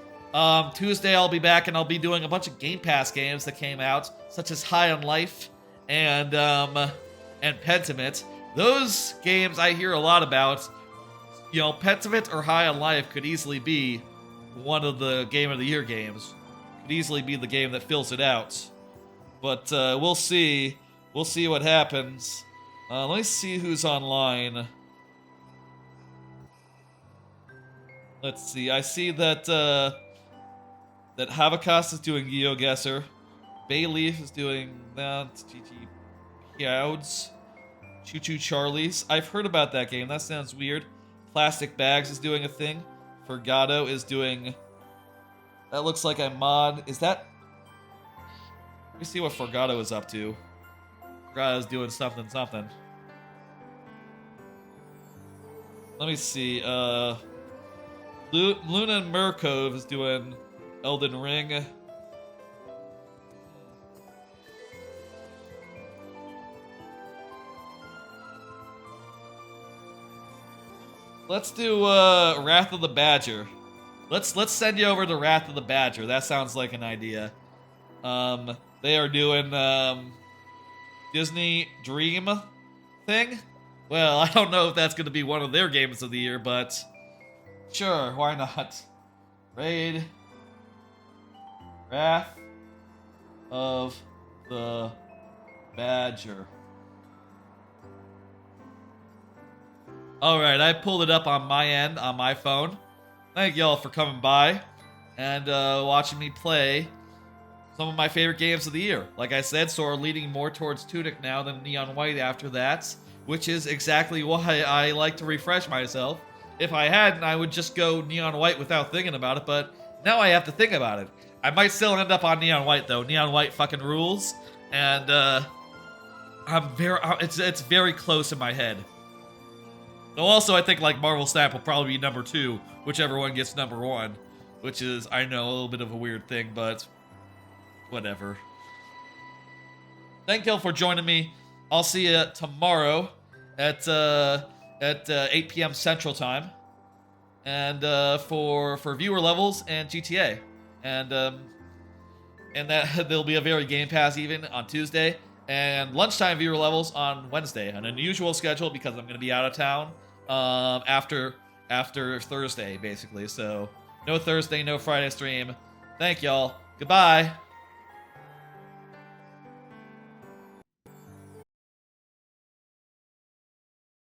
Tuesday I'll be back and I'll be doing a bunch of Game Pass games that came out, such as High on Life and Pentiment. Those games I hear a lot about. You know, Pentiment or High on Life could easily be one of the Game of the Year games. Could easily be the game that fills it out. But we'll see. We'll see what happens. Let me see who's online. Let's see. I see that that Havakas is doing GeoGuessr. Bayleaf is doing that. GG Prouds. Choo Choo Charlies. I've heard about that game. That sounds weird. Plastic Bags is doing a thing. Forgato is doing... That looks like a mod. Is that... Let me see what Forgato is up to. Forgato's doing something. Let me see. Luna and Murkov is doing Elden Ring. Let's do Wrath of the Badger. Let's send you over to Wrath of the Badger. That sounds like an idea. They are doing Disney Dream thing. Well, I don't know if that's going to be one of their games of the year, but sure, why not? Raid Wrath of the Badger. Alright, I pulled it up on my end, on my phone. Thank y'all for coming by and watching me play some of my favorite games of the year. Like I said, sort of leaning more towards Tunic now than Neon White after that, which is exactly why I like to refresh myself. If I hadn't, I would just go Neon White without thinking about it, but now I have to think about it. I might still end up on Neon White, though. Neon White fucking rules, and it's very close in my head. Though also, I think like Marvel Snap will probably be number 2, whichever one gets number 1, which is, I know, a little bit of a weird thing, but whatever. Thank y'all for joining me. I'll see you tomorrow at 8 p.m. Central Time, and for viewer levels and GTA, and that there'll be a very Game Pass even on Tuesday, and lunchtime viewer levels on Wednesday. An unusual schedule because I'm going to be out of town after Thursday, basically. So no Thursday, no Friday stream. Thank y'all. Goodbye.